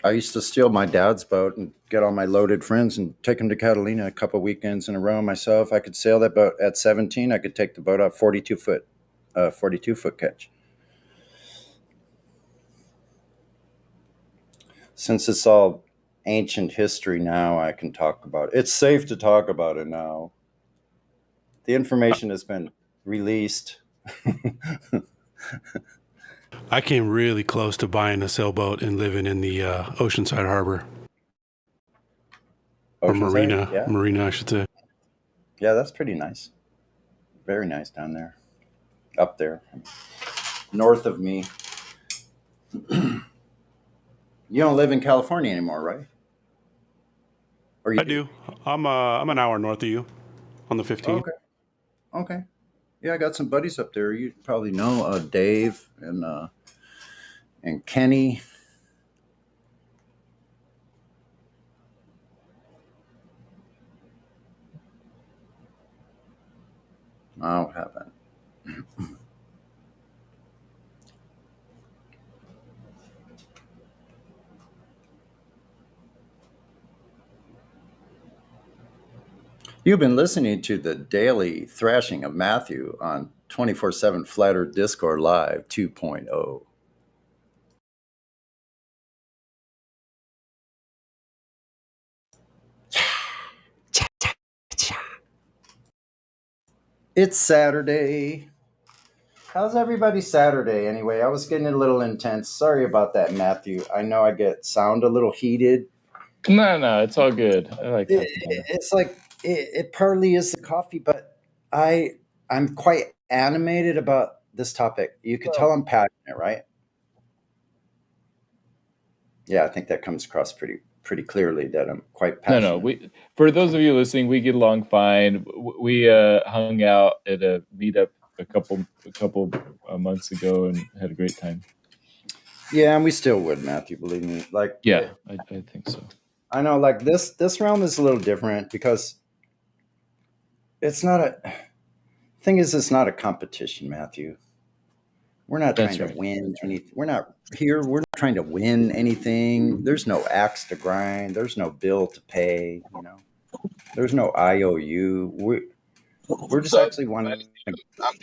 I used to steal my dad's boat and get all my loaded friends and take them to Catalina a couple weekends in a row myself. I could sail that boat at 17. I could take the boat out 42-foot catch. Since it's all ancient history now, I can talk about it. It's safe to talk about it now. The information has been released. I came really close to buying a sailboat and living in the Oceanside Harbor. Or marina. Yeah. Marina, I should say. Yeah, that's pretty nice. Very nice down there. Up there. North of me. You don't live in California anymore, right? Or you I do. I'm an hour north of you on the 15. Okay. Yeah, I got some buddies up there. You probably know Dave and Kenny. Oh, haven't. You've been listening to the daily thrashing of Matthew on 24/7 Flat Earth Discord Live 2.0. It's Saturday. How's everybody's Saturday anyway? I was getting a little intense. Sorry about that, Matthew. I know I sound a little heated. No, it's all good. I like that. It's like it partly is the coffee, but I'm quite animated about this topic. You could tell I'm passionate, right? Yeah, I think that comes across pretty clearly that I'm quite passionate. No. For those of you listening, we get along fine. We hung out at a meetup a couple months ago and had a great time. Yeah, and we still would, Matthew. Believe me. Like, yeah, I think so. I know, like this realm is a little different because it's not a thing. It's not a competition, Matthew. We're not trying to win anything. We're not here. We're not trying to win anything. There's no axe to grind. There's no bill to pay. There's no IOU. We're just actually wanting to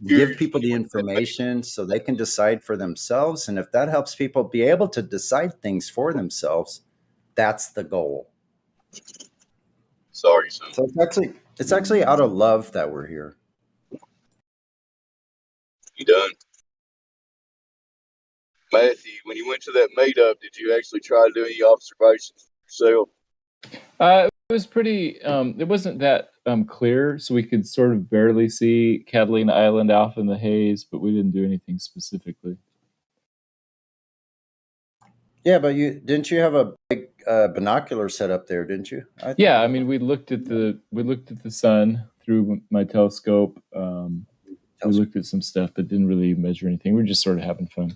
give people the information so they can decide for themselves. And if that helps people be able to decide things for themselves, that's the goal. Sorry, son. So it's actually out of love that we're here. You done? Matthew, when you went to that meetup, did you actually try to do any observations yourself? It was pretty. It wasn't that clear, so we could sort of barely see Catalina Island off in the haze, but we didn't do anything specifically. Yeah, but didn't you have a big binocular set up there, didn't you? Yeah, I mean, we looked at the sun through my telescope. We looked at some stuff, but didn't really measure anything. We were just sort of having fun.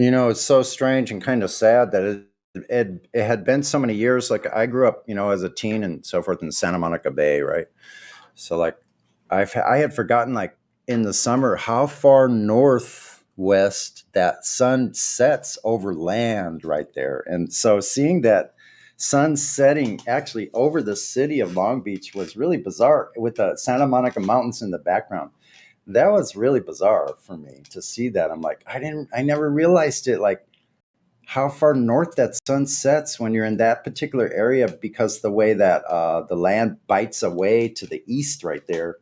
It's so strange and kind of sad that it had been so many years. Like I grew up, as a teen and so forth in Santa Monica Bay, right? So like I had forgotten, like in the summer, how far northwest that sun sets over land right there. And so seeing that sun setting actually over the city of Long Beach was really bizarre with the Santa Monica Mountains in the background. That was really bizarre for me to see that. I'm like, I never realized it, like how far north that sun sets when you're in that particular area, because the way that the land bites away to the east right there,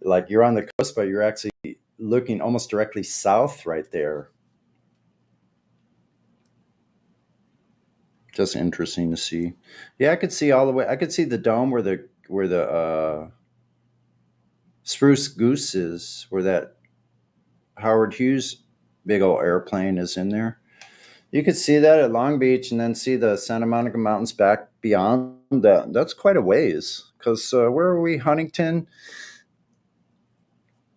like you're on the coast, but you're actually looking almost directly south right there. Just interesting to see. Yeah, I could see all the way. I could see the dome where the Spruce Goose is, where that Howard Hughes big old airplane is in there. You could see that at Long Beach and then see the Santa Monica Mountains back beyond that. That's quite a ways. Because where are we? Huntington?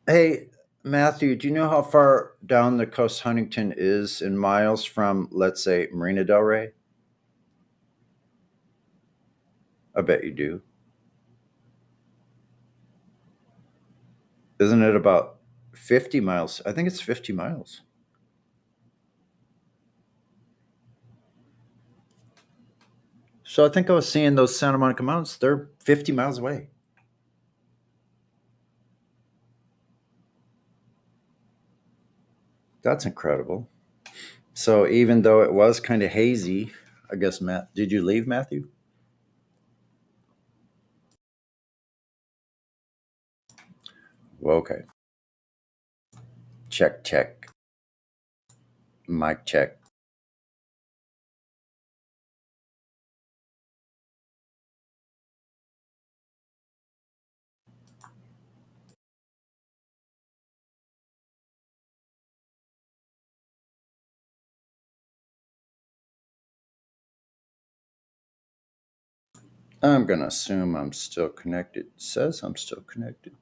Hey, Matthew, do you know how far down the coast Huntington is in miles from, let's say, Marina Del Rey? I bet you do. Isn't it about 50 miles? I think it's 50 miles. So I think I was seeing those Santa Monica Mountains. They're 50 miles away. That's incredible. So even though it was kind of hazy, I guess, Matt, did you leave, Matthew? Well, okay. Check. Mic check. I'm going to assume I'm still connected. It says I'm still connected.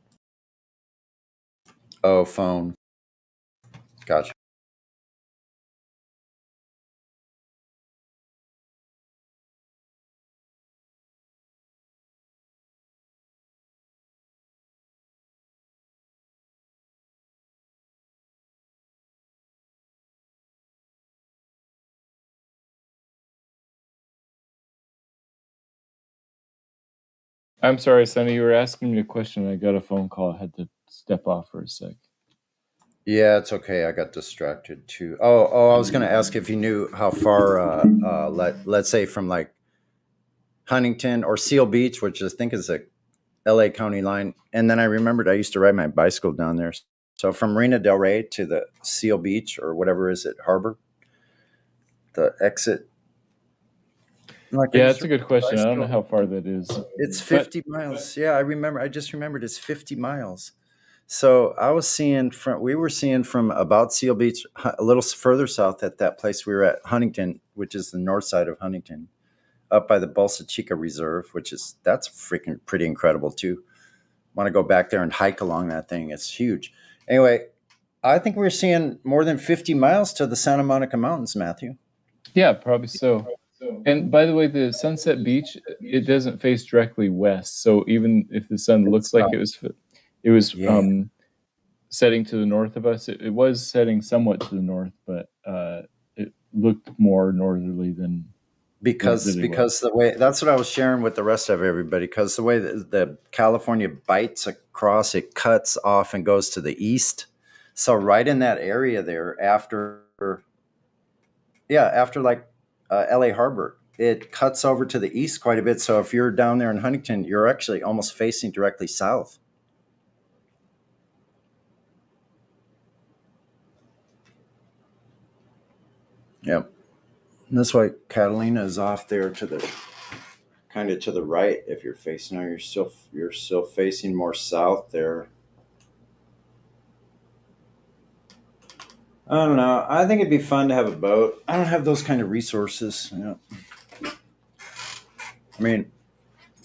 Oh, phone. Gotcha. I'm sorry, Sonny. You were asking me a question. I got a phone call. I had to step off for a sec. Yeah, it's okay. I got distracted too. Oh, I was going to ask if you knew how far, let's say from like Huntington or Seal Beach, which I think is the LA County line. And then I remembered I used to ride my bicycle down there. So from Marina Del Rey to the Seal Beach or whatever is it, Harbor, the exit Like Yeah, that's a good question. I don't know bicycle. how far that is. It's But 50 miles. Yeah, I remember. I just remembered it's 50 miles. So I was seeing we were seeing from about Seal Beach, a little further south at that place we were at, Huntington, which is the north side of Huntington, up by the Bolsa Chica Reserve, that's freaking pretty incredible too. Want to go back there and hike along that thing. It's huge. Anyway, I think we're seeing more than 50 miles to the Santa Monica Mountains, Matthew. yeah, probably so. And by the way, the Sunset Beach, it doesn't face directly west. So even if the sun looks like it was Yeah. setting to the north of us, it was setting somewhat to the north, but it looked more northerly than Because it really was. the way, that's what I was sharing with the rest of everybody, because the way that the California bites across, it cuts off and goes to the east. So right in that area there, after like LA Harbor, it cuts over to the east quite a bit. So if you're down there in Huntington, you're actually almost facing directly south. Yep. And that's why Catalina is off there to the kind of to the right. If you're facing, now you're still facing more south there. I don't know. I think it'd be fun to have a boat. I don't have those kind of resources. I mean,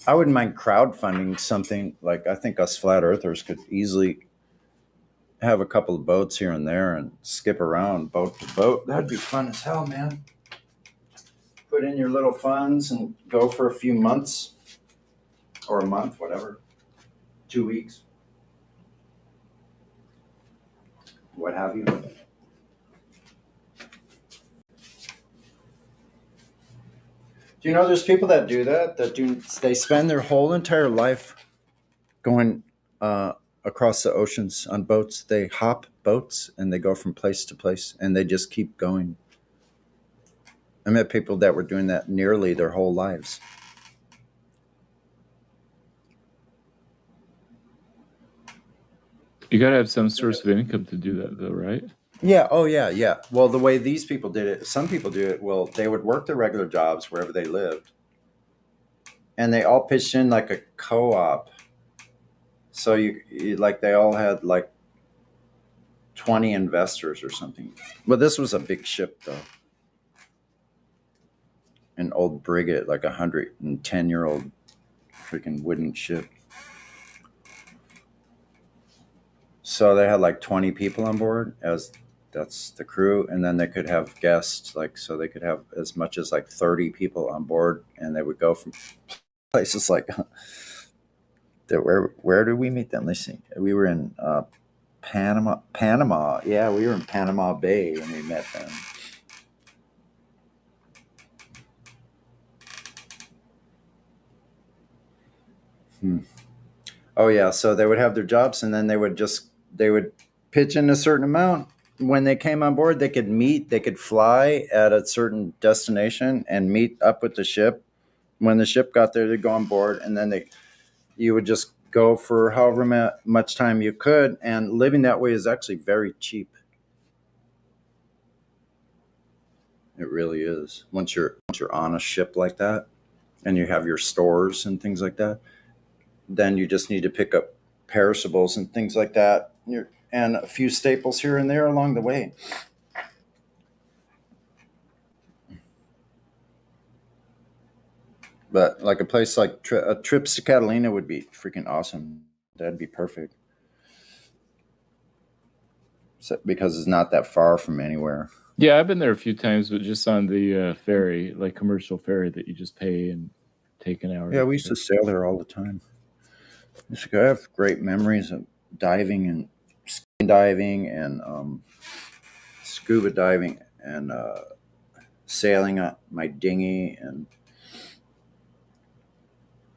I wouldn't mind crowdfunding something. Like, I think us flat earthers could easily have a couple of boats here and there and skip around boat to boat. That'd be fun as hell, man. Put in your little funds and go for a few months or a month, whatever, 2 weeks, what have you. Do you know there's people that do that? They spend their whole entire life going across the oceans on boats. They hop boats and they go from place to place and they just keep going. I met people that were doing that nearly their whole lives. You got to have some source of income to do that, though, right? Yeah. Oh, yeah. Yeah. Well, the way these people did it, some people do it. Well, they would work their regular jobs wherever they lived, and they all pitched in like a co-op. So you like they all had like 20 investors or something. But this was a big ship, though. An old frigate, like 110-year-old freaking wooden ship. So they had like 20 people on board, as that's the crew, and then they could have guests, like, so they could have as much as like 30 people on board, and they would go from places like where did we meet them? Let's see. We were in Panama. Yeah, we were in Panama Bay when we met them. Oh yeah, so they would have their jobs, and then they would pitch in a certain amount. When they came on board, they could fly at a certain destination and meet up with the ship. When the ship got there, they'd go on board, and then you would just go for however much time you could. And living that way is actually very cheap. It really is. Once you're on a ship like that, and you have your stores and things like that, then you just need to pick up perishables and things like that, and a few staples here and there along the way. But like a place like trips to Catalina would be freaking awesome. That'd be perfect. Because it's not that far from anywhere. Yeah, I've been there a few times, but just on the ferry, like commercial ferry that you just pay and take an hour. Yeah, we used to sail there all the time. I have great memories of diving and diving and scuba diving and sailing on my dinghy and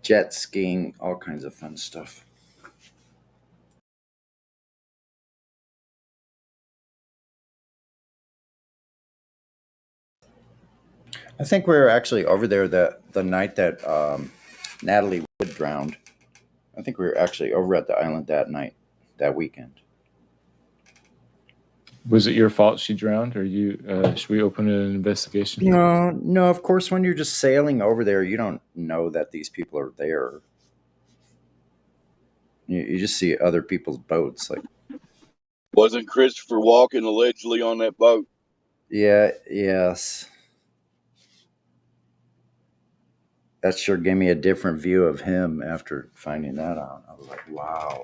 jet skiing, all kinds of fun stuff. I think we were actually over there the night that Natalie Wood drowned. I think we were actually over at the island that night, that weekend. Was it your fault she drowned, or you? Should we open an investigation? No, of course, when you're just sailing over there, you don't know that these people are there. You just see other people's boats. Like, Wasn't Christopher Walken allegedly on that boat? yes. That sure gave me a different view of him after finding that out. I was like, wow.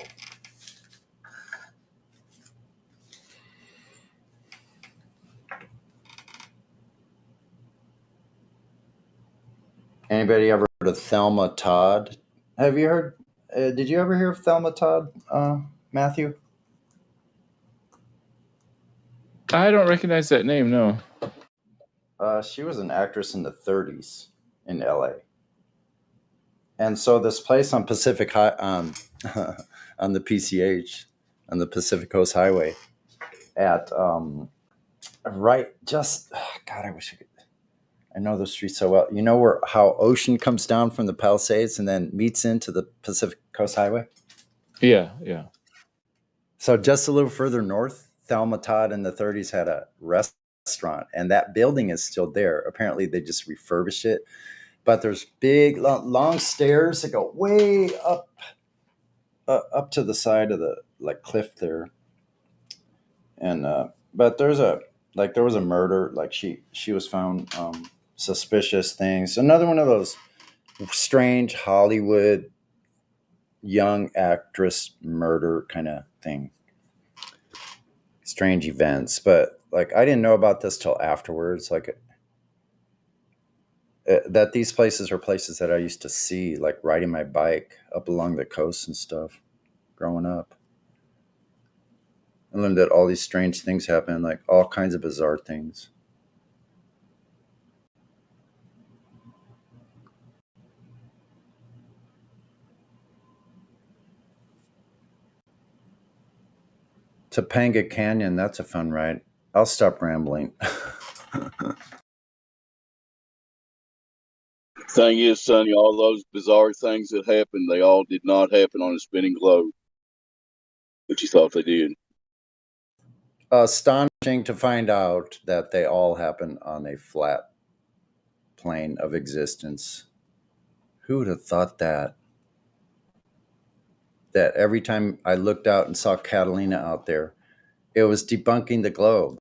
Anybody ever heard of Thelma Todd? Have you heard? Did you ever hear of Thelma Todd, Matthew? I don't recognize that name. No. She was an actress in the 30s in LA. And so this place on Pacific High, on the PCH, on the Pacific Coast Highway, at right just God, I wish I know the street so well. You know where how Ocean comes down from the Palisades and then meets into the Pacific Coast Highway? Yeah. So just a little further north, Thelma Todd in the 30s had a restaurant, and that building is still there. Apparently, they just refurbished it. But there's big, long stairs that go way up to the side of the cliff there. And but there was a murder. Like she was found suspicious things. Another one of those strange Hollywood young actress murder kind of thing. Strange events, but like I didn't know about this till afterwards. Like that these places are places that I used to see, like riding my bike up along the coast and stuff, growing up. I learned that all these strange things happen, like all kinds of bizarre things. Topanga Canyon, that's a fun ride. I'll stop rambling. Thing is, Sonny, all those bizarre things that happened, they all did not happen on a spinning globe, but you thought they did. Astonishing to find out that they all happen on a flat plane of existence. Who would have thought that? That every time I looked out and saw Catalina out there, it was debunking the globe.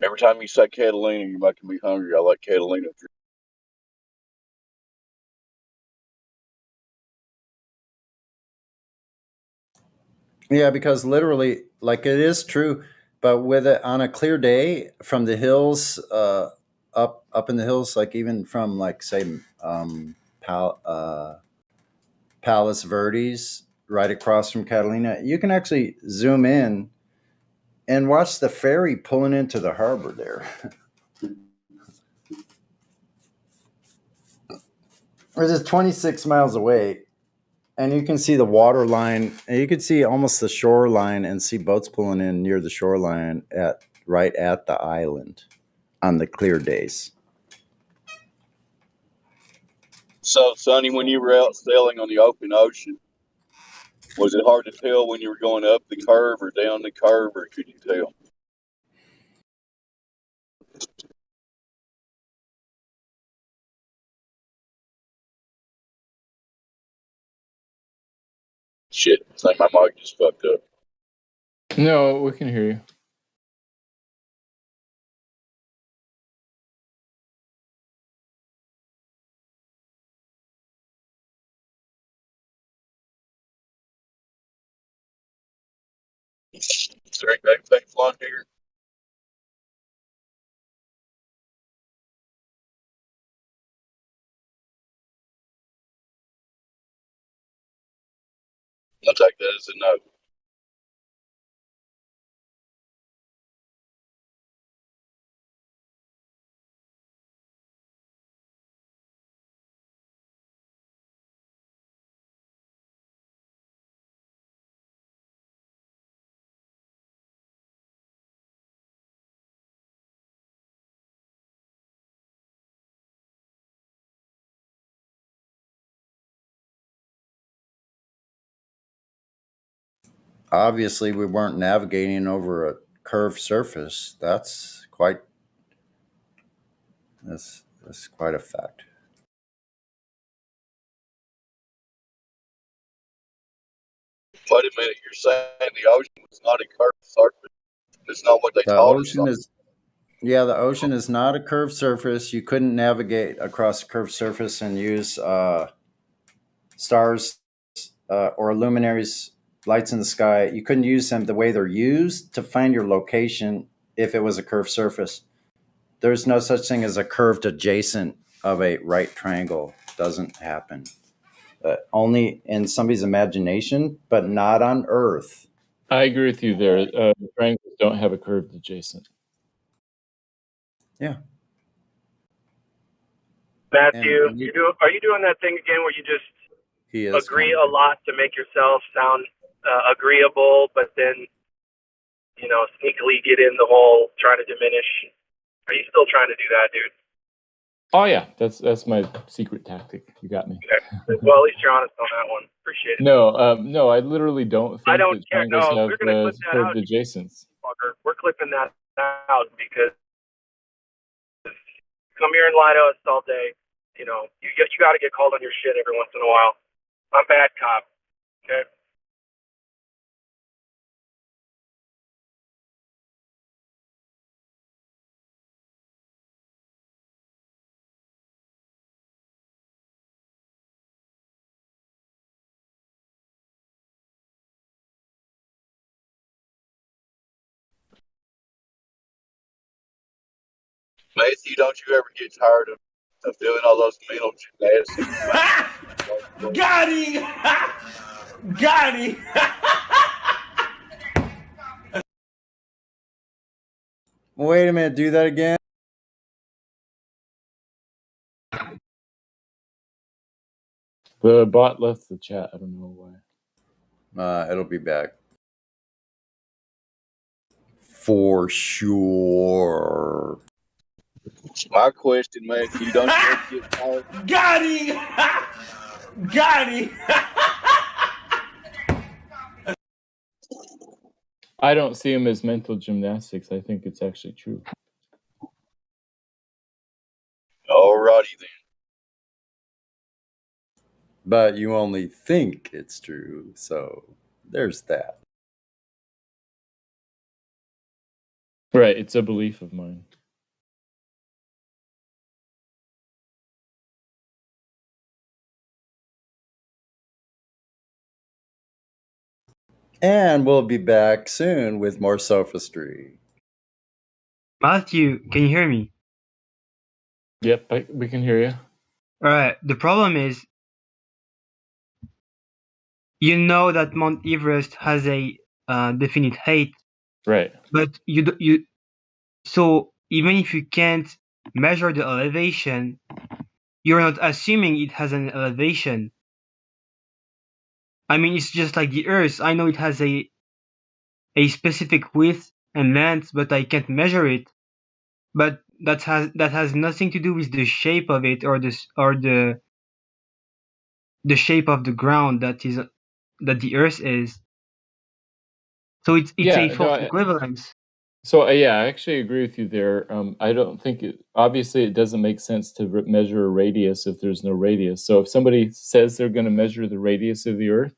Every time you say Catalina, you're making me hungry. I like Catalina. Yeah, because literally, like it is true, but with it on a clear day from the hills, up in the hills, like even from like say Palos Verdes, right across from Catalina, you can actually zoom in and watch the ferry pulling into the harbor there. It is 26 miles away, and you can see the water line, and you can see almost the shoreline and see boats pulling in near the shoreline at right at the island on the clear days. So, Sonny, when you were out sailing on the open ocean, was it hard to tell when you were going up the curve or down the curve, or could you tell? Shit, I think my mic just fucked up. No, we can hear you. Is there anything flying here? I'll take that as a no. obviously we weren't navigating over a curved surface. That's quite a fact. Wait a minute, you're saying the ocean was not a curved surface? It's not what they The taught us. ocean is the ocean is not a curved surface. You couldn't navigate across a curved surface and use stars or luminaries, lights in the sky. You couldn't use them the way they're used to find your location if it was a curved surface. There's no such thing as a curved adjacent of a right triangle. Doesn't happen. Only in somebody's imagination, but not on Earth. I agree with you there. Triangles don't have a curved adjacent. Yeah. Matthew, are you doing that thing again where you just agree a lot to make yourself sound agreeable, but then, sneakily get in the whole trying to diminish? Are you still trying to do that, dude? Oh yeah, that's my secret tactic. You got me. Okay. Well, at least you're honest on that one. Appreciate it. No, I literally don't think I don't that care. triangles No, have we're gonna clip that curved out. adjacents. Fucker. We're clipping that out because come here and lie to us all day. You got to get called on your shit every once in a while. I'm bad cop. Okay. Matthew, don't you ever get tired of doing all those mental gymnastics? Got him! Got him! Wait a minute. Do that again. The bot left the chat. I don't know why. It'll be back. For sure. My question, Matthew, don't you ever get tired? Got him! Got him! I don't see them as mental gymnastics. I think it's actually true. Alrighty then. But you only think it's true, so there's that. Right, it's a belief of mine. And we'll be back soon with more sophistry. Matthew, can you hear me? Yep, we can hear you. Alright, the problem is, you know that Mount Everest has a definite height. Right. But so even if you can't measure the elevation, you're not assuming it has an elevation. I mean, it's just like the Earth. I know it has a specific width and length, but I can't measure it. But that has nothing to do with the shape of it or the shape of the ground that the Earth is. So it's a false equivalence. So I actually agree with you there. I don't think obviously it doesn't make sense to measure a radius if there's no radius. So if somebody says they're going to measure the radius of the Earth,